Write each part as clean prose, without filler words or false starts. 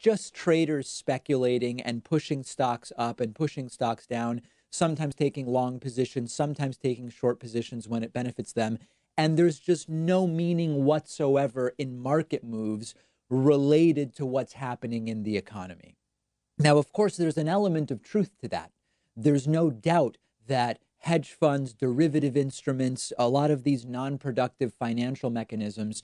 just traders speculating and pushing stocks up and pushing stocks down, sometimes taking long positions, sometimes taking short positions when it benefits them. And there's just no meaning whatsoever in market moves related to what's happening in the economy. Now, of course, there's an element of truth to that. There's no doubt that hedge funds, derivative instruments, a lot of these non-productive financial mechanisms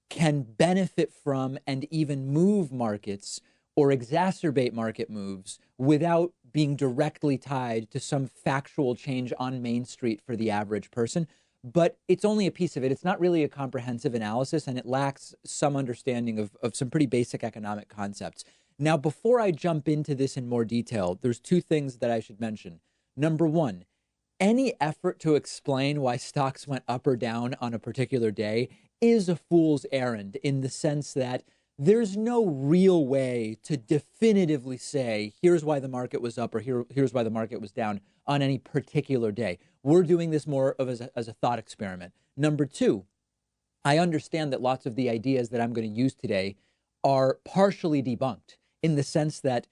can benefit from and even move markets or exacerbate market moves without being directly tied to some factual change on Main Street for the average person. But it's only a piece of it. It's not really a comprehensive analysis, and it lacks some understanding of some pretty basic economic concepts. Now, before I jump into this in more detail, there's two things that I should mention. Number one, any effort to explain why stocks went up or down on a particular day is a fool's errand, in the sense that there's no real way to definitively say, here's why the market was up or here's why the market was down on any particular day. We're doing this more of as a thought experiment. Number two, I understand that lots of the ideas that I'm going to use today are partially debunked, in the sense that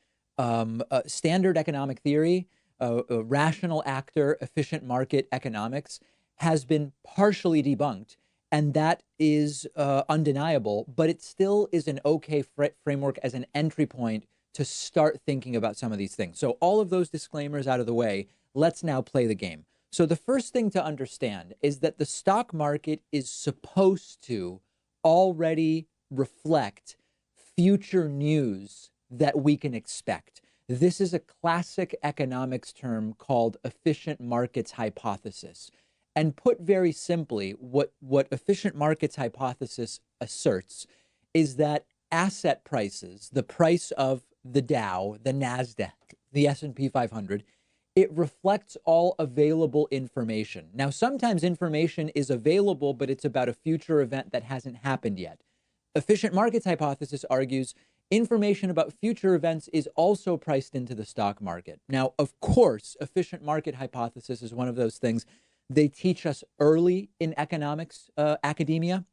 standard economic theory, a rational actor, efficient market economics has been partially debunked. And that is undeniable, but it still is an okay framework as an entry point to start thinking about some of these things. So all of those disclaimers out of the way, let's now play the game. So the first thing to understand is that the stock market is supposed to already reflect future news that we can expect. This is a classic economics term called efficient markets hypothesis. And put very simply, what efficient markets hypothesis asserts is that asset prices, the price of the Dow, the NASDAQ, the S&P 500, it reflects all available information. Now, sometimes information is available, but it's about a future event that hasn't happened yet. Efficient markets hypothesis argues information about future events is also priced into the stock market. Now, of course, efficient market hypothesis is one of those things they teach us early in economics academia.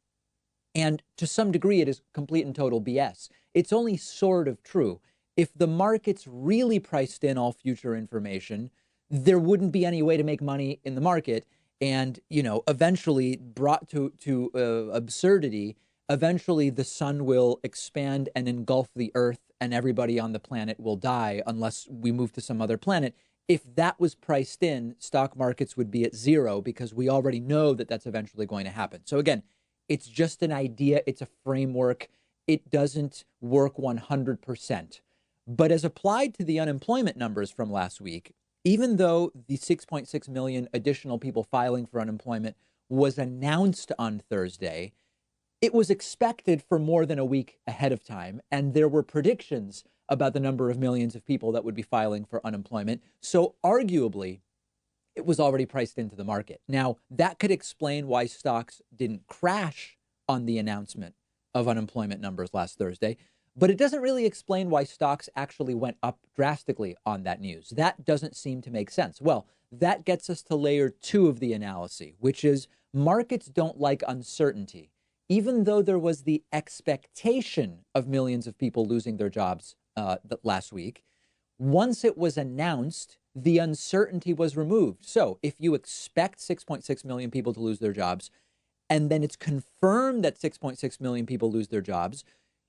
And to some degree, it is complete and total BS. It's only sort of true. If the market's really priced in all future information, there wouldn't be any way to make money in the market. And, eventually brought to absurdity, eventually the sun will expand and engulf the earth and everybody on the planet will die unless we move to some other planet. If that was priced in, stock markets would be at zero because we already know that that's eventually going to happen. So again, it's just an idea. It's a framework. It doesn't work 100%. But as applied to the unemployment numbers from last week, even though the 6.6 million additional people filing for unemployment was announced on Thursday, it was expected for more than a week ahead of time. And there were predictions about the number of millions of people that would be filing for unemployment. So arguably, it was already priced into the market. Now, that could explain why stocks didn't crash on the announcement of unemployment numbers last Thursday. But it doesn't really explain why stocks actually went up drastically on that news. That doesn't seem to make sense. Well, that gets us to layer two of the analysis, which is markets don't like uncertainty. Even though there was the expectation of millions of people losing their jobs last week, once it was announced, the uncertainty was removed. So if you expect 6.6 million people to lose their jobs, and then it's confirmed that 6.6 million people lose their jobs,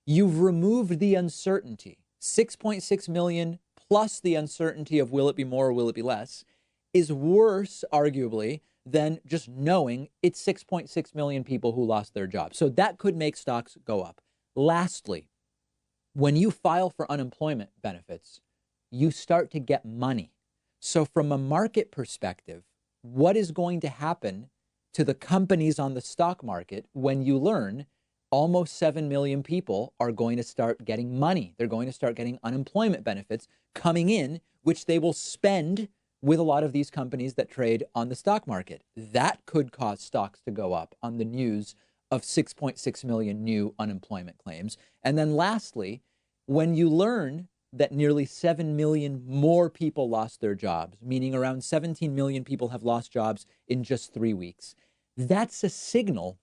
you've removed the uncertainty. 6.6 million plus the uncertainty of will it be more or will it be less is worse, arguably, than just knowing it's 6.6 million people who lost their jobs. So that could make stocks go up. Lastly, when you file for unemployment benefits, you start to get money. So from a market perspective, what is going to happen to the companies on the stock market when you learn almost 7 million people are going to start getting money? They're going to start getting unemployment benefits coming in, which they will spend with a lot of these companies that trade on the stock market. That could cause stocks to go up on the news of 6.6 million new unemployment claims. And then lastly, when you learn that nearly 7 million more people lost their jobs, meaning around 17 million people have lost jobs in just 3 weeks, that's a signal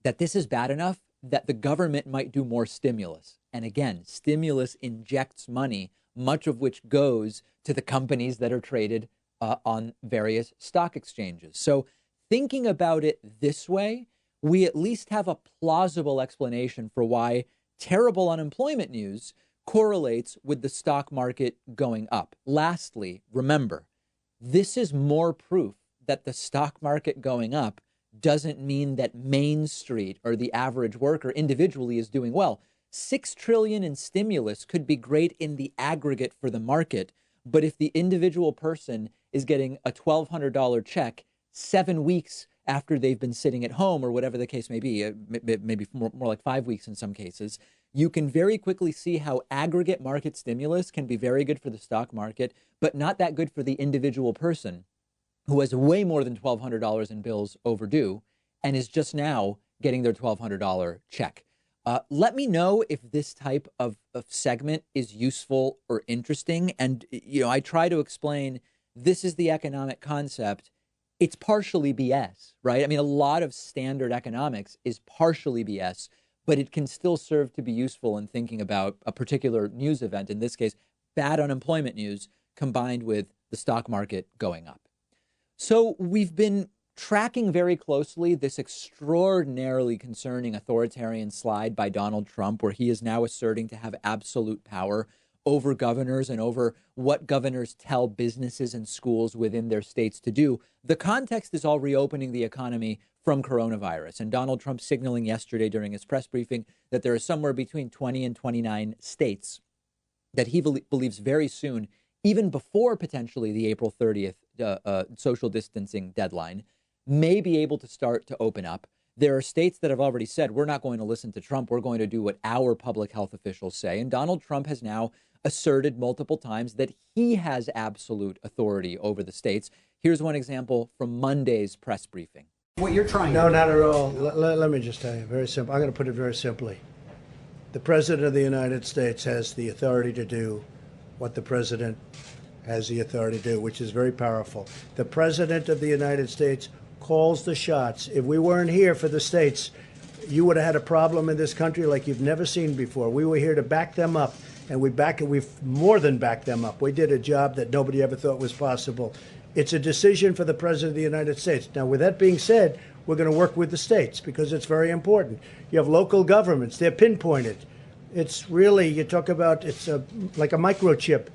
that this is bad enough that the government might do more stimulus. And again, stimulus injects money, much of which goes to the companies that are traded on various stock exchanges. So thinking about it this way, we at least have a plausible explanation for why terrible unemployment news correlates with the stock market going up. Lastly, remember, this is more proof that the stock market going up doesn't mean that Main Street or the average worker individually is doing well. $6 trillion in stimulus could be great in the aggregate for the market, but if the individual person is getting a $1,200 check 7 weeks after they've been sitting at home or whatever the case may be, maybe more like 5 weeks in some cases, you can very quickly see how aggregate market stimulus can be very good for the stock market, but not that good for the individual person who has way more than $1,200 in bills overdue and is just now getting their $1,200 check. Let me know if this type of segment is useful or interesting. And, I try to explain this is the economic concept. It's partially BS, right? I mean, a lot of standard economics is partially BS, but it can still serve to be useful in thinking about a particular news event. In this case, bad unemployment news combined with the stock market going up. So we've been tracking very closely this extraordinarily concerning authoritarian slide by Donald Trump, where he is now asserting to have absolute power over governors and over what governors tell businesses and schools within their states to do. The context is all reopening the economy from coronavirus. And Donald Trump signaling yesterday during his press briefing that there are somewhere between 20 and 29 states that he believes very soon, even before potentially the April 30th social distancing deadline, may be able to start to open up. There are states that have already said, we're not going to listen to Trump. We're going to do what our public health officials say. And Donald Trump has now asserted multiple times that he has absolute authority over the states. Here's one example from Monday's press briefing. What you're trying No, not at all. Let me just tell you, very simple. I'm going to put it very simply. The President of the United States has the authority to do what the President has the authority to do, which is very powerful. The President of the United States calls the shots. If we weren't here for the states, you would have had a problem in this country like you've never seen before. We were here to back them up, and we've more than backed them up. We did a job that nobody ever thought was possible. It's a decision for the President of the United States. Now, with that being said, we're going to work with the states because it's very important. You have local governments. They're pinpointed. It's really, you talk about, like a microchip.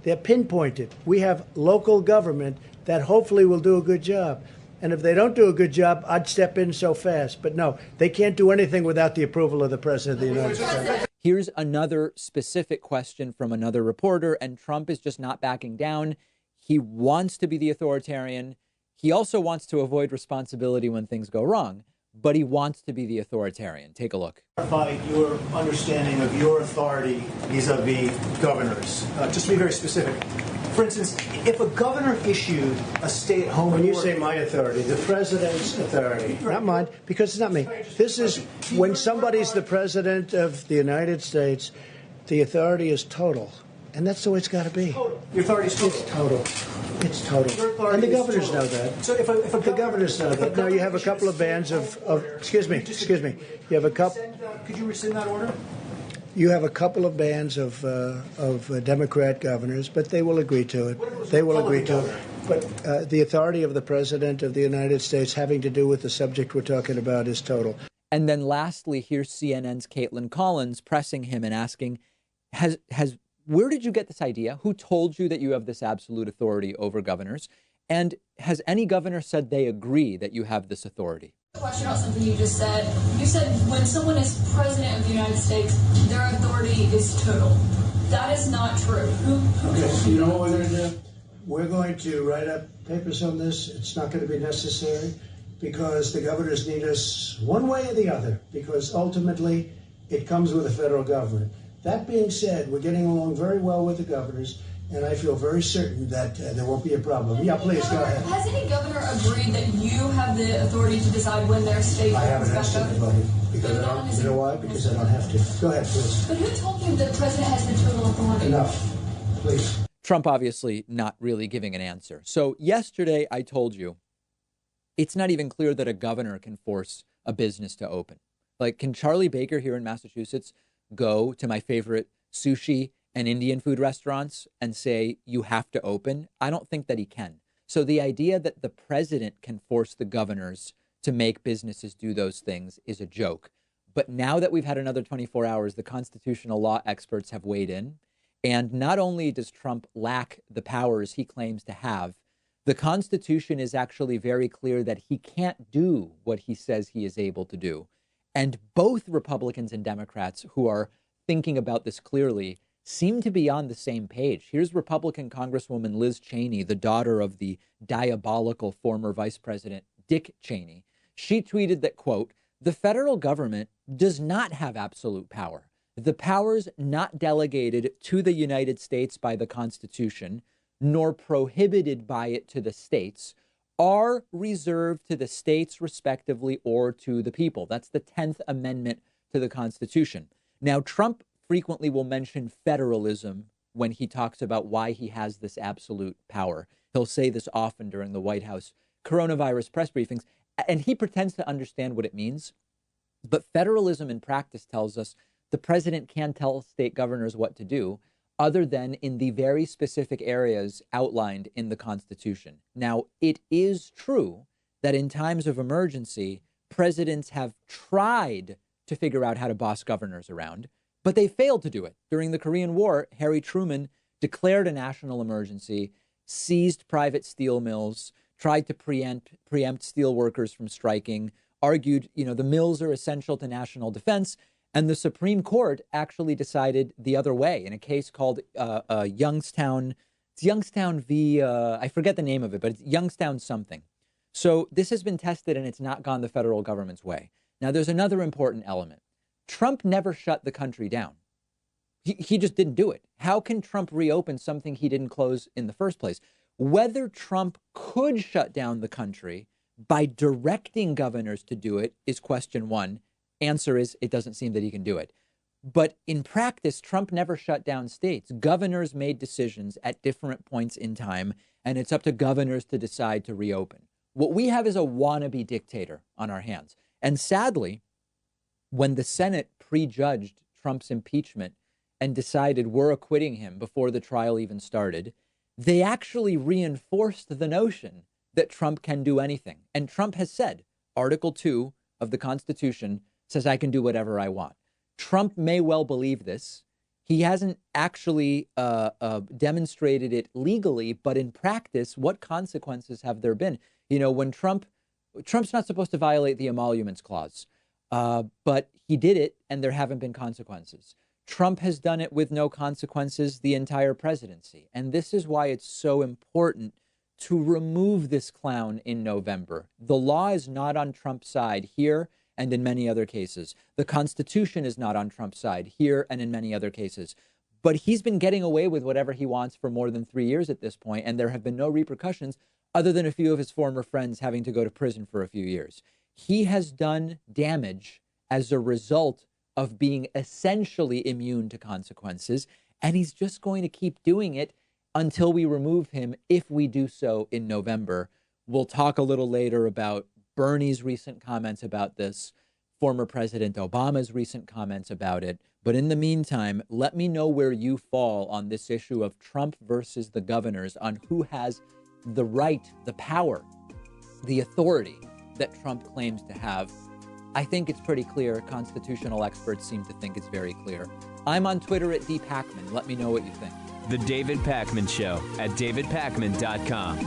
They're pinpointed. We have local government that hopefully will do a good job. And if they don't do a good job, I'd step in so fast. But no, they can't do anything without the approval of the President of the United States. Here's another specific question from another reporter, and Trump is just not backing down. He wants to be the authoritarian. He also wants to avoid responsibility when things go wrong, but he wants to be the authoritarian. Take a look. Clarify your understanding of your authority vis-a-vis governors. Just to be very specific. For instance, if a governor issued a stay-at-home order... When you say my authority, the President's authority, not mine, because it's not me. This is when somebody's the President of the United States, the authority is total. And that's the way it's got to be. Total. Your authority is total. It's total. It's total. And the governors know that. So if the governors know that. Now, you have a couple of bands of excuse me. You have a couple... Could you rescind that order? You have a couple of bands of Democrat governors, but they will agree to it. They will agree to it. But the authority of the President of the United States having to do with the subject we're talking about is total. And then lastly, here's CNN's Caitlin Collins pressing him and asking, where did you get this idea? Who told you that you have this absolute authority over governors? And has any governor said they agree that you have this authority? Question about something you just said. You said when someone is president of the United States, their authority is total. That is not true. Okay, you know what we're going to do? We're going to write up papers on this. It's not going to be necessary because the governors need us one way or the other, because ultimately it comes with the federal government. That being said, we're getting along very well with the governors, and I feel very certain that there won't be a problem. Yeah, please, go ahead. Has any governor agreed that you have the authority to decide when their state I haven't back asked up? anybody, because I don't, you know why? Because I don't have to. Go ahead, please. But who told you the president has the total authority? Enough, please. Trump obviously not really giving an answer. So yesterday I told you it's not even clear that a governor can force a business to open. Like, can Charlie Baker here in Massachusetts go to my favorite sushi and Indian food restaurants and say, you have to open? I don't think that he can. So the idea that the president can force the governors to make businesses do those things is a joke. But now that we've had another 24 hours, the constitutional law experts have weighed in. And not only does Trump lack the powers he claims to have, the Constitution is actually very clear that he can't do what he says he is able to do. And both Republicans and Democrats who are thinking about this clearly seem to be on the same page. Here's Republican Congresswoman Liz Cheney, the daughter of the diabolical former Vice President Dick Cheney. She tweeted that, quote, the federal government does not have absolute power. The powers not delegated to the United States by the Constitution, nor prohibited by it to the states, are reserved to the states respectively or to the people. That's the 10th Amendment to the Constitution. Now, Trump frequently will mention federalism when he talks about why he has this absolute power. He'll say this often during the White House coronavirus press briefings, and he pretends to understand what it means. But federalism in practice tells us the president can tell state governors what to do, other than in the very specific areas outlined in the Constitution. Now, it is true that in times of emergency, presidents have tried to figure out how to boss governors around, but they failed to do it. During the Korean War, Harry Truman declared a national emergency, seized private steel mills, tried to preempt steel workers from striking, argued, the mills are essential to national defense. And the Supreme Court actually decided the other way in a case called Youngstown. It's Youngstown v. I forget the name of it, but it's Youngstown something. So this has been tested and it's not gone the federal government's way. Now, there's another important element. Trump never shut the country down. He just didn't do it. How can Trump reopen something he didn't close in the first place? Whether Trump could shut down the country by directing governors to do it is question one. Answer is, it doesn't seem that he can do it. But in practice, Trump never shut down states. Governors made decisions at different points in time, and it's up to governors to decide to reopen. What we have is a wannabe dictator on our hands. And sadly, when the Senate prejudged Trump's impeachment and decided we're acquitting him before the trial even started, they actually reinforced the notion that Trump can do anything. And Trump has said, Article 2 of the Constitution says I can do whatever I want. Trump may well believe this. He hasn't actually demonstrated it legally, but in practice, what consequences have there been? When Trump's not supposed to violate the emoluments clause, but he did it and there haven't been consequences. Trump has done it with no consequences the entire presidency. And this is why it's so important to remove this clown in November. The law is not on Trump's side here and in many other cases. The Constitution is not on Trump's side here and in many other cases. But he's been getting away with whatever he wants for more than 3 years at this point, and there have been no repercussions other than a few of his former friends having to go to prison for a few years. He has done damage as a result of being essentially immune to consequences, and he's just going to keep doing it until we remove him, if we do so in November. We'll talk a little later about Bernie's recent comments about this, former President Obama's recent comments about it. But in the meantime, let me know where you fall on this issue of Trump versus the governors, on who has the right, the power, the authority that Trump claims to have. I think it's pretty clear. Constitutional experts seem to think it's very clear. I'm on Twitter at @DPacman. Let me know what you think. The David Pakman Show at davidpakman.com.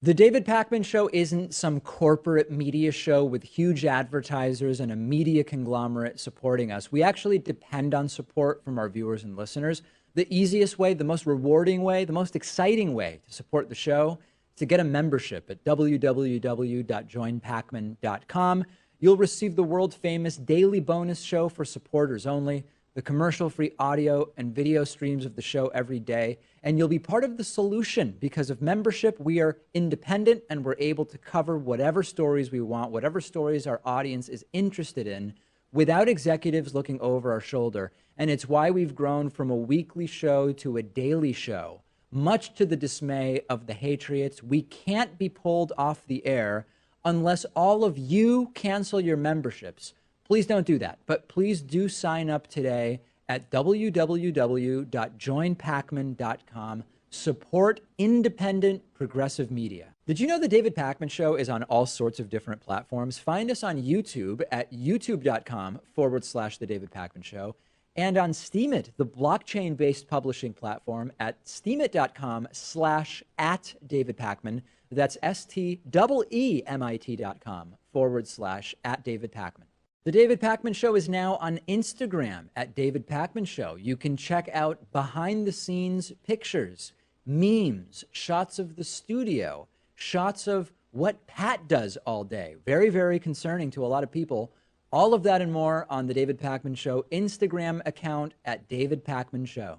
The David Pakman Show isn't some corporate media show with huge advertisers and a media conglomerate supporting us. We actually depend on support from our viewers and listeners. The easiest way, the most rewarding way, the most exciting way to support the show is to get a membership at www.joinpakman.com. You'll receive the world-famous daily bonus show for supporters only, the commercial-free audio and video streams of the show every day, and you'll be part of the solution. Because of membership, we are independent and we're able to cover whatever stories we want, whatever stories our audience is interested in, without executives looking over our shoulder. And it's why we've grown from a weekly show to a daily show. much to the dismay of the Hatriots. We can't be pulled off the air unless all of you cancel your memberships. Please don't do that, but please do sign up today at www.joinpacman.com. Support independent progressive media. Did you know the David Pakman Show is on all sorts of different platforms? Find us on YouTube at youtube.com/The David Pakman Show, and on Steemit, the blockchain-based publishing platform, at steemit.com/@David Pakman. That's STEEMIT.com/@David Pakman. The David Pakman Show is now on Instagram at David Pakman Show. You can check out behind-the-scenes pictures, memes, shots of the studio, shots of what Pat does all day. Very, very concerning to a lot of people. All of that and more on the David Pakman Show Instagram account at David Pakman Show.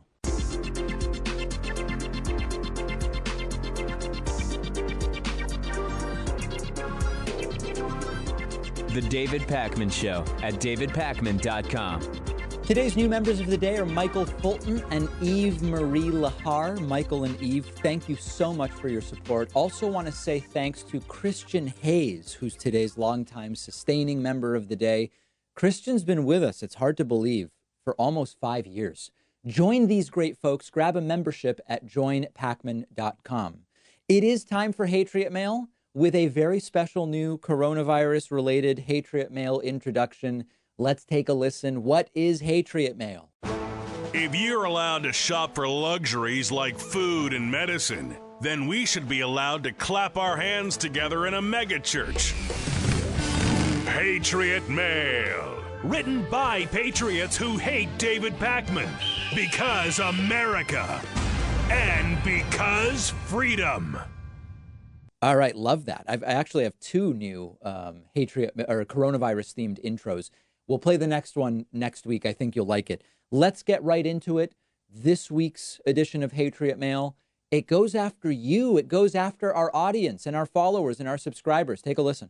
The David Pakman Show at davidpakman.com. Today's new members of the day are Michael Fulton and Eve Marie Lahar. Michael and Eve, thank you so much for your support. Also want to say thanks to Christian Hayes, who's today's longtime sustaining member of the day. Christian's been with us, it's hard to believe, for almost 5 years. Join these great folks. Grab a membership at joinpacman.com. It is time for Hatriot Mail with a very special new coronavirus-related Hatriot Mail introduction. Let's take a listen. What is Hatriot Mail? If you're allowed to shop for luxuries like food and medicine, then we should be allowed to clap our hands together in a megachurch. Patriot Mail. Written by patriots who hate David Pakman. Because America. And because freedom. All right, love that. I actually have two new coronavirus-themed intros. We'll play the next one next week. I think you'll like it. Let's get right into it. This week's edition of Hatriot Mail, it goes after you. It goes after our audience and our followers and our subscribers. Take a listen.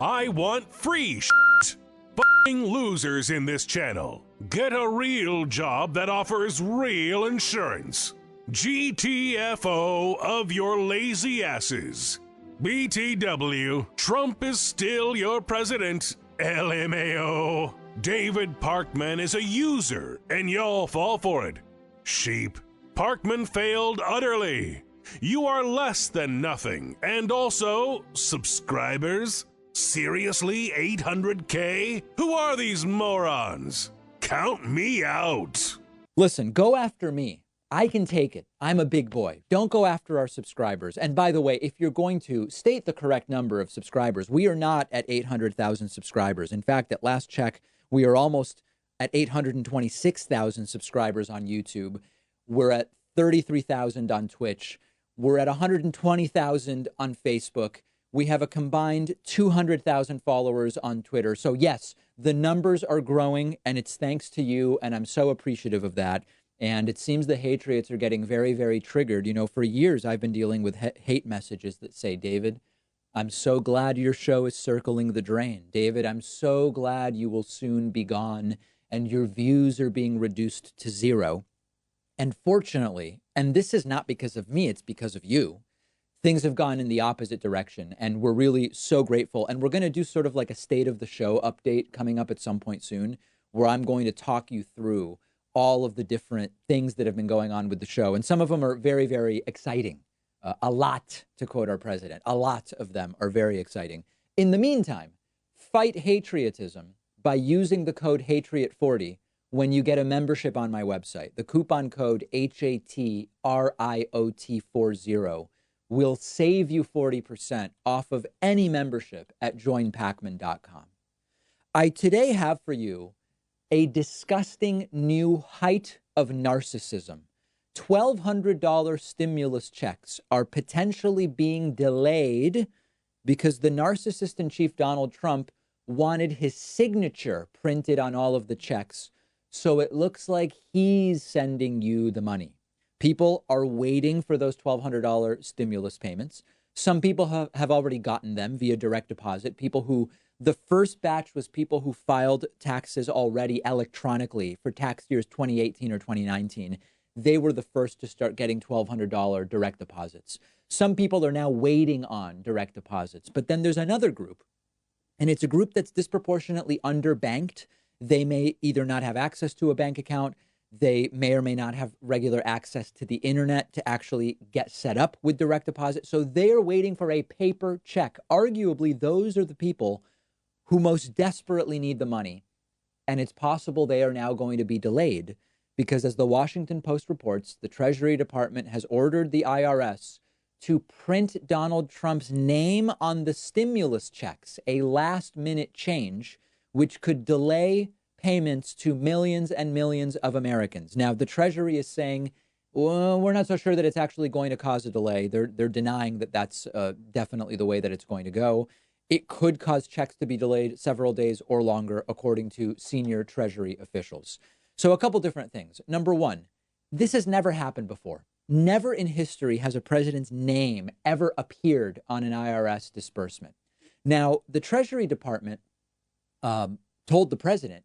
I want free shit. F***ing losers in this channel. Get a real job that offers real insurance. GTFO of your lazy asses. BTW, Trump is still your president. LMAO, David Parkman is a user and y'all fall for it. Sheep, Parkman failed utterly. You are less than nothing. And also, subscribers? Seriously, 800K? Who are these morons? Count me out. Listen, go after me. I can take it. I'm a big boy. Don't go after our subscribers. And by the way, if you're going to state the correct number of subscribers, we are not at 800,000 subscribers. In fact, at last check, we are almost at 826,000 subscribers on YouTube. We're at 33,000 on Twitch. We're at 120,000 on Facebook. We have a combined 200,000 followers on Twitter. So yes, the numbers are growing, and it's thanks to you, and I'm so appreciative of that. And it seems the Hatriots are getting very, very triggered. You know, for years, I've been dealing with hate messages that say, David, I'm so glad your show is circling the drain. David, I'm so glad you will soon be gone and your views are being reduced to zero. And fortunately, and this is not because of me, it's because of you, things have gone in the opposite direction. And we're really so grateful. And we're going to do sort of like a state of the show update coming up at some point soon, where I'm going to talk you through all of the different things that have been going on with the show. And some of them are very, very exciting. A lot, to quote our president, a lot of them are very exciting. In the meantime, fight hatriotism by using the code HATRIOT40 when you get a membership on my website. The coupon code HATRIOT40 will save you 40% off of any membership at joinpacman.com. I today have for you a disgusting new height of narcissism. $1,200 stimulus checks are potentially being delayed because the narcissist in chief Donald Trump wanted his signature printed on all of the checks. So it looks like he's sending you the money. People are waiting for those $1,200 stimulus payments. Some people have already gotten them via direct deposit. People who The first batch was people who filed taxes already electronically for tax years 2018 or 2019. they were the first to start getting $1,200 direct deposits. Some people are now waiting on direct deposits. But then there's another group, and it's a group that's disproportionately underbanked. They may either not have access to a bank account. They may or may not have regular access to the internet to actually get set up with direct deposit. So they are waiting for a paper check. Arguably, those are the people who most desperately need the money. And it's possible they are now going to be delayed because, as the Washington Post reports, the Treasury Department has ordered the IRS to print Donald Trump's name on the stimulus checks, a last-minute change, which could delay payments to millions and millions of Americans. Now, the Treasury is saying, well, we're not so sure that it's actually going to cause a delay. They're denying that that's definitely the way that it's going to go. It could cause checks to be delayed several days or longer, according to senior Treasury officials. So a couple different things. Number one, this has never happened before. Never in history has a president's name ever appeared on an IRS disbursement. Now, the Treasury Department told the president,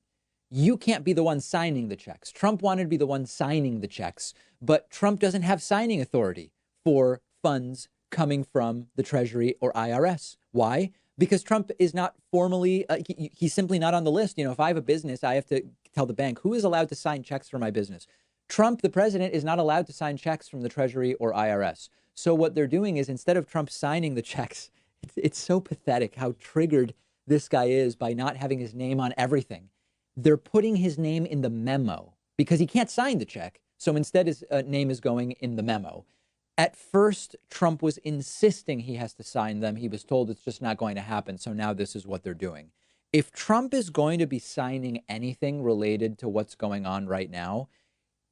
you can't be the one signing the checks. Trump wanted to be the one signing the checks, but Trump doesn't have signing authority for funds coming from the Treasury or IRS. Why? Because Trump is not formally, he's simply not on the list. You know, if I have a business, I have to tell the bank who is allowed to sign checks for my business. Trump, the president, is not allowed to sign checks from the Treasury or IRS. So what they're doing is, instead of Trump signing the checks, it's so pathetic how triggered this guy is by not having his name on everything. They're putting his name in the memo because he can't sign the check. So instead, his name is going in the memo. At first, Trump was insisting he has to sign them. He was told it's just not going to happen. So now this is what they're doing. If Trump is going to be signing anything related to what's going on right now,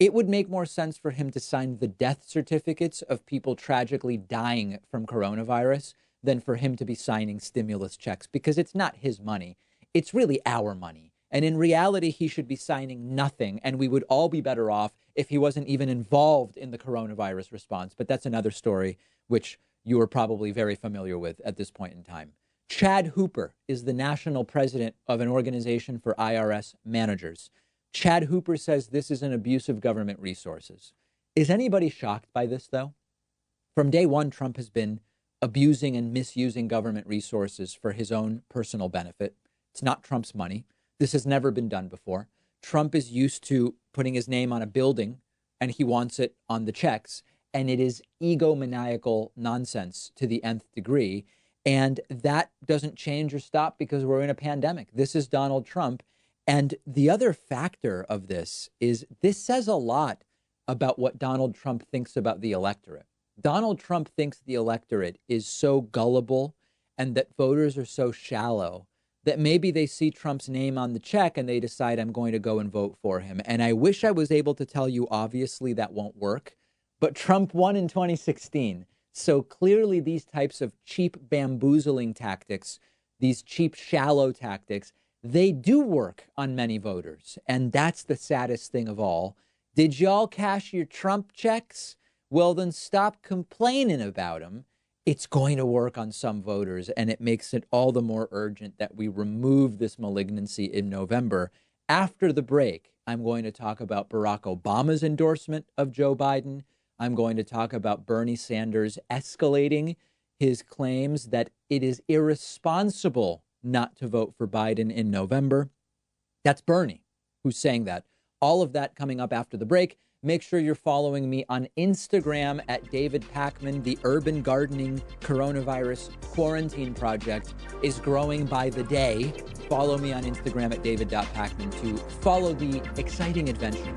it would make more sense for him to sign the death certificates of people tragically dying from coronavirus than for him to be signing stimulus checks, because it's not his money. It's really our money. And in reality, he should be signing nothing, and we would all be better off if he wasn't even involved in the coronavirus response. But that's another story, which you are probably very familiar with at this point in time. Chad Hooper is the national president of an organization for IRS managers. Chad Hooper says this is an abuse of government resources. Is anybody shocked by this, though? From day one, Trump has been abusing and misusing government resources for his own personal benefit. It's not Trump's money. This has never been done before. Trump is used to putting his name on a building, and he wants it on the checks. And it is egomaniacal nonsense to the nth degree. And that doesn't change or stop because we're in a pandemic. This is Donald Trump. And the other factor of this is this says a lot about what Donald Trump thinks about the electorate. Donald Trump thinks the electorate is so gullible and that voters are so shallow that maybe they see Trump's name on the check and they decide, I'm going to go and vote for him. And I wish I was able to tell you, obviously, that won't work. But Trump won in 2016. So clearly these types of cheap bamboozling tactics, these cheap, shallow tactics, they do work on many voters. And that's the saddest thing of all. Did y'all cash your Trump checks? Well, then stop complaining about them. It's going to work on some voters, and it makes it all the more urgent that we remove this malignancy in November. After the break, I'm going to talk about Barack Obama's endorsement of Joe Biden. I'm going to talk about Bernie Sanders escalating his claims that it is irresponsible not to vote for Biden in November. That's Bernie who's saying that. All of that coming up after the break. Make sure you're following me on Instagram at David Pakman. The urban gardening coronavirus quarantine project is growing by the day. Follow me on Instagram at david.pakman to follow the exciting adventure.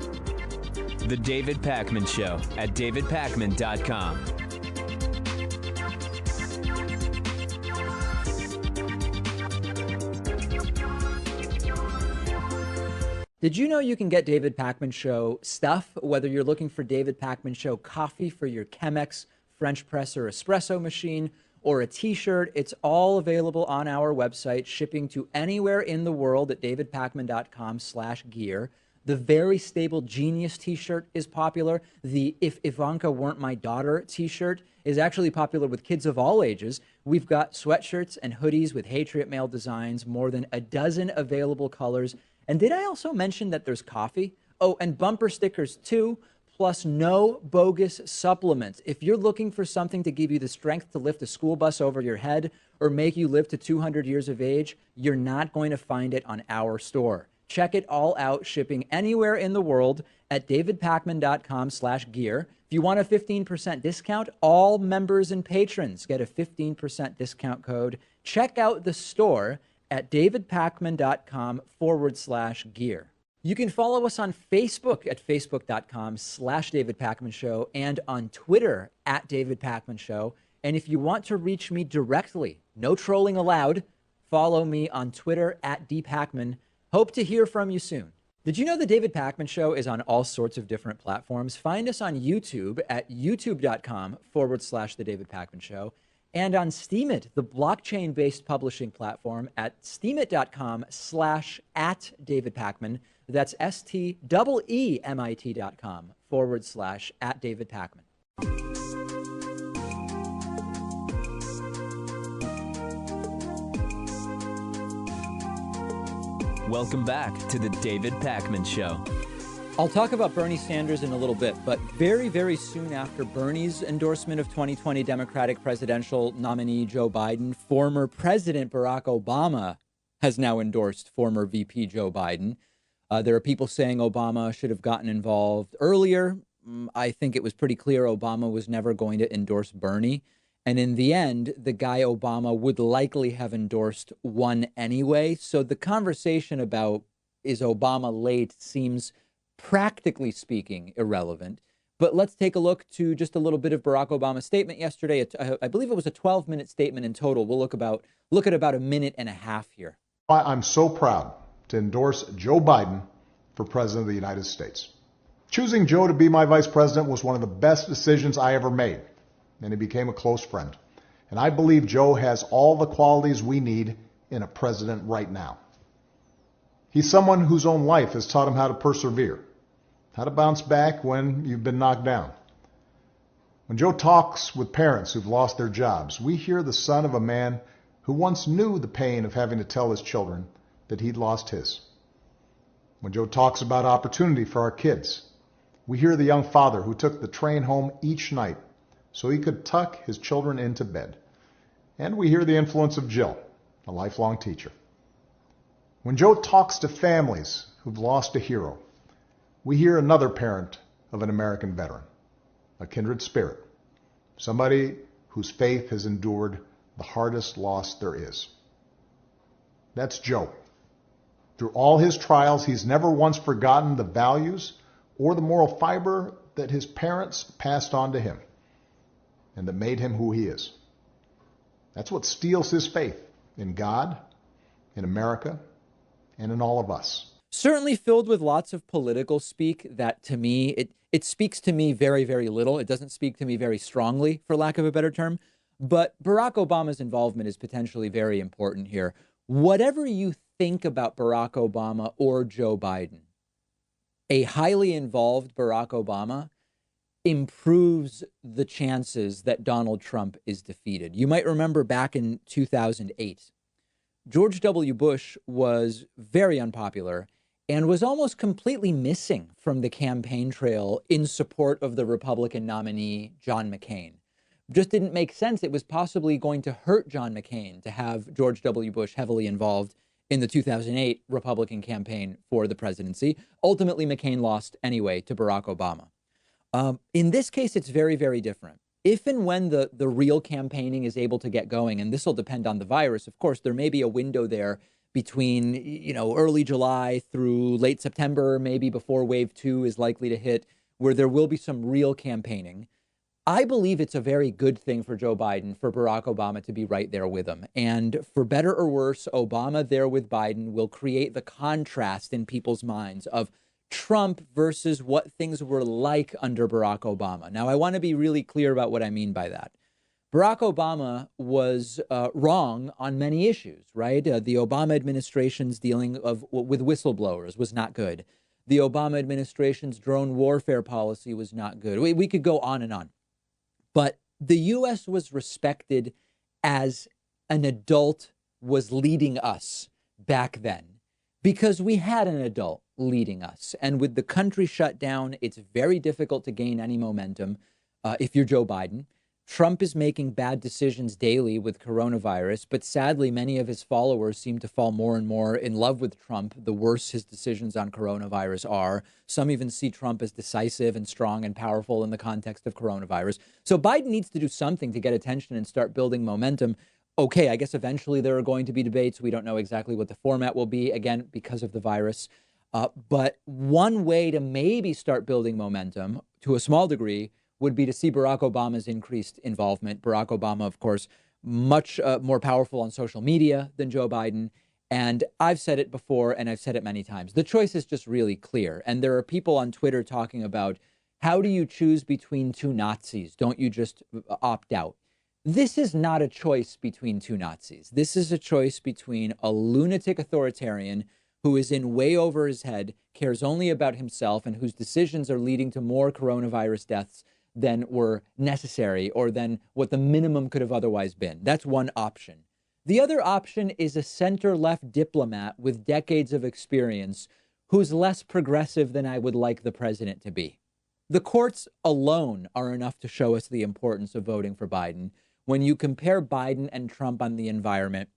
The David Pakman Show at davidpakman.com. Did you know you can get David Pakman Show stuff, whether you're looking for David Pakman Show coffee for your Chemex French press or espresso machine, or a t-shirt? It's all available on our website, shipping to anywhere in the world at davidpakman.com/gear. The Very Stable Genius t-shirt is popular. The If Ivanka Weren't My Daughter t-shirt is actually popular with kids of all ages. We've got sweatshirts and hoodies with Patriot Mail designs, more than a dozen available colors. And did I also mention that there's coffee? Oh, and bumper stickers too, plus no bogus supplements. If you're looking for something to give you the strength to lift a school bus over your head or make you live to 200 years of age, you're not going to find it on our store. Check it all out, shipping anywhere in the world at davidpakman.com/gear. If you want a 15% discount, all members and patrons get a 15% discount code. Check out the store at davidpakman.com/gear. You can follow us on Facebook at facebook.com/David Pakman Show and on Twitter at David Pakman Show. And if you want to reach me directly, no trolling allowed, follow me on Twitter at dpakman. Hope to hear from you soon. Did you know the David Pakman Show is on all sorts of different platforms? Find us on YouTube at youtube.com/The David Pakman Show and on Steemit, the blockchain-based publishing platform at steemit.com/@David Pakman. That's STEEMIT.com/@David Pakman. Welcome back to the David Pakman Show. I'll talk about Bernie Sanders in a little bit, but very, very soon after Bernie's endorsement of 2020 Democratic presidential nominee Joe Biden, former President Barack Obama has now endorsed former VP Joe Biden. There are people saying Obama should have gotten involved earlier. I think it was pretty clear Obama was never going to endorse Bernie. And in the end, the guy Obama would likely have endorsed won anyway. So the conversation about is Obama late seems, practically speaking, irrelevant. But let's take a look to just a little bit of Barack Obama's statement yesterday. I believe it was a 12-minute statement in total. We'll look at about a minute and a half here. I'm so proud to endorse Joe Biden for President of the United States. Choosing Joe to be my vice president was one of the best decisions I ever made, and he became a close friend. And I believe Joe has all the qualities we need in a president right now. He's someone whose own life has taught him how to persevere, how to bounce back when you've been knocked down. When Joe talks with parents who've lost their jobs, we hear the son of a man who once knew the pain of having to tell his children that he'd lost his. When Joe talks about opportunity for our kids, we hear the young father who took the train home each night so he could tuck his children into bed. And we hear the influence of Jill, a lifelong teacher. When Joe talks to families who've lost a hero, we hear another parent of an American veteran, a kindred spirit, somebody whose faith has endured the hardest loss there is. That's Joe. Through all his trials, he's never once forgotten the values or the moral fiber that his parents passed on to him and that made him who he is. That's what steels his faith in God, in America, and in all of us. Certainly filled with lots of political speak that to me, it speaks to me very, very little. It doesn't speak to me very strongly, for lack of a better term. But Barack Obama's involvement is potentially very important here. Whatever you think about Barack Obama or Joe Biden, a highly involved Barack Obama improves the chances that Donald Trump is defeated. You might remember back in 2008, George W. Bush was very unpopular and was almost completely missing from the campaign trail in support of the Republican nominee, John McCain. Just didn't make sense. It was possibly going to hurt John McCain to have George W. Bush heavily involved in the 2008 Republican campaign for the presidency. Ultimately, McCain lost anyway to Barack Obama. In this case, it's very, very different. If and when the real campaigning is able to get going, and this will depend on the virus, of course, there may be a window there between, early July through late September, maybe before wave 2 is likely to hit, where there will be some real campaigning. I believe it's a very good thing for Joe Biden, for Barack Obama to be right there with him. And for better or worse, Obama there with Biden will create the contrast in people's minds of Trump versus what things were like under Barack Obama. Now, I want to be really clear about what I mean by that. Barack Obama was wrong on many issues, right? The Obama administration's dealing with whistleblowers was not good. The Obama administration's drone warfare policy was not good. We could go on and on. But the U.S. was respected as an adult was leading us back then because we had an adult leading us. And with the country shut down, it's very difficult to gain any momentum if you're Joe Biden. Trump is making bad decisions daily with coronavirus, but sadly, many of his followers seem to fall more and more in love with Trump the worse his decisions on coronavirus are. Some even see Trump as decisive and strong and powerful in the context of coronavirus. So Biden needs to do something to get attention and start building momentum. Okay, I guess eventually there are going to be debates. We don't know exactly what the format will be, again, because of the virus. But one way to maybe start building momentum to a small degree would be to see Barack Obama's increased involvement. Barack Obama, of course, much more powerful on social media than Joe Biden. And I've said it before, and I've said it many times. The choice is just really clear. And there are people on Twitter talking about, how do you choose between two Nazis? Don't you just opt out? This is not a choice between two Nazis. This is a choice between a lunatic authoritarian who is in way over his head, cares only about himself, and whose decisions are leading to more coronavirus deaths than were necessary or than what the minimum could have otherwise been. That's one option. The other option is a center-left diplomat with decades of experience who's less progressive than I would like the president to be. The courts alone are enough to show us the importance of voting for Biden. When you compare Biden and Trump on the environment,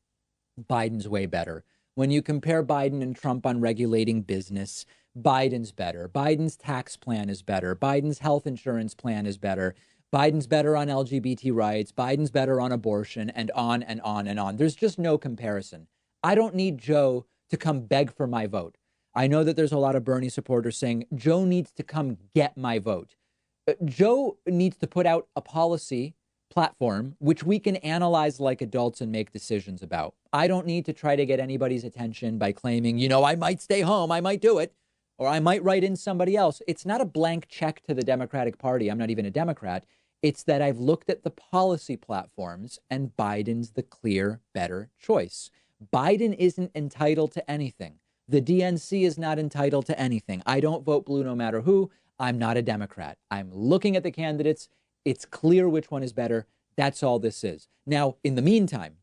Biden's way better. When you compare Biden and Trump on regulating business, Biden's better. Biden's tax plan is better. Biden's health insurance plan is better. Biden's better on LGBT rights. Biden's better on abortion, and on and on and on. There's just no comparison. I don't need Joe to come beg for my vote. I know that there's a lot of Bernie supporters saying Joe needs to come get my vote. Joe needs to put out a policy platform which we can analyze like adults and make decisions about. I don't need to try to get anybody's attention by claiming, I might stay home, I might do it, or I might write in somebody else. It's not a blank check to the Democratic Party. I'm not even a Democrat. It's that I've looked at the policy platforms and Biden's the clear, better choice. Biden isn't entitled to anything. The DNC is not entitled to anything. I don't vote blue no matter who. I'm not a Democrat. I'm looking at the candidates. It's clear which one is better. That's all this is. Now, in the meantime,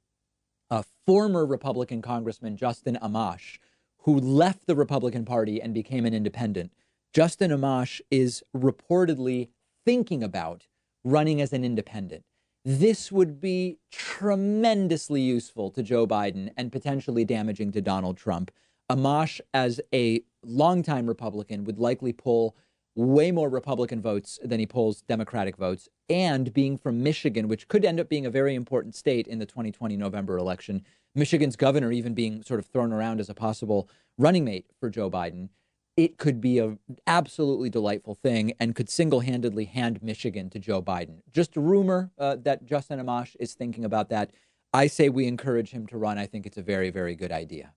a former Republican Congressman, Justin Amash, who left the Republican Party and became an independent, Justin Amash is reportedly thinking about running as an independent. This would be tremendously useful to Joe Biden and potentially damaging to Donald Trump. Amash, as a longtime Republican, would likely pull way more Republican votes than he pulls Democratic votes. And being from Michigan, which could end up being a very important state in the 2020 November election, Michigan's governor even being sort of thrown around as a possible running mate for Joe Biden, it could be an absolutely delightful thing and could single-handedly hand Michigan to Joe Biden. Just a rumor that Justin Amash is thinking about that. I say we encourage him to run. I think it's a very, very good idea.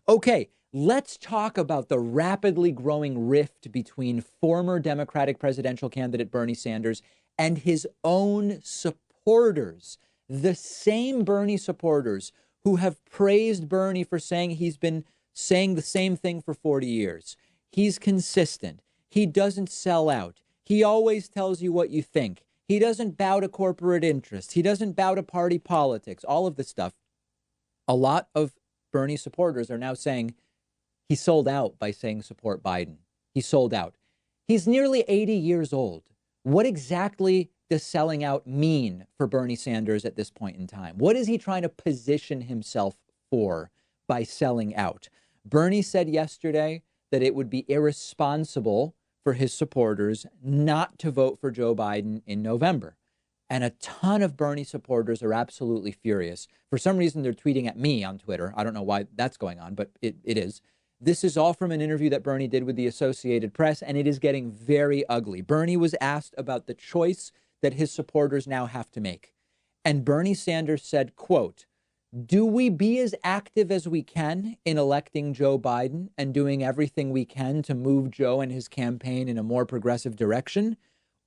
Okay, let's talk about the rapidly growing rift between former Democratic presidential candidate Bernie Sanders and his own supporters. The same Bernie supporters who have praised Bernie for saying he's been saying the same thing for 40 years. He's consistent. He doesn't sell out. He always tells you what you think. He doesn't bow to corporate interests. He doesn't bow to party politics, all of this stuff. A lot of Bernie supporters are now saying he sold out by saying support Biden. He sold out. He's nearly 80 years old. What exactly does selling out mean for Bernie Sanders at this point in time? What is he trying to position himself for by selling out? Bernie said yesterday that it would be irresponsible for his supporters not to vote for Joe Biden in November. And a ton of Bernie supporters are absolutely furious. For some reason, they're tweeting at me on Twitter. I don't know why that's going on, but it is. This is all from an interview that Bernie did with the Associated Press, and it is getting very ugly. Bernie was asked about the choice that his supporters now have to make. And Bernie Sanders said, quote, "Do we be as active as we can in electing Joe Biden and doing everything we can to move Joe and his campaign in a more progressive direction?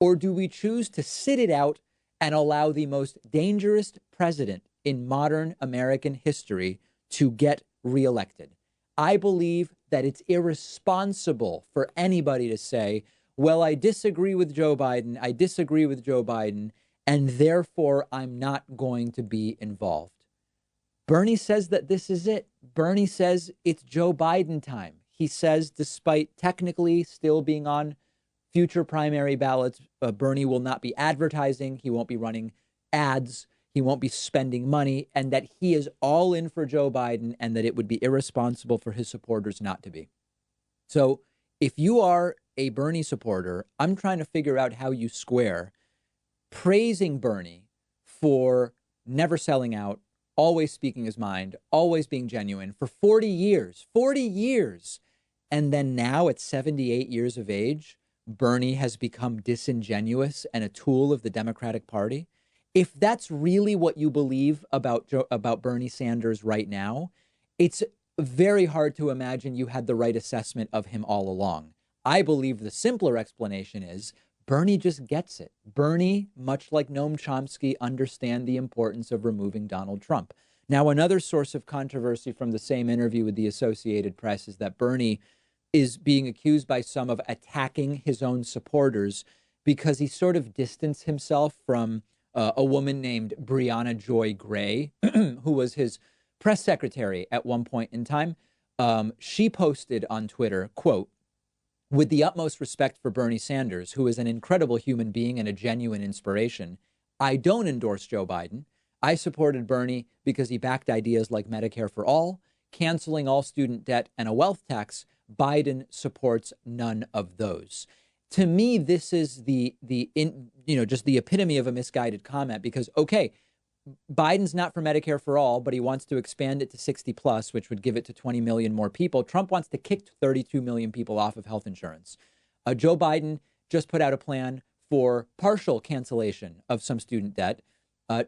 Or do we choose to sit it out and allow the most dangerous president in modern American history to get reelected?" I believe that it's irresponsible for anybody to say, well, I disagree with Joe Biden, and therefore I'm not going to be involved. Bernie says that this is it. Bernie says it's Joe Biden time. he says, despite technically still being on future primary ballots, Bernie will not be advertising. He won't be running ads. He won't be spending money, and that he is all in for Joe Biden and that it would be irresponsible for his supporters not to be. So if you are a Bernie supporter, I'm trying to figure out how you square praising Bernie for never selling out, always speaking his mind, always being genuine for 40 years. And then now at 78 years of age, Bernie has become disingenuous and a tool of the Democratic Party. If that's really what you believe about Bernie Sanders right now, it's very hard to imagine you had the right assessment of him all along. I believe the simpler explanation is Bernie just gets it. Bernie, much like Noam Chomsky, understand the importance of removing Donald Trump. Now, another source of controversy from the same interview with the Associated Press is that Bernie is being accused by some of attacking his own supporters because he sort of distanced himself from a woman named Brianna Joy Gray, who was his press secretary at one point in time. She posted on Twitter, quote, "With the utmost respect for Bernie Sanders, who is an incredible human being and a genuine inspiration, I don't endorse Joe Biden. I supported Bernie because he backed ideas like Medicare for all, canceling all student debt, and a wealth tax. Biden supports none of those." To me, this is just the epitome of a misguided comment because, okay, Biden's not for Medicare for all, but he wants to expand it to 60 plus, which would give it to 20 million more people. Trump wants to kick 32 million people off of health insurance. Joe Biden just put out a plan for partial cancellation of some student debt.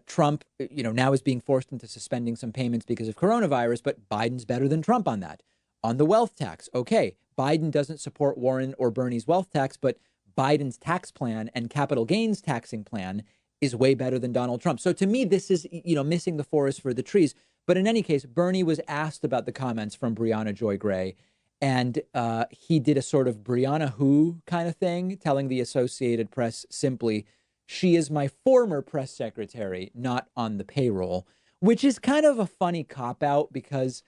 Trump, now is being forced into suspending some payments because of coronavirus, but Biden's better than Trump on that. On the wealth tax, okay, Biden doesn't support Warren or Bernie's wealth tax, but Biden's tax plan and capital gains taxing plan is way better than Donald Trump. So to me, this is, missing the forest for the trees. But in any case, Bernie was asked about the comments from Brianna Joy Gray, and he did a sort of Brianna who kind of thing, telling the Associated Press simply, "She is my former press secretary, not on the payroll," which is kind of a funny cop-out because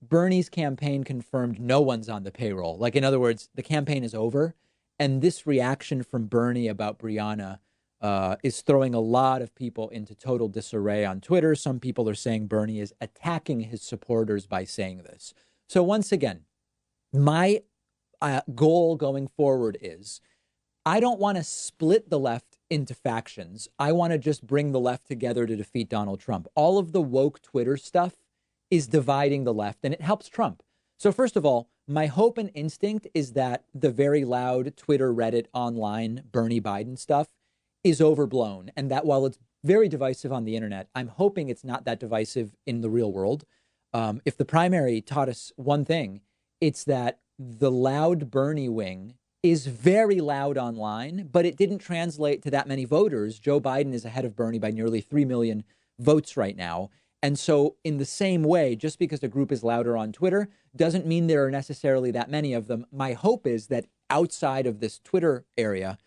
Bernie's campaign confirmed no one's on the payroll. Like, in other words, the campaign is over. And this reaction from Bernie about Brianna is throwing a lot of people into total disarray on Twitter. Some people are saying Bernie is attacking his supporters by saying this. So once again, my goal going forward is I don't want to split the left into factions. I want to just bring the left together to defeat Donald Trump. All of the woke Twitter stuff is dividing the left, and it helps Trump. So first of all, my hope and instinct is that the very loud Twitter, Reddit, online Bernie Biden stuff is overblown, and that while it's very divisive on the internet, I'm hoping it's not that divisive in the real world. If the primary taught us one thing, it's that the loud Bernie wing is very loud online, but it didn't translate to that many voters. Joe Biden is ahead of Bernie by nearly 3 million votes right now. And so in the same way, just because a group is louder on Twitter doesn't mean there are necessarily that many of them. My hope is that outside of this Twitter area,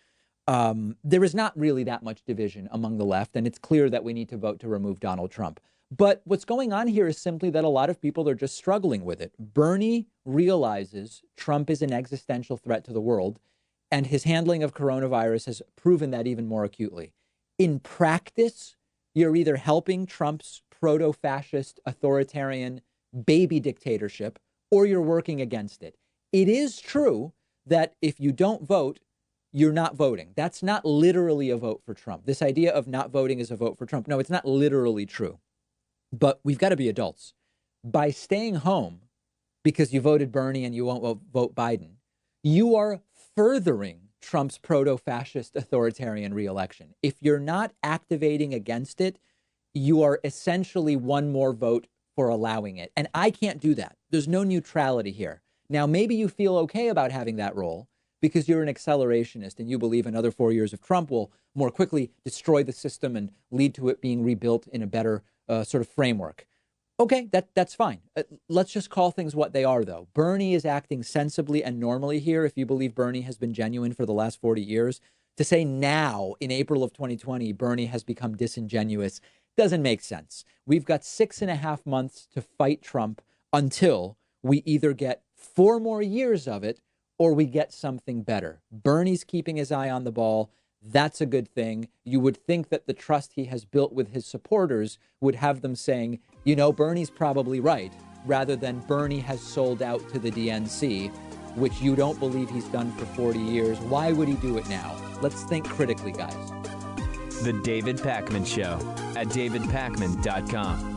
there is not really that much division among the left. And it's clear that we need to vote to remove Donald Trump. But what's going on here is simply that a lot of people are just struggling with it. Bernie realizes Trump is an existential threat to the world, and his handling of coronavirus has proven that even more acutely. In practice, you're either helping Trump's proto-fascist, authoritarian baby dictatorship, or you're working against it. It is true that if you don't vote, you're not voting. That's not literally a vote for Trump. This idea of not voting is a vote for Trump. No, it's not literally true. But we've got to be adults. By staying home because you voted Bernie and you won't vote Biden, you are furthering Trump's proto-fascist authoritarian reelection. If you're not activating against it, you are essentially one more vote for allowing it. And I can't do that. There's no neutrality here. Now, maybe you feel okay about having that role because you're an accelerationist and you believe another 4 years of Trump will more quickly destroy the system and lead to it being rebuilt in a better sort of framework. Okay, that's fine. Let's just call things what they are, though. Bernie is acting sensibly and normally here. If you believe Bernie has been genuine for the last 40 years, to say now in April of 2020, Bernie has become disingenuous doesn't make sense. We've got 6.5 months to fight Trump until we either get 4 more years of it, or we get something better. Bernie's keeping his eye on the ball. That's a good thing. You would think that the trust he has built with his supporters would have them saying, you know, Bernie's probably right, rather than Bernie has sold out to the DNC, which you don't believe he's done for 40 years. Why would he do it now? Let's think critically, guys. The David Pakman Show at davidpakman.com.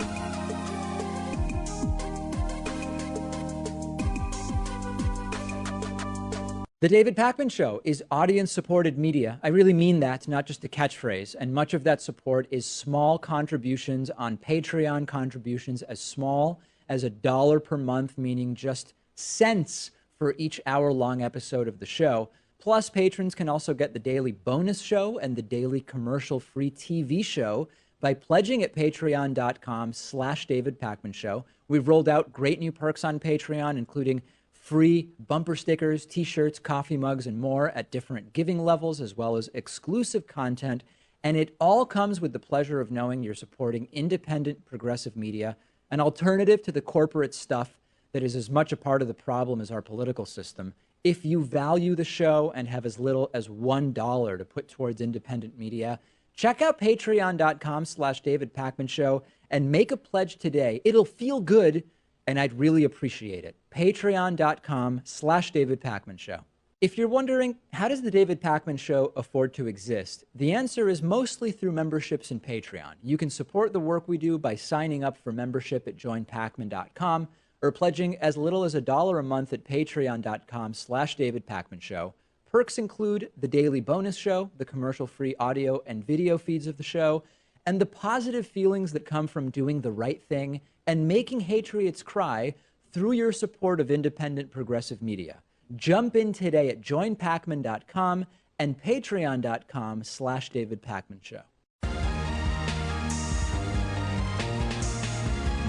The David Pakman Show is audience-supported media. I really mean that, not just a catchphrase. And much of that support is small contributions on Patreon, contributions as small as $1 per month, meaning just cents for each hour-long episode of the show. Plus, patrons can also get the daily bonus show and the daily commercial-free TV show by pledging at patreon.com/David Pakman Show. We've rolled out great new perks on Patreon, including free bumper stickers, t-shirts, coffee mugs, and more at different giving levels, as well as exclusive content. And it all comes with the pleasure of knowing you're supporting independent progressive media, an alternative to the corporate stuff that is as much a part of the problem as our political system. If you value the show and have as little as $1 to put towards independent media, check out patreon.com/David Pakman Show and make a pledge today. It'll feel good, and I'd really appreciate it. Patreon.com/David Pakman Show. If you're wondering, how does the David Pakman Show afford to exist? The answer is mostly through memberships in Patreon. You can support the work we do by signing up for membership at joinpakman.com or pledging as little as $1 a month at patreon.com/David Pakman Show. Perks include the daily bonus show, the commercial-free audio and video feeds of the show, and the positive feelings that come from doing the right thing and making Hatriots cry through your support of independent progressive media. Jump in today at joinpakman.com and patreon.com/David Pakman Show.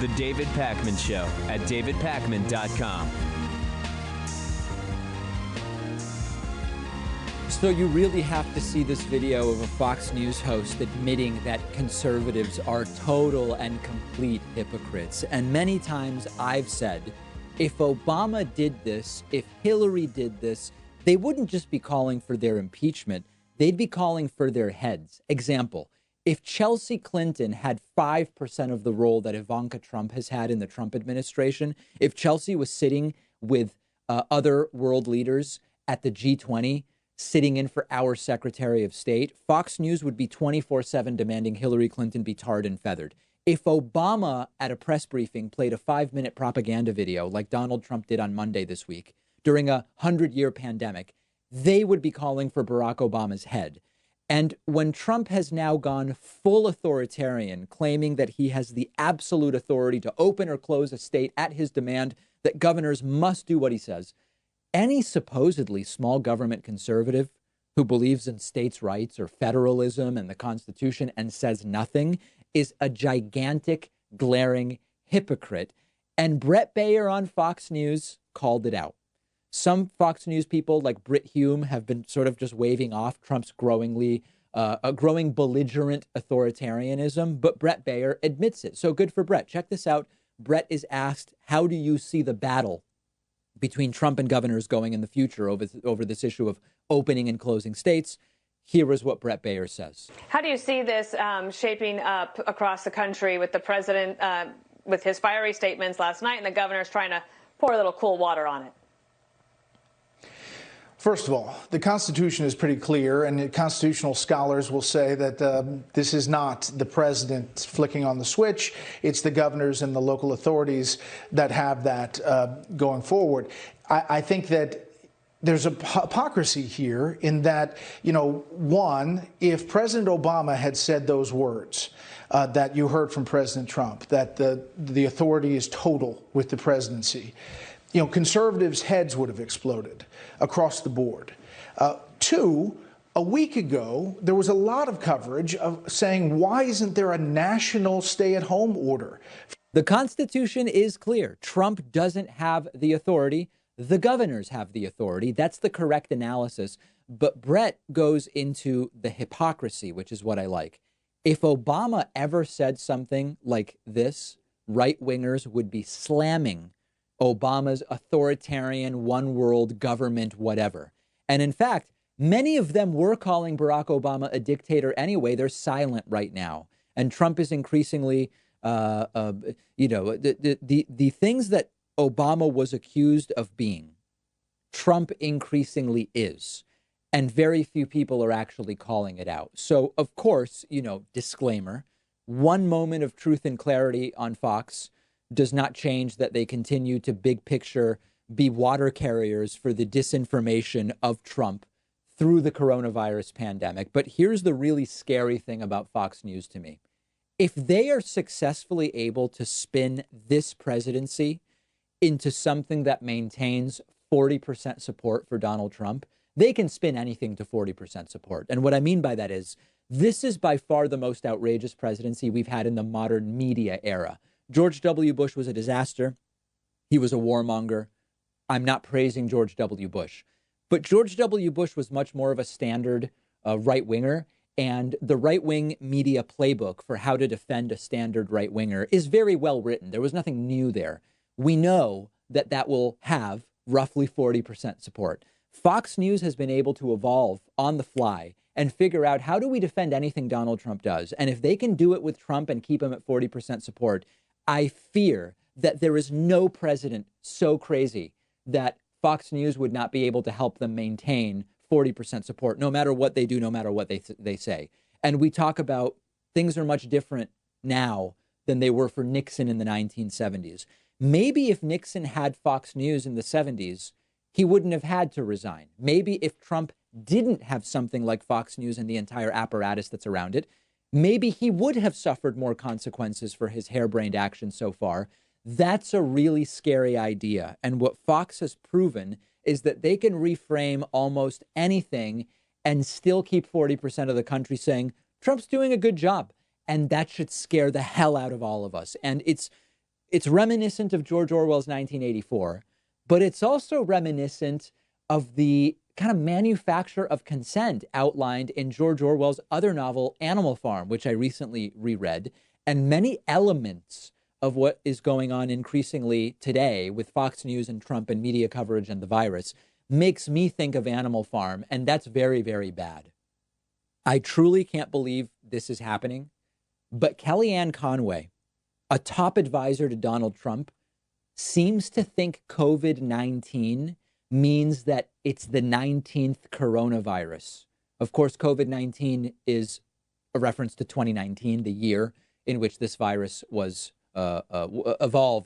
The David Pakman Show at davidpakman.com. So you really have to see this video of a Fox News host admitting that conservatives are total and complete hypocrites. And many times I've said, if Obama did this, if Hillary did this, they wouldn't just be calling for their impeachment, they'd be calling for their heads. Example, if Chelsea Clinton had 5% of the role that Ivanka Trump has had in the Trump administration, if Chelsea was sitting with other world leaders at the G20, sitting in for our Secretary of State, Fox News would be 24/7 demanding Hillary Clinton be tarred and feathered. If Obama at a press briefing played a 5-minute propaganda video like Donald Trump did on Monday this week during a 100-year pandemic, they would be calling for Barack Obama's head. And when Trump has now gone full authoritarian, claiming that he has the absolute authority to open or close a state at his demand, that governors must do what he says, any supposedly small government conservative who believes in states' rights or federalism and the Constitution and says nothing is a gigantic, glaring hypocrite. And Brett Baier on Fox News called it out. Some Fox News people like Brit Hume have been sort of just waving off Trump's growing belligerent authoritarianism, but Brett Baier admits it. So good for Brett. Check this out. Brett is asked, how do you see the battle between Trump and governors going in the future over this issue of opening and closing states? Here is what Brett Baier says. How do you see this shaping up across the country with the president, with his fiery statements last night and the governors trying to pour a little cool water on it? First of all, the Constitution is pretty clear, and constitutional scholars will say that this is not the president flicking on the switch. It's the governors and the local authorities that have that going forward. I think that there's a hypocrisy here in that, one, if President Obama had said those words that you heard from President Trump, that the authority is total with the presidency, conservatives' heads would have exploded across the board. Two, a week ago, there was a lot of coverage of saying, why isn't there a national stay-at-home order? The Constitution is clear. Trump doesn't have the authority. The governors have the authority. That's the correct analysis. But Brett goes into the hypocrisy, which is what I like. If Obama ever said something like this, right-wingers would be slamming Obama's authoritarian one world government, whatever. And in fact, many of them were calling Barack Obama a dictator anyway. They're silent right now. And Trump is increasingly, the things that Obama was accused of being, Trump increasingly is. And very few people are actually calling it out. So, of course, disclaimer, one moment of truth and clarity on Fox does not change that they continue to big picture be water carriers for the disinformation of Trump through the coronavirus pandemic. But here's the really scary thing about Fox News to me. If they are successfully able to spin this presidency into something that maintains 40% support for Donald Trump, they can spin anything to 40% support. And what I mean by that is this is by far the most outrageous presidency we've had in the modern media era. George W. Bush was a disaster. He was a warmonger. I'm not praising George W. Bush, but George W. Bush was much more of a standard right winger. And the right wing media playbook for how to defend a standard right winger is very well written. There was nothing new there. We know that that will have roughly 40% support. Fox News has been able to evolve on the fly and figure out, how do we defend anything Donald Trump does? And if they can do it with Trump and keep him at 40% support, I fear that there is no president so crazy that Fox News would not be able to help them maintain 40% support, no matter what they do, no matter what they say. And we talk about things are much different now than they were for Nixon in the 1970s. Maybe if Nixon had Fox News in the 70s, he wouldn't have had to resign. Maybe if Trump didn't have something like Fox News and the entire apparatus that's around it, maybe he would have suffered more consequences for his harebrained actions so far. That's a really scary idea. And what Fox has proven is that they can reframe almost anything and still keep 40% of the country saying Trump's doing a good job. And that should scare the hell out of all of us. And it's reminiscent of George Orwell's 1984, but it's also reminiscent of the kind of manufacture of consent outlined in George Orwell's other novel, Animal Farm, which I recently reread. And many elements of what is going on increasingly today with Fox News and Trump and media coverage and the virus makes me think of Animal Farm. And that's very, very bad. I truly can't believe this is happening. But Kellyanne Conway, a top advisor to Donald Trump, seems to think COVID-19 means that it's the 19th coronavirus. Of course, COVID-19 is a reference to 2019, the year in which this virus was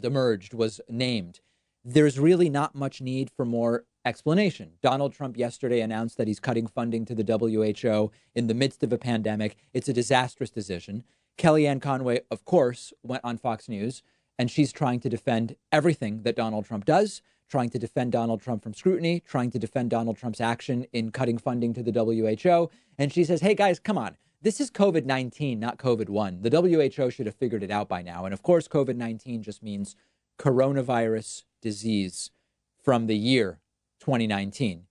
emerged, was named. There's really not much need for more explanation. Donald Trump yesterday announced that he's cutting funding to the WHO in the midst of a pandemic. It's a disastrous decision. Kellyanne Conway, of course, went on Fox News, and she's trying to defend everything that Donald Trump does, trying to defend Donald Trump from scrutiny, trying to defend Donald Trump's action in cutting funding to the WHO. And she says, hey, guys, come on. This is COVID-19, not COVID-1. The WHO should have figured it out by now. And of course, COVID-19 just means coronavirus disease from the year 2019.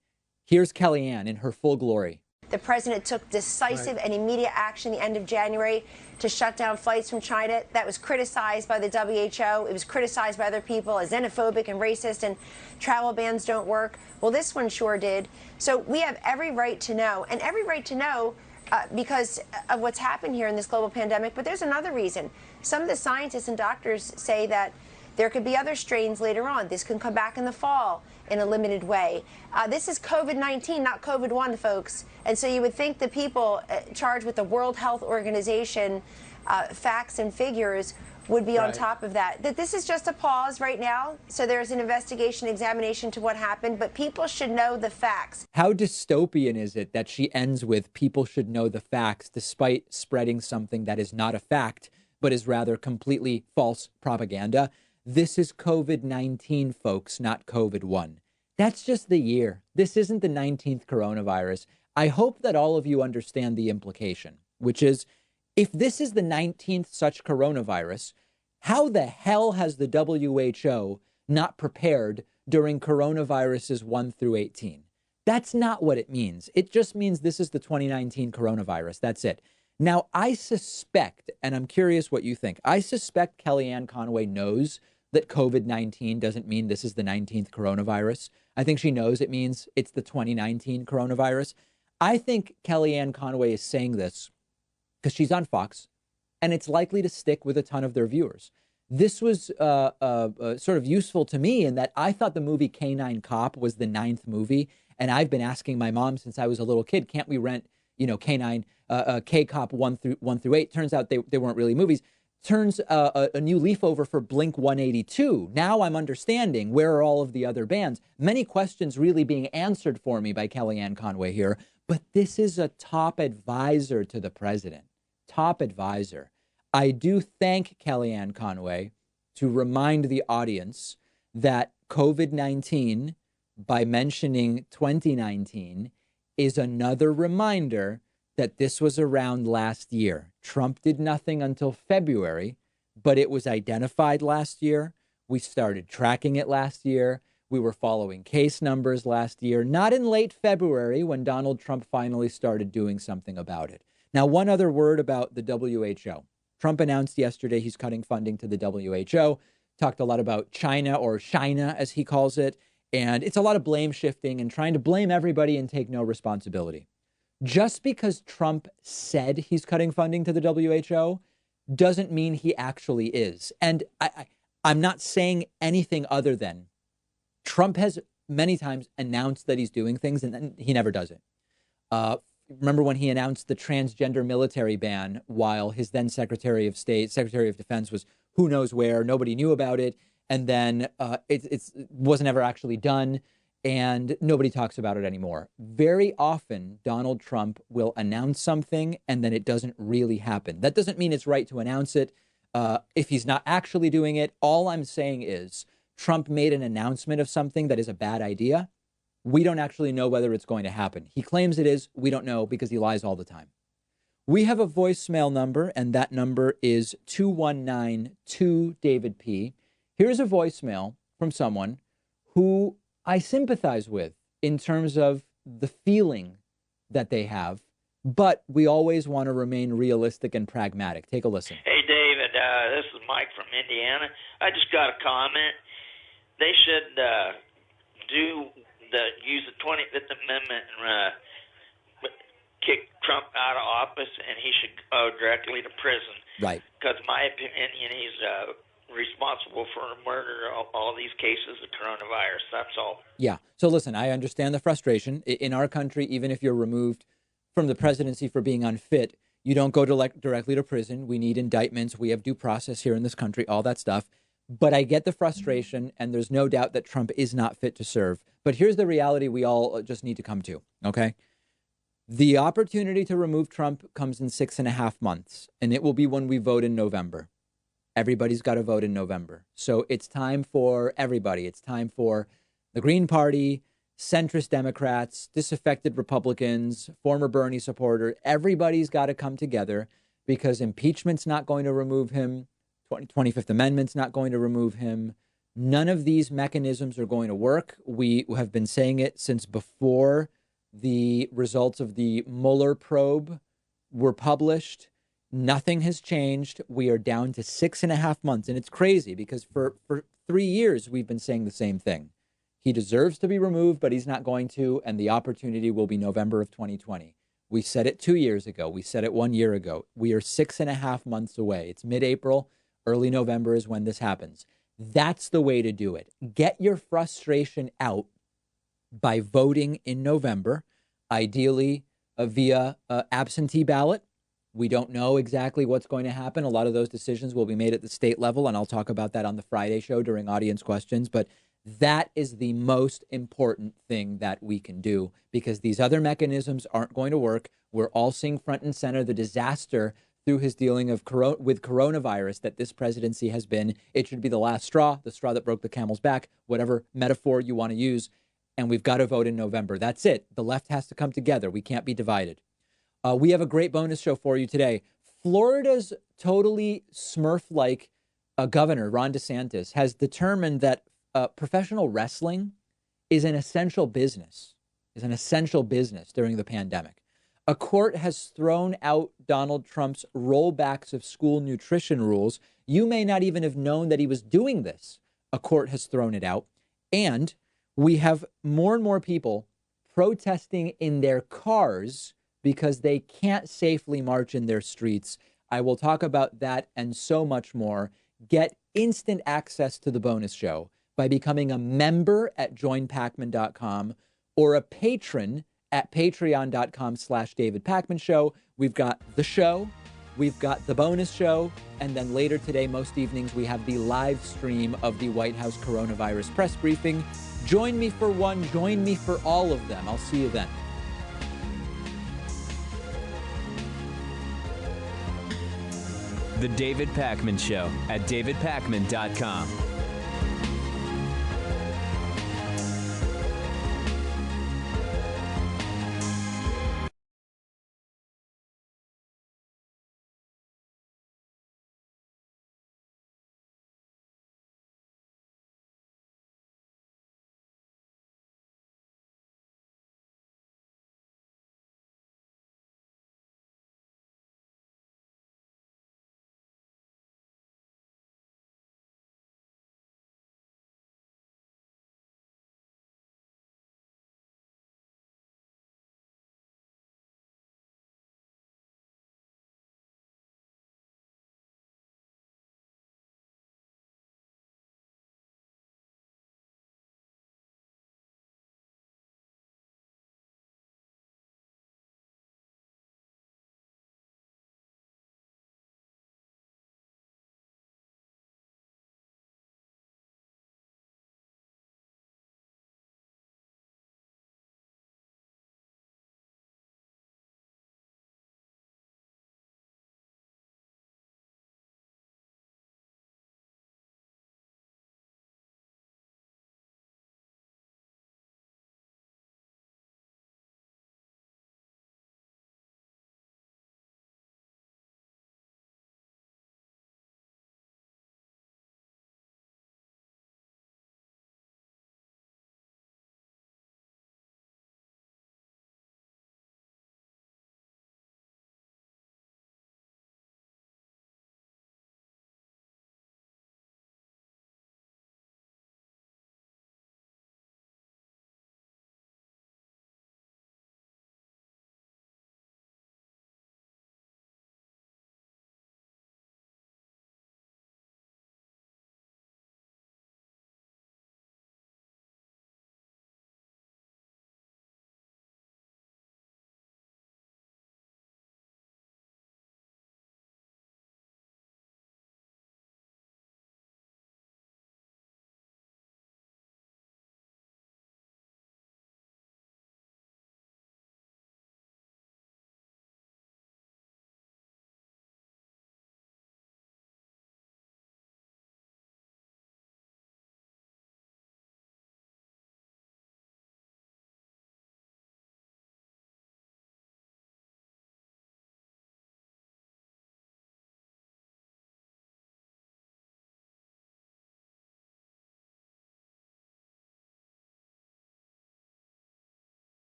Here's Kellyanne in her full glory. The president took decisive and immediate action at the end of January to shut down flights from China. That was criticized by the WHO. It was criticized by other people as xenophobic and racist, and travel bans don't work. Well, this one sure did. So we have every right to know, and every right to know because of what's happened here in this global pandemic. But there's another reason. Some of the scientists and doctors say that there could be other strains later on. This can come back in the fall in a limited way. This is COVID-19, not COVID-1, folks. And so you would think the people charged with the World Health Organization facts and figures would be on top of that. That this is just a pause right now. So there's an investigation, examination to what happened, but people should know the facts. How dystopian is it that she ends with people should know the facts despite spreading something that is not a fact, but is rather completely false propaganda? This is COVID-19, folks, not COVID-1. That's just the year. This isn't the 19th coronavirus. I hope that all of you understand the implication, which is, if this is the 19th such coronavirus, how the hell has the WHO not prepared during coronaviruses 1 through 18? That's not what it means. It just means this is the 2019 coronavirus. That's it. Now, I suspect, and I'm curious what you think, I suspect Kellyanne Conway knows that COVID-19 doesn't mean this is the 19th coronavirus. I think she knows it means it's the 2019 coronavirus. I think Kellyanne Conway is saying this because she's on Fox, and it's likely to stick with a ton of their viewers. This was sort of useful to me in that I thought the movie K-9 Cop was the 9th movie, and I've been asking my mom since I was a little kid, can't we rent, K-9, K-Cop 1 through 8? Turns out they weren't really movies. Turns a new leaf over for Blink 182. Now I'm understanding where are all of the other bands. Many questions really being answered for me by Kellyanne Conway here, but this is a top advisor to the president. Top advisor. I do thank Kellyanne Conway to remind the audience that COVID-19, by mentioning 2019, is another reminder that this was around last year. Trump did nothing until February, but it was identified last year. We started tracking it last year. We were following case numbers last year, not in late February when Donald Trump finally started doing something about it. Now, one other word about the WHO. Trump announced yesterday he's cutting funding to the WHO, talked a lot about China, or China as he calls it, and it's a lot of blame shifting and trying to blame everybody and take no responsibility. Just because Trump said he's cutting funding to the WHO doesn't mean he actually is. And I'm not saying anything other than Trump has many times announced that he's doing things and then he never does it. Remember when he announced the transgender military ban while his then Secretary of Defense was who knows where, nobody knew about it. And then it wasn't ever actually done. And nobody talks about it anymore. Very often, Donald Trump will announce something and then it doesn't really happen. That doesn't mean it's right to announce it if he's not actually doing it. All I'm saying is Trump made an announcement of something that is a bad idea. We don't actually know whether it's going to happen. He claims it is. We don't know because he lies all the time. We have a voicemail number, and that number is 219-2-DAVID-P. Here's a voicemail from someone who I sympathize with in terms of the feeling that they have, but we always want to remain realistic and pragmatic. Take a listen. Hey, David, this is Mike from Indiana. I just got a comment. They should use the 25th Amendment and kick Trump out of office, and he should go directly to prison. Right. Because in my opinion, he's responsible for murder, all these cases of coronavirus. That's all. Yeah. So listen, I understand the frustration. In our country, even if you're removed from the presidency for being unfit, you don't go directly to prison. We need indictments. We have due process here in this country, all that stuff. But I get the frustration, and there's no doubt that Trump is not fit to serve. But here's the reality we all just need to come to, okay? The opportunity to remove Trump comes in 6.5 months, and it will be when we vote in November. Everybody's got to vote in November. So it's time for everybody. It's time for the Green Party, centrist Democrats, disaffected Republicans, former Bernie supporters. Everybody's got to come together because impeachment's not going to remove him. 25th Amendment's not going to remove him. None of these mechanisms are going to work. We have been saying it since before the results of the Mueller probe were published. Nothing has changed. We are down to 6.5 months. And it's crazy because for 3 years, we've been saying the same thing. He deserves to be removed, but he's not going to. And the opportunity will be November of 2020. We said it 2 years ago. We said it 1 year ago. We are 6.5 months away. It's mid-April. Early November is when this happens. That's the way to do it. Get your frustration out by voting in November, ideally via absentee ballot. We don't know exactly what's going to happen. A lot of those decisions will be made at the state level, and I'll talk about that on the Friday show during audience questions. But that is the most important thing that we can do because these other mechanisms aren't going to work. We're all seeing front and center the disaster through his dealing with coronavirus that this presidency has been. It should be the last straw, the straw that broke the camel's back, whatever metaphor you want to use. And we've got to vote in November. That's it. The left has to come together. We can't be divided. We have a great bonus show for you today. Florida's totally Smurf-like governor, Ron DeSantis, has determined that professional wrestling is an essential business during the pandemic. A court has thrown out Donald Trump's rollbacks of school nutrition rules. You may not even have known that he was doing this, A court has thrown it out. And we have more and more people protesting in their cars because they can't safely march in their streets. I will talk about that and so much more. Get instant access to the bonus show by becoming a member at joinpacman.com or a patron at patreon.com/David Pakman Show. We've got the show, we've got the bonus show, and then later today, most evenings, we have the live stream of the White House coronavirus press briefing. Join me for one, join me for all of them. I'll see you then. The David Pakman Show at davidpakman.com.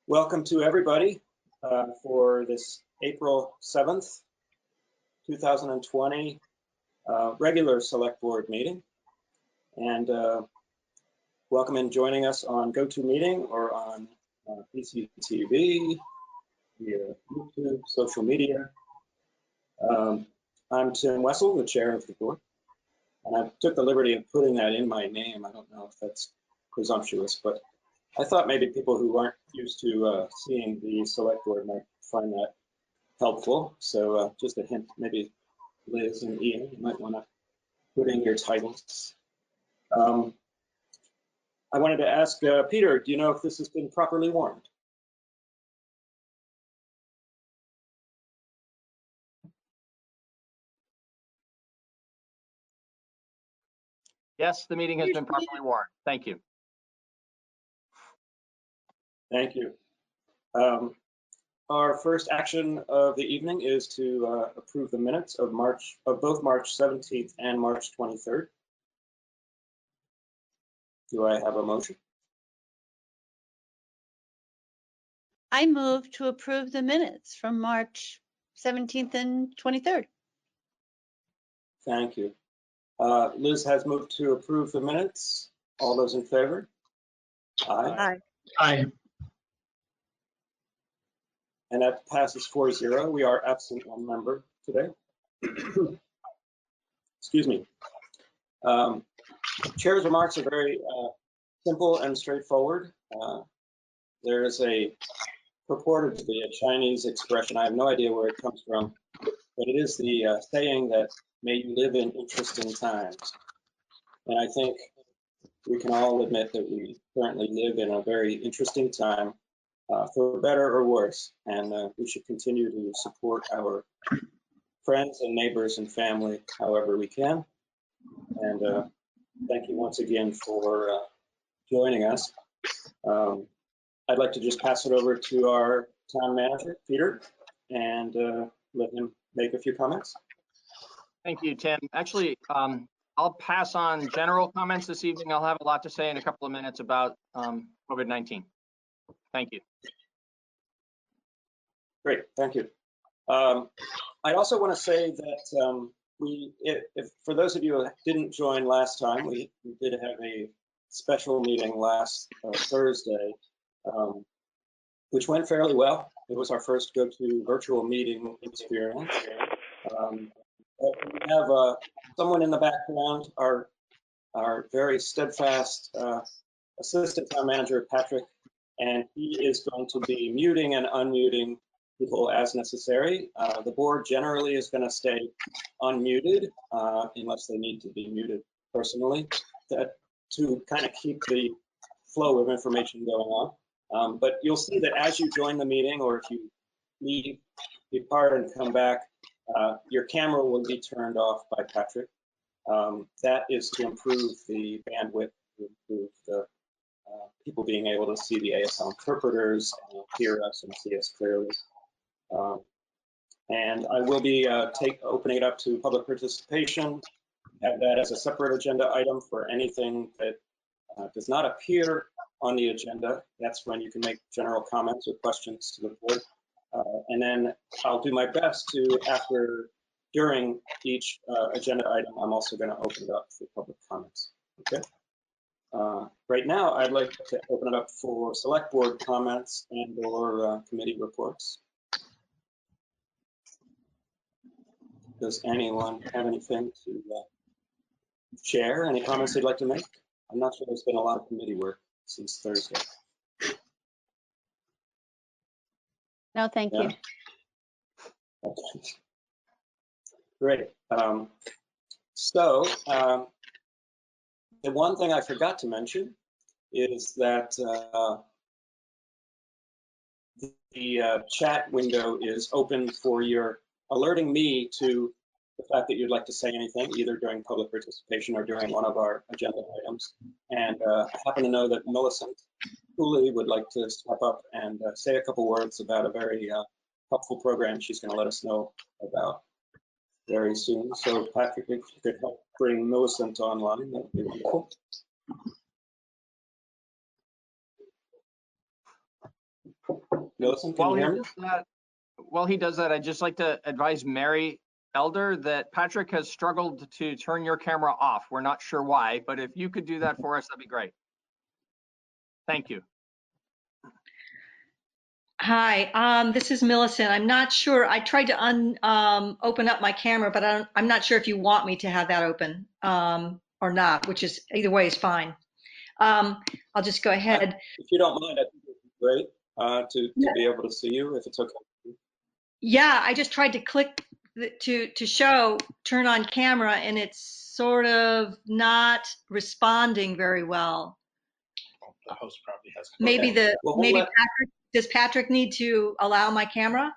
Welcome to everybody for this April 7th, 2020 regular select board meeting. And welcome in joining us on GoToMeeting or on PCTV, via YouTube, social media. I'm Tim Wessel, the chair of the board. And I took the liberty of putting that in my name. I don't know if that's presumptuous, but I thought maybe people who aren't used to seeing the select board might find that helpful. So just a hint, maybe Liz and Ian, you might want to put in your titles. I wanted to ask Peter, do you know if this has been properly warned? Yes, the meeting has been properly warned. Thank you. Thank you. our first action of the evening is to approve the minutes of both March 17th and March 23rd. Do I have a motion? I move to approve the minutes from March 17th and 23rd. Thank you. Liz has moved to approve the minutes. All those in favor? Aye. Aye. And that passes 4-0. We are absent one member today. Excuse me. Chair's remarks are very simple and straightforward. There is purported to be a Chinese expression. I have no idea where it comes from, but it is the saying that may you live in interesting times. And I think we can all admit that we currently live in a very interesting time, for better or worse, and we should continue to support our friends and neighbors and family however we can. And thank you once again for joining us. I'd like to just pass it over to our town manager, Peter, and let him make a few comments. Thank you, Tim. Actually, I'll pass on general comments this evening. I'll have a lot to say in a couple of minutes about COVID-19. Thank you. Great, thank you. I also want to say that if for those of you who didn't join last time, we did have a special meeting last Thursday, which went fairly well. It was our first go-to virtual meeting experience. We have someone in the background, our very steadfast assistant town manager, Patrick, and he is going to be muting and unmuting people as necessary. The board generally is going to stay unmuted unless they need to be muted personally to kind of keep the flow of information going on. But you'll see that as you join the meeting, or if you leave, depart and come back, your camera will be turned off by Patrick. That is to improve the bandwidth, to improve the people being able to see the ASL interpreters and hear us and see us clearly. And I will be opening it up to public participation, have that as a separate agenda item for anything that does not appear on the agenda. That's when you can make general comments or questions to the board. And then I'll do my best to, during each agenda item, I'm also going to open it up for public comments. Okay. Right now, I'd like to open it up for select board comments and or committee reports. Does anyone have anything to share? Any comments they'd like to make? I'm not sure there's been a lot of committee work since Thursday. No, thank you. Okay. Great. So the one thing I forgot to mention is that the chat window is open for your alerting me to the fact that you'd like to say anything, either during public participation or during one of our agenda items. And I happen to know that Millicent Cooley would like to step up and say a couple words about a very helpful program she's going to let us know about very soon. So Patrick, if you could help bring Millicent online, that would be wonderful. Millicent, can you hear me? While he does that, I'd just like to advise Mary Elder that Patrick has struggled to turn your camera off. We're not sure why, but if you could do that for us, that'd be great. Thank you. Hi, this is Millicent. I'm not sure. I tried to open up my camera, but I'm not sure if you want me to have that open or not, which is either way is fine. I'll just go ahead. If you don't mind, I think it would be great to be able to see you, if it's okay. Yeah, I just tried to click to show turn on camera, and it's sort of not responding very well. The host probably has. Maybe Okay. Patrick, does Patrick need to allow my camera?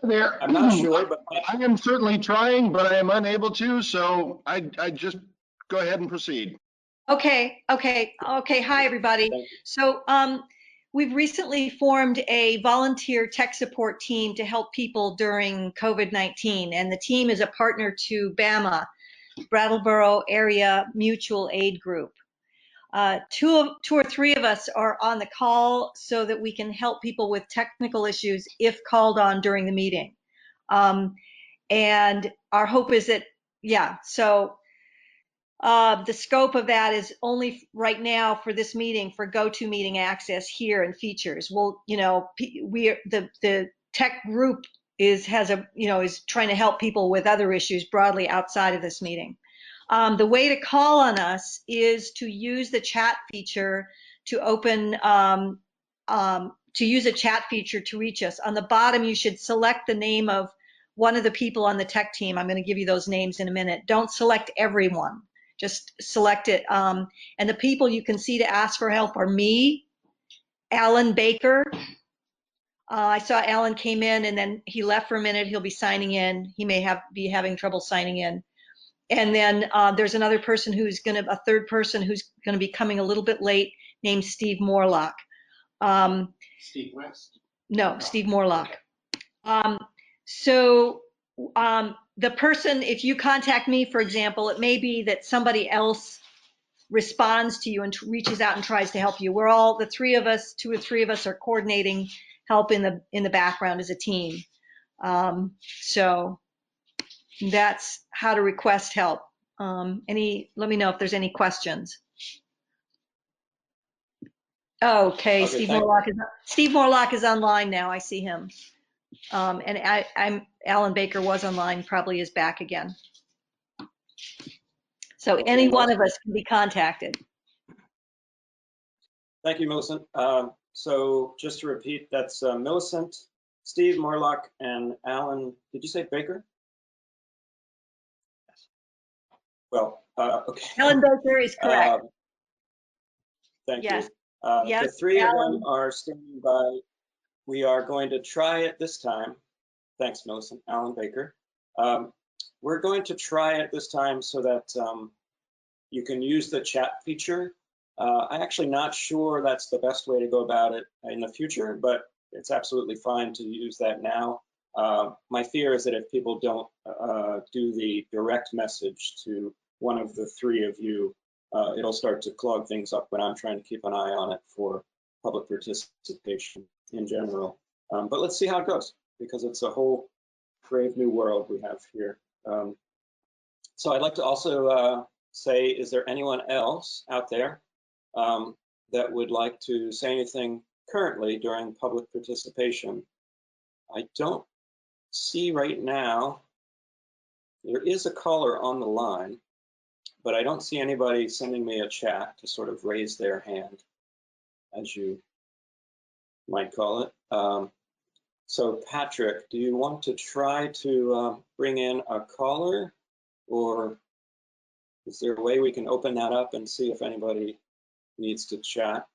There. I'm not sure, but I am certainly trying, but I am unable to. So I just go ahead and proceed. Okay. Hi, everybody. So We've recently formed a volunteer tech support team to help people during COVID-19, and the team is a partner to BAMA, Brattleboro Area Mutual Aid Group. Two or three of us are on the call so that we can help people with technical issues if called on during the meeting. And our hope is that, so the scope of that is only right now for this meeting for GoToMeeting access here and features. Well, the tech group is trying to help people with other issues broadly outside of this meeting. The way to call on us is to use the chat feature to use a chat feature to reach us. On the bottom, you should select the name of one of the people on the tech team. I'm going to give you those names in a minute. Don't select everyone. Just select it. And the people you can see to ask for help are me, Alan Baker. I saw Alan came in and then he left for a minute. He'll be signing in. He may be having trouble signing in. And then there's another person a third person who's going to be coming a little bit late, named Steve Morlock. Steve West? No, Steve Morlock. So the person, if you contact me, for example, it may be that somebody else responds to you and reaches out and tries to help you. We're all, the three of us, two or three of us, are coordinating help in the background as a team. So that's how to request help. Let me know if there's any questions. Okay, Steve Morlock is online now. I see him. And Alan Baker was online, probably is back again. So any one of us can be contacted. Thank you, Millicent. So just to repeat, that's Millicent, Steve Morlock, and Alan. Did you say Baker? Yes. Well, okay. Alan Baker is correct. Thank you. Yes, the three of them are standing by. We are going to try it this time. Thanks, Millicent. Alan Baker. We're going to try it this time so that you can use the chat feature. I'm actually not sure that's the best way to go about it in the future, but it's absolutely fine to use that now. My fear is that if people don't do the direct message to one of the three of you, it'll start to clog things up when I'm trying to keep an eye on it for public participation in general. But let's see how it goes, because it's a whole brave new world we have here. So I'd like to also say, is there anyone else out there that would like to say anything currently during public participation? I don't see right now. There is a caller on the line, but I don't see anybody sending me a chat to sort of raise their hand, as you might call it. So Patrick, do you want to try to bring in a caller, or is there a way we can open that up and see if anybody needs to chat?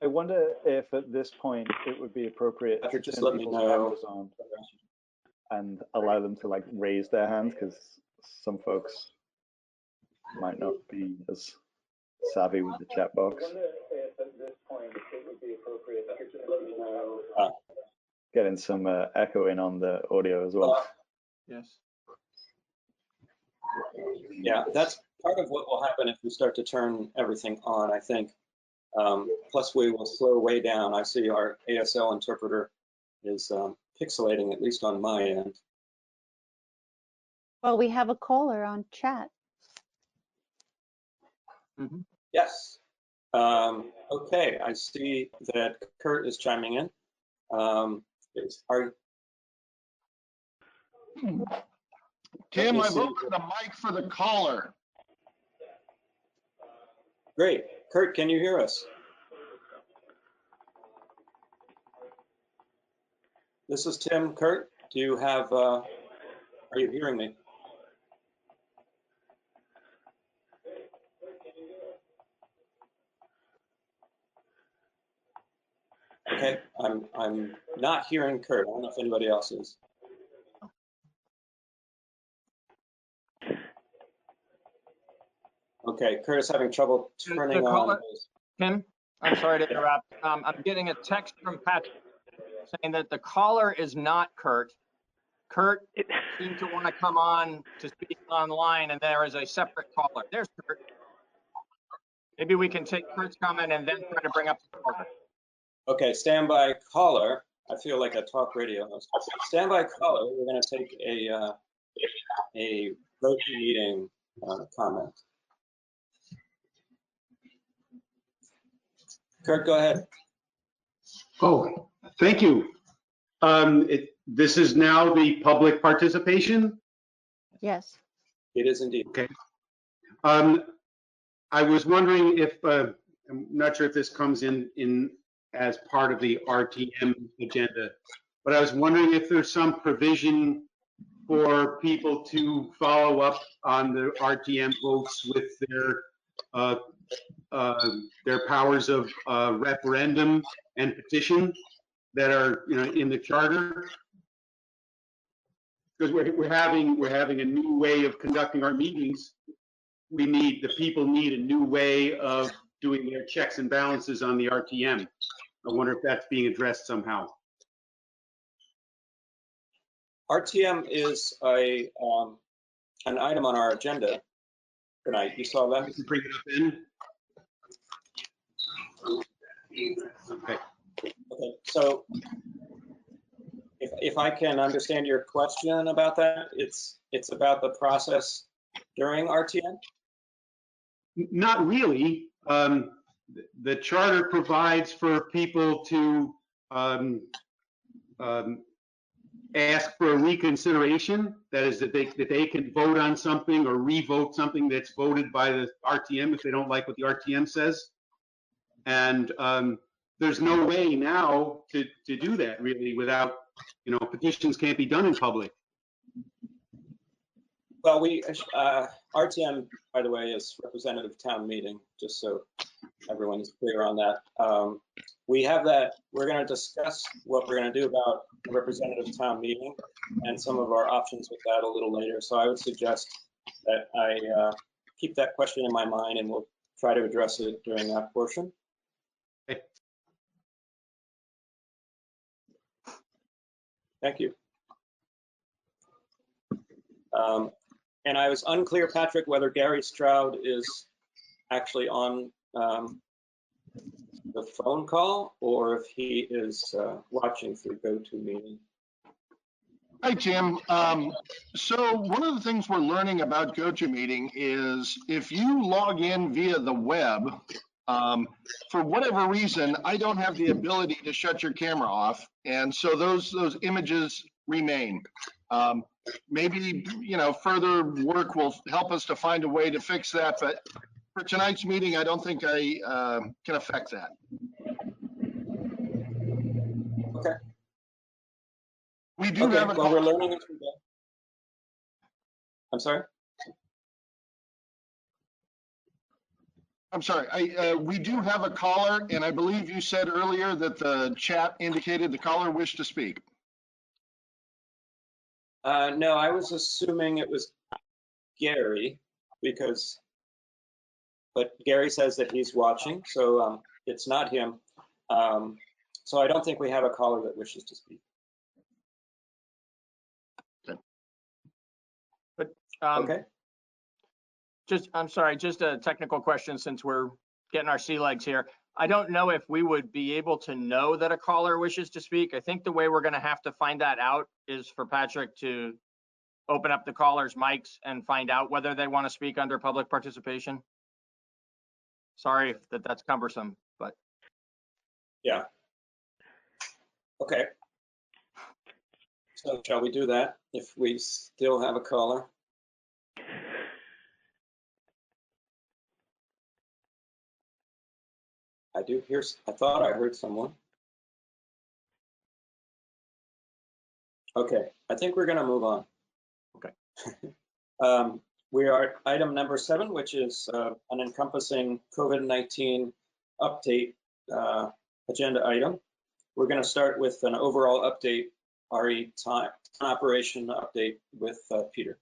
I wonder if at this point it would be appropriate to turn people's cameras on and allow them to like raise their hands, because some folks might not be as savvy with the chat box. Getting some echoing on the audio as well. Yes. Yeah, that's part of what will happen if we start to turn everything on, I think. Plus, we will slow way down. I see our ASL interpreter is pixelating, at least on my end. Well, we have a caller on chat. Mm-hmm. Yes. Okay, I see that Kurt is chiming in. Tim, I've opened the mic for the caller. Great. Kurt, can you hear us? This is Tim. Kurt, do you have, are you hearing me? Okay, I'm not hearing Kurt. I don't know if anybody else is. Okay, Kurt is having trouble turning on his. Tim, I'm sorry to interrupt. I'm getting a text from Patrick saying that the caller is not Kurt. Kurt seemed to want to come on to speak online, and there is a separate caller. There's Kurt. Maybe we can take Kurt's comment and then try to bring up the caller. Okay, standby caller. I feel like a talk radio host. Standby caller. We're going to take a vote meeting comment. Kurt, go ahead. Oh, thank you. This is now the public participation? Yes. It is indeed. Okay. I was wondering if, I'm not sure if this comes in as part of the RTM agenda, but I was wondering if there's some provision for people to follow up on the RTM votes with their powers of referendum and petition that are, in the charter. Because we're having a new way of conducting our meetings. The people need a new way of doing their checks and balances on the RTM. I wonder if that's being addressed somehow. RTM is an item on our agenda tonight. You saw that? You can bring it up in. Okay. Okay. So if I can understand your question about that, it's about the process during RTM? Not really. The charter provides for people to ask for a reconsideration. That is, that they can vote on something or revote something that's voted by the RTM if they don't like what the RTM says. And there's no way now to do that really without, petitions can't be done in public. Well, RTM, by the way, is representative town meeting, just so everyone is clear on that. We have that. We're going to discuss what we're going to do about the representative town meeting and some of our options with that a little later. So I would suggest that I keep that question in my mind, and we'll try to address it during that portion. Thank you. And I was unclear, Patrick, whether Gary Stroud is actually on the phone call or if he is watching through GoToMeeting. Hi, Tim. So one of the things we're learning about GoToMeeting is if you log in via the web, for whatever reason, I don't have the ability to shut your camera off. And so those images remain. Maybe, further work will help us to find a way to fix that. But for tonight's meeting, I don't think I can affect that. Okay. We do have a well, we're learning as we go. I'm sorry? I'm sorry. We do have a caller, and I believe you said earlier that the chat indicated the caller wished to speak. No, I was assuming it was Gary but Gary says that he's watching, so it's not him. So I don't think we have a caller that wishes to speak. But okay. I'm sorry, just a technical question since we're getting our sea legs here. I don't know if we would be able to know that a caller wishes to speak. I think the way we're going to have to find that out is for Patrick to open up the caller's mics and find out whether they want to speak under public participation. Sorry if that's cumbersome, but. Yeah. Okay. So shall we do that if we still have a caller? I thought I heard someone. Okay, I think we're going to move on. Okay. We are at item number 7, which is an encompassing COVID-19 update agenda item. We're going to start with an overall update, RE time operation update with Peter.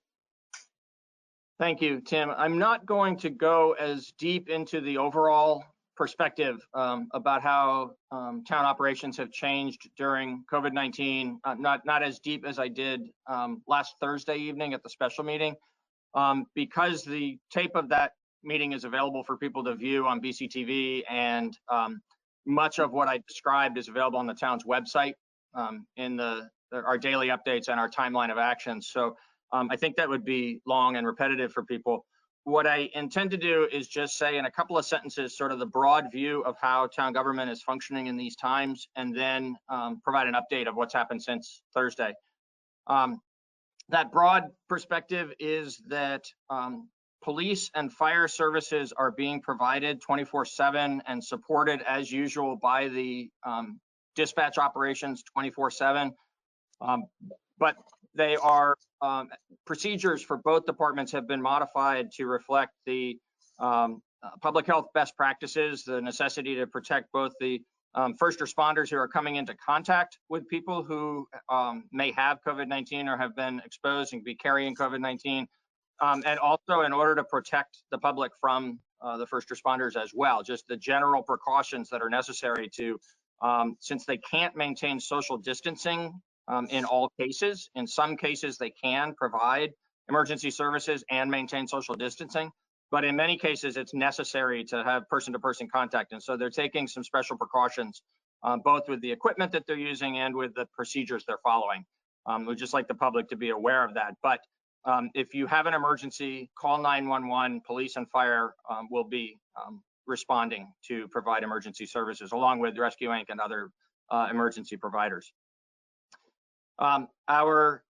Thank you, Tim. I'm not going to go as deep into the overall perspective about how town operations have changed during COVID-19, not as deep as I did last Thursday evening at the special meeting, because the tape of that meeting is available for people to view on BCTV, and much of what I described is available on the town's website in our daily updates and our timeline of action. So I think that would be long and repetitive for people. What I intend to do is just say in a couple of sentences sort of the broad view of how town government is functioning in these times, and then provide an update of what's happened since Thursday. That broad perspective is that police and fire services are being provided 24/7 and supported as usual by the dispatch operations 24/7. But they are procedures for both departments have been modified to reflect the public health best practices, the necessity to protect both the first responders who are coming into contact with people who may have COVID-19 or have been exposed and be carrying COVID-19, and also in order to protect the public from the first responders as well, just the general precautions that are necessary to, since they can't maintain social distancing in all cases. In some cases, they can provide emergency services and maintain social distancing, but in many cases, it's necessary to have person-to-person contact. And so they're taking some special precautions, both with the equipment that they're using and with the procedures they're following. We'd just like the public to be aware of that. But if you have an emergency, call 911. Police and fire will be responding to provide emergency services, along with Rescue Inc. and other emergency providers. Our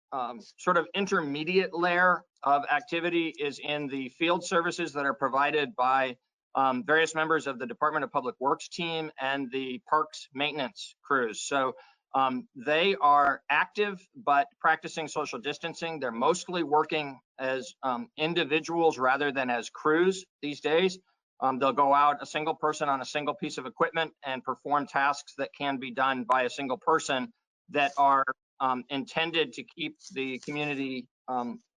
sort of intermediate layer of activity is in the field services that are provided by various members of the Department of Public Works team and the parks maintenance crews. So they are active, but practicing social distancing. They're mostly working as individuals rather than as crews these days. They'll go out, a single person on a single piece of equipment, and perform tasks that can be done by a single person that are intended to keep the community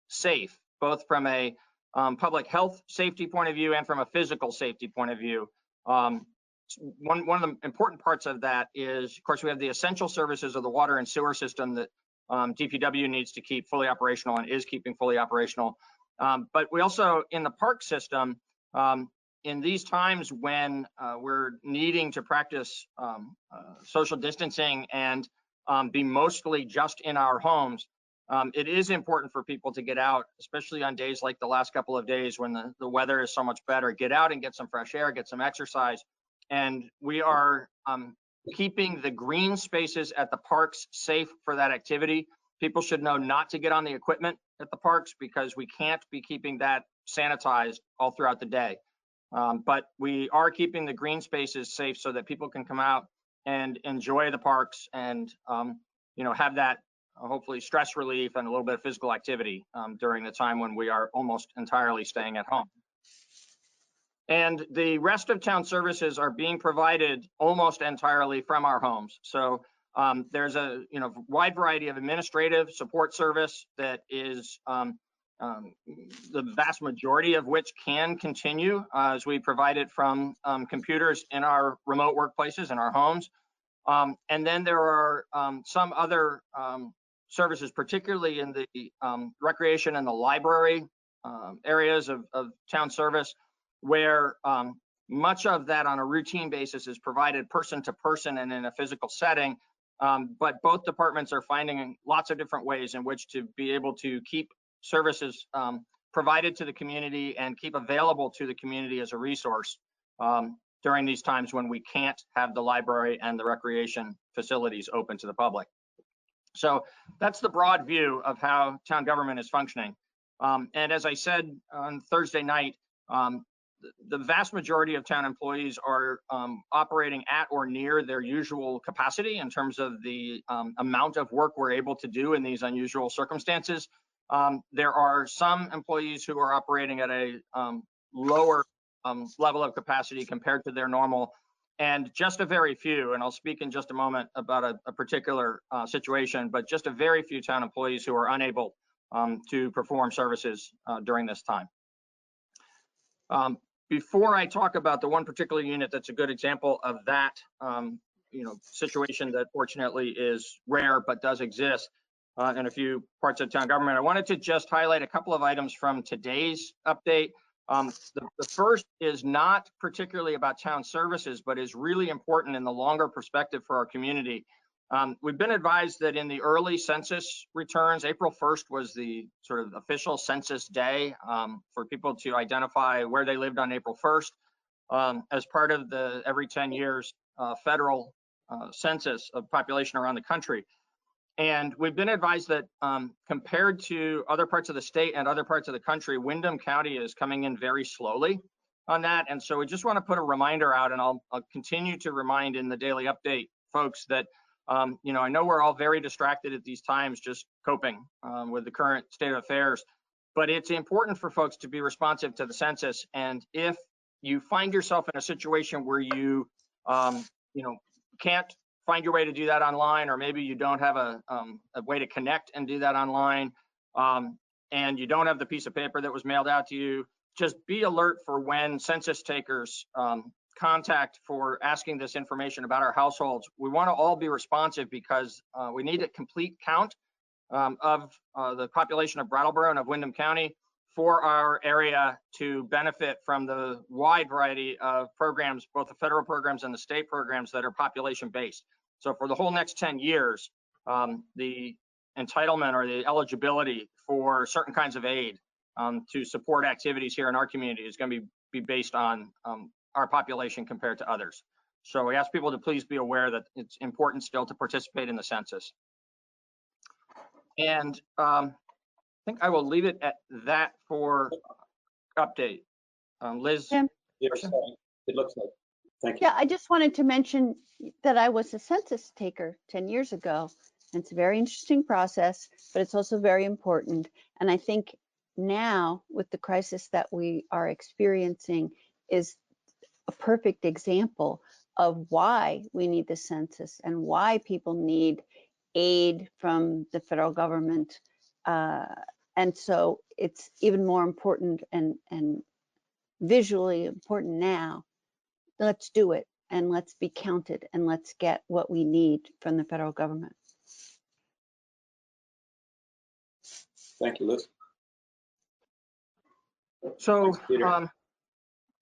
safe, both from a public health safety point of view and from a physical safety point of view. One of the important parts of that is, of course, we have the essential services of the water and sewer system that DPW needs to keep fully operational and is keeping fully operational. But we also, in the park system, in these times when we're needing to practice social distancing and be mostly just in our homes, it is important for people to get out, especially on days like the last couple of days when the weather is so much better. Get out and get some fresh air, get some exercise. And we are keeping the green spaces at the parks safe for that activity. People should know not to get on the equipment at the parks because we can't be keeping that sanitized all throughout the day. But we are keeping the green spaces safe so that people can come out and enjoy the parks and have that hopefully stress relief and a little bit of physical activity during the time when we are almost entirely staying at home. And the rest of town services are being provided almost entirely from our homes. So there's a wide variety of administrative support service that is the vast majority of which can continue as we provide it from computers in our remote workplaces in our homes. And then there are some other services, particularly in the recreation and the library areas of town service, where much of that on a routine basis is provided person to person and in a physical setting. But both departments are finding lots of different ways in which to be able to keep services provided to the community and keep available to the community as a resource during these times when we can't have the library and the recreation facilities open to the public. So that's the broad view of how town government is functioning. And as I said on Thursday night, the vast majority of town employees are operating at or near their usual capacity in terms of the amount of work we're able to do in these unusual circumstances. There are some employees who are operating at a lower level of capacity compared to their normal. And just a very few, and I'll speak in just a moment about a particular situation, but just a very few town employees who are unable to perform services during this time. Before I talk about the one particular unit that's a good example of that situation that fortunately is rare but does exist in a few parts of town government, I wanted to just highlight a couple of items from today's update. The first is not particularly about town services, but is really important in the longer perspective for our community. We've been advised that in the early census returns, April 1st was the sort of official census day for people to identify where they lived on April 1st as part of the every 10 years federal census of population around the country. And we've been advised that compared to other parts of the state and other parts of the country, Windham County is coming in very slowly on that. And so we just want to put a reminder out, and I'll continue to remind in the daily update folks that, I know we're all very distracted at these times, just coping with the current state of affairs, but it's important for folks to be responsive to the census. And if you find yourself in a situation where you, can't find your way to do that online, or maybe you don't have a way to connect and do that online, and you don't have the piece of paper that was mailed out to you, just be alert for when census takers contact for asking this information about our households. We want to all be responsive because we need a complete count of the population of Brattleboro and of Windham County for our area to benefit from the wide variety of programs, both the federal programs and the state programs that are population based. So for the whole next 10 years, the entitlement or the eligibility for certain kinds of aid to support activities here in our community is going to be based on our population compared to others. So we ask people to please be aware that it's important still to participate in the census. And I think I will leave it at that for update. Liz? Tim? It looks like. Thank you. Yeah, I just wanted to mention that I was a census taker 10 years ago. And it's a very interesting process, but it's also very important. And I think now with the crisis that we are experiencing is a perfect example of why we need the census and why people need aid from the federal government. And so it's even more important and visually important now. Let's do it, and let's be counted, and let's get what we need from the federal government. Thank you, Liz. So, Thanks,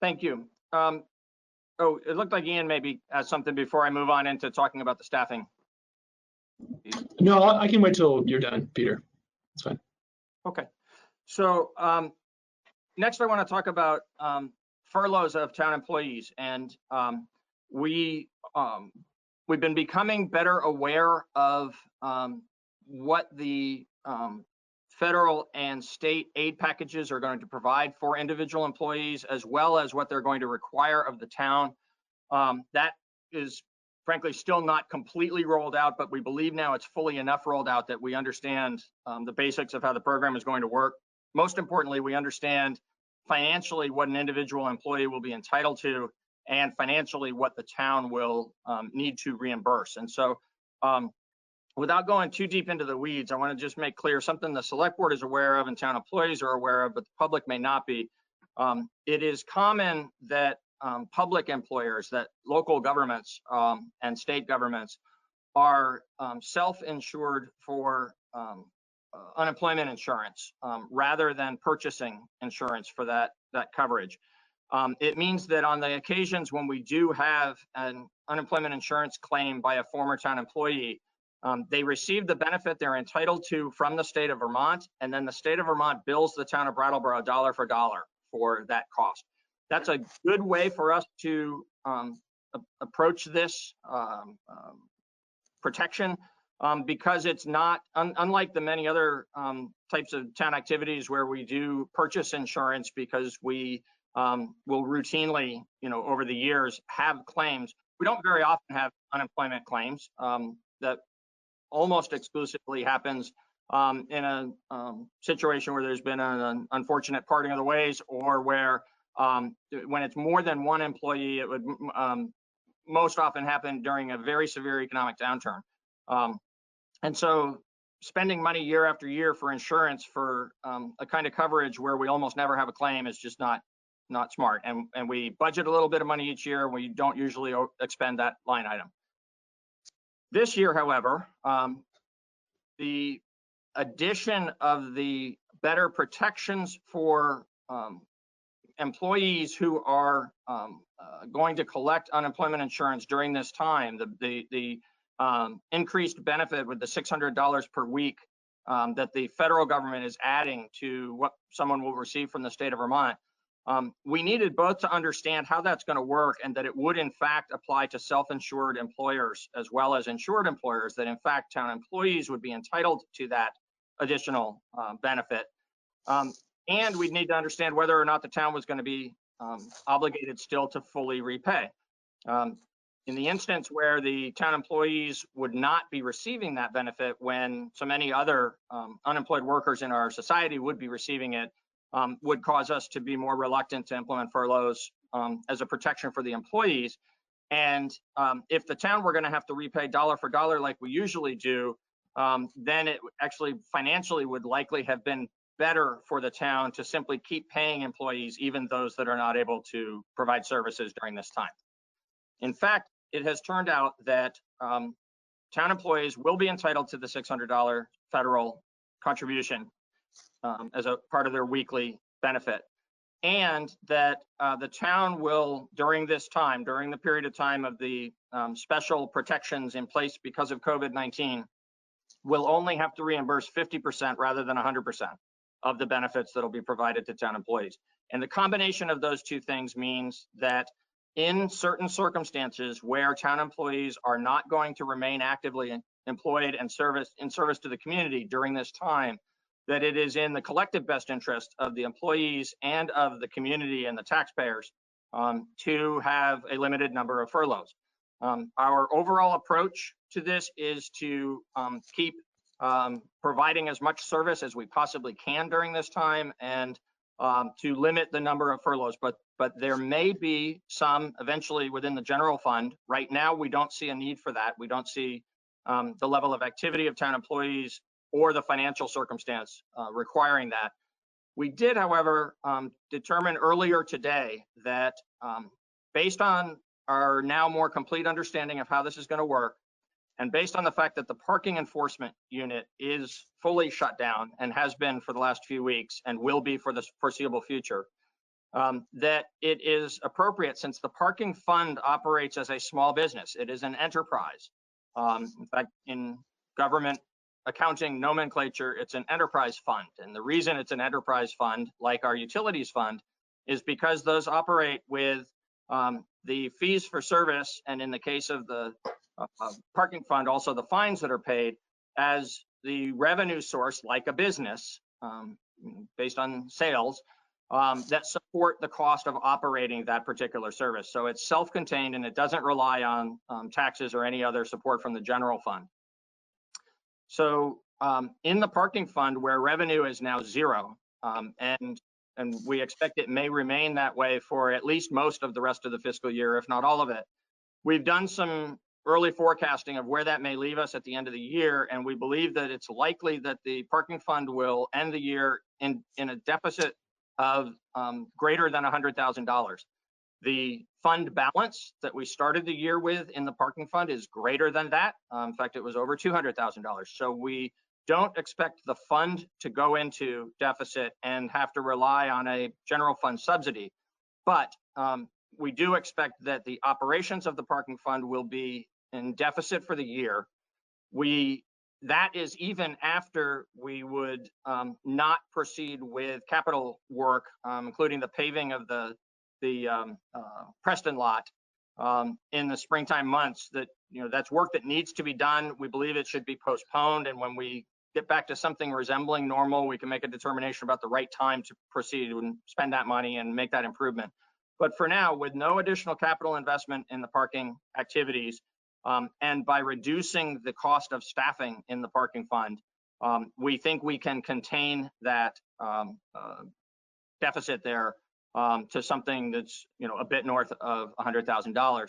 thank you. Oh, it looked like Ian maybe has something before I move on into talking about the staffing. No, I can wait till you're done, Peter. It's fine. Okay. So next I want to talk about furloughs of town employees. And we've been becoming better aware of what the federal and state aid packages are going to provide for individual employees, as well as what they're going to require of the town. That is frankly still not completely rolled out, but we believe now it's fully enough rolled out that we understand the basics of how the program is going to work. Most importantly, we understand financially what an individual employee will be entitled to, and financially what the town will need to reimburse. And so without going too deep into the weeds, I want to just make clear something the select board is aware of and town employees are aware of, but the public may not be. It is common that public employers, that local governments and state governments are self-insured for unemployment insurance rather than purchasing insurance for that coverage. It means that on the occasions when we do have an unemployment insurance claim by a former town employee, they receive the benefit they're entitled to from the state of Vermont, and then the state of Vermont bills the town of Brattleboro dollar for dollar for that cost. That's a good way for us to approach this protection because it's not, unlike the many other types of town activities where we do purchase insurance because we will routinely, over the years have claims. We don't very often have unemployment claims. That almost exclusively happens in a situation where there's been an unfortunate parting of the ways, or where when it's more than one employee, it would most often happen during a very severe economic downturn. And so spending money year after year for insurance for a kind of coverage where we almost never have a claim is just not smart. And we budget a little bit of money each year. We don't usually expend that line item. This year, however, the addition of the better protections for employees who are going to collect unemployment insurance during this time, the increased benefit with the $600 per week that the federal government is adding to what someone will receive from the state of Vermont. We needed both to understand how that's going to work and that it would in fact apply to self-insured employers as well as insured employers, that in fact town employees would be entitled to that additional benefit. And we'd need to understand whether or not the town was going to be obligated still to fully repay. In the instance where the town employees would not be receiving that benefit when so many other unemployed workers in our society would be receiving it, would cause us to be more reluctant to implement furloughs as a protection for the employees. And if the town were going to have to repay dollar for dollar like we usually do, then it actually financially would likely have been better for the town to simply keep paying employees, even those that are not able to provide services during this time. In fact, it has turned out that town employees will be entitled to the $600 federal contribution as a part of their weekly benefit, and that the town will, during this time, during the period of time of the special protections in place because of COVID-19, will only have to reimburse 50% rather than 100% of the benefits that will be provided to town employees. And the combination of those two things means that in certain circumstances where town employees are not going to remain actively employed and in service to the community during this time, that it is in the collective best interest of the employees and of the community and the taxpayers to have a limited number of furloughs. Our overall approach to this is to keep providing as much service as we possibly can during this time and to limit the number of furloughs. But there may be some eventually within the general fund. Right now, we don't see a need for that. We don't see the level of activity of town employees or the financial circumstance requiring that. We did, however, determine earlier today that based on our now more complete understanding of how this is going to work, and based on the fact that the parking enforcement unit is fully shut down and has been for the last few weeks and will be for the foreseeable future, that it is appropriate, since the parking fund operates as a small business, it is an enterprise. In fact, in government accounting nomenclature, it's an enterprise fund. And the reason it's an enterprise fund, like our utilities fund, is because those operate with the fees for service, and in the case of the parking fund, also the fines that are paid, as the revenue source, like a business based on sales, that support the cost of operating that particular service. So it's self-contained and it doesn't rely on taxes or any other support from the general fund. So in the parking fund, where revenue is now zero, and we expect it may remain that way for at least most of the rest of the fiscal year, if not all of it, we've done some early forecasting of where that may leave us at the end of the year, and we believe that it's likely that the parking fund will end the year in a deficit of greater than $100,000. The fund balance that we started the year with in the parking fund is greater than that. In fact, it was over $200,000. So we don't expect the fund to go into deficit and have to rely on a general fund subsidy. But we do expect that the operations of the parking fund will be in deficit for the year. That is even after we would not proceed with capital work, including the paving of the Preston lot in the springtime months. That's work that needs to be done. We believe it should be postponed, and when we get back to something resembling normal, we can make a determination about the right time to proceed and spend that money and make that improvement. But for now, with no additional capital investment in the parking activities, and by reducing the cost of staffing in the parking fund, we think we can contain that deficit there to something that's a bit north of $100,000.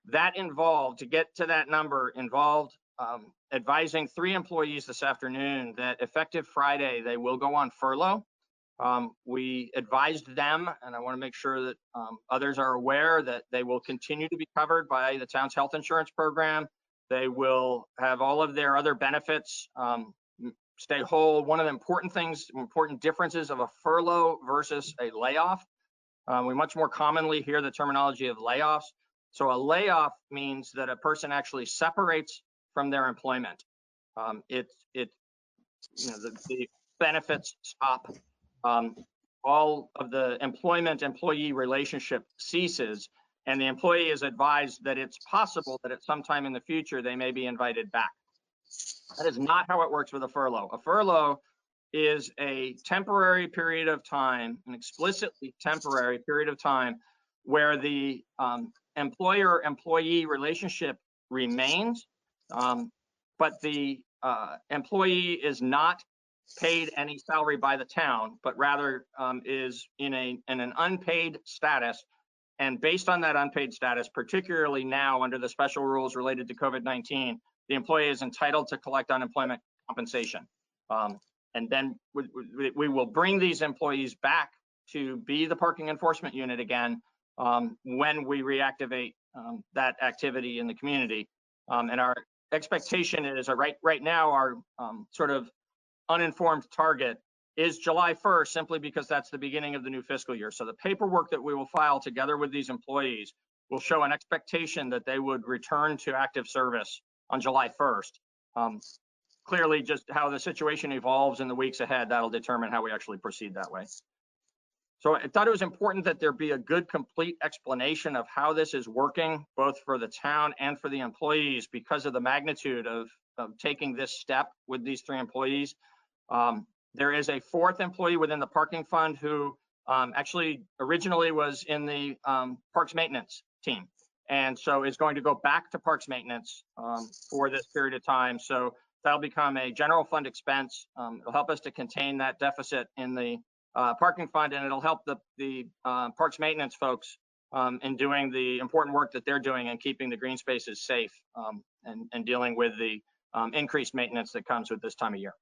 That involved, to get to that number, involved advising 3 employees this afternoon that effective Friday, they will go on furlough. We advised them, and I want to make sure that others are aware that they will continue to be covered by the town's health insurance program. They will have all of their other benefits, stay whole. One of the important differences of a furlough versus a layoff, we much more commonly hear the terminology of layoffs. So a layoff means that a person actually separates from their employment. The benefits stop. All of the employee relationship ceases, and the employee is advised that it's possible that at some time in the future they may be invited back. That is not how it works with a furlough. A furlough is a temporary period of time, an explicitly temporary period of time, where the employer-employee relationship remains, but the employee is not paid any salary by the town, but rather is in an unpaid status. And based on that unpaid status, particularly now under the special rules related to COVID-19, the employee is entitled to collect unemployment compensation. And then we will bring these employees back to be the parking enforcement unit again when we reactivate that activity in the community. And our expectation is right now our sort of uninformed target is July 1st, simply because that's the beginning of the new fiscal year. So the paperwork that we will file together with these employees will show an expectation that they would return to active service on July 1st. Clearly, just how the situation evolves in the weeks ahead, that'll determine how we actually proceed that way. So I thought it was important that there be a good, complete explanation of how this is working, both for the town and for the employees, because of the magnitude of taking this step with these 3 employees. There is a 4th employee within the parking fund who actually originally was in the parks maintenance team, and so is going to go back to parks maintenance for this period of time. So that'll become a general fund expense. It'll help us to contain that deficit in the parking fund, and it'll help the parks maintenance folks in doing the important work that they're doing and keeping the green spaces safe and dealing with the increased maintenance that comes with this time of year.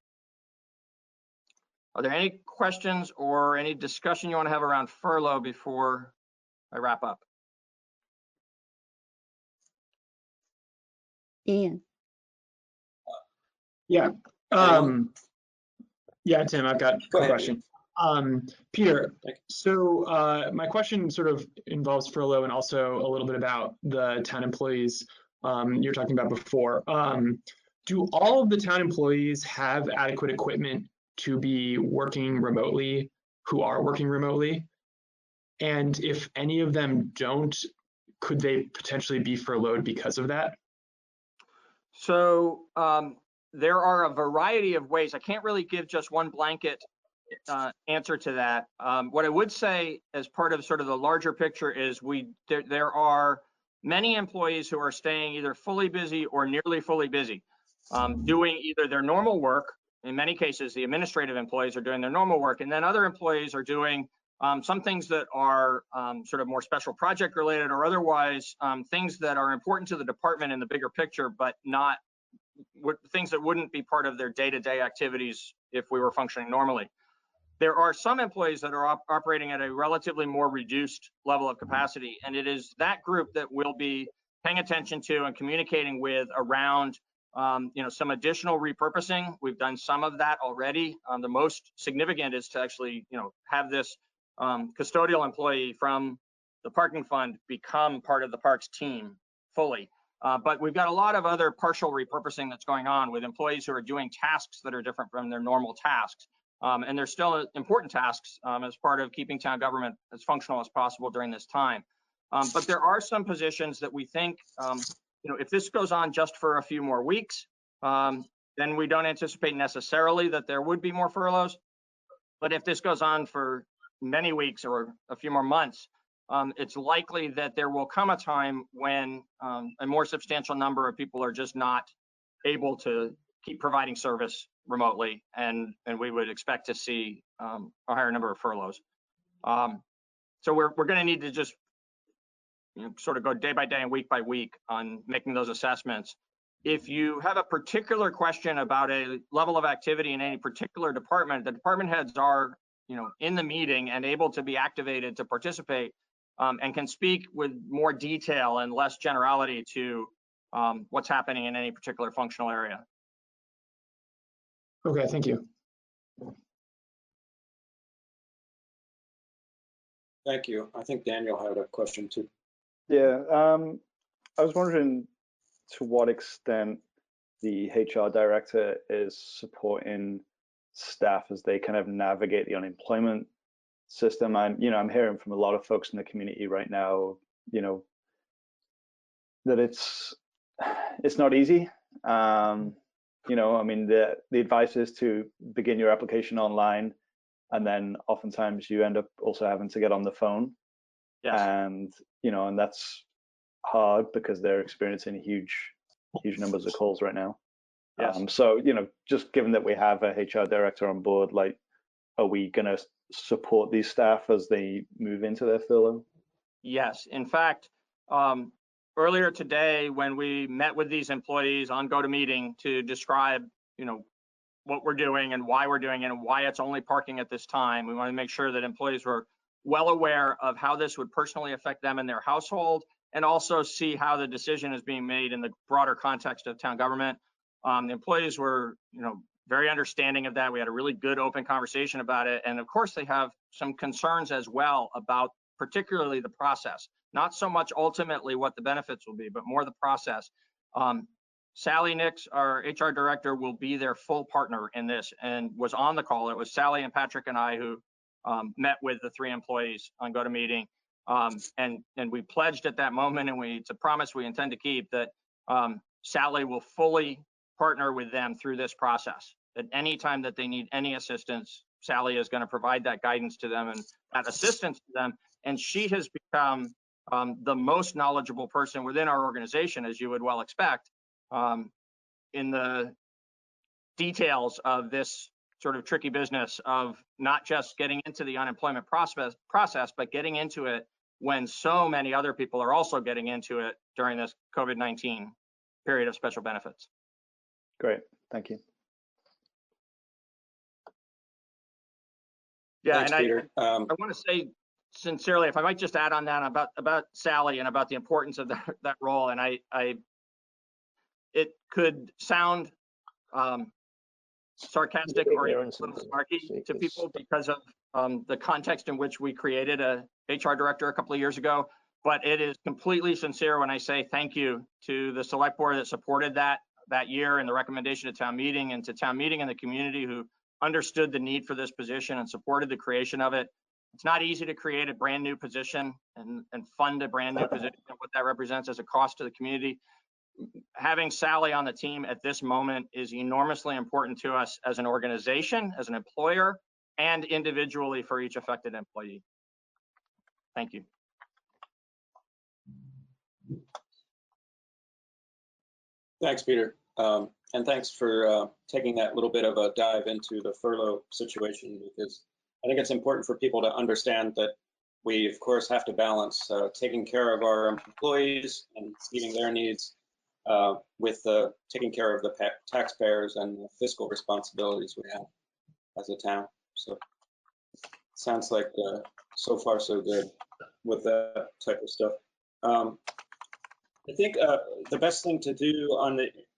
Are there any questions or any discussion you want to have around furlough before I wrap up? Ian. Yeah. Yeah, Tim, I've got a question. Peter, so my question sort of involves furlough and also a little bit about the town employees you were talking about before. Do all of the town employees have adequate equipment to be working remotely, who are working remotely? And if any of them don't, could they potentially be furloughed because of that? So there are a variety of ways. I can't really give just one blanket answer to that. What I would say as part of sort of the larger picture is there are many employees who are staying either fully busy or nearly fully busy, doing either their normal work. In many cases, the administrative employees are doing their normal work, and then other employees are doing some things that are sort of more special project related or otherwise things that are important to the department in the bigger picture, but not things that wouldn't be part of their day-to-day activities if we were functioning normally. There are some employees that are operating at a relatively more reduced level of capacity, and it is that group that we'll be paying attention to and communicating with around some additional repurposing. We've done some of that already. The most significant is to actually have this custodial employee from the parking fund become part of the parks team fully. But we've got a lot of other partial repurposing that's going on with employees who are doing tasks that are different from their normal tasks. And they're still important tasks as part of keeping town government as functional as possible during this time. But there are some positions that we think, if this goes on just for a few more weeks, then we don't anticipate necessarily that there would be more furloughs. But if this goes on for many weeks or a few more months, it's likely that there will come a time when a more substantial number of people are just not able to keep providing service remotely, and we would expect to see a higher number of furloughs. So we're going to need to just sort of go day by day and week by week on making those assessments. If you have a particular question about a level of activity in any particular department, the department heads are, in the meeting and able to be activated to participate, and can speak with more detail and less generality to what's happening in any particular functional area. Okay, thank you. Thank you. I think Daniel had a question too. Yeah, I was wondering to what extent the HR director is supporting staff as they kind of navigate the unemployment system. I'm hearing from a lot of folks in the community right now, that it's not easy. The advice is to begin your application online, and then oftentimes you end up also having to get on the phone. Yes. And that's hard because they're experiencing huge numbers of calls right now. Yes. So just given that we have a HR director on board, like, are we going to support these staff as they move into their furlough? Yes. In fact, earlier today, when we met with these employees on GoToMeeting to describe, what we're doing and why we're doing it and why it's only parking at this time, we want to make sure that employees were well aware of how this would personally affect them and their household, and also see how the decision is being made in the broader context of town government. The employees were, very understanding of that. We had a really good open conversation about it. And of course, they have some concerns as well about particularly the process, not so much ultimately what the benefits will be, but more the process. Sally Nix, our HR director, will be their full partner in this and was on the call. It was Sally and Patrick and I who met with the 3 employees on GoToMeeting. And we pledged at that moment, and it's a promise we intend to keep, that Sally will fully partner with them through this process. At any time that they need any assistance, Sally is going to provide that guidance to them and that assistance to them. And she has become the most knowledgeable person within our organization, as you would well expect, in the details of this sort of tricky business of not just getting into the unemployment process, but getting into it when so many other people are also getting into it during this COVID-19 period of special benefits. Great, thank you. Yeah, Thanks, and Peter. I want to say sincerely, if I might just add on that about Sally and about the importance of that role, and it could sound sarcastic or even a little snarky to people because of the context in which we created a HR director a couple of years ago, but it is completely sincere when I say thank you to the select board that supported that year and the recommendation to town meeting, and to town meeting and the community who understood the need for this position and supported the creation of it. It's not easy to create a brand new position and fund a brand new position and what that represents as a cost to the community. Having Sally on the team at this moment is enormously important to us as an organization, as an employer, and individually for each affected employee. Thank you. Thanks, Peter. And thanks for taking that little bit of a dive into the furlough situation, because I think it's important for people to understand that we, of course, have to balance taking care of our employees and meeting their needs with taking care of the taxpayers and the fiscal responsibilities we have as a town. So sounds like so far so good with that type of stuff. I think the best thing to do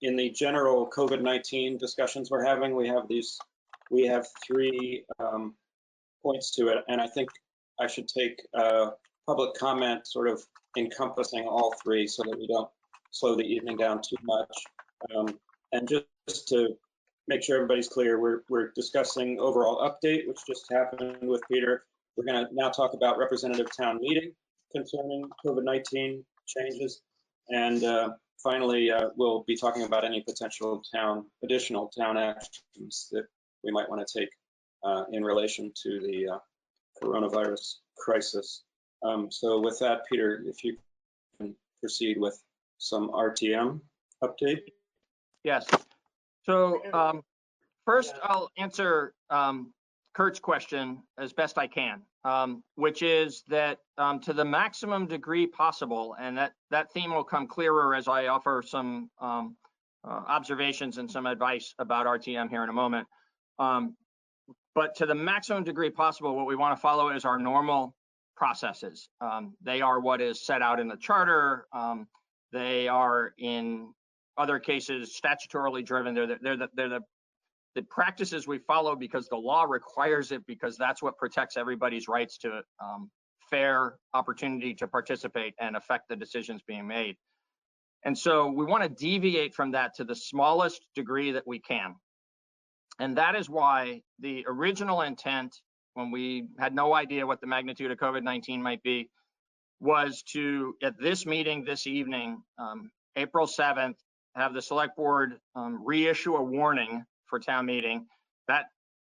in the general COVID-19 discussions we're having, we have 3 points to it, and I think I should take public comment sort of encompassing all 3 so that we don't slow the evening down too much. And just to make sure everybody's clear, we're discussing overall update, which just happened with Peter. We're going to now talk about representative town meeting concerning COVID-19 changes. And finally, we'll be talking about any potential additional town actions that we might want to take in relation to the coronavirus crisis. So with that, Peter, if you can proceed with some RTM update. Yes. So first, I'll answer Kurt's question as best I can, which is that to the maximum degree possible, and that theme will come clearer as I offer some observations and some advice about RTM here in a moment. But to the maximum degree possible, what we want to follow is our normal processes. They are what is set out in the charter. They are in other cases statutorily driven. They're the practices we follow because the law requires it, because that's what protects everybody's rights to fair opportunity to participate and affect the decisions being made. And so we want to deviate from that to the smallest degree that we can. And that is why the original intent, when we had no idea what the magnitude of COVID-19 might be, was to, at this meeting this evening, April 7th, have the select board reissue a warning for town meeting.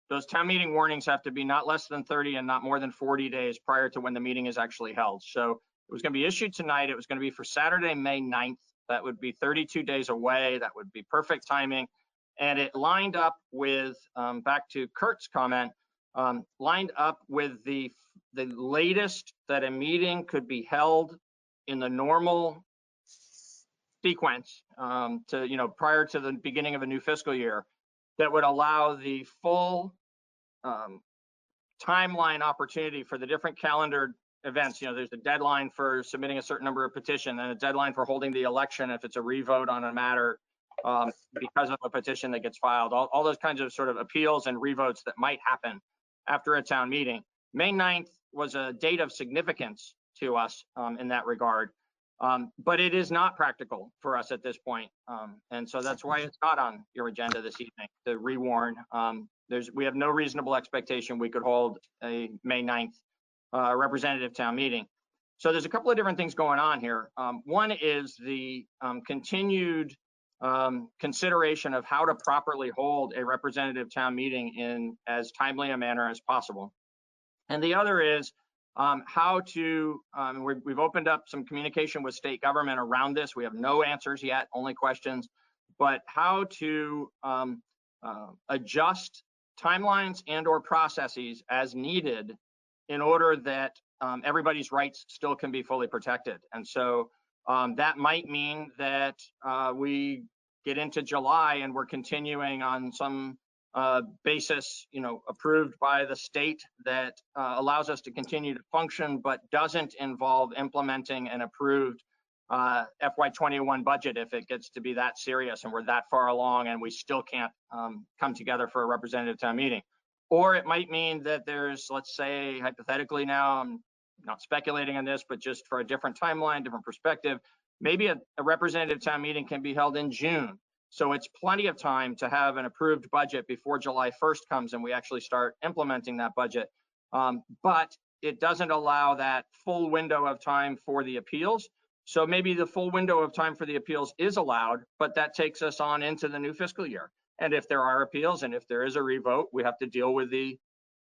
Those town meeting warnings have to be not less than 30 and not more than 40 days prior to when the meeting is actually held. So it was going to be issued tonight. It was going to be for Saturday, May 9th. That would be 32 days away. That would be perfect timing. And it lined up with, back to Kurt's comment, lined up with the latest that a meeting could be held in the normal sequence prior to the beginning of a new fiscal year, that would allow the full timeline opportunity for the different calendar events. There's a deadline for submitting a certain number of petitions and a deadline for holding the election if it's a revote on a matter because of a petition that gets filed, all those kinds of sort of appeals and revotes that might happen after a town meeting. May 9th was a date of significance to us in that regard. But it is not practical for us at this point. And so that's why it's not on your agenda this evening, to rewarn. We have no reasonable expectation we could hold a May 9th representative town meeting. So there's a couple of different things going on here. One is the continued consideration of how to properly hold a representative town meeting in as timely a manner as possible. And the other is how to, we've opened up some communication with state government around this. We have no answers yet, only questions, but how to adjust timelines and or processes as needed in order that everybody's rights still can be fully protected. And so that might mean that we get into July and we're continuing on some basis, approved by the state that allows us to continue to function, but doesn't involve implementing an approved FY21 budget if it gets to be that serious and we're that far along and we still can't come together for a representative town meeting. Or it might mean that there's, let's say, hypothetically now, I'm not speculating on this, but just for a different timeline, different perspective, maybe a representative town meeting can be held in June. So it's plenty of time to have an approved budget before July 1st comes and we actually start implementing that budget. But it doesn't allow that full window of time for the appeals. So maybe the full window of time for the appeals is allowed, but that takes us on into the new fiscal year. And if there are appeals and if there is a revote, we have to deal with the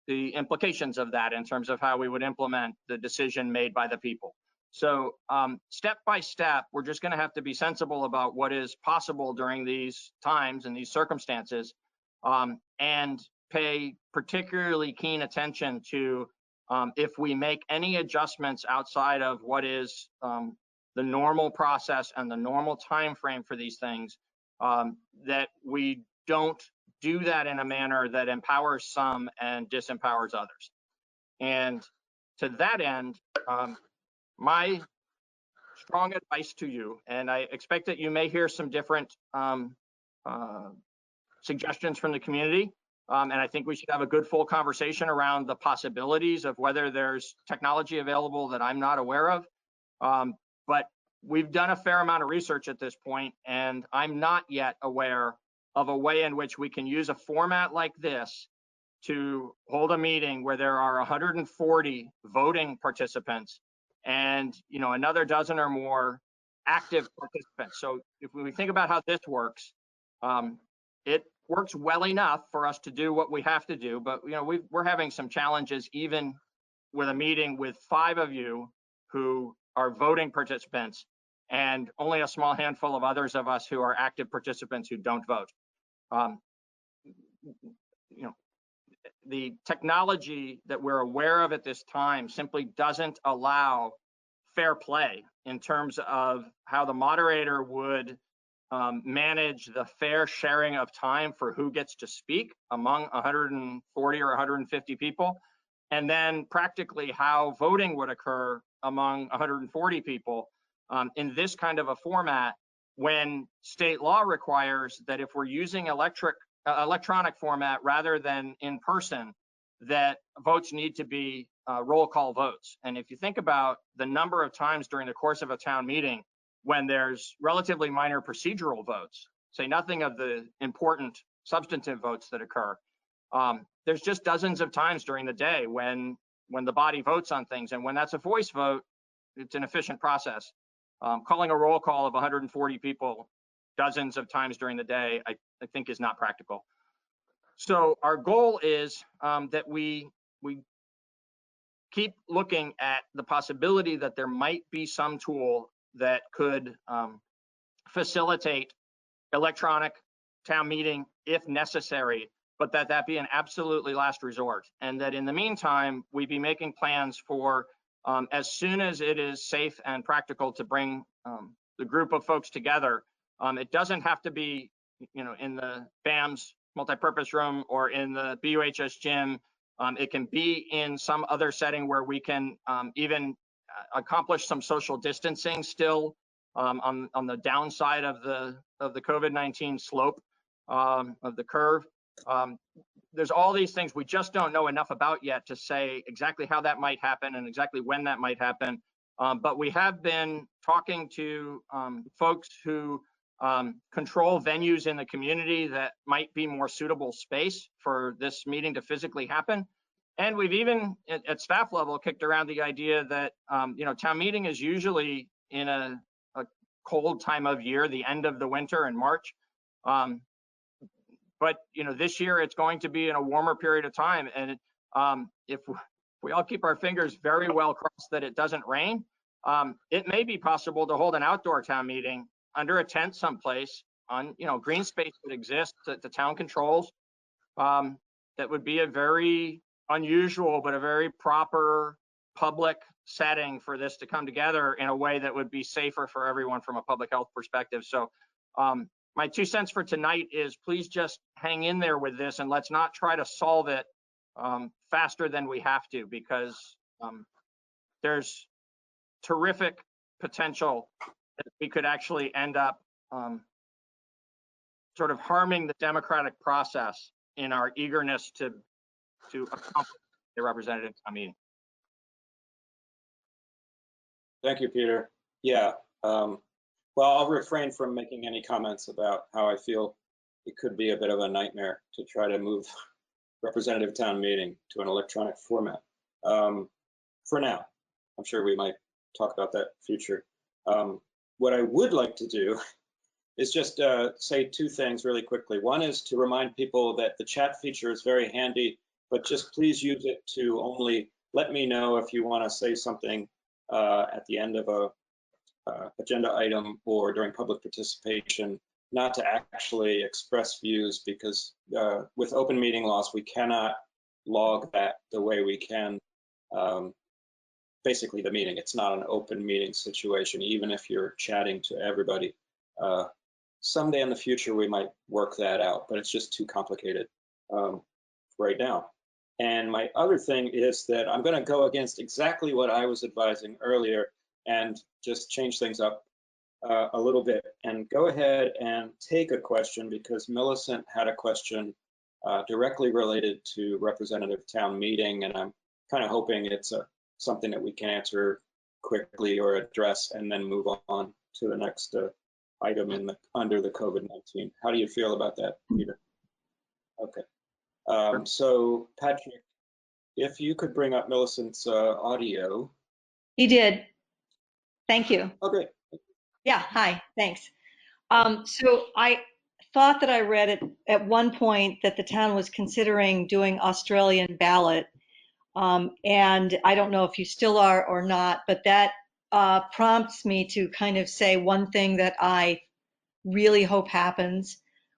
implications of that in terms of how we would implement the decision made by the people. So step by step, we're just going to have to be sensible about what is possible during these times and these circumstances, and pay particularly keen attention to if we make any adjustments outside of what is the normal process and the normal time frame for these things, that we don't do that in a manner that empowers some and disempowers others. And to that end, my strong advice to you, and I expect that you may hear some different suggestions from the community, and I think we should have a good full conversation around the possibilities of whether there's technology available that I'm not aware of. But we've done a fair amount of research at this point, and I'm not yet aware of a way in which we can use a format like this to hold a meeting where there are 140 voting participants and another dozen or more active participants. So if we think about how this works, it works well enough for us to do what we have to do, but we're having some challenges even with a meeting with 5 of you who are voting participants and only a small handful of others of us who are active participants who don't vote. the technology that we're aware of at this time simply doesn't allow fair play in terms of how the moderator would manage the fair sharing of time for who gets to speak among 140 or 150 people, and then practically how voting would occur among 140 people in this kind of a format, when state law requires that if we're using electronic format rather than in person, that votes need to be roll call votes. And if you think about the number of times during the course of a town meeting when there's relatively minor procedural votes, say nothing of the important substantive votes that occur, there's just dozens of times during the day when the body votes on things, and when that's a voice vote, it's an efficient process. Calling a roll call of 140 people dozens of times during the day, I think is not practical. So our goal is that we keep looking at the possibility that there might be some tool that could facilitate electronic town meeting if necessary, but that be an absolutely last resort. And that in the meantime, we be making plans for as soon as it is safe and practical to bring the group of folks together. It doesn't have to be, in the BAM's multipurpose room or in the BUHS gym. It can be in some other setting where we can even accomplish some social distancing still on the downside of the COVID-19 slope of the curve. There's all these things we just don't know enough about yet to say exactly how that might happen and exactly when that might happen. But we have been talking to folks who control venues in the community that might be more suitable space for this meeting to physically happen. And we've even at staff level kicked around the idea that town meeting is usually in a cold time of year, the end of the winter in March. But this year it's going to be in a warmer period of time, and if we all keep our fingers very well crossed that it doesn't rain, it may be possible to hold an outdoor town meeting under a tent someplace on green space that exists that the town controls. That would be a very unusual but a very proper public setting for this to come together in a way that would be safer for everyone from a public health perspective. So my 2 cents for tonight is please just hang in there with this, and let's not try to solve it faster than we have to, because there's terrific potential that we could actually end up sort of harming the democratic process in our eagerness to accomplish the representative town meeting. Thank you, Peter. Yeah. Well, I'll refrain from making any comments about how I feel it could be a bit of a nightmare to try to move representative town meeting to an electronic format. For now, I'm sure we might talk about that in the future. What I would like to do is just say 2 things really quickly. One is to remind people that the chat feature is very handy, but just please use it to only let me know if you want to say something at the end of a agenda item or during public participation, not to actually express views, because with open meeting laws, we cannot log that the way we can basically the meeting. It's not an open meeting situation, even if you're chatting to everybody. Someday in the future, we might work that out, but it's just too complicated right now. And my other thing is that I'm going to go against exactly what I was advising earlier and just change things up a little bit and go ahead and take a question, because Millicent had a question directly related to representative town meeting, and I'm kind of hoping it's something that we can answer quickly or address and then move on to the next item under the COVID-19. How do you feel about that, Peter? Okay. So Patrick, if you could bring up Millicent's audio. He did. Thank you. Okay. Yeah, hi, thanks. So I thought that I read at one point that the town was considering doing Australian ballot. And I don't know if you still are or not, but that prompts me to kind of say one thing that I really hope happens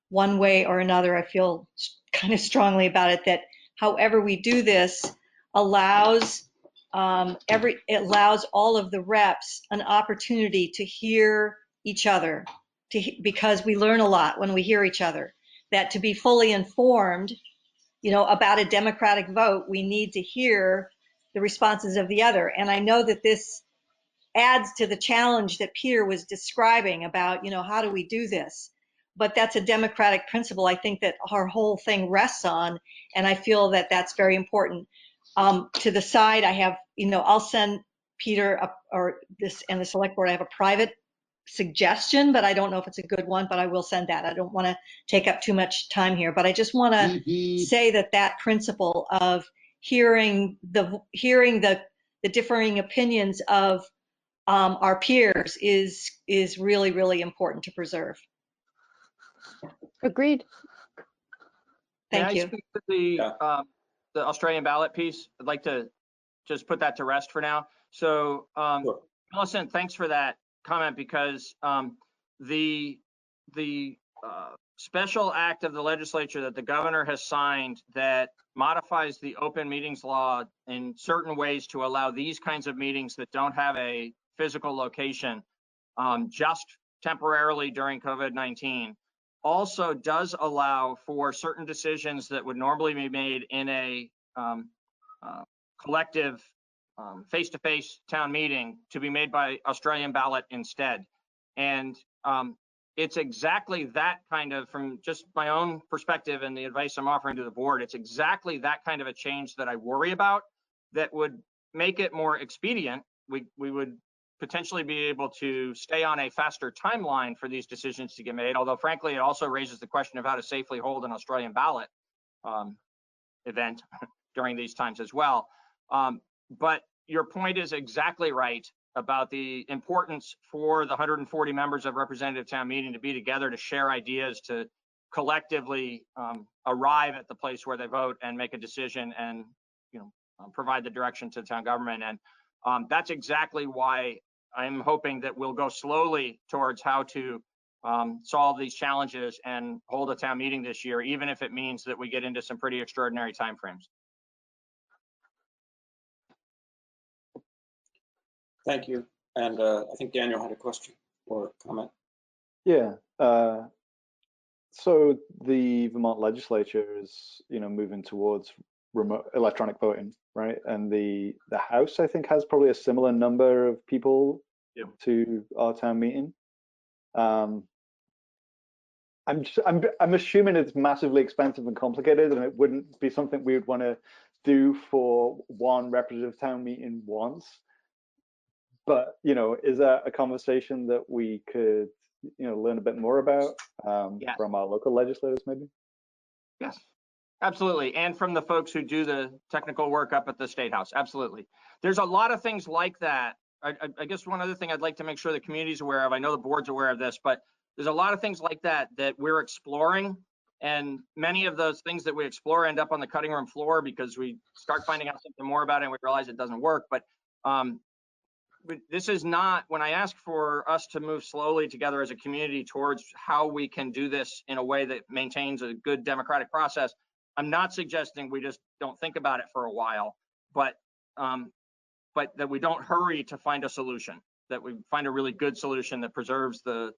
one way or another. I feel kind of strongly about it, that however we do this, allows it allows all of the reps an opportunity to hear each other, because we learn a lot when we hear each other. That to be fully informed, about a democratic vote, we need to hear the responses of the other. And I know that this adds to the challenge that Peter was describing about, how do we do this? But that's a democratic principle I think that our whole thing rests on, and I feel that that's very important. To the side, I have, I'll send Peter or this and the select board, I have a private suggestion, but I don't know if it's a good one, but I will send that. I don't want to take up too much time here, but I just want to say that principle of hearing the differing opinions of our peers is really, really important to preserve. Agreed. Thank you. May I speak to the Australian ballot piece? I'd like to just put that to rest for now. So, Millicent, thanks for that comment, because the special act of the legislature that the governor has signed that modifies the open meetings law in certain ways to allow these kinds of meetings that don't have a physical location just temporarily during COVID-19 also does allow for certain decisions that would normally be made in a collective face-to-face town meeting to be made by Australian ballot instead. And it's exactly that kind of, from just my own perspective and the advice I'm offering to the board, it's exactly that kind of a change that I worry about that would make it more expedient. We would potentially be able to stay on a faster timeline for these decisions to get made, although frankly, it also raises the question of how to safely hold an Australian ballot event during these times as well. But your point is exactly right about the importance for the 140 members of representative town meeting to be together, to share ideas, to collectively arrive at the place where they vote and make a decision and provide the direction to the town government. And that's exactly why I'm hoping that we'll go slowly towards how to solve these challenges and hold a town meeting this year, even if it means that we get into some pretty extraordinary timeframes. Thank you. And I think Daniel had a question or comment. Yeah. So the Vermont legislature is, moving towards remote electronic voting, right? And the House, I think, has probably a similar number of people to our town meeting. I'm assuming it's massively expensive and complicated, and it wouldn't be something we would want to do for one representative town meeting once. But is that a conversation that we could learn a bit more about from our local legislators, maybe? Yes, absolutely. And from the folks who do the technical work up at the State House. Absolutely. There's a lot of things like that. I guess one other thing I'd like to make sure the community's aware of, I know the board's aware of this, but there's a lot of things like that we're exploring. And many of those things that we explore end up on the cutting room floor because we start finding out something more about it and we realize it doesn't work. But this is not, when I ask for us to move slowly together as a community towards how we can do this in a way that maintains a good democratic process, I'm not suggesting we just don't think about it for a while, but that we don't hurry to find a solution, that we find a really good solution that preserves the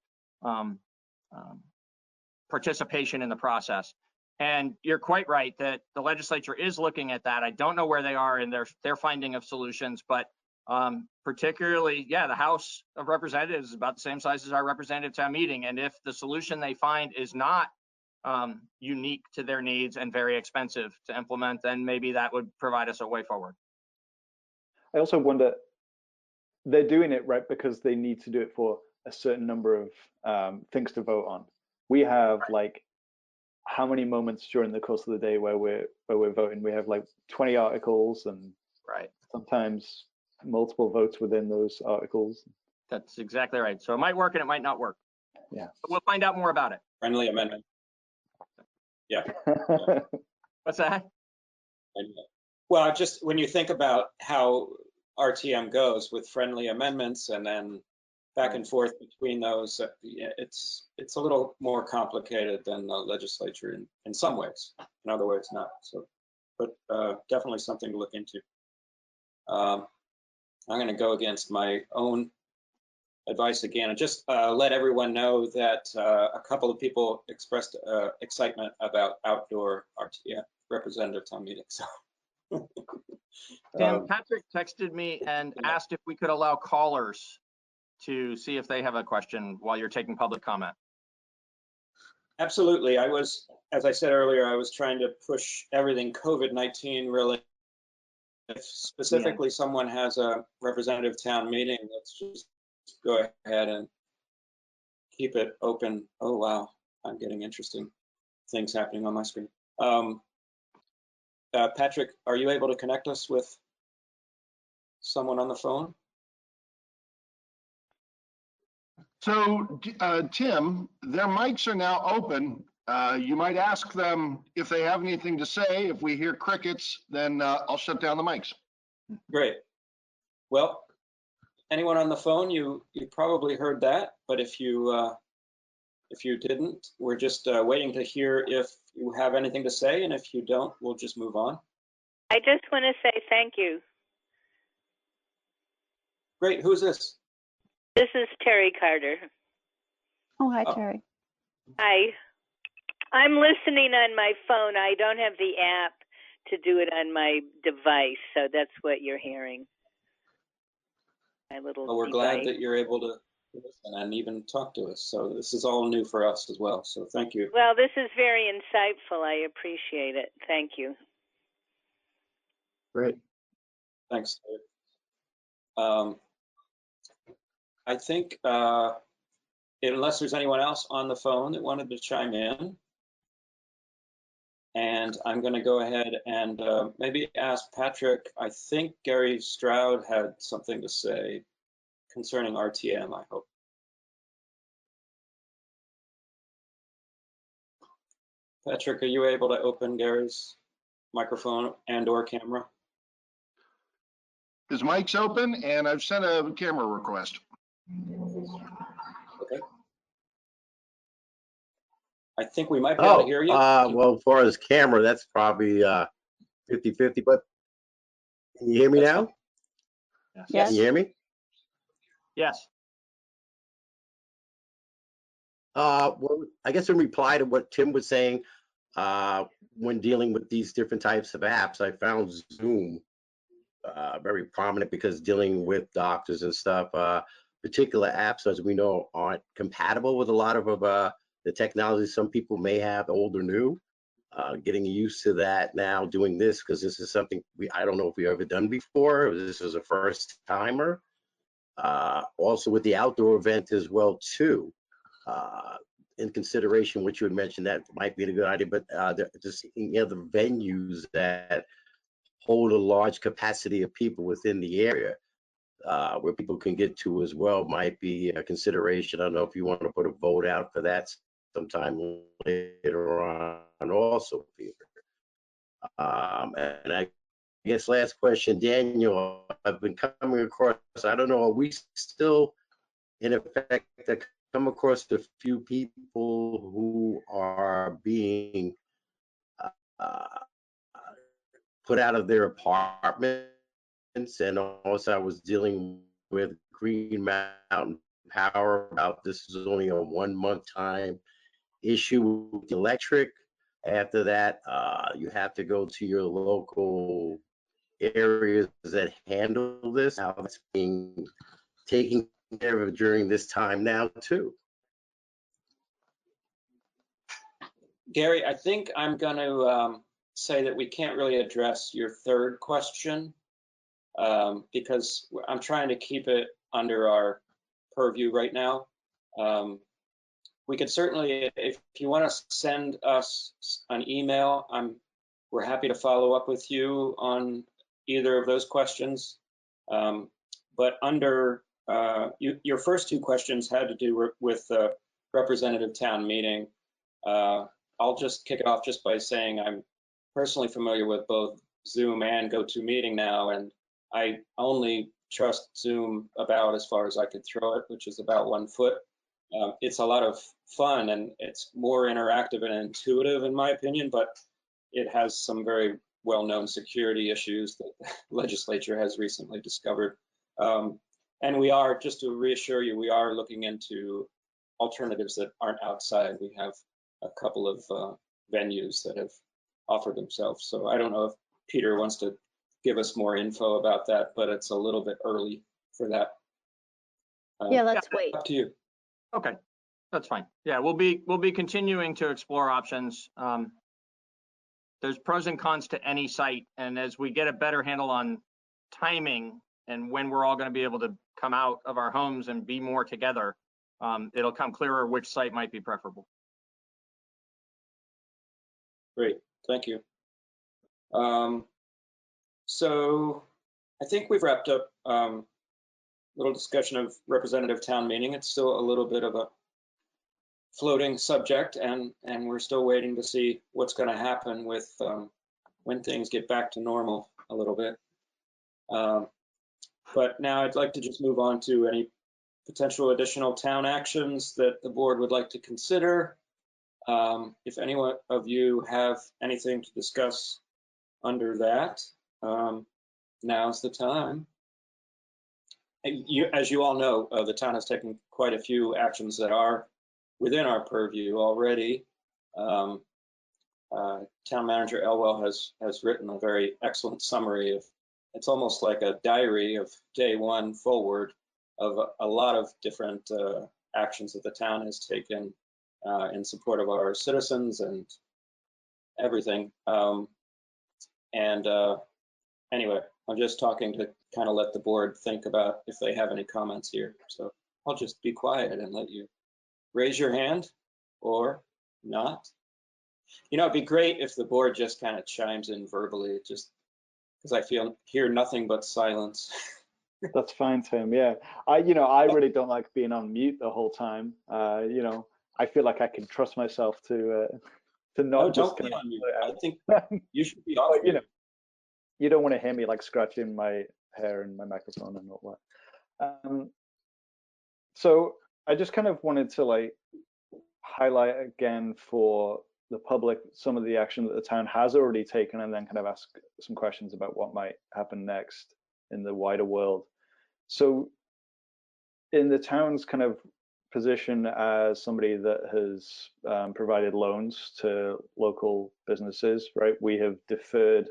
participation in the process. And you're quite right that the legislature is looking at that. I don't know where they are in their finding of solutions, but particularly, the House of Representatives is about the same size as our representative town meeting. And if the solution they find is not unique to their needs and very expensive to implement, then maybe that would provide us a way forward. I also wonder, they're doing it right because they need to do it for a certain number of things to vote on. We have like how many moments during the course of the day where we're voting? We have like 20 articles and sometimes multiple votes within those articles. That's exactly right. So it might work and it might not work. Yeah. But we'll find out more about it. Friendly amendment. Yeah. What's that? Well, just when you think about how RTM goes with friendly amendments and then back and forth between those, it's a little more complicated than the legislature in some ways. In other ways, not. So, but definitely something to look into. I'm going to go against my own advice again and just let everyone know that a couple of people expressed excitement about outdoor RTM representative town meetings. Tim, Patrick texted me and asked if we could allow callers to see if they have a question while you're taking public comment. Absolutely. I was, as I said earlier, I was trying to push everything COVID-19 related. If specifically someone has a representative town meeting, let's just go ahead and keep it open. Oh, wow. I'm getting interesting things happening on my screen. Patrick, are you able to connect us with someone on the phone? So, Tim, their mics are now open. You might ask them if they have anything to say. If we hear crickets, then I'll shut down the mics. Great. Well, anyone on the phone, you probably heard that, but if you didn't, we're just waiting to hear if you have anything to say, and if you don't, we'll just move on. I just want to say thank you. Great. Who's this? This is Terry Carter. Oh, hi, Terry. Hi. I'm listening on my phone. I don't have the app to do it on my device, so that's what you're hearing. My little Well, we're device. glad that you're able to listen and even talk to us. So this is all new for us as well. So thank you. Well, this is very insightful. I appreciate it. Thank you. Great. Thanks. I think unless there's anyone else on the phone that wanted to chime in, and I'm going to go ahead and maybe ask Patrick. I think Gary Stroud had something to say concerning RTM, I hope. Patrick, are you able to open Gary's microphone and/or camera? His mic's open, and I've sent a camera request. Okay. I think we might be able to hear you. Well, as far as camera, that's probably 50-50, but can you hear me now? Yes. Can you hear me? Yes. Well, I guess in reply to what Tim was saying, when dealing with these different types of apps, I found Zoom very prominent because dealing with doctors and stuff, particular apps, as we know, aren't compatible with a lot of the technology some people may have, old or new. Getting used to that now, doing this, because this is something I don't know if we've ever done before. This was a first timer. Also with the outdoor event as well too. In consideration, what you had mentioned, that might be a good idea, but just the venues that hold a large capacity of people within the area, where people can get to as well, might be a consideration. I don't know if you want to put a vote out for that sometime later on also, Peter. And I guess last question, Daniel, I've been coming across, I don't know, are we still in effect to come across a few people who are being put out of their apartments? And also I was dealing with Green Mountain Power about this is only a 1 month time issue with the electric. After that, you have to go to your local areas that handle this. How it's being taken care of during this time now too. Gary, I think I'm going to say that we can't really address your third question because I'm trying to keep it under our purview right now. We could certainly, if you want to send us an email, we're happy to follow up with you on either of those questions. But under your first two questions had to do with the representative town meeting. I'll just kick it off just by saying I'm personally familiar with both Zoom and GoToMeeting now, and I only trust Zoom about as far as I could throw it, which is about 1 foot. It's a lot of fun and it's more interactive and intuitive in my opinion, but it has some very well-known security issues that the legislature has recently discovered. And we are, just to reassure you, we are looking into alternatives that aren't outside. We have a couple of venues that have offered themselves. So I don't know if Peter wants to give us more info about that, but it's a little bit early for that. Yeah, let's wait. Up to you. Okay, that's fine. Yeah, we'll be continuing to explore options. There's pros and cons to any site, and as we get a better handle on timing and when we're all going to be able to come out of our homes and be more together, it'll come clearer which site might be preferable. Great, thank you. So I think we've wrapped up little discussion of representative town meeting. It's still a little bit of a floating subject, and we're still waiting to see what's going to happen with when things get back to normal a little bit. But now I'd like to just move on to any potential additional town actions that the board would like to consider. If any of you have anything to discuss under that, now's the time. As you all know, the town has taken quite a few actions that are within our purview already. Town Manager Elwell has written a very excellent summary of, it's almost like a diary of day one forward of a lot of different actions that the town has taken in support of our citizens and everything. Anyway, I'm just talking to kind of let the board think about if they have any comments here. So I'll just be quiet and let you raise your hand or not. You know, it'd be great if the board just kind of chimes in verbally, just because I hear nothing but silence. That's fine, Tim. Yeah, I really don't like being on mute the whole time. I feel like I can trust myself to not just. Don't be on mute. I think you should be off. You don't want to hear me like scratching my hair and my microphone and all that. So I just kind of wanted to highlight again for the public some of the action that the town has already taken, and then kind of ask some questions about what might happen next in the wider world. So in the town's kind of position as somebody that has provided loans to local businesses, right, we have deferred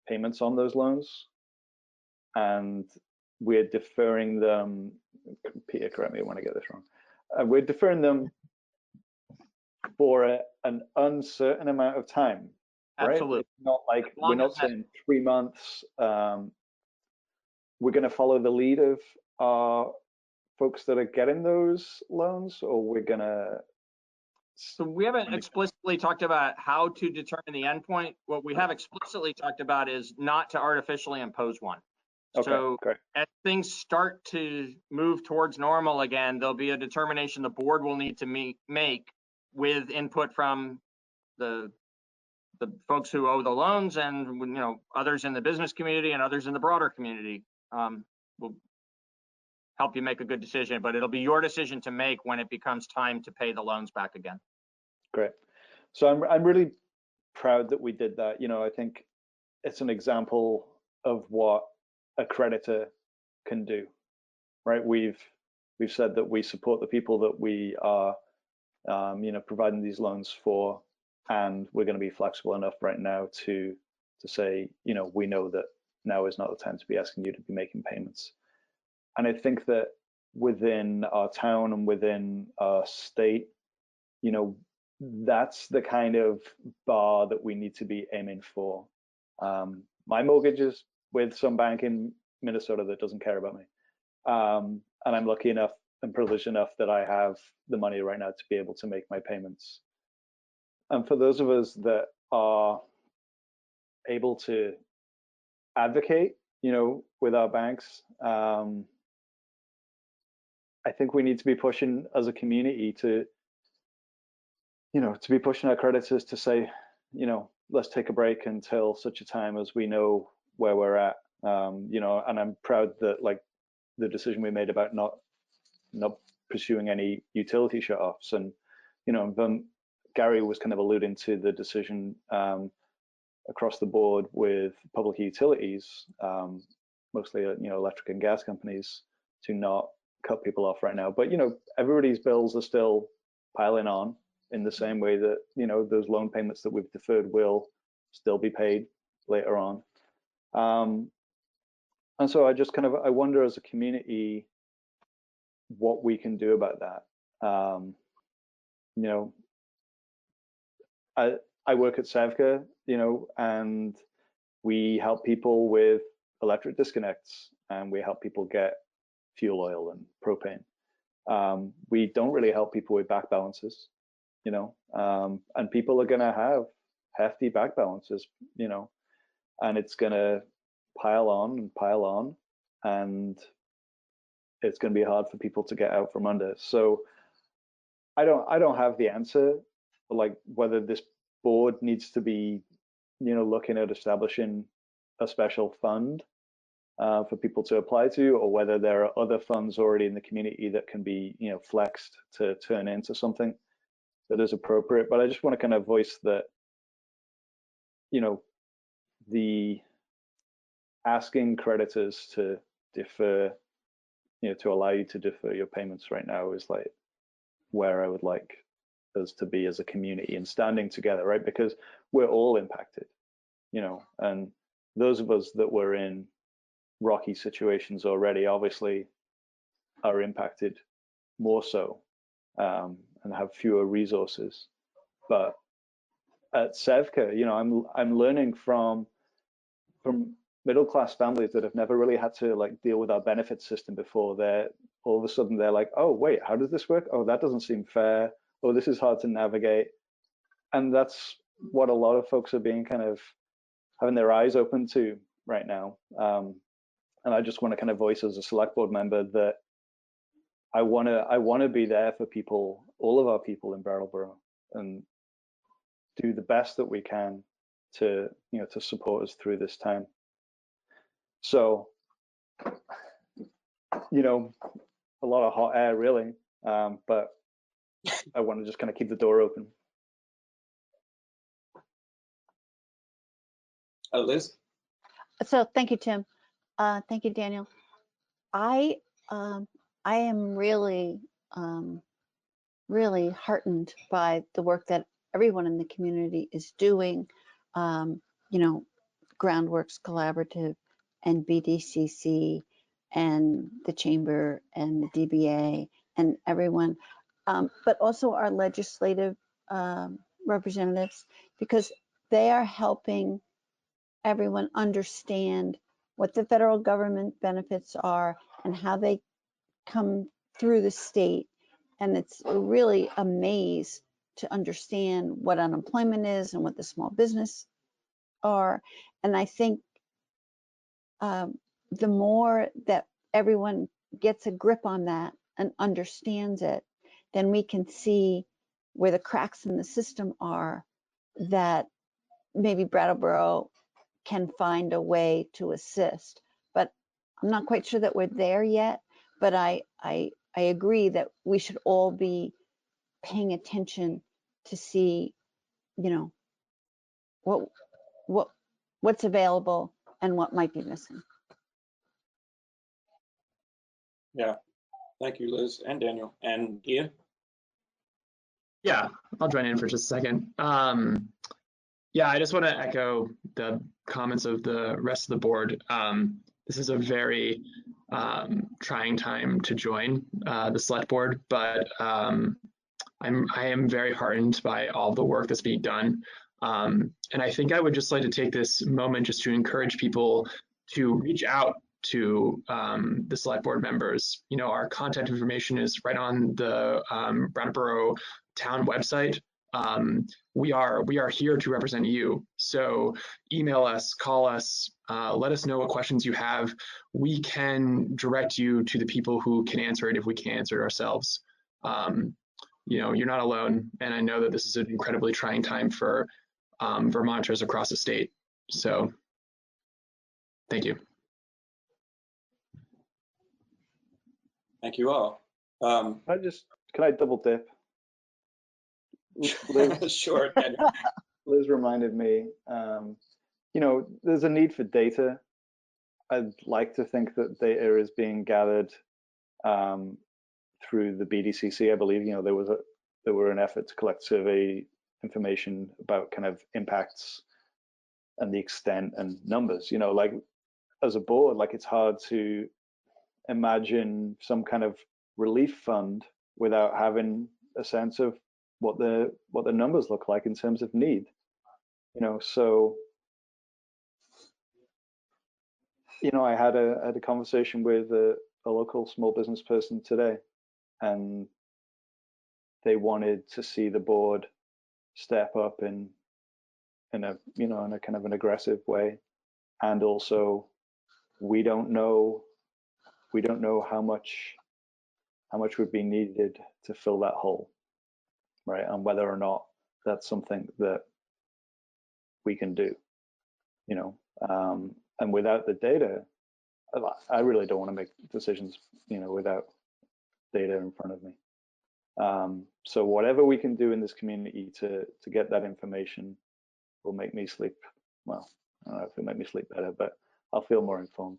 payments on those loans, and we're deferring them. Peter, correct me when I get this wrong. We're deferring them for an uncertain amount of time. Right? Absolutely. It's not like we're not saying 3 months. We're going to follow the lead of our folks that are getting those loans, or we're going to. So we haven't explicitly talked about how to determine the endpoint. What we have explicitly talked about is not to artificially impose one. Okay, so great. As things start to move towards normal again, there'll be a determination the board will need to make with input from the folks who owe the loans and others in the business community and others in the broader community. Will help you make a good decision, but it'll be your decision to make when it becomes time to pay the loans back again. Great. So I'm really proud that we did that. I think it's an example of what a creditor can do, right? We've said that we support the people that we are, providing these loans for, and we're going to be flexible enough right now to say, we know that now is not the time to be asking you to be making payments. And I think that within our town and within our state, that's the kind of bar that we need to be aiming for. My mortgage is with some bank in Minnesota that doesn't care about me. And I'm lucky enough and privileged enough that I have the money right now to be able to make my payments. And for those of us that are able to advocate, with our banks, I think we need to be pushing as a community to be pushing our creditors to say, let's take a break until such a time as we know where we're at. And I'm proud that the decision we made about not pursuing any utility shutoffs, and Gary was kind of alluding to the decision across the board with public utilities, mostly electric and gas companies, to not cut people off right now. But everybody's bills are still piling on in the same way that those loan payments that we've deferred will still be paid later on. And so I wonder as a community what we can do about that. I work at Sevka, and we help people with electric disconnects, and we help people get fuel oil and propane. We don't really help people with back balances, and people are going to have hefty back balances, and it's going to pile on, and it's going to be hard for people to get out from under. So I don't have the answer, like whether this board needs to be, looking at establishing a special fund for people to apply to, or whether there are other funds already in the community that can be, flexed to turn into something that is appropriate. But I just want to kind of voice that, the asking creditors to defer, to allow you to defer your payments right now is like where I would like us to be as a community and standing together, right? Because we're all impacted, and those of us that were in rocky situations already obviously are impacted more so, and have fewer resources. But at Sevka, I'm learning from middle-class families that have never really had to like deal with our benefit system before. They're all of a sudden they're like, oh wait, how does this work? Oh, that doesn't seem fair. Oh, this is hard to navigate. And that's what a lot of folks are being kind of having their eyes open to right now. And I just want to kind of voice as a select board member that I want to be there for people, all of our people in Brattleboro, and do the best that we can to to support us through this time. So, a lot of hot air really, but I want to just kind of keep the door open. Liz? So thank you, Tim. Thank you, Daniel. I am really really heartened by the work that everyone in the community is doing. Groundworks Collaborative and BDCC and the Chamber and the DBA and everyone, but also our legislative representatives, because they are helping everyone understand what the federal government benefits are and how they come through the state. And it's really a maze to understand what unemployment is and what the small business are. And I think the more that everyone gets a grip on that and understands it, then we can see where the cracks in the system are, that maybe Brattleboro can find a way to assist. But I'm not quite sure that we're there yet, but I agree that we should all be paying attention to see, what's available and what might be missing. Yeah, thank you, Liz and Daniel. And Ian? Yeah, I'll join in for just a second. Yeah, I just want to echo the comments of the rest of the board. This is a very trying time to join the select board, but I am very heartened by all the work that's being done. And I think I would just like to take this moment just to encourage people to reach out to the select board members. Our contact information is right on the Brattleboro town website. We are here to represent you. So email us, call us, let us know what questions you have. We can direct you to the people who can answer it if we can't answer it ourselves. You're not alone, and I know that this is an incredibly trying time for Vermonters across the state. So thank you. Thank you all. Can I double dip? Liz, sure. Liz reminded me, there's a need for data. I'd like to think that data is being gathered through the BDCC. I believe, there were an effort to collect survey information about kind of impacts and the extent and numbers. Like as a board, like it's hard to imagine some kind of relief fund without having a sense of what the numbers look like in terms of need. So I had a conversation with a local small business person today, and they wanted to see the board step up in a kind of an aggressive way. And also, we don't know how much would be needed to fill that hole, right? And whether or not that's something that we can do, and without the data, I really don't want to make decisions, without data in front of me. So whatever we can do in this community to get that information will make me sleep. Well, I don't know if it'll make me sleep better, but I'll feel more informed.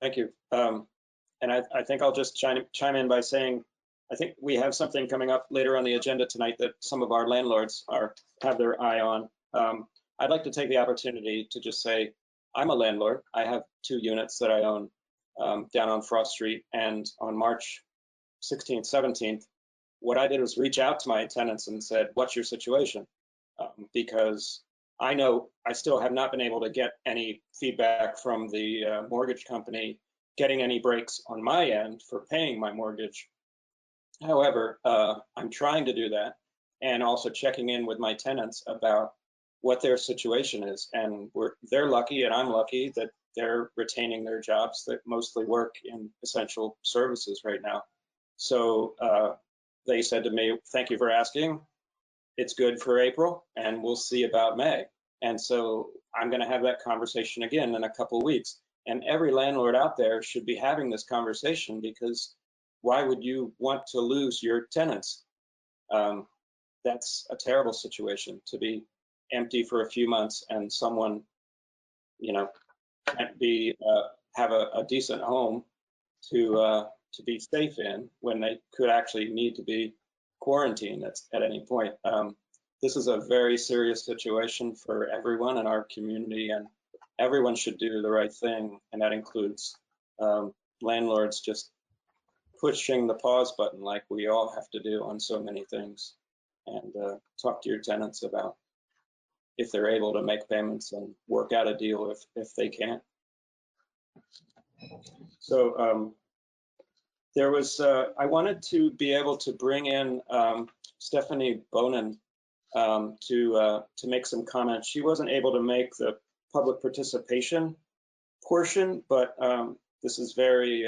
Thank you. And I think I'll just chime in by saying, I think we have something coming up later on the agenda tonight that some of our landlords have their eye on. I'd like to take the opportunity to just say, I'm a landlord. I have 2 units that I own down on Frost Street, and on March 16th, 17th, what I did was reach out to my tenants and said, what's your situation? Because I know I still have not been able to get any feedback from the mortgage company, getting any breaks on my end for paying my mortgage. However, I'm trying to do that, and also checking in with my tenants about what their situation is. And they're lucky, and I'm lucky that they're retaining their jobs that mostly work in essential services right now. So they said to me, thank you for asking. It's good for April, and we'll see about May. And so I'm going to have that conversation again in a couple of weeks. And every landlord out there should be having this conversation, because why would you want to lose your tenants? That's a terrible situation, to be empty for a few months and someone, can't have a decent home to be safe in when they could actually need to be quarantined at any point. This is a very serious situation for everyone in our community, and everyone should do the right thing, and that includes landlords just pushing the pause button like we all have to do on so many things, and talk to your tenants about if they're able to make payments and work out a deal if they can't. So there was, I wanted to be able to bring in Stephanie Bonin to make some comments. She wasn't able to make the public participation portion, but this is very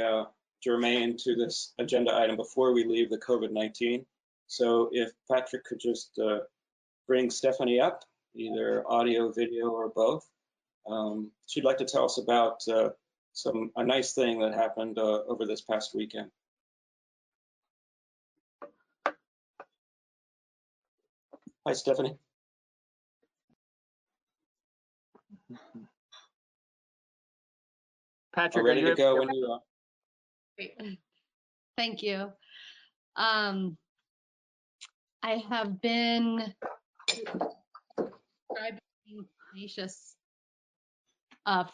germane to this agenda item before we leave the COVID-19. So if Patrick could just bring Stephanie up, either audio, video, or both. She'd like to tell us about a nice thing that happened over this past weekend. Hi, Stephanie. Patrick, ready to go when you are. Great. Thank you. I have been tenacious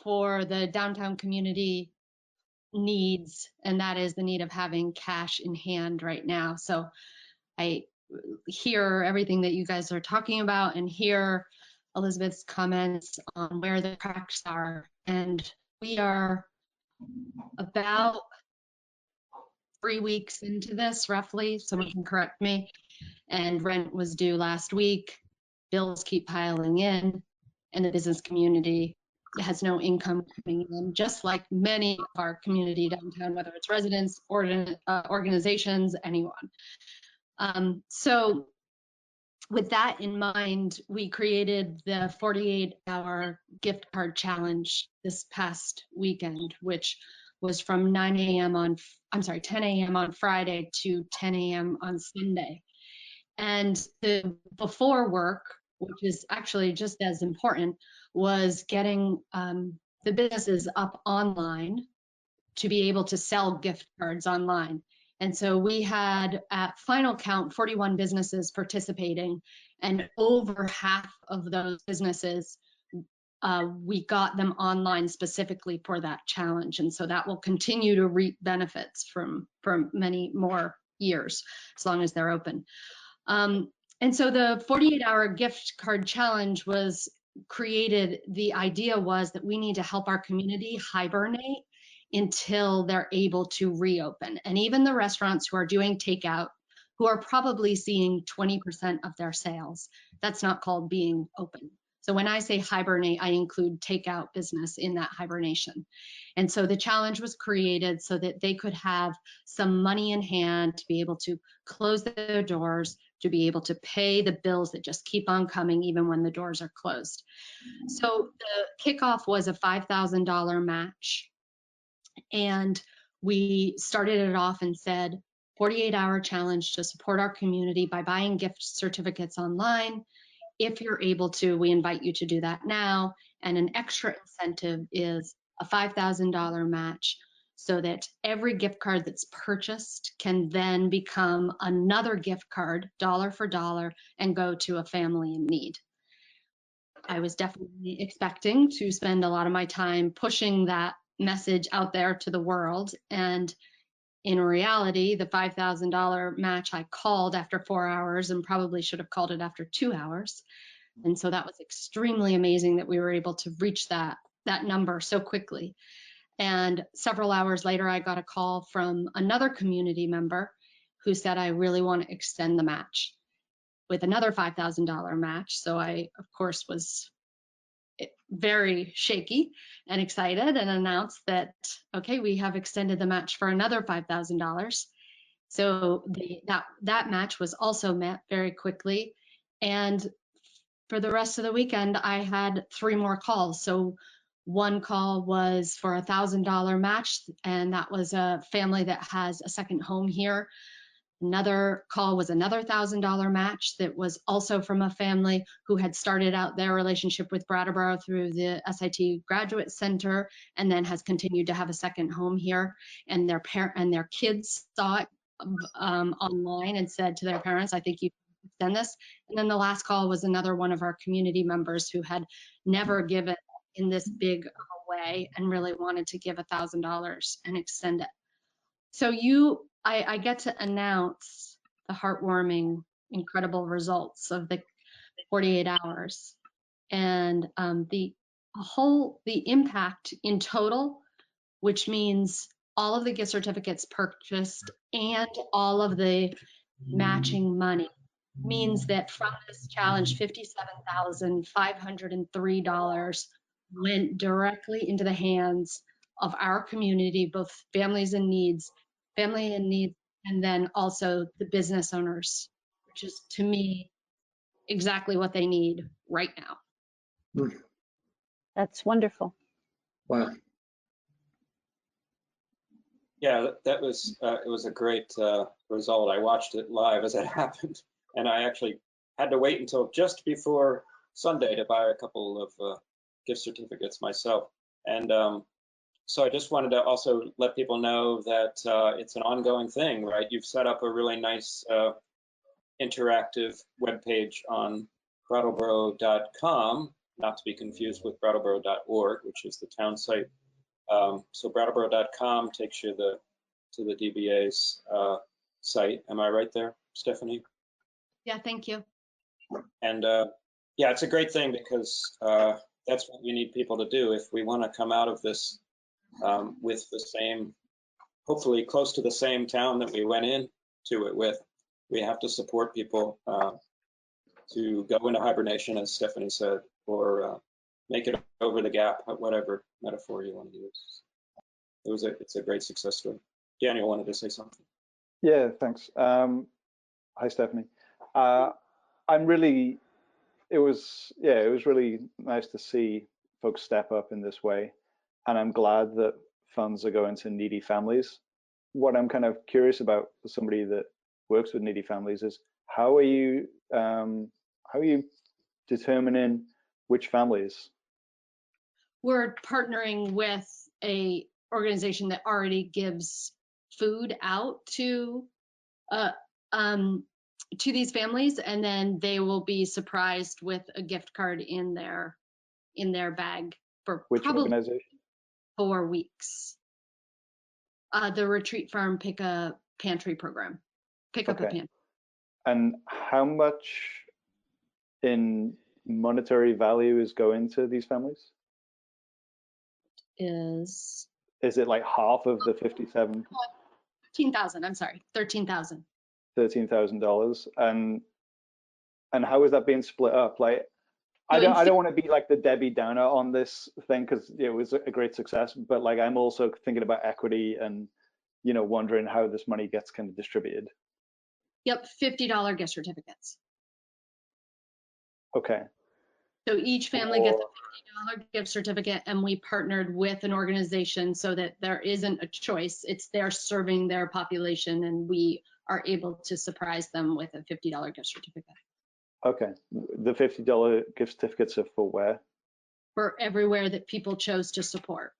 for the downtown community needs, and that is the need of having cash in hand right now. So I hear everything that you guys are talking about and hear Elizabeth's comments on where the cracks are. And we are about 3 weeks into this, roughly, someone can correct me, and rent was due last week. Bills keep piling in, and the business community has no income coming in, just like many of our community downtown, whether it's residents, organizations, anyone. So with that in mind, we created the 48-hour gift card challenge this past weekend, which was from 9 a.m. on, I'm sorry, 10 a.m. on Friday to 10 a.m. on Sunday. And the before work, which is actually just as important, was getting the businesses up online to be able to sell gift cards online. And so we had, at final count, 41 businesses participating, and over half of those businesses, we got them online specifically for that challenge. And so that will continue to reap benefits from many more years, as long as they're open. And so the 48-hour gift card challenge was created. The idea was that we need to help our community hibernate until they're able to reopen. And even the restaurants who are doing takeout, who are probably seeing 20% of their sales, that's not called being open. So when I say hibernate, I include takeout business in that hibernation. And so the challenge was created so that they could have some money in hand to be able to close their doors, to be able to pay the bills that just keep on coming even when the doors are closed. So the kickoff was a $5,000 match. And we started it off and said, 48-hour challenge to support our community by buying gift certificates online. If you're able to, we invite you to do that now. And an extra incentive is a $5,000 match, so that every gift card that's purchased can then become another gift card, dollar for dollar, and go to a family in need. I was definitely expecting to spend a lot of my time pushing that message out there to the world. And in reality, the $5,000 match I called after 4 hours, and probably should have called it after 2 hours. And so that was extremely amazing that we were able to reach that number so quickly. And several hours later, I got a call from another community member who said, I really want to extend the match with another $5,000 match. So I, of course, was very shaky and excited and announced that, okay, we have extended the match for another $5,000. So that match was also met very quickly. And for the rest of the weekend, I had 3 more calls. So one call was for a $1,000 match, and that was a family that has a second home here. Another call was another $1,000 match that was also from a family who had started out their relationship with Brattleboro through the SIT Graduate Center, and then has continued to have a second home here. And their kids saw it online and said to their parents, I think you can extend this. And then the last call was another one of our community members who had never given in this big way and really wanted to give $1,000 and extend it. So I get to announce the heartwarming, incredible results of the 48 hours, and the impact in total, which means all of the gift certificates purchased and all of the matching money, means that from this challenge, $57,503 went directly into the hands of our community, both family in need, and then also the business owners, which is, to me, exactly what they need right now. That's wonderful. Wow. Yeah, that was it was a great result. I watched it live as it happened, and I actually had to wait until just before Sunday to buy a couple of gift certificates myself. And so I just wanted to also let people know that it's an ongoing thing, right? You've set up a really nice interactive webpage on brattleboro.com, not to be confused with brattleboro.org, which is the town site. So brattleboro.com takes you to the DBA's site. Am I right there, Stephanie? Yeah, thank you. And yeah, it's a great thing because that's what we need people to do if we want to come out of this with the same, hopefully close to the same town that we went into it with. We have to support people to go into hibernation, as Stephanie said, or make it over the gap, whatever metaphor you want to use. It's a great success story. Daniel wanted to say something. Yeah, thanks. Hi, Stephanie. It was really nice to see folks step up in this way. And I'm glad that funds are going to needy families. What I'm kind of curious about for somebody that works with needy families is how are you determining which families? We're partnering with a organization that already gives food out to these families, and then they will be surprised with a gift card in their bag for Which probably organization? 4 weeks. The Retreat Farm Pick a Pantry program. Pick up a pantry. And how much in monetary value is going to these families? Is it like half of the 57? 13,000. I'm sorry, 13,000. $13,000. And how is that being split up? Like, I don't want to be like the Debbie Downer on this thing because it was a great success, but like I'm also thinking about equity and wondering how this money gets kind of distributed. Yep, $50 gift certificates. Okay. So each family gets a $50 gift certificate, and we partnered with an organization so that there isn't a choice. It's they're serving their population, and we are able to surprise them with a $50 gift certificate. Okay. The $50 gift certificates are for where? For everywhere that people chose to support.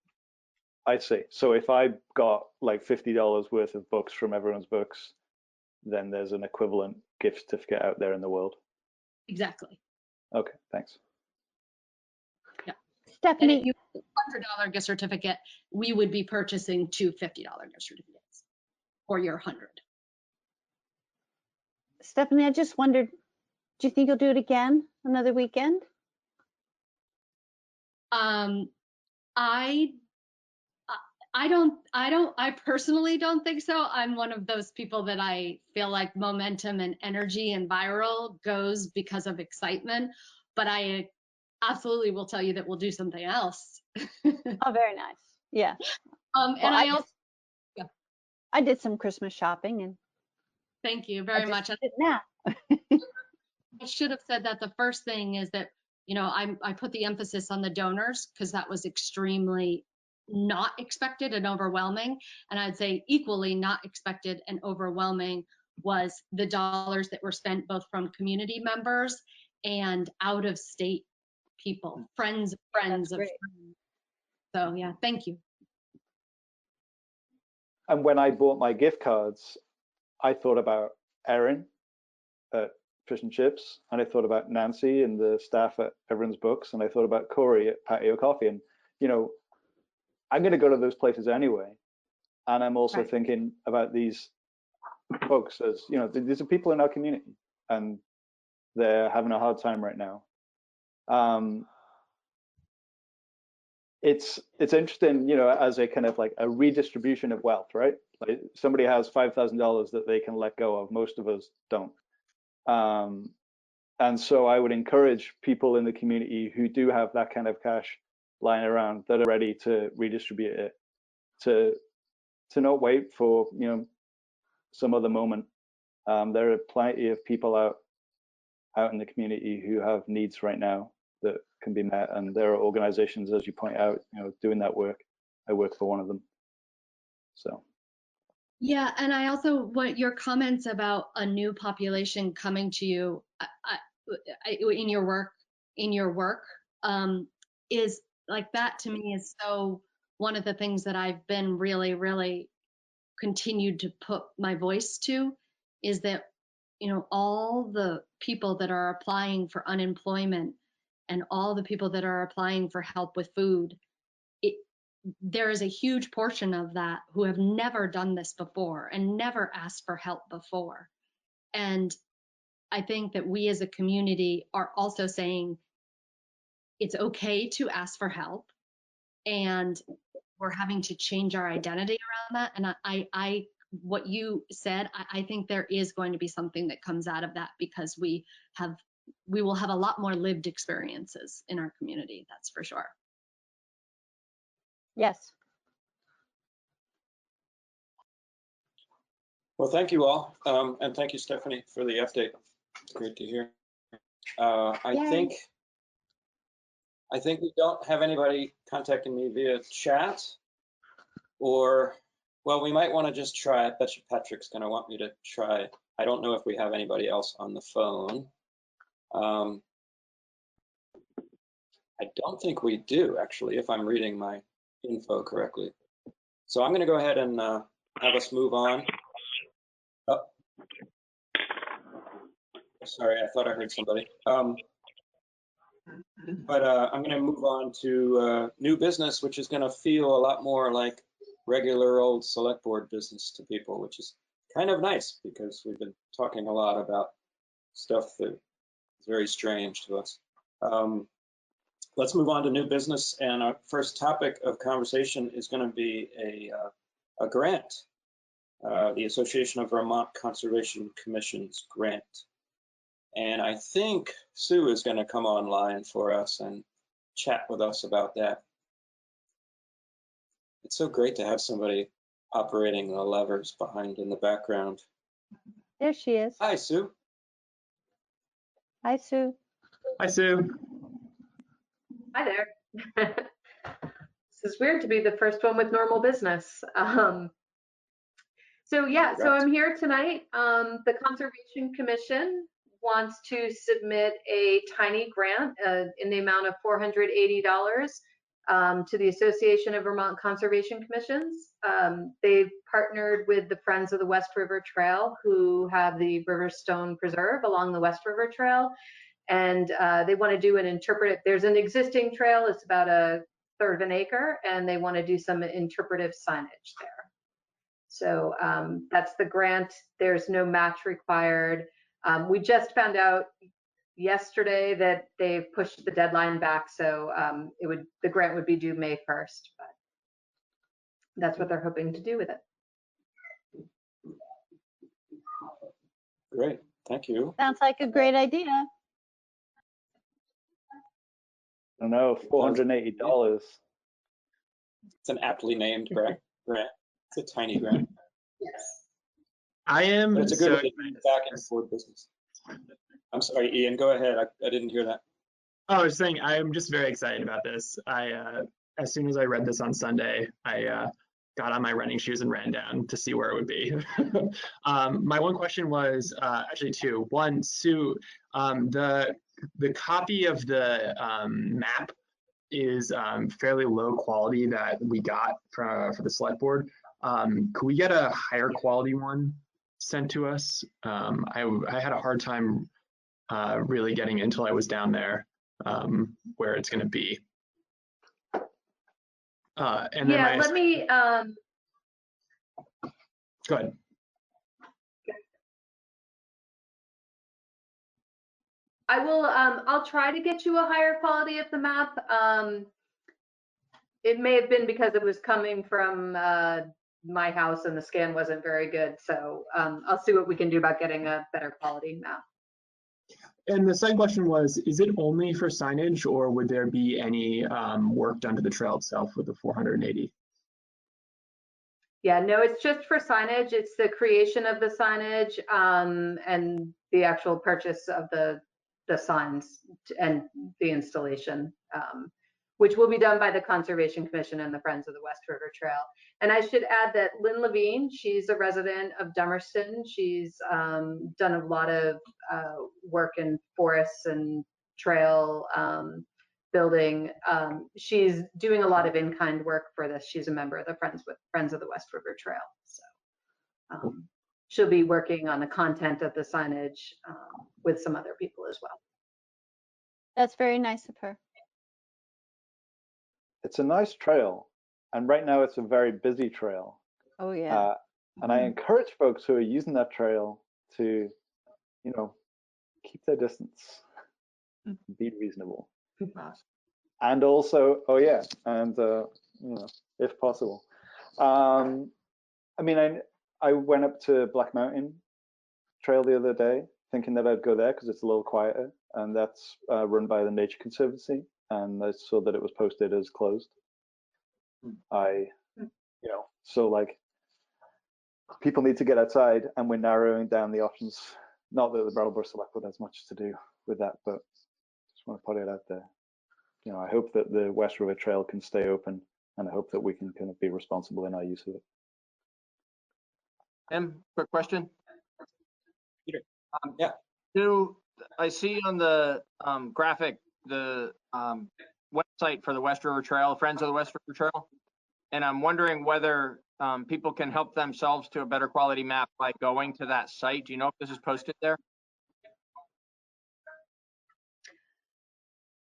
I see. So if I got like $50 worth of books from everyone's books, then there's an equivalent gift certificate out there in the world. Exactly. Okay, thanks. Yeah. Stephanie, and if you have a $100 gift certificate, we would be purchasing 2 $50 gift certificates for your 100. Stephanie, I just wondered, do you think you'll do it again another weekend? I personally don't think so. I'm one of those people that I feel like momentum and energy and viral goes because of excitement, but I absolutely will tell you that we'll do something else. Oh, very nice. Yeah. And I also, yeah. I did some Christmas shopping and thank you very much. Now. I should have said that the first thing is that, I put the emphasis on the donors because that was extremely not expected and overwhelming. And I'd say equally not expected and overwhelming was the dollars that were spent both from community members and out of state people, friends of friends. So yeah, thank you. And when I bought my gift cards, I thought about Erin at Fish and Chips, and I thought about Nancy and the staff at Everyone's Books, and I thought about Corey at Patio Coffee. And, I'm going to go to those places anyway. And I'm also thinking about these folks as, these are people in our community, and they're having a hard time right now. It's interesting, as a kind of like a redistribution of wealth, right? Like somebody has $5,000 that they can let go of. Most of us don't. And so I would encourage people in the community who do have that kind of cash lying around that are ready to redistribute it to not wait for some other moment. There are plenty of people out in the community who have needs right now that can be met, and there are organizations, as you point out, doing that work. I work for one of them. So. Yeah, and I also want your comments about a new population coming to you in your work is like that to me is so one of the things that I've been really, really continued to put my voice to is that, all the people that are applying for unemployment and all the people that are applying for help with food, there is a huge portion of that who have never done this before and never asked for help before. And I think that we as a community are also saying it's okay to ask for help, and we're having to change our identity around that. And I what you said, I think there is going to be something that comes out of that because we will have a lot more lived experiences in our community. That's for sure. Yes. Well, thank you all. And thank you, Stephanie, for the update. Great to hear. I think we don't have anybody contacting me via chat. Or, well, we might want to just try. I bet you Patrick's going to want me to try. I don't know if we have anybody else on the phone. I don't think we do, actually, if I'm reading my info correctly. So I'm going to go ahead and have us move on. Oh, sorry, I thought I heard somebody. But I'm going to move on to new business, which is going to feel a lot more like regular old select board business to people, which is kind of nice because we've been talking a lot about stuff that is very strange to us. Let's move on to new business, and our first topic of conversation is going to be a grant, the Association of Vermont Conservation Commission's grant. And I think Sue is going to come online for us and chat with us about that. It's so great to have somebody operating the levers behind in the background. There she is. Hi, Sue. Hi, Sue. Hi, Sue. Hi there. This is weird to be the first one with normal business. So I'm here tonight. The Conservation Commission wants to submit a tiny grant in the amount of $480 to the Association of Vermont Conservation Commissions. They've partnered with the Friends of the West River Trail, who have the Riverstone Preserve along the West River Trail. And they want to do an interpretive, there's an existing trail, it's about 1/3 of an acre, and they want to do some interpretive signage there. So that's the grant. There's no match required. We just found out yesterday that they've pushed the deadline back, so the grant would be due May 1st, but that's what they're hoping to do with it. Great, thank you. Sounds like a great idea. I don't know, $480. It's an aptly named grant. It's a tiny grant. Yes. I am. But it's a good way to get back and forth business. I'm sorry, Ian, go ahead. I didn't hear that. Oh, I was saying I'm just very excited about this. As soon as I read this on Sunday, I got on my running shoes and ran down to see where it would be. My one question was actually two. One, Sue, the copy of the map is fairly low quality that we got for the select board. Could we get a higher quality one sent to us? I had a hard time really getting it until I was down there where it's going to be. And then yeah, let me. Go ahead. I will. I'll try to get you a higher quality of the map. It may have been because it was coming from my house and the scan wasn't very good. So I'll see what we can do about getting a better quality map. And the second question was, is it only for signage, or would there be any work done to the trail itself with the 480? Yeah, no, it's just for signage. It's the creation of the signage and the actual purchase of the signs and the installation, which will be done by the Conservation Commission and the Friends of the West River Trail. And I should add that Lynn Levine, she's a resident of Dummerston. She's done a lot of work in forests and trail building. She's doing a lot of in-kind work for this. She's a member of the Friends of the West River Trail. So she'll be working on the content of the signage with some other people as well. That's very nice of her. It's a nice trail, and right now it's a very busy trail. Oh yeah. And I encourage folks who are using that trail to, keep their distance, be reasonable. And also, if possible. I went up to Black Mountain Trail the other day, thinking that I'd go there because it's a little quieter, and that's run by the Nature Conservancy, and I saw that it was posted as closed. People need to get outside, and we're narrowing down the options. Not that the Brattleboro Select Board has much to do with that, but just want to put it out there. I hope that the West River Trail can stay open and I hope that we can kind of be responsible in our use of it. Quick question. Peter. Yeah. I see on the graphic the website for the West River Trail, Friends of the West River Trail, and I'm wondering whether people can help themselves to a better quality map by going to that site. Do you know if this is posted there?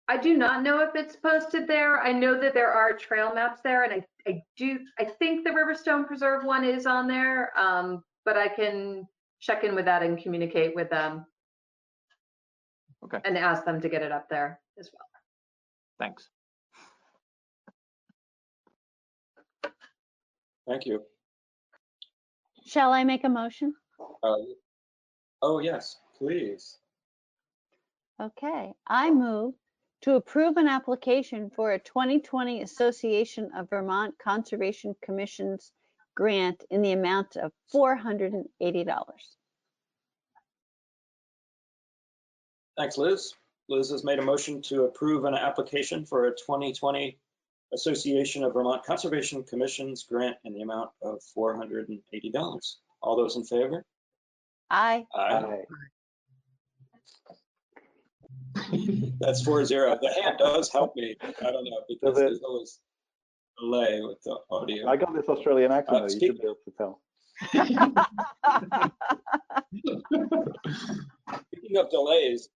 I do not know if it's posted there. I know that there are trail maps there, and I think the Riverstone Preserve one is on there, but I can check in with that and communicate with them. Okay. And ask them to get it up there as well. Thanks. Thank you. Shall I make a motion? Oh, yes, please. Okay, I move to approve an application for a 2020 Association of Vermont Conservation Commission's grant in the amount of $480. Thanks, Liz. Liz has made a motion to approve an application for a 2020 Association of Vermont Conservation Commission's grant in the amount of $480. All those in favor? Aye. Aye. That's 4-0. The hand does help me. I don't know, because there's always delay with the audio. I got this Australian accent, though. You should be able to tell. Speaking of delays,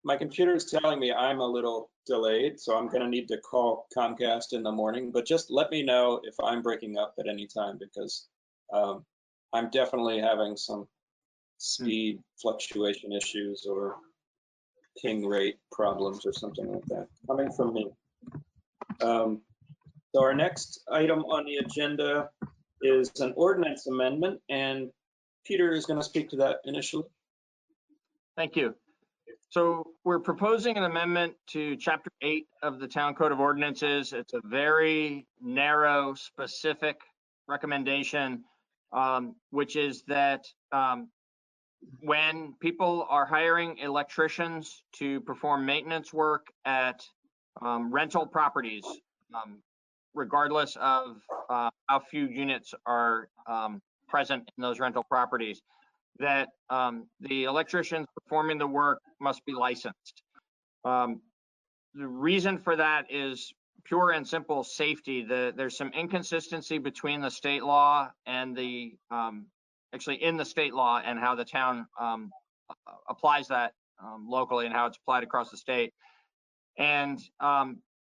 my computer is telling me I'm a little delayed, so I'm going to need to call Comcast in the morning. But just let me know if I'm breaking up at any time, because I'm definitely having some speed fluctuation issues or ping rate problems or something like that coming from me. So our next item on the agenda is an ordinance amendment, and Peter is going to speak to that initially. Thank you. So we're proposing an amendment to Chapter 8 of the Town Code of Ordinances. It's a very narrow, specific recommendation, which is that when people are hiring electricians to perform maintenance work at rental properties, regardless of how few units are present in those rental properties, that the electricians performing the work must be licensed. The reason for that is pure and simple safety. There's some inconsistency between the state law and the actually in the state law and how the town applies that locally and how it's applied across the state. And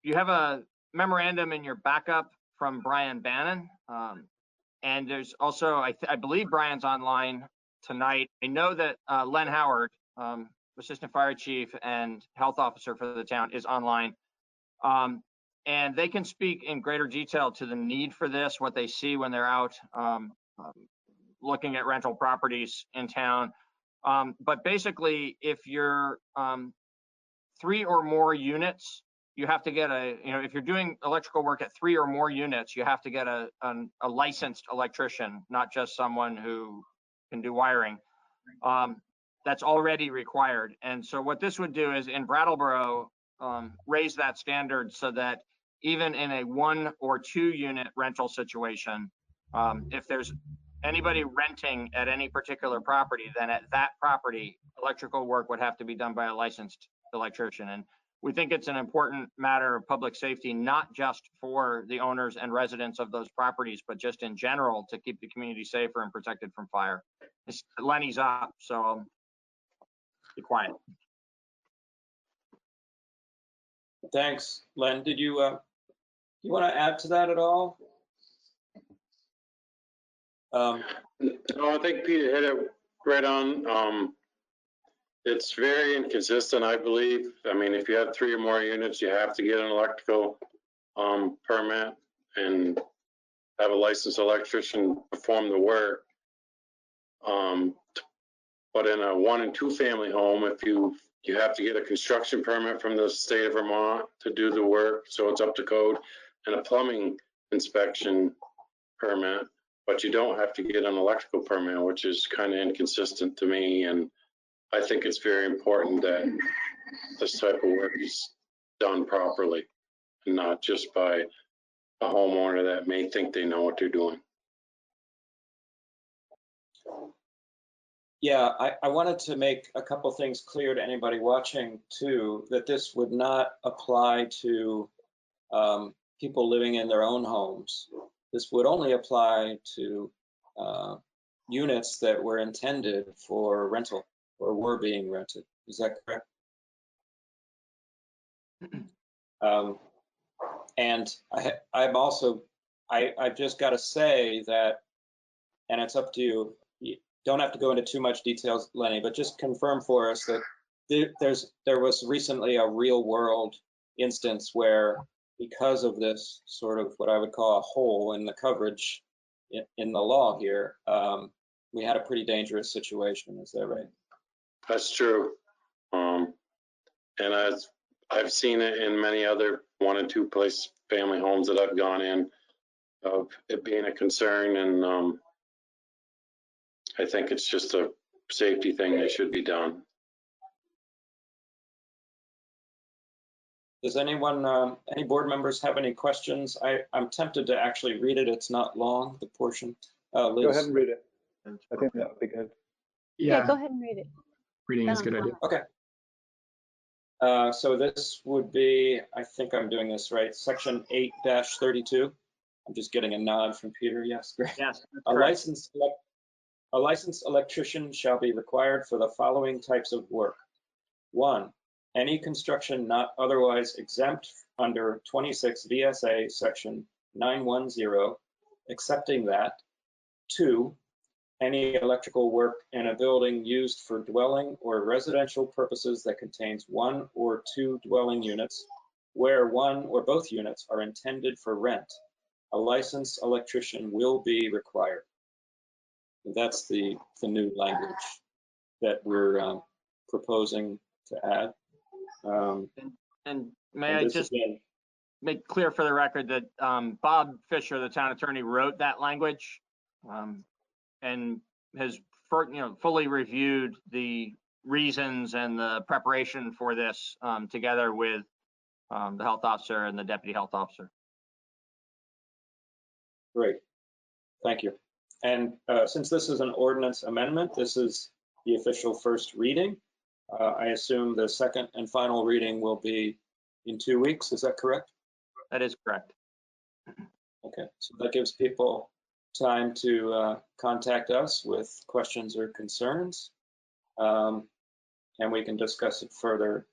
you have a memorandum in your backup from Brian Bannon. And there's also, I believe Brian's online tonight. I know that Len Howard, Assistant Fire Chief and Health Officer for the town, is online. And they can speak in greater detail to the need for this, what they see when they're out looking at rental properties in town. But basically, if you're 3 or more units, you have to get if you're doing electrical work at 3 or more units, you have to get a licensed electrician, not just someone who can do wiring. That's already required. And so what this would do is in Brattleboro, raise that standard so that even in a 1 or 2 unit rental situation, if there's anybody renting at any particular property, then at that property, electrical work would have to be done by a licensed electrician. And we think it's an important matter of public safety, not just for the owners and residents of those properties, but just in general to keep the community safer and protected from fire. Lenny's up, so I'll be quiet. Thanks, Len. Did you want to add to that at all? No, I think Peter hit it right on. It's very inconsistent, I believe. I mean, if you have 3 or more units, you have to get an electrical permit and have a licensed electrician perform the work. But in a 1 and 2 family home, if you have to get a construction permit from the state of Vermont to do the work, so it's up to code, and a plumbing inspection permit, but you don't have to get an electrical permit, which is kind of inconsistent to me. And I think it's very important that this type of work is done properly and not just by a homeowner that may think they know what they're doing. Yeah, I wanted to make a couple things clear to anybody watching too, that this would not apply to people living in their own homes. This would only apply to units that were intended for rental or were being rented. Is that correct? And I'm also, I've just got to say that, and it's up to you, you don't have to go into too much details, Lenny, but just confirm for us that there was recently a real world instance where, because of this sort of what I would call a hole in the coverage in the law here, we had a pretty dangerous situation. Is that right? That's true. And I've seen it in many other 1 and 2 place family homes that I've gone in, of it being a concern. And I think it's just a safety thing that should be done. Does anyone, any board members have any questions? I'm tempted to actually read it. It's not long, the portion. Liz. Go ahead and read it. I think that would be good. Yeah, go ahead and read it. Reading is a good idea. Okay. So this would be, I think I'm doing this right, section 8-32. I'm just getting a nod from Peter. Yes, great. Yes, A licensed electrician shall be required for the following types of work. 1, any construction not otherwise exempt under 26 VSA section 910, excepting that. 2, any electrical work in a building used for dwelling or residential purposes that contains 1 or 2 dwelling units, where 1 or both units are intended for rent. A licensed electrician will be required. That's the new language that we're proposing to add. And may I just make clear for the record that Bob Fisher, the town attorney, wrote that language and has fully reviewed the reasons and the preparation for this together with the health officer and the deputy health officer. Great, thank you. And since this is an ordinance amendment, this is the official first reading. I assume the second and final reading will be in 2 weeks. Is that correct? That is correct. Okay, so that gives people time to contact us with questions or concerns, and we can discuss it further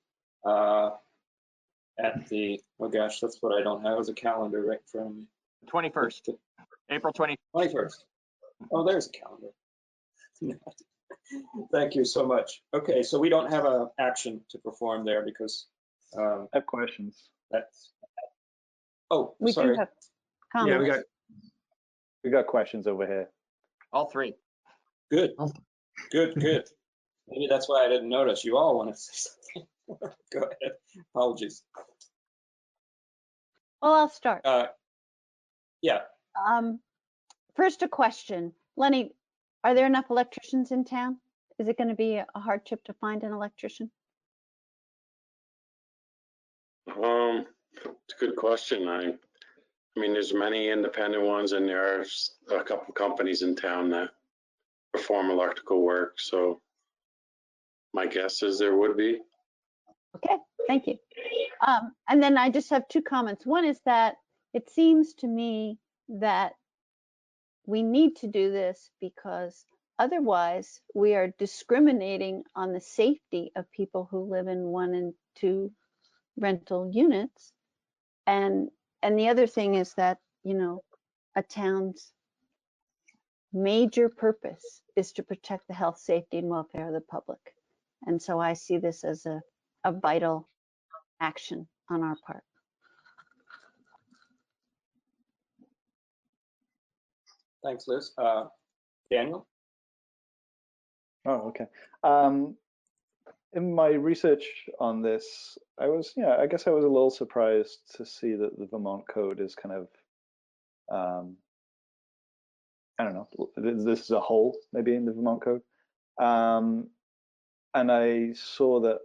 at the, oh gosh, that's what I don't have as a calendar right in front of me. 21st, April 21st. Oh, there's a calendar. Thank you so much. Okay, so we don't have an action to perform there because I have questions. That's, oh, We sorry. do have comments. Yeah, we got questions over here. All 3. Good, good, good. Maybe that's why I didn't notice. You all want to say something. Go ahead. Apologies. Well, I'll start. Yeah. First, a question. Lenny, are there enough electricians in town? Is it going to be a hardship to find an electrician? It's a good question. I mean, there's many independent ones, and there are a couple companies in town that perform electrical work. So my guess is there would be. Okay, thank you. And then I just have 2 comments. One is that it seems to me that we need to do this because otherwise we are discriminating on the safety of people who live in 1 and 2 rental units. And the other thing is that, you know, a town's major purpose is to protect the health, safety, and welfare of the public. And so I see this as a vital action on our part. Thanks, Liz. Daniel? Oh, okay. In my research on this, I guess I was a little surprised to see that the Vermont code is kind of, I don't know, this is a hole maybe in the Vermont code. And I saw that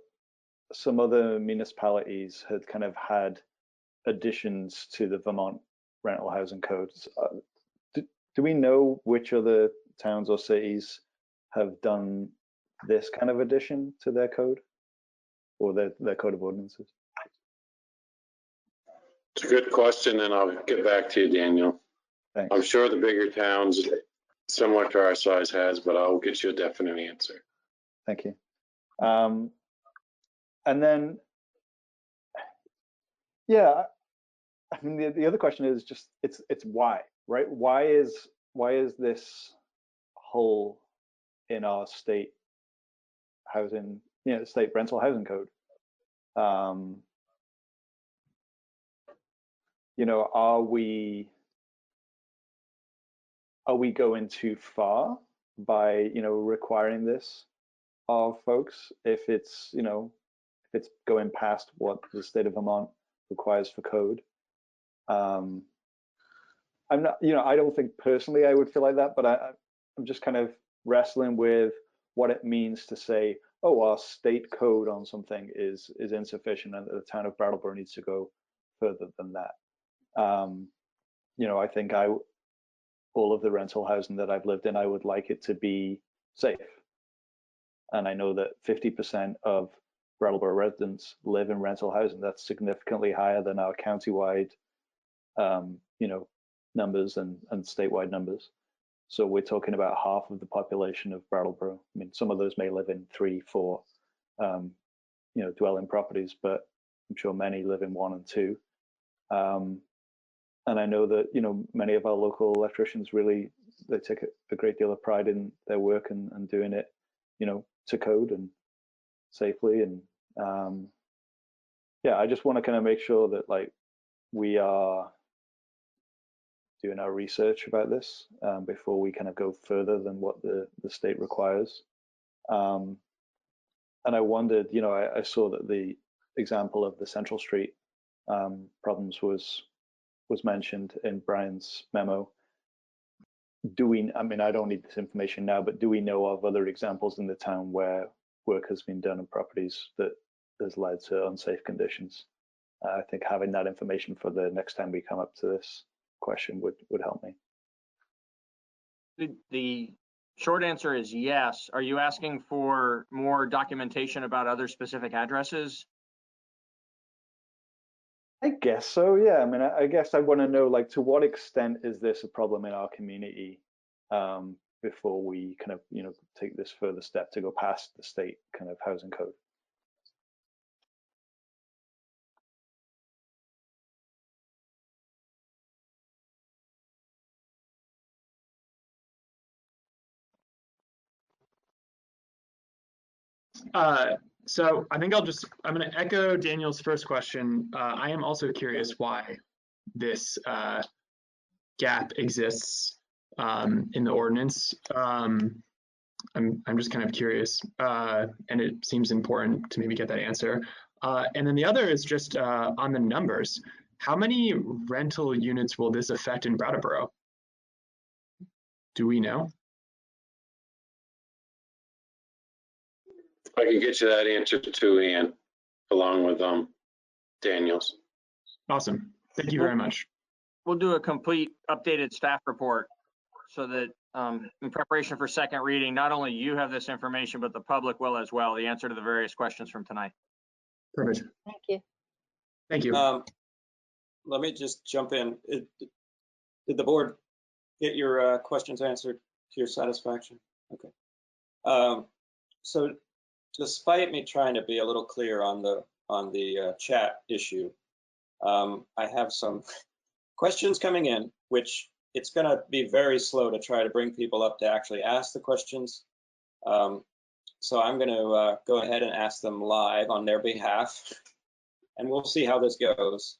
some other municipalities had kind of had additions to the Vermont rental housing codes. Do we know which other towns or cities have done this kind of addition to their code or their code of ordinances? It's a good question, and I'll get back to you, Daniel. Thanks. I'm sure the bigger towns similar to our size has, but I'll get you a definite answer. Thank you. And then, yeah, I mean, the other question is just it's why, right? Why is this hole in our state housing, state rental housing code? Are we going too far by requiring this of folks if it's going past what the state of Vermont requires for code? I'm not, I don't think personally I would feel like that, but I'm just kind of wrestling with what it means to say, oh, our state code on something is insufficient and the town of Brattleboro needs to go further than that. I think all of the rental housing that I've lived in, I would like it to be safe. And I know that 50% of Brattleboro residents live in rental housing. That's significantly higher than our countywide, numbers and statewide numbers. So we're talking about half of the population of Brattleboro. I mean, some of those may live in 3, 4, dwelling properties, but I'm sure many live in 1 and 2. And I know that, many of our local electricians really, they take a great deal of pride in their work and doing it, to code and safely. And I just want to kind of make sure that we are doing our research about this before we kind of go further than what the state requires. And I wondered, I saw that the example of the Central Street problems was mentioned in Brian's memo. I mean, I don't need this information now, but do we know of other examples in the town where work has been done on properties that has led to unsafe conditions? I think having that information for the next time we come up to this question would help me. The short answer is yes. Are you asking for more documentation about other specific addresses? I guess so, yeah. I mean, I guess I want to know, to what extent is this a problem in our community before we kind of, take this further step to go past the state kind of housing code. So I think I'm going to echo Daniel's first question. I am also curious why this gap exists in the ordinance. I'm just kind of curious, and it seems important to maybe get that answer. And then the other is just on the numbers. How many rental units will this affect in Brattleboro? Do we know? I can get you that answer too, Ian, along with Daniel's. Awesome. Thank you very much. We'll do a complete updated staff report so that in preparation for second reading, not only you have this information, but the public will as well, the answer to the various questions from tonight. Perfect. Thank you. Thank you. Let me just jump in. Did the board get your questions answered to your satisfaction? Okay. So despite me trying to be a little clear on the chat issue, I have some questions coming in, which it's going to be very slow to try to bring people up to actually ask the questions. So I'm going to go ahead and ask them live on their behalf, and we'll see how this goes.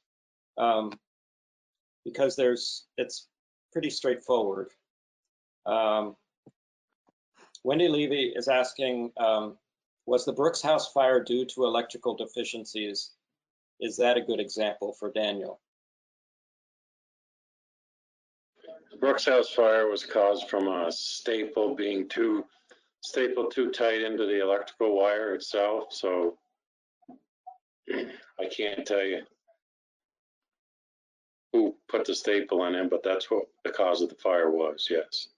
Because it's pretty straightforward. Wendy Levy is asking, was the Brooks House fire due to electrical deficiencies? Is that a good example for Daniel? The Brooks House fire was caused from a staple being stapled too tight into the electrical wire itself. So I can't tell you. who put the staple in it, but that's what the cause of the fire was, yes.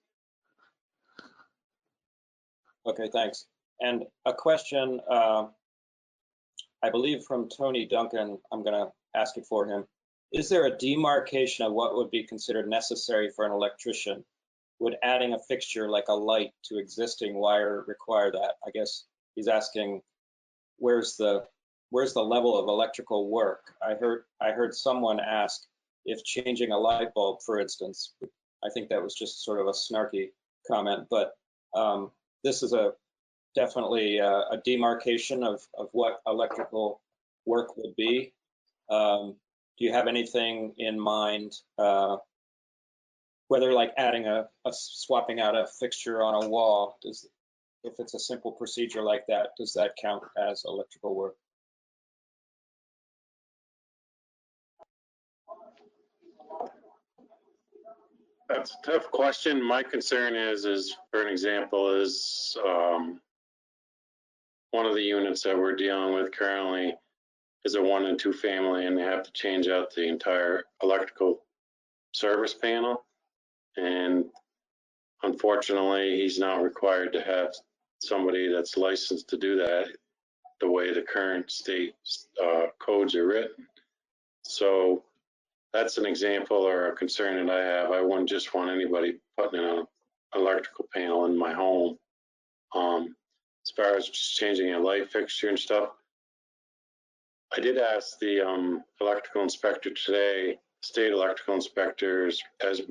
Okay, thanks. And a question, I believe from Tony Duncan, I'm going to ask it for him. Is there a demarcation of what would be considered necessary for an electrician? Would adding a fixture like a light to existing wire require that? I guess he's asking, where's the level of electrical work? I heard someone ask if changing a light bulb, for instance. I think that was just sort of a snarky comment, but this is definitely a demarcation of what electrical work would be. Do you have anything in mind, whether like adding swapping out a fixture on a wall, if it's a simple procedure like that, does that count as electrical work? That's a tough question. My concern is for an example, is one of the units that we're dealing with currently is a 1 and 2 family, and they have to change out the entire electrical service panel. And unfortunately, he's not required to have somebody that's licensed to do that the way the current state codes are written. So that's an example or a concern that I have. I wouldn't just want anybody putting in an electrical panel in my home. As far as just changing a light fixture and stuff, I did ask the electrical inspector today, state electrical inspectors, as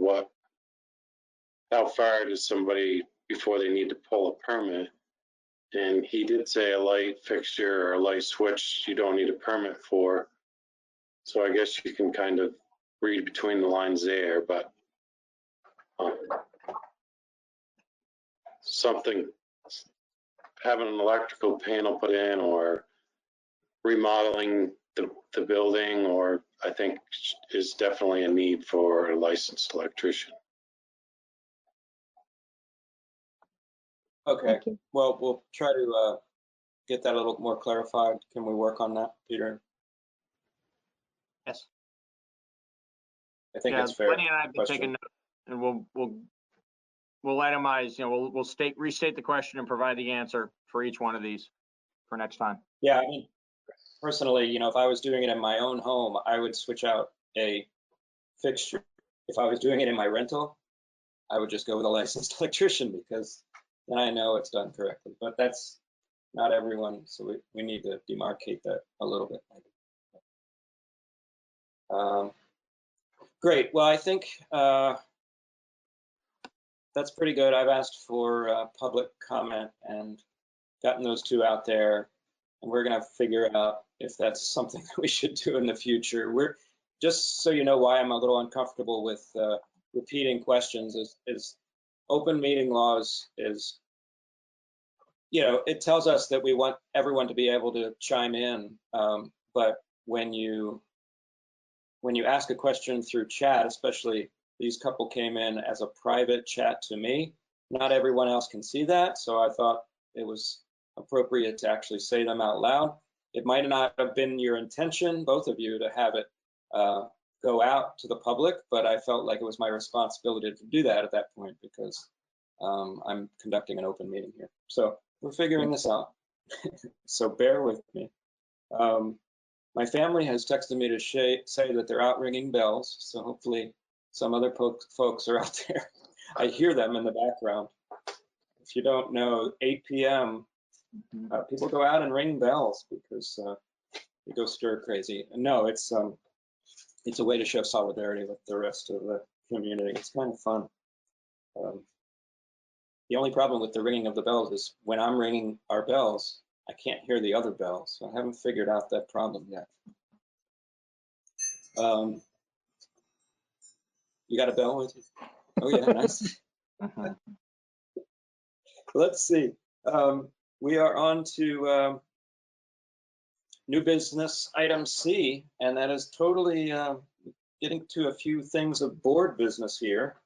how far does somebody before they need to pull a permit? And he did say a light fixture or a light switch you don't need a permit for. So I guess you can kind of read between the lines there, but having an electrical panel put in or remodeling the building, or I think is definitely a need for a licensed electrician. Okay, well, we'll try to get that a little more clarified. Can we work on that, Peter? Yes. I think it's fair. Lenny and I have been taking notes, and we'll itemize. We'll restate the question and provide the answer for each one of these for next time. Yeah, I mean, personally, if I was doing it in my own home, I would switch out a fixture. If I was doing it in my rental, I would just go with a licensed electrician because then I know it's done correctly. But that's not everyone, so we need to demarcate that a little bit. Great. Well, I think that's pretty good. I've asked for public comment and gotten those two out there, and we're going to figure out if that's something that we should do in the future. We're just so you know why I'm a little uncomfortable with repeating questions is open meeting laws is, it tells us that we want everyone to be able to chime in, but when you ask a question through chat, especially these couple came in as a private chat to me, not everyone else can see that. So I thought it was appropriate to actually say them out loud. It might not have been your intention, both of you, to have it go out to the public, but I felt like it was my responsibility to do that at that point because I'm conducting an open meeting here. So we're figuring this out. So bear with me. My family has texted me to say that they're out ringing bells, so hopefully some other folks are out there. I hear them in the background. If you don't know, 8 p.m., people go out and ring bells because they go stir crazy. No, it's a way to show solidarity with the rest of the community. It's kind of fun. The only problem with the ringing of the bells is when I'm ringing our bells, I can't hear the other bells. So I haven't figured out that problem yet. You got a bell with you? Oh yeah, nice. Let's see. We are on to new business item C, and that is totally getting to a few things of board business here.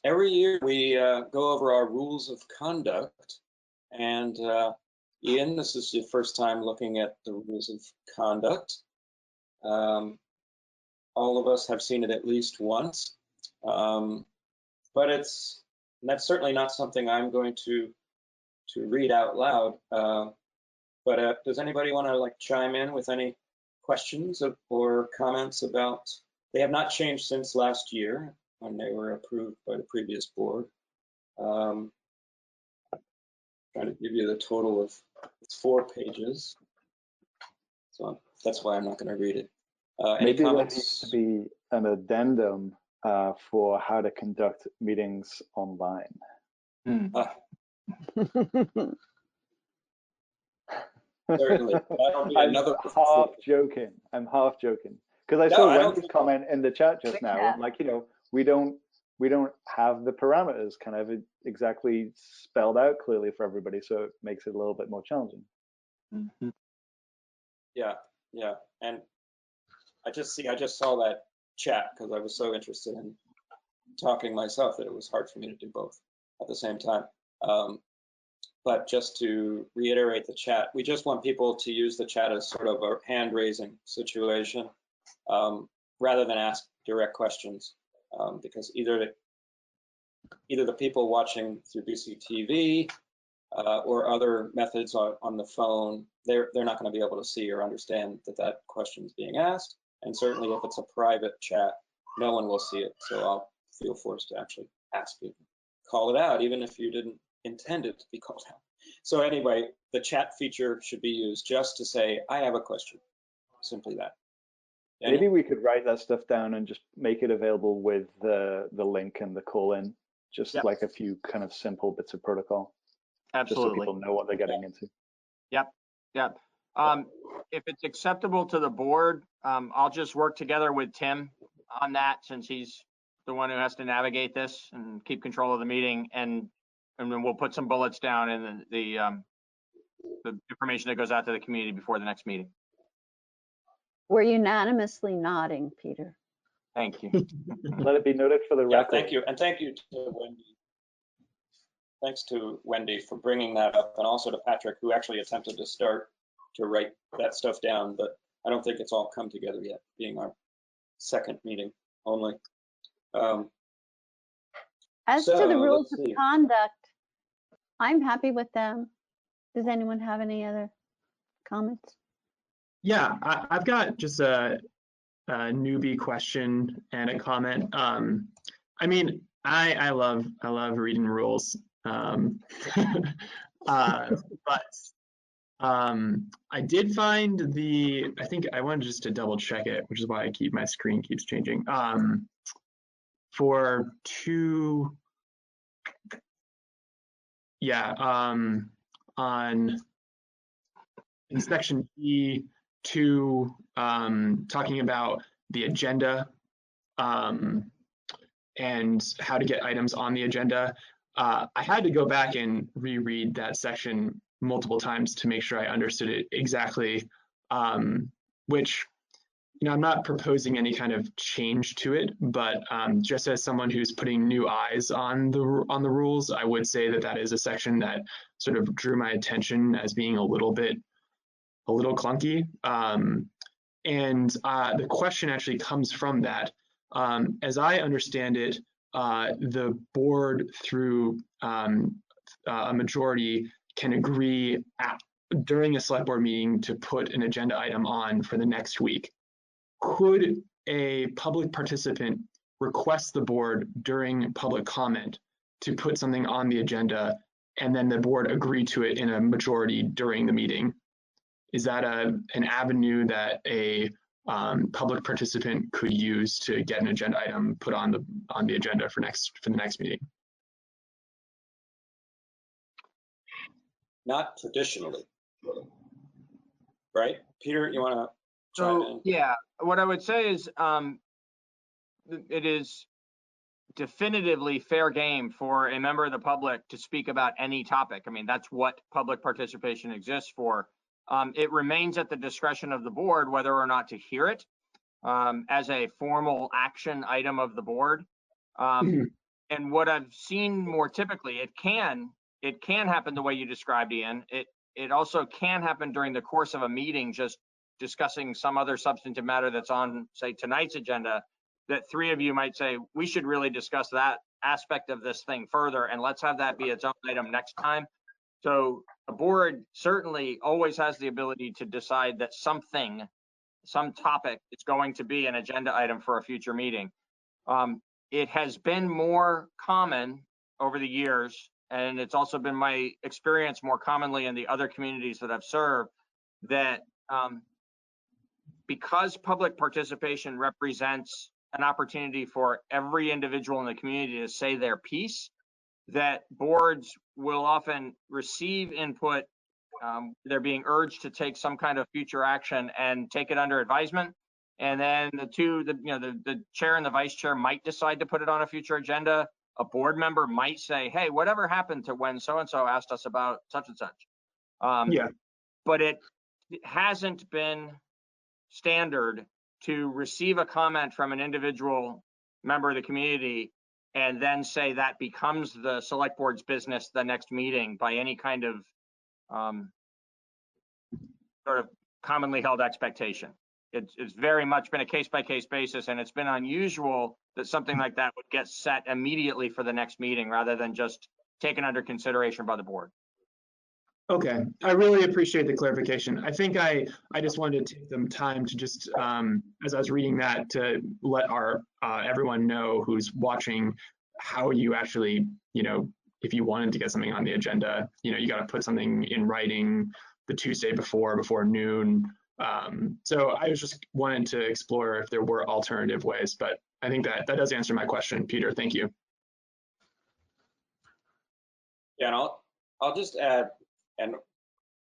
Every year we go over our rules of conduct, and Ian, this is your first time looking at the rules of conduct. all of us have seen it at least once. But that's certainly not something I'm going to read out loud. But does anybody want to like chime in with any questions or comments about? They have not changed since last year when they were approved by the previous board. Trying to give you the total of, it's 4 pages. So that's why I'm not going to read it. Any Maybe comments? there needs to be an addendum for how to conduct meetings online. Certainly. That'll be another half joking. I'm half joking because I saw Wendy's comment in the chat just now. And like, you know, we don't have the parameters kind of exactly spelled out clearly for everybody, so it makes it a little bit more challenging. Mm-hmm. Yeah, and I just saw that chat because I was so interested in talking myself that it was hard for me to do both at the same time. But just to reiterate the chat, we just want people to use the chat as sort of a hand-raising situation rather than ask direct questions, because either the people watching through BCTV or other methods on the phone, they're not going to be able to see or understand that question is being asked. And certainly if it's a private chat, no one will see it. So I'll feel forced to actually ask people. Call it out, even if you didn't intend it to be called out. So anyway, the chat feature should be used just to say, I have a question, simply that. Daniel? Maybe we could write that stuff down and just make it available with the link and the call-in, just like a few kind of simple bits of protocol. Absolutely. Just so people know what they're getting into. Yep. If it's acceptable to the board, I'll just work together with Tim on that, since he's the one who has to navigate this and keep control of the meeting, and then we'll put some bullets down in the information that goes out to the community before the next meeting. We're unanimously nodding, Peter. Thank you. Let it be noted for the record. Thank you, and thank you to Wendy. Thanks to Wendy for bringing that up, and also to Patrick, who actually attempted to start to write that stuff down, but I don't think it's all come together yet, being our second meeting only. As to the rules of conduct, I'm happy with them. Does anyone have any other comments? Yeah, I've got just a newbie question and a comment. I mean, I love reading rules, but I did find I think I wanted just to double check it, which is why my screen keeps changing. For two, on in section E2, talking about the agenda and how to get items on the agenda. I had to go back and reread that section multiple times to make sure I understood it exactly, which, you know, I'm not proposing any kind of change to it, but just as someone who's putting new eyes on the rules, I would say that is a section that sort of drew my attention as being a little clunky. And the question actually comes from that. As I understand it, the board through a majority can agree during a select board meeting to put an agenda item on for the next week. Could a public participant request the board during public comment to put something on the agenda, and then the board agree to it in a majority during the meeting? Is that an avenue that a public participant could use to get an agenda item put on the agenda for the next meeting? Not traditionally, right? Peter, you want to chime in? Yeah, what I would say is it is definitively fair game for a member of the public to speak about any topic. I mean, that's what public participation exists for. It remains at the discretion of the board whether or not to hear it as a formal action item of the board. And what I've seen more typically, it can happen the way you described, Ian. It also can happen during the course of a meeting, just discussing some other substantive matter that's on, say, tonight's agenda, that 3 of you might say, we should really discuss that aspect of this thing further, and let's have that be its own item next time. So a board certainly always has the ability to decide that some topic is going to be an agenda item for a future meeting. It has been more common over the years, and it's also been my experience more commonly in the other communities that I've served, that because public participation represents an opportunity for every individual in the community to say their piece, that boards will often receive input. They're being urged to take some kind of future action and take it under advisement. And then the chair and the vice chair might decide to put it on a future agenda. A board member might say, hey, whatever happened to when so-and-so asked us about such and such. Yeah. But it hasn't been standard to receive a comment from an individual member of the community and then say that becomes the select board's business the next meeting by any kind of sort of commonly held expectation. It's very much been a case-by-case basis, and it's been unusual that something like that would get set immediately for the next meeting rather than just taken under consideration by the board. Okay, I really appreciate the clarification. I think I just wanted to take some time to just, as I was reading that, to let our everyone know who's watching how you actually, if you wanted to get something on the agenda, you got to put something in writing the Tuesday before noon. So I was just wanting to explore if there were alternative ways, but I think that does answer my question, Peter. Thank you. Yeah, and I'll just add, and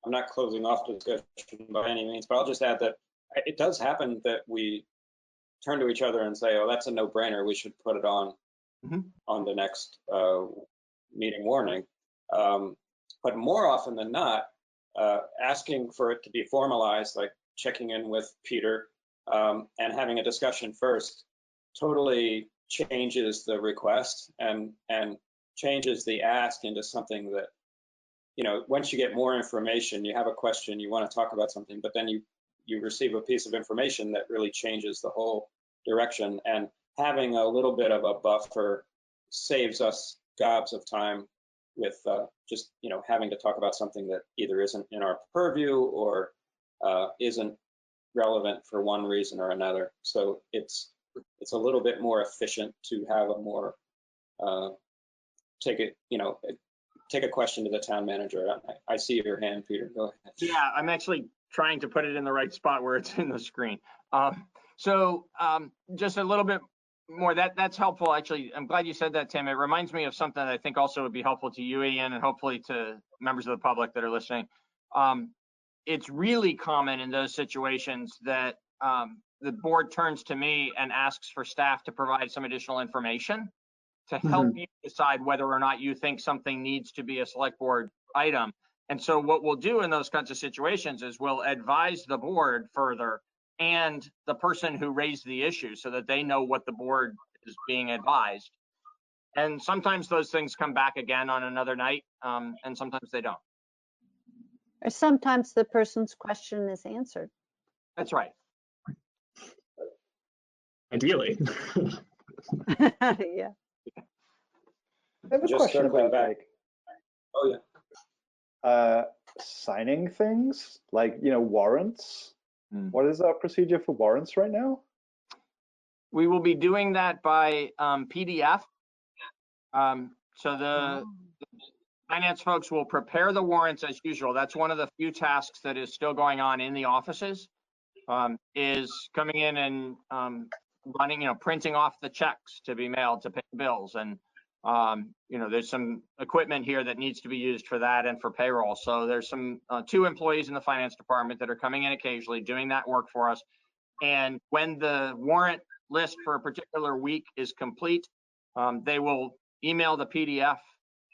I'm not closing off the discussion by any means, but I'll just add that it does happen that we turn to each other and say, oh, that's a no-brainer. We should put it on on the next meeting warning. But more often than not, asking for it to be formalized, like checking in with Peter and having a discussion first, totally changes the request and changes the ask into something that, once you get more information, you have a question, you want to talk about something, but then you receive a piece of information that really changes the whole direction. And having a little bit of a buffer saves us gobs of time with just, having to talk about something that either isn't in our purview or isn't relevant for one reason or another. So it's a little bit more efficient to have a more take a question to the town manager. I see your hand, Peter. Go ahead. Yeah, I'm actually trying to put it in the right spot where it's in the screen. So just a little bit more, that's helpful. Actually, I'm glad you said that, Tim. It reminds me of something that I think also would be helpful to you, Ian, and hopefully to members of the public that are listening. It's really common in those situations that the board turns to me and asks for staff to provide some additional information to help you decide whether or not you think something needs to be a select board item. And so what we'll do in those kinds of situations is we'll advise the board further and the person who raised the issue so that they know what the board is being advised. And sometimes those things come back again on another night, and sometimes they don't. Or sometimes the person's question is answered. That's right. Ideally. Yeah. I have a question about signing things like, warrants. What is our procedure for warrants right now? We will be doing that by PDF. So the finance folks will prepare the warrants as usual. That's one of the few tasks that is still going on in the offices, is coming in and running, printing off the checks to be mailed to pay bills. And, there's some equipment here that needs to be used for that and for payroll. So there's some 2 employees in the finance department that are coming in occasionally doing that work for us. And when the warrant list for a particular week is complete, they will email the PDF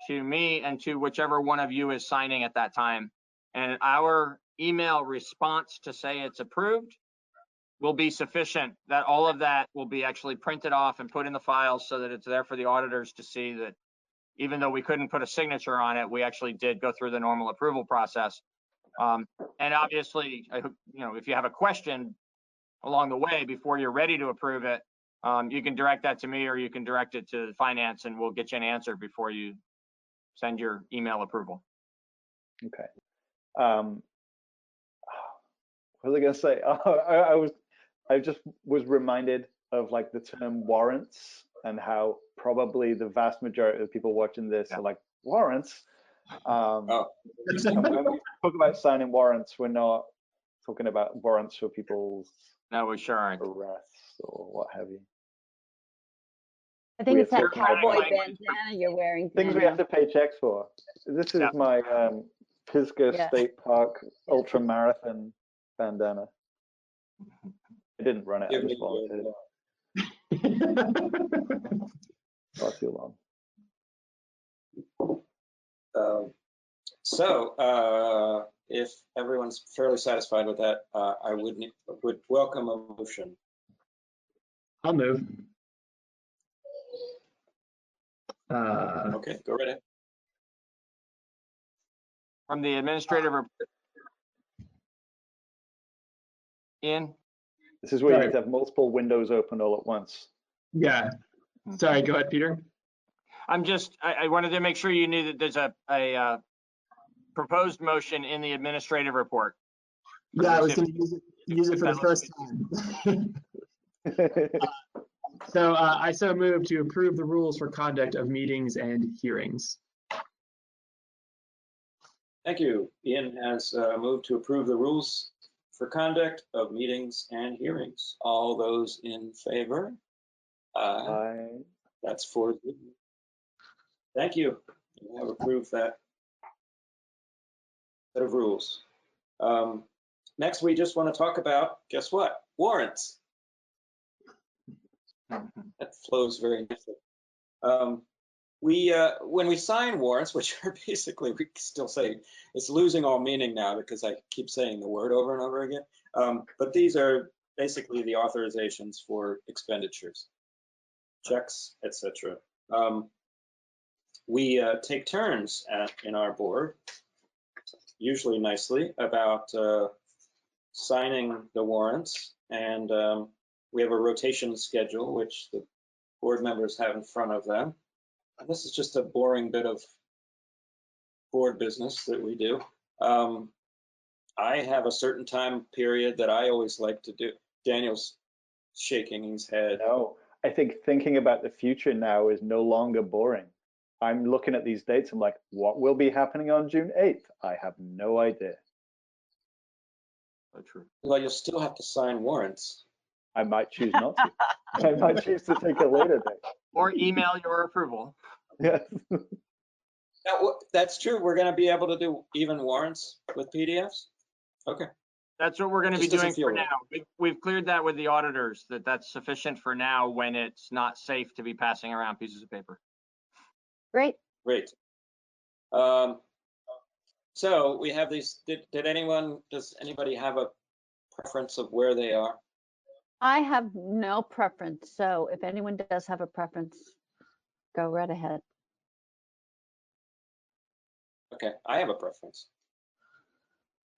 to me and to whichever one of you is signing at that time. And our email response to say it's approved will be sufficient. That all of that will be actually printed off and put in the files so that it's there for the auditors to see that even though we couldn't put a signature on it, we actually did go through the normal approval process. And obviously, if you have a question along the way before you're ready to approve it, you can direct that to me or you can direct it to finance and we'll get you an answer before you send your email approval. Okay. What was I going to say? I just was reminded of like the term warrants and how probably the vast majority of people watching this are like, warrants? And when we talk about signing warrants, we're not talking about warrants for people's arrests or what have you. I think it's that cowboy bandana you're wearing. Things we have to pay checks for. This is my Pisgah State Park ultra marathon bandana. I didn't run it. I just volunteered. Far too long. If everyone's fairly satisfied with that, I would welcome a motion. I'll move. Okay, go right ahead. From the administrative report. Ian? This is where you need to have multiple windows open all at once. Yeah. Sorry, go ahead, Peter. I wanted to make sure you knew that there's a proposed motion in the administrative report. Yeah, I was going to use it for the first time. So I so move to approve the rules for conduct of meetings and hearings. Thank you. Ian has moved to approve the rules for conduct of meetings and hearings. All those in favor? Aye. That's 4. Thank you. You have approved that set of rules. Next, we just want to talk about, guess what? Warrants. That flows very nicely. When we sign warrants, which are basically, we still say, it's losing all meaning now because I keep saying the word over and over again. But these are basically the authorizations for expenditures, checks, etc. We take turns in our board, usually nicely, about signing the warrants, and we have a rotation schedule, which the board members have in front of them. And this is just a boring bit of board business that we do. I have a certain time period that I always like to do. Daniel's shaking his head. No, I think thinking about the future now is no longer boring. I'm looking at these dates. I'm like, what will be happening on June 8th? I have no idea. Oh, true. Well, you'll still have to sign warrants. I might choose not to. I might choose to take a later date. Or email your approval. Yes. Now, that's true. We're going to be able to do even warrants with PDFs? Okay. That's what we're going to be Just doing doesn't feel for right. now. We've cleared that with the auditors, that's sufficient for now when it's not safe to be passing around pieces of paper. Great. Great. So we have these, does anybody have a preference of where they are? I have no preference, so if anyone does have a preference, go right ahead. Okay, I have a preference.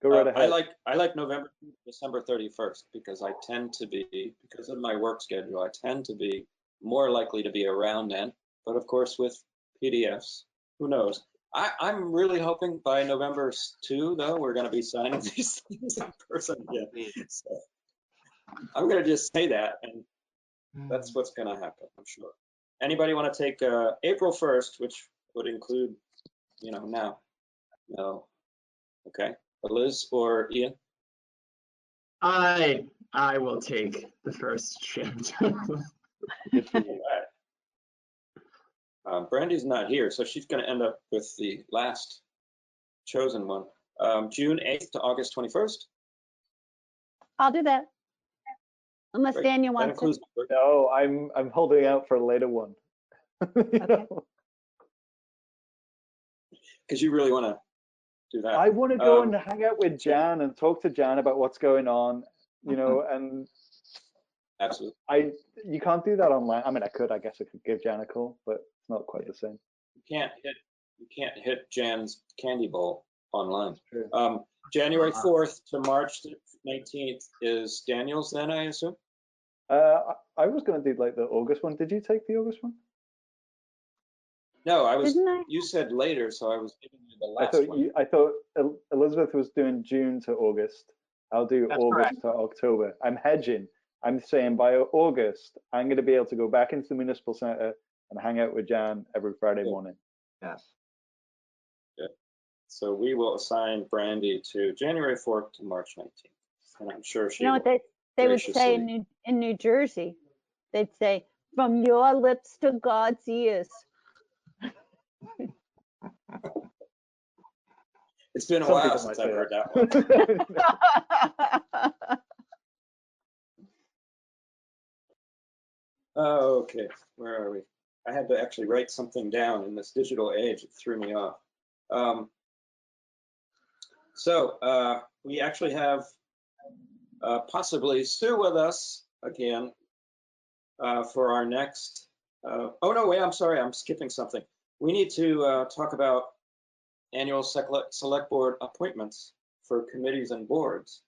Go right ahead. I like November, December 31st because I tend to be, because of my work schedule, I tend to be more likely to be around then. But of course, with PDFs, who knows? I'm really hoping by November 2, though, we're going to be signing these things in person again. So I'm going to just say that, and that's what's going to happen, I'm sure. Anybody want to take April 1st, which would include, now? No. Okay. Liz or Ian? I will take the first shift. Brandy's not here, so she's going to end up with the last chosen one. June 8th to August 21st. I'll do that. Unless Great. Daniel That wants includes it. No, I'm holding out for a later one. Okay. Because you really want to do that. I want to go and hang out with Jan and talk to Jan about what's going on, and absolutely. You can't do that online. I mean, I guess I could give Jan a call, but it's not quite the same. You can't hit Jan's candy bowl online. January 4th to March 19th is Daniel's then, I assume? I was going to do like the August one. Did you take the August one? No, I was. Didn't I? You said later, so I was giving you the I last thought one. I thought Elizabeth was doing June to August. I'll do That's August correct. to October. I'm hedging. I'm saying by August, I'm going to be able to go back into the municipal center and hang out with Jan every Friday morning. Yes. Good. So we will assign Brandy to January 4th to March 19th. And I'm sure she You know will what they would say graciously. in New Jersey? They'd say, "From your lips to God's ears." It's been a Some while people since might I've say heard that. that one. Okay, where are we? I had to actually write something down in this digital age. It threw me off. We actually have possibly Sue with us again for our next. Oh no, wait, I'm sorry, I'm skipping something. We need to talk about annual select board appointments for committees and boards.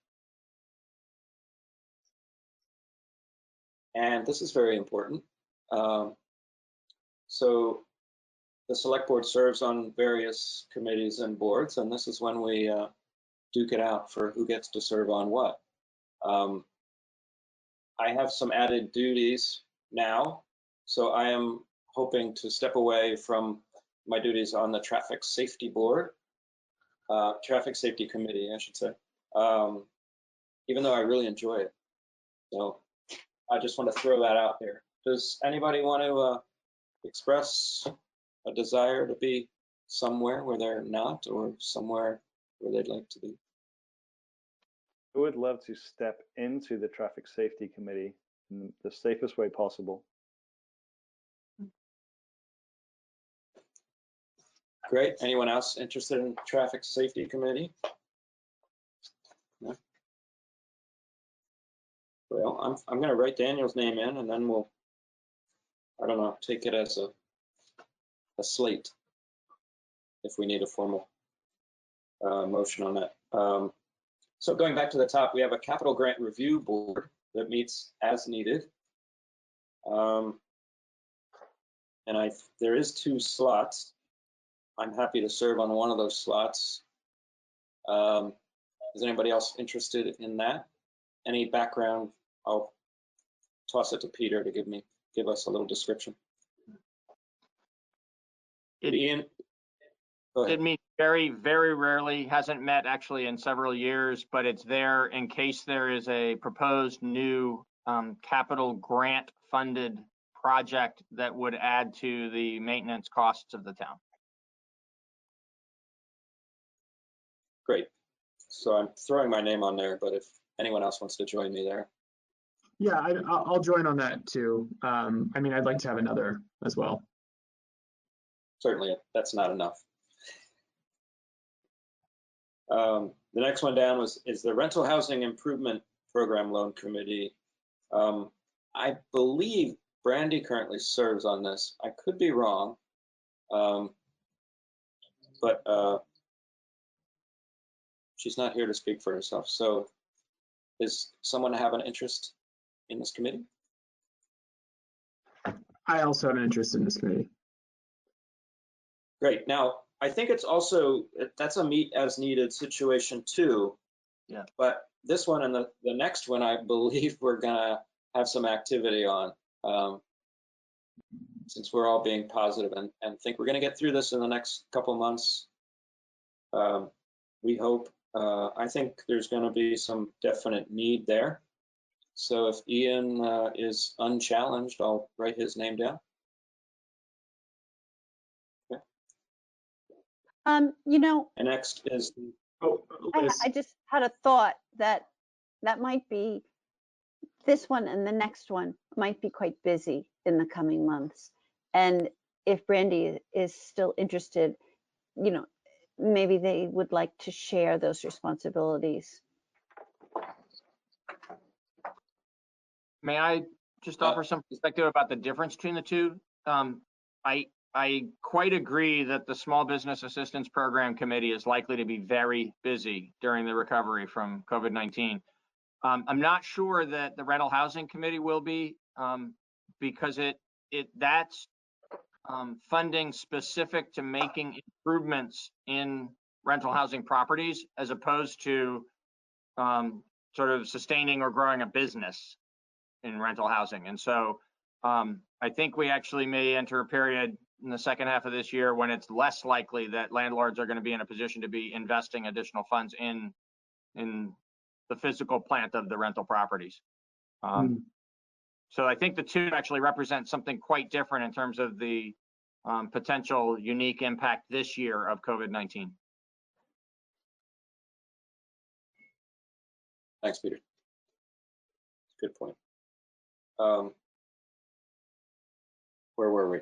And this is very important. So the select board serves on various committees and boards, and this is when we duke it out for who gets to serve on what. I have some added duties now, so I am hoping to step away from my duties on the traffic safety board, traffic safety committee, I should say, even though I really enjoy it. So I just want to throw that out there. Does anybody want to express a desire to be somewhere where they're not, or somewhere where they'd like to be? I would love to step into the traffic safety committee in the safest way possible. Great. Anyone else interested in traffic safety committee? No? Well, I'm going to write Daniel's name in, and then we'll, I don't know, take it as a slate if we need a formal motion on that. So going back to the top, we have a capital grant review board that meets as needed. And there is 2 slots. I'm happy to serve on one of those slots. Is anybody else interested in that? Any background? I'll toss it to Peter to give us a little description. Ian? It meets very, very rarely, hasn't met actually in several years, but it's there in case there is a proposed new capital grant funded project that would add to the maintenance costs of the town. Great. So I'm throwing my name on there, but if anyone else wants to join me there. Yeah, I'll join on that too. I mean, I'd like to have another as well. Certainly, that's not enough. The next one down is the Rental Housing Improvement Program Loan Committee. I believe Brandy currently serves on this. I could be wrong, but she's not here to speak for herself. So does someone have an interest in this committee? I also have an interest in this committee. Great. Now, I think it's also, that's a meet as needed situation too. Yeah. But this one and the next one, I believe we're gonna have some activity on, since we're all being positive and think we're gonna get through this in the next couple months. We hope. I think there's gonna be some definite need there. So if Ian is unchallenged, I'll write his name down. You know, And next is I just had a thought that might be, this one and the next one might be quite busy in the coming months. And if Brandy is still interested, you know, maybe they would like to share those responsibilities. May I just offer some perspective about the difference between the two? I quite agree that the Small Business Assistance Program Committee is likely to be very busy during the recovery from COVID-19. I'm not sure that the Rental Housing Committee will be, because that's funding specific to making improvements in rental housing properties, as opposed to sort of sustaining or growing a business in rental housing. And so I think we actually may enter a period in the second half of this year when it's less likely that landlords are going to be in a position to be investing additional funds in the physical plant of the rental properties. So I think the two actually represent something quite different in terms of the potential unique impact this year of COVID-19. Thanks, Peter. Good point. Where were we?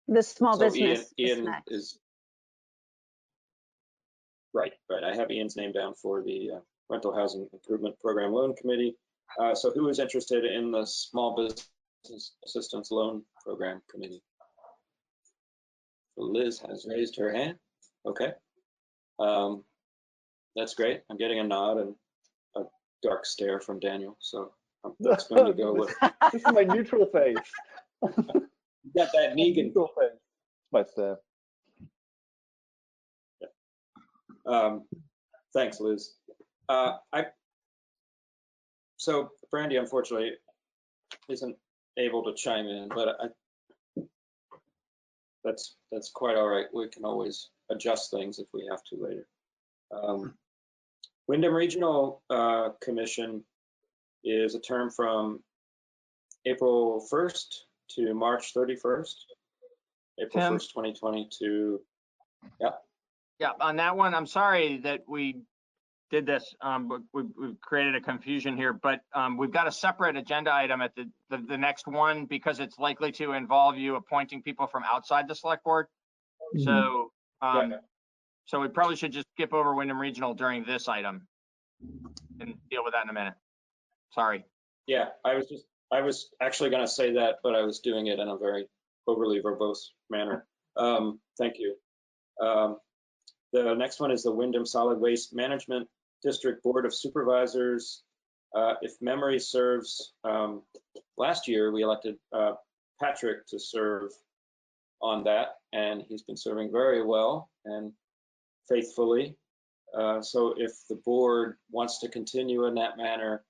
The small so business Ian is right. I have Ian's name down for the Rental Housing Improvement Program Loan Committee. So who is interested in the Small Business Assistance Loan Program Committee? So Liz has raised her hand. Okay. That's great. I'm getting a nod and a dark stare from Daniel. So that's going to go with. This is my neutral face. You got that Negan neutral face. My stare. Yeah. Thanks, Liz. So Brandy, unfortunately, isn't able to chime in, but that's quite all right. We can always adjust things if we have to later. Wyndham Regional Commission is a term from April 1st to March 31st. April 1st, 2020 to, yeah. Yeah, on that one, I'm sorry that we did this, but we've created a confusion here, but we've got a separate agenda item at the next one because it's likely to involve you appointing people from outside the select board. So, so we probably should just skip over Wyndham Regional during this item and deal with that in a minute. Sorry. Yeah, I was actually going to say that, but I was doing it in a very overly verbose manner. Thank you. The next one is the Wyndham Solid Waste Management District Board of Supervisors. If memory serves, last year we elected Patrick to serve on that, and he's been serving very well and faithfully. So if the board wants to continue in that manner,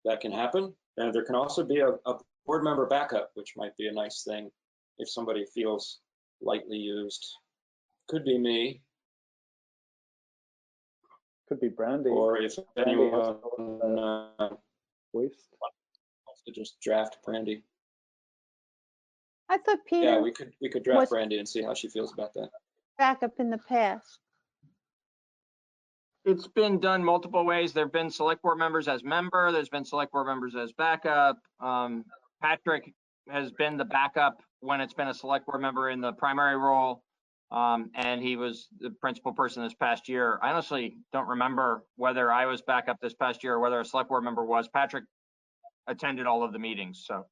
that can happen. And there can also be a board member backup, which might be a nice thing if somebody feels lightly used. Could be me. Could be Brandy. Or if anyone waste wants to just draft Brandy. I thought Peter. Yeah, we could draft Brandy and see how she feels about that. Backup in the past. It's been done multiple ways. There have been select board members as member. There's been select board members as backup. Patrick has been the backup when it's been a select board member in the primary role. And he was the principal person this past year. I honestly don't remember whether I was backup this past year or whether a select board member was. Patrick attended all of the meetings. So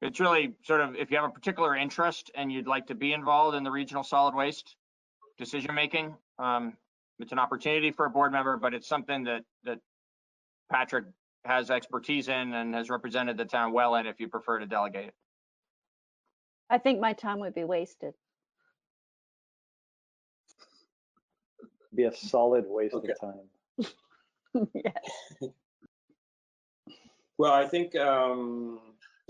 it's really sort of, if you have a particular interest and you'd like to be involved in the regional solid waste decision making, it's an opportunity for a board member, but it's something that Patrick has expertise in and has represented the town well in if you prefer to delegate it. I think my time would be wasted. Be a solid waste of time. Yes. Well, I think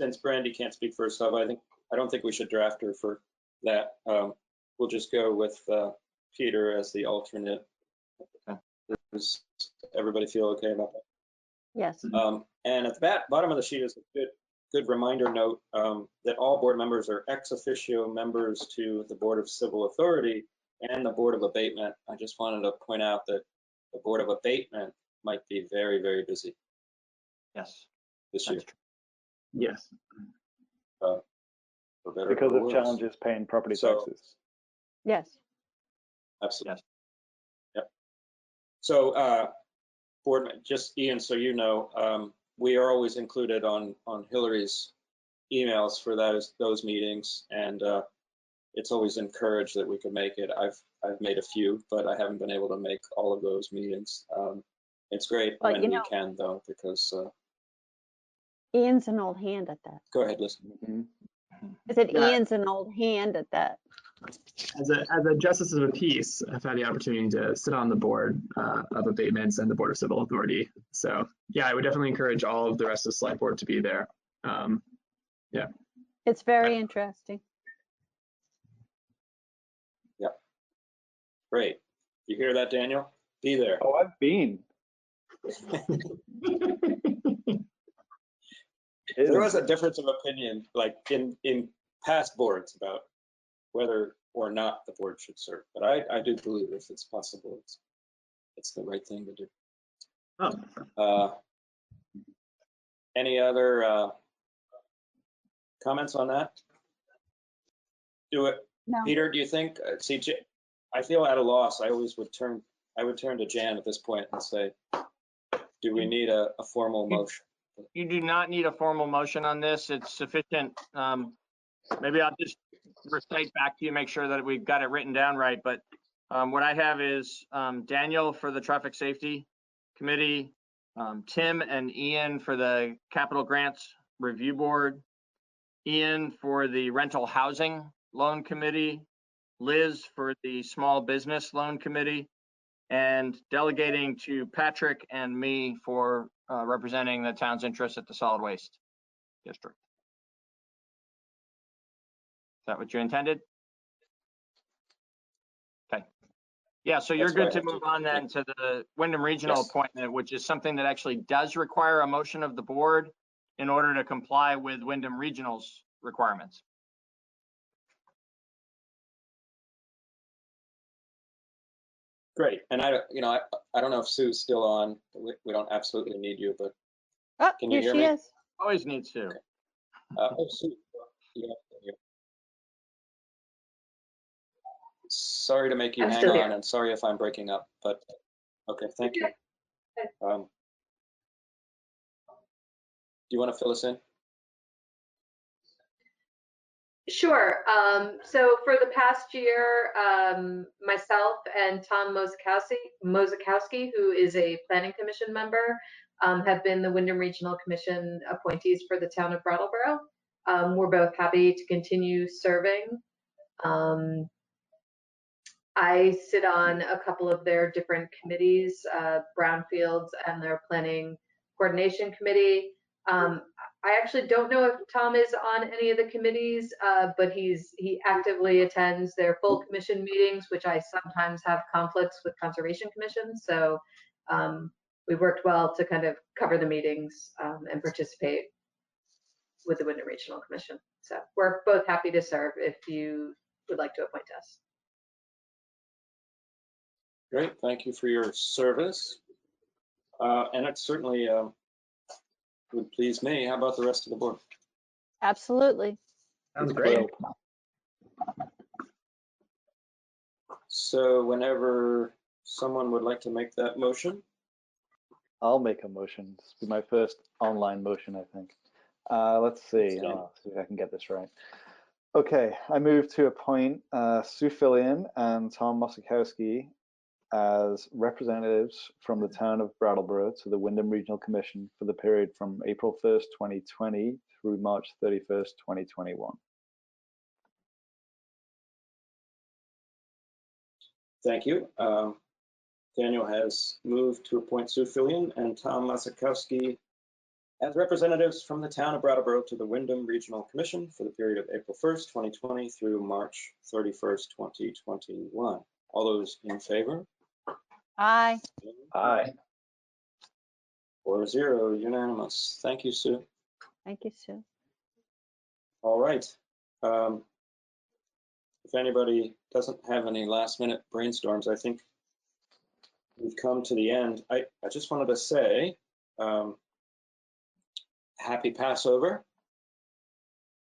since Brandy can't speak for herself, I don't think we should draft her for that. We'll just go with Peter as the alternate. Does everybody feel okay about that? Yes. And at the bottom of the sheet is a good reminder note that all board members are ex officio members to the Board of Civil Authority and the Board of Abatement. I just wanted to point out that the Board of Abatement might be very, very busy. Yes. This year. Yes. Because of challenges paying property taxes. Yes. Absolutely. Yes. Yep. So, board, just Ian, so you know, we are always included on Hillary's emails for those meetings, and it's always encouraged that we could make it. I've made a few, but I haven't been able to make all of those meetings. It's great Well, when you we know, can, though, because Ian's an old hand at that. go ahead, listen. I said Yeah. Ian's an old hand at that. As a justice of the peace, I've had the opportunity to sit on the board of abatements and the board of civil authority. So yeah, I would definitely encourage all of the rest of the select board to be there. Yeah. It's very interesting. Yep. Great. You hear that, Daniel? Be there. Oh, I've been. There was a difference of opinion, like in past boards, about whether or not the board should serve. But I do believe if it's possible, it's the right thing to do. Any other comments on that? Do it. No. Peter, do you think, see, I feel at a loss. I would turn to Jan at this point and say, do we need a formal motion? You do not need a formal motion on this. It's sufficient. Maybe I'll just recite back to you, make sure that we've got it written down right. But what I have is Daniel for the Traffic Safety Committee, Tim and Ian for the Capital Grants Review Board, Ian for the Rental Housing Loan Committee, Liz for the Small Business Loan Committee, and delegating to Patrick and me for representing the town's interests at the Solid Waste District. Is that what you intended? Okay. Yeah, so you're good to move on then to the Wyndham Regional appointment, which is something that actually does require a motion of the board in order to comply with Wyndham Regional's requirements. Great. And I don't know if Sue's still on. We don't absolutely need you, but Oh, can you here hear she me? is. Always need Sue. Sue. Yeah, yeah. Sorry to make you I'm hang still on, here. and sorry if I'm breaking up, but okay, thank you. Do you want to fill us in? Sure. So for the past year, myself and Tom Mozakowski, who is a planning commission member, have been the Wyndham Regional Commission appointees for the town of Brattleboro. We're both happy to continue serving. I sit on a couple of their different committees, Brownfields and their planning coordination committee. I actually don't know if Tom is on any of the committees, but he actively attends their full commission meetings, which I sometimes have conflicts with conservation commissions. So we worked well to kind of cover the meetings and participate with the Wyndham Regional Commission. So we're both happy to serve if you would like to appoint us. Great, thank you for your service. And it certainly would please me. How about the rest of the board? Absolutely. Sounds great. So whenever someone would like to make that motion. I'll make a motion. This will be my first online motion, I think. Let's see. I'll see if I can get this right. Okay, I move to appoint Sue Fillion and Tom Mosakowski as representatives from the town of Brattleboro to the Wyndham Regional Commission for the period from April 1st, 2020 through March 31st, 2021. Thank you. Daniel has moved to appoint Sue Fillion and Tom Mosakowski as representatives from the town of Brattleboro to the Wyndham Regional Commission for the period of April 1st, 2020 through March 31st, 2021. All those in favor? Aye. Aye. 4-0, unanimous. Thank you, Sue. Thank you, Sue. All right. If anybody doesn't have any last minute brainstorms, I think we've come to the end. I just wanted to say, happy Passover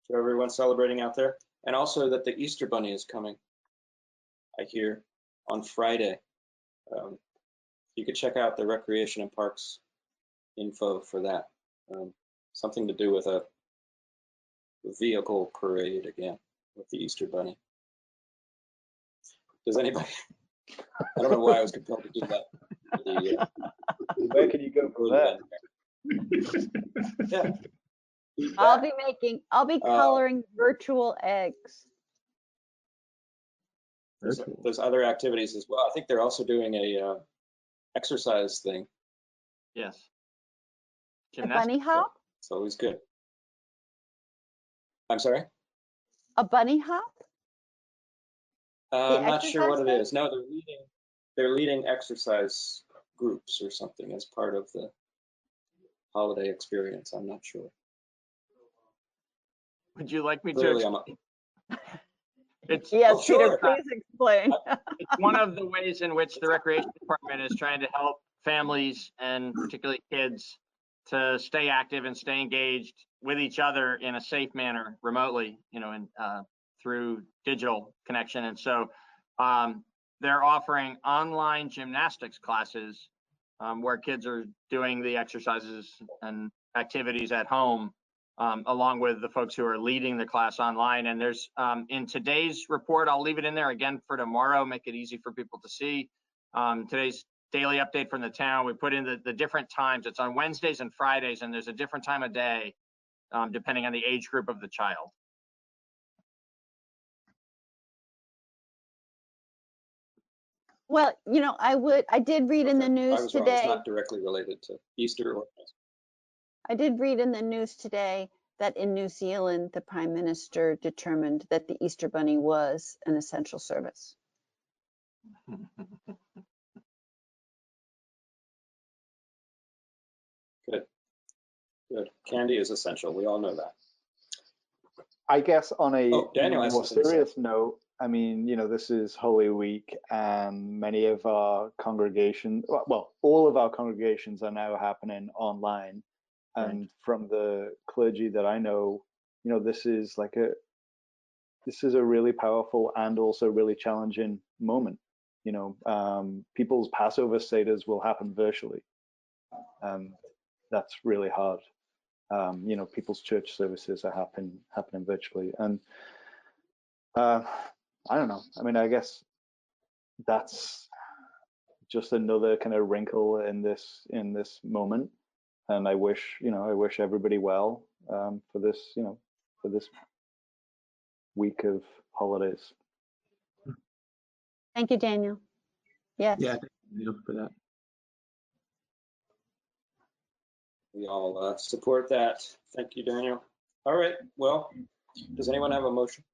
to everyone celebrating out there. And also that the Easter Bunny is coming, I hear, on Friday. You could check out the Recreation and Parks info for that. Something to do with a vehicle parade again with the Easter Bunny. Does anybody? I don't know why I was compelled to do that. Where can you go for that? Yeah. I'll be coloring virtual eggs. There's other activities as well. I think they're also doing a exercise thing. Yes. A bunny hop? It's always good. I'm sorry? A bunny hop? I'm not sure what it thing? is. No, they're leading exercise groups or something as part of the holiday experience. I'm not sure. Would you like me Clearly, to? It's yes, Peter, sure. please explain. It's one of the ways in which the recreation department is trying to help families and particularly kids to stay active and stay engaged with each other in a safe manner remotely, and through digital connection. And so they're offering online gymnastics classes where kids are doing the exercises and activities at home, along with the folks who are leading the class online. And there's in today's report, I'll leave it in there again for tomorrow, make it easy for people to see. Today's daily update from the town, we put in the different times. It's on Wednesdays and Fridays, and there's a different time of day depending on the age group of the child. Well, I did read in the news today. It's not directly related to Easter or. I did read in the news today that in New Zealand, the Prime Minister determined that the Easter Bunny was an essential service. Good. Candy is essential. We all know that. I guess on a Daniel has more something to say. serious note, I mean, this is Holy Week, and many of our congregations, well, all of our congregations are now happening online. And from the clergy that I know, this is a really powerful and also really challenging moment. People's Passover Seders will happen virtually. That's really hard. People's church services are happening virtually. And I don't know. I mean, I guess that's just another kind of wrinkle in this moment. And I wish everybody well for this, for this week of holidays. Thank you, Daniel. Yes. Yeah, thank you for that. We all support that. Thank you, Daniel. All right. Well, does anyone have a motion?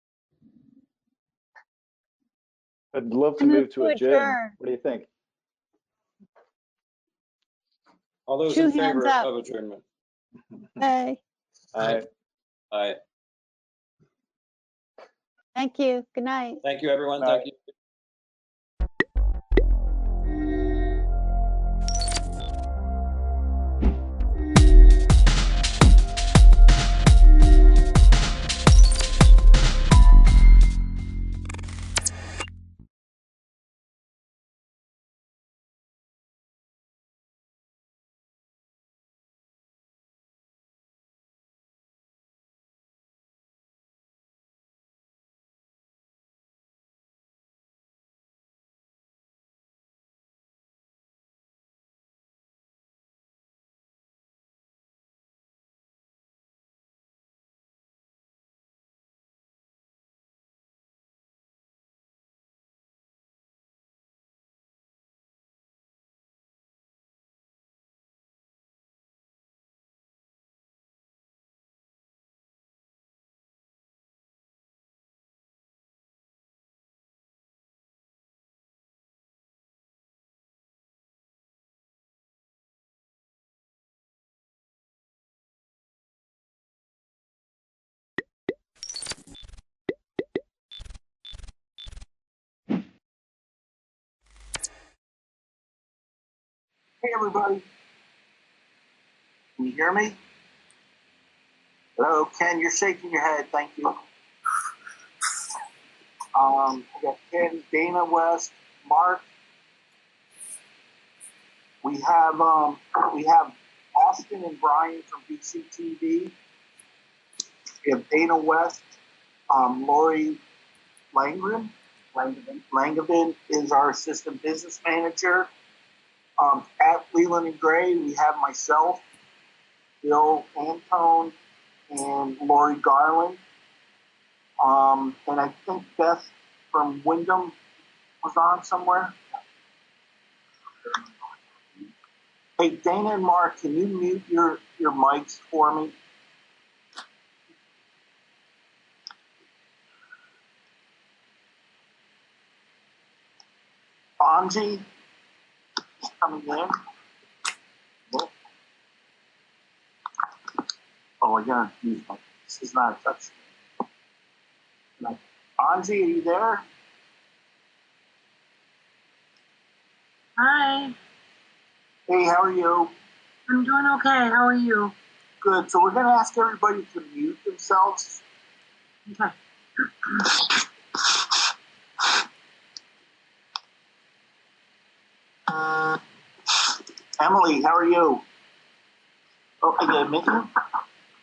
I'd love to move to adjourn. What do you think? All those Two in hands favor up. of adjournment? Aye. Aye. Aye. Thank you. Good night. Thank you, everyone. Aye. Thank you. Hey, everybody. Can you hear me? Hello, Ken, you're shaking your head. Thank you. I got Ken, Dana West, Mark. We have Austin and Brian from BCTV. We have Dana West, Lori Langevin is our assistant business manager. At Leland and Gray, we have myself, Bill Antone, and Lori Garland. And I think Beth from Wyndham was on somewhere. Hey, Dana and Mark, can you mute your mics for me? Anji is coming in. Oh, I gotta use my, this is not a touch. No. Anji, are you there? Hi, Hey, how are you? I'm doing okay. How are you? Good. So we're gonna ask everybody to mute themselves. Okay. Emily, how are you? Oh, I gotta admit you.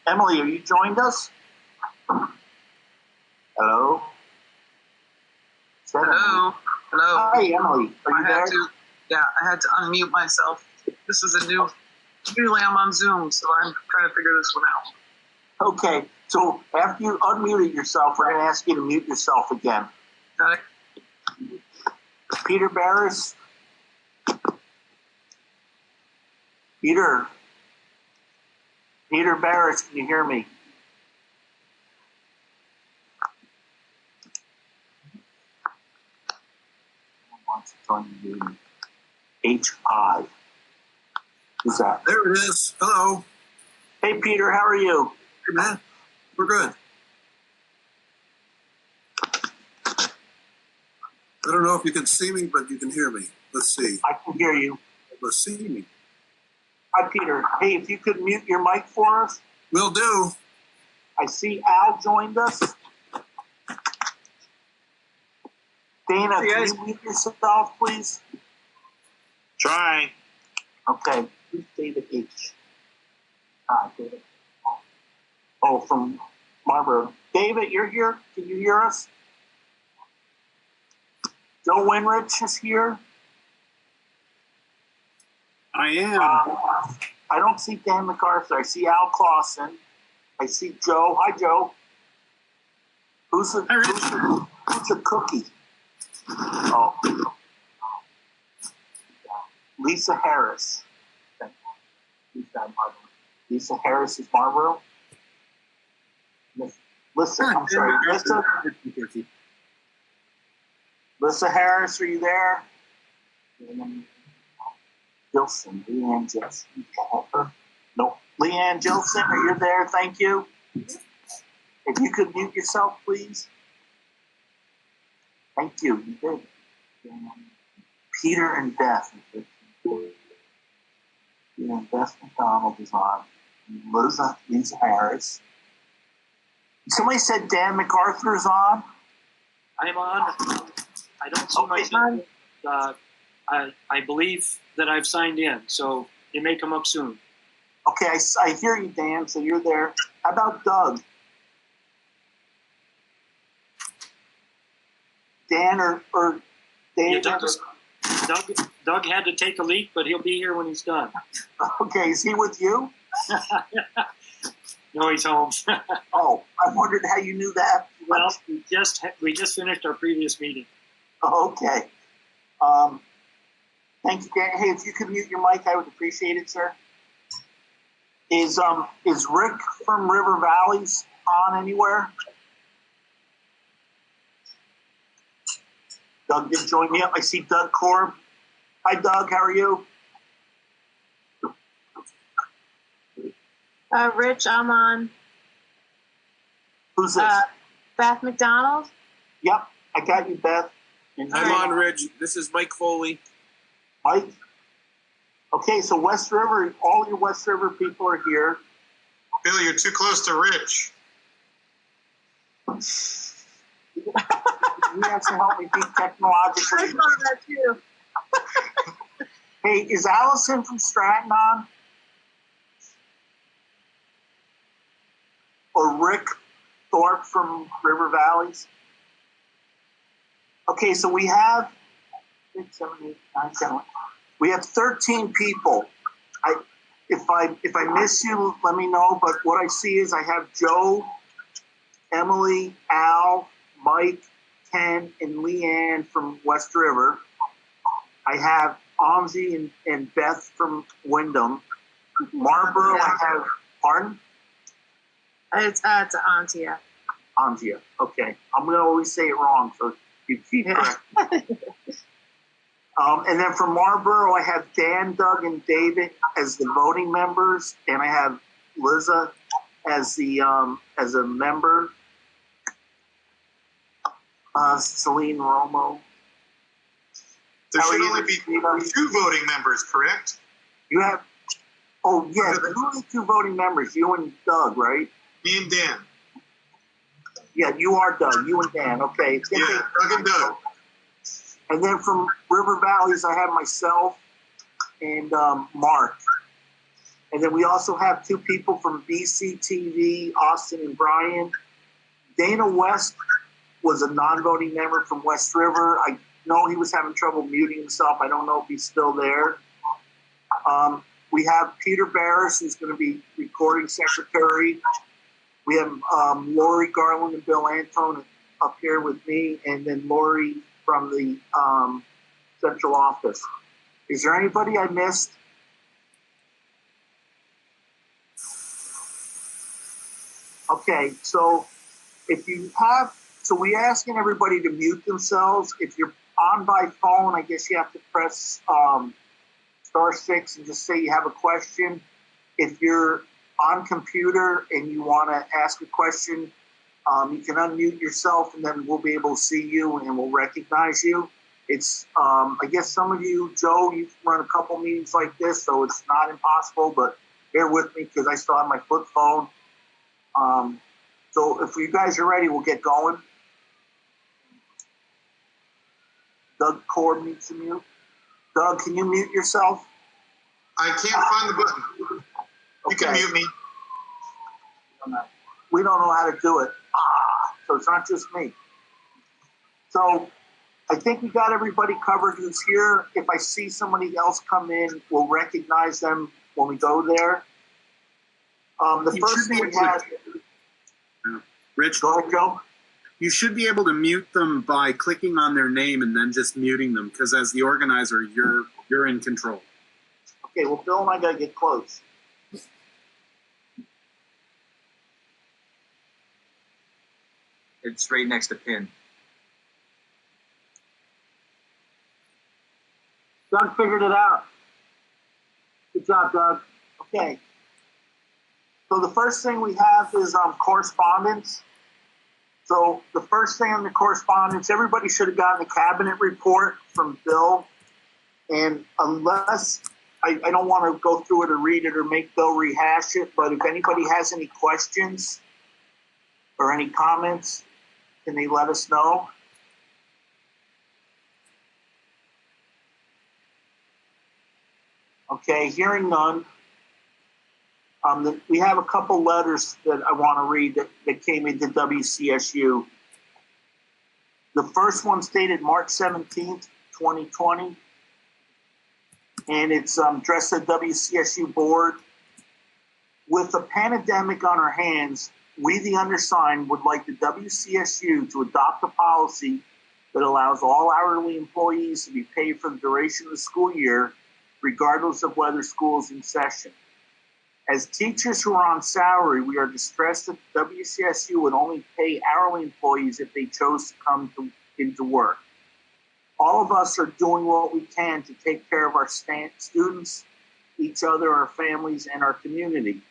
Emily, are you joined us? Hello? Hello. Hello. Hi, Emily. Are you there? I had to unmute myself. This is usually I'm on Zoom, so I'm trying to figure this one out. Okay, so after you unmuted yourself, we're gonna ask you to mute yourself again. Got it. Peter Barris? Peter Barris, can you hear me? Wants to join the meeting. HI. Who's that? There it is. Hello. Hey, Peter, how are you? Hey, man. We're good. I don't know if you can see me, but you can hear me. Let's see. I can hear you. Let's see me. Hi, Peter. Hey, if you could mute your mic for us. Will do. I see Al joined us. Dana, can you mute yourself, please? Trying. Okay. Who's David H? Hi, David. Oh, from Marlboro. David, you're here? Can you hear us? Joe Winrich is here. I am. I don't see Dan MacArthur. I see Al Clausen. I see Joe. Hi, Joe. Who's a cookie? Oh. Lisa Harris. Lisa Harris is Marlboro. I'm sorry. Lisa Harris, are you there? Gilson, Leanne Gilson. No, Leanne Gilson, are you there? Thank you. If you could mute yourself, please. Thank you. You did. Peter and Beth. Peter and Beth McDonald is on. Lisa Harris. Somebody said Dan MacArthur's on. I'm on. I don't see myself. I believe that I've signed in, so it may come up soon. Okay, I hear you, Dan, so you're there. How about Doug? Dan or Dave? Yeah, Doug had to take a leak, but he'll be here when he's done. Okay, is he with you? No, he's home. Oh, I wondered how you knew that. Well, we just finished our previous meeting. Okay. Thank you, Dan. Hey, if you could mute your mic, I would appreciate it, sir. Is Rick from River Valleys on anywhere? Doug did join me up. I see Doug Korb. Hi, Doug. How are you? Rich, I'm on. Who's this? Beth McDonald. Yep, I got you, Beth. I'm on, Ridge. This is Mike Foley. Mike? Okay, so West River, all your West River people are here. Bill, you're too close to Rich. You have to help me be technologically. I saw that too. Hey, is Allison from Stratton on? or Rick Thorpe from River Valleys? Okay, so we have 6, 7, 8, 9, 10. We have 13 people. If I miss you, let me know. But what I see is I have Joe, Emily, Al, Mike, Ken, and Leanne from West River. I have Anzi and Beth from Wyndham. Marlboro, I have, pardon? It's Antia. Angia, okay. I'm going to always say it wrong, so you keep correcting. And then from Marlboro, I have Dan, Doug, and David as the voting members, and I have Liza as a member. Celine Romo. There should only be 2 voting members, correct? You have, oh yeah, there's only 2 voting members, you and Doug, right? Me and Dan. Yeah, you are Doug, you and Dan, okay. Yeah, Doug and Doug. And then from River Valleys, I have myself and Mark. And then we also have 2 people from BCTV, Austin and Brian. Dana West was a non-voting member from West River. I know he was having trouble muting himself. I don't know if he's still there. We have Peter Barris, who's going to be recording secretary. We have Lori Garland and Bill Antone up here with me, and then Lori from the central office. Is there anybody I missed? Okay, so if you have, so we're asking everybody to mute themselves. If you're on by phone, I guess you have to press *6 and just say you have a question. If you're on computer and you want to ask a question, you can unmute yourself and then we'll be able to see you and we'll recognize you. It's, I guess some of you, Joe, you've run a couple meetings like this, so it's not impossible, but bear with me because I still have my flip phone. So if you guys are ready, we'll get going. Doug Cord needs to mute. Doug, can you mute yourself? I can't find the button. You can mute me. We don't know how to do it. So it's not just me. So I think we got everybody covered who's here. If I see somebody else come in, we'll recognize them when we go there. The first thing we had. Rich, go ahead, Joe. You should be able to mute them by clicking on their name and then just muting them, because as the organizer, you're in control. Okay, well, Bill and I got to get close. It's right next to Pin. Doug figured it out. Good job, Doug. Okay. So the first thing we have is correspondence. So the first thing on the correspondence, everybody should have gotten the cabinet report from Bill. And unless, I don't want to go through it or read it or make Bill rehash it, but if anybody has any questions or any comments, can they let us know? Okay, hearing none. We have a couple letters that I want to read that came into WCSU. The first one's dated March 17th, 2020. And it's addressed to the WCSU board. With the pandemic on our hands, we, the undersigned, would like the WCSU to adopt a policy that allows all hourly employees to be paid for the duration of the school year, regardless of whether school is in session. As teachers who are on salary, we are distressed that the WCSU would only pay hourly employees if they chose to come into work. All of us are doing what we can to take care of our students, each other, our families, and our community.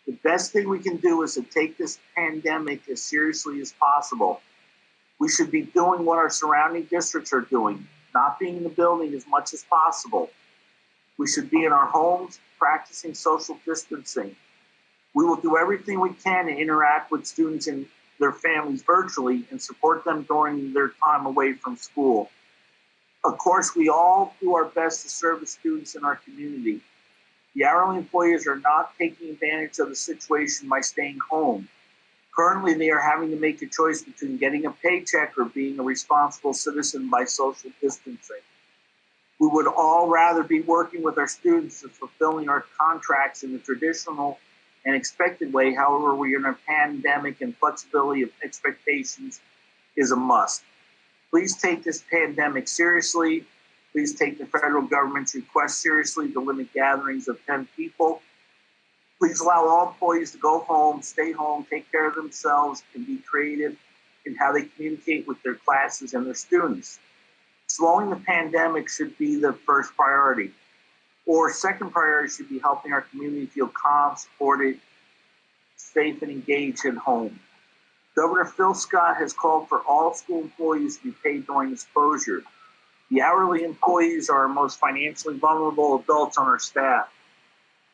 The best thing we can do is to take this pandemic as seriously as possible. We should be doing what our surrounding districts are doing, not being in the building as much as possible. We should be in our homes practicing social distancing. We will do everything we can to interact with students and their families virtually and support them during their time away from school. Of course, we all do our best to serve the students in our community. The hourly employees are not taking advantage of the situation by staying home. Currently, they are having to make a choice between getting a paycheck or being a responsible citizen by social distancing. We would all rather be working with our students and fulfilling our contracts in the traditional and expected way. However, we are in a pandemic and flexibility of expectations is a must. Please take this pandemic seriously. Please take the federal government's request seriously to limit gatherings of 10 people. Please allow all employees to go home, stay home, take care of themselves, and be creative in how they communicate with their classes and their students. Slowing the pandemic should be the first priority. Or second priority should be helping our community feel calm, supported, safe, and engaged at home. Governor Phil Scott has called for all school employees to be paid during this closure. The hourly employees are our most financially vulnerable adults on our staff.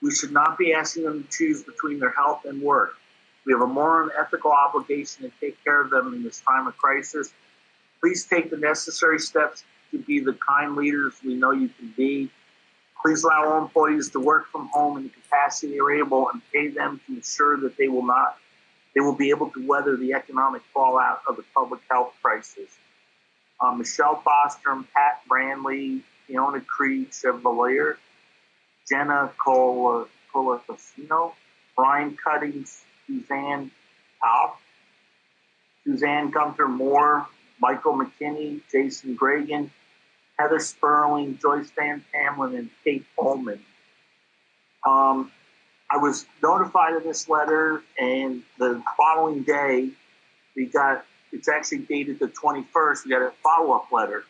We should not be asking them to choose between their health and work. We have a moral and ethical obligation to take care of them in this time of crisis. Please take the necessary steps to be the kind leaders we know you can be. Please allow all employees to work from home in the capacity they are able and pay them to ensure that they will be able to weather the economic fallout of the public health crisis. Michelle Bostrom, Pat Brandley, Fiona Creed Chevalier, Jenna Colacino, Brian Cuttings, Suzanne Alf, Suzanne Gunther Moore, Michael McKinney, Jason Gragan, Heather Sperling, Joyce Van Tamlin, and Kate Coleman. I was notified of this letter, and the following day, it's actually dated the 21st, we got a follow-up letter.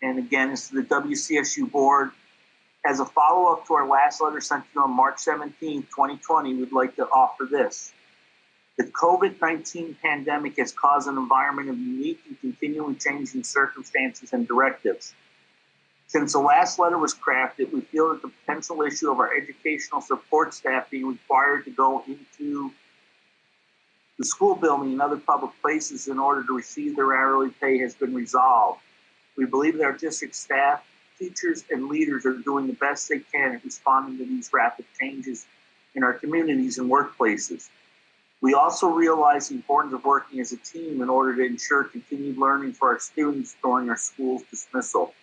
And again, it's to the WCSU board. As a follow-up to our last letter sent to you on March 17, 2020, we'd like to offer this. The COVID-19 pandemic has caused an environment of unique and continually changing circumstances and directives. Since the last letter was crafted, we feel that the potential issue of our educational support staff being required to go into the school building and other public places in order to receive their hourly pay has been resolved. We believe that our district staff, teachers, and leaders are doing the best they can at responding to these rapid changes in our communities and workplaces. We also realize the importance of working as a team in order to ensure continued learning for our students during our school's dismissal.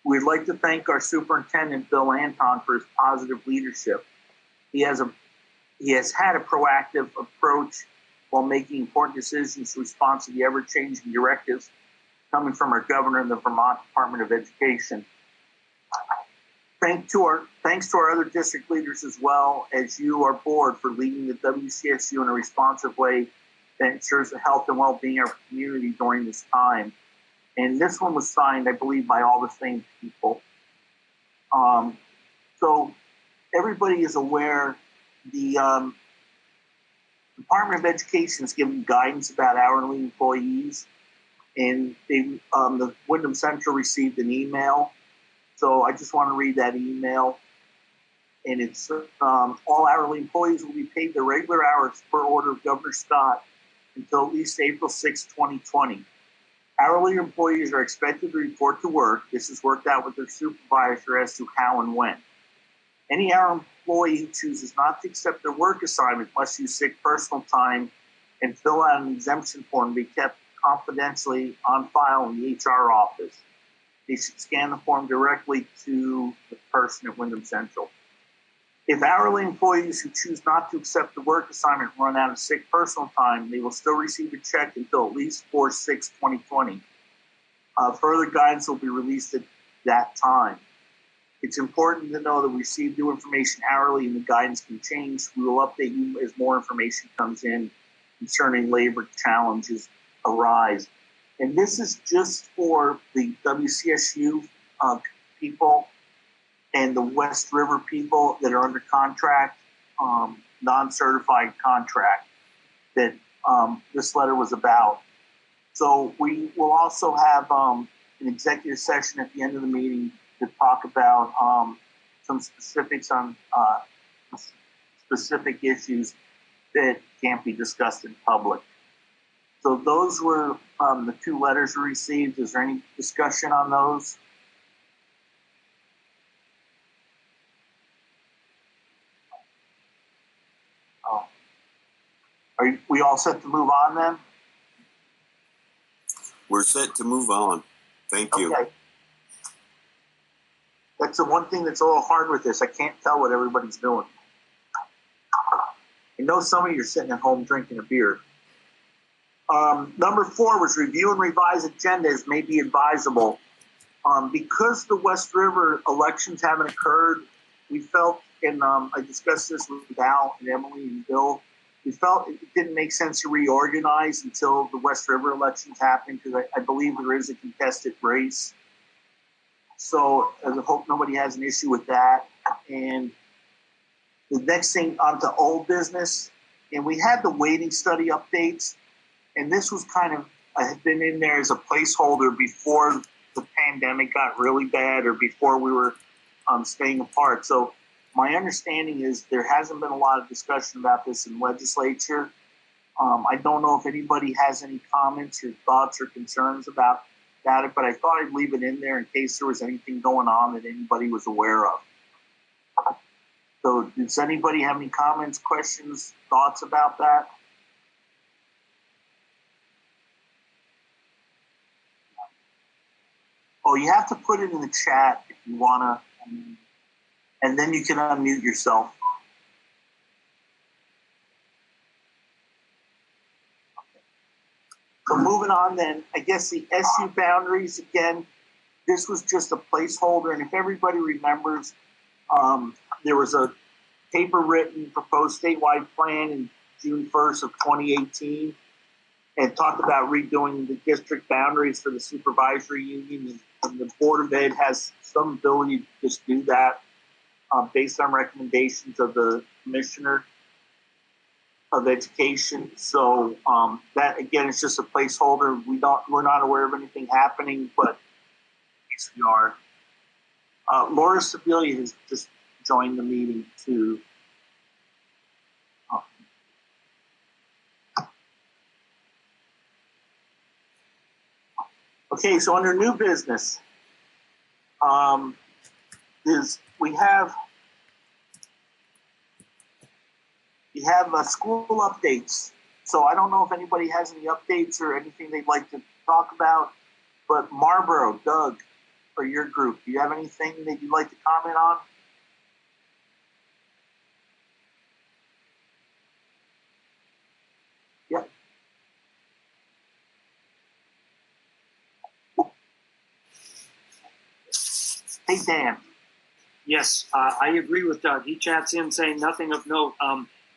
We'd like to thank our superintendent, Bill Anton, for his positive leadership. He has had a proactive approach while making important decisions in response to the ever-changing directives coming from our governor and the Vermont Department of Education. Thanks to our other district leaders as well as you, our board, for leading the WCSU in a responsive way that ensures the health and well-being of our community during this time. And this one was signed, I believe, by all the same people. So everybody is aware the Department of Education is giving guidance about hourly employees, and the Wyndham Central received an email. So I just want to read that email. And it's all hourly employees will be paid their regular hours per order of Governor Scott until at least April 6, 2020. Hourly employees are expected to report to work. This is worked out with their supervisor as to how and when. Any hourly employee who chooses not to accept their work assignment must use sick personal time and fill out an exemption form to be kept confidentially on file in the HR office. They should scan the form directly to the person at Wyndham Central. If hourly employees who choose not to accept the work assignment run out of sick personal time, they will still receive a check until at least 4/6/2020. Further guidance will be released at that time. It's important to know that we receive new information hourly and the guidance can change. We will update you as more information comes in concerning labor challenges arise. And this is just for the WCSU people and the West River people that are under contract, non-certified contract that this letter was about. So we will also have an executive session at the end of the meeting to talk about some specifics on specific issues that can't be discussed in public. So those were the two letters we received. Is there any discussion on those? Are we all set to move on then? We're set to move on. Thank you. Okay. That's the one thing that's a little hard with this. I can't tell what everybody's doing. I know some of you are sitting at home drinking a beer. Number 4 was review and revise agendas may be advisable. Because the West River elections haven't occurred, we felt, and I discussed this with Al and Emily and Bill, we felt it didn't make sense to reorganize until the West River elections happened, because I believe there is a contested race. So I hope nobody has an issue with that. And the next thing, on to old business. And we had the waiting study updates. And this was kind of, I had been in there as a placeholder before the pandemic got really bad, or before we were staying apart. So my understanding is there hasn't been a lot of discussion about this in legislature. I don't know if anybody has any comments or thoughts or concerns about it, but I thought I'd leave it in there in case there was anything going on that anybody was aware of. So does anybody have any comments, questions, thoughts about that? Oh, you have to put it in the chat if you want to, and then you can unmute yourself. So moving on then, I guess the SU boundaries, again, this was just a placeholder. And if everybody remembers, there was a paper-written proposed statewide plan in June 1st of 2018, and talked about redoing the district boundaries for the supervisory union. And the Board of Ed has some ability to just do that based on recommendations of the Commissioner of Education. So that, again, is just a placeholder. We're not aware of anything happening, but yes, we are. Laura Sibilia has just joined the meeting too. Okay, so under new business, we have school updates. So I don't know if anybody has any updates or anything they'd like to talk about, but Marlboro, Doug, or your group, do you have anything that you'd like to comment on? Yep. Hey, Dan. Yes, I agree with Doug. He chats in saying nothing of note.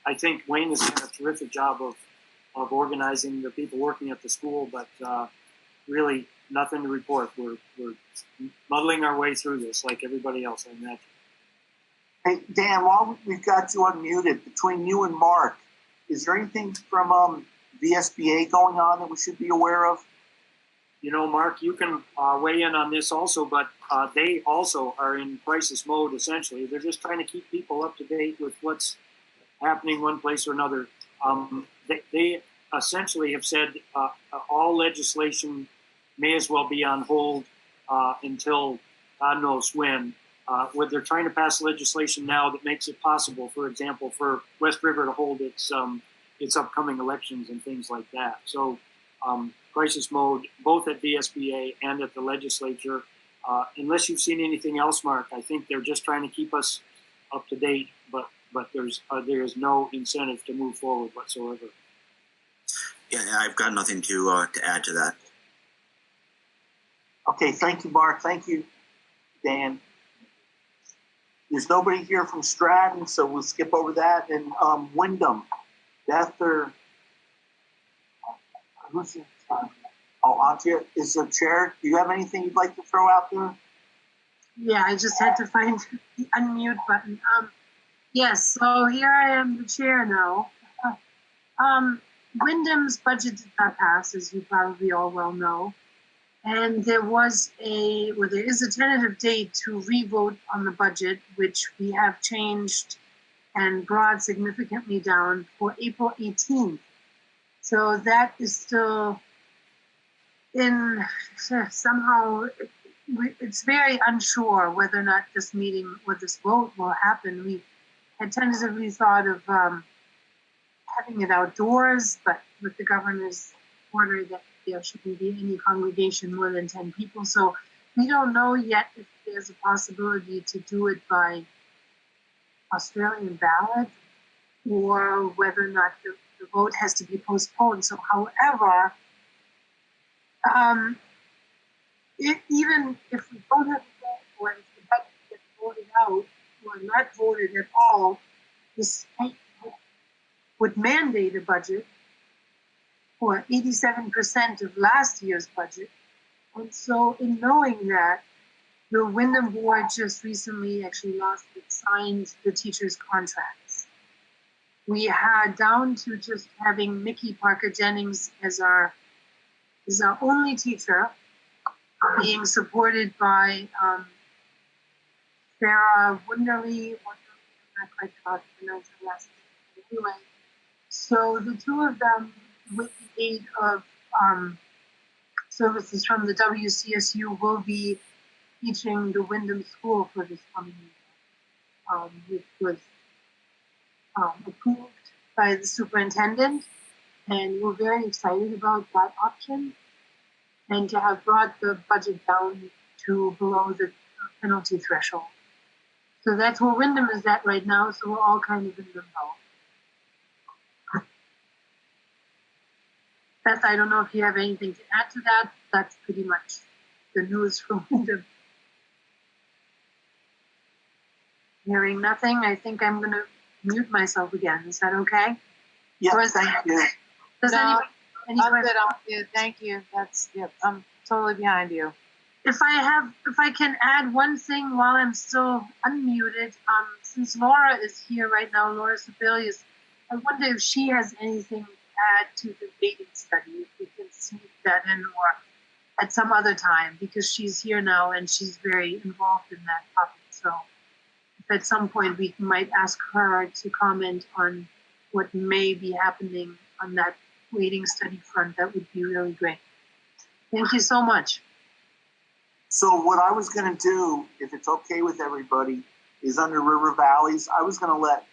I think Wayne has done a terrific job of organizing the people working at the school, but really nothing to report. We're muddling our way through this like everybody else, I imagine. Hey, Dan, while we've got you unmuted, between you and Mark, is there anything from the SBA going on that we should be aware of? You know, Mark, you can weigh in on this also, but they also are in crisis mode, essentially. They're just trying to keep people up to date with what's happening one place or another. They essentially have said all legislation may as well be on hold until God knows when. They're trying to pass legislation now that makes it possible, for example, for West River to hold its upcoming elections and things like that. So crisis mode, both at VSBA and at the legislature. Unless you've seen anything else, Mark, I think they're just trying to keep us up to date, but there is no incentive to move forward whatsoever. Yeah, I've got nothing to add to that. Okay, thank you, Mark. Thank you, Dan. There's nobody here from Stratton, so we'll skip over that. And Wyndham, Beth, or who's it? Antia is the chair. Do you have anything you'd like to throw out there? Yeah, I just had to find the unmute button. Yes, so here I am, the chair now. Wyndham's budget did not pass, as you probably all well know. And there is a tentative date to revote on the budget, which we have changed and brought significantly down for April 18th. So that is still in somehow, it's very unsure whether or not this meeting or this vote will happen. We had tentatively thought of having it outdoors, but with the governor's order that there shouldn't be any congregation more than 10 people. So we don't know yet if there's a possibility to do it by Australian ballot or whether or not the vote has to be postponed. So however, even if we don't have a vote or if the budget gets voted out or not voted at all, the state would mandate a budget for 87% of last year's budget. And so in knowing that, the Wyndham board just recently, actually last week, signed the teachers' contracts. We had down to just having Mickey Parker Jennings as our only teacher, being supported by Sarah Wunderly. I'm not quite sure how to pronounce her last name. Anyway, so the two of them, with the aid of services from the WCSU, will be teaching the Wyndham School for this coming year, which was approved by the superintendent, and we're very excited about that option and to have brought the budget down to below the penalty threshold. So that's where Wyndham is at right now, so we're all kind of in limbo. Beth, I don't know if you have anything to add to that. That's pretty much the news from Wyndham. Hearing nothing, I think I'm going to mute myself again. Is that okay? Yes, thank you. Does No, any I'm questions? good. I'm good. Thank you. Yep. I'm totally behind you. If I can add one thing while I'm still unmuted, since Laura is here right now, Laura Sebelius, I wonder if she has anything to add to the dating study, if we can sneak that in or at some other time, because she's here now and she's very involved in that topic. So if at some point we might ask her to comment on what may be happening on that waiting study front, that would be really great. Thank you so much. So what I was going to do, if it's okay with everybody, is under River Valleys, I was going to let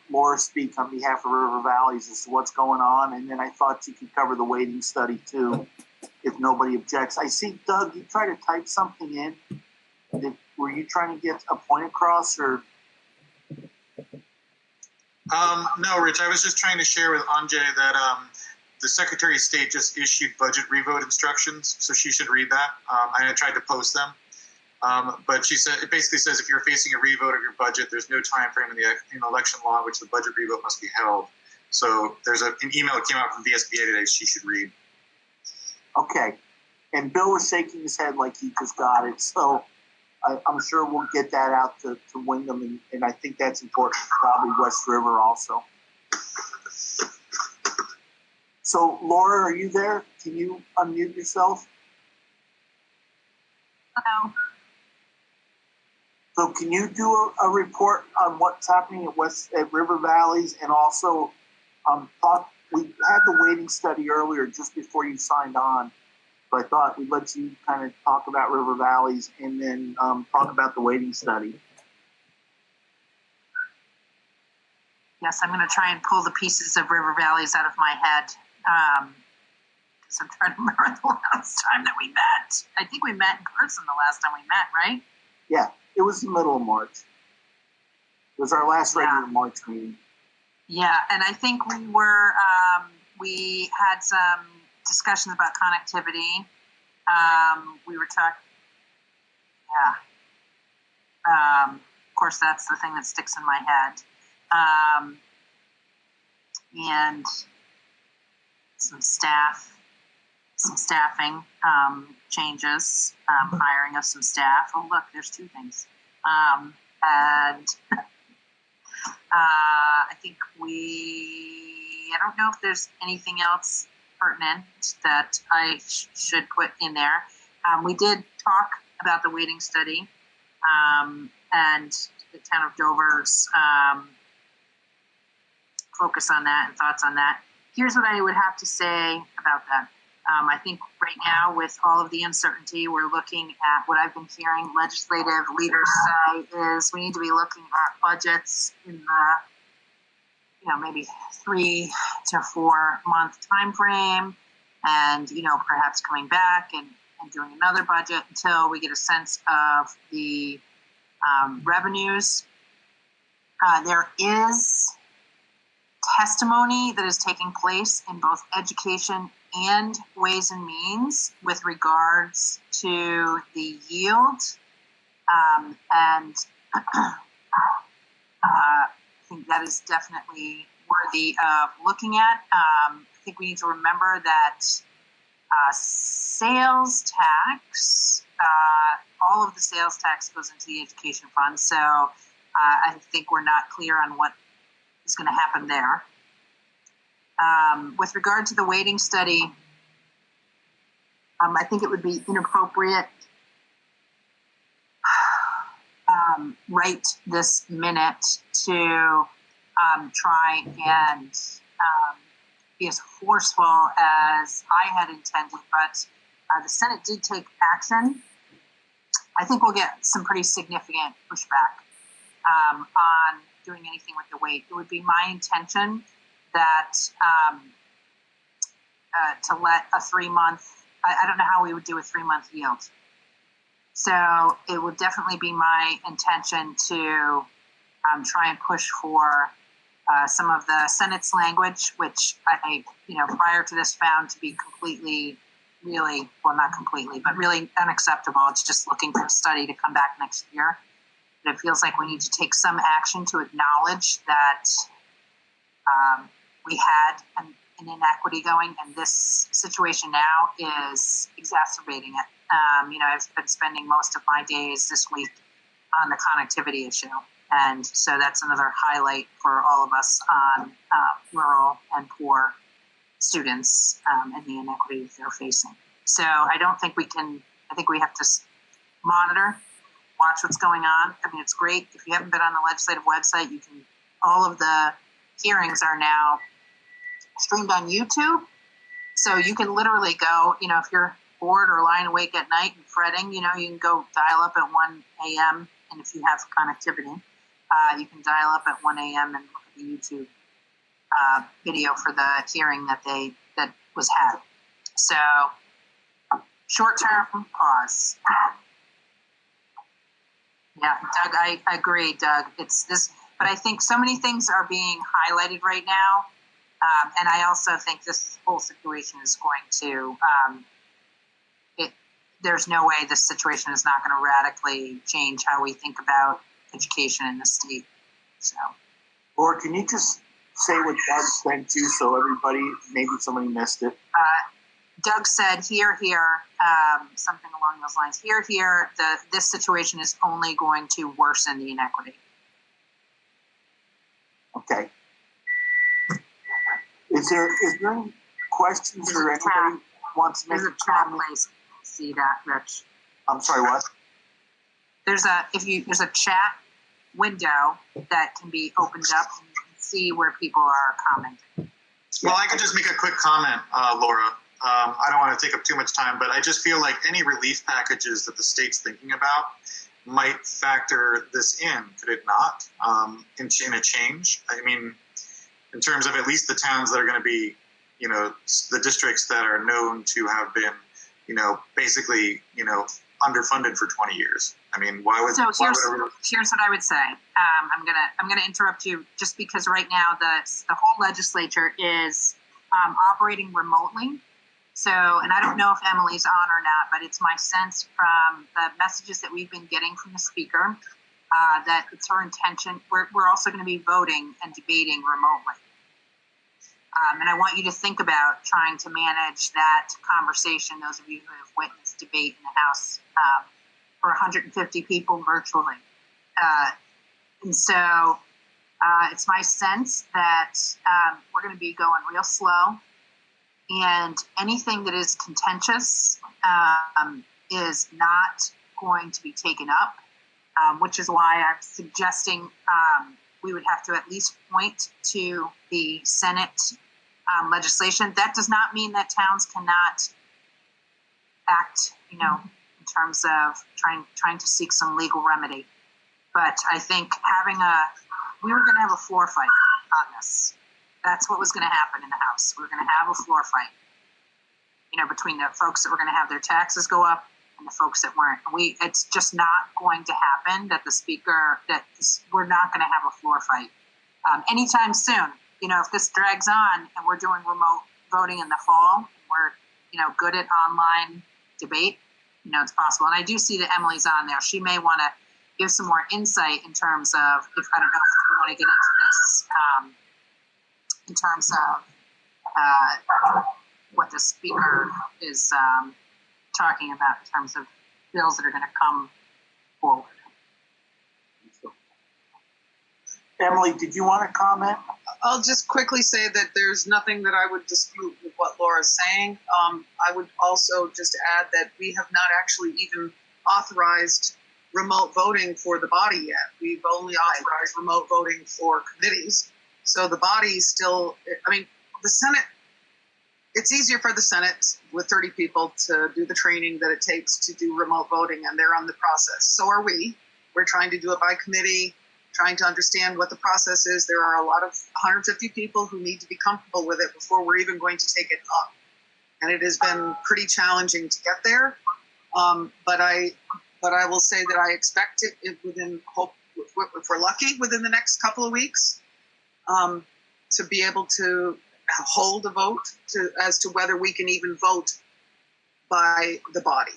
Laura speak on behalf of River Valleys as to what's going on, and then I thought she could cover the waiting study too, if nobody objects. I see, Doug, you try to type something in. Were you trying to get a point across, or? No, Rich, I was just trying to share with Anjay that the Secretary of State just issued budget revote instructions, so she should read that. I tried to post them. But she said, it basically says if you're facing a revote of your budget, there's no time frame in election law in which the budget revote must be held. So there's an email that came out from VSBA today she should read. Okay. And Bill was shaking his head like he just got it. So I'm sure we'll get that out to Wyndham, and I think that's important, probably West River also. So, Laura, are you there? Can you unmute yourself? Hello. So can you do a report on what's happening at River Valleys, and also we had the waiting study earlier just before you signed on, so I thought we'd let you kind of talk about River Valleys and then talk about the waiting study. Yes, I'm going to try and pull the pieces of River Valleys out of my head, because I'm trying to remember the last time that we met. I think we met in person the last time we met, right? Yeah, it was the middle of March. It was our last regular March meeting. Yeah, and I think we had some discussions about connectivity. We were talking, of course, that's the thing that sticks in my head. And some staffing changes, hiring of some staff. Oh, look, there's two things. And I think I don't know if there's anything else pertinent that I should put in there. We did talk about the waiting study and the town of Dover's focus on that and thoughts on that. Here's what I would have to say about that. I think right now, with all of the uncertainty, we're looking at what I've been hearing legislative leaders say is we need to be looking at budgets in the, maybe 3 to 4-month time frame, and perhaps coming back and doing another budget until we get a sense of the revenues. There is testimony that is taking place in both education and Ways and Means with regards to the yield, and I think that is definitely worthy of looking at. I think we need to remember that sales tax, all of the sales tax goes into the education fund, so I think we're not clear on what is going to happen there. With regard to the weighting study, I think it would be inappropriate right this minute to try and be as forceful as I had intended, but the Senate did take action. I think we'll get some pretty significant pushback on doing anything with the weight. It would be my intention that to let a 3-month, I don't know how we would do a 3-month yield. So it would definitely be my intention to try and push for some of the Senate's language, which I, prior to this found to be completely, really, well, not completely, but really unacceptable. It's just looking for a study to come back next year. But it feels like we need to take some action to acknowledge that we had an inequity going, and this situation now is exacerbating it. I've been spending most of my days this week on the connectivity issue. And so that's another highlight for all of us on rural and poor students and the inequities they're facing. So I don't think we can, I think we have to monitor, watch what's going on. I mean, it's great. If you haven't been on the legislative website, you can, all of the hearings are now streamed on YouTube. So you can literally go, if you're bored or lying awake at night and fretting, you can go dial up at 1 a.m. And if you have connectivity, you can dial up at 1 a.m. and look at the YouTube video for the hearing that was had. So short-term pause. Yeah, Doug, I agree, Doug. It's this, but I think so many things are being highlighted right now. And I also think this whole situation is going to, there's no way this situation is not going to radically change how we think about education in the state. So, Laura, can you just say what Doug said too, so everybody, maybe somebody missed it? Doug said, here, something along those lines. Here, this situation is only going to worsen the inequity. Okay. Is there any questions or anybody wants to make a comment? Please see that, Rich. I'm sorry, what? There's a chat window that can be opened up and you can see where people are commenting. Well, I could just make a quick comment, Laura. I don't want to take up too much time, but I just feel like any relief packages that the state's thinking about might factor this in. Could it not? In a change? I mean, in terms of at least the towns that are going to be, the districts that are known to have been, basically, underfunded for 20 years. I mean, why would? So here's what I would say. I'm gonna interrupt you just because right now the whole legislature is operating remotely. So, and I don't know if Emily's on or not, but it's my sense from the messages that we've been getting from the speaker that it's her intention. We're also going to be voting and debating remotely. And I want you to think about trying to manage that conversation, those of you who have witnessed debate in the House for 150 people virtually. And so it's my sense that we're going to be going real slow, and anything that is contentious is not going to be taken up, which is why I'm suggesting we would have to at least point to the Senate legislation. That does not mean that towns cannot act, in terms of trying to seek some legal remedy. But I think we were going to have a floor fight on this. That's what was going to happen in the House. We were going to have a floor fight, between the folks that were going to have their taxes go up and the folks that weren't. It's just not going to happen that we're not going to have a floor fight anytime soon. If this drags on and we're doing remote voting in the fall, we're, good at online debate, it's possible. And I do see that Emily's on there. She may want to give some more insight in terms of, I don't know if you want to get into this, in terms of what the speaker is talking about in terms of bills that are going to come forward. Emily, did you want to comment? I'll just quickly say that there's nothing that I would dispute with what Laura's saying. I would also just add that we have not actually even authorized remote voting for the body yet. We've only authorized remote voting for committees. So the body still, the Senate, it's easier for the Senate with 30 people to do the training that it takes to do remote voting, and they're on the process. So are we. We're trying to do it by committee, trying to understand what the process is. There are a lot of 150 people who need to be comfortable with it before we're even going to take it up. And it has been pretty challenging to get there. But I will say that I expect it within, if we're lucky, within the next couple of weeks, to be able to hold a vote as to whether we can even vote by the body.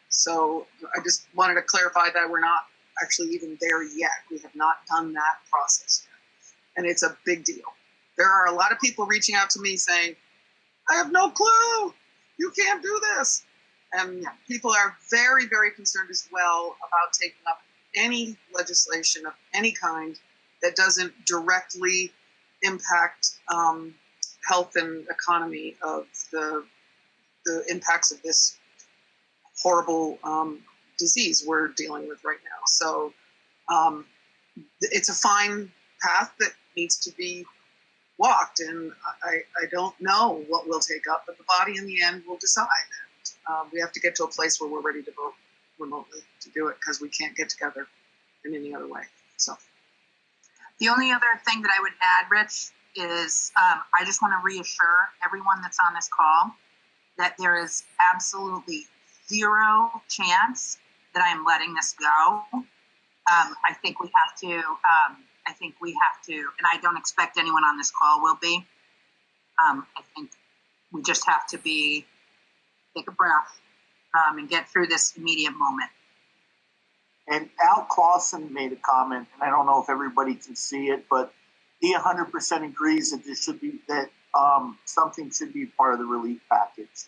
So I just wanted to clarify that we're not actually even there yet. We have not done that process yet. And it's a big deal. There are a lot of people reaching out to me saying, I have no clue. You can't do this. And people are very, very concerned as well about taking up any legislation of any kind that doesn't directly impact health and economy of the impacts of this horrible disease we're dealing with right now. So it's a fine path that needs to be walked, and I don't know what we'll take up, but the body in the end will decide. We have to get to a place where we're ready to vote remotely to do it, because we can't get together in any other way. So the only other thing that I would add, Rich, is I just want to reassure everyone that's on this call that there is absolutely zero chance that I am letting this go. I think we have to, and I don't expect anyone on this call will be. I think we just have to take a breath and get through this immediate moment. And Al Clausen made a comment, and I don't know if everybody can see it, but he 100% agrees that something should be part of the relief package.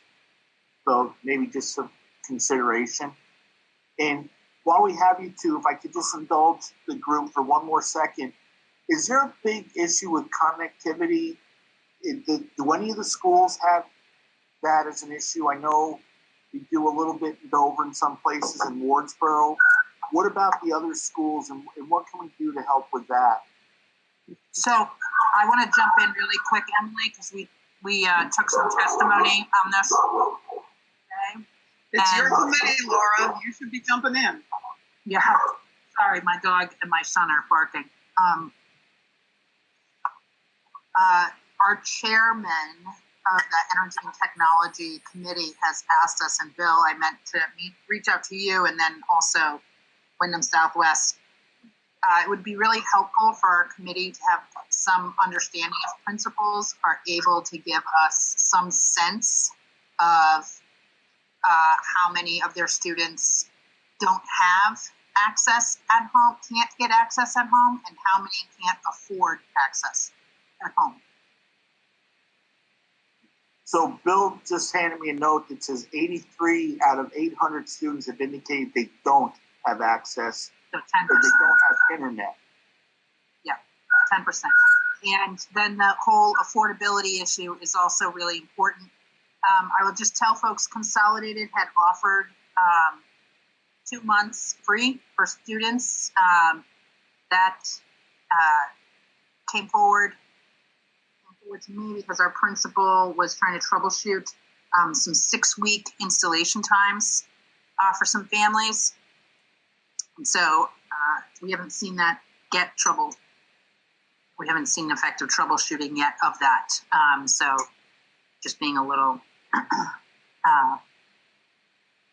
So maybe just some consideration. And while we have you two, if I could just indulge the group for one more second, is there a big issue with connectivity? Do any of the schools have that as an issue? I know we do a little bit in Dover in some places, in Wardsboro. What about the other schools, and what can we do to help with that? So I want to jump in really quick, Emily, because we took some testimony on this. Okay. It's your committee, Laura. You should be jumping in. Yeah. Sorry, my dog and my son are barking. Our chairman of the Energy and Technology Committee has asked us, and Bill, I meant to reach out to you, and then also Wyndham Southwest. It would be really helpful for our committee to have some understanding of principals are able to give us some sense of how many of their students don't have access at home, can't get access at home, and how many can't afford access at home. So Bill just handed me a note that says 83 out of 800 students have indicated they don't have access, so 10%. Or they don't have internet. Yeah, 10%. And then the whole affordability issue is also really important. I will just tell folks Consolidated had offered 2 months free for students. That came forward to me because our principal was trying to troubleshoot some 6-week installation times for some families. And so we haven't seen that get troubled we haven't seen effective troubleshooting yet of that. So just being a little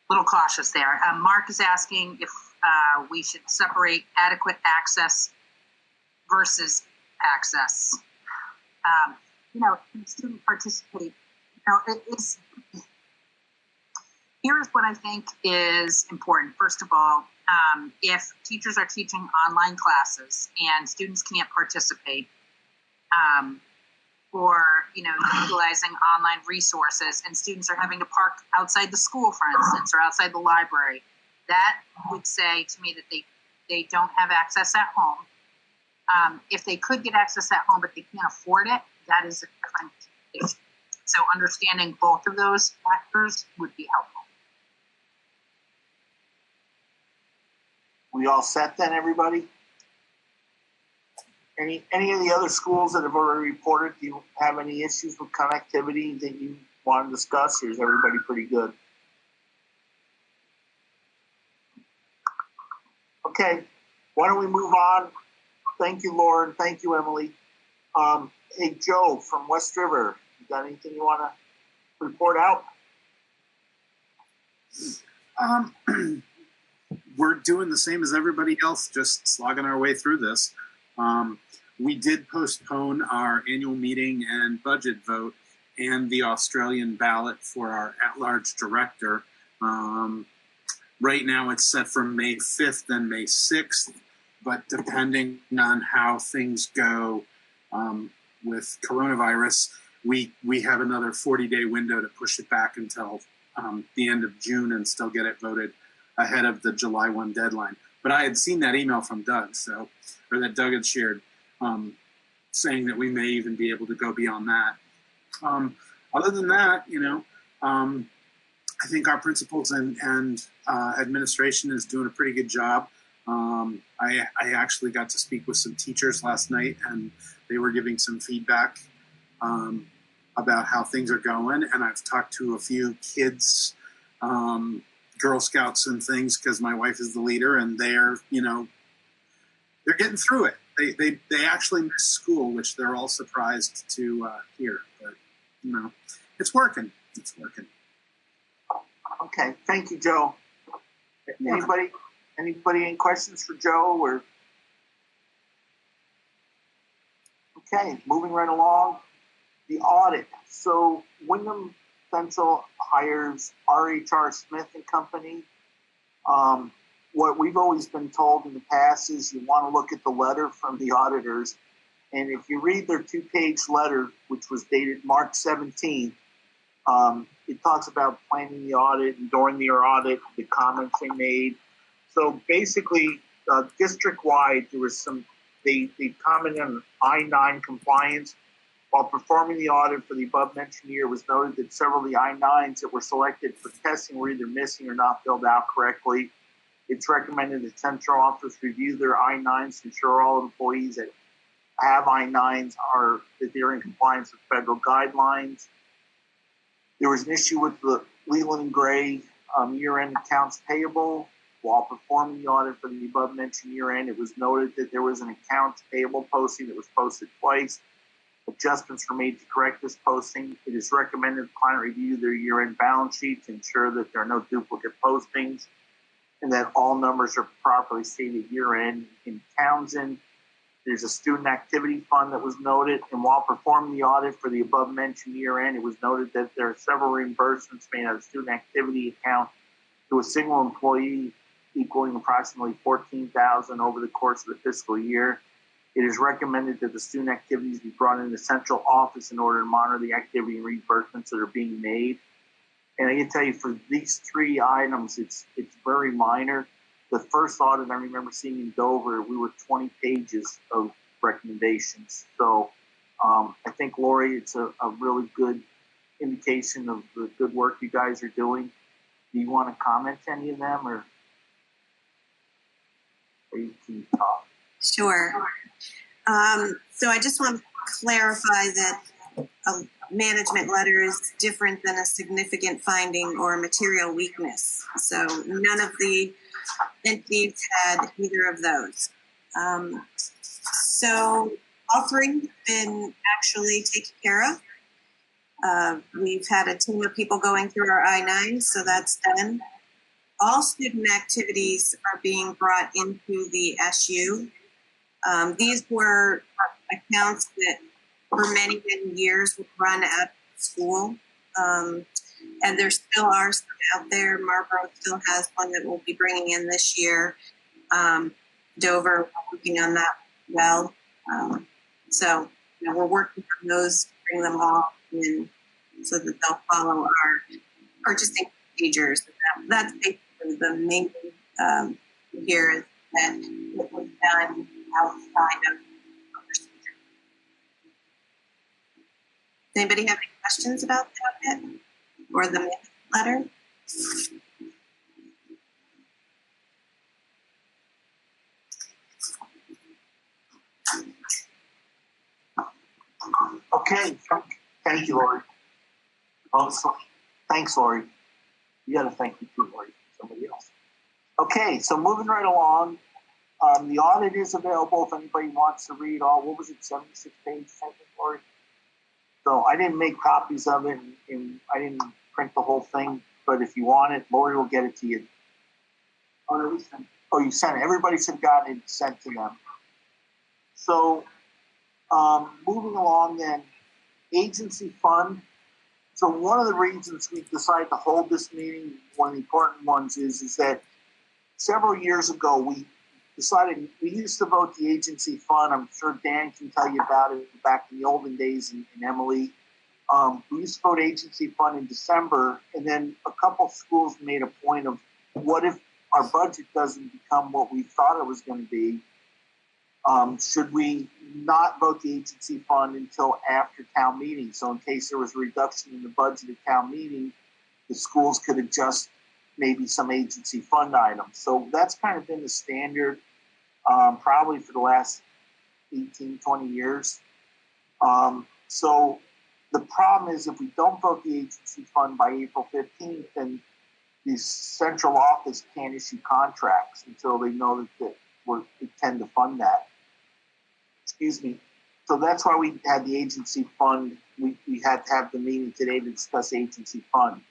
little cautious there. Mark is asking if we should separate adequate access versus access. Can student participate? Here's what I think is important. First of all, if teachers are teaching online classes and students can't participate, or utilizing online resources, and students are having to park outside the school, for instance, or outside the library, that would say to me that they don't have access at home. If they could get access at home but they can't afford it, that is a different issue. So understanding both of those factors would be helpful. We all set then, everybody? Any of the other schools that have already reported, do you have any issues with connectivity that you want to discuss, or is everybody pretty good? Okay, why don't we move on? Thank you, Lauren. Thank you, Emily. Hey, Joe from West River, you got anything you want to report out? We're doing the same as everybody else, just slogging our way through this. We did postpone our annual meeting and budget vote and the Australian ballot for our at-large director. Right now it's set for May 5th and May 6th, but depending on how things go with coronavirus, we have another 40-day window to push it back until the end of June and still get it voted ahead of the July 1 deadline. But I had seen that email from Doug, or that Doug had shared, saying that we may even be able to go beyond that. Other than that, I think our principals and administration is doing a pretty good job. I actually got to speak with some teachers last night, and they were giving some feedback about how things are going. And I've talked to a few kids, Girl Scouts and things, because my wife is the leader, and they're getting through it. They actually miss school, which they're all surprised to hear. But it's working. It's working. Okay, thank you, Joe. Anybody any questions for Joe? Or okay, moving right along. The audit. So Wyndham Central hires RHR Smith and Company. What we've always been told in the past is you want to look at the letter from the auditors. And if you read their 2-page letter, which was dated March 17th, it talks about planning the audit and during the audit, the comments they made. So basically, district-wide, there was they commented on I-9 compliance. While performing the audit for the above-mentioned year, it was noted that several of the I-9s that were selected for testing were either missing or not filled out correctly. It's recommended that central office review their I-9s to ensure all employees that have I-9s that they're in compliance with federal guidelines. There was an issue with the Leland and Gray year-end accounts payable. While performing the audit for the above-mentioned year-end, it was noted that there was an accounts payable posting that was posted twice. Adjustments were made to correct this posting. It is recommended the client review their year-end balance sheet to ensure that there are no duplicate postings and that all numbers are properly stated year-end. In Townsend, there's a student activity fund that was noted, and while performing the audit for the above-mentioned year-end, it was noted that there are several reimbursements made out of student activity account to a single employee equaling approximately $14,000 over the course of the fiscal year. It is recommended that the student activities be brought into the central office in order to monitor the activity and reimbursements that are being made. And I can tell you for these 3 items, it's very minor. The first audit I remember seeing in Dover, we were 20 pages of recommendations. So I think, Lori, it's a really good indication of the good work you guys are doing. Do you want to comment to any of them, or you can talk? Sure. So I just want to clarify that a management letter is different than a significant finding or a material weakness. So none of the entities had either of those. So all three have been actually taken care of. We've had a team of people going through our I-9, so that's done. All student activities are being brought into the SU. These were accounts that for many, many years would run out of school. And there still are some out there. Marlboro still has one that we'll be bringing in this year. Dover, working on that well. So we're working on those to bring them all in so that they'll follow our purchasing procedures. That's basically the main here is that it was done outside of procedure. Does anybody have any questions about that bit or the letter? Okay, thank you, Lori. Oh, so, thanks, Lori. You got to thank me too, Lori. Somebody else. Okay, so moving right along. The audit is available if anybody wants to read all. What was it? 76 pages, I think, Lori. So I didn't make copies of it, and I didn't print the whole thing. But if you want it, Lori will get it to you. Oh, no, we sent it. Oh, you sent it. Everybody should have gotten it sent to them. So moving along then, agency fund. So one of the reasons we decided to hold this meeting, one of the important ones is that several years ago we decided we used to vote the agency fund. I'm sure Dan can tell you about it back in the olden days, and Emily. We used to vote agency fund in December, and then a couple schools made a point of what if our budget doesn't become what we thought it was going to be? Should we not vote the agency fund until after town meeting? So in case there was a reduction in the budget at town meeting, the schools could adjust maybe some agency fund items. So that's kind of been the standard probably for the last 18, 20 years. So the problem is if we don't vote the agency fund by April 15th, then the central office can't issue contracts until they know that we intend to fund that. Excuse me. So that's why we had the agency fund. We had to have the meeting today to discuss agency fund.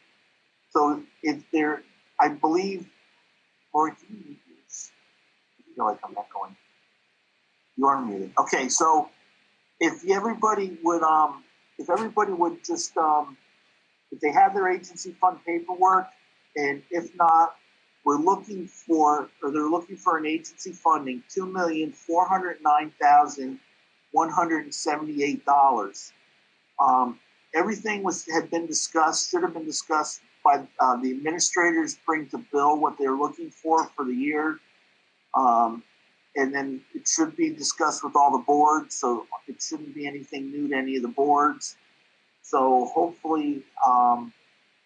So if there, I believe, Lori, can you mute this? I feel like I'm echoing. You are muted. Okay, so if everybody would just, if they have their agency fund paperwork, and if not, they're looking for an agency funding, $2,409,178. Everything had been discussed, should have been discussed by the administrators bring to Bill what they're looking for the year. And then it should be discussed with all the boards, so it shouldn't be anything new to any of the boards. So hopefully,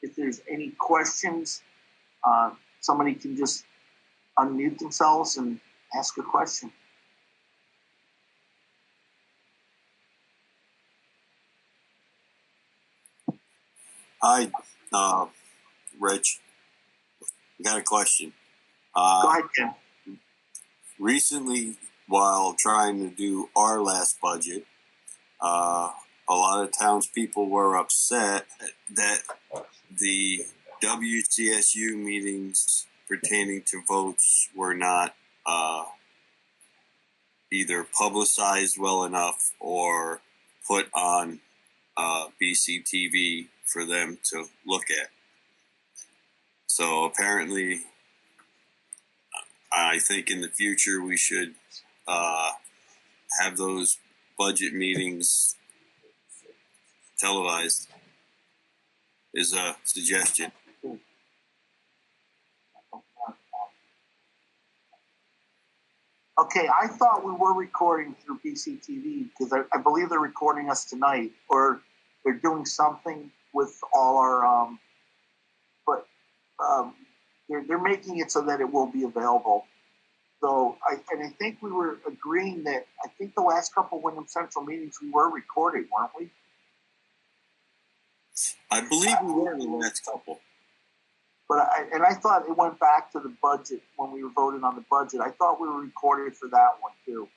if there's any questions, somebody can just unmute themselves and ask a question. Hi, Rich. I got a question. Go ahead, Tim. Recently, while trying to do our last budget, a lot of townspeople were upset that the WCSU meetings pertaining to votes were not either publicized well enough or put on BCTV for them to look at. So apparently, I think in the future we should have those budget meetings televised, is a suggestion. Okay, I thought we were recording through BCTV because I believe they're recording us tonight, or they're doing something with all our, they're making it so that it will be available. So I think we were agreeing that I think the last couple of Wyndham Central meetings we were recording, weren't we? I believe we were in the last couple. But I thought it went back to the budget when we were voting on the budget. I thought we were recorded for that one too.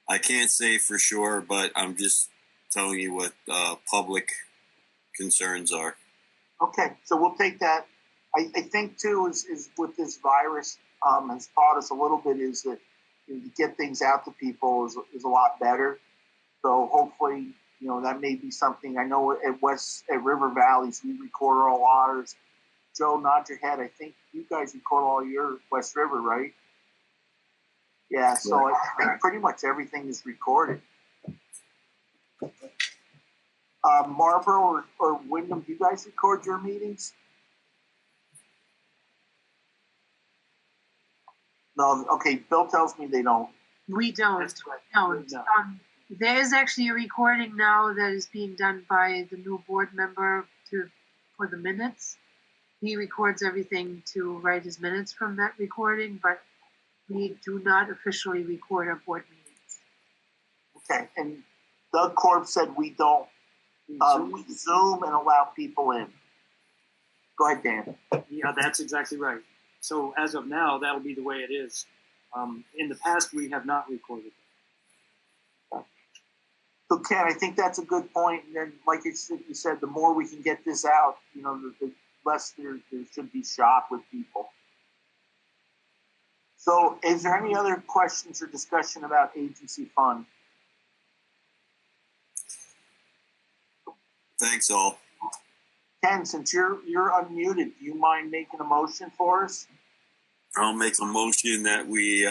I can't say for sure, but I'm just telling you what public concerns are. Okay, so we'll take that. I think too is with this virus has taught us a little bit is that to get things out to people is a lot better. So hopefully, that may be something. I know at River Valleys we record all ours. Joe, nod your head. I think you guys record all your West River, right? Yeah. So I think pretty much everything is recorded. Marlboro or Wyndham, do you guys record your meetings? No. Okay. Bill tells me they don't. We don't. No. There is actually a recording now that is being done by the new board member for the minutes. He records everything to write his minutes from that recording, but we do not officially record our board meetings. Okay. And Doug Korb said we don't. We Zoom and allow people in. Go ahead, Dan. Yeah, that's exactly right. So as of now, that'll be the way it is. In the past, we have not recorded. So Ken, I think that's a good point. And then, like you said, the more we can get this out, the less there should be shock with people. So is there any other questions or discussion about agency fund? Thanks, all. Ken, since you're unmuted, do you mind making a motion for us? I'll make a motion that we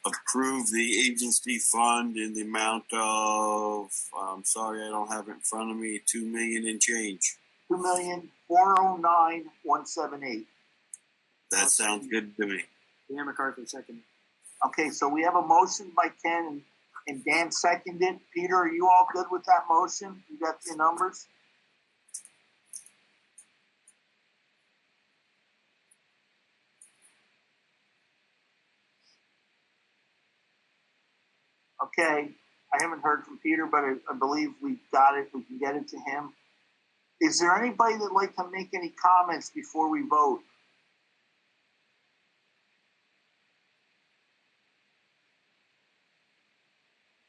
approve the agency fund in the amount of, I'm sorry, I don't have it in front of me, $2 million and change. $2,409,178. That sounds good to me. Dan MacArthur, second. Okay, so we have a motion by Ken and Dan seconded. Peter, are you all good with that motion? You got your numbers? Okay, I haven't heard from Peter, but I believe we've got it. We can get it to him. Is there anybody that'd like to make any comments before we vote?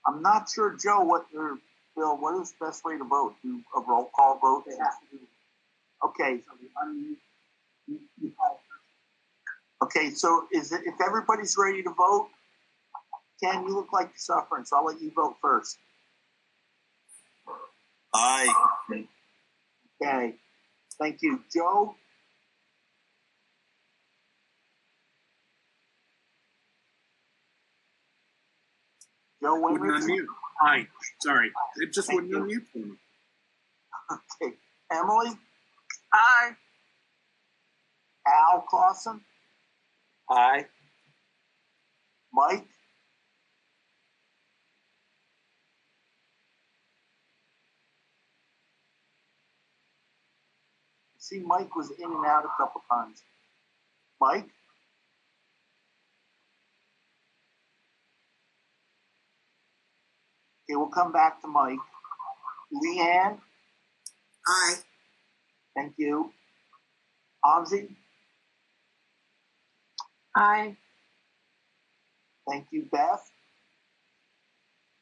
I'm not sure, Joe, Bill, what is the best way to vote? Do a roll call vote? Okay. Okay, so if everybody's ready to vote, Ken, you look like you're suffering, so I'll let you vote first. Aye. Okay, thank you. Joe? Joe Wouldn't unmute. Aye, sorry. It just Thank wouldn't you. unmute for me. Okay. Emily? Aye. Al Clausen? Aye. Mike? See, Mike was in and out a couple times. Mike? Okay, we'll come back to Mike. Leanne? Aye. Thank you. Anzi? Aye. Thank you. Beth?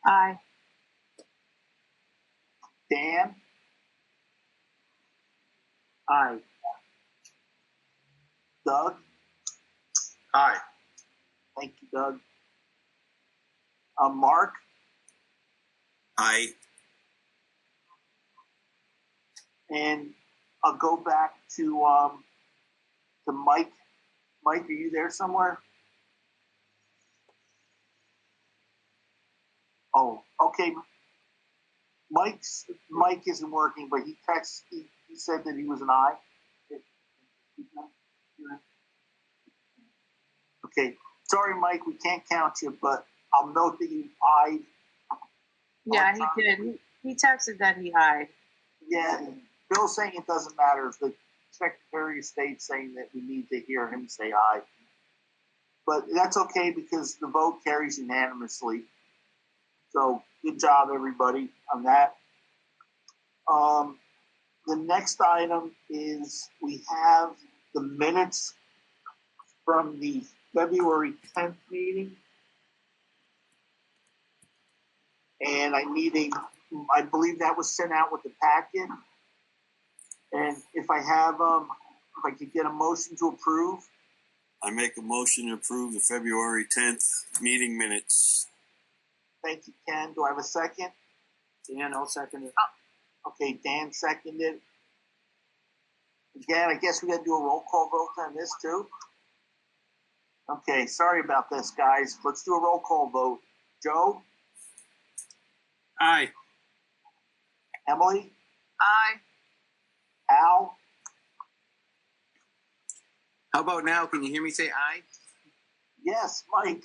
Aye. Dan? Aye. Doug? Aye. Thank you, Doug. Mark? Aye. And I'll go back to Mike. Mike, are you there somewhere? Oh, okay. Mike isn't working, but he said that he was an aye. Okay. Sorry, Mike, we can't count you, but I'll note that you ayed. Yeah, he did. He texted that he ayed. Yeah, Bill's saying it doesn't matter if the Secretary of State's saying that we need to hear him say aye. But that's okay because the vote carries unanimously. So good job, everybody, on that. The next item is we have the minutes from the February 10th meeting. and I believe that was sent out with the packet. And if I could get a motion to approve. I make a motion to approve the February 10th meeting minutes. Thank you, Ken. Do I have a second? Dan, I'll second it. Okay, Dan seconded. Again, I guess we got to do a roll call vote on this too. Okay, sorry about this, guys. Let's do a roll call vote. Joe? Aye. Emily? Aye. Al? How about now? Can you hear me say aye? Yes, Mike.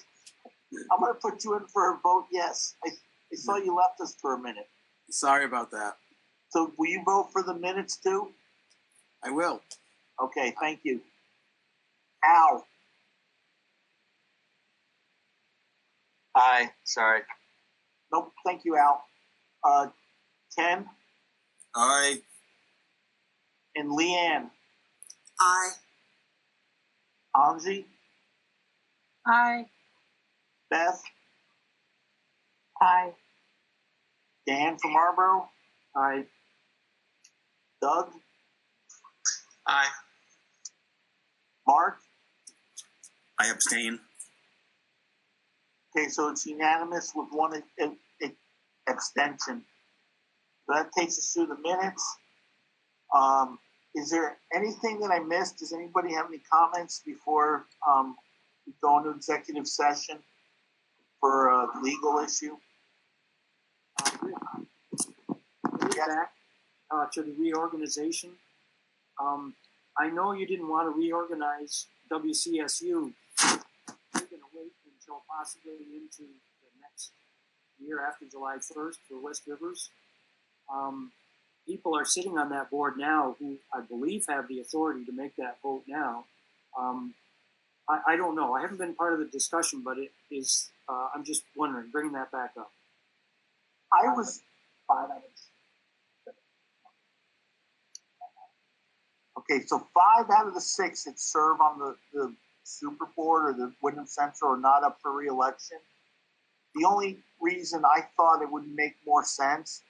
I'm going to put you in for a vote yes. I saw you left us for a minute. Sorry about that. So will you vote for the minutes too? I will. Okay, thank you. Al? Aye. Sorry. Nope, thank you, Al. Ken? Aye. And Leanne? Aye. Angie? Aye. Beth? Aye. Dan from Marlboro? Aye. Doug? Aye. Mark? I abstain. Okay, so it's unanimous with one abstention. So that takes us through the minutes. Is there anything that I missed? Does anybody have any comments before we go into executive session for a legal issue? Back to the reorganization. I know you didn't want to reorganize WCSU. You're going to wait until possibly into the next year after July 1st for West Rivers. People are sitting on that board now who I believe have the authority to make that vote now. I don't know. I haven't been part of the discussion, but it is. I'm just wondering, bringing that back up. I was 5 out of 6. Okay, so 5 out of the 6 that serve on the Super Board or the Wyndham Central are not up for re-election. The only reason I thought it would make more sense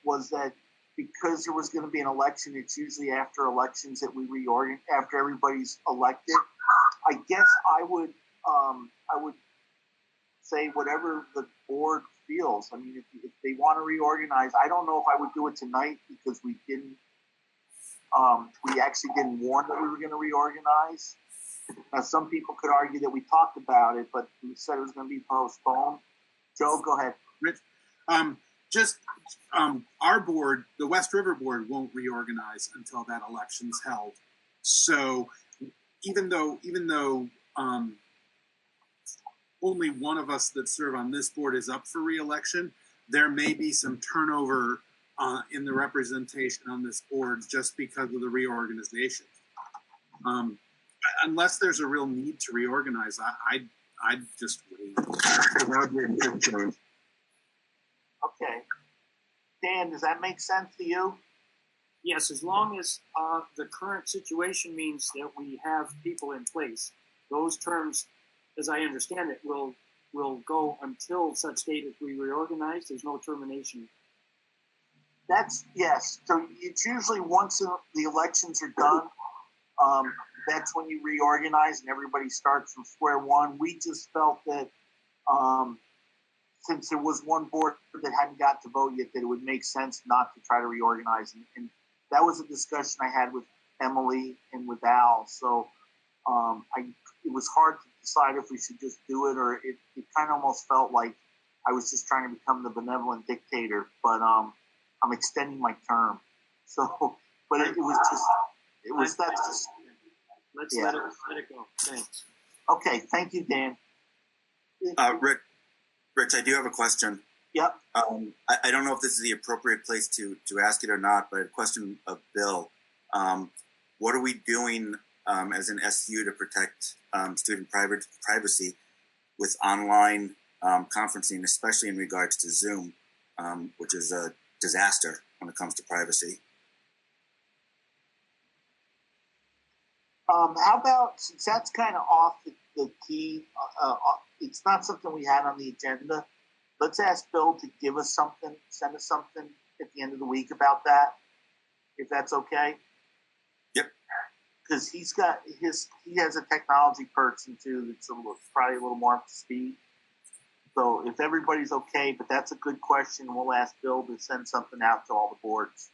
was that because there was going to be an election, it's usually after elections that we reorganize, after everybody's elected. I guess I would say whatever the board feels. I mean, if they want to reorganize, I don't know if I would do it tonight because we actually didn't warn that we were going to reorganize. Now, some people could argue that we talked about it, but we said it was going to be postponed. Joe, go ahead. Rich, our board, the West River board, won't reorganize until that election's held. So even though only one of us that serve on this board is up for re-election, there may be some turnover in the representation on this board just because of the reorganization. Unless there's a real need to reorganize, I'd just wait. Okay. Dan, does that make sense to you? Yes, as long as the current situation means that we have people in place. Those terms, as I understand it, will go until such date as we reorganize. There's no termination. Yes. So it's usually once the elections are done, that's when you reorganize and everybody starts from square one. We just felt that since there was one board that hadn't got to vote yet, that it would make sense not to try to reorganize. And that was a discussion I had with Emily and with Al. So it was hard to decide if we should just do it, or it kind of almost felt like I was just trying to become the benevolent dictator. But I'm extending my term. So, but it was just, that's just. Let's let it go. Thanks. Okay, thank you, Dan. Rich, I do have a question. Yep. I don't know if this is the appropriate place to ask it or not, but a question of Bill. What are we doing as an SU to protect student privacy with online conferencing, especially in regards to Zoom, which is a disaster when it comes to privacy? How about, since that's kind of off the key, it's not something we had on the agenda. let's ask Bill to give us something, send us something at the end of the week about that, if that's okay. Yep. Because he has a technology person too that's probably a little more up to speed. So if everybody's okay, but that's a good question, we'll ask Bill to send something out to all the boards.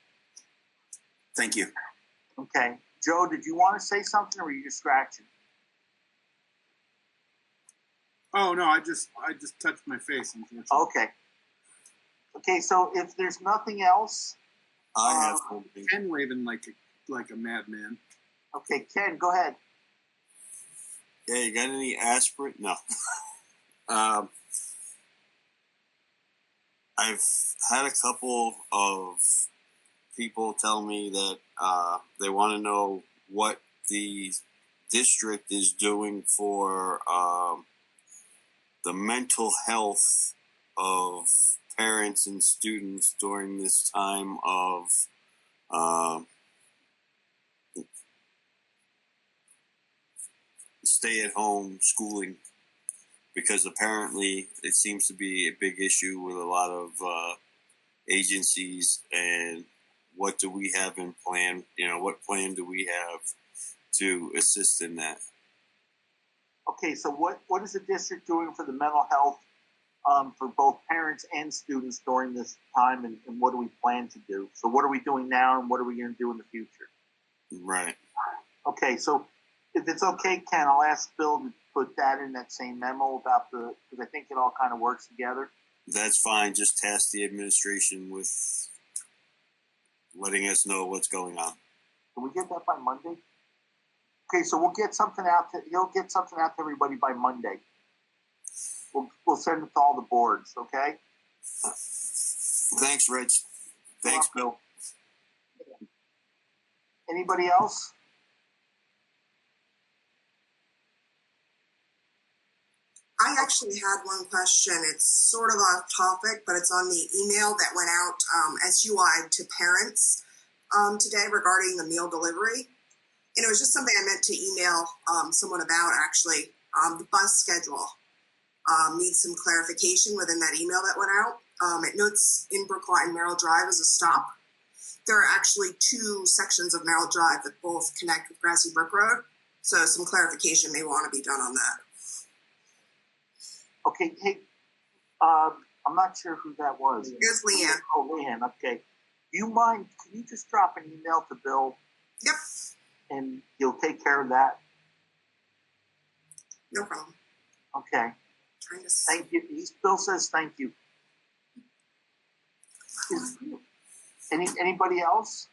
Thank you. Okay. Joe, did you want to say something, or were you just scratching? Oh no, I just touched my face. Okay. Okay, so if there's nothing else, I have something. Ken waving like a madman. Okay, Ken, go ahead. Yeah, you got any aspirin? No. I've had a couple of people tell me that they want to know what the district is doing for the mental health of parents and students during this time of stay-at-home schooling, because apparently it seems to be a big issue with a lot of agencies. And what do we have in plan? What plan do we have to assist in that? Okay, so what is the district doing for the mental health for both parents and students during this time, and what do we plan to do? So what are we doing now, and what are we going to do in the future? Right. Okay, so if it's okay, Ken, I'll ask Bill to put that in that same memo about because I think it all kind of works together. That's fine. Just task the administration with letting us know what's going on. Can we get that by Monday? Okay, so we'll get something out he'll get something out to everybody by Monday. We'll send it to all the boards, okay? Thanks, Rich. Thanks, Bill. Anybody else? I actually had one question. It's sort of off topic, but it's on the email that went out SUI to parents today regarding the meal delivery. And it was just something I meant to email someone about, actually. The bus schedule needs some clarification within that email that went out. It notes in Brookline, Merrill Drive as a stop. There are actually two sections of Merrill Drive that both connect with Grassy Brook Road. So some clarification may want to be done on that. Okay, hey, I'm not sure who that was. It's Leanne. Oh, Leanne, okay. Do you mind, can you just drop an email to Bill? Yep. And he'll take care of that? No problem. Okay. Thank you. Bill says thank you. Anybody else?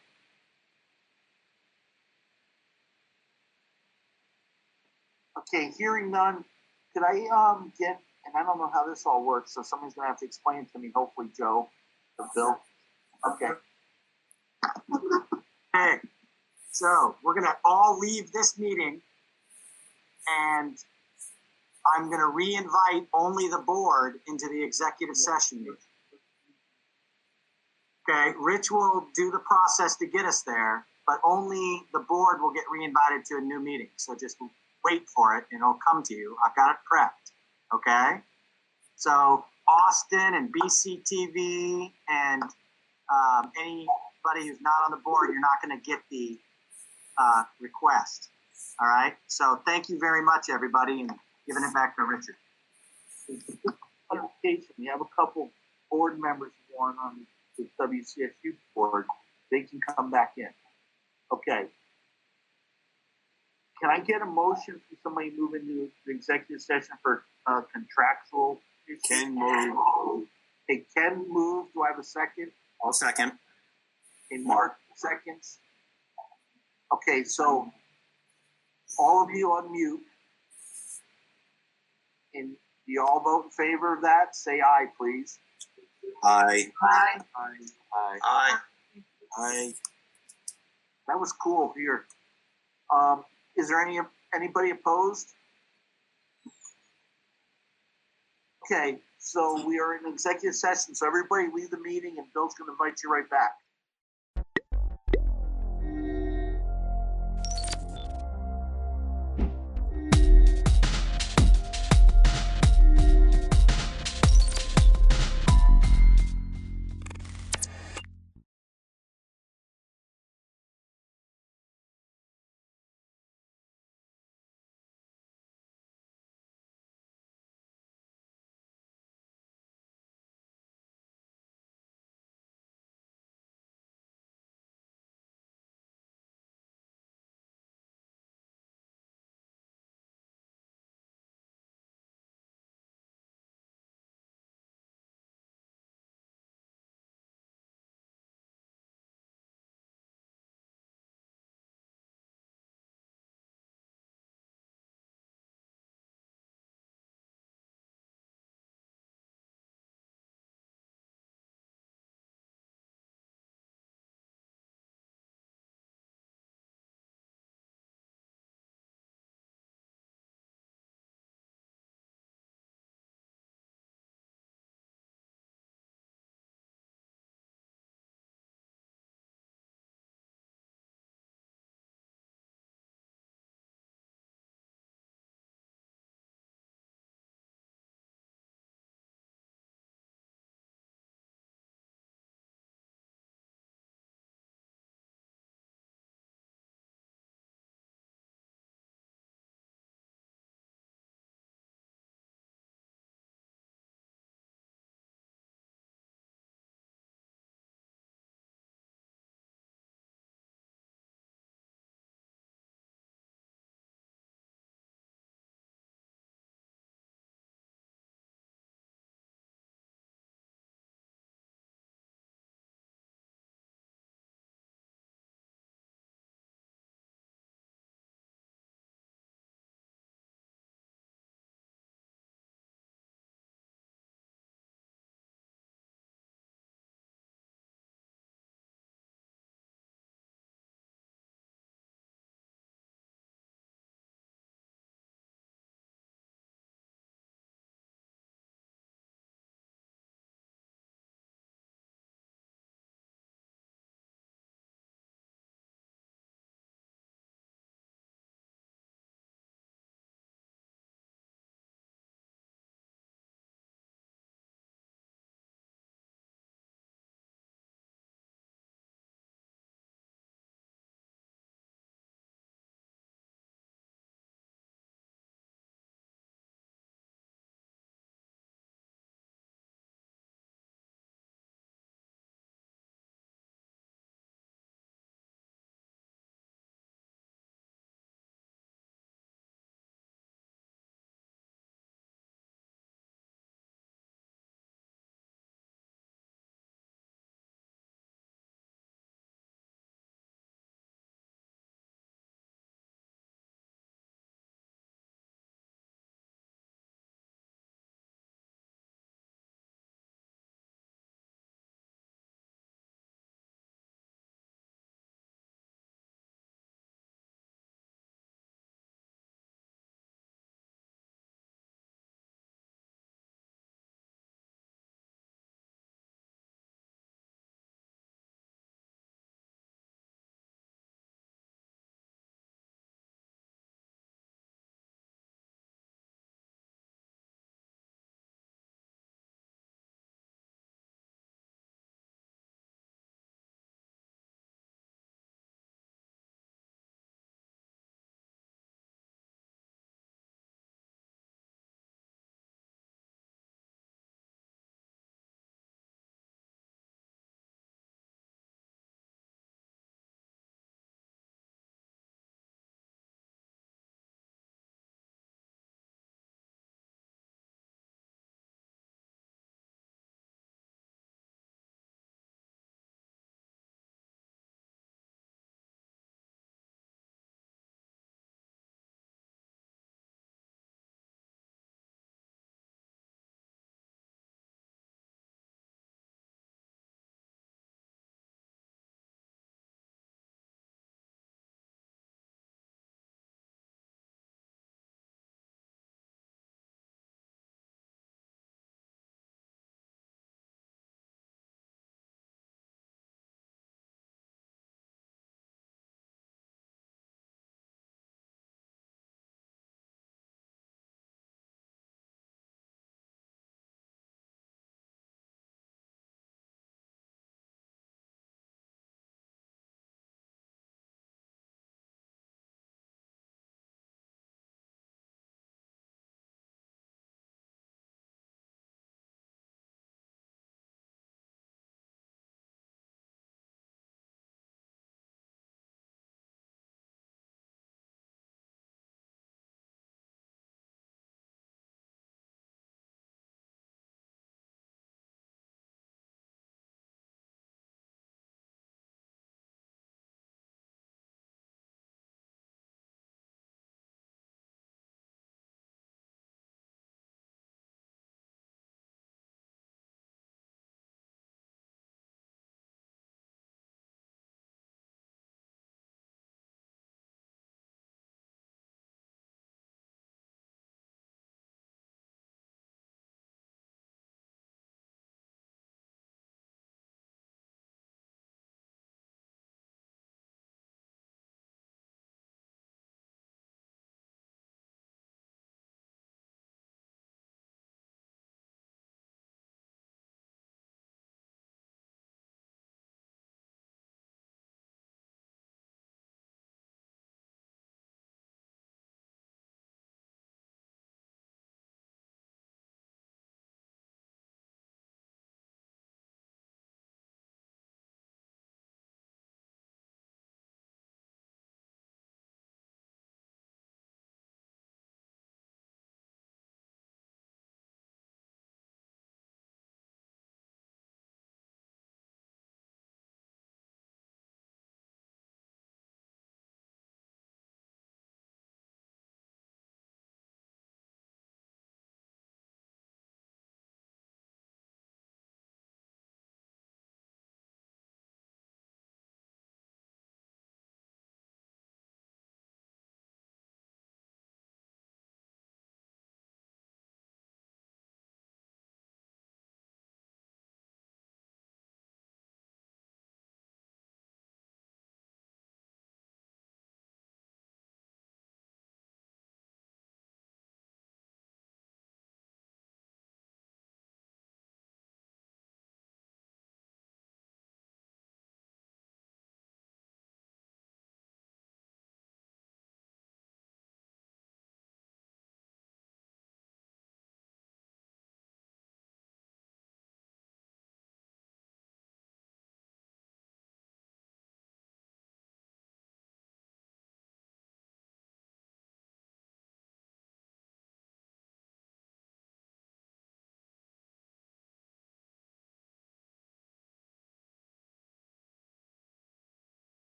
Okay, hearing none, could I get, and I don't know how this all works, so somebody's going to have to explain it to me, hopefully Joe or Bill. Okay. Hey, so we're going to all leave this meeting, and I'm going to re-invite only the board into the executive session meeting. Okay, Rich will do the process to get us there, but only the board will get re-invited to a new meeting. So just wait for it, and it'll come to you. I've got it prepped, okay? So Austin and BCTV and anybody who's not on the board, you're not going to get the request, all right? So thank you very much, everybody, and giving it back to Richard. We have a couple board members who aren't on the WCSU board. They can come back in. Okay. Can I get a motion from somebody move into the executive session for contractual issues? Ken moved. Hey, Ken moved. Do I have a second? I'll second. Hey, Mark seconds. Okay, so all of you unmute. And do you all vote in favor of that? Say aye, please. Aye. Aye. Aye. Aye. Aye. Aye. That was cool here. Is there anybody opposed? Okay, so we are in executive session. So everybody leave the meeting, and Bill's going to invite you right back.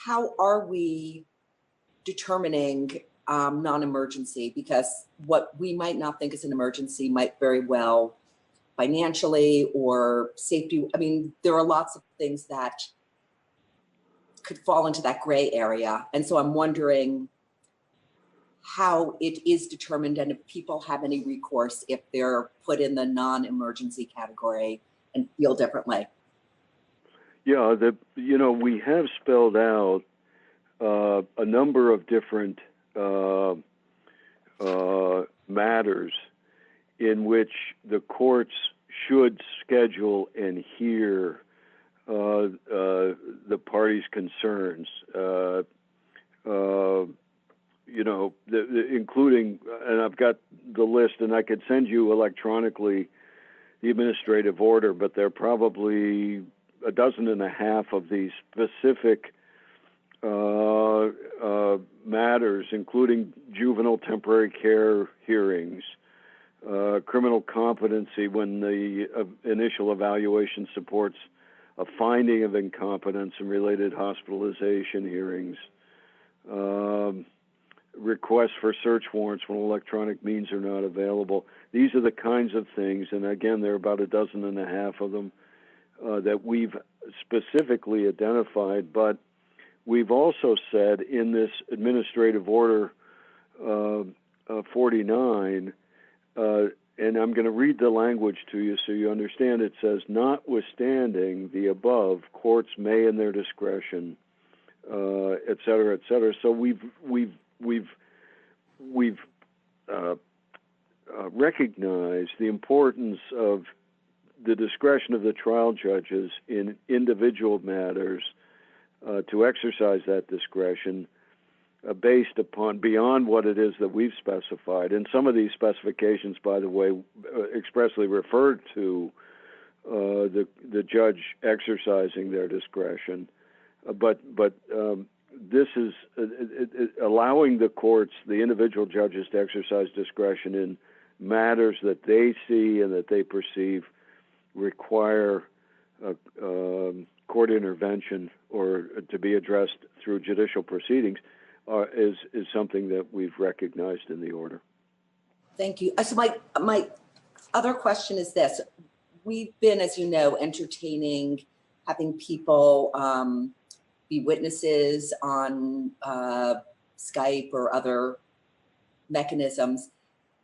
how are we determining non-emergency? Because what we might not think is an emergency might very well financially or safety. I mean, there are lots of things that could fall into that gray area. And so I'm wondering how it is determined and if people have any recourse if they're put in the non-emergency category and feel differently. Yeah, we have spelled out a number of different matters in which the courts should schedule and hear the parties' concerns, including, and I've got the list, and I could send you electronically the administrative order, but there are probably a dozen and a half of these specific matters, including juvenile temporary care hearings, criminal competency when the initial evaluation supports a finding of incompetence and related hospitalization hearings, requests for search warrants when electronic means are not available. These are the kinds of things, and again, there are about a dozen and a half of them that we've specifically identified, but we've also said in this administrative order 49, and I'm going to read the language to you so you understand. It says, notwithstanding the above, courts may in their discretion, et cetera, et cetera. So we've recognized the importance of the discretion of the trial judges in individual matters to exercise that discretion based upon beyond what it is that we've specified. And some of these specifications, by the way, expressly referred to the judge exercising their discretion. But this is allowing the courts, the individual judges, to exercise discretion in matters that they see and that they perceive require court intervention or to be addressed through judicial proceedings is something that we've recognized in the order. Thank you. So my other question is this. We've been, as you know, entertaining having people be witnesses on Skype or other mechanisms.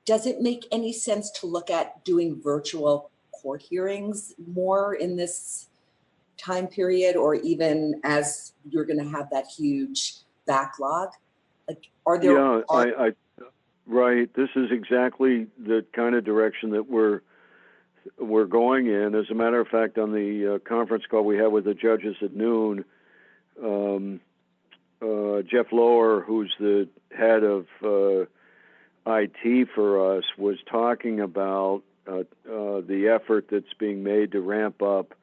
Does it make any sense to look at doing virtual court hearings more in this time period, or even as you're going to have that huge backlog? Like, are there? Yeah, right. This is exactly the kind of direction that we're going in. As a matter of fact, on the conference call we had with the judges at noon, Jeff Lower, who's the head of IT for us, was talking about the effort that's being made to ramp up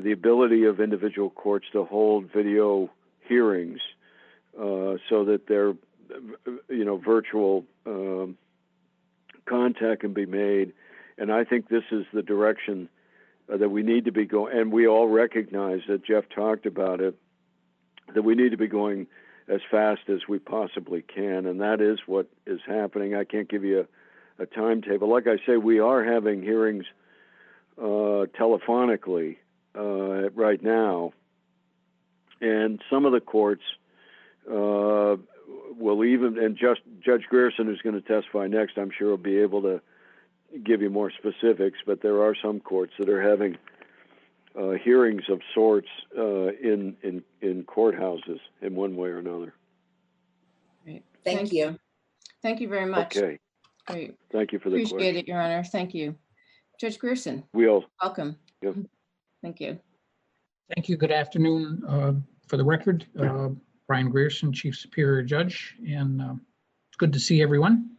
the ability of individual courts to hold video hearings so that their virtual contact can be made. And I think this is the direction that we need to be going. And we all recognize that Jeff talked about it, that we need to be going as fast as we possibly can. And that is what is happening. I can't give you a timetable. Like I say, we are having hearings telephonically right now. And some of the courts will even, and Judge Grierson, who's going to testify next, I'm sure will be able to give you more specifics, but there are some courts that are having hearings of sorts in courthouses in one way or another. Great. Thank you. Thank you very much. Okay. Great. Thank you for the question. Appreciate it, Your Honor. Thank you. Judge Grierson. Welcome. Yep. Thank you. Thank you. Good afternoon. For the record, Brian Grierson, Chief Superior Judge, and it's good to see everyone.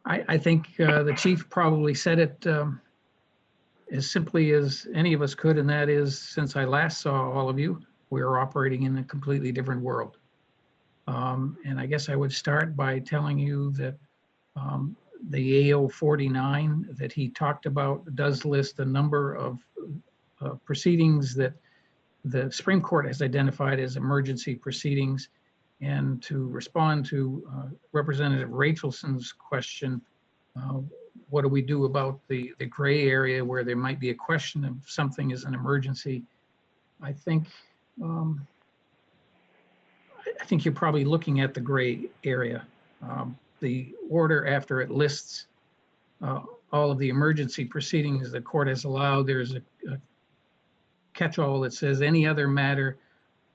I think the Chief probably said it as simply as any of us could, and that is, since I last saw all of you, we are operating in a completely different world. And I guess I would start by telling you that the AO 49 that he talked about does list a number of proceedings that the Supreme Court has identified as emergency proceedings. And to respond to Representative Rachelson's question, what do we do about the gray area where there might be a question of something is an emergency? I think you're probably looking at the gray area. The order, after it lists all of the emergency proceedings the court has allowed, there's a catch-all that says any other matter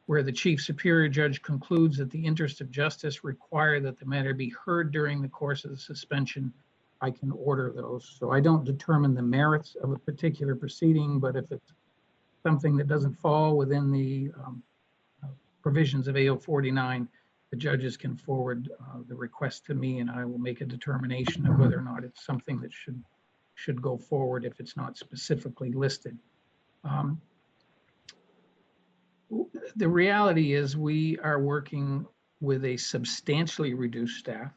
where the chief superior judge concludes that the interest of justice require that the matter be heard during the course of the suspension, I can order those. So I don't determine the merits of a particular proceeding, but if it's something that doesn't fall within the provisions of AO 49, the judges can forward the request to me, and I will make a determination of whether or not it's something that should go forward if it's not specifically listed. The reality is we are working with a substantially reduced staff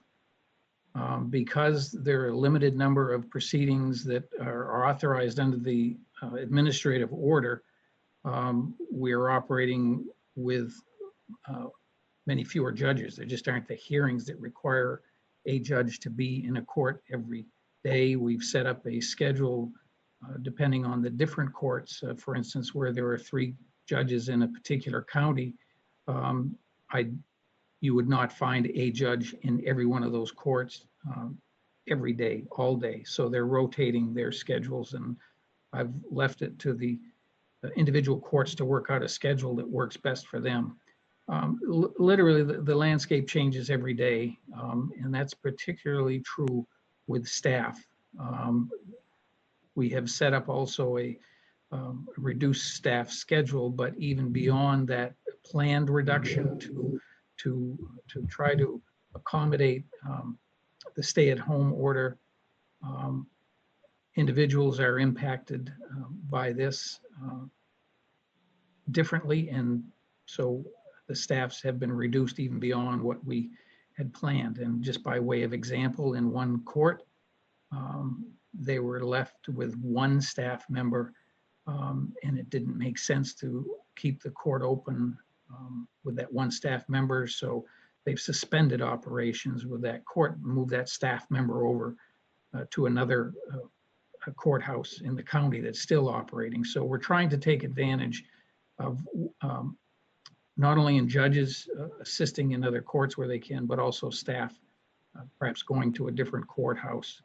because there are a limited number of proceedings that are authorized under the administrative order. We're operating with many fewer judges. There just aren't the hearings that require a judge to be in a court every day. We've set up a schedule depending on the different courts. For instance, where there are 3 judges in a particular county, you would not find a judge in every one of those courts every day, all day. So they're rotating their schedules, and I've left it to the individual courts to work out a schedule that works best for them. Literally, the landscape changes every day, and that's particularly true with staff. We have set up also a reduced staff schedule, but even beyond that planned reduction to try to accommodate the stay-at-home order, individuals are impacted by this differently, and so the staffs have been reduced even beyond what we had planned. And just by way of example, in one court, they were left with 1 staff member, and it didn't make sense to keep the court open with that 1 staff member. So they've suspended operations with that court, moved that staff member over to another courthouse in the county that's still operating. So we're trying to take advantage of not only in judges assisting in other courts where they can, but also staff perhaps going to a different courthouse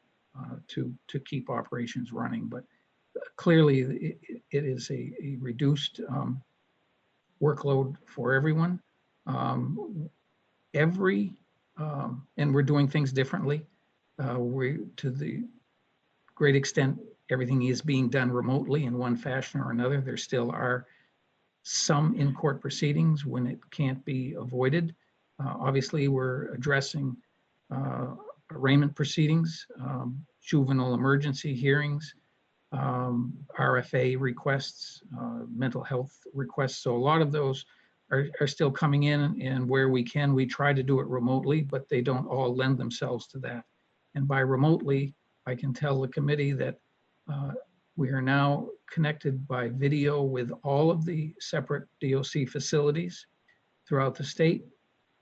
to keep operations running. But clearly it is a reduced workload for everyone. And we're doing things differently. To the great extent, everything is being done remotely in one fashion or another. There still are some in-court proceedings when it can't be avoided. Obviously, we're addressing arraignment proceedings, juvenile emergency hearings, RFA requests, mental health requests. So a lot of those are still coming in, and where we can, we try to do it remotely, but they don't all lend themselves to that. And by remotely, I can tell the committee that we are now connected by video with all of the separate DOC facilities throughout the state.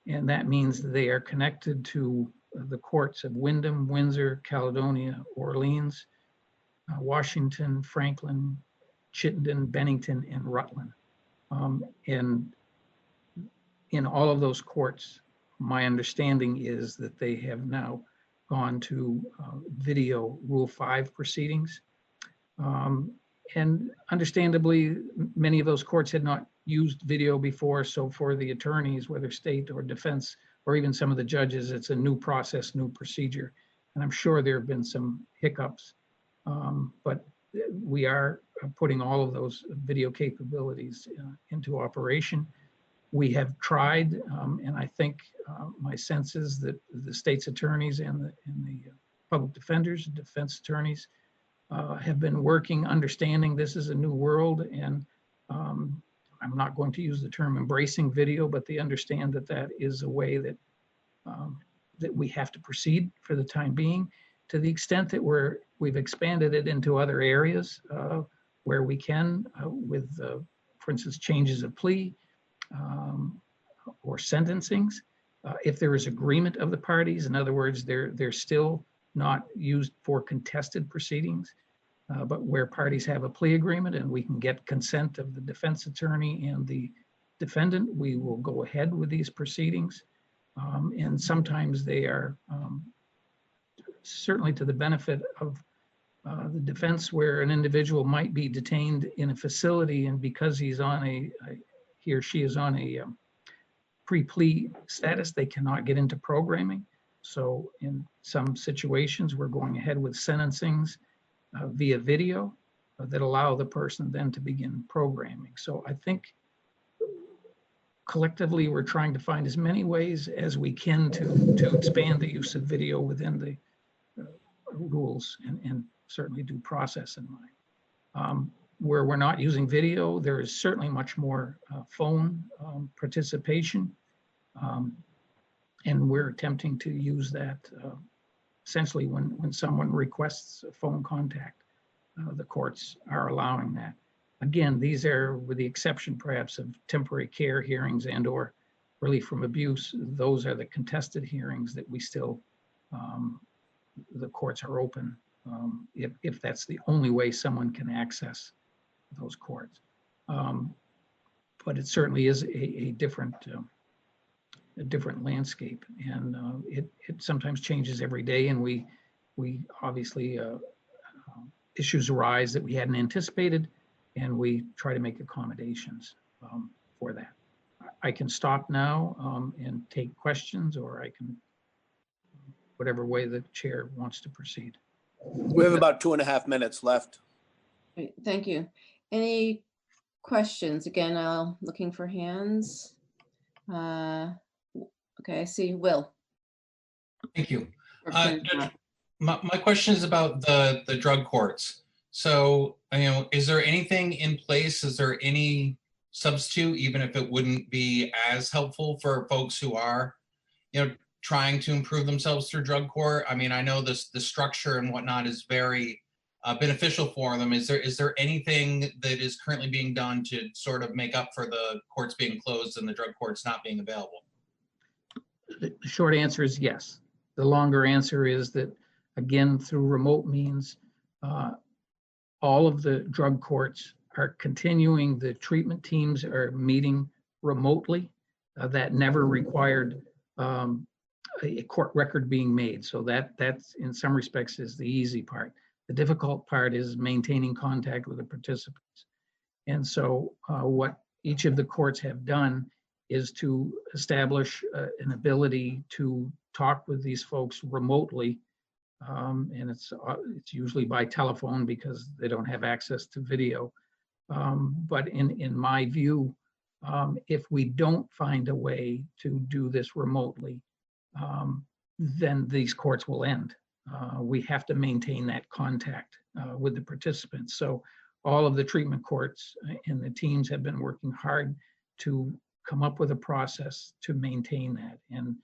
And that means they are connected to the courts of Windham, Windsor, Caledonia, Orleans, Washington, Franklin, Chittenden, Bennington, and Rutland. And in all of those courts, my understanding is that they have now gone to video Rule 5 proceedings. And understandably, many of those courts had not used video before. So for the attorneys, whether state or defense, or even some of the judges, it's a new process, new procedure. And I'm sure there have been some hiccups, but we are putting all of those video capabilities into operation. We have tried, and I think my sense is that the state's attorneys and the public defenders, defense attorneys, have been working, understanding this is a new world, and I'm not going to use the term embracing video, but they understand that that is a way that that we have to proceed for the time being. To the extent that we've expanded it into other areas where we can, with, for instance, changes of plea or sentencings. If there is agreement of the parties, in other words, they're still not used for contested proceedings, but where parties have a plea agreement and we can get consent of the defense attorney and the defendant, we will go ahead with these proceedings. And sometimes they are certainly to the benefit of the defense, where an individual might be detained in a facility, and because he's on he or she is on a pre-plea status, they cannot get into programming. So in some situations, we're going ahead with sentencings via video that allow the person then to begin programming. So I think collectively, we're trying to find as many ways as we can to expand the use of video within the rules and certainly due process in mind. Where we're not using video, there is certainly much more phone participation. And we're attempting to use that essentially when someone requests a phone contact, the courts are allowing that. Again, these are, with the exception perhaps of temporary care hearings and or relief from abuse, those are the contested hearings that we still, the courts are open if that's the only way someone can access those courts. But it certainly is a different landscape, and it sometimes changes every day, and we obviously issues arise that we hadn't anticipated, and we try to make accommodations for that. I can stop now and take questions, or I can, whatever way the chair wants to proceed. We have about 2.5 minutes left. Great, thank you. Any questions? Again, I'm looking for hands. Okay, I see Will. Thank you. Judge, my question is about the drug courts. So, is there anything in place? Is there any substitute, even if it wouldn't be as helpful for folks who are, trying to improve themselves through drug court? I mean, I know the structure and whatnot is very beneficial for them. Is there anything that is currently being done to sort of make up for the courts being closed and the drug courts not being available? The short answer is yes. The longer answer is that, again, through remote means, all of the drug courts are continuing. The treatment teams are meeting remotely. That never required a court record being made. So that's in some respects is the easy part. The difficult part is maintaining contact with the participants. And so what each of the courts have done is to establish an ability to talk with these folks remotely. And it's usually by telephone because they don't have access to video. But in my view, if we don't find a way to do this remotely, then these courts will end. We have to maintain that contact with the participants. So all of the treatment courts and the teams have been working hard to come up with a process to maintain that. And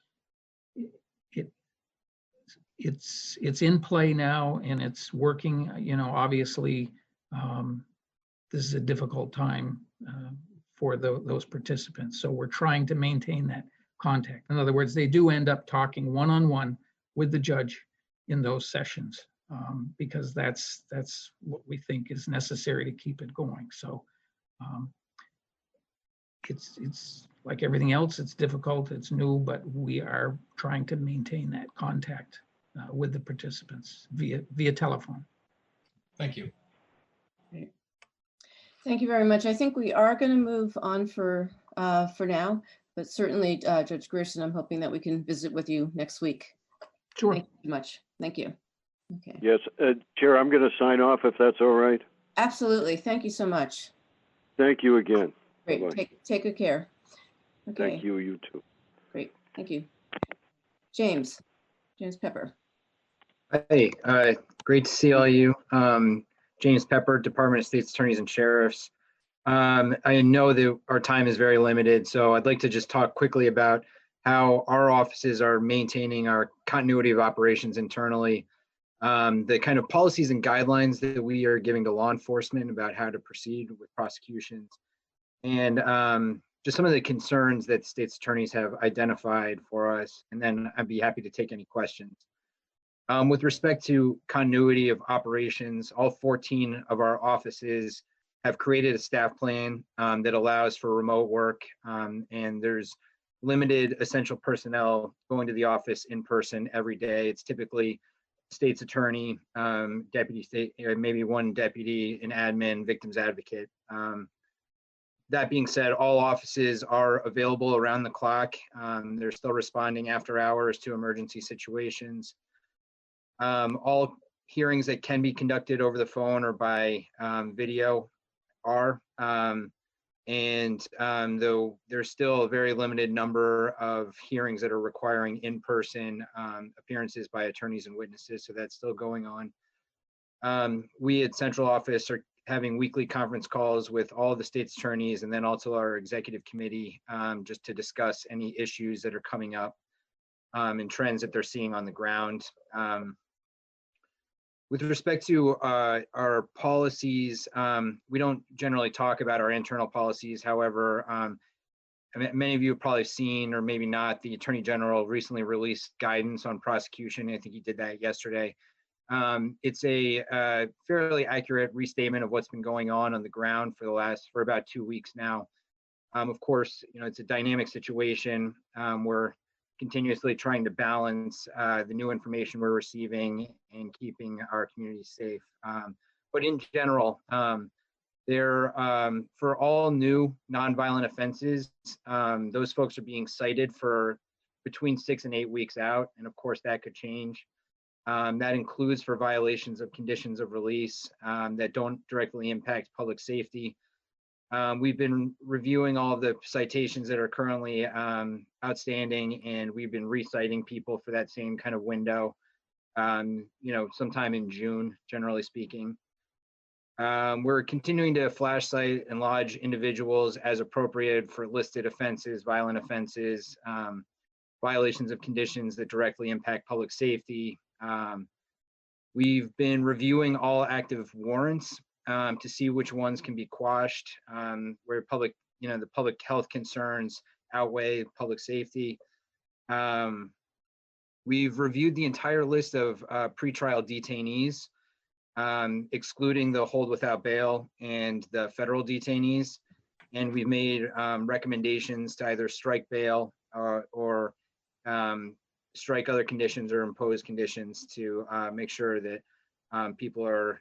it's in play now and it's working. Obviously, this is a difficult time for those participants. So we're trying to maintain that contact. In other words, they do end up talking one-on-one with the judge in those sessions because that's what we think is necessary to keep it going. So it's like everything else, it's difficult, it's new, but we are trying to maintain that contact with the participants via telephone. Thank you. Great. Thank you very much. I think we are going to move on for now, but certainly, Judge Grierson, I'm hoping that we can visit with you next week. Sure. Thank you very much. Thank you. Okay. Yes, Chair, I'm going to sign off if that's all right. Absolutely. Thank you so much. Thank you again. Great. Bye-bye. Take good care. Okay. Thank you. You too. Great. Thank you. James Pepper. Hey, great to see all you. James Pepper, Department of State's Attorneys and Sheriffs. I know that our time is very limited, so I'd like to just talk quickly about how our offices are maintaining our continuity of operations internally, the kind of policies and guidelines that we are giving to law enforcement about how to proceed with prosecutions, and just some of the concerns that state's attorneys have identified for us, and then I'd be happy to take any questions. With respect to continuity of operations, all 14 of our offices have created a staff plan that allows for remote work, and there's limited essential personnel going to the office in person every day. It's typically state's attorney, deputy state, maybe one deputy, an admin, victims advocate. That being said, all offices are available around the clock. They're still responding after hours to emergency situations. All hearings that can be conducted over the phone or by video are, though there's still a very limited number of hearings that are requiring in-person appearances by attorneys and witnesses, so that's still going on. We at Central Office are having weekly conference calls with all the state's attorneys and then also our executive committee just to discuss any issues that are coming up and trends that they're seeing on the ground. With respect to our policies, we don't generally talk about our internal policies. However, many of you have probably seen, or maybe not, the Attorney General recently released guidance on prosecution. I think he did that yesterday. It's a fairly accurate restatement of what's been going on the ground for about 2 weeks now. Of course, it's a dynamic situation. We're continuously trying to balance the new information we're receiving and keeping our community safe. But in general, for all new nonviolent offenses, those folks are being cited for between 6 and 8 weeks out, and of course that could change. That includes for violations of conditions of release that don't directly impact public safety. We've been reviewing all of the citations that are currently outstanding, and we've been reciting people for that same kind of window, sometime in June, generally speaking. We're continuing to flash cite and lodge individuals as appropriate for listed offenses, violent offenses, violations of conditions that directly impact public safety. We've been reviewing all active warrants to see which ones can be quashed, where the public health concerns outweigh public safety. We've reviewed the entire list of pretrial detainees, excluding the hold without bail and the federal detainees. And we've made recommendations to either strike bail or strike other conditions or impose conditions to make sure that people are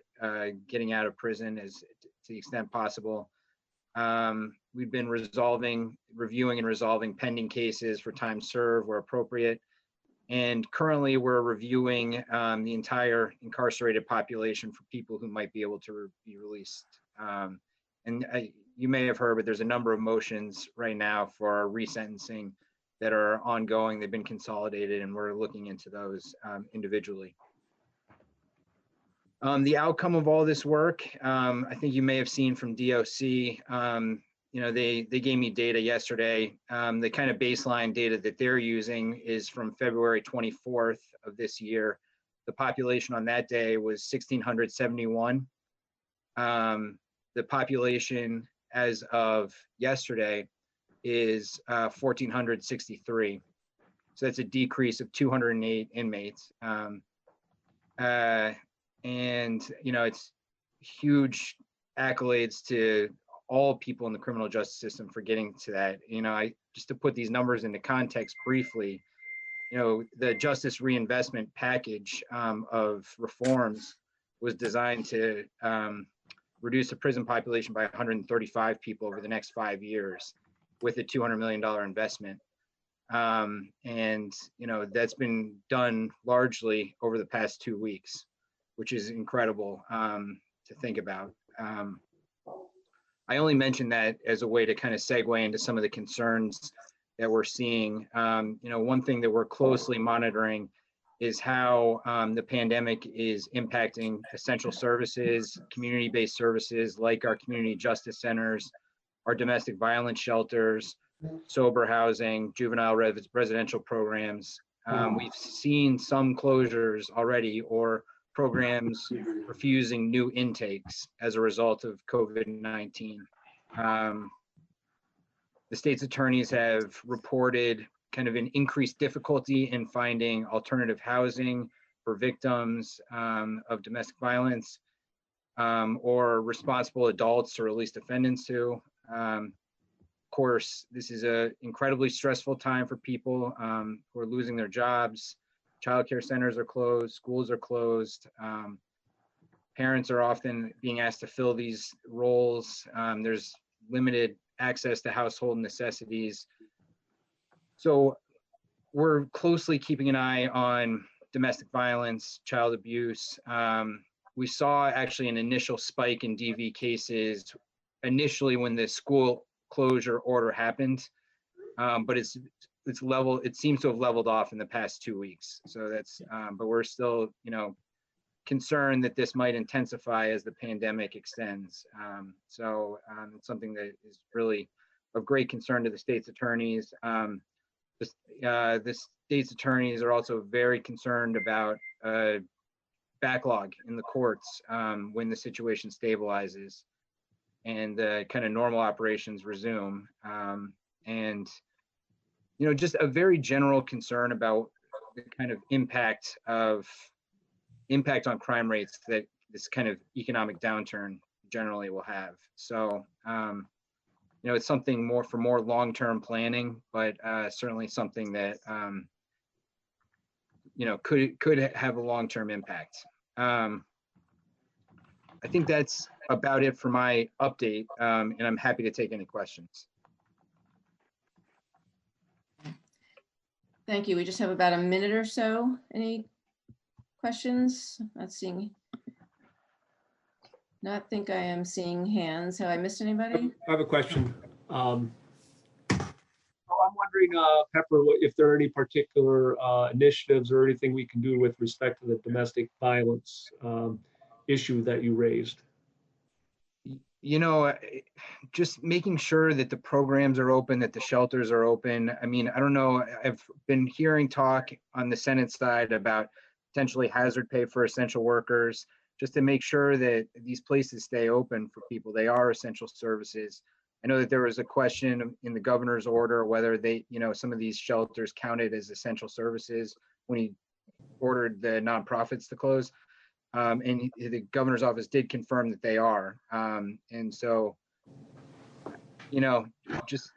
getting out of prison to the extent possible. We've been reviewing and resolving pending cases for time served where appropriate. And currently we're reviewing the entire incarcerated population for people who might be able to be released. You may have heard, but there's a number of motions right now for resentencing that are ongoing. They've been consolidated and we're looking into those individually. The outcome of all this work, I think you may have seen from DOC, they gave me data yesterday. The kind of baseline data that they're using is from February 24th of this year. The population on that day was 1,671. The population as of yesterday is 1,463. So that's a decrease of 208 inmates. It's huge accolades to all people in the criminal justice system for getting to that. Just to put these numbers into context briefly, the justice reinvestment package of reforms was designed to reduce the prison population by 135 people over the next 5 years with a $200 million investment. That's been done largely over the past 2 weeks, which is incredible to think about. I only mention that as a way to kind of segue into some of the concerns that we're seeing. One thing that we're closely monitoring is how the pandemic is impacting essential services, community-based services like our community justice centers, our domestic violence shelters, sober housing, juvenile residential programs. We've seen some closures already or programs refusing new intakes as a result of COVID-19. The state's attorneys have reported kind of an increased difficulty in finding alternative housing for victims of domestic violence or responsible adults to release defendants to. Of course, this is an incredibly stressful time for people who are losing their jobs. Childcare centers are closed, schools are closed. Parents are often being asked to fill these roles. There's limited access to household necessities. So we're closely keeping an eye on domestic violence, child abuse. We saw actually an initial spike in DV cases initially when the school closure order happened, but it seems to have leveled off in the past 2 weeks. So that's, but we're still, concerned that this might intensify as the pandemic extends. It's something that is really of great concern to the state's attorneys. The state's attorneys are also very concerned about backlog in the courts when the situation stabilizes and kind of normal operations resume. Just a very general concern about the kind of impact on crime rates that this kind of economic downturn generally will have. So, it's something more for more long-term planning, but certainly something that, could have a long-term impact. I think that's about it for my update, and I'm happy to take any questions. Thank you. We just have about a minute or so. Any questions? Not think I am seeing hands. Have I missed anybody? I have a question. I'm wondering, Pepper, if there are any particular initiatives or anything we can do with respect to the domestic violence issue that you raised. Just making sure that the programs are open, that the shelters are open. I mean, I don't know, I've been hearing talk on the Senate side about potentially hazard pay for essential workers, just to make sure that these places stay open for people. They are essential services. I know that there was a question in the governor's order whether they, some of these shelters counted as essential services when he ordered the nonprofits to close. And the governor's office did confirm that they are. And so, just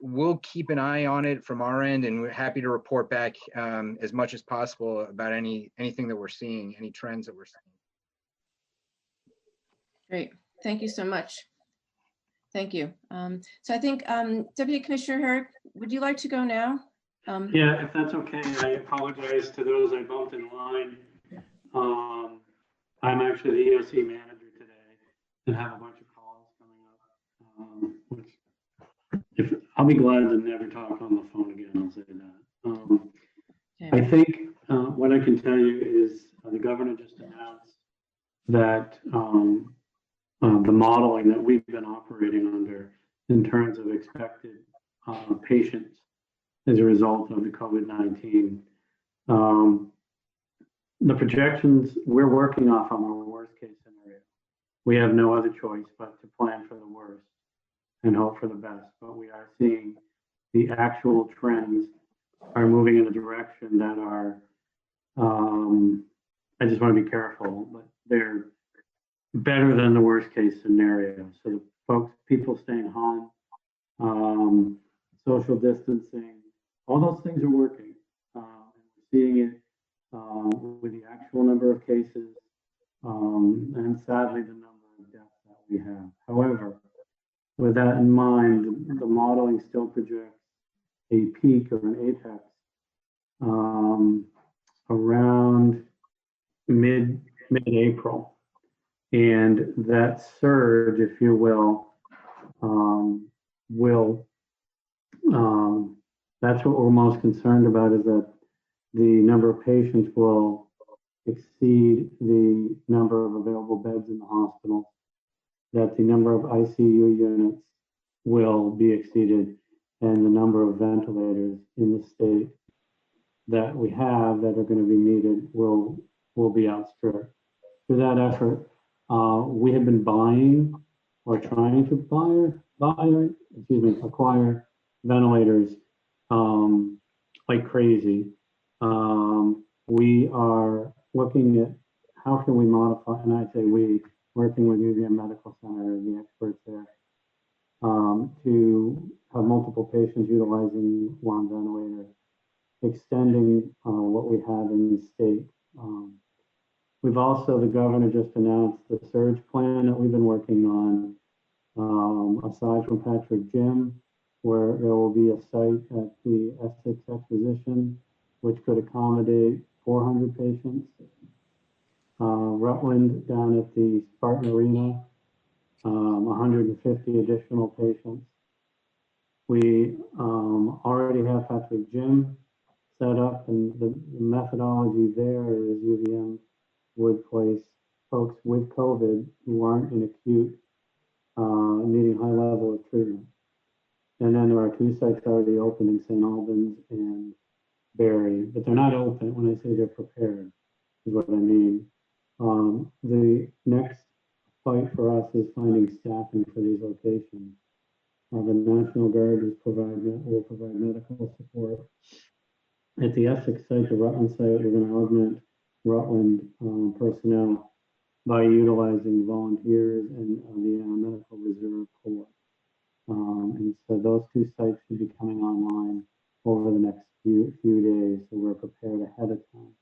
we'll keep an eye on it from our end, and we're happy to report back as much as possible about anything that we're seeing, any trends that we're seeing. Great. Thank you so much. Thank you. So I think Deputy Commissioner Herrick, would you like to go now? Yeah, if that's okay. I apologize to those I bumped in line. I'm actually the EOC manager today and have a bunch of calls coming up. I'll be glad to never talk on the phone again, I'll say that. I think what I can tell you is the governor just announced that the modeling that we've been operating under in terms of expected patients as a result of the COVID-19. The projections we're working off on our worst case scenario. We have no other choice but to plan for the worst and hope for the best. But we are seeing the actual trends are moving in a direction that are, I just want to be careful, but they're better than the worst case scenario. So the people staying home, social distancing, all those things are working. We're seeing it with the actual number of cases and sadly the number of deaths that we have. However, with that in mind, the modeling still projects a peak or an apex around mid-April. And that surge, if you will, that's what we're most concerned about, is that the number of patients will exceed the number of available beds in the hospital, that the number of ICU units will be exceeded, and the number of ventilators in the state that we have that are going to be needed will be outstripped. Through that effort, we have been buying or trying to acquire ventilators like crazy. We are looking at how can we modify, and I say we, working with UVM Medical Center and the experts there, to have multiple patients utilizing one ventilator, extending what we have in the state. We've also, the governor just announced the surge plan that we've been working on, aside from Patrick Gym, where there will be a site at the Essex Exposition, which could accommodate 400 patients. Rutland down at the Spartan Arena, 150 additional patients. We already have Patrick Gym set up, and the methodology there is UVM would place folks with COVID who aren't in acute, needing high level of treatment. And then there are 2 sites already open in St. Albans and Barry, but they're not open. When I say they're prepared, is what I mean. The next fight for us is finding staffing for these locations. The National Guard will provide medical support. At the Essex site, the Rutland site, we're going to augment Rutland personnel by utilizing volunteers and the Medical Reserve Corps. And so those 2 sites should be coming online over the next few days, so we're prepared ahead of time.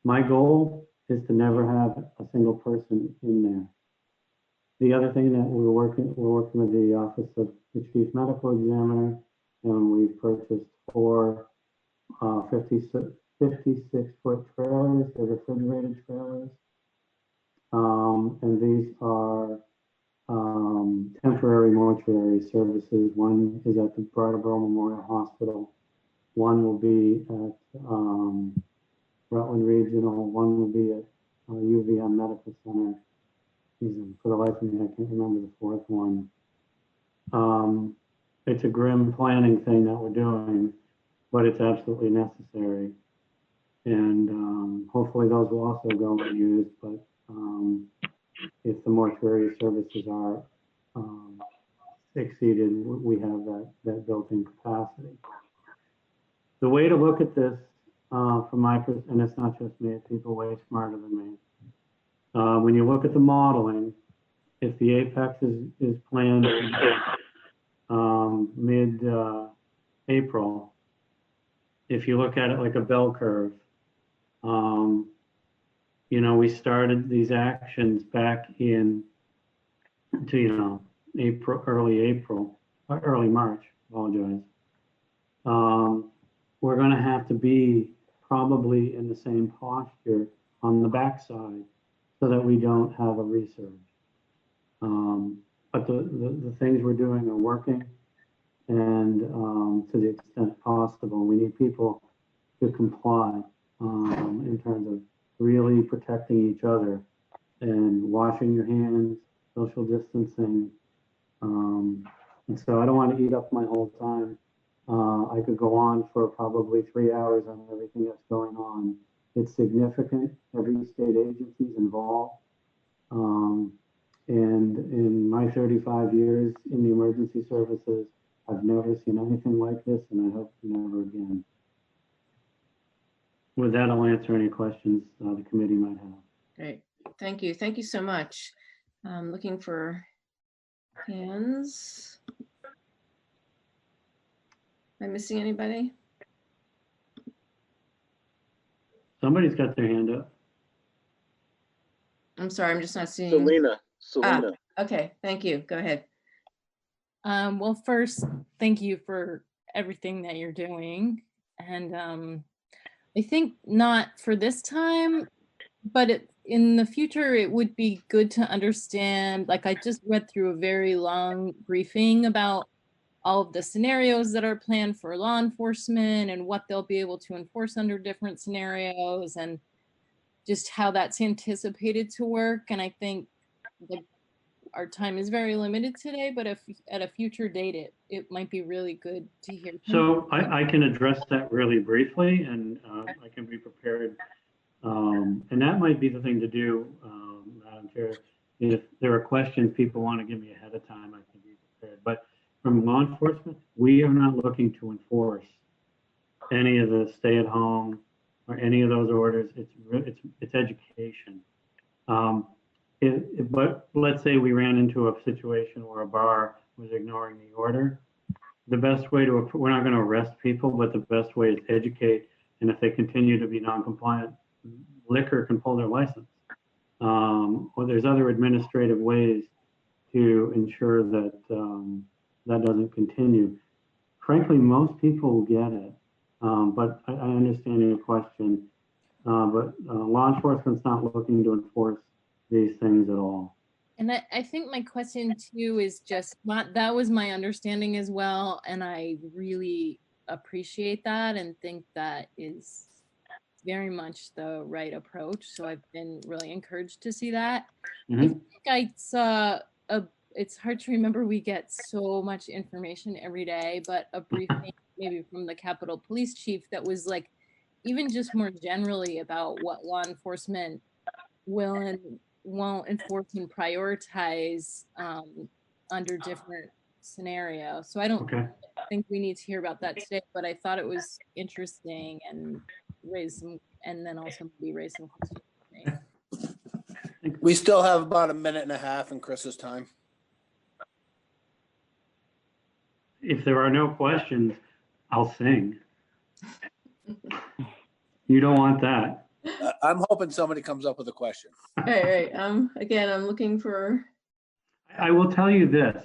My goal is to never have a single person in there. The other thing that we're working with the Office of the Chief Medical Examiner, and we've purchased 4 56-foot trailers. They're refrigerated trailers. And these are temporary mortuary services. One is at the Brattleboro Memorial Hospital. One will be at Rutland Regional. One will be at UVM Medical Center. For the life of me, I can't remember the 4th one. It's a grim planning thing that we're doing, but it's absolutely necessary. And hopefully those will also go unused, but if the mortuary services are exceeded, we have that built-in capacity. The way to look at this from my perspective, and it's not just me, it's people way smarter than me. When you look at the modeling, if the apex is planned mid-April, if you look at it like a bell curve, we started these actions back in early March, apologize. We're going to have to be probably in the same posture on the backside so that we don't have a resurge. But the things we're doing are working, and to the extent possible, we need people to comply in terms of really protecting each other and washing your hands, social distancing. And so I don't want to eat up my whole time. I could go on for probably 3 hours on everything that's going on. It's significant. Every state agency is involved. And in my 35 years in the emergency services, I've never seen anything like this, and I hope never again. With that, I'll answer any questions the committee might have. Great. Thank you. Thank you so much. Looking for hands. Am I missing anybody? Somebody's got their hand up. I'm sorry, I'm just not seeing. Selena. Okay, thank you. Go ahead. Well, first, thank you for everything that you're doing. And I think not for this time, but in the future, it would be good to understand, like I just read through a very long briefing about all of the scenarios that are planned for law enforcement and what they'll be able to enforce under different scenarios and just how that's anticipated to work. And I think our time is very limited today, but if at a future date, it might be really good to hear. So I can address that really briefly, and I can be prepared. And that might be the thing to do, Madam Chair. If there are questions people want to give me ahead of time, I can be prepared. But from law enforcement, we are not looking to enforce any of the stay-at-home or any of those orders. It's education. But let's say we ran into a situation where a bar was ignoring the order. The best way we're not going to arrest people, but the best way is educate. And if they continue to be non-compliant, liquor can pull their license. Or there's other administrative ways to ensure that that doesn't continue. Frankly, most people get it, but I understand your question. But law enforcement's not looking to enforce these things at all. And I think my question too is just that was my understanding as well. And I really appreciate that and think that is very much the right approach. So I've been really encouraged to see that. I think I saw it's hard to remember, we get so much information every day, but a briefing maybe from the Capitol Police Chief that was like, even just more generally about what law enforcement will and won't enforce and prioritize under different scenarios. So I don't think we need to hear about that today, but I thought it was interesting and then also maybe raise some questions for me. We still have about a minute and a half in Chris's time. If there are no questions, I'll sing. You don't want that. I'm hoping somebody comes up with a question. All right. Again, I'm looking for. I will tell you this.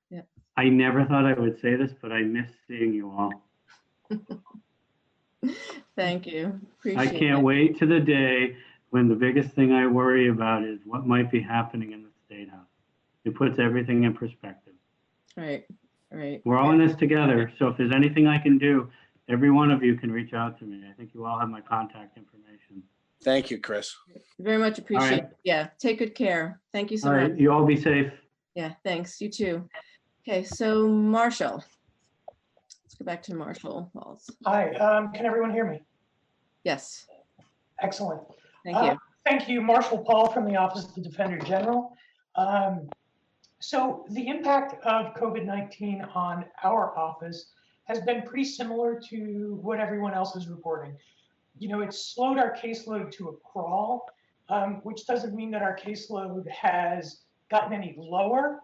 Yeah. I never thought I would say this, but I miss seeing you all. Thank you. I can't wait to the day when the biggest thing I worry about is what might be happening in the State House. It puts everything in perspective. Right. We're all in this together. So if there's anything I can do, every one of you can reach out to me. I think you all have my contact information. Thank you, Chris. Very much appreciate it. Yeah. Take good care. Thank you so much. You all be safe. Yeah. Thanks. You too. Okay. So Marshall. Let's go back to Marshall Walls. Hi. Can everyone hear me? Yes. Excellent. Thank you. Thank you, Marshall Paul from the Office of the Defender General. So the impact of COVID-19 on our office has been pretty similar to what everyone else is reporting. You know, it's slowed our caseload to a crawl, which doesn't mean that our caseload has gotten any lower,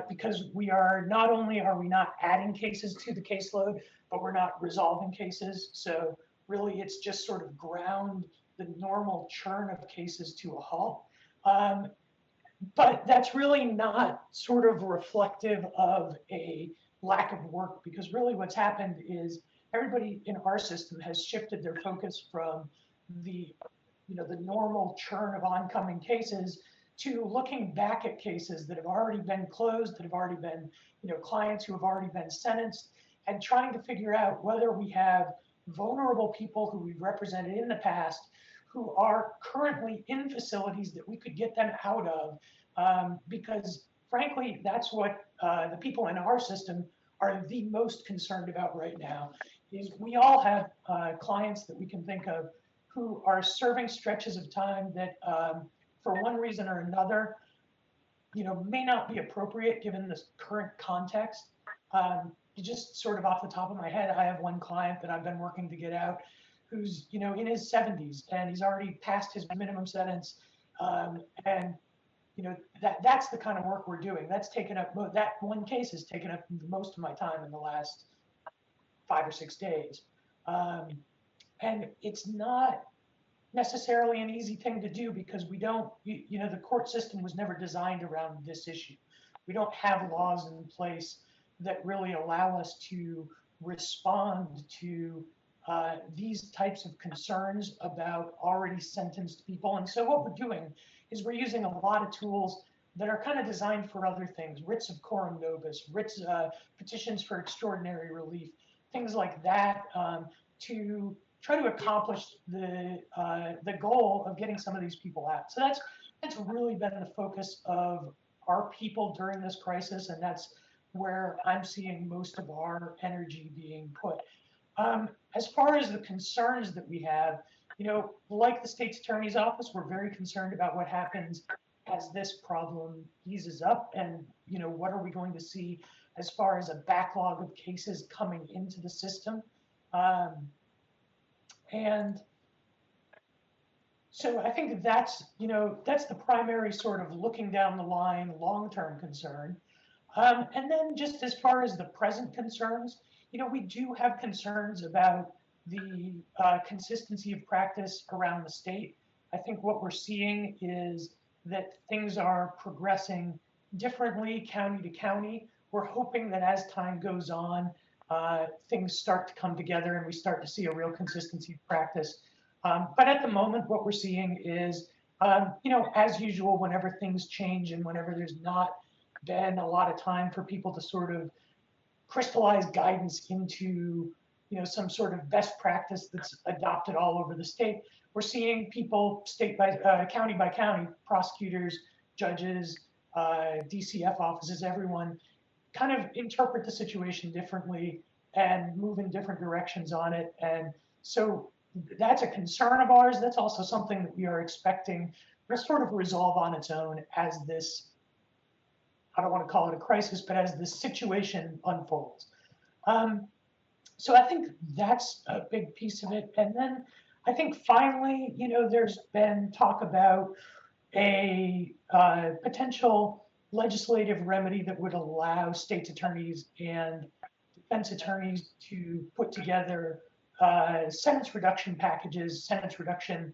because not only are we not adding cases to the caseload, but we're not resolving cases. So really it's just sort of ground the normal churn of cases to a halt. But that's really not sort of reflective of a lack of work, because really what's happened is everybody in our system has shifted their focus from the normal churn of oncoming cases to looking back at cases that have already been closed, that have already been, clients who have already been sentenced, and trying to figure out whether we have vulnerable people who we've represented in the past who are currently in facilities that we could get them out of, because frankly, that's what the people in our system are the most concerned about right now. Is we all have clients that we can think of who are serving stretches of time that, for one reason or another, may not be appropriate given this current context. Just sort of off the top of my head, I have one client that I've been working to get out who's, in his 70s and he's already passed his minimum sentence. And, that's the kind of work we're doing. That's taken up, that one case has taken up most of my time in the last 5 or 6 days. And it's not necessarily an easy thing to do because we don't, the court system was never designed around this issue. We don't have laws in place that really allow us to respond to these types of concerns about already sentenced people. And so what we're doing is we're using a lot of tools that are kind of designed for other things, writs of coram nobis, writs, petitions for extraordinary relief, things like that, to try to accomplish the goal of getting some of these people out. So that's really been the focus of our people during this crisis, and that's where I'm seeing most of our energy being put. As far as the concerns that we have, like the state's attorney's office, we're very concerned about what happens as this problem eases up, and what are we going to see as far as a backlog of cases coming into the system. And so I think that's, that's the primary sort of looking down the line, long-term concern. And then just as far as the present concerns, we do have concerns about the consistency of practice around the state. I think what we're seeing is that things are progressing differently county to county. We're hoping that as time goes on, things start to come together and we start to see a real consistency of practice. But at the moment, what we're seeing is, as usual, whenever things change and whenever there's not been a lot of time for people to sort of crystallize guidance into, some sort of best practice that's adopted all over the state, we're seeing people state by county, prosecutors, judges, DCF offices, everyone kind of interpret the situation differently and move in different directions on it. And so that's a concern of ours. That's also something that we are expecting will sort of resolve on its own as this, I don't want to call it a crisis, but as this situation unfolds. So I think that's a big piece of it. And then I think finally, there's been talk about a potential legislative remedy that would allow states attorneys and defense attorneys to put together sentence reduction packages, sentence reduction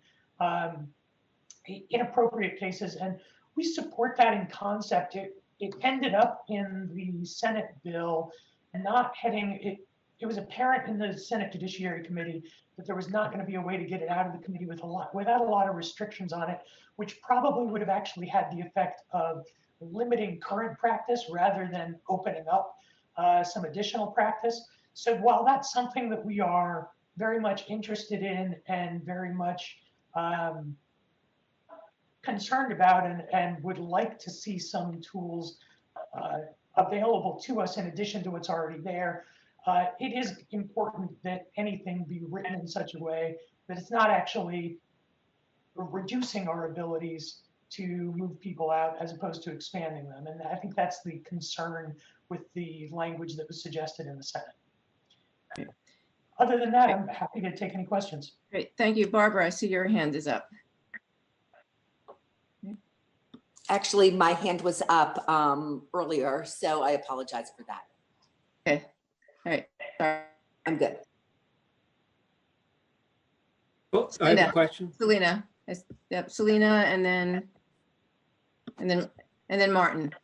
in appropriate cases. And we support that in concept. It ended up in the Senate bill not heading, it was apparent in the Senate Judiciary Committee that there was not going to be a way to get it out of the committee without a lot of restrictions on it, which probably would have actually had the effect of limiting current practice rather than opening up some additional practice. So while that's something that we are very much interested in and very much concerned about and would like to see some tools available to us in addition to what's already there, it is important that anything be written in such a way that it's not actually reducing our abilities to move people out as opposed to expanding them. And I think that's the concern with the language that was suggested in the Senate. Okay. Other than that, I'm happy to take any questions. Great, thank you. Barbara, I see your hand is up. Actually, my hand was up earlier, so I apologize for that. Okay, all right. Sorry. I'm good. Oh, I have a question. Selena, yep, Selena, and then Martin.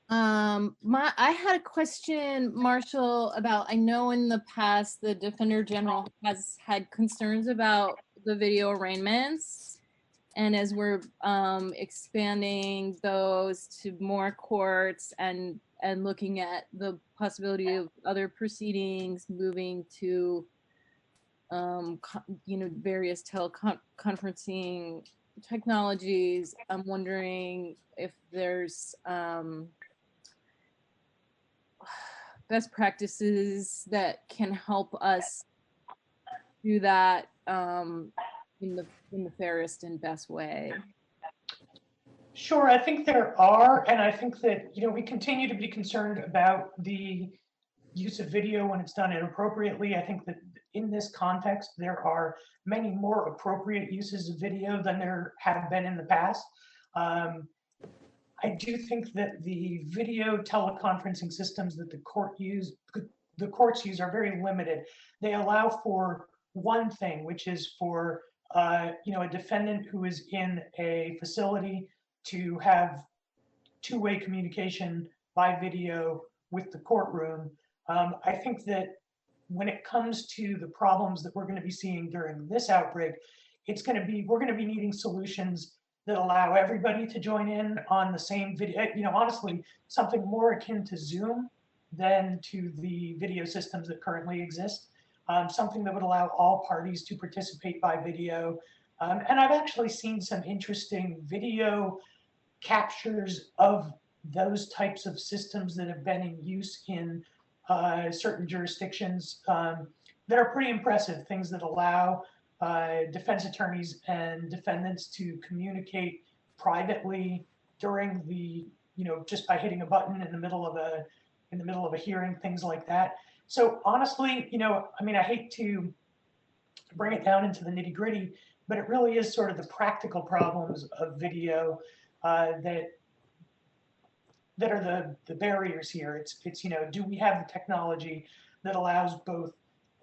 I had a question, Marshall, about, I know in the past the Defender General has had concerns about the video arraignments, and as we're expanding those to more courts and looking at the possibility of other proceedings moving to various teleconferencing technologies, I'm wondering if there's best practices that can help us do that in the fairest and best way. Sure, I think there are, and I think that we continue to be concerned about the use of video when it's done inappropriately. I think that in this context, there are many more appropriate uses of video than there have been in the past. I do think that the video teleconferencing systems that the courts use are very limited. They allow for one thing, which is for a defendant who is in a facility to have two-way communication by video with the courtroom. I think that when it comes to the problems that we're going to be seeing during this outbreak, we're going to be needing solutions that allow everybody to join in on the same video. Honestly, something more akin to Zoom than to the video systems that currently exist. Something that would allow all parties to participate by video. And I've actually seen some interesting video captures of those types of systems that have been in use in certain jurisdictions that are pretty impressive, things that allow defense attorneys and defendants to communicate privately during the just by hitting a button in the middle of a hearing, things like that. So honestly, I mean, I hate to bring it down into the nitty gritty, but it really is sort of the practical problems of video that are the barriers here. It's do we have the technology that allows both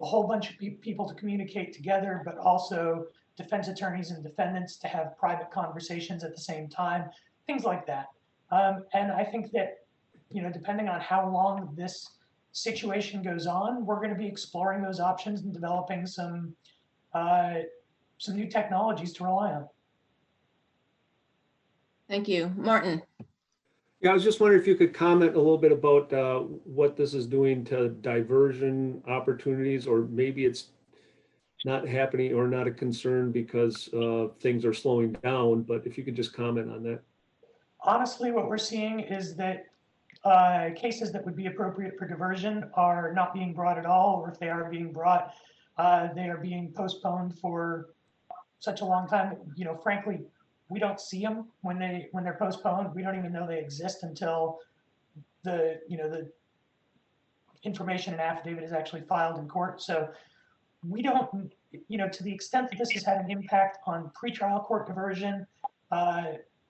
a whole bunch of people to communicate together, but also defense attorneys and defendants to have private conversations at the same time, things like that. And I think that, depending on how long this situation goes on, we're going to be exploring those options and developing some new technologies to rely on. Thank you. Martin. Yeah, I was just wondering if you could comment a little bit about what this is doing to diversion opportunities, or maybe it's not happening or not a concern because things are slowing down, but if you could just comment on that. Honestly, what we're seeing is that cases that would be appropriate for diversion are not being brought at all, or if they are being brought, they are being postponed for such a long time that, frankly, we don't see them when they're postponed. We don't even know they exist until the information and affidavit is actually filed in court. So we don't, to the extent that this has had an impact on pretrial court diversion,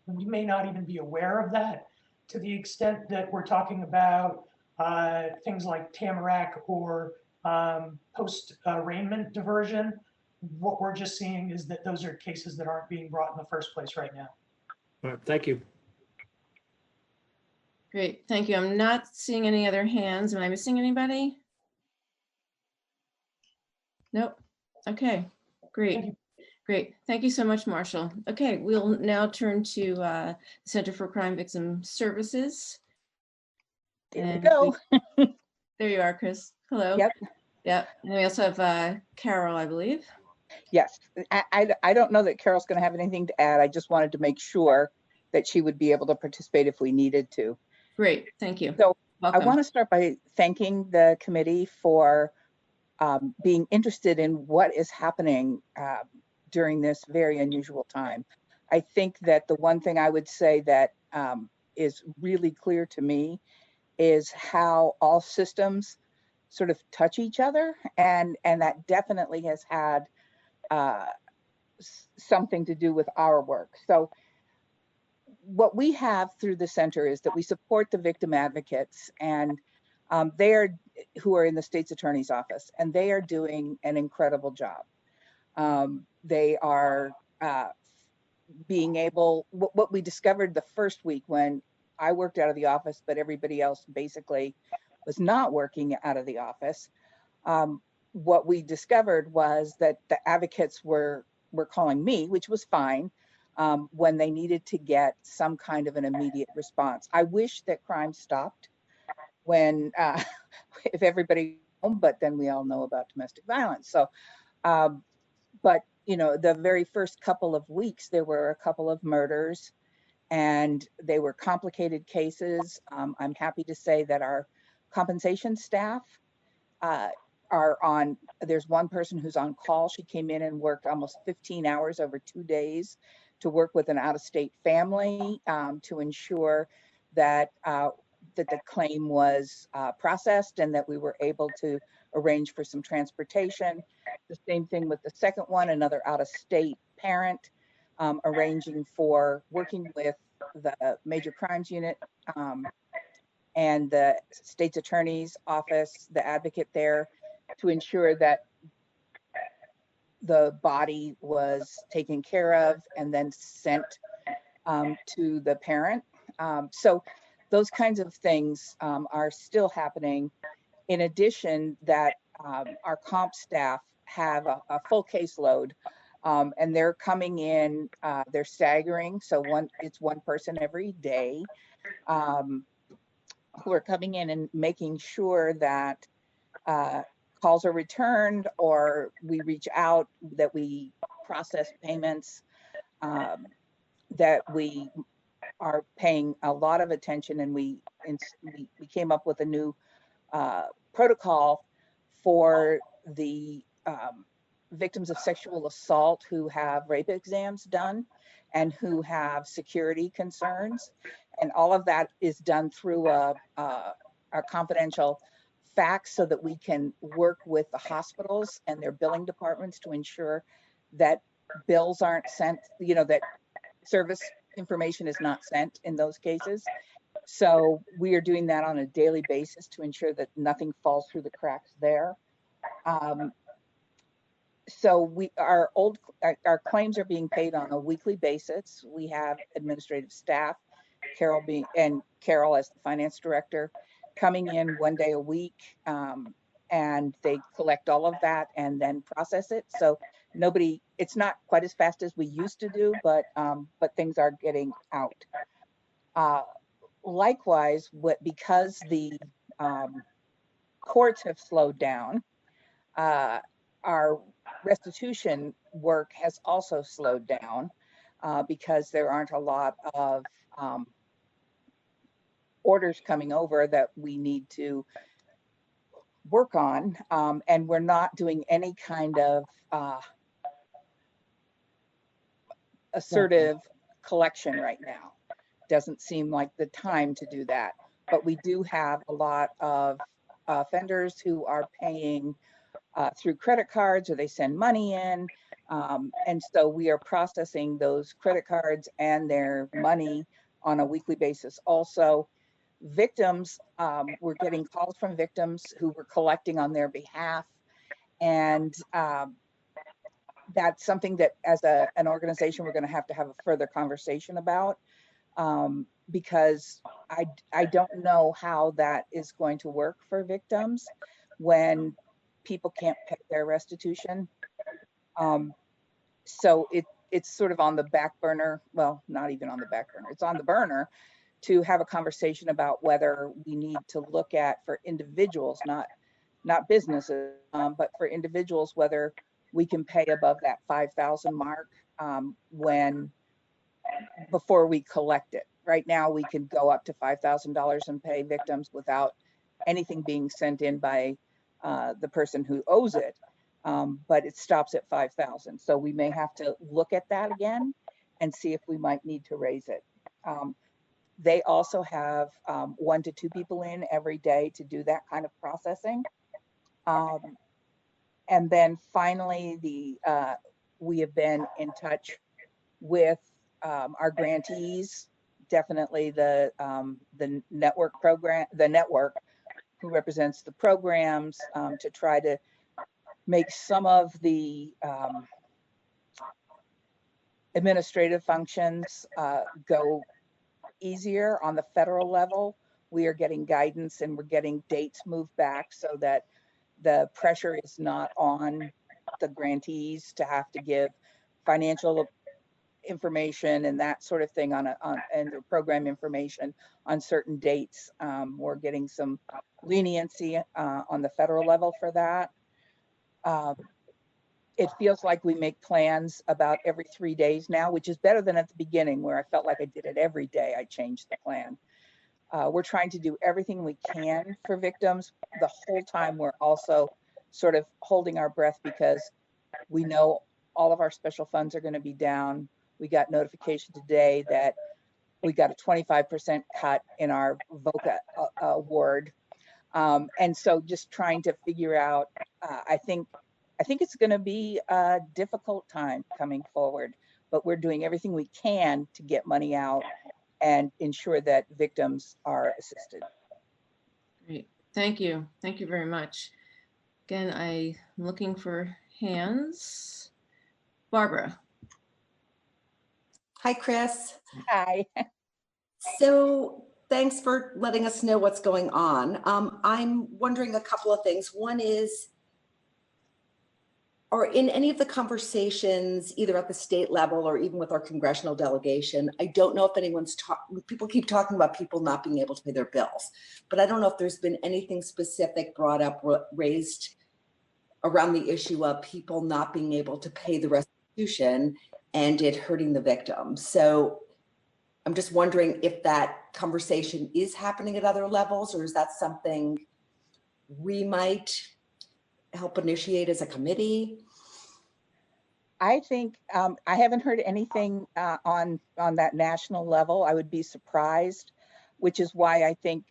we may not even be aware of that. To the extent that we're talking about things like Tamarack or post-arraignment diversion, what we're just seeing is that those are cases that aren't being brought in the first place right now. All right, thank you. Great, thank you. I'm not seeing any other hands. Am I missing anybody? Nope. Okay, great. Great. Thank you so much, Marshall. Okay, we'll now turn to the Center for Crime Victim Services. There we go. There you are, Chris. Hello. Yep. Yep. And we also have Carol, I believe. Yes. I don't know that Carol's going to have anything to add. I just wanted to make sure that she would be able to participate if we needed to. Great. Thank you. So welcome. I want to start by thanking the committee for being interested in what is happening during this very unusual time. I think that the one thing I would say that is really clear to me is how all systems sort of touch each other, and that definitely has had something to do with our work. So what we have through the center is that we support the victim advocates, and they are who are in the state's attorney's office, and they are doing an incredible job. They are being able, what we discovered the first week when I worked out of the office, but everybody else basically was not working out of the office. What we discovered was that the advocates were calling me, which was fine, when they needed to get some kind of an immediate response. I wish that crime stopped when, if everybody, but then we all know about domestic violence. So, but the very first couple of weeks, there were a couple of murders, and they were complicated cases. I'm happy to say that our compensation staff are on, there's one person who's on call. She came in and worked almost 15 hours over 2 days to work with an out-of-state family to ensure that that the claim was processed and that we were able to arrange for some transportation. The same thing with the second one, another out-of-state parent arranging for working with the major crimes unit and the state's attorney's office, the advocate there, to ensure that the body was taken care of and then sent to the parent. So those kinds of things are still happening. In addition, that our comp staff have a full caseload, and they're coming in, they're staggering. So it's one person every day who are coming in and making sure that calls are returned, or we reach out, that we process payments, that we are paying a lot of attention, and we came up with a new protocol for the victims of sexual assault who have rape exams done and who have security concerns. And all of that is done through a confidential fax so that we can work with the hospitals and their billing departments to ensure that bills aren't sent, that service information is not sent in those cases. So we are doing that on a daily basis to ensure that nothing falls through the cracks there. So our claims are being paid on a weekly basis. We have administrative staff, Carol as the finance director, coming in one day a week, and they collect all of that and then process it. So it's not quite as fast as we used to do, but things are getting out. Likewise, because the courts have slowed down, our restitution work has also slowed down because there aren't a lot of orders coming over that we need to work on, and we're not doing any kind of assertive collection right now. Doesn't seem like the time to do that, but we do have a lot of offenders who are paying through credit cards, or they send money in, and so we are processing those credit cards and their money on a weekly basis. Also, victims, we're getting calls from victims who we're collecting on their behalf, and that's something that as an organization we're going to have a further conversation about, because I don't know how that is going to work for victims when people can't pay their restitution. So it's sort of on the back burner. Well, not even on the back burner. It's on the burner to have a conversation about whether we need to look at, for individuals, not businesses, but for individuals, whether we can pay above that 5,000 mark before we collect it. Right now, we can go up to $5,000 and pay victims without anything being sent in by the person who owes it, but it stops at 5,000. So we may have to look at that again and see if we might need to raise it. They also have 1 to 2 people in every day to do that kind of processing. And then finally, we have been in touch with our grantees, definitely the network who represents the programs, to try to make some of the administrative functions go easier on the federal level. We are getting guidance and we're getting dates moved back so that the pressure is not on the grantees to have to give financial information and that sort of thing and the program information on certain dates. We're getting some leniency on the federal level for that. It feels like we make plans about every 3 days now, which is better than at the beginning where I felt like I did it every day. I changed the plan. We're trying to do everything we can for victims. The whole time we're also sort of holding our breath because we know all of our special funds are going to be down. We got notification today that we got a 25% cut in our VOCA award. And so just trying to figure out, I think it's going to be a difficult time coming forward, but we're doing everything we can to get money out and ensure that victims are assisted. Great, thank you. Thank you very much. Again, I'm looking for hands. Barbara. Hi, Chris. Hi. So thanks for letting us know what's going on. I'm wondering a couple of things. One is, or in any of the conversations, either at the state level or even with our congressional delegation, I don't know if anyone's people keep talking about people not being able to pay their bills, but I don't know if there's been anything specific brought up, raised around the issue of people not being able to pay the restitution and it hurting the victim. So I'm just wondering if that conversation is happening at other levels, or is that something we might help initiate as a committee? I think I haven't heard anything on that national level. I would be surprised, which is why I think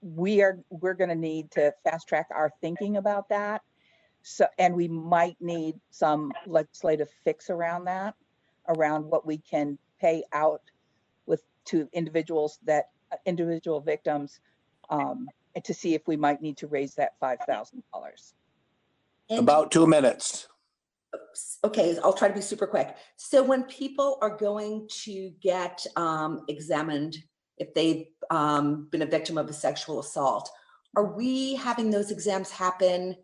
we're going to need to fast track our thinking about that. So, and we might need some legislative fix around that, around what we can pay out to individuals individual victims, to see if we might need to raise that $5,000. About 2 minutes. Okay, I'll try to be super quick. So when people are going to get examined, if they've been a victim of a sexual assault, are we having those exams happen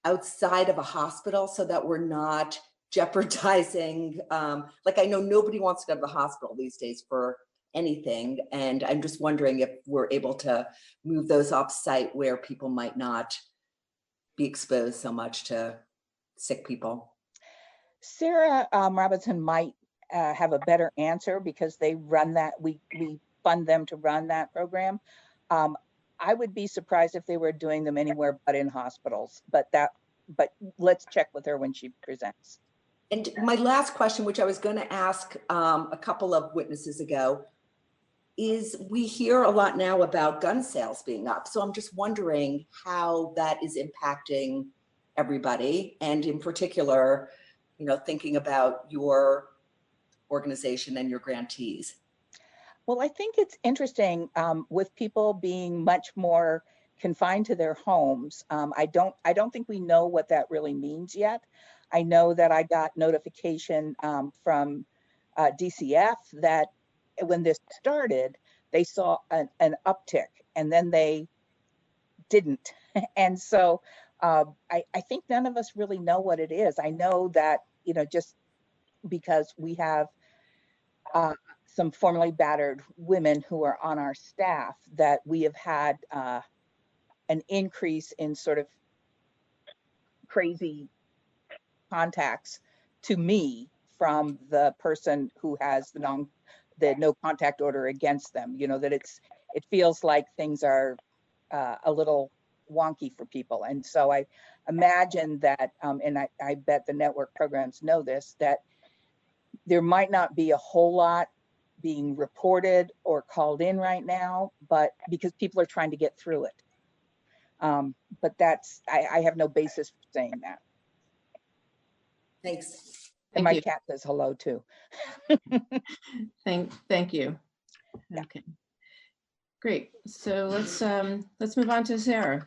outside of a hospital so that we're not jeopardizing, like I know nobody wants to go to the hospital these days for anything, and I'm just wondering if we're able to move those off site where people might not be exposed so much to sick people. Sarah Robinson might have a better answer because they run that, we fund them to run that program. I would be surprised if they were doing them anywhere but in hospitals, but let's check with her when she presents. And my last question, which I was going to ask a couple of witnesses ago, is we hear a lot now about gun sales being up. So I'm just wondering how that is impacting everybody, and in particular, you know, thinking about your organization and your grantees. Well, I think it's interesting with people being much more confined to their homes. I don't think we know what that really means yet. I know that I got notification from DCF that when this started, they saw an uptick, and then they didn't. And so I think none of us really know what it is. I know that, you know, just because we have some formerly battered women who are on our staff, that we have had an increase in sort of crazy contacts to me from the person who has the no contact order against them. You know, that it feels like things are a little wonky for people. And so I imagine that, and I bet the network programs know this, that there might not be a whole lot being reported or called in right now, but because people are trying to get through it. But that's, I have no basis for saying that. Thanks. And my cat says hello too. Thank you. Okay. Great. So let's move on to Sarah.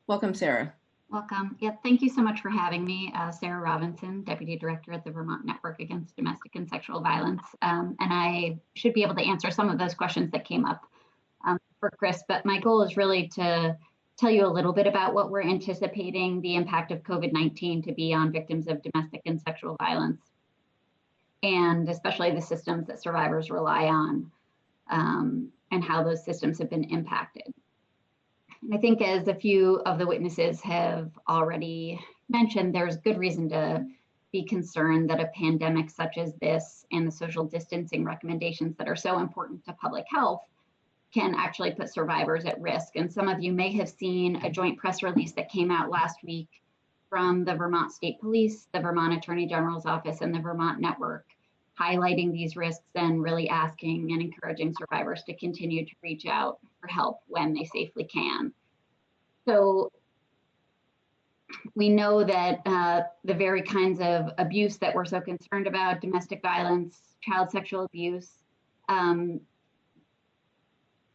Welcome, Sarah. Welcome. Yeah, thank you so much for having me. Sarah Robinson, Deputy Director at the Vermont Network Against Domestic and Sexual Violence. And I should be able to answer some of those questions that came up for Chris, but my goal is really to tell you a little bit about what we're anticipating the impact of COVID-19 to be on victims of domestic and sexual violence, and especially the systems that survivors rely on, and how those systems have been impacted. And I think, as a few of the witnesses have already mentioned, there's good reason to be concerned that a pandemic such as this and the social distancing recommendations that are so important to public health can actually put survivors at risk. And some of you may have seen a joint press release that came out last week from the Vermont State Police, the Vermont Attorney General's Office, and the Vermont Network, highlighting these risks and really asking and encouraging survivors to continue to reach out for help when they safely can. So we know that the very kinds of abuse that we're so concerned about, domestic violence, child sexual abuse,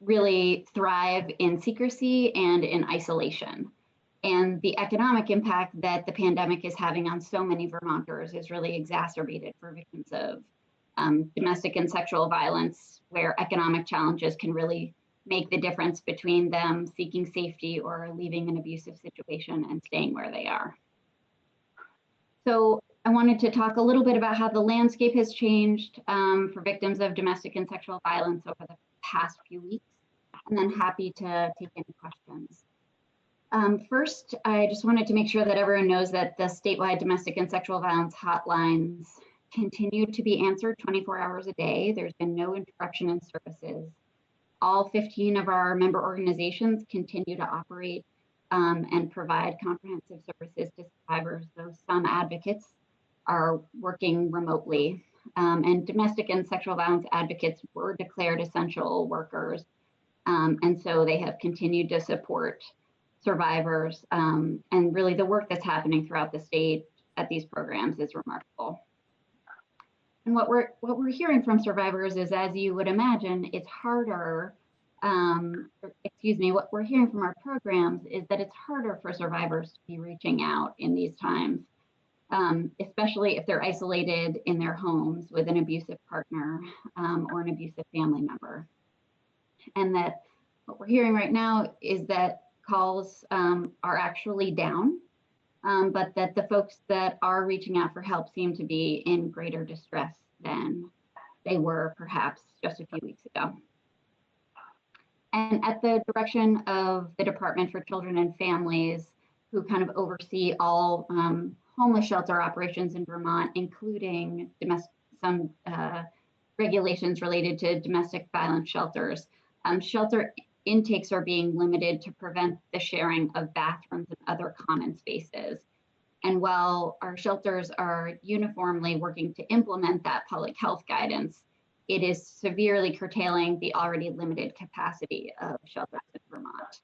really thrive in secrecy and in isolation. And the economic impact that the pandemic is having on so many Vermonters is really exacerbated for victims of domestic and sexual violence, where economic challenges can really make the difference between them seeking safety or leaving an abusive situation and staying where they are. So I wanted to talk a little bit about how the landscape has changed for victims of domestic and sexual violence over the past few weeks, and then happy to take any questions. First, I just wanted to make sure that everyone knows that the statewide domestic and sexual violence hotlines continue to be answered 24 hours a day. There's been no interruption in services. All 15 of our member organizations continue to operate and provide comprehensive services to survivors, though some advocates are working remotely. And domestic and sexual violence advocates were declared essential workers. And so they have continued to support survivors. And really the work that's happening throughout the state at these programs is remarkable. And what we're hearing from survivors is, as you would imagine, it's harder, what we're hearing from our programs is that it's harder for survivors to be reaching out in these times, especially if they're isolated in their homes with an abusive partner or an abusive family member. And that what we're hearing right now is that calls are actually down, but that the folks that are reaching out for help seem to be in greater distress than they were perhaps just a few weeks ago. And at the direction of the Department for Children and Families, who kind of oversee all homeless shelter operations in Vermont, including some regulations related to domestic violence shelters, shelter intakes are being limited to prevent the sharing of bathrooms and other common spaces. And while our shelters are uniformly working to implement that public health guidance, it is severely curtailing the already limited capacity of shelters in Vermont.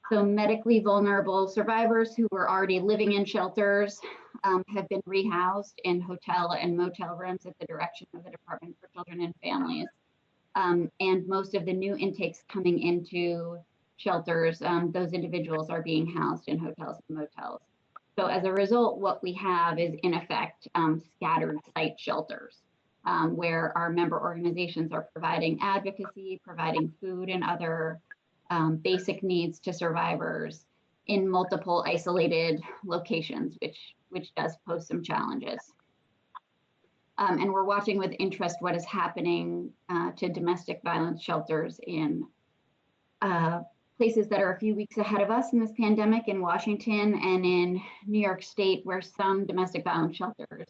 So medically vulnerable survivors who were already living in shelters have been rehoused in hotel and motel rooms at the direction of the Department for Children and Families. And most of the new intakes coming into shelters, those individuals are being housed in hotels and motels. So as a result, what we have is in effect scattered site shelters where our member organizations are providing advocacy, providing food and other basic needs to survivors in multiple isolated locations, which does pose some challenges. And we're watching with interest what is happening to domestic violence shelters in places that are a few weeks ahead of us in this pandemic, in Washington and in New York State, where some domestic violence shelters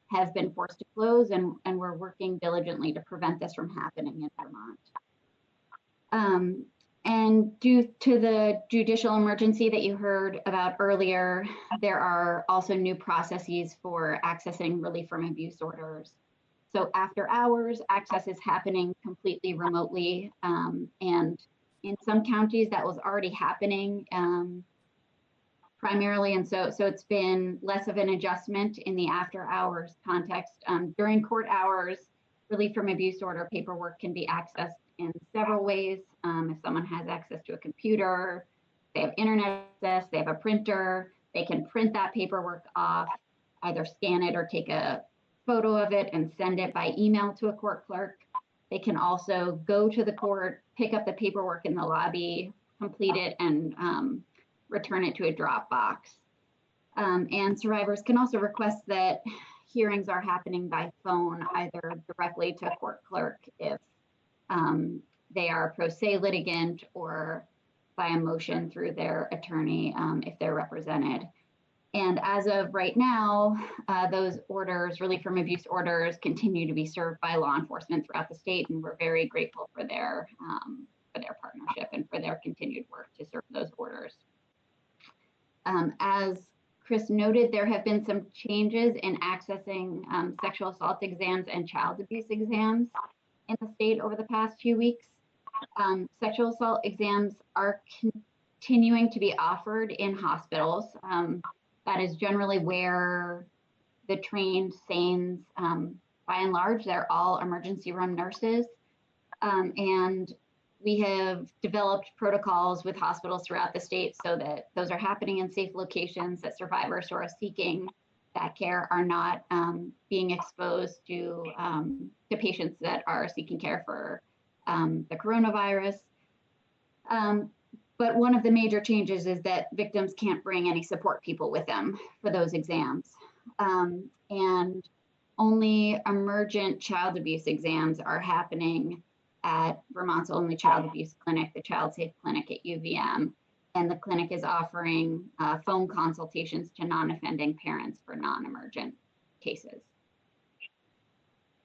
have been forced to close, and we're working diligently to prevent this from happening in Vermont. And due to the judicial emergency that you heard about earlier, there are also new processes for accessing relief from abuse orders. So after hours, access is happening completely remotely. And in some counties that was already happening primarily. And so it's been less of an adjustment in the after hours context. During court hours, relief from abuse order paperwork can be accessed in several ways. If someone has access to a computer, they have internet access, they have a printer, they can print that paperwork off, either scan it or take a photo of it and send it by email to a court clerk. They can also go to the court, pick up the paperwork in the lobby, complete it, and return it to a drop box. And survivors can also request that hearings are happening by phone, either directly to a court clerk if they are a pro se litigant, or by a motion through their attorney if they're represented. And as of right now, those orders, relief from abuse orders, continue to be served by law enforcement throughout the state, and we're very grateful for their partnership and for their continued work to serve those orders. As Chris noted, there have been some changes in accessing sexual assault exams and child abuse exams in the state over the past few weeks. Sexual assault exams are continuing to be offered in hospitals. That is generally where the trained SANEs, by and large, they're all emergency room nurses. And we have developed protocols with hospitals throughout the state so that those are happening in safe locations, that survivors who are seeking that care are not being exposed to patients that are seeking care for the coronavirus. But one of the major changes is that victims can't bring any support people with them for those exams. And only emergent child abuse exams are happening at Vermont's only child abuse clinic, the Child Safe Clinic at UVM. And the clinic is offering phone consultations to non-offending parents for non-emergent cases.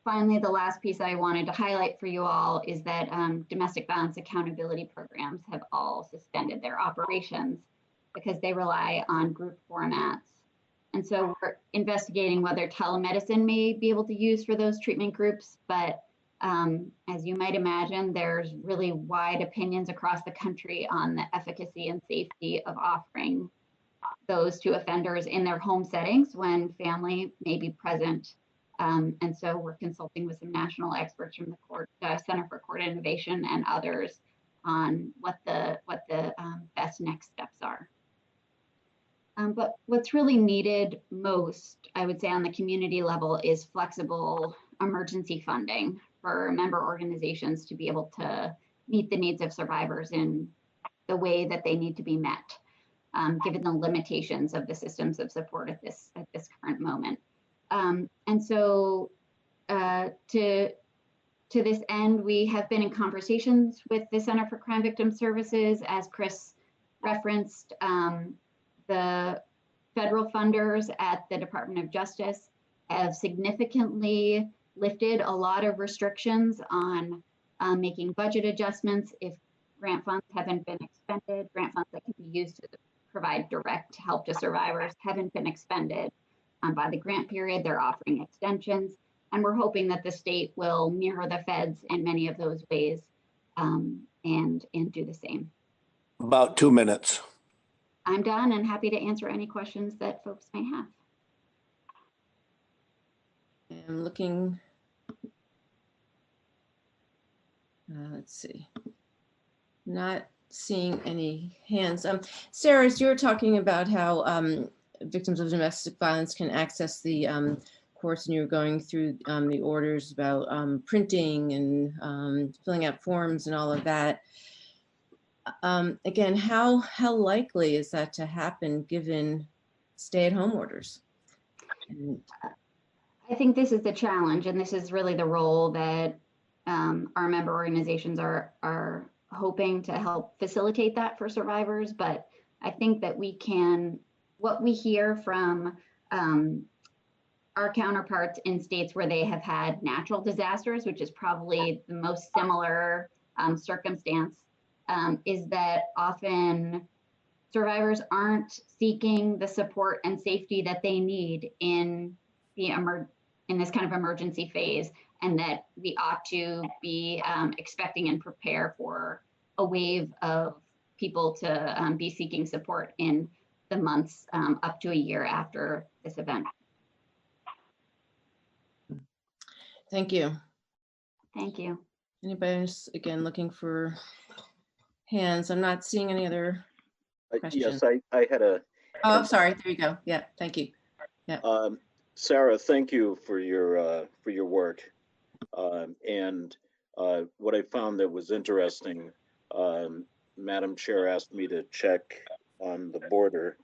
Finally, the last piece I wanted to highlight for you all is that domestic violence accountability programs have all suspended their operations because they rely on group formats And so we're investigating whether telemedicine may be able to use for those treatment groups. But as you might imagine, there's really wide opinions across the country on the efficacy and safety of offering those to offenders in their home settings when family may be present. And so we're consulting with some national experts from the Center for Court Innovation and others on what the best next steps are. But what's really needed most, I would say, on the community level is flexible emergency funding for member organizations to be able to meet the needs of survivors in the way that they need to be met, given the limitations of the systems of support at this current moment. And so to this end, we have been in conversations with the Center for Crime Victim Services, as Chris referenced. The federal funders at the Department of Justice have significantly lifted a lot of restrictions on making budget adjustments if grant funds haven't been expended. Grant funds that can be used to provide direct help to survivors haven't been expended by the grant period. They're offering extensions, and we're hoping that the state will mirror the feds in many of those ways and do the same. About 2 minutes. I'm done and happy to answer any questions that folks may have. I'm looking, let's see, not seeing any hands. Sarah, as you were talking about how victims of domestic violence can access the courts, and you were going through the orders about printing and filling out forms and all of that. Again, how likely is that to happen given stay-at-home orders? And I think this is the challenge, and this is really the role that our member organizations are hoping to help facilitate that for survivors. But I think that we can, what we hear from our counterparts in states where they have had natural disasters, which is probably the most similar circumstance, is that often survivors aren't seeking the support and safety that they need in this kind of emergency phase, and that we ought to be expecting and prepare for a wave of people to be seeking support in the months up to a year after this event. thank you. Thank you. Anybody else, again, looking for hands? I'm not seeing any other questions. Yes, I had a. Oh, I'm sorry. There you go. Yeah, thank you. Yeah. Sarah, thank you for your work. And what I found that was interesting, Madam Chair asked me to check on the border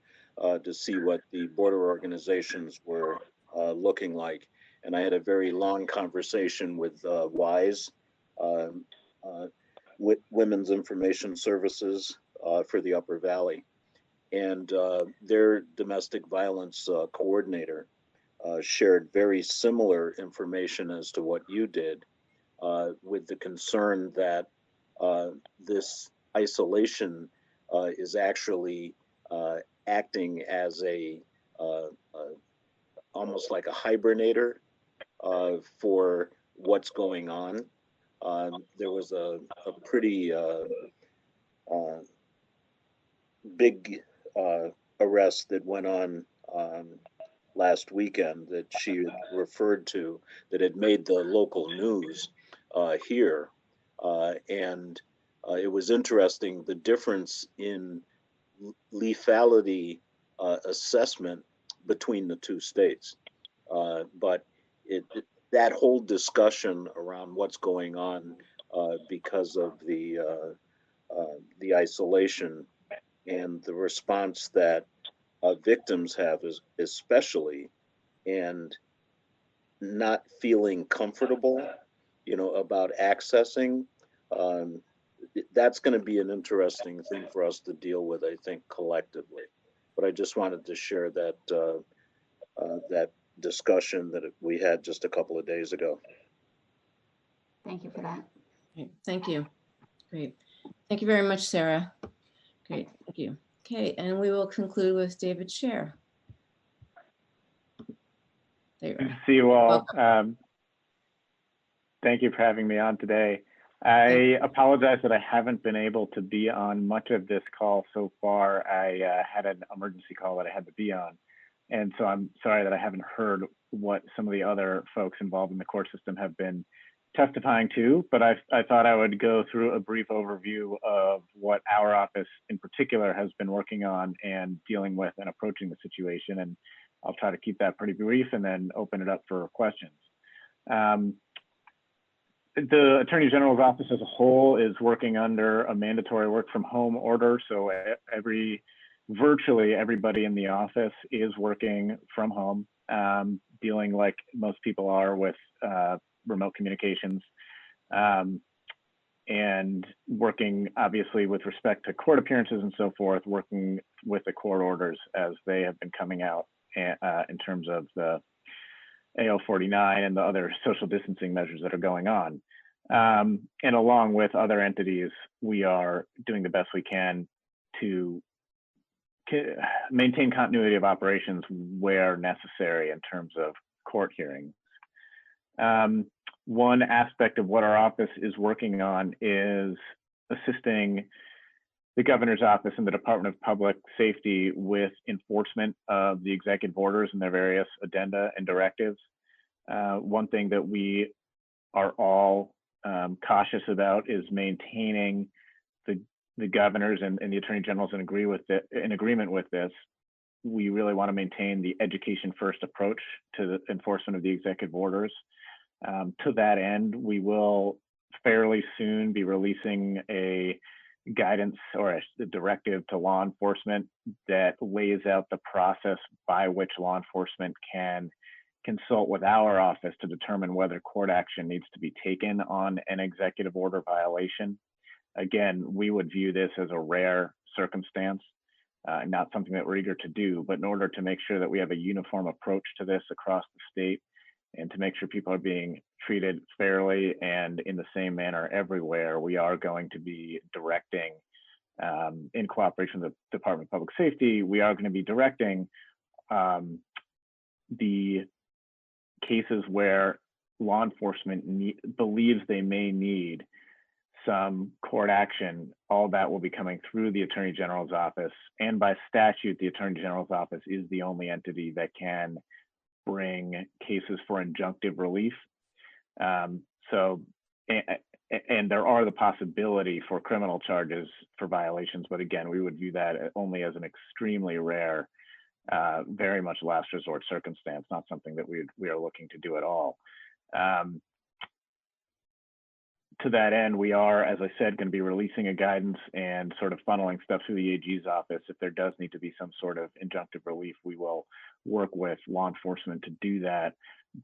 to see what the border organizations were looking like. And I had a very long conversation with WISE, Women's Information Services for the Upper Valley. And their domestic violence coordinator shared very similar information as to what you did, with the concern that this isolation is actually acting as almost like a hibernator for what's going on. There was a pretty big arrest that went on last weekend that she referred to that had made the local news here. And it was interesting, the difference in lethality assessment between the two states. But that whole discussion around what's going on because of the isolation and the response that victims have, especially, and not feeling comfortable, about accessing, that's going to be an interesting thing for us to deal with, I think, collectively. But I just wanted to share that that discussion that we had just a couple of days ago. Thank you for that. Okay, thank you. Great. Thank you very much, Sarah. Great, thank you. Okay, and we will conclude with David Scher. There you Good are. to see you all. Welcome. Thank you for having me on today. I apologize that I haven't been able to be on much of this call so far. I had an emergency call that I had to be on. And so I'm sorry that I haven't heard what some of the other folks involved in the court system have been testifying to, but I thought I would go through a brief overview of what our office in particular has been working on and dealing with and approaching the situation. And I'll try to keep that pretty brief and then open it up for questions. The Attorney General's office as a whole is working under a mandatory work from home order. So virtually everybody in the office is working from home, dealing like most people are with remote communications, and working obviously with respect to court appearances and so forth, working with the court orders as they have been coming out in terms of the AO 49 and the other social distancing measures that are going on. And along with other entities, we are doing the best we can to maintain continuity of operations where necessary in terms of court hearings. One aspect of what our office is working on is assisting the governor's office and the Department of Public Safety with enforcement of the executive orders and their various addenda and directives. One thing that we are all cautious about is maintaining the governors and the attorney generals in agreement with this. We really want to maintain the education first approach to the enforcement of the executive orders. To that end, we will fairly soon be releasing a guidance or a directive to law enforcement that lays out the process by which law enforcement can consult with our office to determine whether court action needs to be taken on an executive order violation. Again, we would view this as a rare circumstance, not something that we're eager to do, but in order to make sure that we have a uniform approach to this across the state and to make sure people are being treated fairly and in the same manner everywhere, we are going to be directing, in cooperation with the Department of Public Safety, we are going to be directing the cases where law enforcement believes they may need some court action. All that will be coming through the Attorney General's office, and by statute, the Attorney General's office is the only entity that can bring cases for injunctive relief. And there are the possibility for criminal charges for violations, but again, we would view that only as an extremely rare, very much last resort circumstance, not something that we are looking to do at all. To that end, we are, as I said, going to be releasing a guidance and sort of funneling stuff through the AG's office. If there does need to be some sort of injunctive relief, we will work with law enforcement to do that.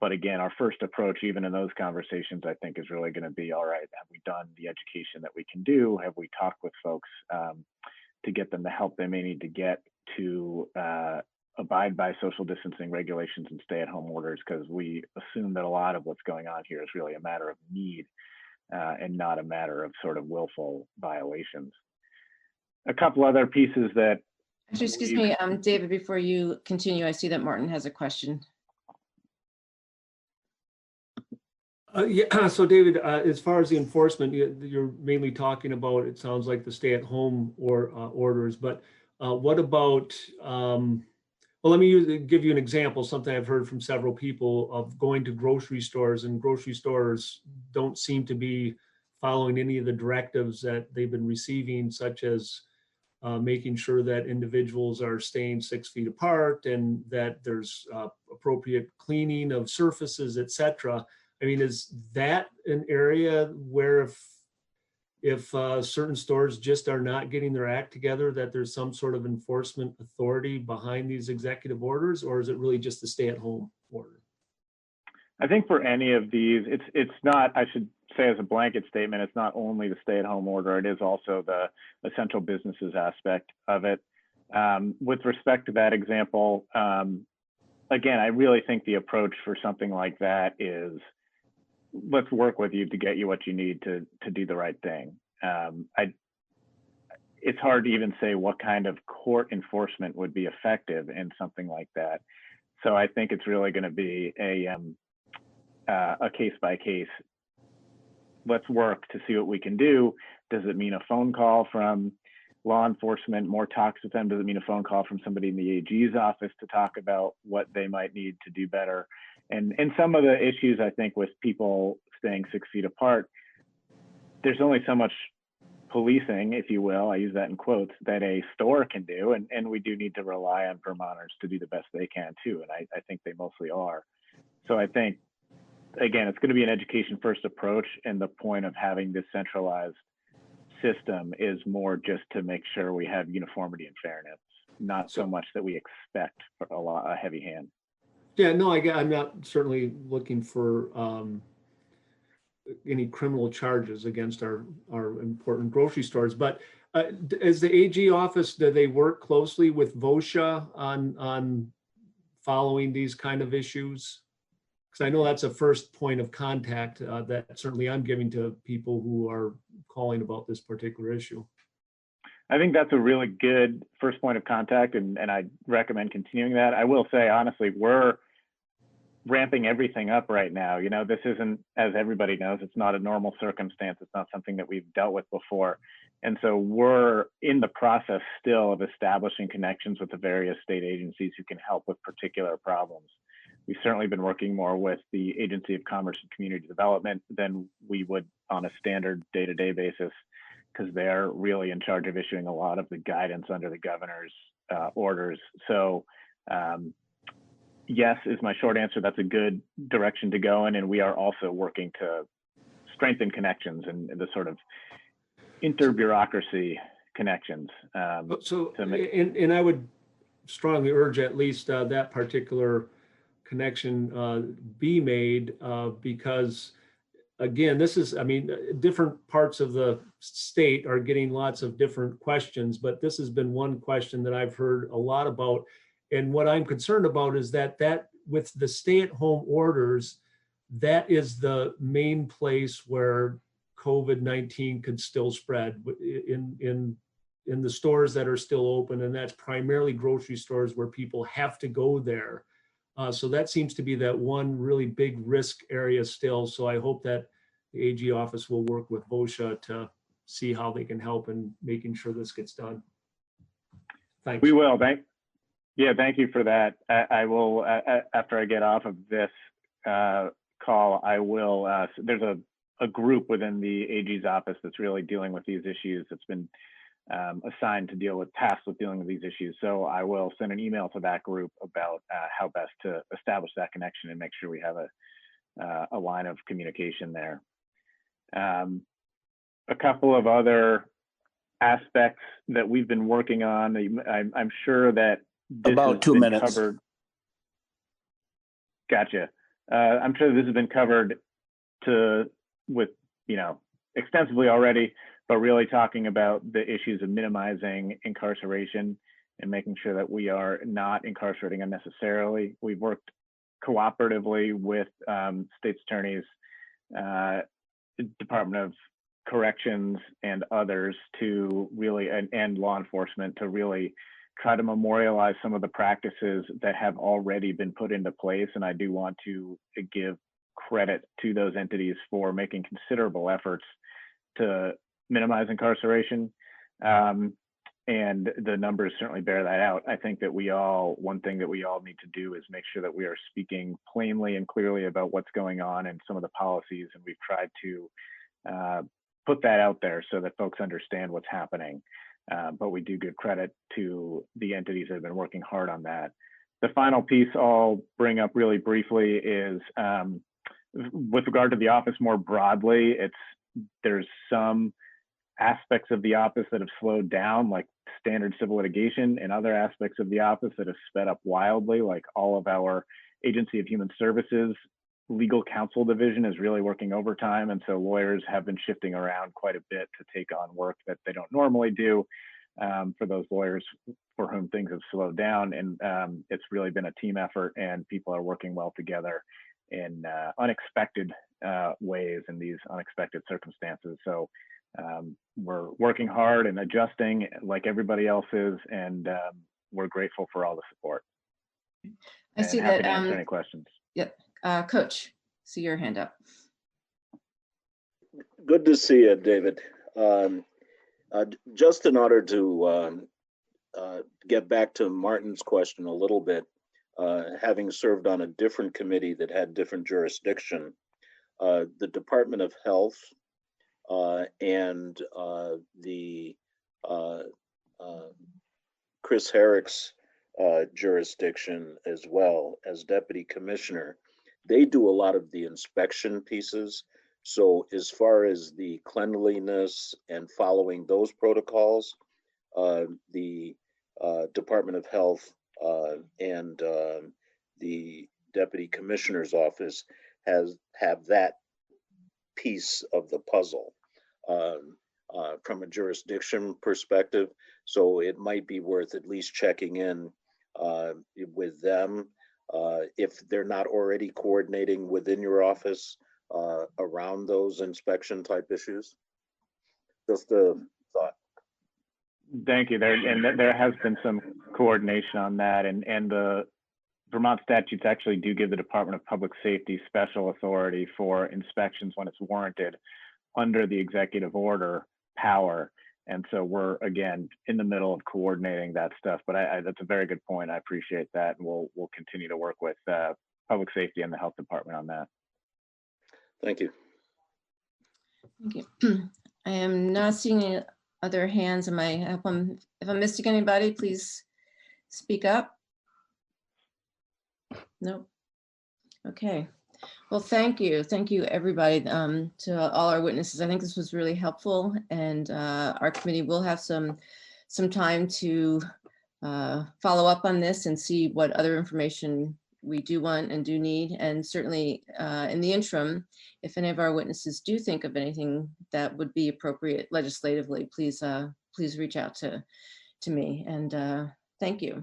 But again, our first approach, even in those conversations, I think is really going to be, all right, have we done the education that we can do? Have we talked with folks to get them the help they may need to get to abide by social distancing regulations and stay-at-home orders? Because we assume that a lot of what's going on here is really a matter of need and not a matter of sort of willful violations. A couple other pieces that— Actually, excuse me, David, before you continue, I see that Martin has a question. Yeah, so David, as far as the enforcement, you're mainly talking about, it sounds like, the stay-at-home orders, but what about, well, let me give you an example, something I've heard from several people of going to grocery stores, and grocery stores don't seem to be following any of the directives that they've been receiving, such as making sure that individuals are staying 6 feet apart and that there's appropriate cleaning of surfaces, et cetera. I mean, is that an area where if certain stores just are not getting their act together, that there's some sort of enforcement authority behind these executive orders, or is it really just the stay-at-home order? I think for any of these, it's not, I should say as a blanket statement, it's not only the stay-at-home order, it is also the essential businesses aspect of it. With respect to that example, again, I really think the approach for something like that is, let's work with you to get you what you need to do the right thing. It's hard to even say what kind of court enforcement would be effective in something like that. So I think it's really going to be a case by case. Let's work to see what we can do. Does it mean a phone call from law enforcement, more talks with them? Does it mean a phone call from somebody in the AG's office to talk about what they might need to do better? And some of the issues, I think, with people staying 6 feet apart, there's only so much policing, if you will, I use that in quotes, that a store can do. And we do need to rely on Vermonters to do the best they can too. And I think they mostly are. So I think, again, it's going to be an education first approach. And the point of having this centralized system is more just to make sure we have uniformity and fairness, not so much that we expect a heavy hand. Yeah, no, I'm not certainly looking for any criminal charges against our important grocery stores, but as the AG office, do they work closely with VOSHA on following these kind of issues? Because I know that's a first point of contact that certainly I'm giving to people who are calling about this particular issue. I think that's a really good first point of contact, and I recommend continuing that. I will say, honestly, we're ramping everything up right now. You know, this isn't, as everybody knows, it's not a normal circumstance. It's not something that we've dealt with before. And so we're in the process still of establishing connections with the various state agencies who can help with particular problems. We've certainly been working more with the Agency of Commerce and Community Development than we would on a standard day-to-day basis, because they're really in charge of issuing a lot of the guidance under the governor's orders. So yes is my short answer. That's a good direction to go in. And we are also working to strengthen connections and the sort of inter-bureaucracy connections. And I would strongly urge at least that particular connection be made because, again, this is, I mean, different parts of the state are getting lots of different questions, but this has been one question that I've heard a lot about. And what I'm concerned about is that with the stay-at-home orders, that is the main place where COVID-19 could still spread in the stores that are still open, and that's primarily grocery stores where people have to go there. So that seems to be that one really big risk area still. So I hope that the AG office will work with VOSHA to see how they can help in making sure this gets done. Thanks. We will. Thank you for that. I will, after I get off of this call, I will, there's a group within the AG's office that's really dealing with these issues. That's been assigned to deal with, tasked with dealing with these issues. So I will send an email to that group about how best to establish that connection and make sure we have a line of communication there. A couple of other aspects that we've been working on. I'm sure that this about 2 minutes. Covered. Gotcha. I'm sure this has been covered with extensively already, but really talking about the issues of minimizing incarceration and making sure that we are not incarcerating unnecessarily. We've worked cooperatively with state's attorneys, Department of Corrections and others to really, and law enforcement to really try to memorialize some of the practices that have already been put into place. And I do want to give credit to those entities for making considerable efforts to minimize incarceration. And the numbers certainly bear that out. I think that one thing that we all need to do is make sure that we are speaking plainly and clearly about what's going on and some of the policies. And we've tried to put that out there so that folks understand what's happening. But we do give credit to the entities that have been working hard on that. The final piece I'll bring up really briefly is with regard to the office more broadly, there's some aspects of the office that have slowed down, like standard civil litigation, and other aspects of the office that have sped up wildly, like all of our Agency of Human Services legal counsel division is really working overtime. And so lawyers have been shifting around quite a bit to take on work that they don't normally do for those lawyers for whom things have slowed down. And it's really been a team effort, and people are working well together in unexpected ways in these unexpected circumstances. So we're working hard and adjusting like everybody else is, and we're grateful for all the support. I see happy that. to answer any questions. Yep. Coach, see your hand up. Good to see you, David. Just in order to get back to Martin's question a little bit, having served on a different committee that had different jurisdiction, the Department of Health and the Chris Herrick's jurisdiction as well as deputy commissioner, they do a lot of the inspection pieces. So as far as the cleanliness and following those protocols, the Department of Health and the deputy commissioner's office have that piece of the puzzle from a jurisdiction perspective. So it might be worth at least checking in with them if they're not already coordinating within your office around those inspection type issues. Just a thought. Thank you. There has been some coordination on that, and the Vermont statutes actually do give the Department of Public Safety special authority for inspections when it's warranted under the executive order power. And so we're, again, in the middle of coordinating that stuff, but that's a very good point. I appreciate that. And we'll continue to work with public safety and the health department on that. Thank you. Thank you. I am not seeing any other hands. If I'm missing anybody, please speak up. Nope. Okay. Well, thank you. Thank you, everybody, to all our witnesses. I think this was really helpful, and our committee will have some time to follow up on this and see what other information we do want and do need. And certainly in the interim, if any of our witnesses do think of anything that would be appropriate legislatively, please reach out to me. And thank you.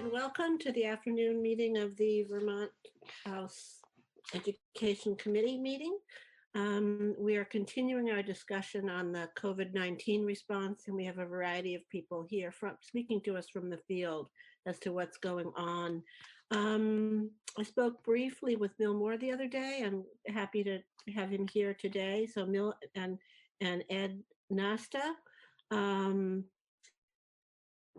and welcome to the afternoon meeting of the Vermont House Education Committee meeting. We are continuing our discussion on the COVID-19 response, and we have a variety of people here speaking to us from the field as to what's going on. I spoke briefly with Mill Moore the other day. I'm happy to have him here today. So Mill and Ed Nasta.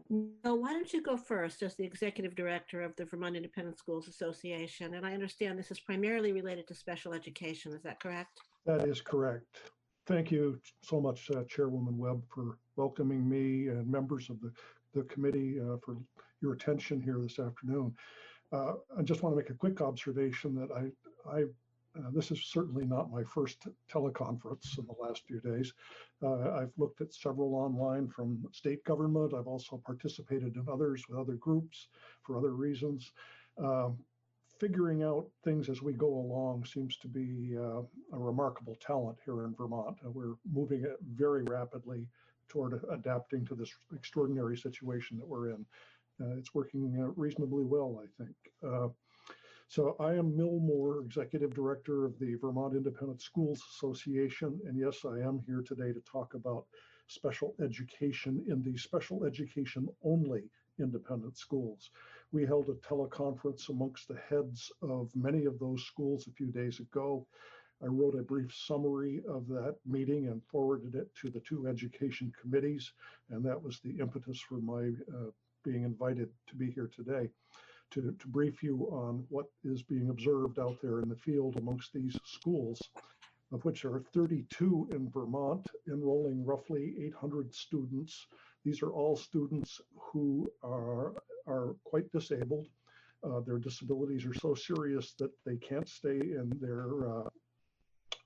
Mill, why don't you go first as the executive director of the Vermont Independent Schools Association? And I understand this is primarily related to special education. Is that correct? That is correct. Thank you so much, Chairwoman Webb, for welcoming me and members of the committee for your attention here this afternoon. I just want to make a quick observation that this is certainly not my first teleconference in the last few days. I've looked at several online from state government. I've also participated in others with other groups for other reasons. Figuring out things as we go along seems to be a remarkable talent here in Vermont. We're moving it very rapidly toward adapting to this extraordinary situation that we're in. It's working reasonably well, I think. So I am Mill Moore, Executive Director of the Vermont Independent Schools Association. And yes, I am here today to talk about special education in the special education only independent schools. We held a teleconference amongst the heads of many of those schools a few days ago. I wrote a brief summary of that meeting and forwarded it to the two education committees. And that was the impetus for my being invited to be here today. To brief you on what is being observed out there in the field amongst these schools, of which there are 32 in Vermont, enrolling roughly 800 students. These are all students who are quite disabled. Their disabilities are so serious that they can't stay in their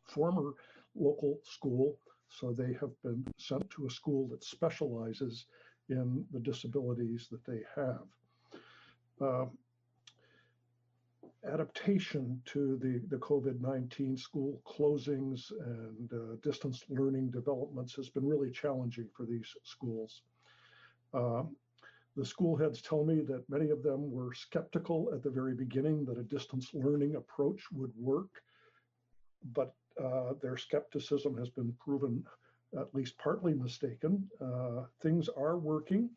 former local school, so they have been sent to a school that specializes in the disabilities that they have. Adaptation to the COVID-19 school closings and distance learning developments has been really challenging for these schools. The school heads tell me that many of them were skeptical at the very beginning that a distance learning approach would work, but their skepticism has been proven at least partly mistaken. Things are working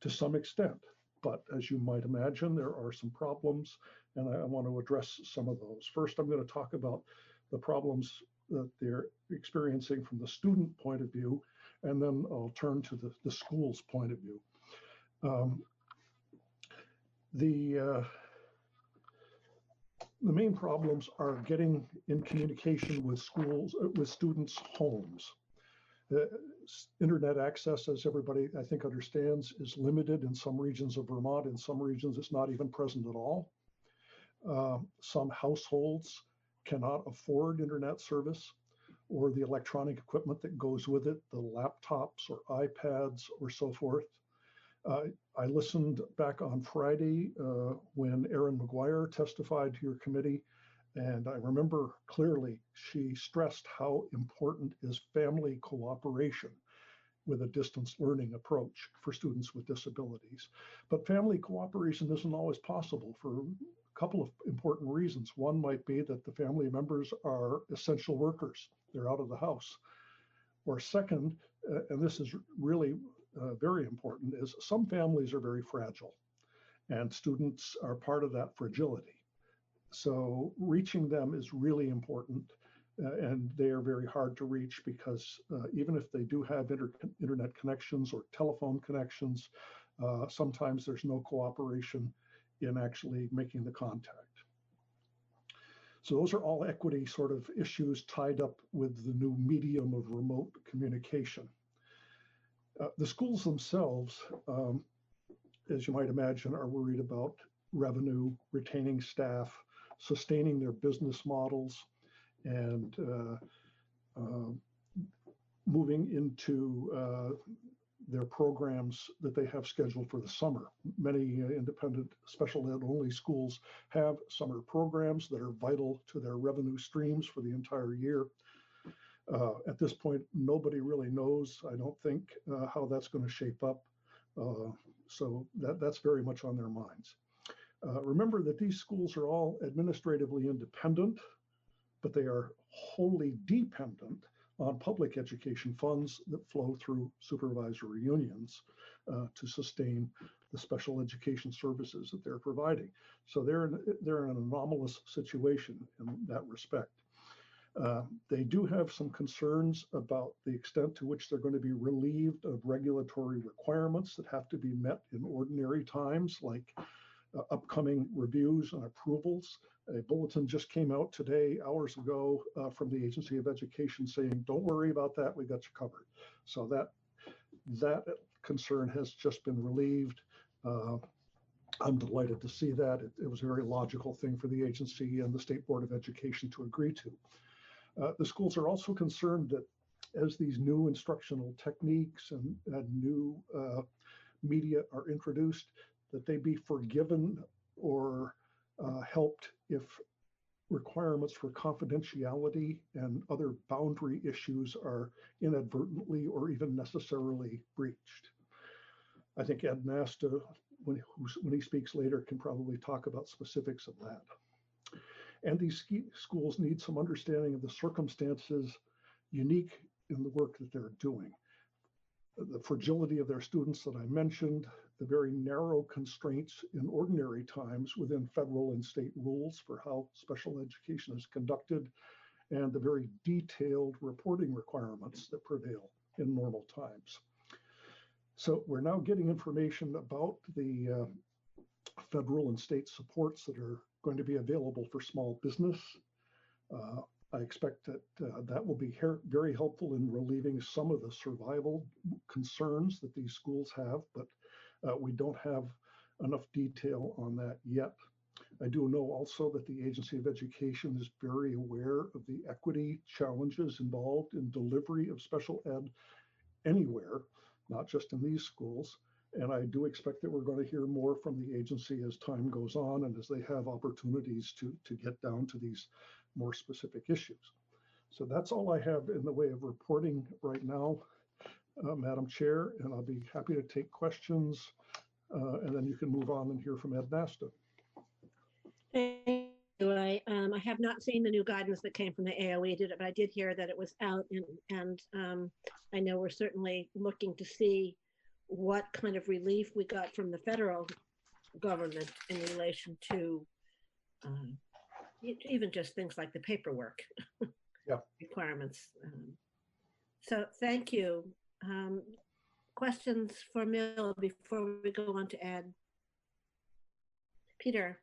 to some extent, but as you might imagine, there are some problems, and I want to address some of those. First, I'm going to talk about the problems that they're experiencing from the student point of view, and then I'll turn to the school's point of view. The main problems are getting in communication with schools, with students' homes. Internet access, as everybody I think understands, is limited in some regions of Vermont. In some regions, it's not even present at all. Some households cannot afford internet service or the electronic equipment that goes with it, the laptops or iPads or so forth. I listened back on Friday when Erin McGuire testified to your committee, and I remember clearly she stressed how important is family cooperation with a distance learning approach for students with disabilities. But family cooperation isn't always possible for a couple of important reasons. One might be that the family members are essential workers. They're out of the house. Or second, and this is really very important, is some families are very fragile, and students are part of that fragility. So reaching them is really important, and they are very hard to reach because even if they do have internet connections or telephone connections, sometimes there's no cooperation in actually making the contact. So those are all equity sort of issues tied up with the new medium of remote communication. The schools themselves, as you might imagine, are worried about revenue, retaining staff, sustaining their business models, and moving into their programs that they have scheduled for the summer. Many independent special ed only schools have summer programs that are vital to their revenue streams for the entire year. At this point, nobody really knows, I don't think, how that's going to shape up. So that's very much on their minds. Remember that these schools are all administratively independent, but they are wholly dependent on public education funds that flow through supervisory unions to sustain the special education services that they're providing. So they're in an anomalous situation in that respect. They do have some concerns about the extent to which they're going to be relieved of regulatory requirements that have to be met in ordinary times, like upcoming reviews and approvals. A bulletin just came out today, hours ago, from the Agency of Education saying, don't worry about that, we got you covered. So that concern has just been relieved. I'm delighted to see that. It was a very logical thing for the agency and the State Board of Education to agree to. The schools are also concerned that as these new instructional techniques and new media are introduced, that they be forgiven or helped if requirements for confidentiality and other boundary issues are inadvertently or even necessarily breached. I think Ed Nasta, when he speaks later, can probably talk about specifics of that. And these schools need some understanding of the circumstances unique in the work that they're doing. The fragility of their students that I mentioned, the very narrow constraints in ordinary times within federal and state rules for how special education is conducted, and the very detailed reporting requirements that prevail in normal times. So we're now getting information about the federal and state supports that are going to be available for small business. I expect that that will be very helpful in relieving some of the survival concerns that these schools have, but we don't have enough detail on that yet. I do know also that the Agency of Education is very aware of the equity challenges involved in delivery of special ed anywhere, not just in these schools. And I do expect that we're going to hear more from the agency as time goes on and as they have opportunities to get down to these more specific issues. So that's all I have in the way of reporting right now, Madam Chair, and I'll be happy to take questions and then you can move on and hear from Ed Nasta. Thank you. I have not seen the new guidance that came from the AOE, but I did hear that it was out, and I know we're certainly looking to see what kind of relief we got from the federal government in relation to even just things like the paperwork requirements. So thank you. Questions for Mill before we go on to Ed? Peter.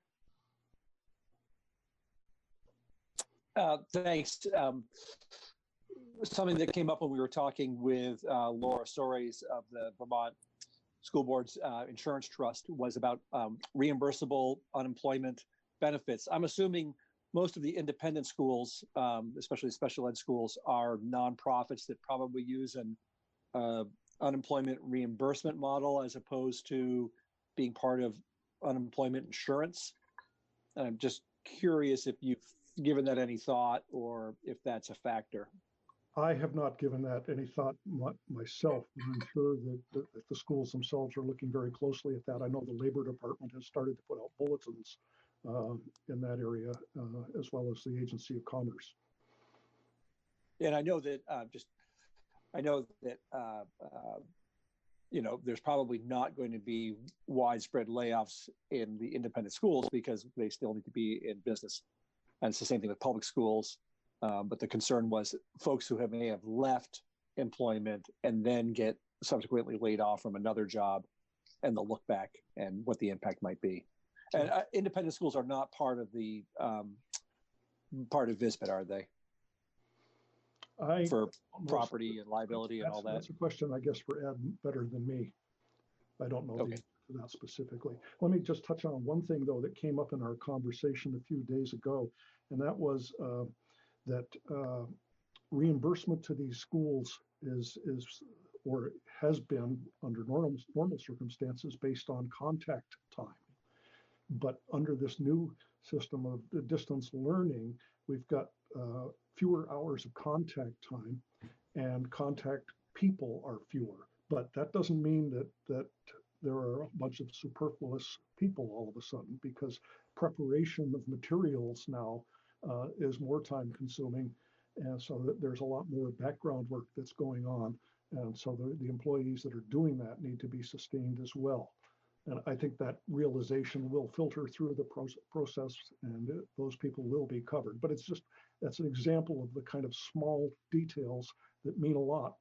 Thanks. Something that came up when we were talking with Laura Soares of the Vermont School Board's Insurance Trust was about reimbursable unemployment benefits. I'm assuming most of the independent schools, especially special ed schools, are nonprofits that probably use an unemployment reimbursement model as opposed to being part of unemployment insurance. And I'm just curious if you've given that any thought or if that's a factor. I have not given that any thought myself, but I'm sure that the schools themselves are looking very closely at that. I know the Labor Department has started to put out bulletins in that area, as well as the Agency of Commerce. And I know that there's probably not going to be widespread layoffs in the independent schools because they still need to be in business. And it's the same thing with public schools. But the concern was folks who may have left employment and then get subsequently laid off from another job, and they'll look back and what the impact might be. And independent schools are not part of the part of VISBIT, are they? For property and liability and all that. That's a question, I guess, for Ed better than me. I don't know the answer to that specifically. Let me just touch on one thing though that came up in our conversation a few days ago, and that was that reimbursement to these schools is or has been under normal circumstances based on contact time. But under this new system of the distance learning, we've got fewer hours of contact time, and contact people are fewer. But that doesn't mean that there are a bunch of superfluous people all of a sudden because preparation of materials now is more time consuming. And so that there's a lot more background work that's going on. And so the employees that are doing that need to be sustained as well. And I think that realization will filter through the process and those people will be covered. But that's an example of the kind of small details that mean a lot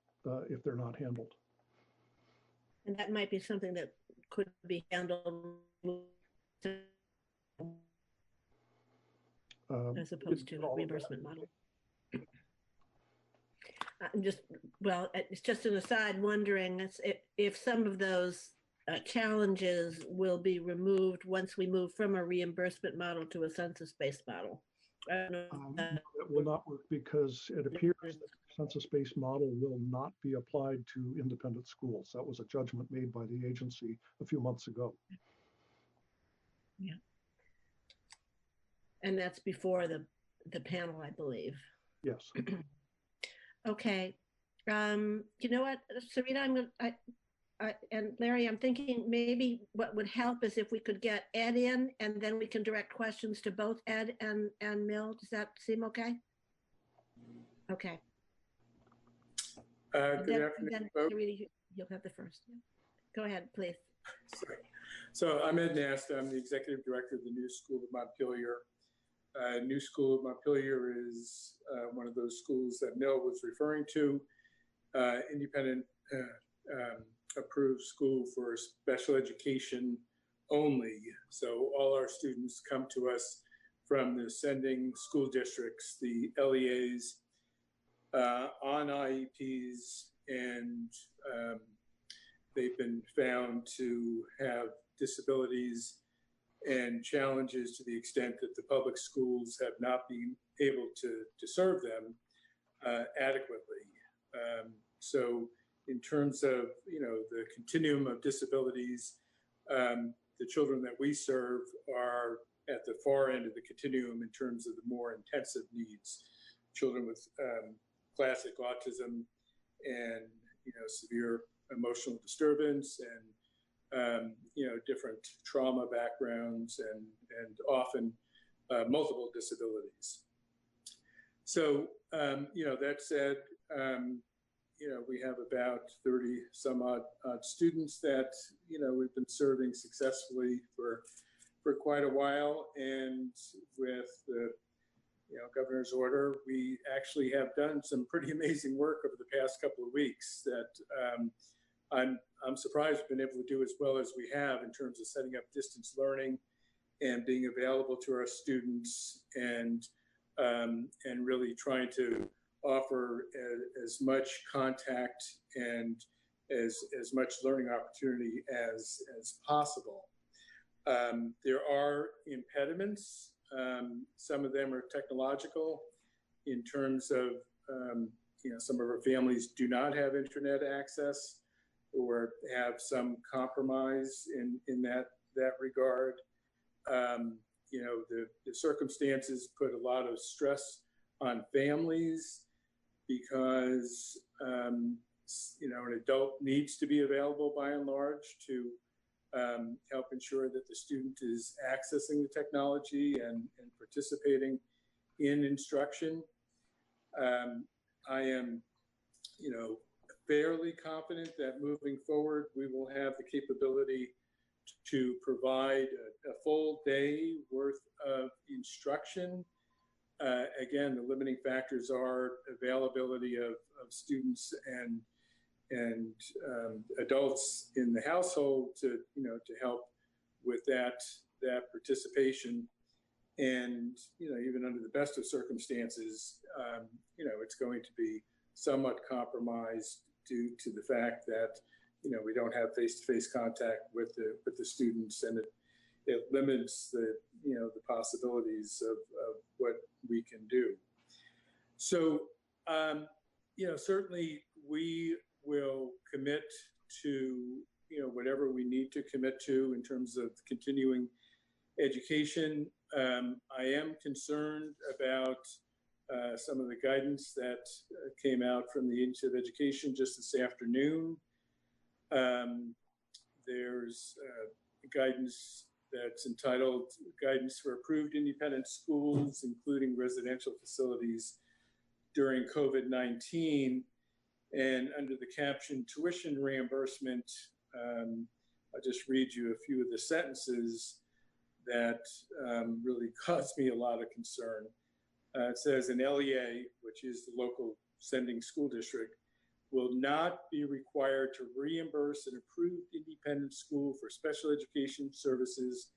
if they're not handled. And that might be something that could be handled as opposed to a reimbursement model. I'm just, well, it's just an aside wondering if some of those challenges will be removed once we move from a reimbursement model to a census-based model. I don't know that will not work because it appears that the census-based model will not be applied to independent schools. That was a judgment made by the agency a few months ago. Yeah. And that's before the panel, I believe. Yes. Okay. You know what, Sarita, and Larry, I'm thinking maybe what would help is if we could get Ed in and then we can direct questions to both Ed and Mill. Does that seem okay? Okay. Good afternoon, folks. You'll have the first. Yeah. Go ahead, please. Sorry. So I'm Ed Nast. I'm the executive director of the New School of Montpelier. New School of Montpelier is one of those schools that Mill was referring to, independent approved school for special education only. So all our students come to us from the sending school districts, the LEAs, on IEPs, and they've been found to have disabilities and challenges to the extent that the public schools have not been able to serve them adequately. So in terms of, the continuum of disabilities, the children that we serve are at the far end of the continuum in terms of the more intensive needs. Children with classic autism and, severe emotional disturbance and, different trauma backgrounds and often multiple disabilities. So, that said, we have about 30 some odd students that, we've been serving successfully for quite a while. And with the, governor's order, we actually have done some pretty amazing work over the past couple of weeks that I'm surprised we've been able to do as well as we have in terms of setting up distance learning and being available to our students and really trying to offer as much contact and as much learning opportunity as possible. There are impediments. Some of them are technological in terms of, some of our families do not have internet access or have some compromise in that regard. The circumstances put a lot of stress on families because, an adult needs to be available by and large to help ensure that the student is accessing the technology and participating in instruction. I am, fairly confident that moving forward, we will have the capability to provide a full day worth of instruction. Again, the limiting factors are availability of students and adults in the household to help with that participation. And even under the best of circumstances, it's going to be somewhat compromised due to the fact that we don't have face-to-face contact with the students, and it limits the possibilities of what we can do. So certainly we will commit to whatever we need to commit to in terms of continuing education. I am concerned about some of the guidance that came out from the Agency of Education just this afternoon. there's guidance that's entitled Guidance for Approved Independent Schools, including residential facilities during COVID-19. And under the caption Tuition Reimbursement, I'll just read you a few of the sentences that really caused me a lot of concern. It says an LEA, which is the local sending school district, will not be required to reimburse an approved independent school for special education services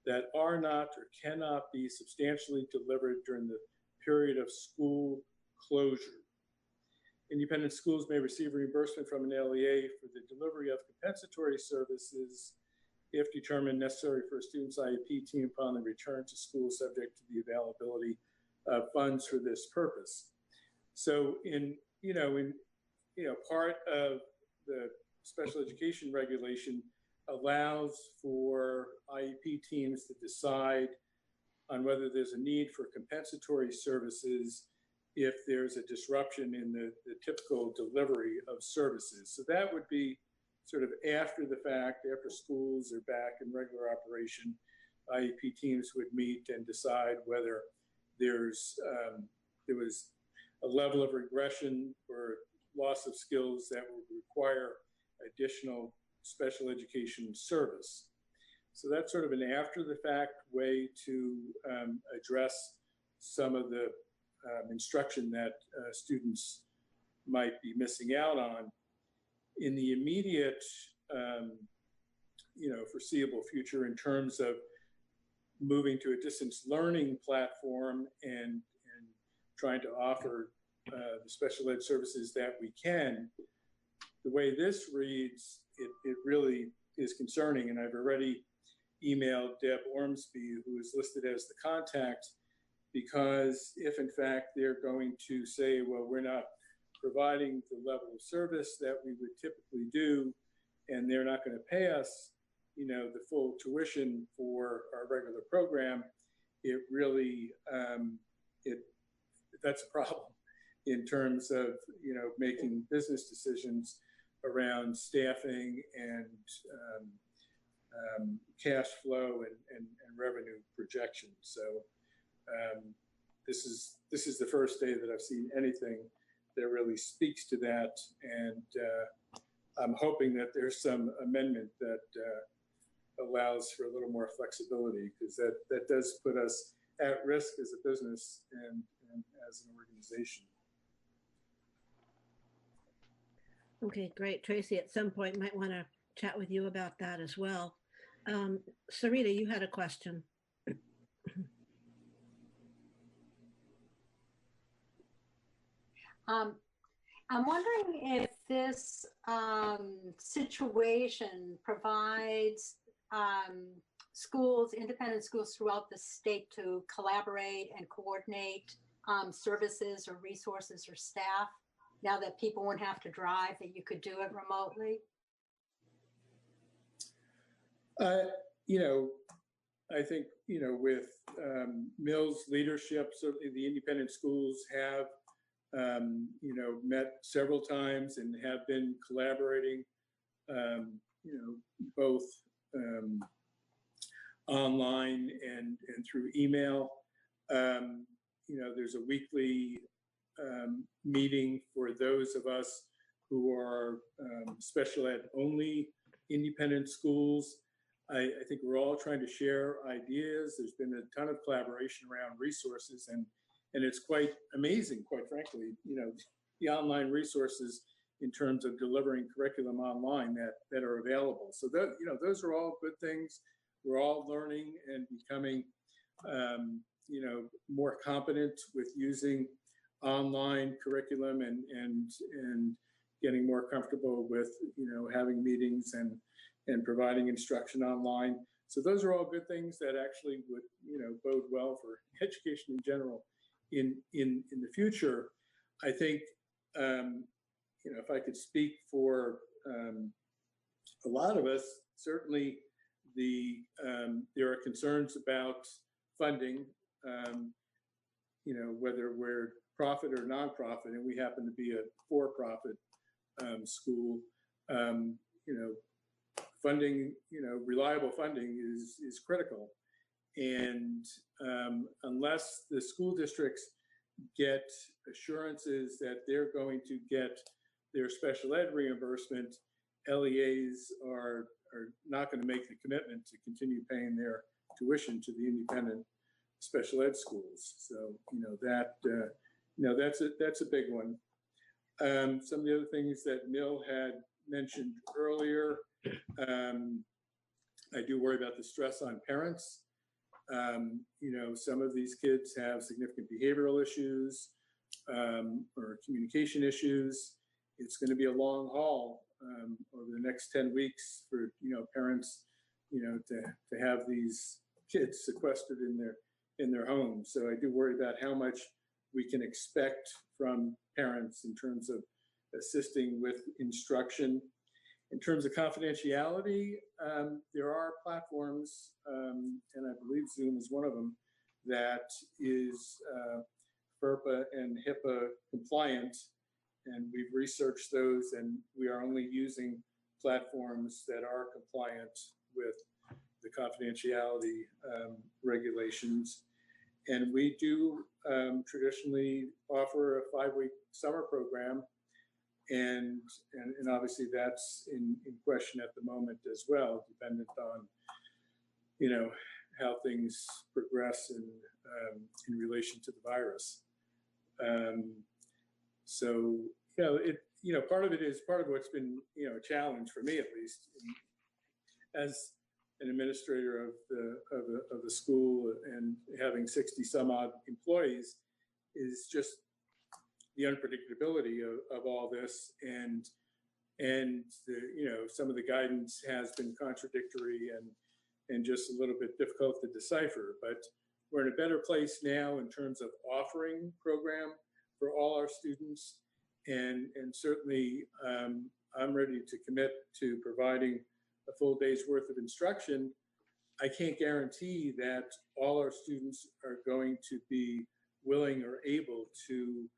that are not or cannot be substantially delivered during the period of school closure. Independent schools may receive reimbursement from an LEA for the delivery of compensatory services if determined necessary for a student's IEP team upon the return to school, subject to the availability of funds for this purpose. So part of the special education regulation allows for IEP teams to decide on whether there's a need for compensatory services if there's a disruption in the typical delivery of services. So that would be sort of after the fact, after schools are back in regular operation, IEP teams would meet and decide whether there was a level of regression or loss of skills that would require additional special education service. So that's sort of an after the fact way to address some of the instruction that students might be missing out on. In the immediate, foreseeable future, in terms of moving to a distance learning platform and trying to offer the special ed services that we can, the way this reads, it really is concerning. And I've already emailed Deb Ormsby, who is listed as the contact, because if in fact they're going to say, well, we're not providing the level of service that we would typically do, and they're not going to pay us, the full tuition for our regular program, it really, that's a problem in terms of, making business decisions around staffing and cash flow and revenue projections. So this is the first day that I've seen anything that really speaks to that, and I'm hoping that there's some amendment that allows for a little more flexibility, because that does put us at risk as a business and as an organization. Okay, great. Tracy, at some point might want to chat with you about that as well. Sarita, you had a question. I'm wondering if this situation provides schools, independent schools throughout the state to collaborate and coordinate services or resources or staff, now that people won't have to drive, that you could do it remotely? I think, with Mill's leadership, certainly the independent schools have, met several times and have been collaborating, both online and through email. There's a weekly meeting for those of us who are special ed only independent schools. I think we're all trying to share ideas. There's been a ton of collaboration around resources, and it's quite amazing, quite frankly, the online resources in terms of delivering curriculum online that are available. So that, those are all good things. We're all learning and becoming, more competent with using online curriculum and getting more comfortable with, having meetings and providing instruction online. So those are all good things that actually would, bode well for education in general in the future. I think, if I could speak for a lot of us, certainly there are concerns about funding, whether we're profit or nonprofit, and we happen to be a for-profit school. funding, reliable funding is critical. And unless the school districts get assurances that they're going to get their special ed reimbursement, LEAs are not going to make the commitment to continue paying their tuition to the independent special ed schools. So that's a big one. Some of the other things that Mill had mentioned earlier, I do worry about the stress on parents. Some of these kids have significant behavioral issues or communication issues. It's going to be a long haul over the next 10 weeks for parents to have these kids sequestered in their homes. So I do worry about how much we can expect from parents in terms of assisting with instruction. In terms of confidentiality, there are platforms, and I believe Zoom is one of them, that is FERPA and HIPAA compliant, and we've researched those, and we are only using platforms that are compliant with the confidentiality regulations. And we do traditionally offer a 5-week summer program, and obviously that's in question at the moment as well, dependent on how things progress in relation to the virus. So part of what's been a challenge for me, at least, as an administrator of the school and having 60 some odd employees, is just the unpredictability of all this, and some of the guidance has been contradictory and just a little bit difficult to decipher. But we're in a better place now in terms of offering program for all our students, and certainly I'm ready to commit to providing a full day's worth of instruction. I can't guarantee that all our students are going to be willing or able to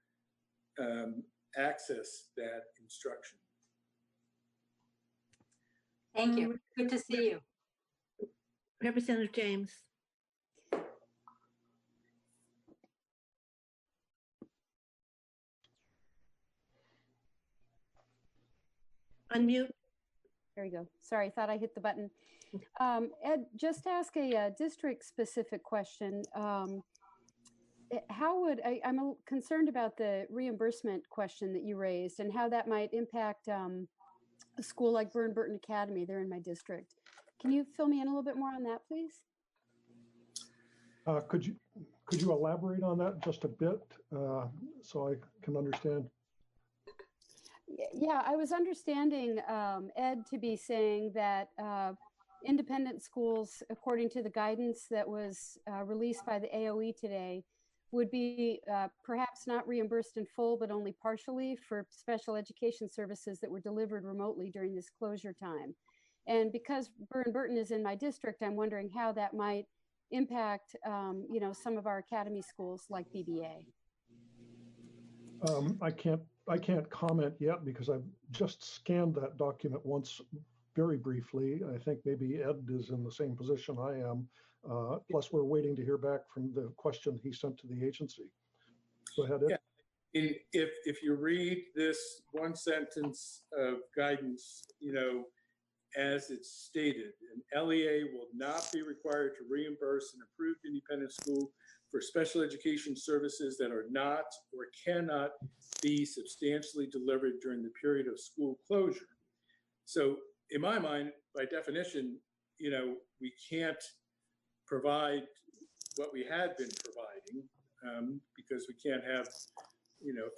access that instruction. Thank you. Good to see you. Representative James. Unmute. There you go. Sorry, thought I hit the button. Ed, just ask a district-specific question. I'm concerned about the reimbursement question that you raised and how that might impact a school like Burton Academy. They're in my district. Can you fill me in a little bit more on that, please? Could you elaborate on that just a bit so I can understand? Yeah, I was understanding Ed to be saying that independent schools, according to the guidance that was released by the AOE today, would be perhaps not reimbursed in full, but only partially for special education services that were delivered remotely during this closure time. And because Burton is in my district, I'm wondering how that might impact, some of our academy schools like BBA. I can't comment yet because I've just scanned that document once very briefly. I think maybe Ed is in the same position I am. Plus, we're waiting to hear back from the question he sent to the agency. Go ahead, Ed. Yeah. If you read this one sentence of guidance, as it's stated, an LEA will not be required to reimburse an approved independent school for special education services that are not or cannot be substantially delivered during the period of school closure. So in my mind, by definition, we can't provide what we had been providing because we can't have,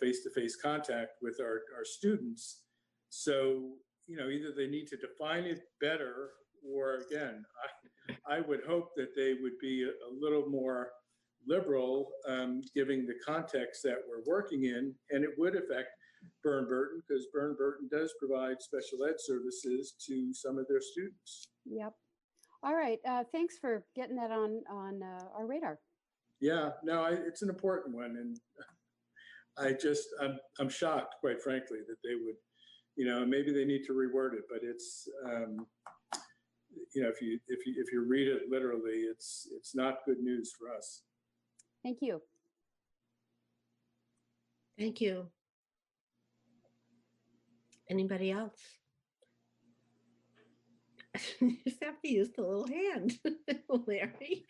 face-to-face contact with our students. So, either they need to define it better, or again, I would hope that they would be a little more liberal, giving the context that we're working in, and it would affect Burton because Burton does provide special ed services to some of their students. Yep. All right. Thanks for getting that on our radar. Yeah, no, it's an important one, and I'm shocked, quite frankly, that they would, maybe they need to reword it, but it's if you read it literally, it's not good news for us. Thank you. Thank you. Anybody else? You just have to use the little hand, Larry.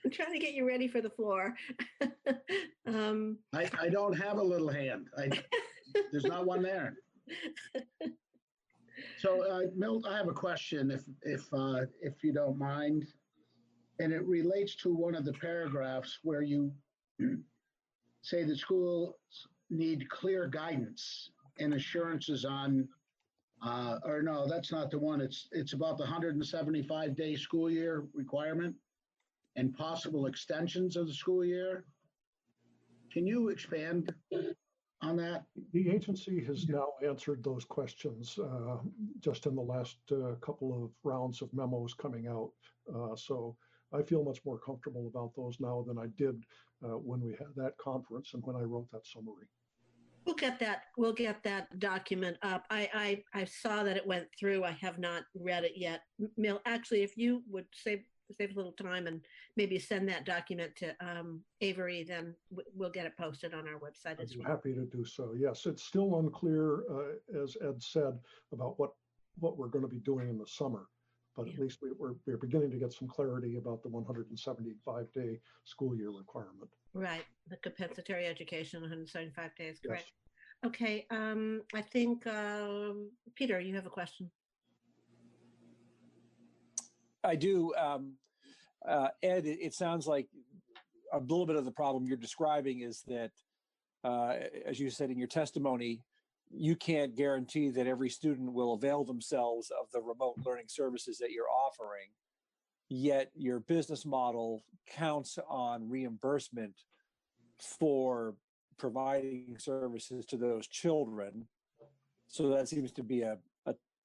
I'm trying to get you ready for the floor. I don't have a little hand. There's not one there. So, Milt, I have a question, if you don't mind, and it relates to one of the paragraphs where you say that schools need clear guidance and assurances on, or no, that's not the one. It's about the 175-day school year requirement and possible extensions of the school year. Can you expand on that? The agency has now answered those questions just in the last couple of rounds of memos coming out. So I feel much more comfortable about those now than I did when we had that conference and when I wrote that summary. We'll get that document up. I saw that it went through. I have not read it yet. Mill, actually, if you would save a little time and maybe send that document to Avery, then we'll get it posted on our website as well. I'm happy to do so. Yes, it's still unclear, as Ed said, about what we're going to be doing in the summer. But at least we're beginning to get some clarity about the 175-day school year requirement. Right, the compensatory education, 175 days, correct. Yes. Okay, I think, Peter, you have a question. I do. Ed, it sounds like a little bit of the problem you're describing is that, as you said in your testimony, you can't guarantee that every student will avail themselves of the remote learning services that you're offering, yet your business model counts on reimbursement for providing services to those children. So that seems to be a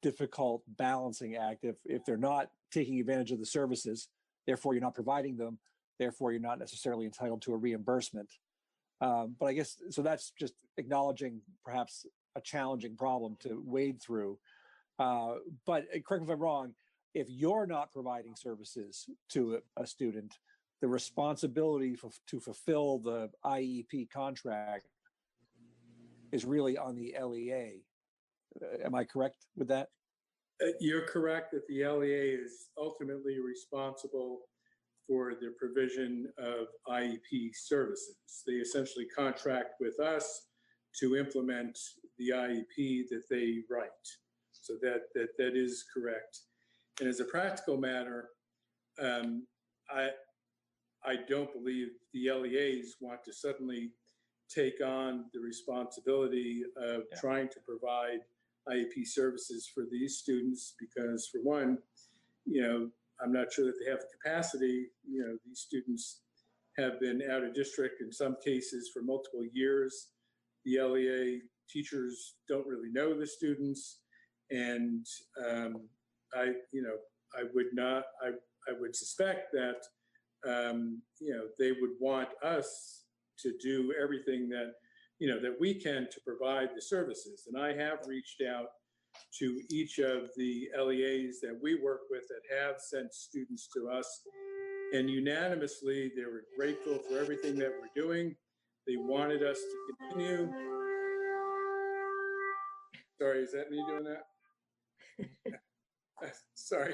difficult balancing act. If they're not taking advantage of the services, therefore you're not providing them, therefore you're not necessarily entitled to a reimbursement. But I guess, so that's just acknowledging perhaps a challenging problem to wade through. But correct me if I'm wrong, if you're not providing services to a student, the responsibility to fulfill the IEP contract is really on the LEA. Am I correct with that? You're correct that the LEA is ultimately responsible for the provision of IEP services. They essentially contract with us to implement the IEP that they write. So that is correct. And as a practical matter, I don't believe the LEAs want to suddenly take on the responsibility of trying to provide IEP services for these students because, for one, I'm not sure that they have the capacity. These students have been out of district in some cases for multiple years. The LEA teachers don't really know the students, and I would suspect that they would want us to do everything that we can to provide the services. And I have reached out to each of the LEAs that we work with that have sent students to us, and unanimously they were grateful for everything that we're doing. They wanted us to continue. Sorry, is that me doing that? Sorry.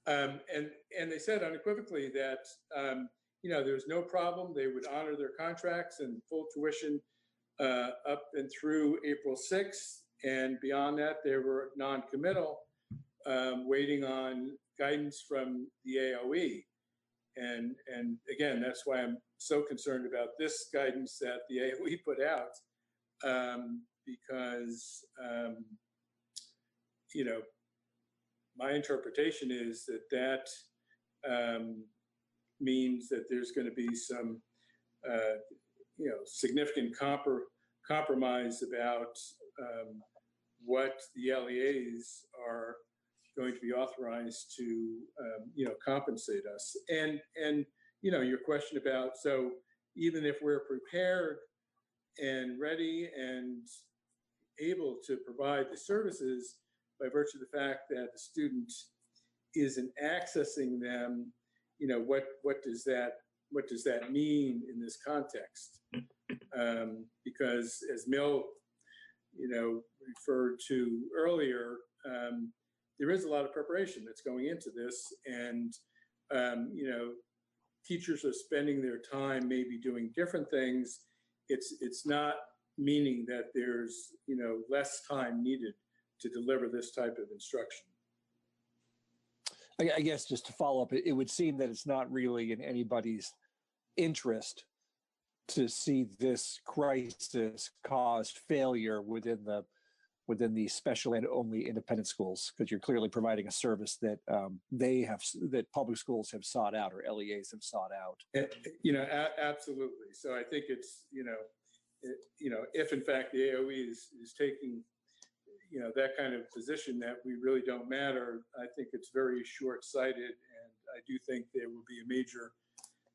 And they said unequivocally that there was no problem. They would honor their contracts and full tuition up and through April 6th. And beyond that, they were non-committal, waiting on guidance from the AOE. And again, that's why I'm so concerned about this guidance that the AOE put out, because my interpretation is that means that there's going to be some significant compromise about what the LEAs are going to be authorized to compensate us. And your question about, so even if we're prepared and ready and able to provide the services, by virtue of the fact that the student isn't accessing them, what does that mean in this context? Because as Mill, referred to earlier, there is a lot of preparation that's going into this, and teachers are spending their time maybe doing different things. It's not meaning that there's less time needed to deliver this type of instruction. I guess just to follow up, it would seem that it's not really in anybody's interest to see this crisis cause failure within the special and only independent schools, because you're clearly providing a service that that public schools have sought out or LEAs have sought out. Absolutely. So I think it's if in fact the AOE is taking that kind of position that we really don't matter, I think it's very short-sighted, and I do think there will be a major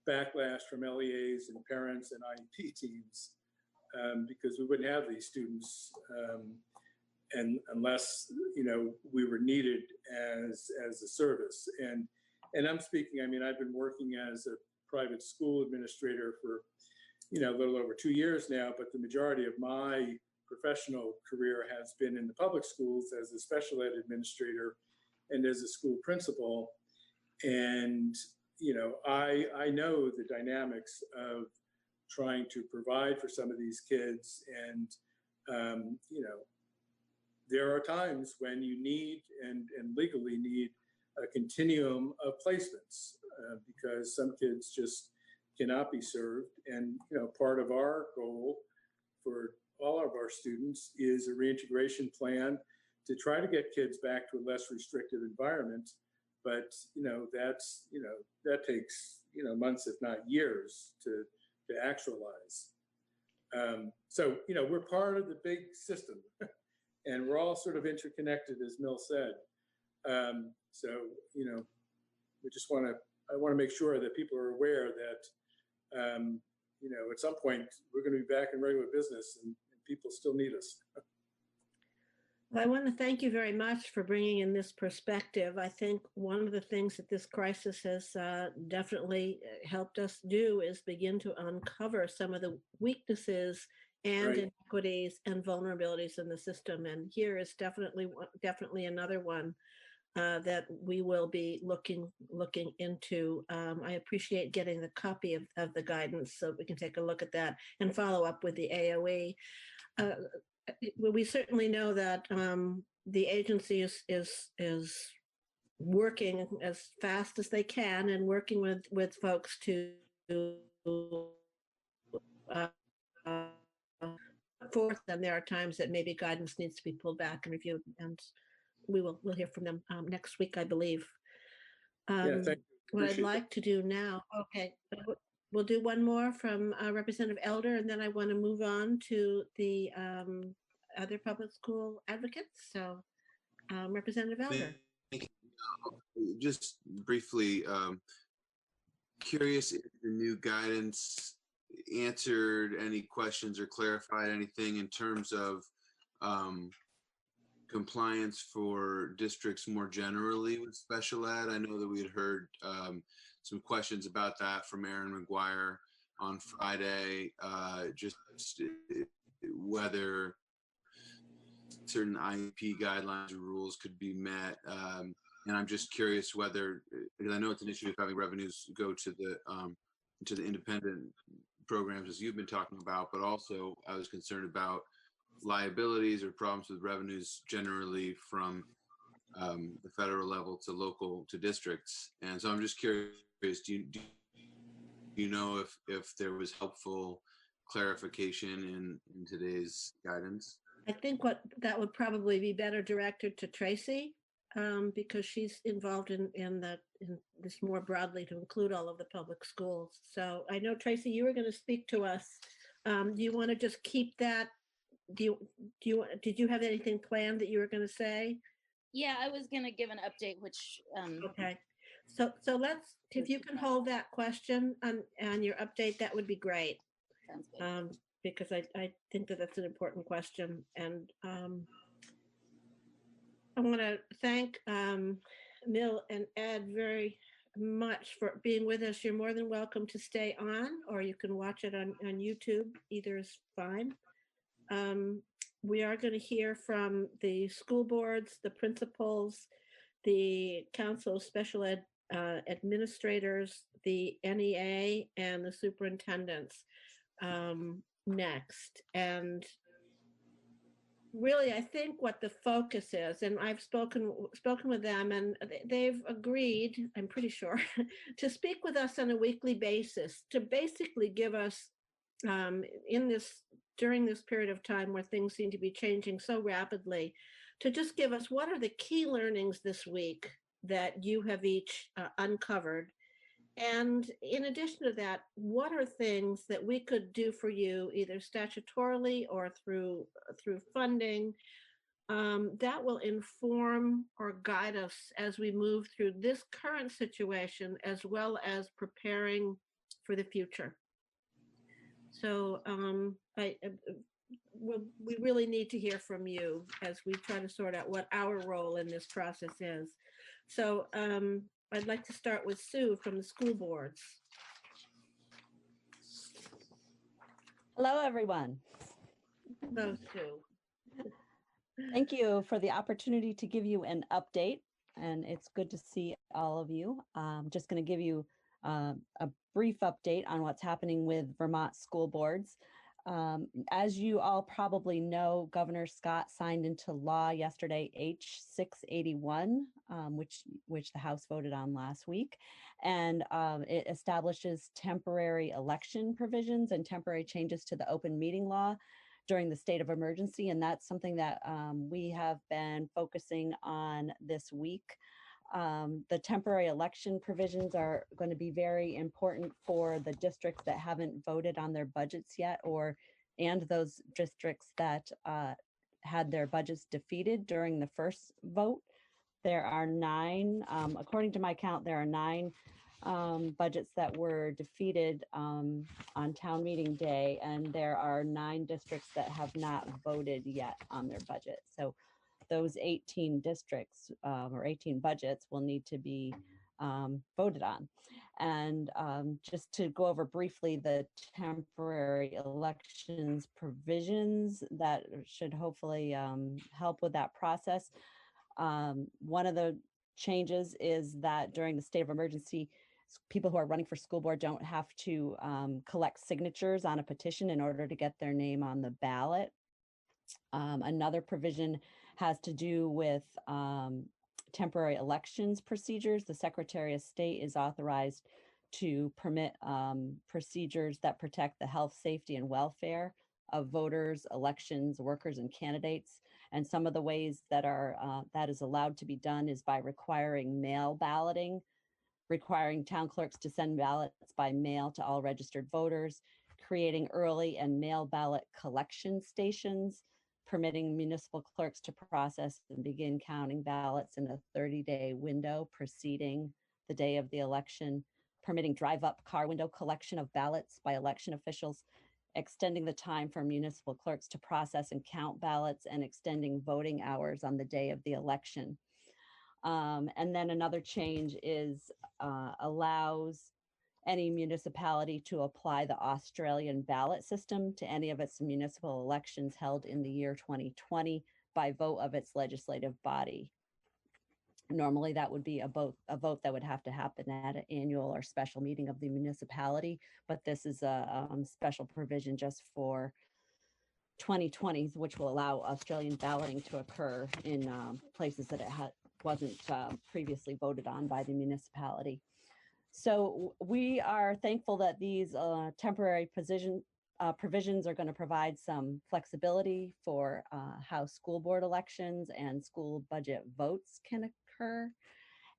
backlash from LEAs and parents and IEP teams, because we wouldn't have these students and unless we were needed as a service. And I'm speaking, I've been working as a private school administrator for a little over 2 years now, but the majority of my professional career has been in the public schools as a special ed administrator and as a school principal. And I know the dynamics of trying to provide for some of these kids, and there are times when you need and legally need a continuum of placements because some kids just cannot be served. And part of our goal for all of our students is a reintegration plan to try to get kids back to a less restrictive environment. But that takes months, if not years, to actualize. So we're part of the big system, and we're all sort of interconnected, as Mill said. So I want to make sure that people are aware that at some point we're going to be back in regular business, and people still need us. Well, I want to thank you very much for bringing in this perspective. I think one of the things that this crisis has definitely helped us do is begin to uncover some of the weaknesses and inequities and vulnerabilities in the system. And here is definitely another one that we will be looking into. I appreciate getting the copy of the guidance so we can take a look at that and follow up with the AOE. We certainly know that the agency is working as fast as they can and working with folks to forth. And there are times that maybe guidance needs to be pulled back and reviewed, and we'll hear from them next week, I believe. Thank you. What I'd like to do now, okay, we'll do one more from Representative Elder, and then I want to move on to the other public school advocates. So Representative Elder. Thank you. Just briefly, curious if the new guidance answered any questions or clarified anything in terms of compliance for districts more generally with special ed. I know that we had heard some questions about that from Aaron McGuire on Friday, just whether certain IEP guidelines or rules could be met. And I'm just curious whether, because I know it's an issue of having revenues go to the independent programs as you've been talking about, but also I was concerned about liabilities or problems with revenues generally from the federal level to local to districts. And so I'm just curious, do you know if there was helpful clarification in today's guidance? I think that would probably be better directed to Tracy because she's involved in this more broadly to include all of the public schools. So I know, Tracy, you were going to speak to us. Do you want to just keep that? Did you have anything planned that you were going to say? Yeah, I was going to give an update, which okay. So let's, if you can hold that question on your update, that would be great. Sounds good. Because I think that that's an important question. And I want to thank Mill and Ed very much for being with us. You're more than welcome to stay on, or you can watch it on YouTube. Either is fine. We are going to hear from the school boards, the principals, the Council of Special Ed administrators, the NEA, and the superintendents next. And really, I think what the focus is, and I've spoken with them, and they've agreed, I'm pretty sure, to speak with us on a weekly basis to basically give us during this period of time where things seem to be changing so rapidly, to just give us what are the key learnings this week that you have each uncovered. And in addition to that, what are things that we could do for you, either statutorily or through funding, that will inform or guide us as we move through this current situation, as well as preparing for the future. So we really need to hear from you as we try to sort out what our role in this process is. So I'd like to start with Sue from the school boards. Hello, everyone. Hello, Sue. Thank you for the opportunity to give you an update, and it's good to see all of you. I'm just going to give you a brief update on what's happening with Vermont school boards. As you all probably know, Governor Scott signed into law yesterday H681, which the House voted on last week, and it establishes temporary election provisions and temporary changes to the open meeting law during the state of emergency, and that's something that we have been focusing on this week. The temporary election provisions are going to be very important for the districts that haven't voted on their budgets yet, and those districts that had their budgets defeated during the first vote. There are 9, according to my count, there are 9 budgets that were defeated on town meeting day, and there are 9 districts that have not voted yet on their budget. So those 18 districts or 18 budgets will need to be voted on. And just to go over briefly the temporary elections provisions that should hopefully help with that process. One of the changes is that during the state of emergency, people who are running for school board don't have to collect signatures on a petition in order to get their name on the ballot. Another provision has to do with temporary elections procedures. The Secretary of State is authorized to permit procedures that protect the health, safety, and welfare of voters, elections, workers, and candidates. And some of the ways that that is allowed to be done is by requiring mail balloting, requiring town clerks to send ballots by mail to all registered voters, creating early and mail ballot collection stations, permitting municipal clerks to process and begin counting ballots in a 30-day window preceding the day of the election, permitting drive-up car window collection of ballots by election officials, extending the time for municipal clerks to process and count ballots, and extending voting hours on the day of the election. And then another change is allows any municipality to apply the Australian ballot system to any of its municipal elections held in the year 2020 by vote of its legislative body. Normally that would be a vote that would have to happen at an annual or special meeting of the municipality, but this is a special provision just for 2020, which will allow Australian balloting to occur in places that it wasn't previously voted on by the municipality. So we are thankful that these temporary provisions are going to provide some flexibility for how school board elections and school budget votes can occur.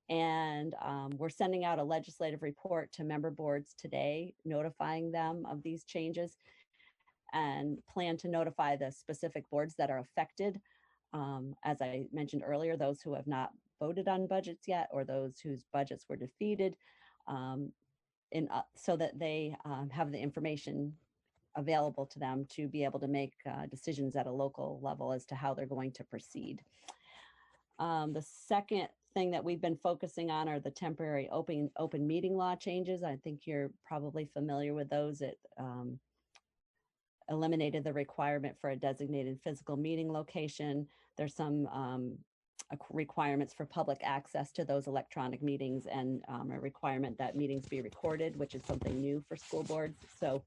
And we're sending out a legislative report to member boards today, notifying them of these changes, and plan to notify the specific boards that are affected. As I mentioned earlier, those who have not voted on budgets yet, or those whose budgets were defeated, so that they have the information available to them to be able to make decisions at a local level as to how they're going to proceed. The second thing that we've been focusing on are the temporary open meeting law changes. I think you're probably familiar with those. It eliminated the requirement for a designated physical meeting location. There's some requirements for public access to those electronic meetings, and a requirement that meetings be recorded, which is something new for school boards. So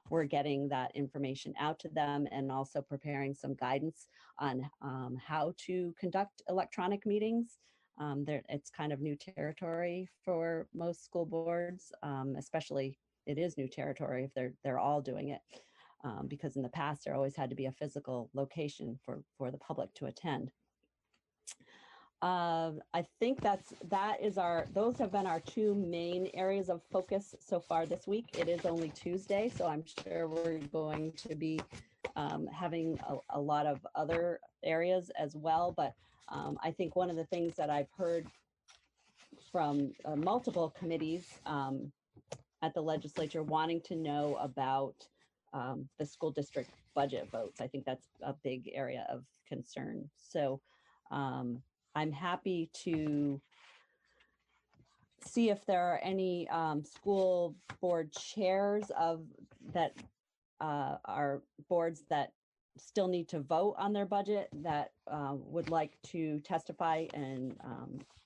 we're getting that information out to them and also preparing some guidance on how to conduct electronic meetings. It's kind of new territory for most school boards, especially it is new territory if they're all doing it. Because in the past, there always had to be a physical location for the public to attend. I think those have been our two main areas of focus so far this week. It is only Tuesday, so I'm sure we're going to be having a lot of other areas as well. But I think one of the things that I've heard from multiple committees at the legislature wanting to know about the school district budget votes. I think that's a big area of concern. So I'm happy to see if there are any school board chairs that are boards that still need to vote on their budget that would like to testify and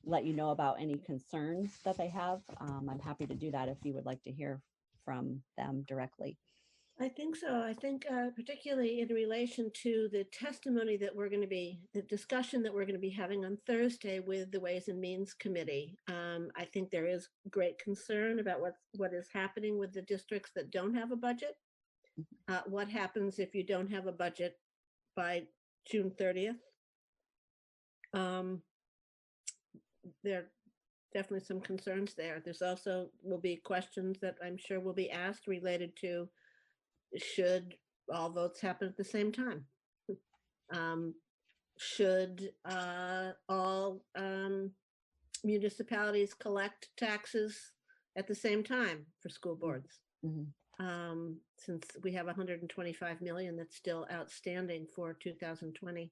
let you know about any concerns that they have. I'm happy to do that if you would like to hear from them directly. I think so. I think particularly in relation to the testimony that the discussion that we're going to be having on Thursday with the Ways and Means Committee. I think there is great concern about what is happening with the districts that don't have a budget. What happens if you don't have a budget by June 30th? There are definitely some concerns there. There's also will be questions that I'm sure will be asked related to, should all votes happen at the same time? Should all municipalities collect taxes at the same time for school boards? Mm-hmm. Since we have 125 million that's still outstanding for 2020.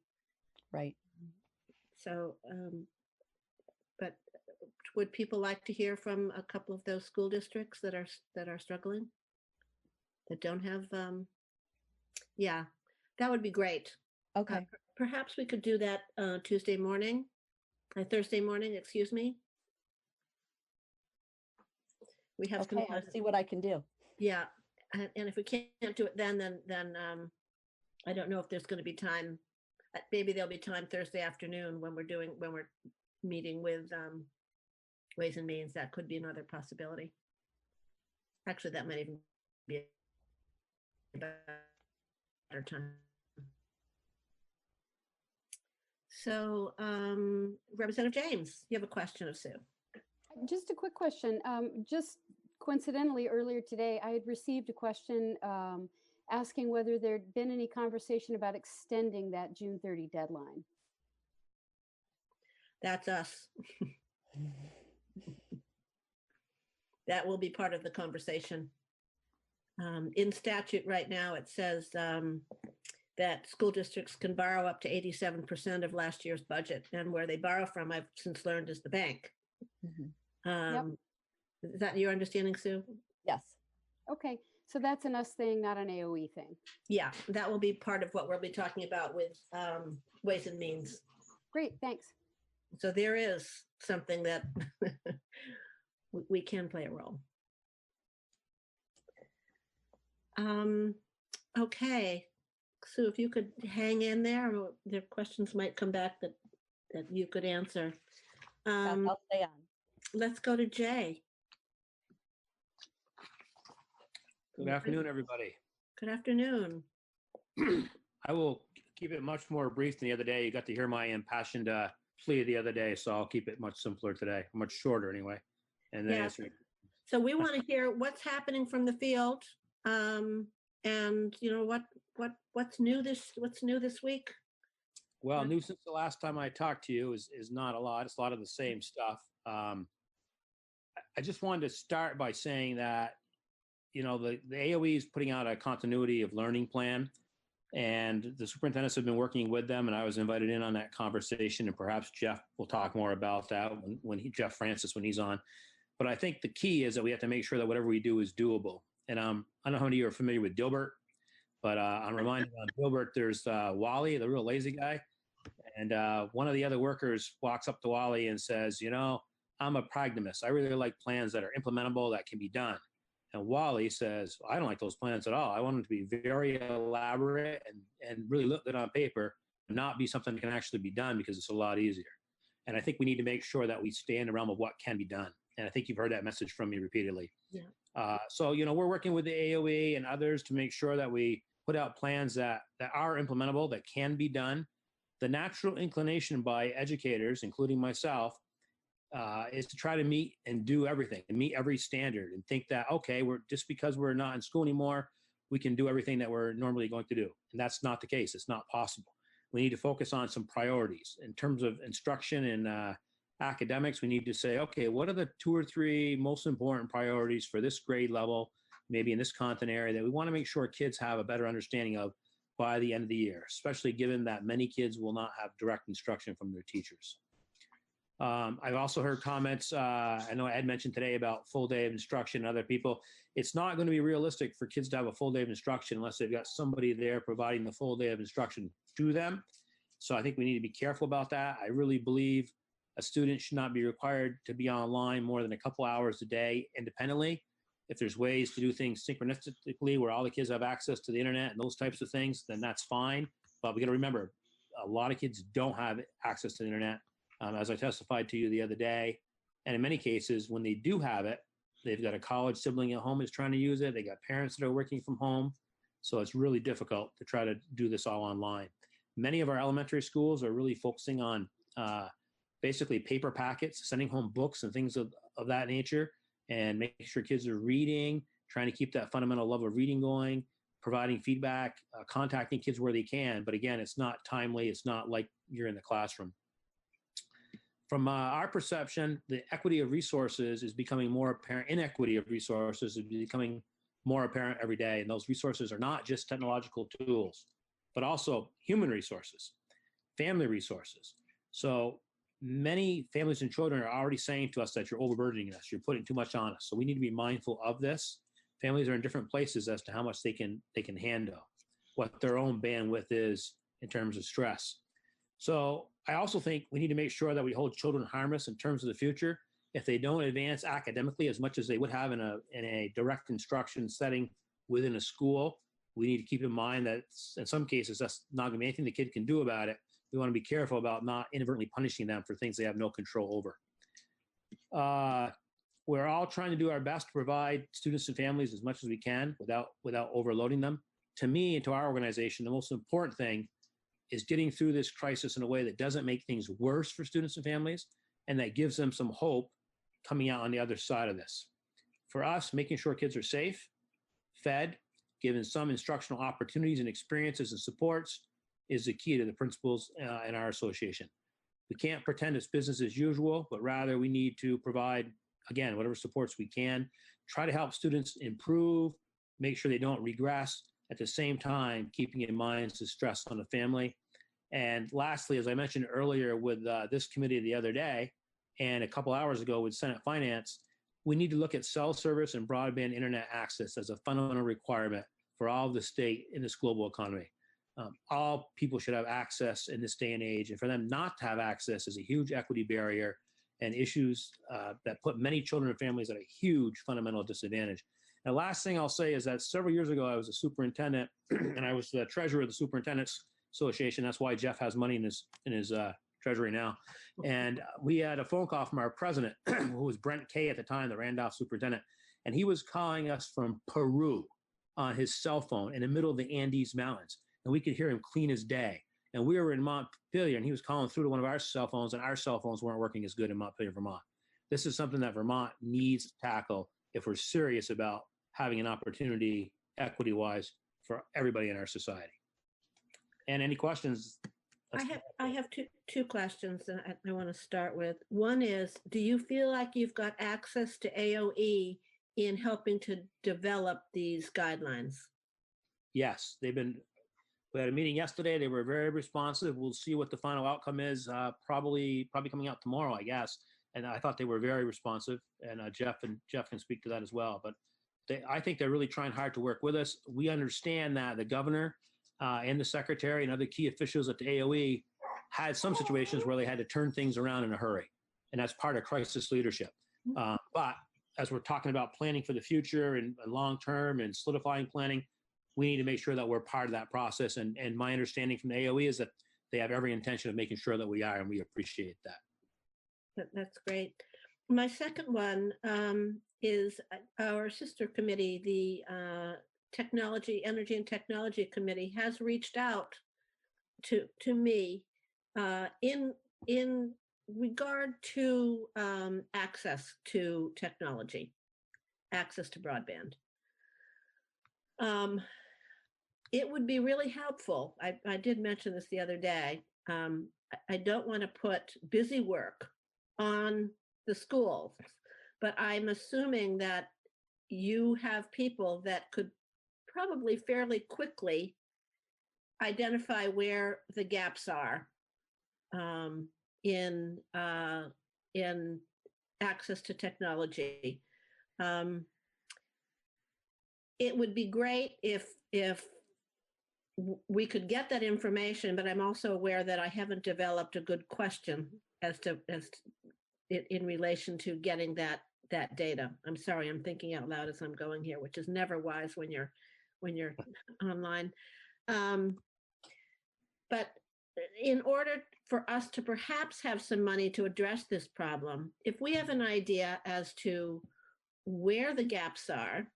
Right. So, but would people like to hear from a couple of those school districts that are struggling? That don't have, yeah, that would be great. Okay. Perhaps we could do that Thursday morning, excuse me. We have okay, I'll see what I can do. Yeah, and if we can't do it then I don't know if there's going to be time. Maybe there'll be time Thursday afternoon when we're meeting with Ways and Means. That could be another possibility. Actually, that might even be better time. So, Representative James, you have a question of Sue. Just a quick question. Just coincidentally, earlier today, I had received a question asking whether there'd been any conversation about extending that June 30 deadline. That's us. That will be part of the conversation. In statute right now, it says that school districts can borrow up to 87% of last year's budget. And where they borrow from, I've since learned, is the bank. Yep. Is that your understanding, Sue? Yes. Okay, so that's an us thing, not an AOE thing. Yeah, that will be part of what we'll be talking about with Ways and Means. Great, thanks. So there is something that we can play a role. Okay, Sue, if you could hang in there, their questions might come back that you could answer. I'll stay on. Let's go to Jay. Good afternoon, everybody. Good afternoon. I will keep it much more brief than the other day. You got to hear my impassioned plea the other day, so I'll keep it much simpler today, much shorter anyway. And then answer. So we want to hear what's happening from the field, and you know what's new this week. Well, new since the last time I talked to you is not a lot. It's a lot of the same stuff. I just wanted to start by saying that, you know, the AOE is putting out a continuity of learning plan. And the superintendents have been working with them, and I was invited in on that conversation. And perhaps Jeff will talk more about that Jeff Francis, when he's on. But I think the key is that we have to make sure that whatever we do is doable. And I don't know how many of you are familiar with Dilbert, but I'm reminded on Dilbert, there's Wally, the real lazy guy. And one of the other workers walks up to Wally and says, I'm a pragmatist. I really like plans that are implementable, that can be done. And Wally says, I don't like those plans at all. I want them to be very elaborate and really look good on paper, not be something that can actually be done, because it's a lot easier. And I think we need to make sure that we stay in the realm of what can be done. And I think you've heard that message from me repeatedly. Yeah. So, we're working with the AOE and others to make sure that we put out plans that are implementable, that can be done. The natural inclination by educators, including myself, is to try to meet and do everything and meet every standard and think that, okay, just because we're not in school anymore, we can do everything that we're normally going to do. And that's not the case. It's not possible. We need to focus on some priorities in terms of instruction and academics. We need to say, okay, what are the 2 or 3 most important priorities for this grade level, maybe in this content area, that we want to make sure kids have a better understanding of by the end of the year, especially given that many kids will not have direct instruction from their teachers. I've also heard comments, I know Ed mentioned today about full day of instruction and other people. It's not going to be realistic for kids to have a full day of instruction unless they've got somebody there providing the full day of instruction to them. So I think we need to be careful about that. I really believe a student should not be required to be online more than a couple hours a day independently. If there's ways to do things synchronistically where all the kids have access to the internet and those types of things, then that's fine. But we got to remember, a lot of kids don't have access to the internet. As I testified to you the other day. And in many cases, when they do have it, they've got a college sibling at home who's trying to use it. They got parents that are working from home. So it's really difficult to try to do this all online. Many of our elementary schools are really focusing on basically paper packets, sending home books and things of that nature, and making sure kids are reading, trying to keep that fundamental love of reading going, providing feedback, contacting kids where they can. But again, it's not timely. It's not like you're in the classroom. From our perception, the equity of resources is becoming more apparent. Inequity of resources is becoming more apparent every day. And those resources are not just technological tools, but also human resources, family resources. So many families and children are already saying to us that you're overburdening us, you're putting too much on us. So we need to be mindful of this. Families are in different places as to how much they can handle, what their own bandwidth is in terms of stress. So I also think we need to make sure that we hold children harmless in terms of the future. If they don't advance academically as much as they would have in a direct instruction setting within a school, we need to keep in mind that in some cases, that's not going to be anything the kid can do about it. We want to be careful about not inadvertently punishing them for things they have no control over. We're all trying to do our best to provide students and families as much as we can without overloading them. To me and to our organization, the most important thing is getting through this crisis in a way that doesn't make things worse for students and families, and that gives them some hope coming out on the other side of this. For us, making sure kids are safe, fed, given some instructional opportunities and experiences and supports is the key to the principles in our association. We can't pretend it's business as usual, but rather we need to provide, again, whatever supports we can, try to help students improve, make sure they don't regress, at the same time, keeping in mind the stress on the family. And lastly, as I mentioned earlier with this committee the other day, and a couple hours ago with Senate Finance, we need to look at cell service and broadband internet access as a fundamental requirement for all of the state in this global economy. All people should have access in this day and age, and for them not to have access is a huge equity barrier and issues that put many children and families at a huge fundamental disadvantage. The last thing I'll say is that several years ago, I was a superintendent and I was the treasurer of the Superintendents Association. That's why Jeff has money in his treasury now. And we had a phone call from our president, who was Brent Kay at the time, the Randolph superintendent. And he was calling us from Peru on his cell phone in the middle of the Andes Mountains. And we could hear him clean as day. And we were in Montpelier and he was calling through to one of our cell phones, and our cell phones weren't working as good in Montpelier, Vermont. This is something that Vermont needs to tackle if we're serious about having an opportunity equity-wise for everybody in our society. And any questions? I have two questions that I want to start with. One is, do you feel like you've got access to AOE in helping to develop these guidelines? Yes, they've been We had a meeting yesterday. They were very responsive. We'll see what the final outcome is. Probably coming out tomorrow, I guess. And I thought they were very responsive. And Jeff can speak to that as well. But I think they're really trying hard to work with us. We understand that the governor and the secretary and other key officials at the AOE had some situations where they had to turn things around in a hurry, and that's part of crisis leadership. But as we're talking about planning for the future and long term and solidifying planning, we need to make sure that we're part of that process. And my understanding from the AOE is that they have every intention of making sure that we are, and we appreciate that. That's great. My second one is our sister committee, the Technology, Energy and Technology Committee, has reached out to me in regard to access to technology, access to broadband. It would be really helpful. I did mention this the other day. I don't want to put busy work on the schools, but I'm assuming that you have people that could probably fairly quickly identify where the gaps are in access to technology. It would be great if we could get that information, but I'm also aware that I haven't developed a good question as in relation to getting that data. I'm sorry, I'm thinking out loud as I'm going here, which is never wise when you're online. But in order for us to perhaps have some money to address this problem, if we have an idea as to where the gaps are,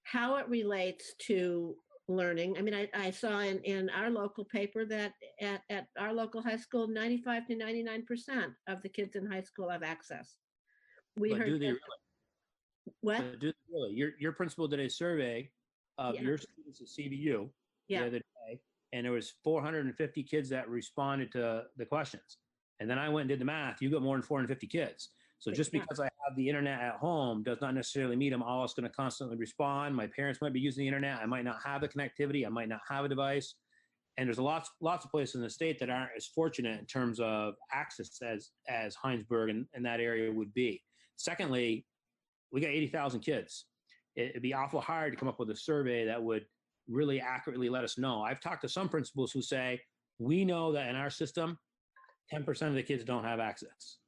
how it relates to learning. I mean, I saw in our local paper that at our local high school, 95 to 99% of the kids in high school have access. We But heard do they really? What? But do they really? Your principal did a survey of your students at CBU the other day, and there was 450 kids that responded to the questions. And then I went and did the math. You got more than 450 kids. So just because I have the internet at home does not necessarily mean I'm always going to constantly respond. My parents might be using the internet. I might not have the connectivity. I might not have a device. And there's lots of places in the state that aren't as fortunate in terms of access as Heinsberg and that area would be. Secondly, we got 80,000 kids. It'd be awful hard to come up with a survey that would really accurately let us know. I've talked to some principals who say, we know that in our system, 10% of the kids don't have access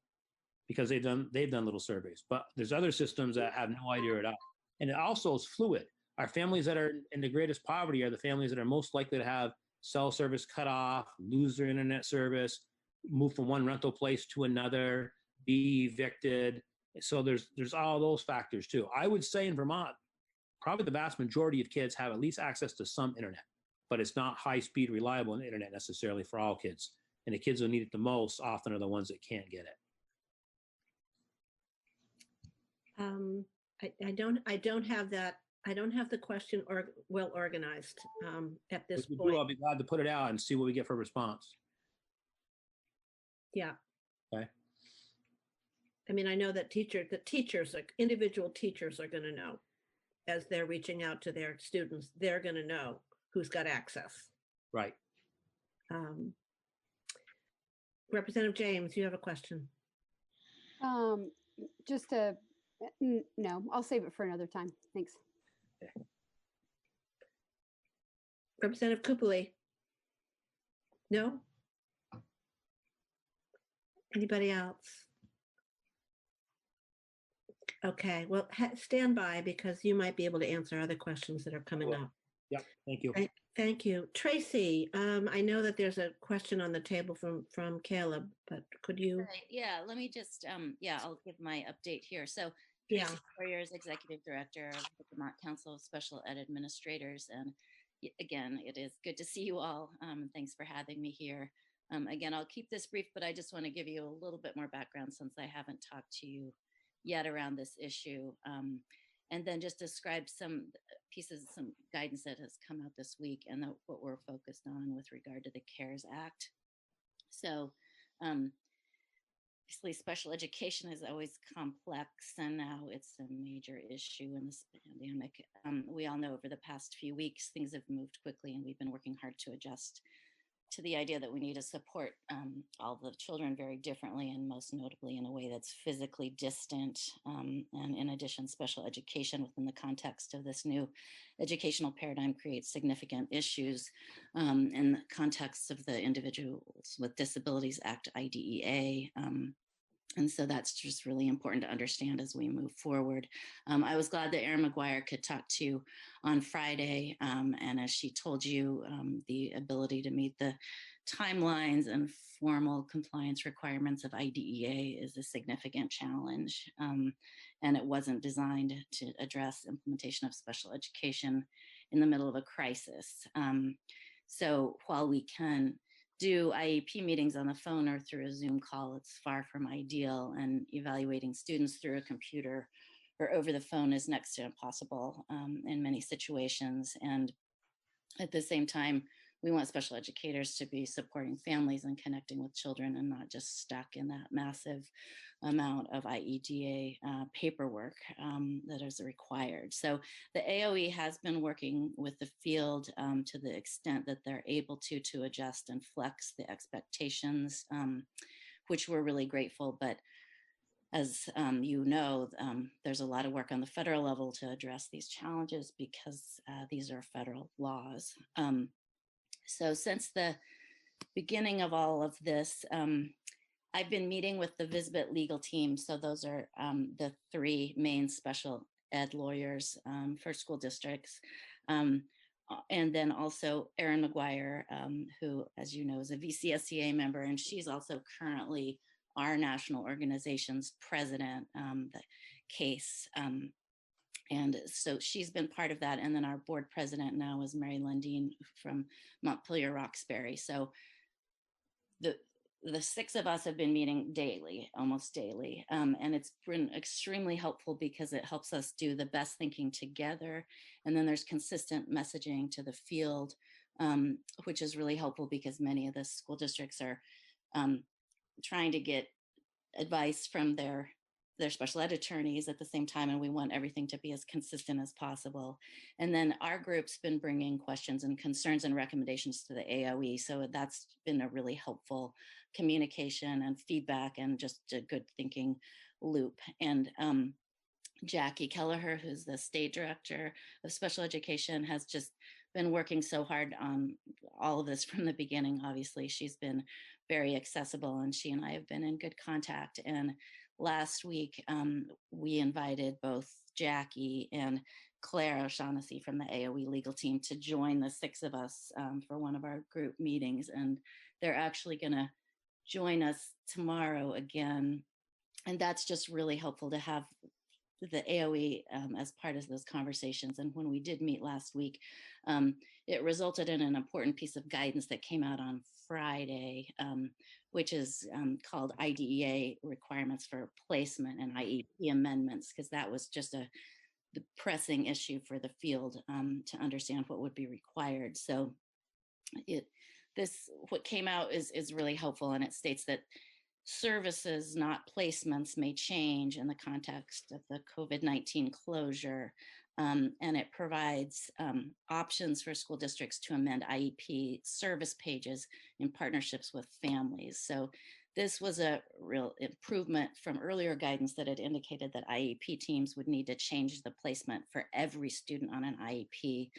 because they've done little surveys. But there's other systems that have no idea at all. And it also is fluid. Our families that are in the greatest poverty are the families that are most likely to have cell service cut off, lose their internet service, move from one rental place to another, be evicted. So there's all those factors too. I would say in Vermont, probably the vast majority of kids have at least access to some internet, but it's not high speed, reliable internet necessarily for all kids. And the kids who need it the most often are the ones that can't get it. I don't have that. I don't have the question well organized at this point. I'll be glad to put it out and see what we get for response. Yeah. Okay. I mean, I know that individual teachers are going to know as they're reaching out to their students. They're going to know who's got access. Right. Representative James, you have a question. No, I'll save it for another time. Thanks. Okay. Representative Kupali? No? Anybody else? Okay, well, stand by because you might be able to answer other questions that are coming up. Yep, thank you. Thank you. Tracy, I know that there's a question on the table from Caleb, but could you? Right. Yeah, let me just, I'll give my update here. So Tracy Warrior is Executive Director of the Vermont Council of Special Ed Administrators. And again, it is good to see you all. Thanks for having me here. Again, I'll keep this brief, but I just want to give you a little bit more background since I haven't talked to you yet around this issue. And then just describe some pieces, some guidance that has come out this week and what we're focused on with regard to the CARES Act. So obviously special education is always complex, and now it's a major issue in this pandemic. We all know over the past few weeks, things have moved quickly, and we've been working hard to adjust to the idea that we need to support all the children very differently, and most notably in a way that's physically distant. And in addition, special education within the context of this new educational paradigm creates significant issues in the context of the Individuals with Disabilities Act, IDEA. And so that's just really important to understand as we move forward. I was glad that Erin McGuire could talk to you on Friday. And as she told you, the ability to meet the timelines and formal compliance requirements of IDEA is a significant challenge. And it wasn't designed to address implementation of special education in the middle of a crisis. So while we can do IEP meetings on the phone or through a Zoom call, it's far from ideal, and evaluating students through a computer or over the phone is next to impossible in many situations. And at the same time, we want special educators to be supporting families and connecting with children, and not just stuck in that massive amount of IEDA paperwork that is required. So the AOE has been working with the field to the extent that they're able to adjust and flex the expectations, which we're really grateful. But as you know, there's a lot of work on the federal level to address these challenges, because these are federal laws. So since the beginning of all of this, I've been meeting with the VISBIT legal team. So those are the three main special ed lawyers for school districts. And then also Erin McGuire, who, as you know, is a VCSEA member, and she's also currently our national organization's president, the case. And so she's been part of that. And then our board president now is Mary Lundeen from Montpelier Roxbury. So the six of us have been meeting daily, almost daily. And it's been extremely helpful because it helps us do the best thinking together. And then there's consistent messaging to the field, which is really helpful because many of the school districts are trying to get advice from their special ed attorneys at the same time, and we want everything to be as consistent as possible. And then our group's been bringing questions and concerns and recommendations to the AOE, so that's been a really helpful communication and feedback and just a good thinking loop. And Jackie Kelleher, who's the state director of special education, has just been working so hard on all of this from the beginning. Obviously, she's been very accessible, and she and I have been in good contact. And last week, we invited both Jackie and Claire O'Shaughnessy from the AOE legal team to join the six of us for one of our group meetings. And they're actually going to join us tomorrow again. And that's just really helpful to have the AOE as part of those conversations. And when we did meet last week, it resulted in an important piece of guidance that came out on Friday, which is called IDEA requirements for placement and IEP amendments, because that was just the pressing issue for the field to understand what would be required. So what came out is really helpful, and it states that services, not placements, may change in the context of the COVID-19 closure. And it provides options for school districts to amend IEP service pages in partnerships with families. So this was a real improvement from earlier guidance that had indicated that IEP teams would need to change the placement for every student on an IEP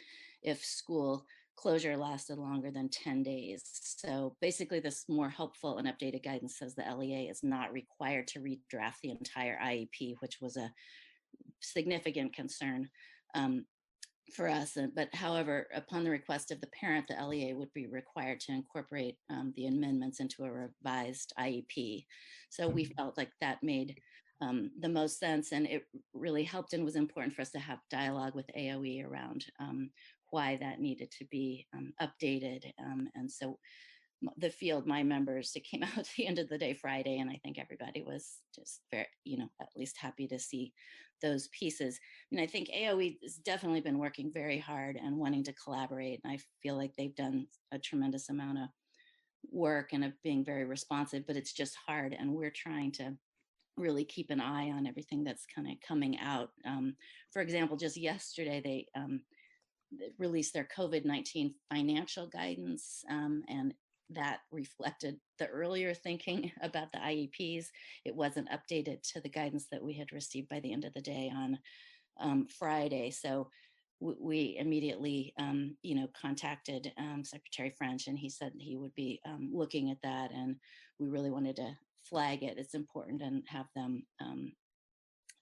if school closure lasted longer than 10 days. So basically, this more helpful and updated guidance says the LEA is not required to redraft the entire IEP, which was a significant concern for us. But however, upon the request of the parent, the LEA would be required to incorporate the amendments into a revised IEP. So we felt like that made the most sense, and it really helped and was important for us to have dialogue with AOE around why that needed to be updated. And so the field, my members, it came out at the end of the day Friday, and I think everybody was just very, at least happy to see those pieces. And I think AOE has definitely been working very hard and wanting to collaborate. And I feel like they've done a tremendous amount of work and of being very responsive, but it's just hard. And we're trying to really keep an eye on everything that's kind of coming out. For example, just yesterday, they released their COVID-19 financial guidance, and that reflected the earlier thinking about the IEPs. It wasn't updated to the guidance that we had received by the end of the day on Friday. So we immediately, contacted Secretary French, and he said he would be looking at that, and we really wanted to flag it. It's important and have them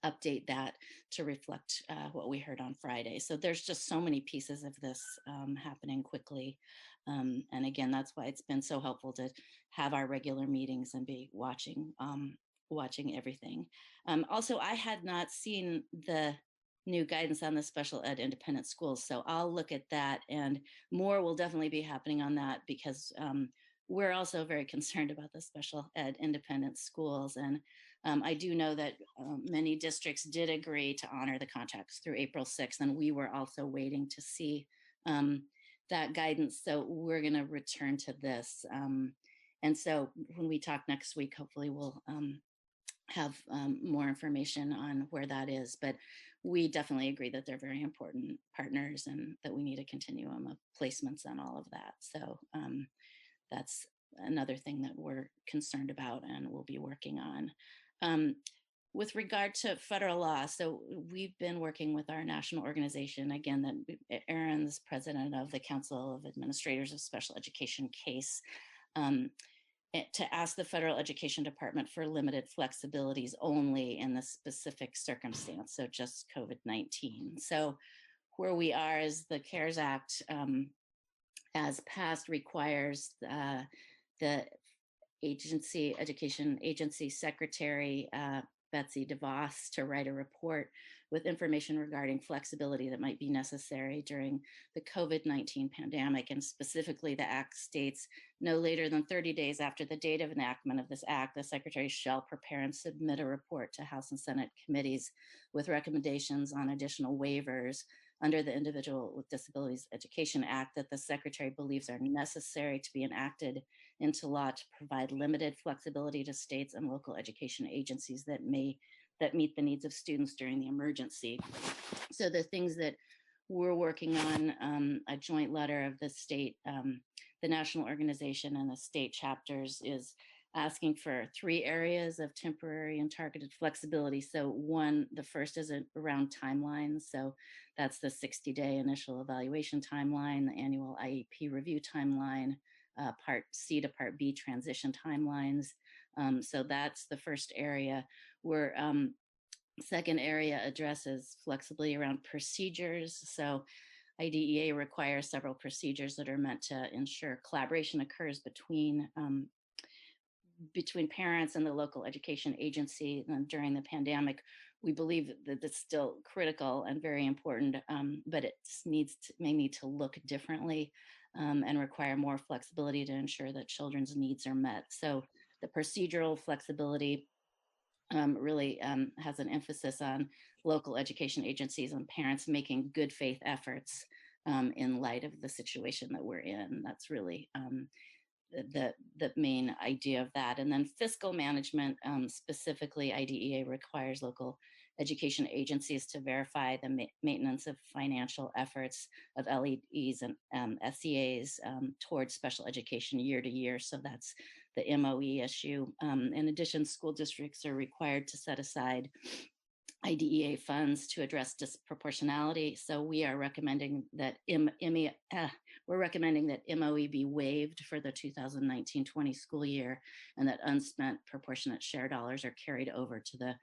update that to reflect what we heard on Friday. So there's just so many pieces of this happening quickly. And again, that's why it's been so helpful to have our regular meetings and be watching everything. Also, I had not seen the new guidance on the special ed independent schools. So I'll look at that, and more will definitely be happening on that, because we're also very concerned about the special ed independent schools. And I do know that many districts did agree to honor the contracts through April 6th, and we were also waiting to see that guidance. So we're going to return to this. And so when we talk next week, hopefully we'll have more information on where that is. But we definitely agree that they're very important partners and that we need a continuum of placements and all of that. So that's another thing that we're concerned about and we'll be working on. With regard to federal law, so we've been working with our national organization, again, that Erin's president of the Council of Administrators of Special Education CASE, to ask the Federal Education Department for limited flexibilities only in the specific circumstance, so just COVID-19. So where we are is the CARES Act, as passed, requires the education agency secretary, Betsy DeVos, to write a report with information regarding flexibility that might be necessary during the COVID-19 pandemic. And specifically, the Act states no later than 30 days after the date of enactment of this Act, the Secretary shall prepare and submit a report to House and Senate committees with recommendations on additional waivers under the Individual with Disabilities Education Act that the Secretary believes are necessary to be enacted into law to provide limited flexibility to states and local education agencies that meet the needs of students during the emergency. So the things that we're working on, a joint letter of the state, the national organization and the state chapters, is asking for 3 areas of temporary and targeted flexibility. So the first is around timelines. So that's the 60-day initial evaluation timeline, the annual IEP review timeline, Part C to Part B transition timelines. So that's the first area. Where second area addresses flexibility around procedures. So IDEA requires several procedures that are meant to ensure collaboration occurs between parents and the local education agency. And during the pandemic, we believe that it's still critical and very important, but it may need to look differently and require more flexibility to ensure that children's needs are met. So the procedural flexibility really has an emphasis on local education agencies and parents making good faith efforts in light of the situation that we're in. That's really the main idea of that. And then fiscal management, specifically IDEA requires local education agencies to verify the maintenance of financial efforts of LEDs and SEAs towards special education year to year. So that's the MOE issue. In addition, school districts are required to set aside IDEA funds to address disproportionality. So we are recommending that MOE be waived for the 2019-20 school year, and that unspent proportionate share dollars are carried over to the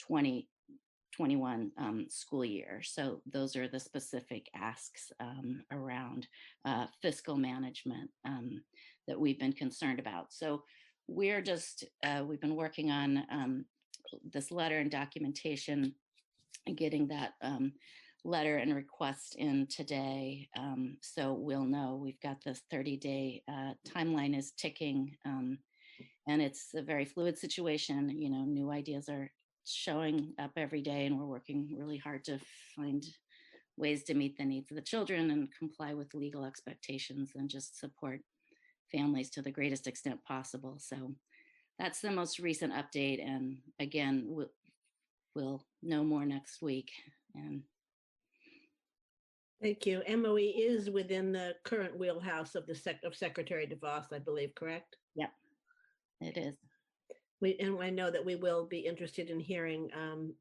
2021 school year. So those are the specific asks around fiscal management that we've been concerned about. So we've been working on this letter and documentation and getting that letter and request in today. So we'll know we've got this 30-day timeline is ticking, and it's a very fluid situation. New ideas are showing up every day, and we're working really hard to find ways to meet the needs of the children and comply with legal expectations and just support families to the greatest extent possible. So that's the most recent update. And again, we'll know more next week. And thank you. MOE is within the current wheelhouse of of Secretary DeVos, I believe, correct? Yep, it is. And I know that we will be interested in hearing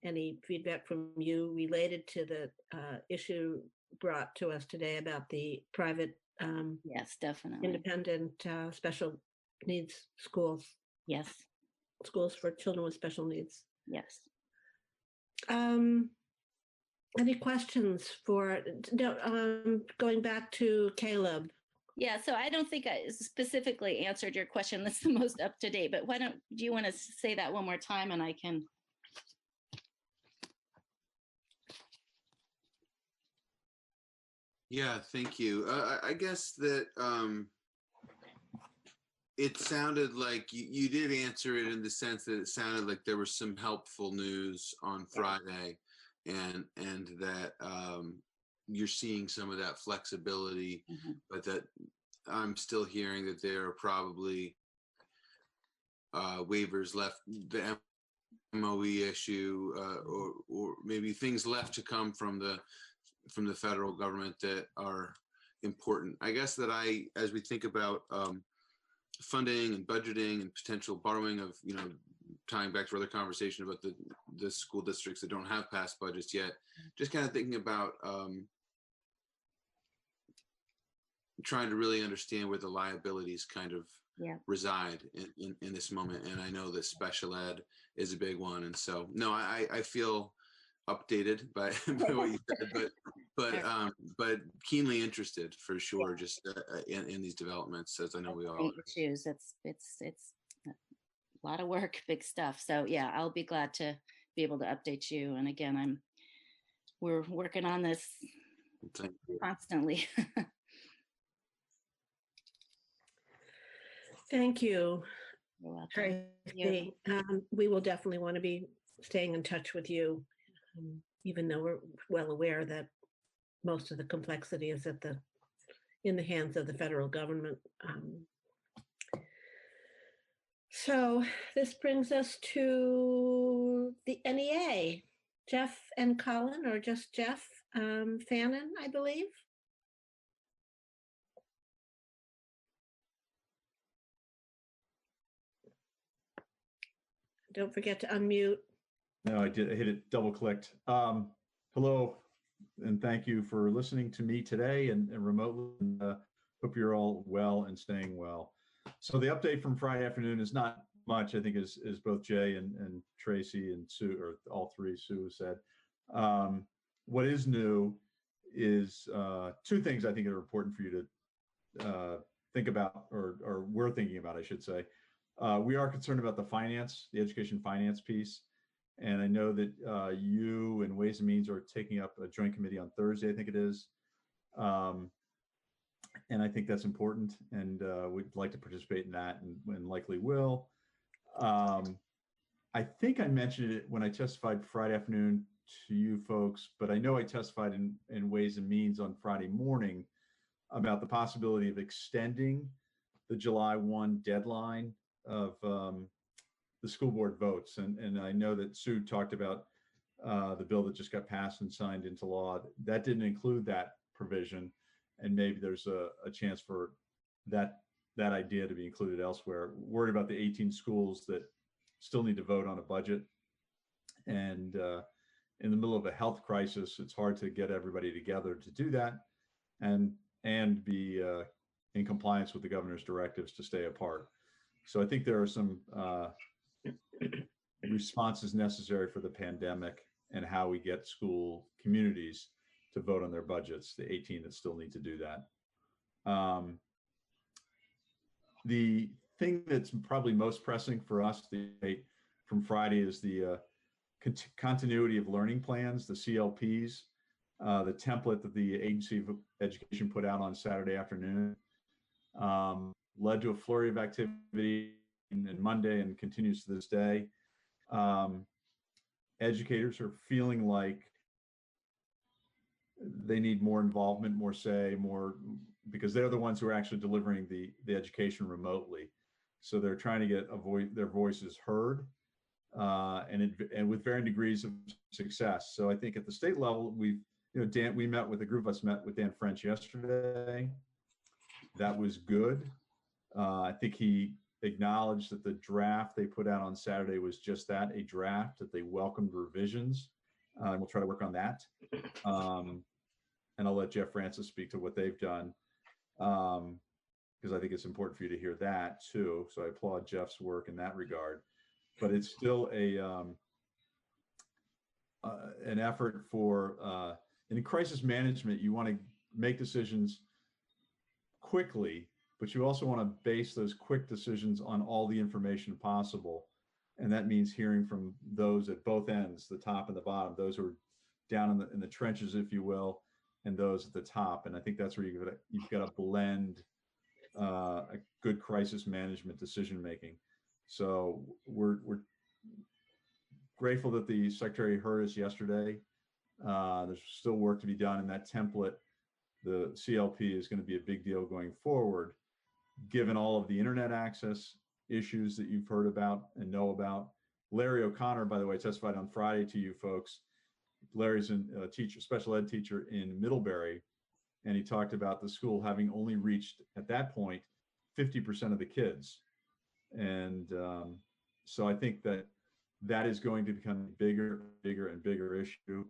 any feedback from you related to the issue brought to us today about the private, yes, definitely, independent special needs schools. Yes, schools for children with special needs. Yes. Any questions for going back to Caleb? Yeah, so I don't think I specifically answered your question. That's the most up to date, but do you want to say that one more time and I can? Yeah, thank you. I guess that it sounded like you did answer it in the sense that it sounded like there was some helpful news on Friday, and that you're seeing some of that flexibility, but that I'm still hearing that there are probably waivers left, the MOE issue, or maybe things left to come from the federal government that are important. I guess that as we think about funding and budgeting and potential borrowing of, tying back to our other conversation about the school districts that don't have passed budgets yet, just kind of thinking about trying to really understand where the liabilities kind of reside in this moment. And I know that special ed is a big one. And so, no, I feel updated by what you said, but keenly interested for sure, just in these developments, as I know we all are. Issues. It's a lot of work, big stuff. So yeah, I'll be glad to be able to update you. And again, we're working on this constantly. Thank you. You're welcome. Tracy. We will definitely want to be staying in touch with you, even though we're well aware that most of the complexity is in the hands of the federal government. So this brings us to the NEA. Jeff and Colin, or just Jeff Fannin, I believe. Don't forget to unmute. No, I did. I hit it, double clicked. Hello, and thank you for listening to me today and remotely. Hope you're all well and staying well. So the update from Friday afternoon is not much, I think, as both Jay and Tracy and Sue, or all three, Sue said. What is new is two things I think are important for you to think about, or we're thinking about, I should say. We are concerned about the education finance piece. And I know that you and Ways and Means are taking up a joint committee on Thursday, I think it is. And I think that's important, and we'd like to participate in that, and likely will. I think I mentioned it when I testified Friday afternoon to you folks, but I know I testified in Ways and Means on Friday morning about the possibility of extending the July 1 deadline of the school board votes. And I know that Sue talked about the bill that just got passed and signed into law. That didn't include that provision. And maybe there's a chance for that idea to be included elsewhere. Worried about the 18 schools that still need to vote on a budget. And in the middle of a health crisis, it's hard to get everybody together to do that and be in compliance with the governor's directives to stay apart. So I think there are some responses necessary for the pandemic and how we get school communities to vote on their budgets, the 18 that still need to do that. The thing that's probably most pressing for us from Friday is the continuity of learning plans, the CLPs, the template that the Agency of Education put out on Saturday afternoon, led to a flurry of activity and Monday and continues to this day. Educators are feeling like they need more involvement, more say, more because they're the ones who are actually delivering the education remotely. So they're trying to get their voices heard, and with varying degrees of success. So I think at the state level, Dan, we met with a group of us met with Dan French yesterday. That was good. I think he acknowledged that the draft they put out on Saturday was just that, a draft, that they welcomed revisions. And we'll try to work on that. And I'll let Jeff Francis speak to what they've done, because I think it's important for you to hear that too. So I applaud Jeff's work in that regard. But it's still an effort for, in crisis management, you want to make decisions quickly, but you also want to base those quick decisions on all the information possible. And that means hearing from those at both ends, the top and the bottom, those who are down in the trenches, if you will, and those at the top. And I think that's where you've got to blend a good crisis management decision making. So we're grateful that the Secretary heard us yesterday. There's still work to be done in that template. The CLP is going to be a big deal going forward, given all of the internet access issues that you've heard about and know about. Larry O'Connor, by the way, testified on Friday to you folks. Larry's a special ed teacher in Middlebury, and he talked about the school having only reached, at that point, 50% of the kids. And so I think that is going to become a bigger and bigger issue,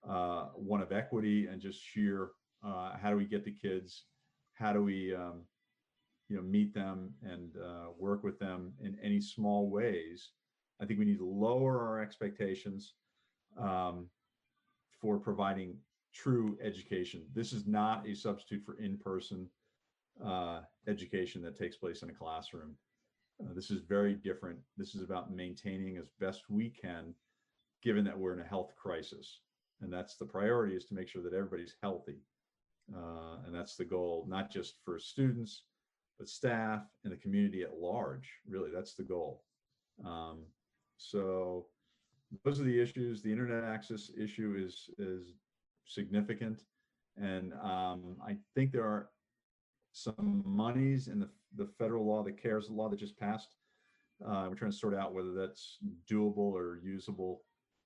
one of equity and just sheer, how do we get the kids? How do we meet them and work with them in any small ways? I think we need to lower our expectations for providing true education. This is not a substitute for in-person education that takes place in a classroom. This is very different. This is about maintaining as best we can, given that we're in a health crisis. And that's the priority, is to make sure that everybody's healthy. And that's the goal, not just for students, but staff and the community at large. Really, that's the goal. So those are the issues. The internet access issue is significant. And I think there are some monies in the federal law, the CARES law that just passed. We're trying to sort out whether that's doable or usable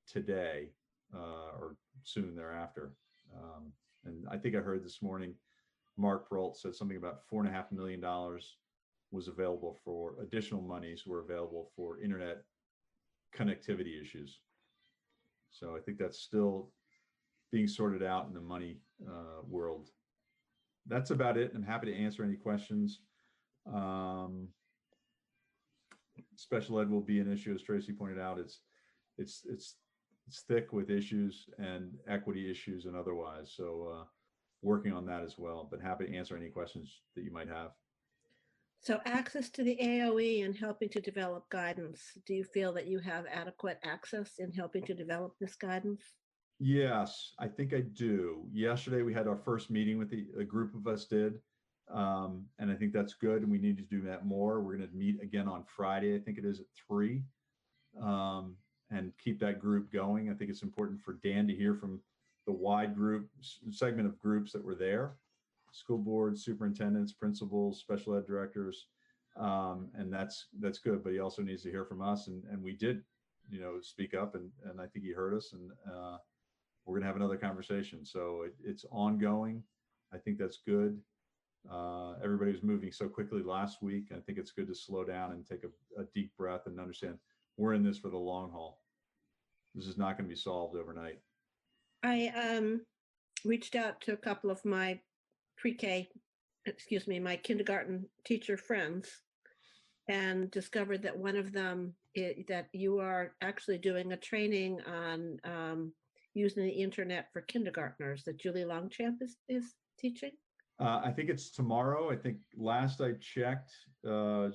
today or soon thereafter. And I think I heard this morning, Mark Bratt said something about $4.5 million was available for additional monies were available for internet connectivity issues. So I think that's still being sorted out in the money world. That's about it. I'm happy to answer any questions. Special ed will be an issue, as Tracy pointed out. It's thick with issues and equity issues and otherwise. So working on that as well, but happy to answer any questions that you might have. So access to the AOE and helping to develop guidance. Do you feel that you have adequate access in helping to develop this guidance? Yes, I think I do. Yesterday we had our first meeting with a group of us did. And I think that's good. And we need to do that more. We're going to meet again on Friday. I think it is at 3, and keep that group going. I think it's important for Dan to hear from the wide group segment of groups that were there, school boards, superintendents, principals, special ed directors. And that's good, but he also needs to hear from us. And we did, speak up, and I think he heard us, and we're going to have another conversation. So it's ongoing. I think that's good. Everybody was moving so quickly last week. I think it's good to slow down and take a deep breath and understand we're in this for the long haul. This is not going to be solved overnight. I reached out to a couple of my my kindergarten teacher friends, and discovered that one of them, that you are actually doing a training on using the internet for kindergartners that Julie Longchamp is teaching. I think it's tomorrow. I think last I checked, I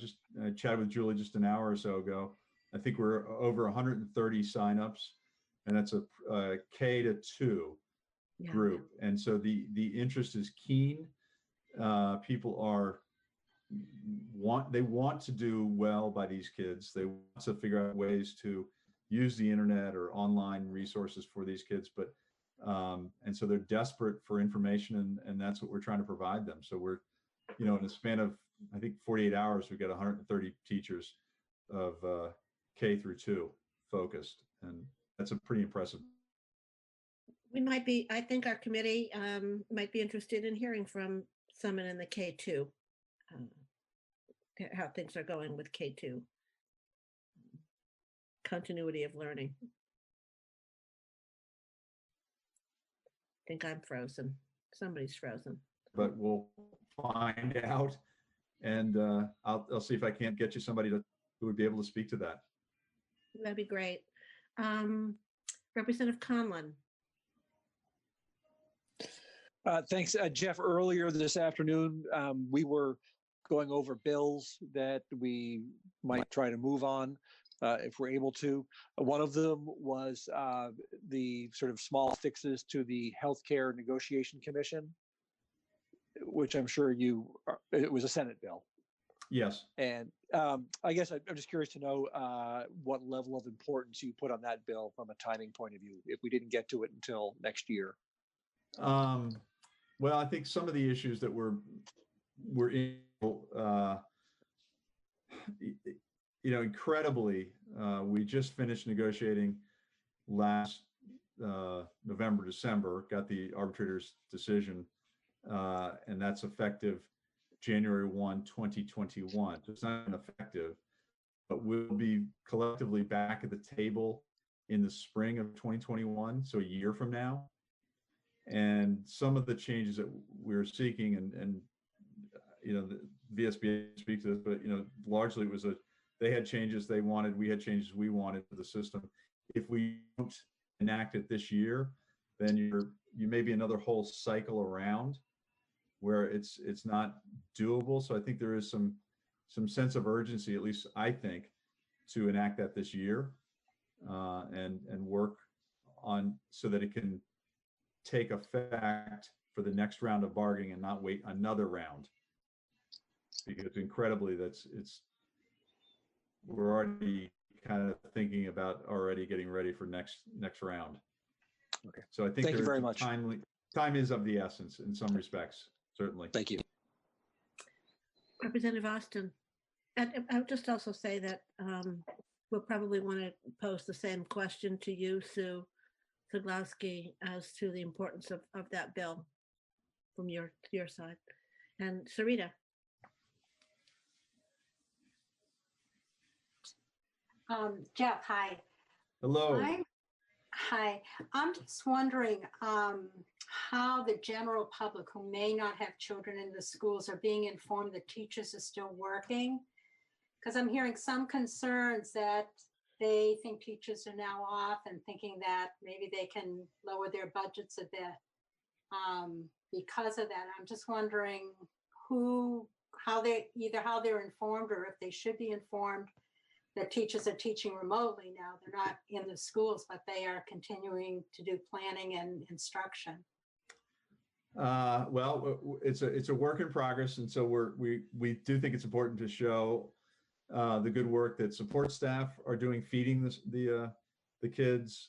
chatted with Julie just an hour or so ago. I think we're over 130 signups, and that's a K to 2 group. And so the interest is keen. People want to do well by these kids. They want to figure out ways to use the internet or online resources for these kids, but And so they're desperate for information, and that's what we're trying to provide them. So we're, in a span of, I think, 48 hours, we got 130 teachers of K through 2 focused, and that's a pretty impressive. I think our committee might be interested in hearing from someone in the K2, how things are going with K2. Continuity of learning. I think I'm frozen. Somebody's frozen. But we'll find out, and I'll see if I can't get you somebody who would be able to speak to that. That'd be great. Representative Conlon. Thanks, Jeff. Earlier this afternoon, we were going over bills that we might try to move on if we're able to. One of them was the sort of small fixes to the Healthcare Negotiation Commission, which I'm sure it was a Senate bill. Yes. And I guess I'm just curious to know what level of importance you put on that bill from a timing point of view, if we didn't get to it until next year. Well, I think some of the issues that we're in, incredibly, we just finished negotiating last November, December, got the arbitrator's decision, and that's effective January 1, 2021. So it's not effective, but we'll be collectively back at the table in the spring of 2021, so a year from now. And some of the changes that we're seeking, and the VSBA speaks to this, but largely it was they had changes they wanted, we had changes we wanted to the system. If we don't enact it this year, then you may be another whole cycle around where it's not doable. So I think there is some sense of urgency, at least I think, to enact that this year, and work on so that it can take effect for the next round of bargaining and not wait another round, because incredibly we're already kind of thinking about already getting ready for next round. Okay. So I think thank you very much. Time is of the essence in some respects, certainly. Thank you. Representative Austin. And I would just also say that we'll probably want to pose the same question to you, Sue Zaglowski, as to the importance of that bill from your side. And Sarita. Jeff, hi. Hello. Hi. I'm just wondering how the general public who may not have children in the schools are being informed that teachers are still working. Because I'm hearing some concerns that they think teachers are now off and thinking that maybe they can lower their budgets a bit because of that. I'm just wondering how they're informed, or if they should be informed that teachers are teaching remotely now. They're not in the schools, but they are continuing to do planning and instruction. Well, it's a work in progress, and so we do think it's important to show the good work that support staff are doing, feeding the kids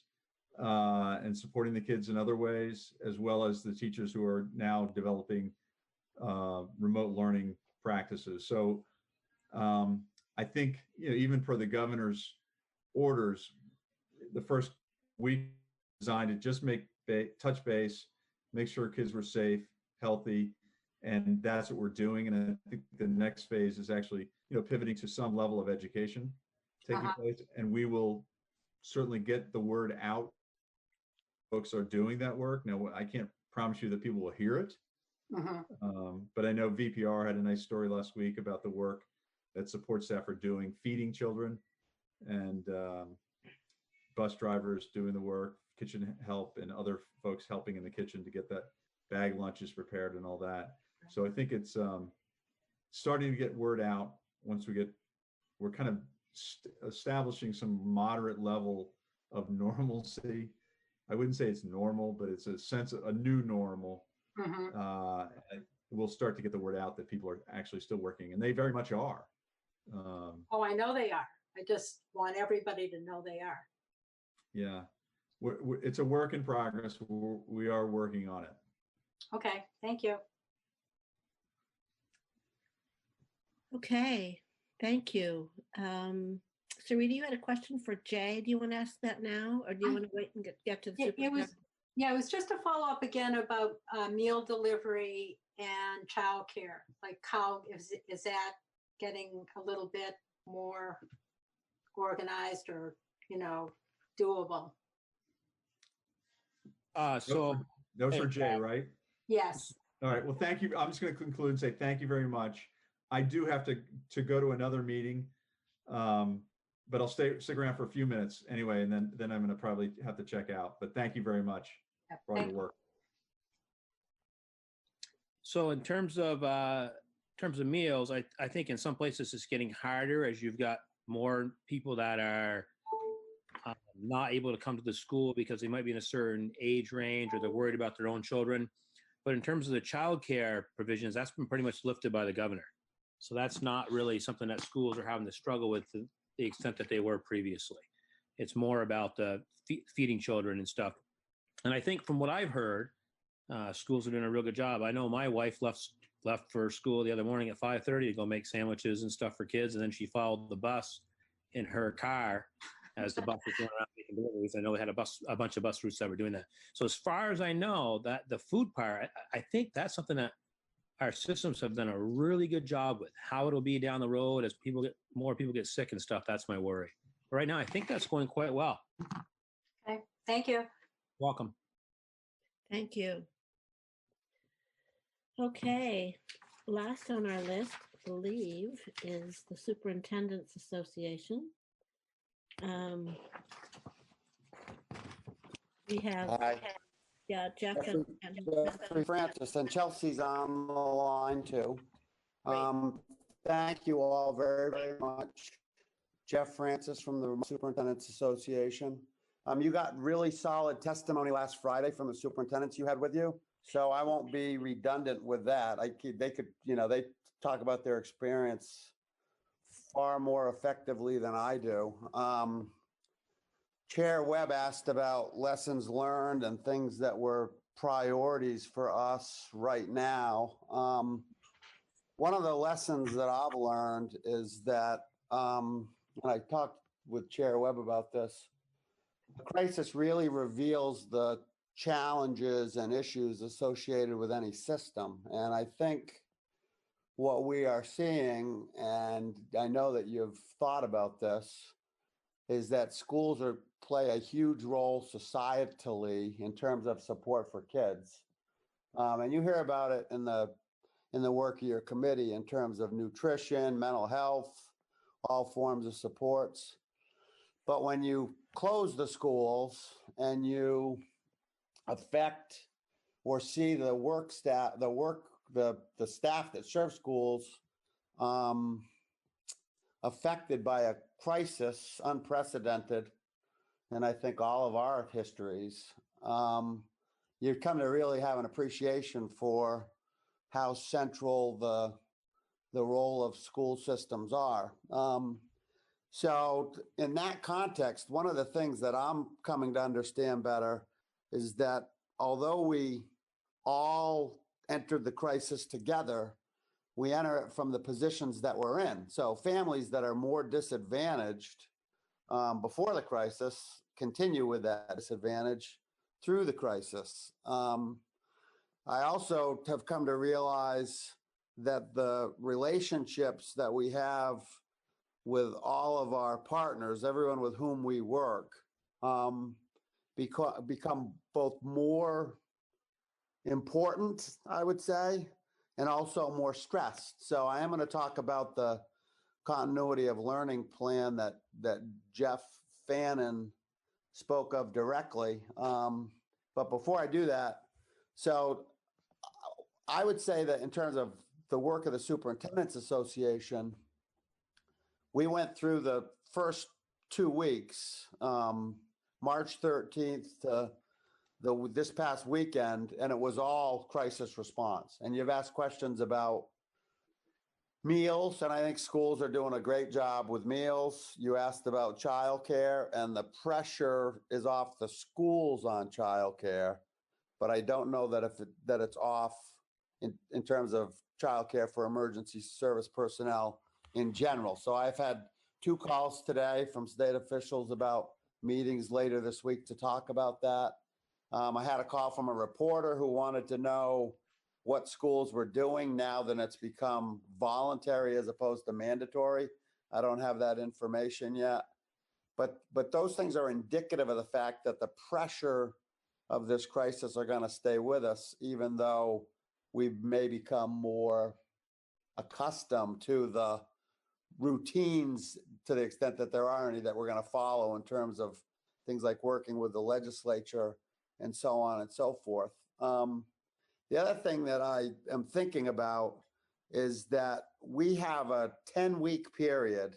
and supporting the kids in other ways, as well as the teachers who are now developing remote learning practices. So I think even for the governor's orders, the first week designed to just touch base, make sure kids were safe, healthy, and that's what we're doing. And I think the next phase is actually pivoting to some level of education taking place, and we will certainly get the word out. Folks are doing that work. Now, I can't promise you that people will hear it, but I know VPR had a nice story last week about the work that support staff are doing, feeding children, and bus drivers doing the work, kitchen help, and other folks helping in the kitchen to get that bag lunches prepared and all that. So I think it's starting to get word out. Once we're kind of establishing some moderate level of normalcy. I wouldn't say it's normal, but it's a sense of a new normal. We'll start to get the word out that people are actually still working, and they very much are. I know they are. I just want everybody to know they are. Yeah. it's a work in progress. We are working on it. Okay, thank you. Okay, thank you. Sarita, you had a question for Jay. Do you want to ask that now, or do you want to wait and get to the superintendent? It was just a follow up again about meal delivery and childcare. Like, how is that getting a little bit more organized or, doable? Those are Jay, right? Yes. All right. Well, thank you. I'm just going to conclude and say thank you very much. I do have to go to another meeting, but I'll stick around for a few minutes anyway, and then I'm going to probably have to check out. But thank you very much for all your work. So in terms of meals, I think in some places it's getting harder as you've got more people that are not able to come to the school because they might be in a certain age range or they're worried about their own children. But in terms of the childcare provisions, that's been pretty much lifted by the governor. So that's not really something that schools are having to struggle with to the extent that they were previously. It's more about feeding children and stuff. And I think from what I've heard, schools are doing a real good job. I know my wife left for school the other morning at 5:30 to go make sandwiches and stuff for kids. And then she followed the bus in her car as the bus was going around making deliveries. I know we had a bunch of bus routes that were doing that. So as far as I know, that the food part, I think that's something that our systems have done a really good job with. How it'll be down the road as more people get sick and stuff, that's my worry. But right now, I think that's going quite well. Okay, thank you. Welcome. Thank you. Okay, last on our list, I believe, is the Superintendent's Association. We have, Jeff and Jeffrey Francis, and Chelsea's on the line too. Thank you all very, very much. Jeff Francis from the Superintendent's Association. You got really solid testimony last Friday from the superintendents you had with you, so I won't be redundant with that. They could, they talk about their experience far more effectively than I do. Chair Webb asked about lessons learned and things that were priorities for us right now. One of the lessons that I've learned is that, and I talked with Chair Webb about this, the crisis really reveals the challenges and issues associated with any system. And I think what we are seeing, and I know that you've thought about this, is that schools play a huge role societally in terms of support for kids. And you hear about it in the work of your committee in terms of nutrition, mental health, all forms of supports. But when you close the schools and you affect or see the staff that serve schools affected by a crisis unprecedented, and I think all of our histories, you come to really have an appreciation for how central the role of school systems are. So in that context, one of the things that I'm coming to understand better is that although we all entered the crisis together, we enter it from the positions that we're in. So families that are more disadvantaged before the crisis continue with that disadvantage through the crisis. I also have come to realize that the relationships that we have with all of our partners, everyone with whom we work, become both more important, I would say, and also more stressed. So I am going to talk about the continuity of learning plan that Jeff Fannin spoke of directly. But before I do that, so I would say that in terms of the work of the Superintendent's Association, we went through the first 2 weeks, March 13th to this past weekend, and it was all crisis response. And you've asked questions about meals, and I think schools are doing a great job with meals. You asked about childcare, and the pressure is off the schools on childcare, but I don't know that that it's off in terms of childcare for emergency service personnel in general. So I've had 2 calls today from state officials about meetings later this week to talk about that. I had a call from a reporter who wanted to know what schools were doing now that it's become voluntary as opposed to mandatory. I don't have that information yet. But those things are indicative of the fact that the pressure of this crisis are going to stay with us, even though we may become more accustomed to the routines, to the extent that there are any that we're going to follow in terms of things like working with the legislature and so on and so forth. The other thing that I am thinking about is that we have a 10-week period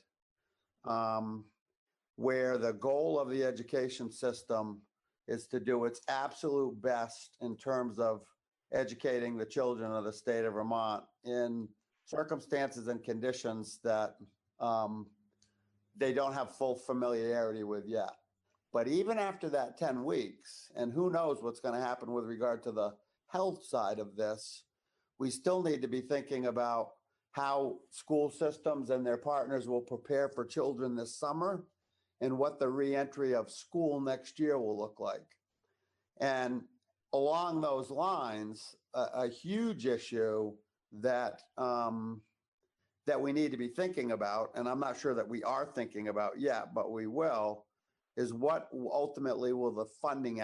where the goal of the education system is to do its absolute best in terms of educating the children of the state of Vermont in circumstances and conditions that they don't have full familiarity with yet. But even after that 10 weeks, and who knows what's going to happen with regard to the health side of this, we still need to be thinking about how school systems and their partners will prepare for children this summer and what the reentry of school next year will look like. And along those lines, a huge issue that that we need to be thinking about, and I'm not sure that we are thinking about yet, but we will, is what ultimately will the funding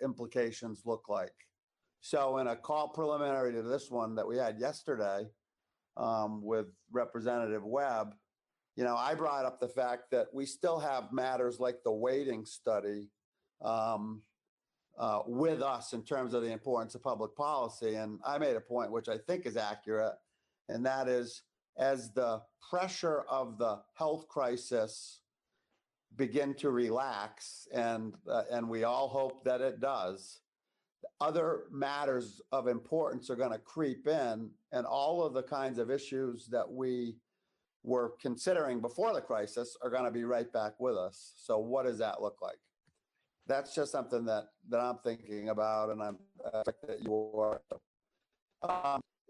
implications look like. So in a call preliminary to this one that we had yesterday with Representative Webb, you know, I brought up the fact that we still have matters like the weighting study with us in terms of the importance of public policy. And I made a point which I think is accurate, and that is, as the pressure of the health crisis begin to relax, and we all hope that it does, other matters of importance are going to creep in, and all of the kinds of issues that we were considering before the crisis are going to be right back with us. So what does that look like? That's just something that I'm thinking about, and I'm that you are.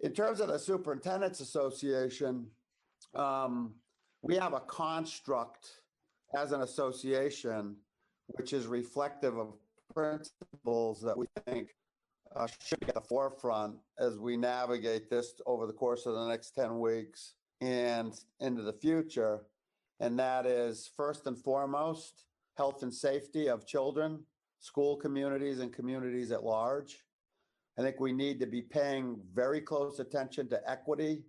In terms of the Superintendents Association, we have a construct as an association which is reflective of principles that we think should be at the forefront as we navigate this over the course of the next 10 weeks and into the future. And that is, first and foremost, health and safety of children, school communities, and communities at large. I think we need to be paying very close attention to equity,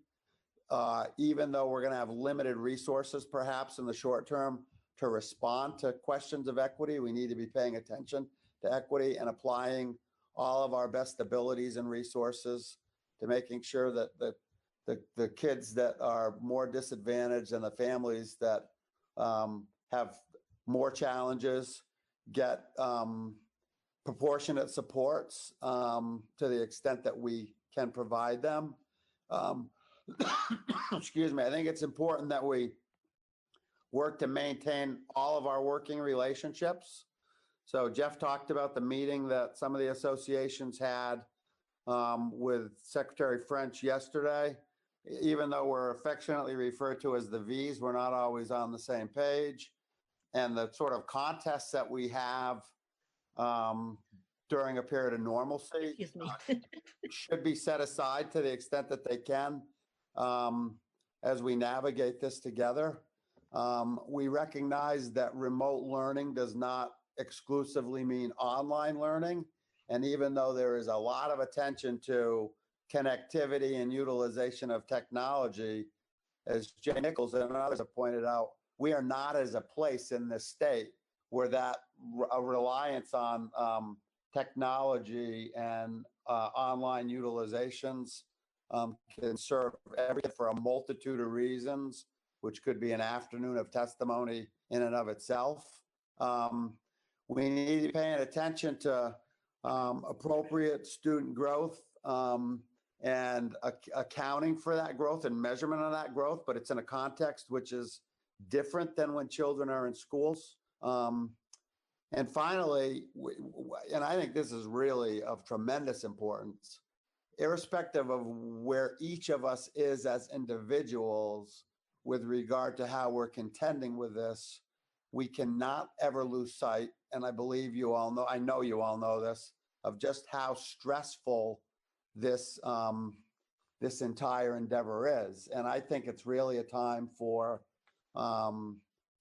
even though we're going to have limited resources perhaps in the short term to respond to questions of equity. We need to be paying attention to equity and applying all of our best abilities and resources to making sure that the kids that are more disadvantaged and the families that have more challenges get proportionate supports to the extent that we can provide them. Excuse me. I think it's important that we work to maintain all of our working relationships. So Jeff talked about the meeting that some of the associations had with Secretary French yesterday. Even though we're affectionately referred to as the V's, we're not always on the same page. And the sort of contests that we have during a period of normalcy should be set aside to the extent that they can as we navigate this together. We recognize that remote learning does not exclusively mean online learning. And even though there is a lot of attention to connectivity and utilization of technology, as Jay Nichols and others have pointed out, we are not as a place in this state where that reliance on technology and online utilizations can serve everything for a multitude of reasons, which could be an afternoon of testimony in and of itself. We need to be paying attention to appropriate student growth and accounting for that growth and measurement of that growth, but it's in a context which is different than when children are in schools. And finally, and I think this is really of tremendous importance, irrespective of where each of us is as individuals with regard to how we're contending with this, we cannot ever lose sight, and I believe you all know, I know you all know this, of just how stressful this this entire endeavor is. And I think it's really a time for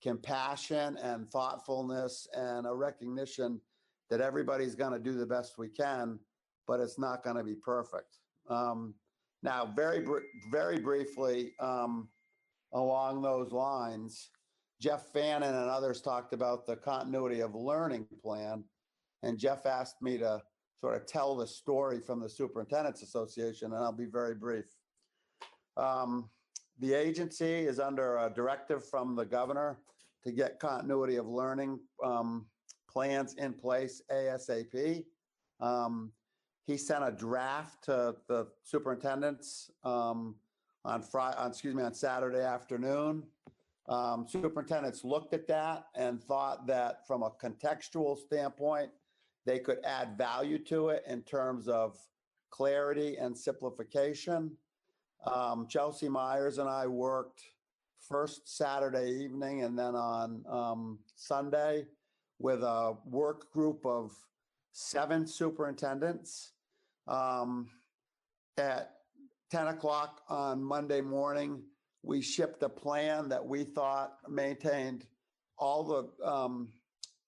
compassion and thoughtfulness and a recognition that everybody's going to do the best we can, but it's not going to be perfect. Now, very briefly, along those lines, Jeff Fannin and others talked about the continuity of learning plan, and Jeff asked me to sort of tell the story from the Superintendent's Association, and I'll be very brief. The agency is under a directive from the governor to get continuity of learning plans in place ASAP. He sent a draft to the superintendents on Saturday afternoon. Superintendents looked at that and thought that from a contextual standpoint, they could add value to it in terms of clarity and simplification. Chelsea Myers and I worked first Saturday evening and then on Sunday with a work group of 7 superintendents. At 10 o'clock on Monday morning, we shipped a plan that we thought maintained all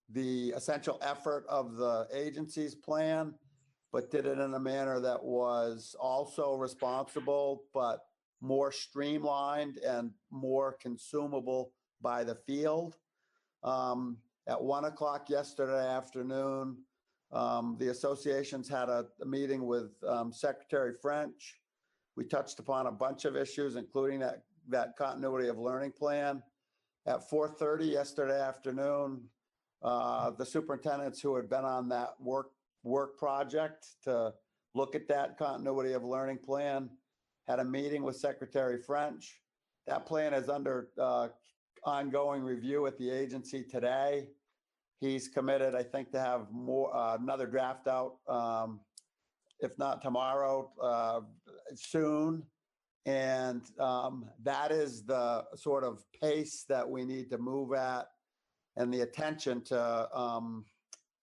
the essential effort of the agency's plan, but did it in a manner that was also responsible, but more streamlined and more consumable by the field. At 1 o'clock yesterday afternoon, the associations had a meeting with Secretary French. We touched upon a bunch of issues, including that continuity of learning plan. At 4:30 yesterday afternoon, the superintendents who had been on that work project to look at that continuity of learning plan had a meeting with Secretary French. That plan is under ongoing review at the agency today. He's committed, I think, to have another draft out, if not tomorrow, soon. And that is the sort of pace that we need to move at, and the attention to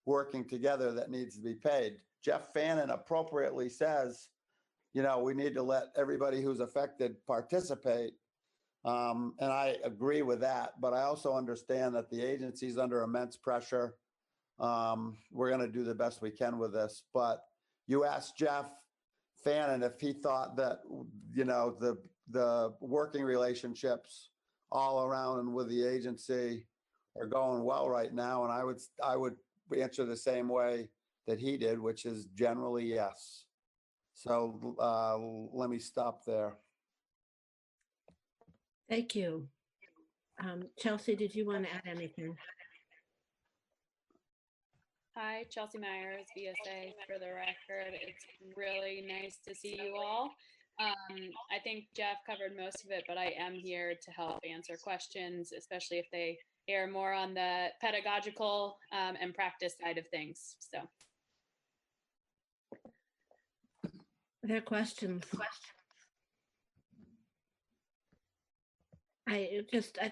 working together that needs to be paid. Jeff Fannin appropriately says, you know, we need to let everybody who's affected participate. And I agree with that, but I also understand that the agency's under immense pressure. We're going to do the best we can with this. But you asked Jeff Fannin if he thought that, you know, the working relationships all around and with the agency are going well right now. And I would answer the same way that he did, which is generally yes. So let me stop there. Thank you. Chelsea, did you want to add anything? Hi, Chelsea Myers, VSA for the record. It's really nice to see you all. I think Jeff covered most of it, but I am here to help answer questions, especially if they are more on the pedagogical and practice side of things. So. Are there questions? I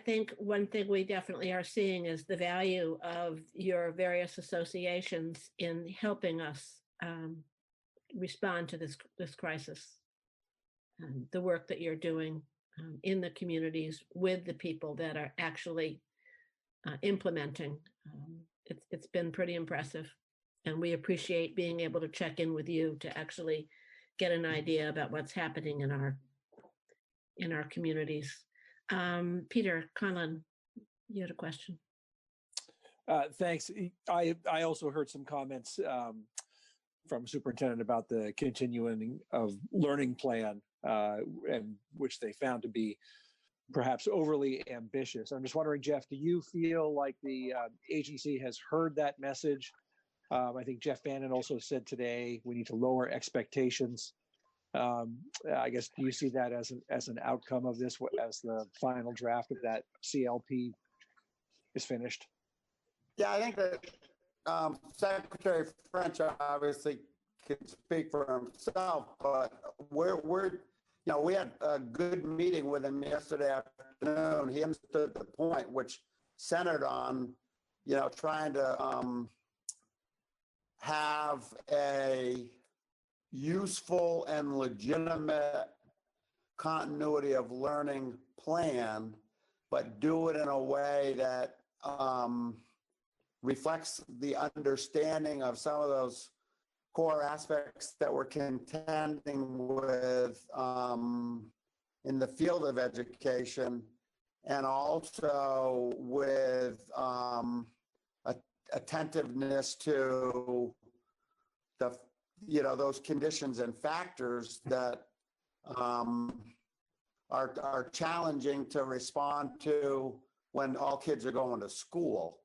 think one thing we definitely are seeing is the value of your various associations in helping us respond to this crisis. The work that you're doing in the communities with the people that are actually implementing. It's been pretty impressive, and we appreciate being able to check in with you to actually get an idea about what's happening in our communities. Peter Conlon, you had a question. Thanks. I also heard some comments from Superintendent about the continuing of learning plan, and which they found to be perhaps overly ambitious. I'm just wondering, Jeff, do you feel like the agency has heard that message? I think Jeff Fannin also said today we need to lower expectations. I guess, do you see that as an outcome of this, as the final draft of that CLP is finished? Yeah, I think that Secretary French obviously can speak for himself, but we had a good meeting with him yesterday afternoon. He understood the point, which centered on, trying to have a useful and legitimate continuity of learning plan, but do it in a way that reflects the understanding of some of those core aspects that we're contending with in the field of education, and also with attentiveness to the those conditions and factors that are challenging to respond to when all kids are going to school.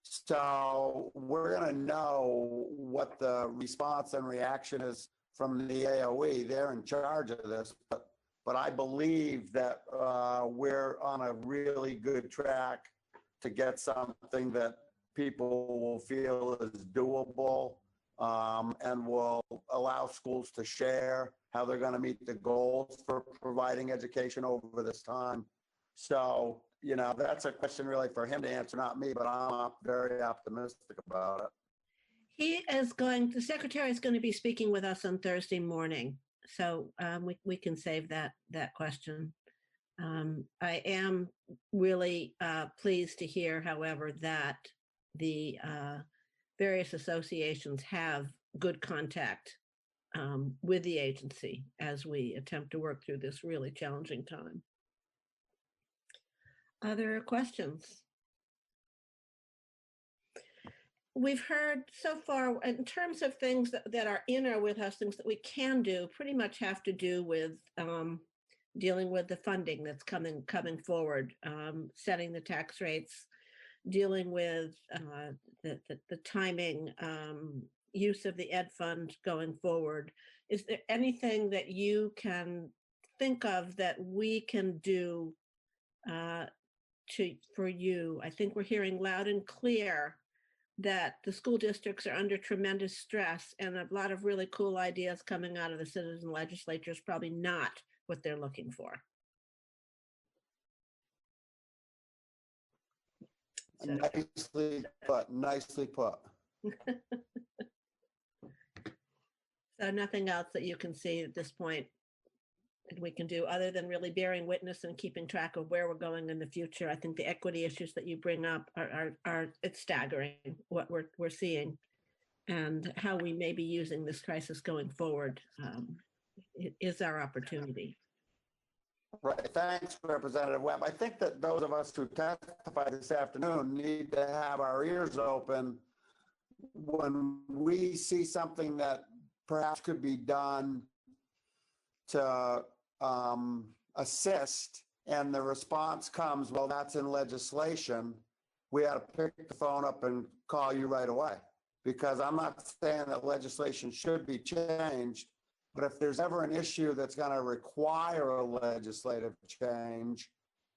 So we're going to know what the response and reaction is from the AOE. They're in charge of this, but I believe that we're on a really good track to get something that people will feel is doable, and will allow schools to share how they're going to meet the goals for providing education over this time. So, that's a question really for him to answer, not me, but I'm very optimistic about it. The secretary is going to be speaking with us on Thursday morning. So we can save that question. I am really pleased to hear, however, that the various associations have good contact with the agency as we attempt to work through this really challenging time. Other questions? We've heard so far, in terms of things that are in our wheelhouse, things that we can do, pretty much have to do with dealing with the funding that's coming forward, setting the tax rates, dealing with the timing, use of the ed fund going forward. Is there anything that you can think of that we can do for you? I think we're hearing loud and clear that the school districts are under tremendous stress, and a lot of really cool ideas coming out of the citizen legislature is probably not what they're looking for. So. Nicely put. So nothing else that you can see at this point that we can do other than really bearing witness and keeping track of where we're going in the future. I think the equity issues that you bring up are it's staggering what we're seeing, and how we may be using this crisis going forward is our opportunity. Right. Thanks, Representative Webb. I think that those of us who testify this afternoon need to have our ears open when we see something that perhaps could be done to assist, and the response comes, well, that's in legislation. We ought to pick the phone up and call you right away, because I'm not saying that legislation should be changed, but if there's ever an issue that's going to require a legislative change,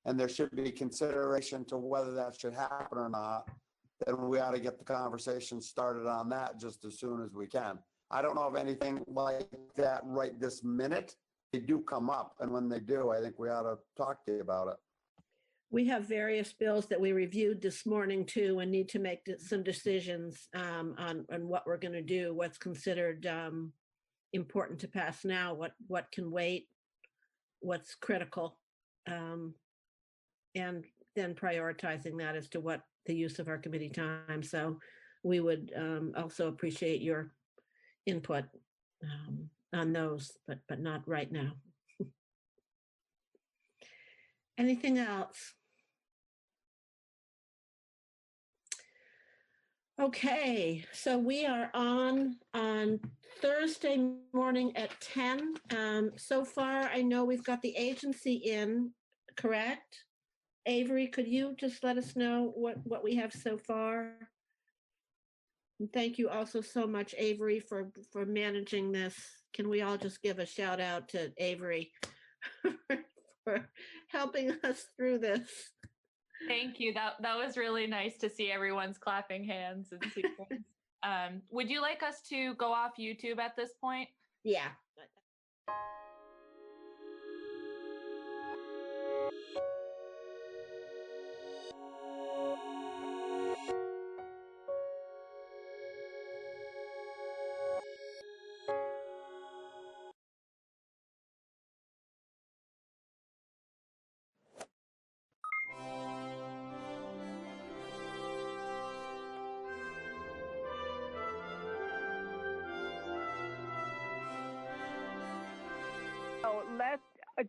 and there should be consideration to whether that should happen or not, then we ought to get the conversation started on that just as soon as we can. I don't know of anything like that right this minute. They do come up, and when they do, I think we ought to talk to you about it. We have various bills that we reviewed this morning too, and need to make some decisions on what we're going to do, what's considered important to pass now, what can wait, what's critical, and then prioritizing that as to what the use of our committee time. So we would also appreciate your input on those, but not right now. Anything else? Okay, so we are on Thursday morning at 10. So far, I know we've got the agency in, correct? Avery, could you just let us know what we have so far? And thank you also so much, Avery, for managing this can we all just give a shout out to Avery for helping us through this? Thank you. That was really nice to see everyone's clapping hands and sequence. Would you like us to go off YouTube at this point? Yeah. So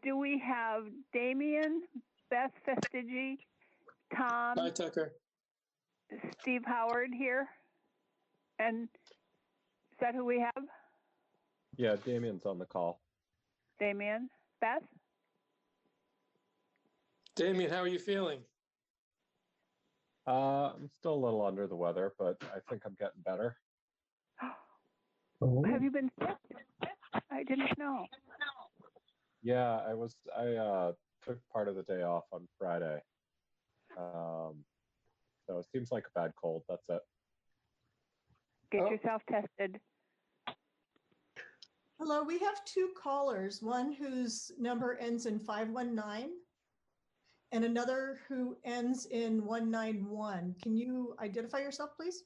do we have Damien, Beth Festigi, Tom, Bye, Tucker. Steve Howard here? And is that who we have? Yeah, Damien's on the call. Damien, Beth? Damien, how are you feeling? I'm still a little under the weather, but I think I'm getting better. Have you been sick? I didn't know. Yeah, I took part of the day off on Friday. So it seems like a bad cold. That's it. Get yourself tested. Hello, we have two callers, one whose number ends in 519 and another who ends in 191. Can you identify yourself, please?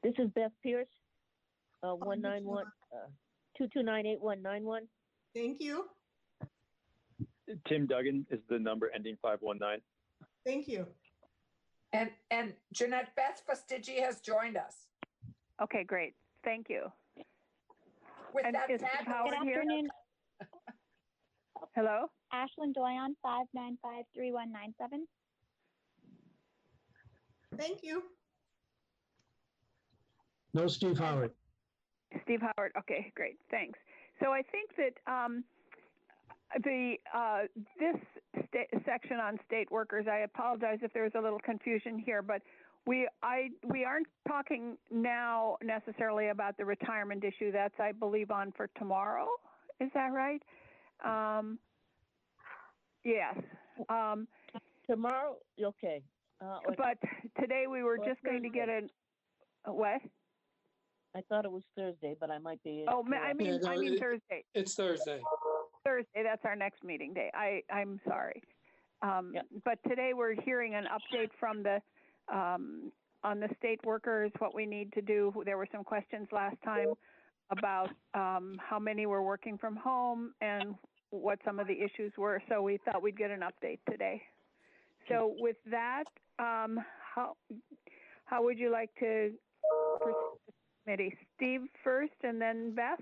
This is Beth Pierce, 191 2298191. Thank you. Tim Duggan is the number ending 519. Thank you. And Jeanette Beth Fastigi has joined us. Okay, great. Thank you. With And that is fabulous- Howard Good here? afternoon. Hello? Ashlyn Doyon, 5953197. Thank you. No Steve Howard. Steve Howard. Okay, great. Thanks. So I think that this section on state workers, I apologize if there was a little confusion here, but we aren't talking now necessarily about the retirement issue. That's, I believe, on for tomorrow. Is that right? Yes. Tomorrow, okay. But today we were just going to get a what? I thought it was Thursday, but I might be. Oh, I mean Thursday. It's Thursday. Thursday, that's our next meeting day. I'm sorry. But today we're hearing an update from the on the state workers, what we need to do. There were some questions last time about how many were working from home and what some of the issues were. So we thought we'd get an update today. So with that, how would you like to proceed with the committee? Steve first and then Beth?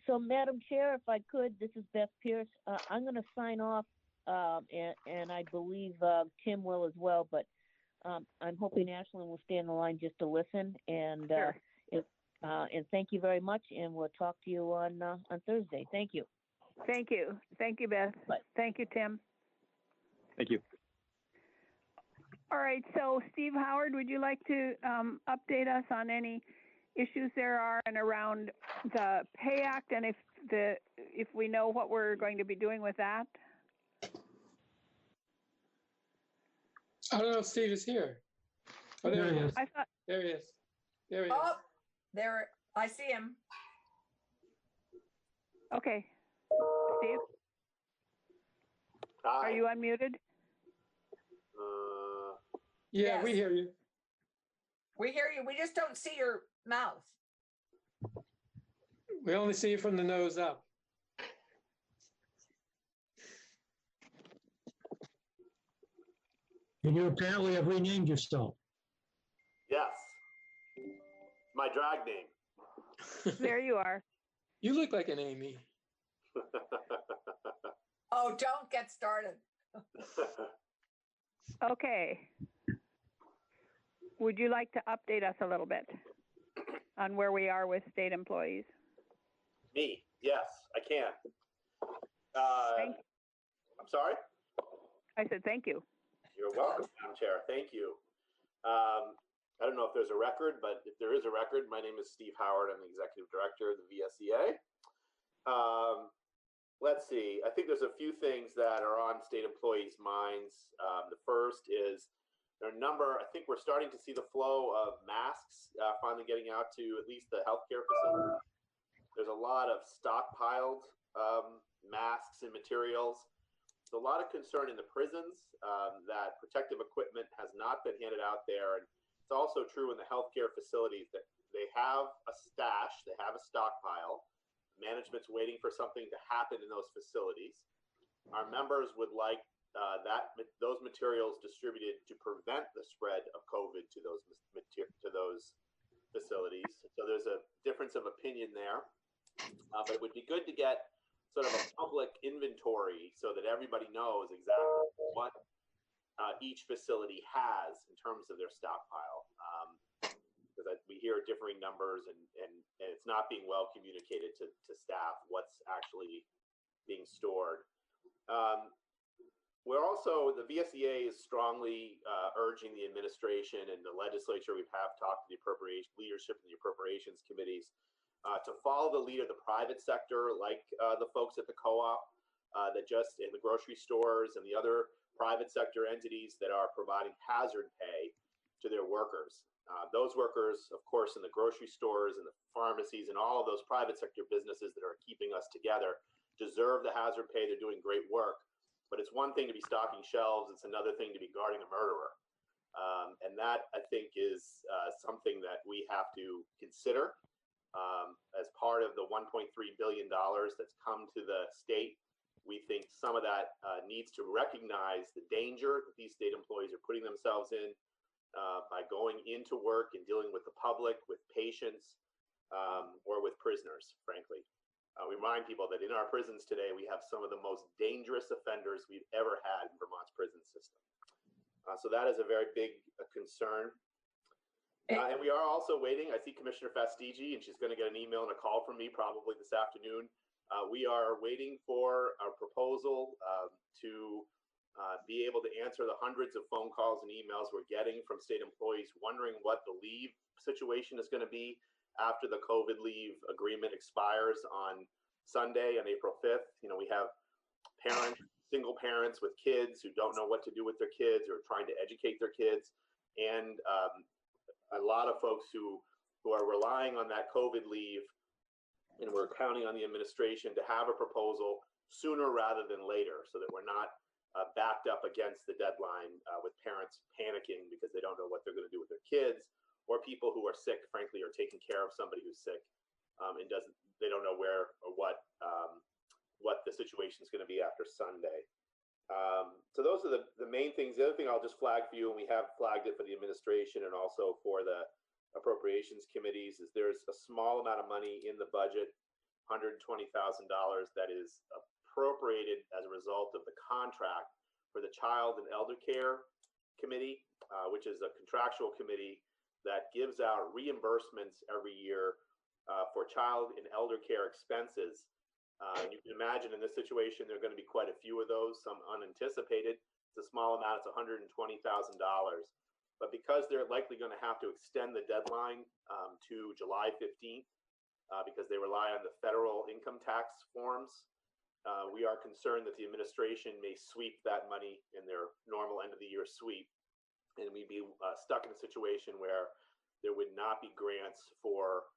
So Madam Chair, if I could, this is Beth Pierce. I'm going to sign off, and I believe Tim will as well, but I'm hoping Ashlyn will stay on the line just to listen. And Sure. And thank you very much, and we'll talk to you on Thursday. Thank you. Thank you. Thank you, Beth. Bye. Thank you, Tim. Thank you. All right, so Steve Howard, would you like to update us on any issues there are and around the Pay Act, and if we know what we're going to be doing with that? I don't know if Steve is here. Oh, there he is. I thought There he is. There he is. Oh, there, I see him. Okay. Steve? Hi. Are you unmuted? Yeah, Yes. we hear you. We hear you. We just don't see your mouth. We only see you from the nose up. And you apparently have renamed yourself. Yes. My drag name. There you are. You look like an Amy. Oh, don't get started. Okay. Would you like to update us a little bit on where we are with state employees? Me? Yes, I can. Thank you. I'm sorry? I said thank you. You're welcome, Madam Chair. Thank you. I don't know if there's a record, but if there is a record, my name is Steve Howard. I'm the executive director of the VSEA. Let's see. I think there's a few things that are on state employees' minds. The first is there are a number. I think we're starting to see the flow of masks finally getting out to at least the healthcare facilities. There's a lot of stockpiled masks and materials. There's a lot of concern in the prisons that protective equipment has not been handed out there. And it's also true in the healthcare facilities that they have a stash, they have a stockpile. Management's waiting for something to happen in those facilities. Our members would like those materials distributed to prevent the spread of COVID to those facilities. So there's a difference of opinion there. But it would be good to get sort of a public inventory so that everybody knows exactly what each facility has in terms of their stockpile. Because we hear differing numbers and it's not being well communicated to staff what's actually being stored. We're also, the VSEA is strongly urging the administration and the legislature. We have talked to the appropriation leadership and the appropriations committees to follow the lead of the private sector, like the folks at the co-op, that just in the grocery stores and the other private sector entities that are providing hazard pay to their workers. Those workers, of course, in the grocery stores and the pharmacies and all of those private sector businesses that are keeping us together deserve the hazard pay. They're doing great work. But it's one thing to be stocking shelves. It's another thing to be guarding a murderer. And that, I think, is something that we have to consider as part of the $1.3 billion that's come to the state. We think some of that needs to recognize the danger that these state employees are putting themselves in by going into work and dealing with the public, with patients, or with prisoners, frankly. We remind people that in our prisons today, we have some of the most dangerous offenders we've ever had in Vermont's prison system. So that is a very big concern. And we are also waiting. I see Commissioner Fastigi, and she's going to get an email and a call from me probably this afternoon. We are waiting for a proposal to be able to answer the hundreds of phone calls and emails we're getting from state employees wondering what the leave situation is going to be after the COVID leave agreement expires on Sunday on April 5th. You know, we have parents, single parents with kids who don't know what to do with their kids or trying to educate their kids. And a lot of folks who are relying on that COVID leave, and we're counting on the administration to have a proposal sooner rather than later so that we're not backed up against the deadline with parents panicking because they don't know what they're going to do with their kids, or people who are sick, frankly, are taking care of somebody who's sick and they don't know where or what the situation is going to be after Sunday. So those are the main things. The other thing I'll just flag for you, and we have flagged it for the administration and also for the appropriations committees, is there's a small amount of money in the budget, $120,000, that is appropriated as a result of the contract for the Child and Elder Care Committee, which is a contractual committee that gives out reimbursements every year for child and elder care expenses. And you can imagine in this situation, there are going to be quite a few of those, some unanticipated. It's a small amount, it's $120,000. But because they're likely going to have to extend the deadline to July 15th, because they rely on the federal income tax forms, we are concerned that the administration may sweep that money in their normal end of the year sweep. And we'd be stuck in a situation where there would not be grants for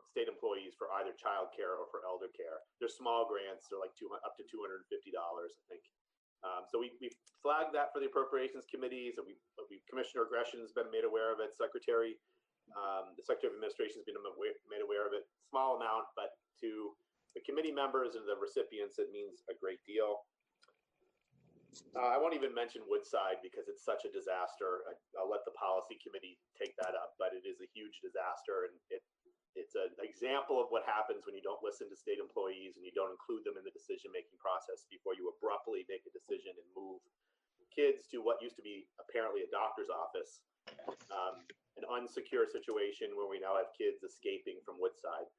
state employees for either child care or for elder care. They're small grants, they're like up to $250, I think. So we flagged that for the appropriations committees, and Commissioner Gresham has been made aware of it. The Secretary of Administration has been made aware of it. Small amount, but to the committee members and the recipients, it means a great deal. I won't even mention Woodside because it's such a disaster. I'll let the policy committee take that up, but it is a huge disaster, and it's an example of what happens when you don't listen to state employees and you don't include them in the decision-making process before you abruptly make a decision and move kids to what used to be apparently a doctor's office, an unsecure situation where we now have kids escaping from Woodside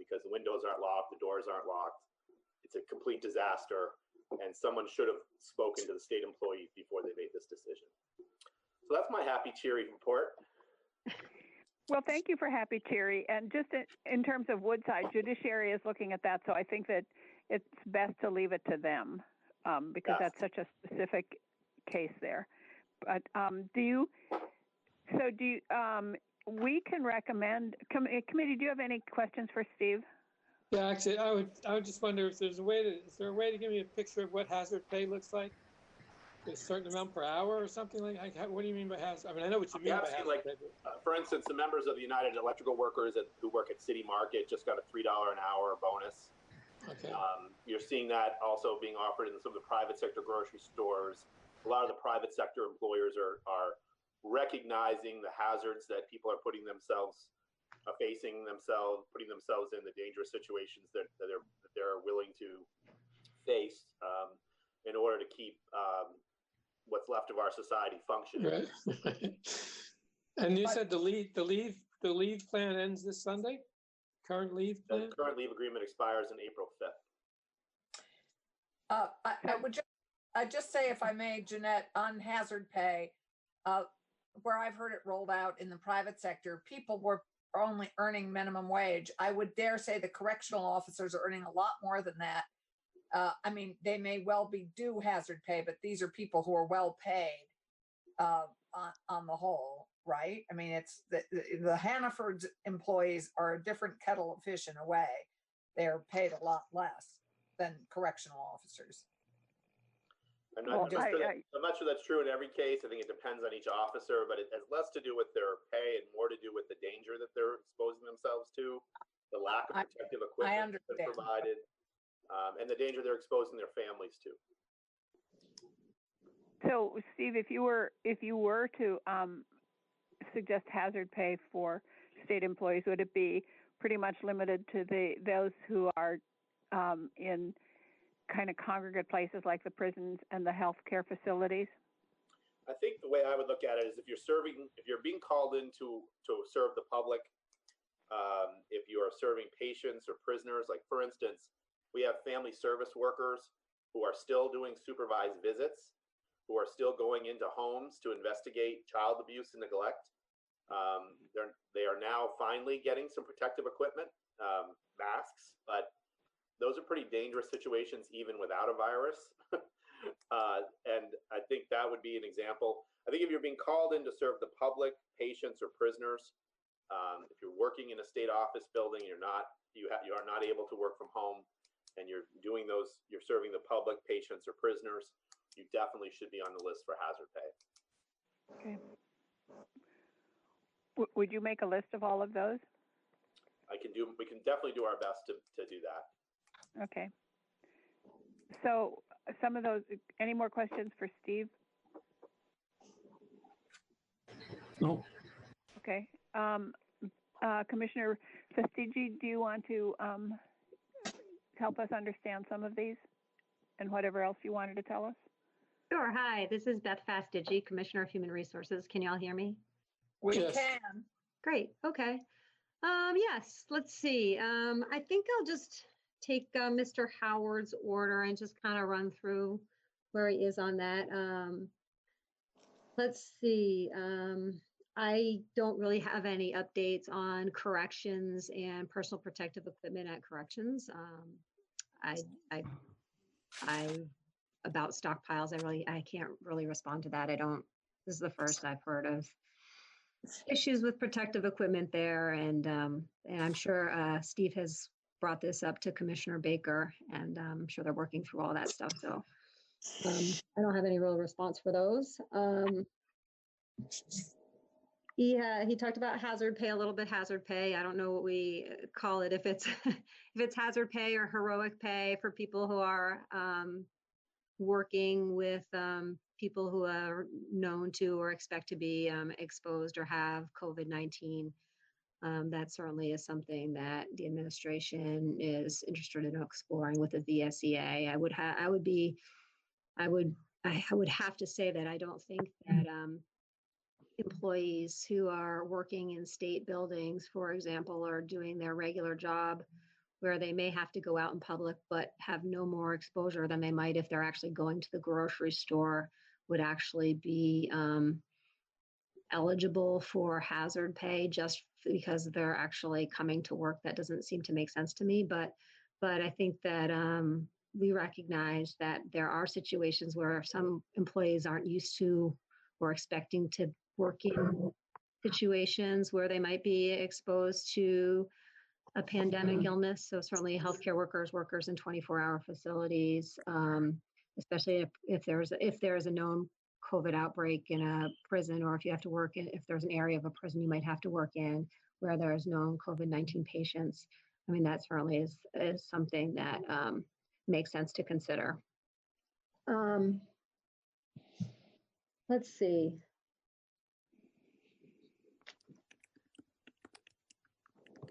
because the windows aren't locked, the doors aren't locked. It's a complete disaster, and someone should have spoken to the state employees before they made this decision. So that's my happy, cheery report. Well, thank you for Happy Cheery. And just in terms of Woodside, Judiciary is looking at that. So I think that it's best to leave it to them because Yes. that's such a specific case there. But we can recommend, committee, do you have any questions for Steve? Yeah, actually, I would just wonder if is there a way to give me a picture of what hazard pay looks like? A certain amount per hour or something like that? What do you mean by hazard? I mean, I know what you mean by hazard like, pay. for instance, the members of the United Electrical Workers who work at City Market just got a $3 an hour bonus. Okay. You're seeing that also being offered in some of the private sector grocery stores. A lot of the private sector employers are recognizing the hazards that people are putting themselves, putting themselves in the dangerous situations that they're willing to face in order to keep what's left of our society functioning. Right. And you said the leave plan ends this Sunday? Current leave plan? The current leave agreement expires on April 5th. I just say, if I may, Jeanette, on hazard pay, where I've heard it rolled out in the private sector, people were only earning minimum wage. I would dare say the correctional officers are earning a lot more than that. I mean, they may well be due hazard pay, but these are people who are well paid on the whole, right? I mean, it's the Hannaford's employees are a different kettle of fish in a way. They're paid a lot less than correctional officers. I'm not sure that's true in every case. I think it depends on each officer, but it has less to do with their pay and more to do with the danger that they're exposing themselves to, the lack of protective equipment that's provided, and the danger they're exposing their families to. So, Steve, if you were to suggest hazard pay for state employees, would it be pretty much limited to those who are in kind of congregate places like the prisons and the healthcare facilities? I think the way I would look at it is if you're being called in to serve the public, if you are serving patients or prisoners, like for instance, we have family service workers who are still doing supervised visits, who are still going into homes to investigate child abuse and neglect. They are now finally getting some protective equipment, masks, but those are pretty dangerous situations even without a virus. And I think that would be an example. I think if you're being called in to serve the public, patients, or prisoners, if you're working in a state office building, you are not able to work from home, and you're serving the public, patients, or prisoners, you definitely should be on the list for hazard pay. Okay. Would you make a list of all of those? We can definitely do our best to do that. Okay. So some of those, any more questions for Steve? No. Okay. Commissioner Fastigi, do you want to help us understand some of these and whatever else you wanted to tell us? Sure. Hi, this is Beth Fastigi, Commissioner of Human Resources. Can you all hear me? We can. Great. Okay. Yes, let's see. I think I'll just take Mr. Howard's order and just kind of run through where he is on that. Let's see. I don't really have any updates on corrections and personal protective equipment at corrections. About stockpiles, I can't really respond to that. This is the first I've heard of issues with protective equipment there. And I'm sure Steve has brought this up to Commissioner Baker, and I'm sure they're working through all that stuff. So I don't have any real response for those. He talked about hazard pay, a little bit hazard pay. I don't know what we call it, if it's if it's hazard pay or heroic pay for people who are working with people who are known to or expect to be exposed or have COVID-19. That certainly is something that the administration is interested in exploring with the VSEA. I would have to say that I don't think that employees who are working in state buildings, for example, are doing their regular job where they may have to go out in public but have no more exposure than they might if they're actually going to the grocery store, would actually be eligible for hazard pay just because they're actually coming to work. That doesn't seem to make sense to me, but I think that we recognize that there are situations where some employees aren't used to or expecting to work in situations where they might be exposed to a pandemic illness. So certainly healthcare workers in 24-hour facilities, especially if there's a known COVID outbreak in a prison, or if you have to work in, if there's an area of a prison you might have to work in where there's known COVID-19 patients. I mean, that certainly is something that makes sense to consider. Let's see.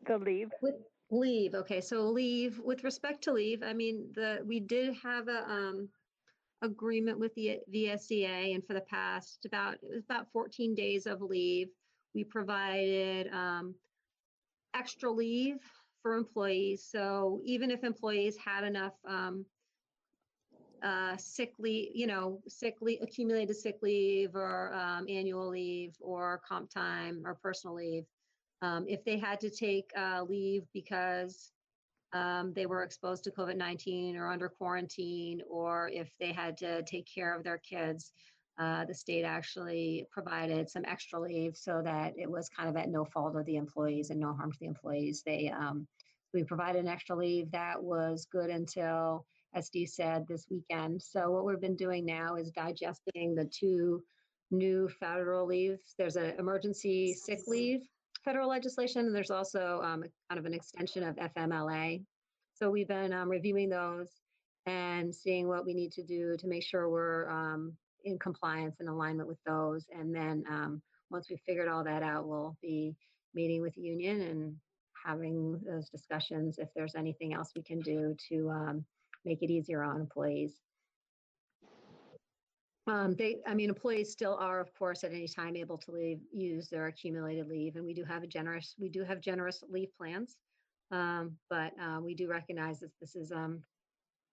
The leave. With leave, okay. So leave, with respect to leave, I mean, we did have a agreement with the VSDA, and for the past it was about 14 days of leave. We provided extra leave for employees. So even if employees had enough sick leave, accumulated sick leave or annual leave or comp time or personal leave, if they had to take leave because they were exposed to COVID-19 or under quarantine, or if they had to take care of their kids, the state actually provided some extra leave so that it was kind of at no fault of the employees and no harm to the employees. We provided an extra leave that was good until, as Steve said, this weekend. So what we've been doing now is digesting the 2 new federal leaves. There's an emergency sick leave federal legislation, and there's also kind of an extension of FMLA. So we've been reviewing those and seeing what we need to do to make sure we're in compliance and alignment with those. And then once we've figured all that out, we'll be meeting with the union and having those discussions if there's anything else we can do to make it easier on employees. Employees still are, of course, at any time able to use their accumulated leave, and we do have generous leave plans. But we do recognize that this is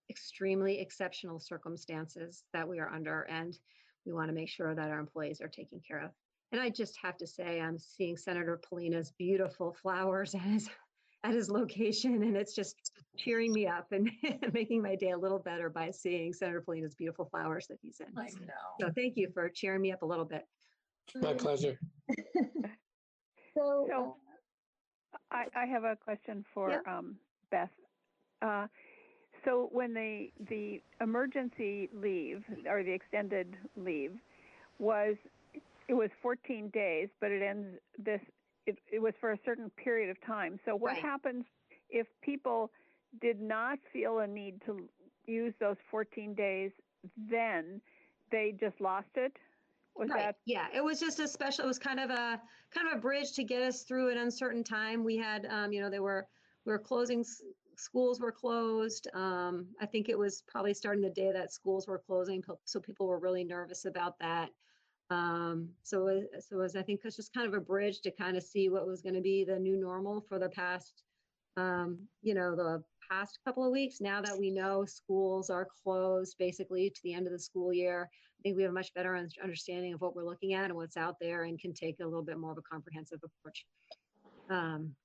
extremely exceptional circumstances that we are under, and we want to make sure that our employees are taken care of. And I just have to say, I'm seeing Senator Polina's beautiful flowers at his location, and it's just cheering me up and making my day a little better by seeing Senator Polina's beautiful flowers that he's in. I know. So thank you for cheering me up a little bit. My pleasure. So I have a question for Beth. So when the emergency leave or the extended leave was 14 days, but it ends it was for a certain period of time. So what happens if people did not feel a need to use those 14 days, then they just lost it? Was that? Yeah, it was just it was kind of a bridge to get us through an uncertain time. We had, we were closing, schools were closed. I think it was probably starting the day that schools were closing. So people were really nervous about that. So it was, I think it's just kind of a bridge to kind of see what was going to be the new normal for the past, the past couple of weeks. Now that we know schools are closed basically to the end of the school year, I think we have a much better understanding of what we're looking at and what's out there, and can take a little bit more of a comprehensive approach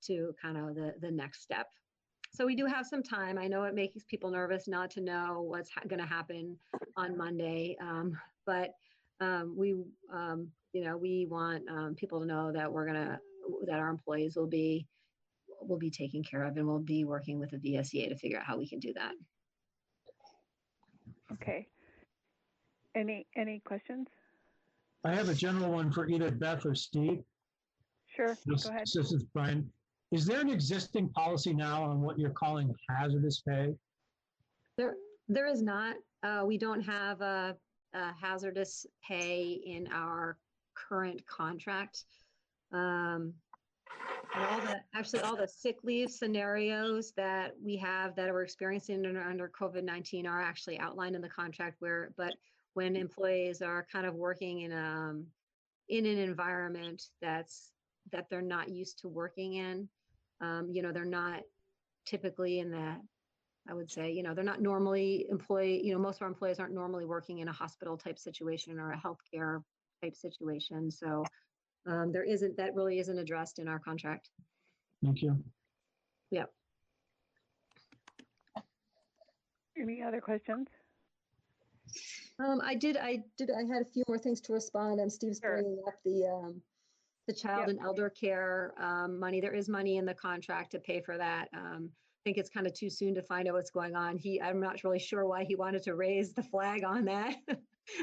to kind of the next step. So we do have some time. I know it makes people nervous not to know what's going to happen on Monday, but we want people to know that that our employees will be taken care of, and we'll be working with the VSEA to figure out how we can do that. Okay. Any questions? I have a general one for either Beth or Steve. Sure, go ahead. This is Brian. Is there an existing policy now on what you're calling hazardous pay? There is not. We don't have a hazardous pay in our current contract. And all the sick leave scenarios that we have that we're experiencing under COVID-19 are actually outlined in the contract, but when employees are kind of working in an environment that they're not used to working in, they're not typically in that, I would say, they're not normally most of our employees aren't normally working in a hospital type situation or a healthcare type situation. So that really isn't addressed in our contract. Thank you. Yeah. Any other questions? I had a few more things to respond, and Steve's bringing up the child and elder care money. There is money in the contract to pay for that. I think it's kind of too soon to find out what's going on. I'm not really sure why he wanted to raise the flag on that.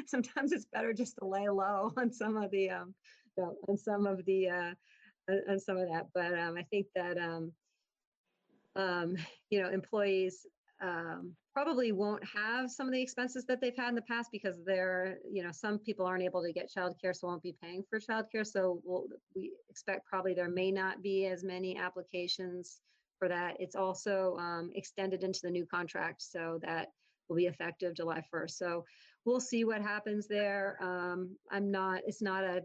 Sometimes it's better just to lay low on some of the on some of that. But I think that employees probably won't have some of the expenses that they've had in the past because some people aren't able to get childcare, so won't be paying for childcare. So we expect probably there may not be as many applications for that. It's also extended into the new contract, so that will be effective July 1st. So we'll see what happens there. It's not a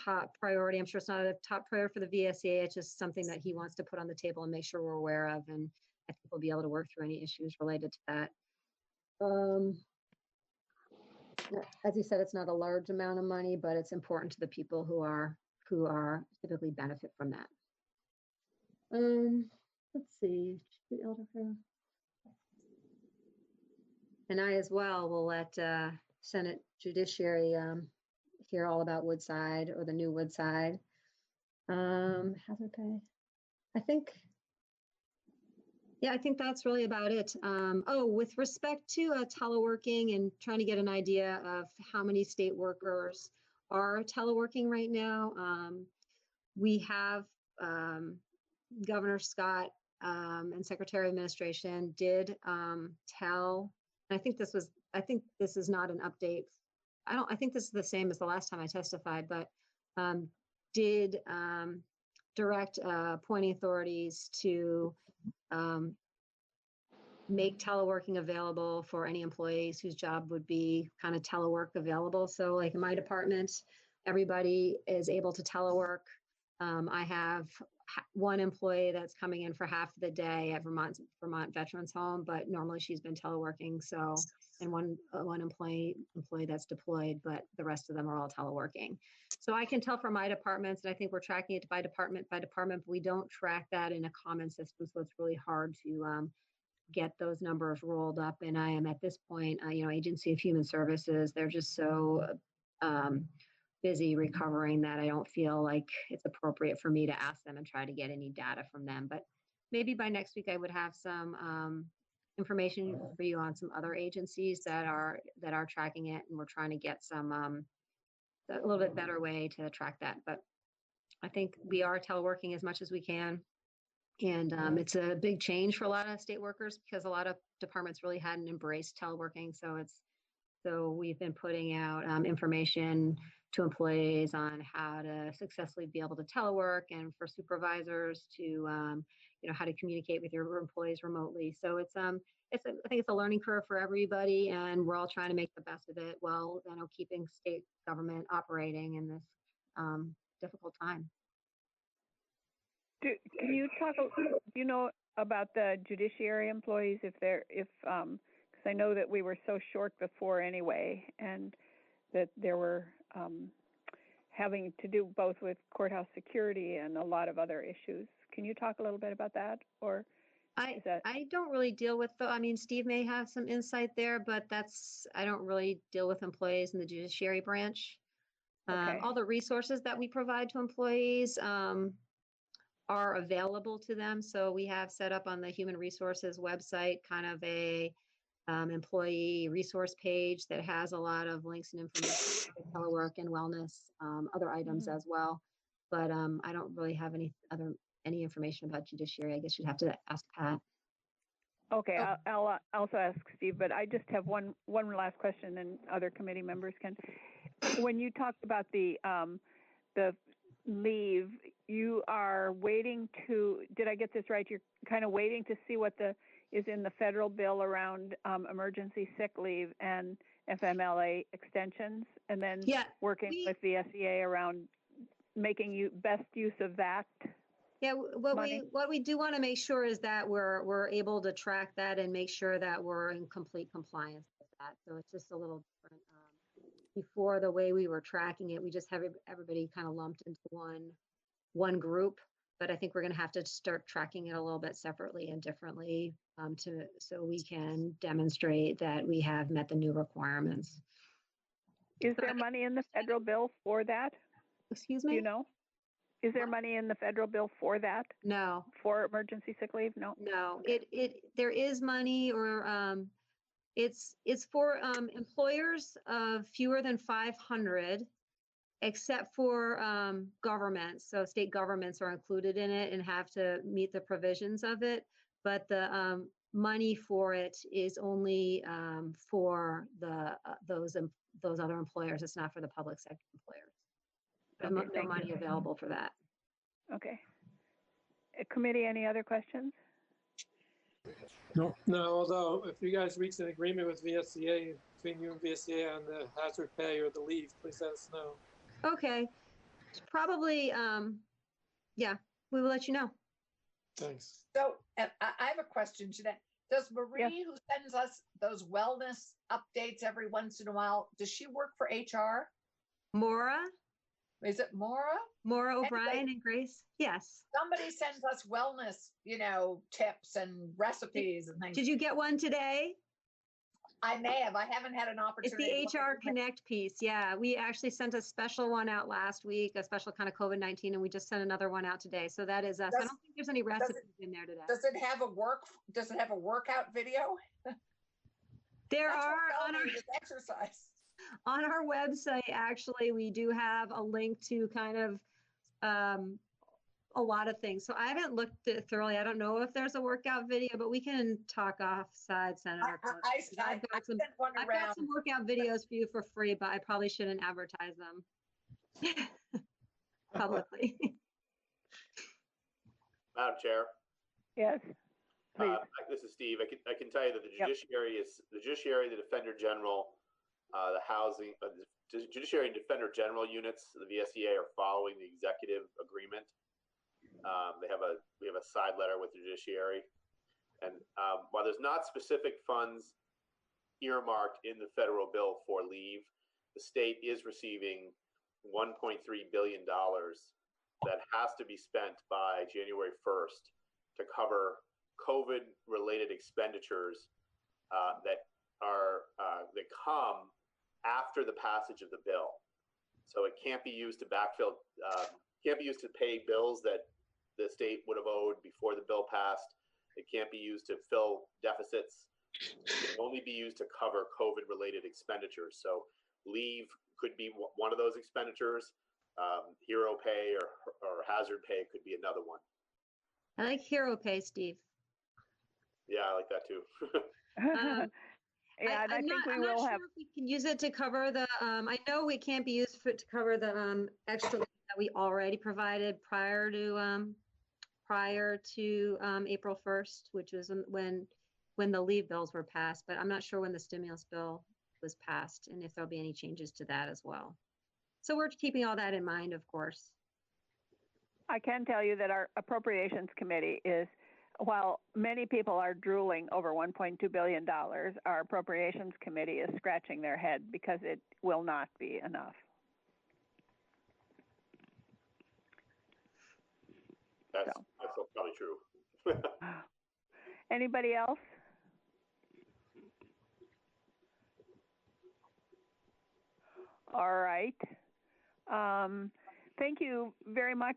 top priority. I'm sure it's not a top priority for the VSEA. It's just something that he wants to put on the table and make sure we're aware of. And I think we'll be able to work through any issues related to that. As you said, it's not a large amount of money, but it's important to the people who are typically benefit from that. Let's see. And I as well will let Senate Judiciary hear all about Woodside or the new Woodside. Hazard pay. I think that's really about it. With respect to teleworking and trying to get an idea of how many state workers are teleworking right now, we have Governor Scott and Secretary of Administration did tell. And I think this is not an update. I think this is the same as the last time I testified, but did direct appointing authorities to make teleworking available for any employees whose job would be kind of telework available. So like in my department, everybody is able to telework. I have one employee that's coming in for half the day at Vermont Veterans Home, but normally she's been teleworking. So, and one employee that's deployed, but the rest of them are all teleworking. So I can tell from my departments, and I think we're tracking it by department, but we don't track that in a common system. So it's really hard to get those numbers rolled up. And I am at this point, Agency of Human Services, they're just so busy recovering that I don't feel like it's appropriate for me to ask them and try to get any data from them. But maybe by next week I would have some information for you on some other agencies that are tracking it, and we're trying to get some a little bit better way to track that. But I think we are teleworking as much as we can, and it's a big change for a lot of state workers because a lot of departments really hadn't embraced teleworking. So we've been putting out information to employees on how to successfully be able to telework, and for supervisors to, how to communicate with your employees remotely. So I think it's a learning curve for everybody, and we're all trying to make the best of it while, keeping state government operating in this difficult time. Do you know about the judiciary employees because I know that we were so short before anyway, and that there were having to do both with courthouse security and a lot of other issues. Can you talk a little bit about that? Or I don't really deal with Steve may have some insight there, but I don't really deal with employees in the judiciary branch. Okay. All the resources that we provide to employees are available to them. So we have set up on the Human Resources website kind of a employee resource page that has a lot of links and information for telework and wellness, other items as well. But I don't really have any information about judiciary. I guess you'd have to ask Pat. Okay, I'll also ask Steve, but I just have one last question, and other committee members can. When you talked about the leave, you are waiting to. Did I get this right? You're kind of waiting to see what is in the federal bill around emergency sick leave and FMLA extensions, and then working with the SEA around making best use of that. Yeah, what we do want to make sure is that we're able to track that and make sure that we're in complete compliance with that. So it's just a little different before, the way we were tracking it, we just have everybody kind of lumped into one group. But I think we're going to have to start tracking it a little bit separately and differently so we can demonstrate that we have met the new requirements. Is there money in the federal bill for that? Excuse me? Do you know? Is there money in the federal bill for that? No. For emergency sick leave? No. No. There is money, or it's for employers of fewer than 500, except for governments. So state governments are included in it and have to meet the provisions of it. But the money for it is only for those other employers. It's not for the public sector employers. There's no money available for that. Okay. Committee, any other questions? No, although if you guys reach an agreement with VSCA, between you and VSCA on the hazard pay or the leave, please let us know. Okay. Probably, yeah, we will let you know. Thanks. So I have a question, Jeanette. Does Marie, who sends us those wellness updates every once in a while, does she work for HR? Maura? Is it Maura? Maura O'Brien and Grace? Yes. Somebody sends us wellness, tips and recipes and things. Did you get one today? I may have. I haven't had an opportunity. It's the HR Connect piece. Yeah, we actually sent a special one out last week, a special kind of COVID-19, and we just sent another one out today. So that is us. I don't think there's any recipes in there today. Does it have a workout video? There That's are on our exercise. On our website, actually, we do have a link to kind of a lot of things. So I haven't looked at it thoroughly. I don't know if there's a workout video, but we can talk offside, Senator. I've got some workout videos for you for free, but I probably shouldn't advertise them publicly. Madam Chair. Yes. This is Steve. I can tell you that the judiciary, the Defender General, the housing, the Judiciary and Defender General units, the VSEA, are following the executive agreement. We have a side letter with the Judiciary, and while there's not specific funds earmarked in the federal bill for leave, the state is receiving $1.3 billion that has to be spent by January 1st to cover COVID-related expenditures that come after the passage of the bill. So it can't be used to backfill, can't be used to pay bills that the state would have owed before the bill passed. It can't be used to fill deficits. It can only be used to cover COVID-related expenditures. So leave could be one of those expenditures. Hero pay or hazard pay could be another one. I like hero pay, Steve. Yeah, I like that too. Yeah, and I think we will have. If we can use it to cover the. I know it can't be used to cover the extra that we already provided prior to April 1st, which was when the leave bills were passed. But I'm not sure when the stimulus bill was passed and if there'll be any changes to that as well. So we're keeping all that in mind, of course. I can tell you that our Appropriations Committee is, while many people are drooling over $1.2 billion, our Appropriations Committee is scratching their head because it will not be enough. That's probably true. Anybody else? All right. Thank you very much,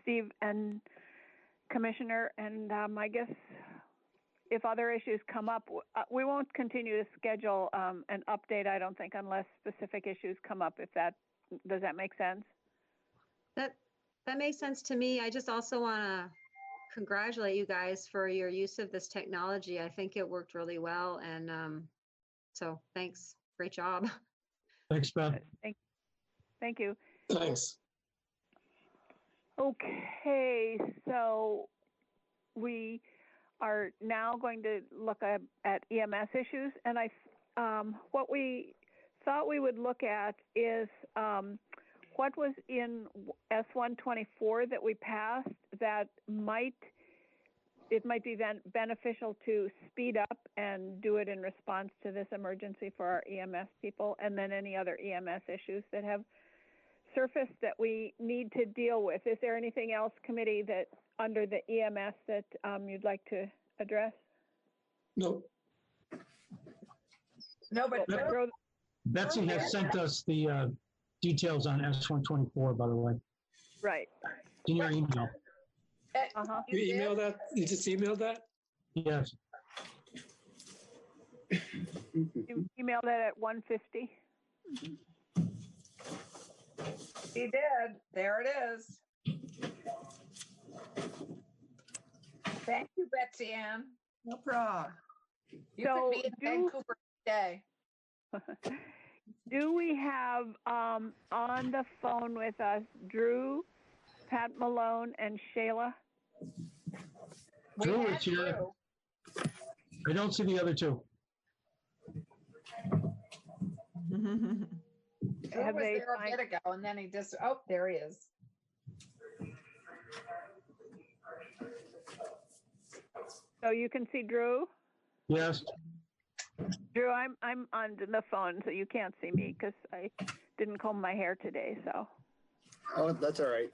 Steve and Commissioner. And I guess if other issues come up, we won't continue to schedule an update, I don't think, unless specific issues come up. Does that make sense? That makes sense to me. I just also want to congratulate you guys for your use of this technology. I think it worked really well. And so thanks. Great job. Thanks, Beth. Thank you. Thanks. Okay, so we are now going to look at EMS issues. And what we thought we would look at is what was in S124 that we passed that might it might be beneficial to speed up and do it in response to this emergency for our EMS people, and then any other EMS issues that have surfaced that we need to deal with. Is there anything else, committee, that under the EMS that you'd like to address? No. No, but Betsy has sent us the details on S-124, by the way, right in your email. You emailed that? You just emailed that? Yes. You emailed that at 1:50. he did. There it is. Thank you, Betsy Ann. No problem. You So could be in Vancouver today. Do we have on the phone with us Drew, Pat Malone, and Shayla? Drew is here. I don't see the other two. Drew was there a bit ago, and then he just, oh, there he is. So you can see Drew? Yes. Drew, I'm on the phone, so you can't see me because I didn't comb my hair today, so. Oh, that's all right.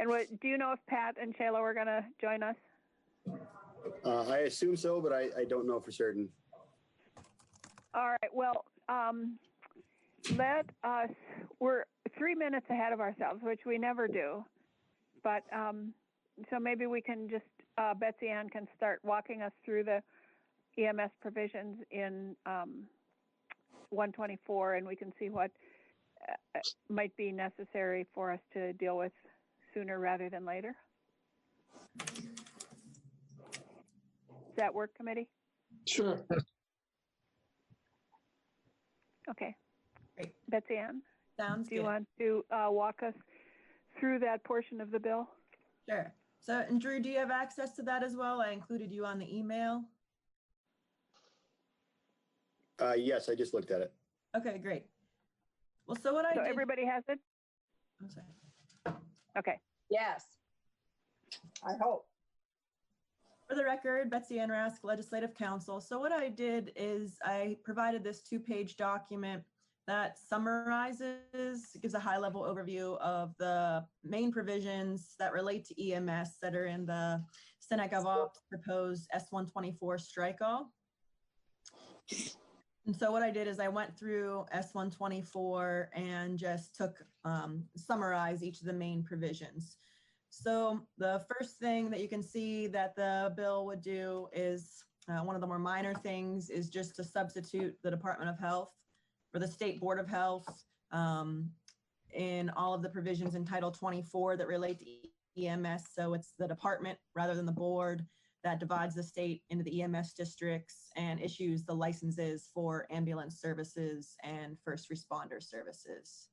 And do you know if Pat and Shayla were gonna join us? I assume so, but I don't know for certain. All right, well, we're 3 minutes ahead of ourselves, which we never do. But, so maybe we can just, Betsy Ann can start walking us through the EMS provisions in 124, and we can see what might be necessary for us to deal with sooner rather than later. Does that work, committee? Sure. Okay. Great. Betsy Ann? Sounds Do you good. want to walk us through that portion of the bill? Sure. So, and Drew, do you have access to that as well? I included you on the email. Yes, I just looked at it. Okay, great. Well, so what I So did. everybody has it? I'm sorry. Okay. Yes. I hope. For the record, Betsy Ann Rask, Legislative Counsel. So what I did is I provided this 2-page document that summarizes, gives a high-level overview of the main provisions that relate to EMS that are in the Senate Gov Ops proposed S-124 strike-all. And so what I did is I went through S-124 and just took, summarize each of the main provisions. So the first thing that you can see that the bill would do is, one of the more minor things is just to substitute the Department of Health for the State Board of Health in all of the provisions in Title 24 that relate to EMS. So it's the department rather than the board that divides the state into the EMS districts and issues the licenses for ambulance services and first responder services.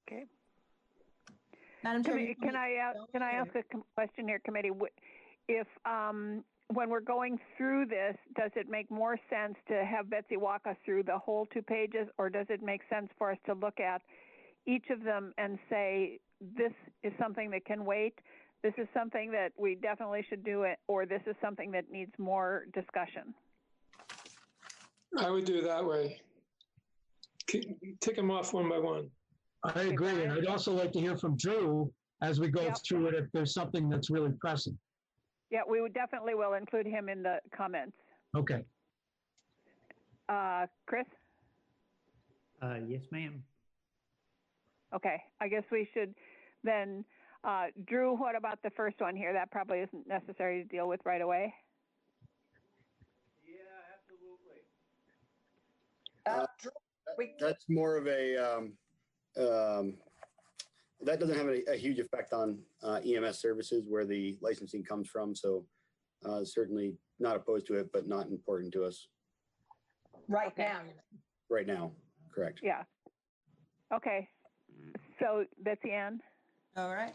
Okay. Madam Chair, Can I ask a question here, committee? If when we're going through this, does it make more sense to have Betsy walk us through the whole 2 pages, or does it make sense for us to look at each of them and say, this is something that can wait, this is something that we definitely should do it, or this is something that needs more discussion? I would do it that way. Tick them off one by one. I agree. And I'd also like to hear from Drew as we go through it if there's something that's really pressing. Yeah, we would definitely will include him in the comments. Okay. Chris? Yes, ma'am. Okay, I guess we should then, Drew, what about the first one here? That probably isn't necessary to deal with right away. That's more of a, that doesn't have a huge effect on EMS services where the licensing comes from. So certainly not opposed to it, but not important to us. Right now. Right now, correct. Yeah. Okay. So Betsy Ann? All right.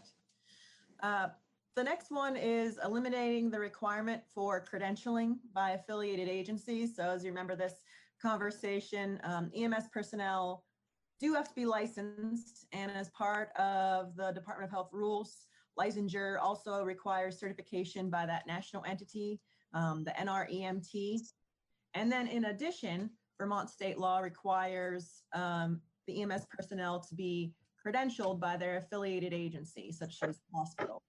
The next one is eliminating the requirement for credentialing by affiliated agencies. So as you remember this conversation, EMS personnel do have to be licensed, and as part of the Department of Health rules, licensure also requires certification by that national entity, the NREMT. And then in addition, Vermont state law requires the EMS personnel to be credentialed by their affiliated agency, such as hospital.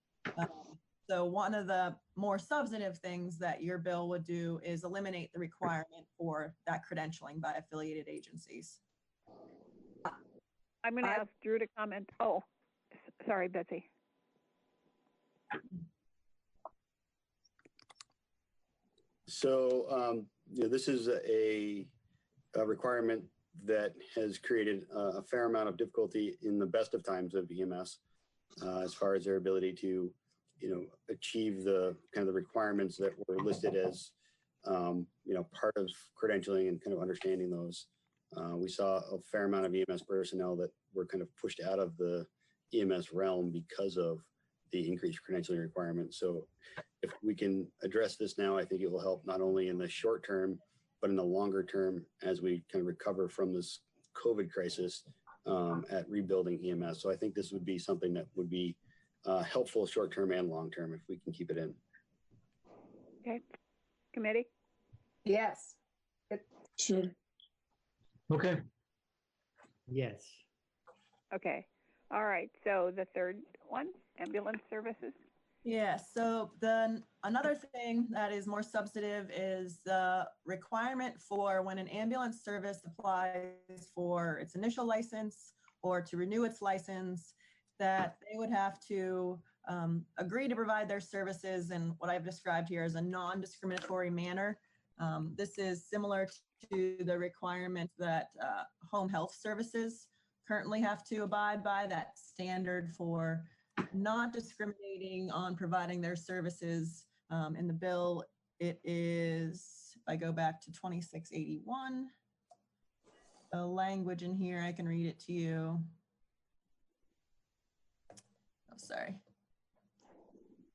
So one of the more substantive things that your bill would do is eliminate the requirement for that credentialing by affiliated agencies. I'm going to ask Drew to comment. Oh, sorry, Betsy. So this is a requirement that has created a fair amount of difficulty in the best of times of EMS as far as their ability to achieve the kind of the requirements that were listed as part of credentialing and kind of understanding those. We saw a fair amount of EMS personnel that were kind of pushed out of the EMS realm because of the increased credentialing requirements. So if we can address this now, I think it will help not only in the short term, but in the longer term as we kind of recover from this COVID crisis at rebuilding EMS. So I think this would be something that would be helpful short term and long term if we can keep it in. Okay. Committee? Yes. Sure. Okay. Yes. Okay. All right. So the third one, ambulance services. Yeah, so another thing that is more substantive is the requirement for when an ambulance service applies for its initial license or to renew its license, that they would have to agree to provide their services in what I've described here as a non-discriminatory manner. This is similar to the requirement that home health services currently have to abide by, that standard for not discriminating on providing their services. In the bill, it is, if I go back to 2681, the language in here, I can read it to you. Oh, sorry.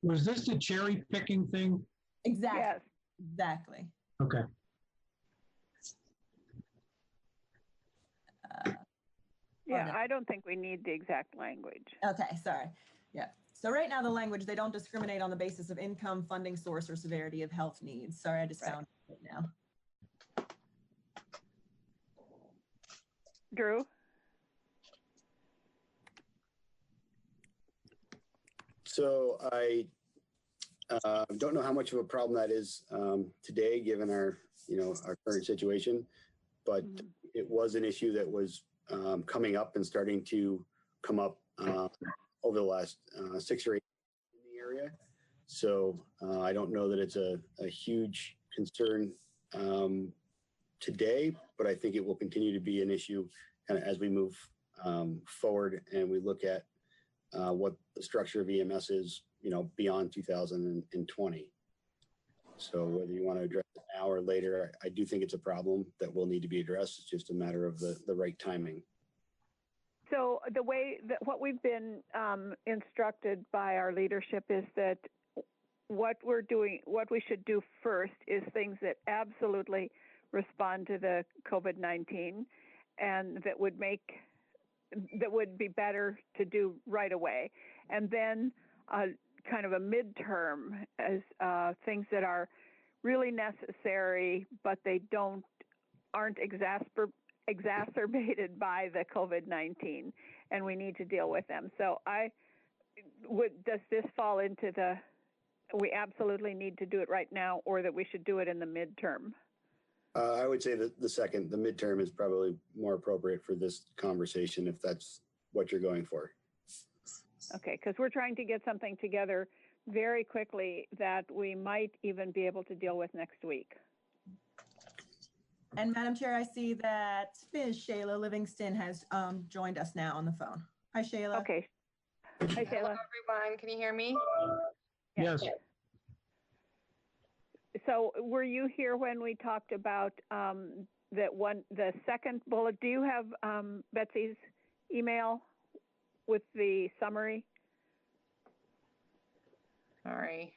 Was this the cherry picking thing? Exactly. Yes. Exactly. Okay. Yeah, I don't think we need the exact language. Okay, sorry. Yeah. So right now the language, they don't discriminate on the basis of income, funding source, or severity of health needs. Sorry, I just found it now. Drew? So I don't know how much of a problem that is today, given our our current situation, but it was an issue that was coming up and starting to come up over the last 6 or 8 in the area. So I don't know that it's a huge concern today, but I think it will continue to be an issue kind of as we move forward and we look at what the structure of EMS is, beyond 2020. So whether you want to address it now or later, I do think it's a problem that will need to be addressed. It's just a matter of the right timing. So the way that what we've been instructed by our leadership is that what we should do first is things that absolutely respond to the COVID-19 and that would be better to do right away. And then kind of a midterm as things that are really necessary, but they aren't exacerbated by the COVID-19, and we need to deal with them. So does this fall into we absolutely need to do it right now, or that we should do it in the midterm? I would say that the midterm is probably more appropriate for this conversation if that's what you're going for. Okay, because we're trying to get something together very quickly that we might even be able to deal with next week. And Madam Chair, I see that Ms. Shayla Livingston has joined us now on the phone. Hi, Shayla. Okay. Hi, Shayla. Hello, everyone. Can you hear me? Yes. So were you here when we talked about the second bullet? Do you have Betsy's email with the summary? Sorry.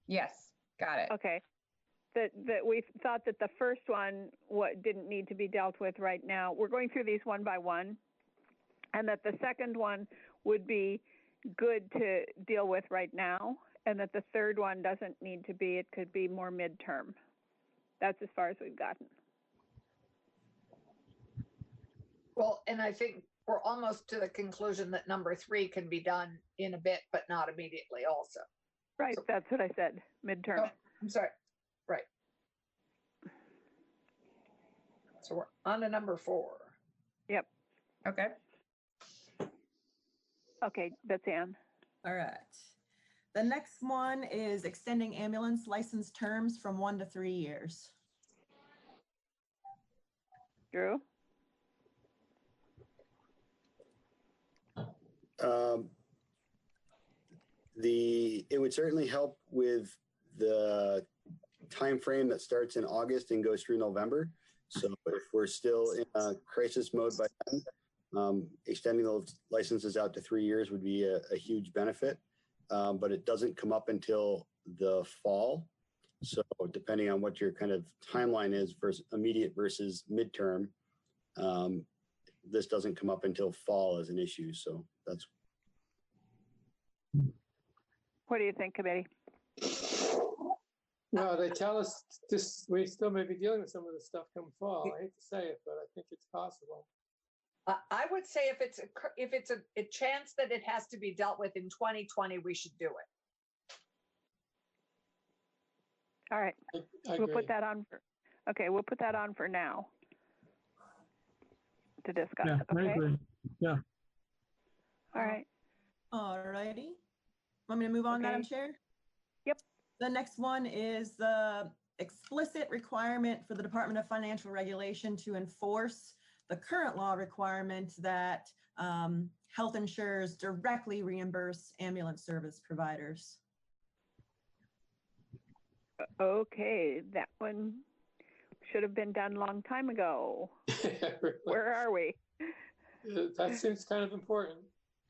Yes, got it. Okay. That we thought that the first one didn't need to be dealt with right now. We're going through these one by one, and that the second one would be good to deal with right now, and that the third one doesn't need to be, it could be more midterm. That's as far as we've gotten. Well, and I think we're almost to the conclusion that number 3 can be done in a bit, but not immediately also. Right, So, that's what I said, midterm. oh, I'm sorry, right. So we're on to number 4. Yep. Okay. Okay, Betsy Ann. All right. The next one is extending ambulance license terms from 1 to 3 years. Drew? It would certainly help with the time frame that starts in August and goes through November. So if we're still in a crisis mode by then, extending those licenses out to 3 years would be a huge benefit. But it doesn't come up until the fall. So depending on what your kind of timeline is versus immediate versus midterm, this doesn't come up until fall as an issue. So that's. What do you think, committee? No, they tell us this, we still may be dealing with some of this stuff come fall. I hate to say it, but I think it's possible. I would say if it's a chance that it has to be dealt with in 2020, we should do it. All right, I we'll agree. put that on for, okay, we'll put that on for now to discuss, Yeah, I okay? agree. Yeah. All right, All righty. Want me to move on, Okay. Madam Chair? Yep. The next one is the explicit requirement for the Department of Financial Regulation to enforce the current law requirement that health insurers directly reimburse ambulance service providers. okay, that one should have been done a long time ago. Where are we? That seems kind of important.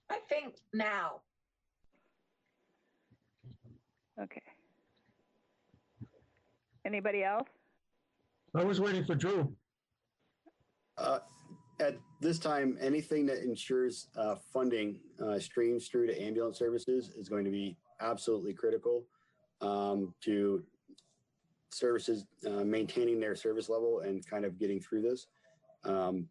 I think now. Okay. Anybody else? I was waiting for Drew. At this time, anything that ensures funding streams through to ambulance services is going to be absolutely critical to services maintaining their service level and kind of getting through this. And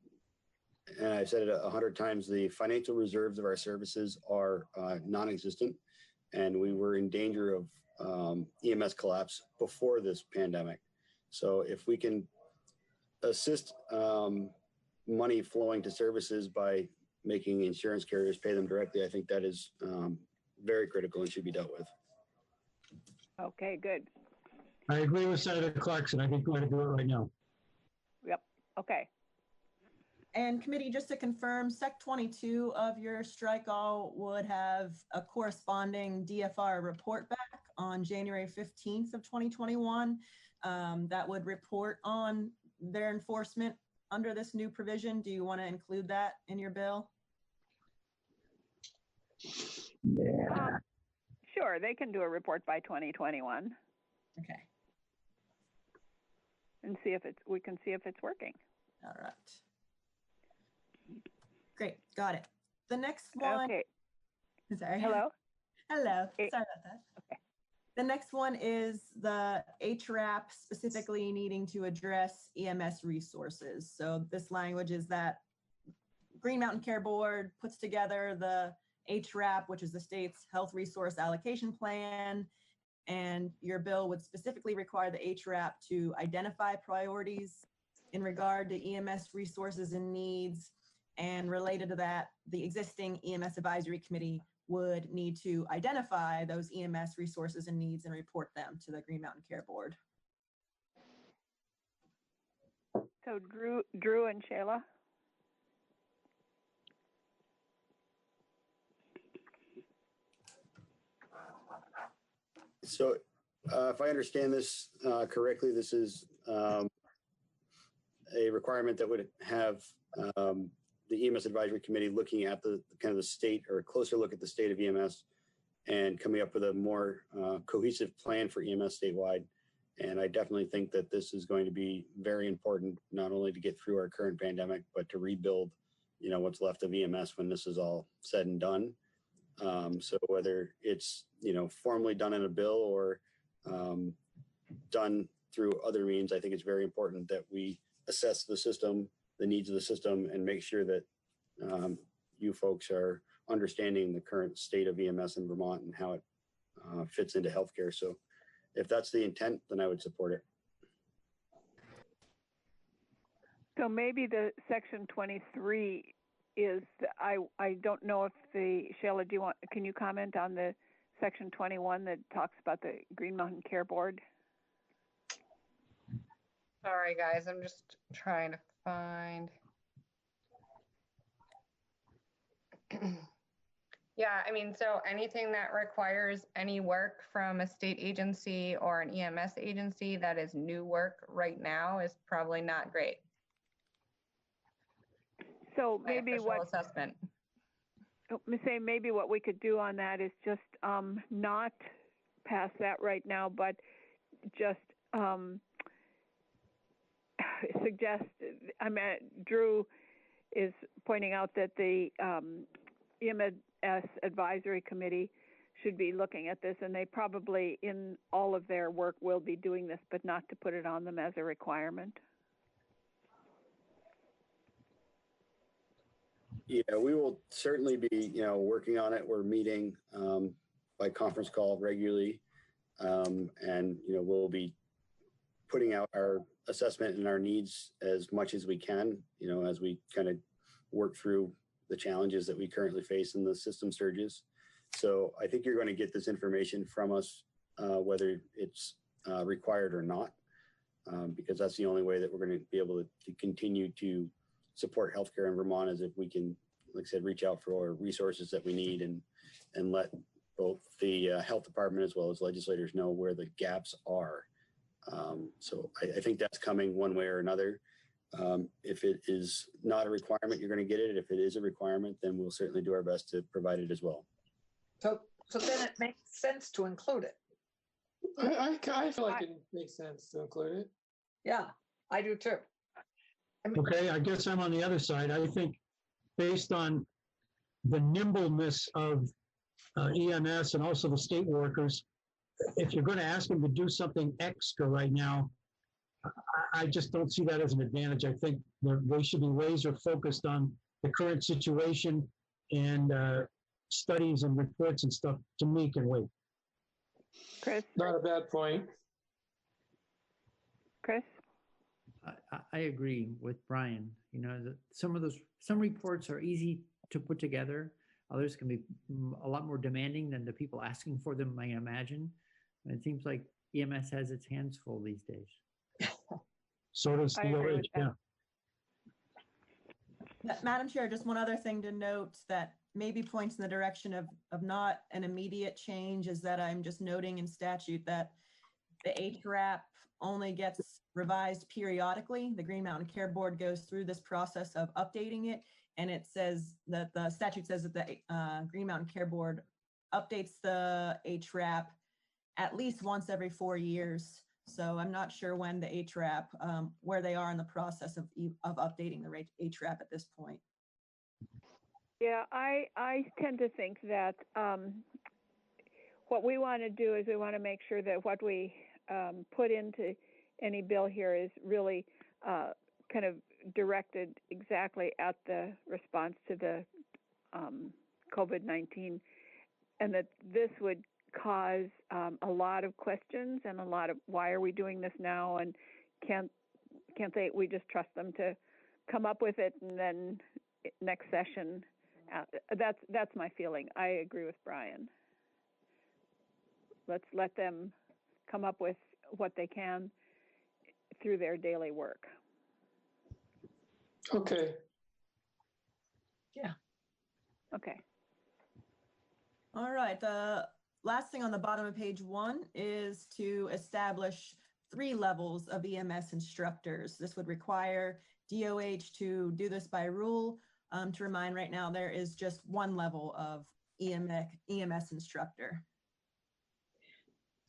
I've said it 100 times, the financial reserves of our services are non-existent, and we were in danger of EMS collapse before this pandemic. So if we can assist money flowing to services by making insurance carriers pay them directly, I think that is very critical and should be dealt with. Okay, good. I agree with Senator Clarkson. I think we ought to do it right now. Yep, okay. And committee, just to confirm, Sec 22 of your strike all would have a corresponding DFR report back on January 15th of 2021 that would report on their enforcement under this new provision. Do you want to include that in your bill? Yeah. Sure, they can do a report by 2021 Okay. and see if we can see if it's working. All right. Great, got it. The next one. Okay. Sorry. Hello? Hello. Hey. Sorry about that. Okay. The next one is the HRAP specifically needing to address EMS resources. So this language is that Green Mountain Care Board puts together the HRAP, which is the state's health resource allocation plan, and your bill would specifically require the HRAP to identify priorities in regard to EMS resources and needs. And related to that, the existing EMS Advisory Committee would need to identify those EMS resources and needs and report them to the Green Mountain Care Board. So Drew and Shayla? So if I understand this correctly, this is a requirement that would have the EMS Advisory Committee looking at the kind of the state, or a closer look at the state of EMS and coming up with a more cohesive plan for EMS statewide. And I definitely think that this is going to be very important, not only to get through our current pandemic, but to rebuild, what's left of EMS when this is all said and done. So whether it's, formally done in a bill or done through other means, I think it's very important that we assess the system, the needs of the system, and make sure that you folks are understanding the current state of EMS in Vermont and how it fits into healthcare. So if that's the intent, then I would support it. So maybe the section 23 is, I don't know if Shayla, can you comment on the section 21 that talks about the Green Mountain Care Board? Sorry, guys, I'm just trying to find. Yeah, I mean, so anything that requires any work from a state agency or an EMS agency that is new work right now is probably not great. So maybe assessment. Maybe what we could do on that is just not pass that right now, but just suggest. Drew is pointing out that the EMS advisory committee should be looking at this, and they probably in all of their work will be doing this, but not to put it on them as a requirement. Yeah, we will certainly be, working on it. We're meeting by conference call regularly, and we'll be putting out our assessment and our needs as much as we can, as we kind of work through the challenges that we currently face in the system surges. So I think you're going to get this information from us, whether it's required or not, because that's the only way that we're going to be able to continue to support healthcare in Vermont, is if we can, like I said, reach out for resources that we need and let both the health department as well as legislators know where the gaps are. So I think that's coming one way or another. If it is not a requirement, you're going to get it. If it is a requirement, then we'll certainly do our best to provide it as well. So then it makes sense to include it. I feel like it makes sense to include it. Yeah, I do too. Okay, I guess I'm on the other side. I think based on the nimbleness of EMS and also the state workers, if you're going to ask them to do something extra right now, I just don't see that as an advantage. I think they should be laser focused on the current situation, and studies and reports and stuff to me can wait. Chris? Not a bad point. Chris? I agree with Brian. Some reports are easy to put together. Others can be a lot more demanding than the people asking for them might imagine. And it seems like EMS has its hands full these days. So does DOH, yeah. Madam Chair, just one other thing to note that maybe points in the direction of not an immediate change is that I'm just noting in statute that the HRAP only gets revised periodically. The Green Mountain Care Board goes through this process of updating it, and it says that the statute says that the Green Mountain Care Board updates the HRAP at least once every 4 years. So I'm not sure when the HRAP, where they are in the process of updating the HRAP at this point. Yeah, I tend to think that what we want to do is we want to make sure that what we put into any bill here is really kind of directed exactly at the response to the COVID-19, and that this would cause a lot of questions and a lot of why are we doing this now, and can't we just trust them to come up with it and then next session. That's my feeling. I agree with Brian. Let's let them come up with what they can through their daily work. Okay. Yeah. Okay. All right. The last thing on the bottom of page 1 is to establish 3 levels of EMS instructors. This would require DOH to do this by rule. To remind, right now there is just 1 level of EMS instructor.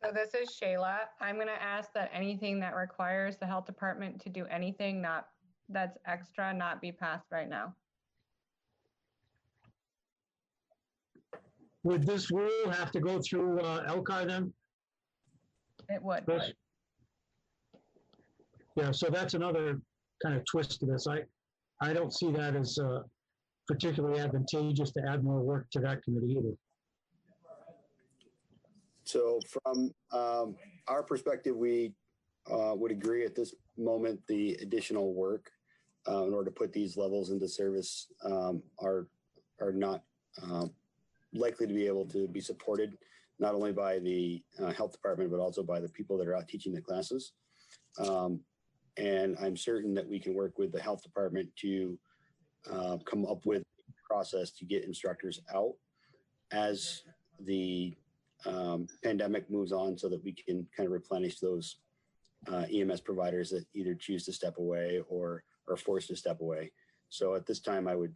So this is Shayla. I'm going to ask that anything that requires the health department to do anything that's extra not be passed right now. would this rule have to go through LCAR then? It would. Chris? Yeah, so that's another kind of twist to this. I don't see that as particularly advantageous to add more work to that committee either. So from our perspective, we would agree at this moment the additional work in order to put these levels into service are not likely to be able to be supported, not only by the health department, but also by the people that are out teaching the classes. And I'm certain that we can work with the health department to come up with a process to get instructors out as the pandemic moves on, so that we can kind of replenish those EMS providers that either choose to step away or are forced to step away. So at this time, I would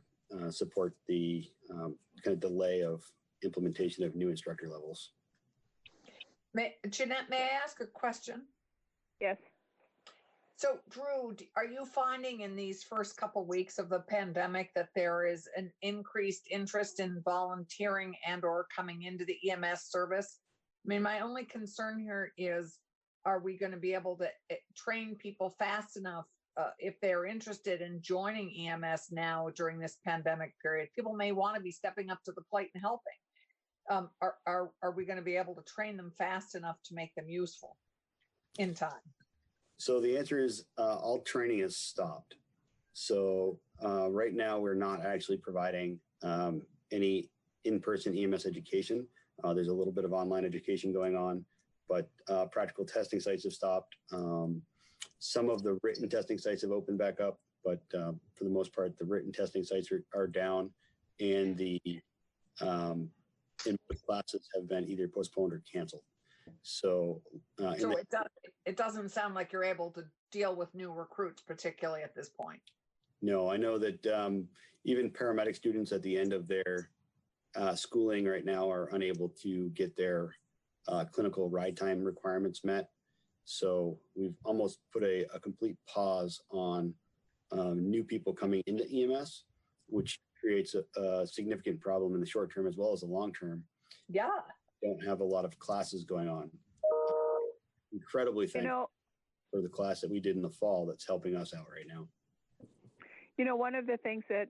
support the kind of delay of implementation of new instructor levels. Jeanette, may I ask a question? Yes. So Drew, are you finding in these first couple weeks of the pandemic that there is an increased interest in volunteering and or coming into the EMS service? I mean, my only concern here is, are we going to be able to train people fast enough if they're interested in joining EMS now during this pandemic period? People may want to be stepping up to the plate and helping. Are we going to be able to train them fast enough to make them useful in time? So the answer is all training has stopped. So right now we're not actually providing any in-person EMS education. There's a little bit of online education going on, but practical testing sites have stopped. Some of the written testing sites have opened back up, but for the most part, the written testing sites are down, and the in-person classes have been either postponed or canceled. So, it doesn't sound like you're able to deal with new recruits, particularly at this point. No, I know that even paramedic students at the end of their schooling right now are unable to get their clinical ride time requirements met. So we've almost put a complete pause on new people coming into EMS, which creates a significant problem in the short term as well as the long term. Yeah. Don't have a lot of classes going on. Incredibly thankful for the class that we did in the fall that's helping us out right now. You know, one of the things that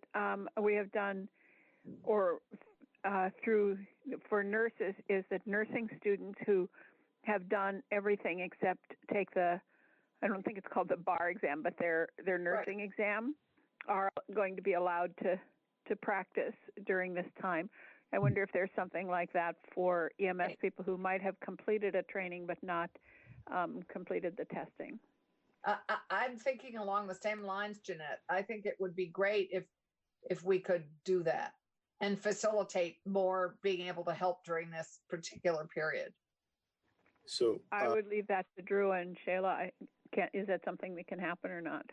we have done or through for nurses is that nursing students who have done everything except take the, I don't think it's called the bar exam, but their nursing exam, are going to be allowed to practice during this time. I wonder if there's something like that for EMS people who might have completed a training but not completed the testing. I'm thinking along the same lines, Jeanette. I think it would be great if we could do that and facilitate more being able to help during this particular period. So I would leave that to Drew and Shayla. Is that something that can happen or not?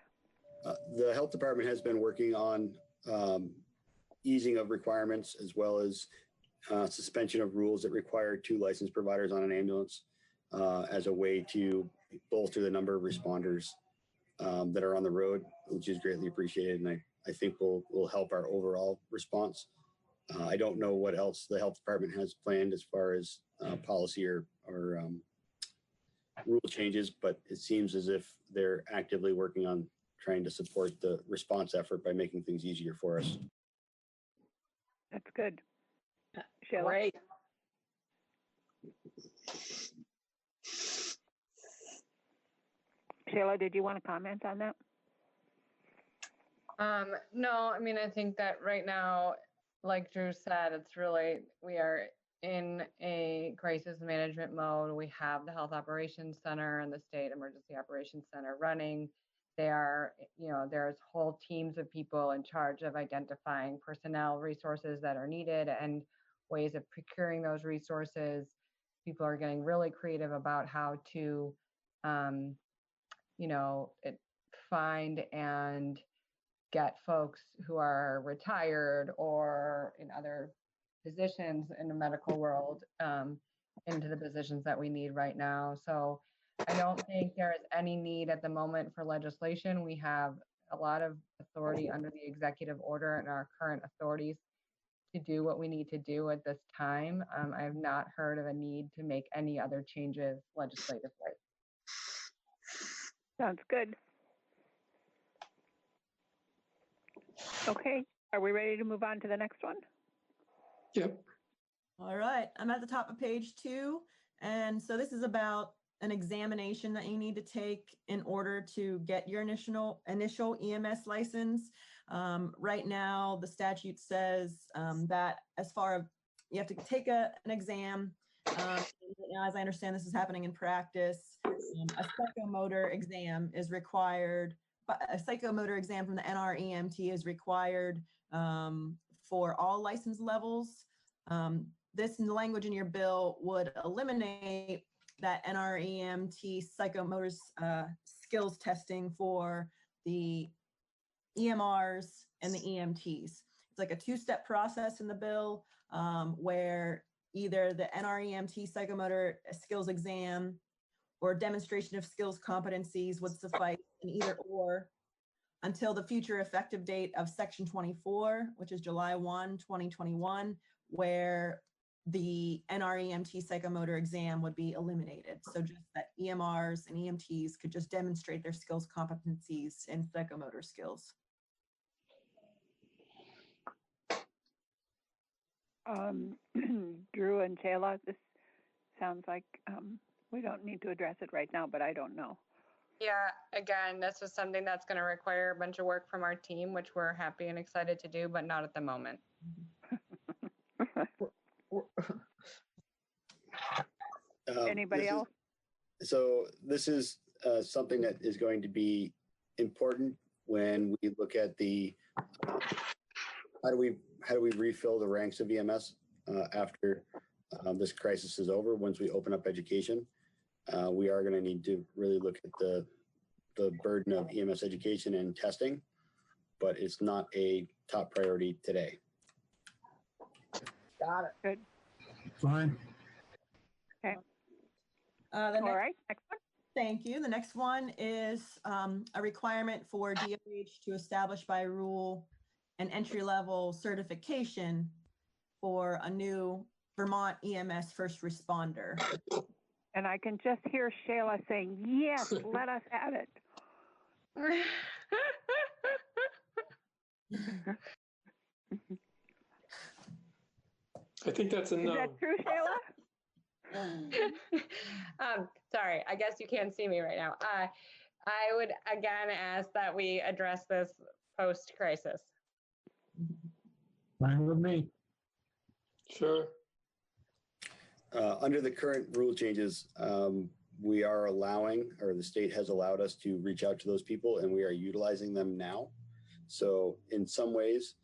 The health department has been working on easing of requirements, as well as suspension of rules that require 2 licensed providers on an ambulance as a way to bolster the number of responders that are on the road, which is greatly appreciated. And I think will help our overall response. I don't know what else the health department has planned as far as policy or rule changes, but it seems as if they're actively working on trying to support the response effort by making things easier for us. That's good. Shayla? Great. Shayla, did you want to comment on that? No, I mean, I think that right now, like Drew said, it's really, we are in a crisis management mode. We have the Health Operations Center and the State Emergency Operations Center running. They are, there's whole teams of people in charge of identifying personnel resources that are needed and ways of procuring those resources. People are getting really creative about how to, find and get folks who are retired or in other positions in the medical world into the positions that we need right now. So I don't think there is any need at the moment for legislation. We have a lot of authority under the executive order and our current authorities to do what we need to do at this time. I have not heard of a need to make any other changes legislatively. Sounds good. Okay, are we ready to move on to the next one? Yep. All right, I'm at the top of page 2. And so this is about an examination that you need to take in order to get your initial EMS license. Right now, the statute says that as far as you have to take an exam. As I understand, this is happening in practice. A psychomotor exam is required. But a psychomotor exam from the NREMT is required for all license levels. This language in your bill would eliminate that NREMT psychomotor skills testing for the EMRs and the EMTs. It's like a 2-step process in the bill where either the NREMT psychomotor skills exam or demonstration of skills competencies would suffice in either or until the future effective date of Section 24, which is July 1, 2021, where the NREMT psychomotor exam would be eliminated. So just that EMRs and EMTs could just demonstrate their skills competencies and psychomotor skills. Drew and Shayla, this sounds like we don't need to address it right now, but I don't know. Yeah, again, this is something that's going to require a bunch of work from our team, which we're happy and excited to do, but not at the moment. Anybody else? So this is something that is going to be important when we look at the how do we refill the ranks of EMS after this crisis is over. Once we open up education, we are going to need to really look at the burden of EMS education and testing, but it's not a top priority today. Got it. Good. Fine. Okay. All right. Next one. Thank you. The next one is a requirement for DOH to establish by rule an entry-level certification for a new Vermont EMS first responder. And I can just hear Shayla saying, yes, let us add it. I think that's a no. Is that true, Shayla? Sorry, I guess you can't see me right now. I would again ask that we address this post-crisis. Fine with me. Sure. Under the current rule changes, we are allowing, or the state has allowed us to reach out to those people, and we are utilizing them now. So in some ways,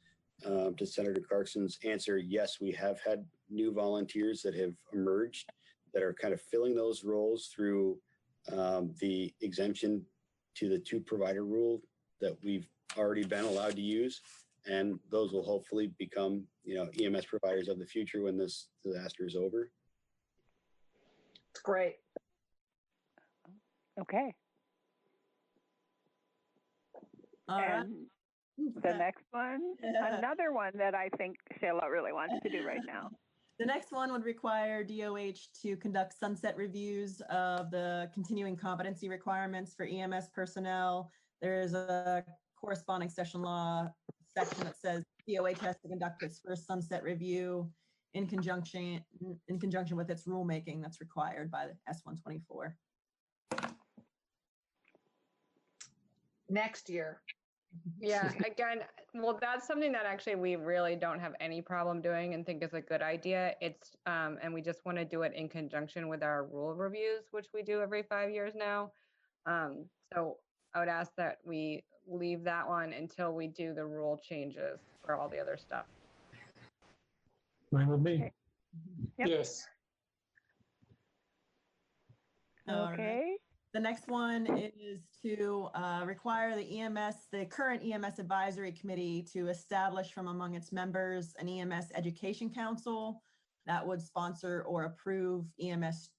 to Senator Clarkson's answer, yes, we have had new volunteers that have emerged that are kind of filling those roles through the exemption to the 2-provider rule that we've already been allowed to use. And those will hopefully become, EMS providers of the future when this disaster is over. It's great. Okay. All right. And the next one, another one that I think Shayla really wants to do right now. The next one would require DOH to conduct sunset reviews of the continuing competency requirements for EMS personnel. There's a corresponding session law section that says DOH has to conduct its first sunset review in conjunction with its rulemaking that's required by the S-124. Next year. Yeah, again, well, that's something that actually we really don't have any problem doing and think is a good idea. It's and we just want to do it in conjunction with our rule reviews, which we do every 5 years now. So I would ask that we leave that one until we do the rule changes for all the other stuff. Fine with me. Okay. Yep. Yes. Okay. The next one is to require the current EMS advisory committee to establish from among its members an EMS education council that would sponsor or approve EMS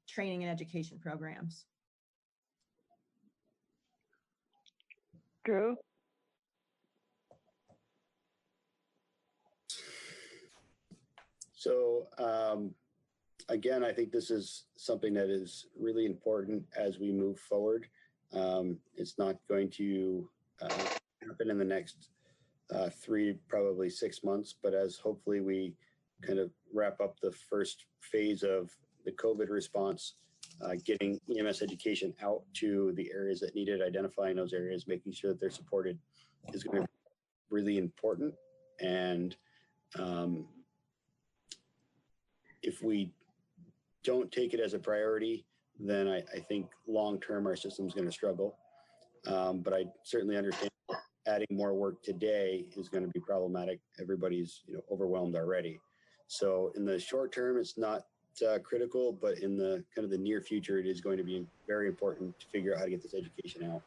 training and education programs. Drew? So again, I think this is something that is really important as we move forward. It's not going to happen in the next 3, probably 6 months, but as hopefully we kind of wrap up the first phase of the COVID response, getting EMS education out to the areas that need it, identifying those areas, making sure that they're supported is going to be really important. And if we don't take it as a priority, then I think long-term our system is going to struggle. But I certainly understand adding more work today is going to be problematic. Everybody's overwhelmed already. So in the short term, it's not critical, but in the kind of the near future, it is going to be very important to figure out how to get this education out.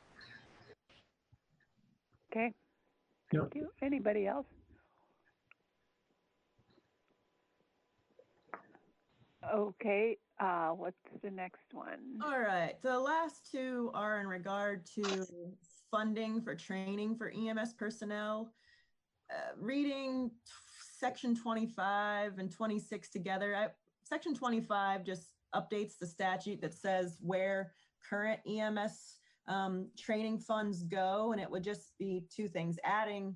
Okay. Thank you. Anybody else? Okay. What's the next one? All right. The last two are in regard to funding for training for EMS personnel. Reading section 25 and 26 together, section 25 just updates the statute that says where current EMS training funds go, and it would just be two things: adding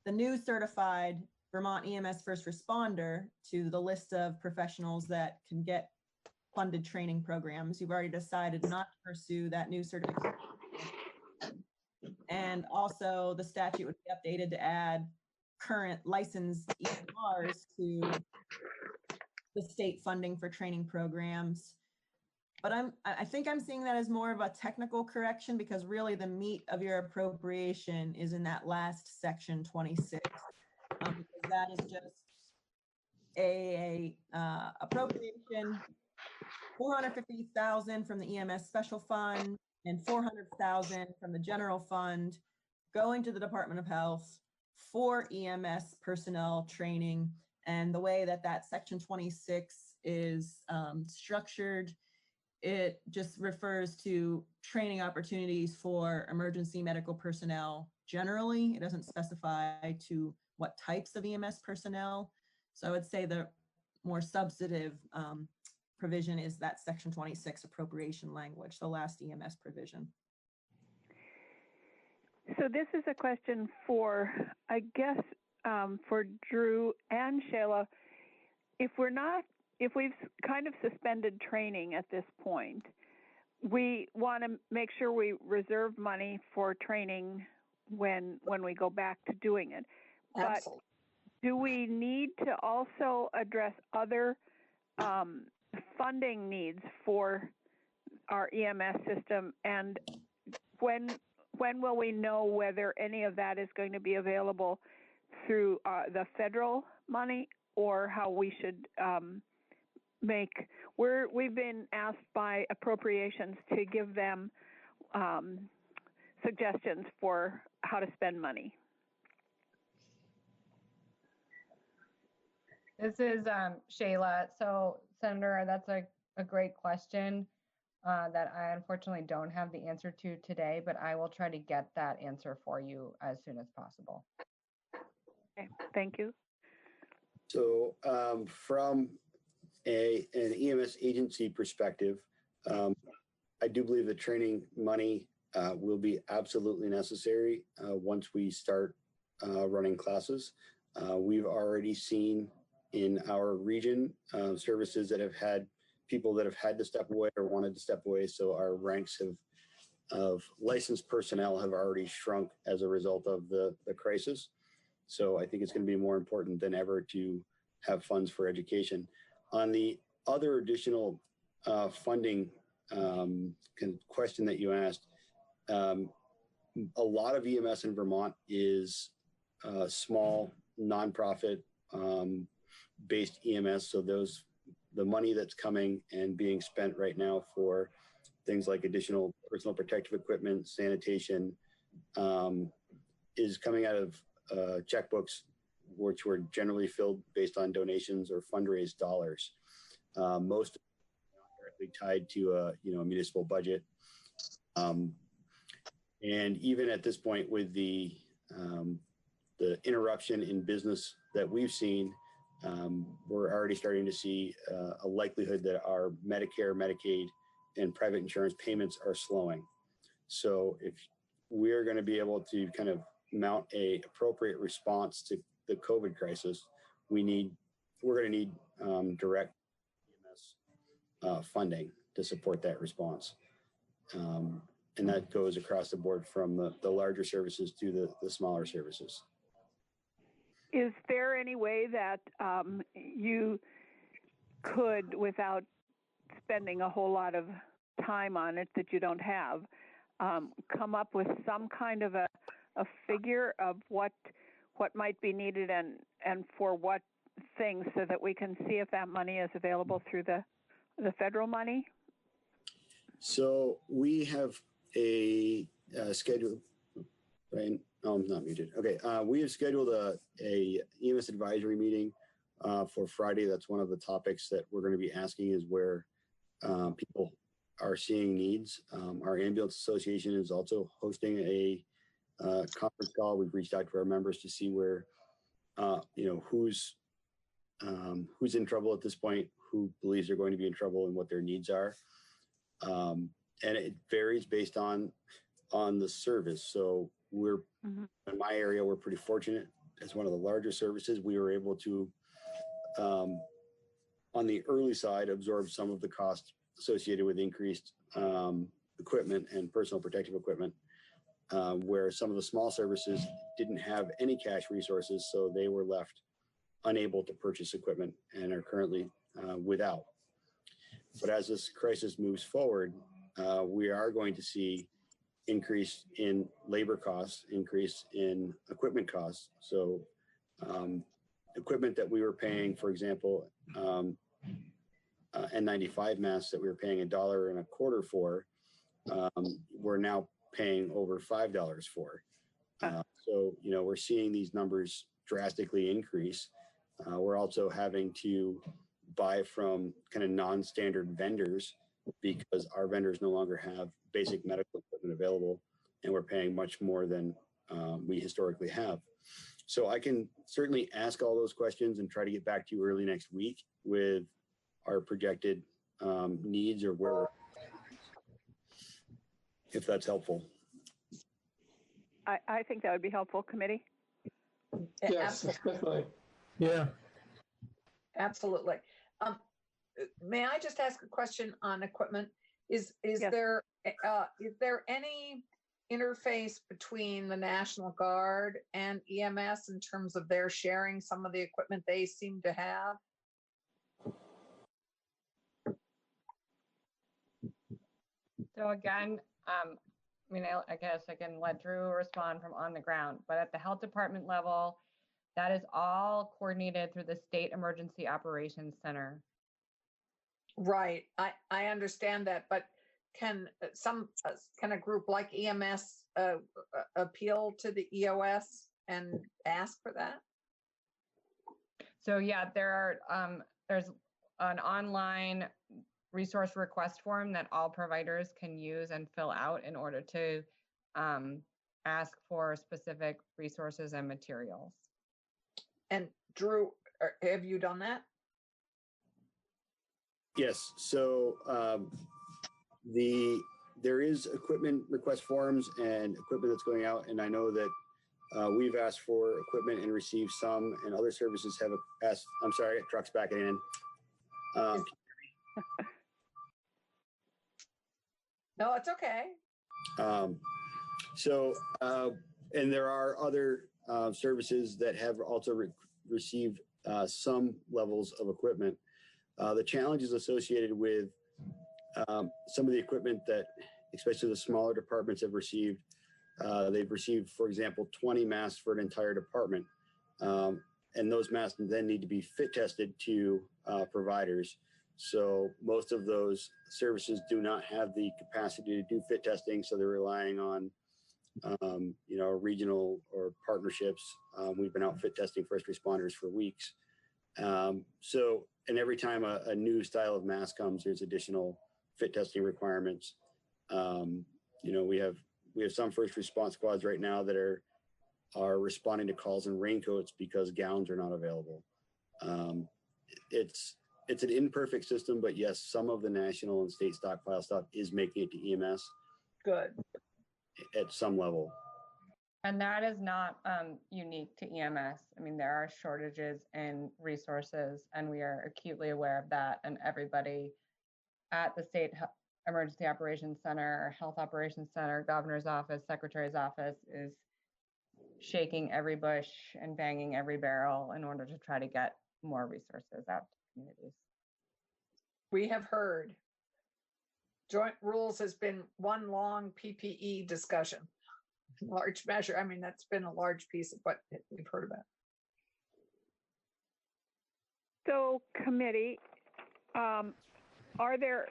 the new certified Vermont EMS first responder to the list of professionals that can get funded training programs. You've already decided not to pursue that new certification. And also the statute would be updated to add current licensed EMRs to the state funding for training programs. But I think I'm seeing that as more of a technical correction, because really the meat of your appropriation is in that last section 26. Because that is just a appropriation, $450,000 from the EMS special fund and $400,000 from the general fund going to the Department of Health for EMS personnel training. And the way that that section 26 is structured, it just refers to training opportunities for emergency medical personnel generally. It doesn't specify to what types of EMS personnel. So I would say the more substantive provision is that section 26 appropriation language, the last EMS provision. So this is a question for, I guess, for Drew and Shayla. If we've kind of suspended training at this point, we want to make sure we reserve money for training when we go back to doing it. But do we need to also address other funding needs for our EMS system? And when will we know whether any of that is going to be available through the federal money, or how we should we've been asked by appropriations to give them suggestions for how to spend money. This is Shayla. So Senator, that's a great question that I unfortunately don't have the answer to today, but I will try to get that answer for you as soon as possible. Okay, thank you. So from an EMS agency perspective, I do believe that training money will be absolutely necessary once we start running classes. We've already seen in our region services that have had people that have had to step away or wanted to step away. So our ranks of licensed personnel have already shrunk as a result of the crisis. So I think it's going to be more important than ever to have funds for education. On the other additional funding question that you asked, a lot of EMS in Vermont is small, nonprofit based EMS. So the money that's coming and being spent right now for things like additional personal protective equipment, sanitation, is coming out of checkbooks, which were generally filled based on donations or fundraised dollars. Most directly tied to a municipal budget. And even at this point, with the interruption in business that we've seen, we're already starting to see a likelihood that our Medicare, Medicaid, and private insurance payments are slowing. So if we're going to be able to kind of mount a appropriate response to the COVID crisis, we're going to need direct EMS funding to support that response. And that goes across the board from the larger services to the smaller services. Is there any way that you could, without spending a whole lot of time on it that you don't have, come up with some kind of a figure of what might be needed and for what things, so that we can see if that money is available through the federal money? So we have a schedule, right? Oh, I'm not muted. Okay, we have scheduled a EMS advisory meeting for Friday. That's one of the topics that we're going to be asking, is where people are seeing needs. Our ambulance association is also hosting a conference call. We've reached out to our members to see where, who's in trouble at this point, who believes they're going to be in trouble, and what their needs are. And it varies based on the service. So we're in my area, we're pretty fortunate. As one of the larger services, we were able to, on the early side, absorb some of the costs associated with increased equipment and personal protective equipment, where some of the small services didn't have any cash resources, so they were left unable to purchase equipment and are currently without. But as this crisis moves forward, we are going to see increase in labor costs, increase in equipment costs. So equipment that we were paying, for example, N95 masks that we were paying $1.25 for, we're now paying over $5 for. So, we're seeing these numbers drastically increase. We're also having to buy from kind of non-standard vendors because our vendors no longer have basic medical equipment available, and we're paying much more than we historically have. So I can certainly ask all those questions and try to get back to you early next week with our projected needs, or where we're, if that's helpful. I think that would be helpful, committee. Yes, definitely. Yeah. Absolutely. May I just ask a question on equipment? Is Yes. there any interface between the National Guard and EMS in terms of their sharing some of the equipment they seem to have? So again, I guess I can let Drew respond from on the ground, but at the health department level, that is all coordinated through the State Emergency Operations Center. Right, I understand that, but can a group like EMS appeal to the EOS and ask for that? So yeah, there's an online resource request form that all providers can use and fill out in order to ask for specific resources and materials. And Drew, have you done that? Yes. So there is equipment request forms and equipment that's going out, and I know that we've asked for equipment and received some, and other services have asked. I'm sorry, truck's backing in. No, it's okay. And there are other services that have also received some levels of equipment. The challenges associated with some of the equipment that, especially the smaller departments, have received, they've received, for example, 20 masks for an entire department. And those masks then need to be fit tested to providers. So most of those services do not have the capacity to do fit testing, so they're relying on regional or partnerships. We've been out fit testing first responders for weeks. And every time a new style of mask comes, there's additional fit testing requirements. We have some first response squads right now that are responding to calls in raincoats because gowns are not available. Um, it's an imperfect system, but yes, some of the national and state stockpile stuff is making it to EMS. Good. At some level. And that is not unique to EMS. I mean, there are shortages in resources, and we are acutely aware of that. And everybody at the State Emergency Operations Center, Health Operations Center, Governor's Office, Secretary's Office is shaking every bush and banging every barrel in order to try to get more resources out to communities. We have heard. Joint rules has been one long PPE discussion. Large measure. I mean, that's been a large piece of what we've heard about. So committee, are there,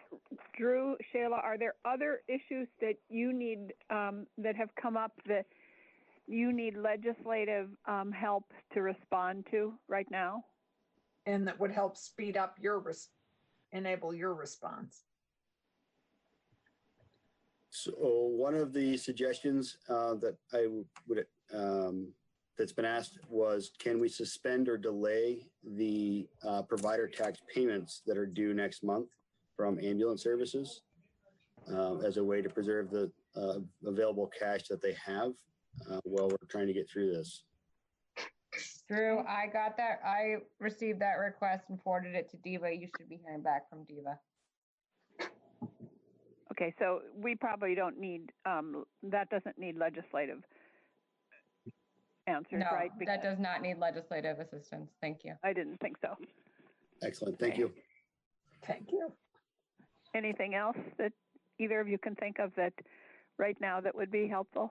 Drew, Shayla, are there other issues that you need, that have come up that you need legislative help to respond to right now? And that would help speed up your, enable your response? So one of the suggestions that I would that's been asked was, can we suspend or delay the provider tax payments that are due next month from ambulance services as a way to preserve the available cash that they have while we're trying to get through this? Drew, I got that. I received that request and forwarded it to Diva. You should be hearing back from Diva. Okay, so we probably don't need, that doesn't need legislative answers, No, right? that does not need legislative assistance. Thank you. I didn't think so. Excellent. Thank you. Thank you. Anything else that either of you can think of that right now that would be helpful?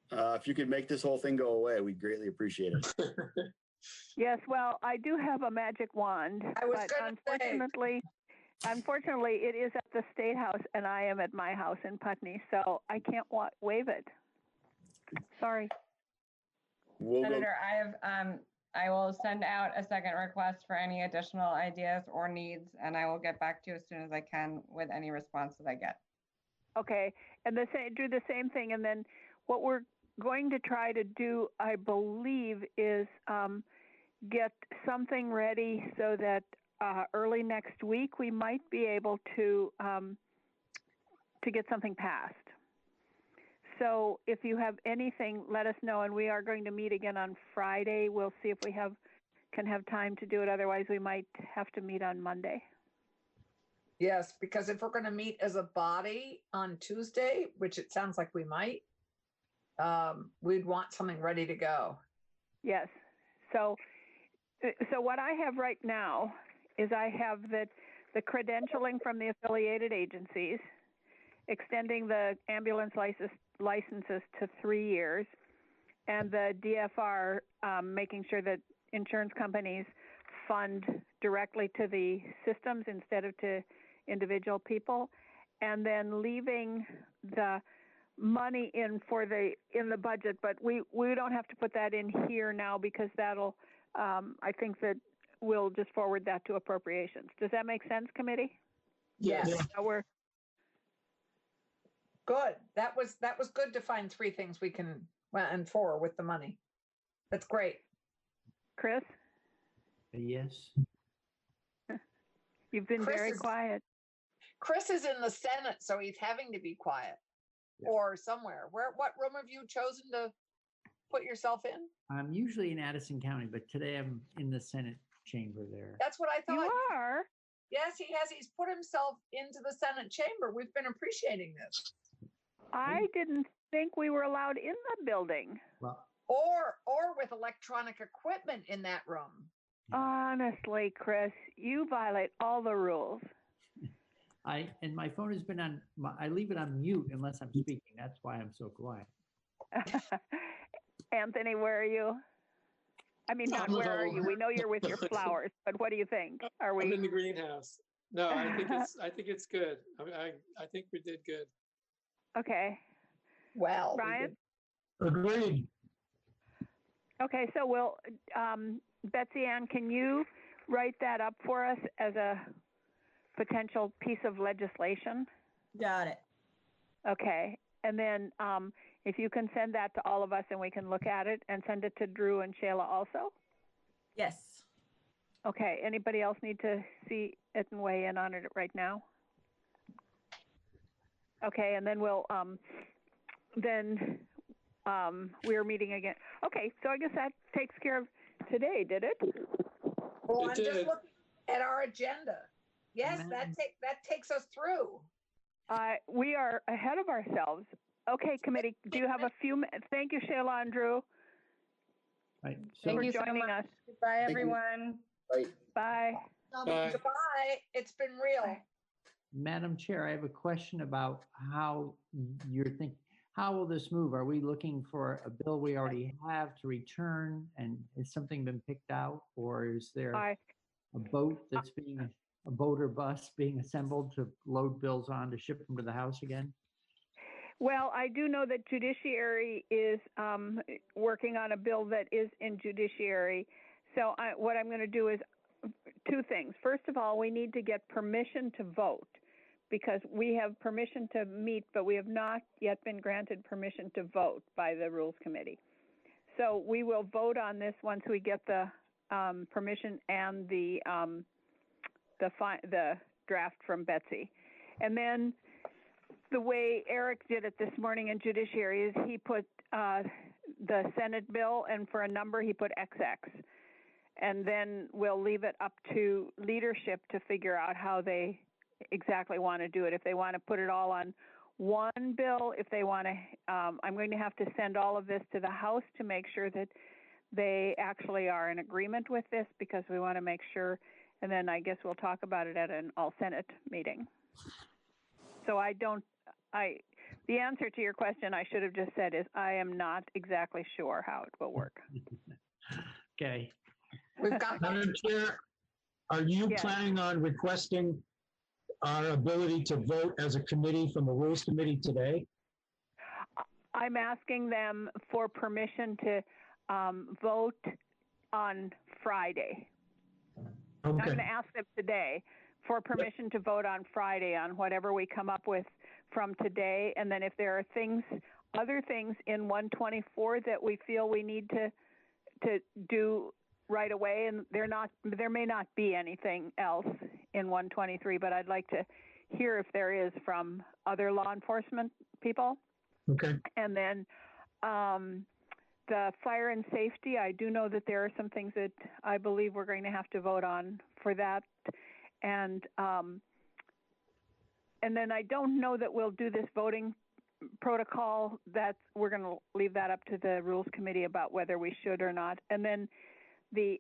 If you could make this whole thing go away, we'd greatly appreciate it. Yes, well, I do have a magic wand, but unfortunately, it is at the State House, and I am at my house in Putney, so I can't wave it. Sorry. Senator, I will send out a second request for any additional ideas or needs, and I will get back to you as soon as I can with any responses I get. Okay, and do the same thing, and then what we're going to try to do, I believe, is get something ready so that early next week we might be able to get something passed. So if you have anything, let us know, and we are going to meet again on Friday. We'll see if we can have time to do it. Otherwise, we might have to meet on Monday. Yes, because if we're going to meet as a body on Tuesday, which it sounds like we might, we'd want something ready to go. Yes. So what I have right now is I have the credentialing from the affiliated agencies, extending the ambulance licenses to 3 years, and the DFR making sure that insurance companies fund directly to the systems instead of to individual people, and then leaving the money in the budget, but we don't have to put that in here now because that'll I think that we'll just forward that to appropriations. Does that make sense, committee? Yes. So we're good. That was good to find 3 things we can, well, and 4 with the money. That's great. Chris? Yes. You've been very quiet. Chris is in the Senate, so he's having to be quiet. Yeah. Or somewhere. What room have you chosen to put yourself in? I'm usually in Addison County, but today I'm in the Senate chamber there. That's what I thought. You are? Yes, he has. He's put himself into the Senate chamber. We've been appreciating this. I didn't think we were allowed in the building. Well, or with electronic equipment in that room. Honestly, Chris, you violate all the rules. And my phone has been on, I leave it on mute unless I'm speaking. That's why I'm so quiet. Anthony, where are you? I mean, not where are you? We know you're with your flowers, but what do you think? Are we? I'm in the greenhouse. No, I think it's good. I think we did good. Okay. Well, Brian? Agreed. Okay, so we'll, Betsy Ann, can you write that up for us as a potential piece of legislation? Got it. Okay, and then if you can send that to all of us and we can look at it and send it to Drew and Shayla also? Yes. Okay, anybody else need to see it and weigh in on it right now? Okay, and then we're meeting again. Okay, so I guess that takes care of today, did it? Well, It I'm just did. looking at our agenda. Yes, that takes us through. We are ahead of ourselves. Okay, committee, do you have a few minutes? Thank you, Shayla and Drew, Right. Thank for you so joining much. us. Bye, Thank you. everyone. Right. Bye. Bye. Goodbye. It's been real. Madam Chair, I have a question about how you're thinking. How will this move? Are we looking for a bill we already have to return, and has something been picked out, or is there a boat that's a boat or bus being assembled to load bills on to ship them to the House again? Well, I do know that Judiciary is working on a bill that is in Judiciary. So what I'm going to do is two things. First of all, we need to get permission to vote, because we have permission to meet, but we have not yet been granted permission to vote by the Rules Committee. So we will vote on this once we get the permission and the draft from Betsy. And then the way Eric did it this morning in Judiciary is he put the Senate bill, and for a number he put XX. And then we'll leave it up to leadership to figure out how they exactly want to do it. If they want to put it all on one bill, if they want to, I'm going to have to send all of this to the House to make sure that they actually are in agreement with this, because we want to make sure, and then I guess we'll talk about it at an all Senate meeting. So the answer to your question I should have just said is I am not exactly sure how it will work. Okay. We've got Madam Chair, are you Yes. planning on requesting our ability to vote as a committee from the Rules Committee today? I'm asking them for permission to vote on Friday. I'm Okay. going to ask them today for permission to vote on Friday on whatever we come up with from today. And then if there are other things in 124 that we feel we need to do right away, and there may not be anything else in 123, but I'd like to hear if there is from other law enforcement people. Okay. And then the fire and safety, I do know that there are some things that I believe we're going to have to vote on for that. And then I don't know that we'll do this voting protocol. We're going to leave that up to the Rules Committee about whether we should or not. And then the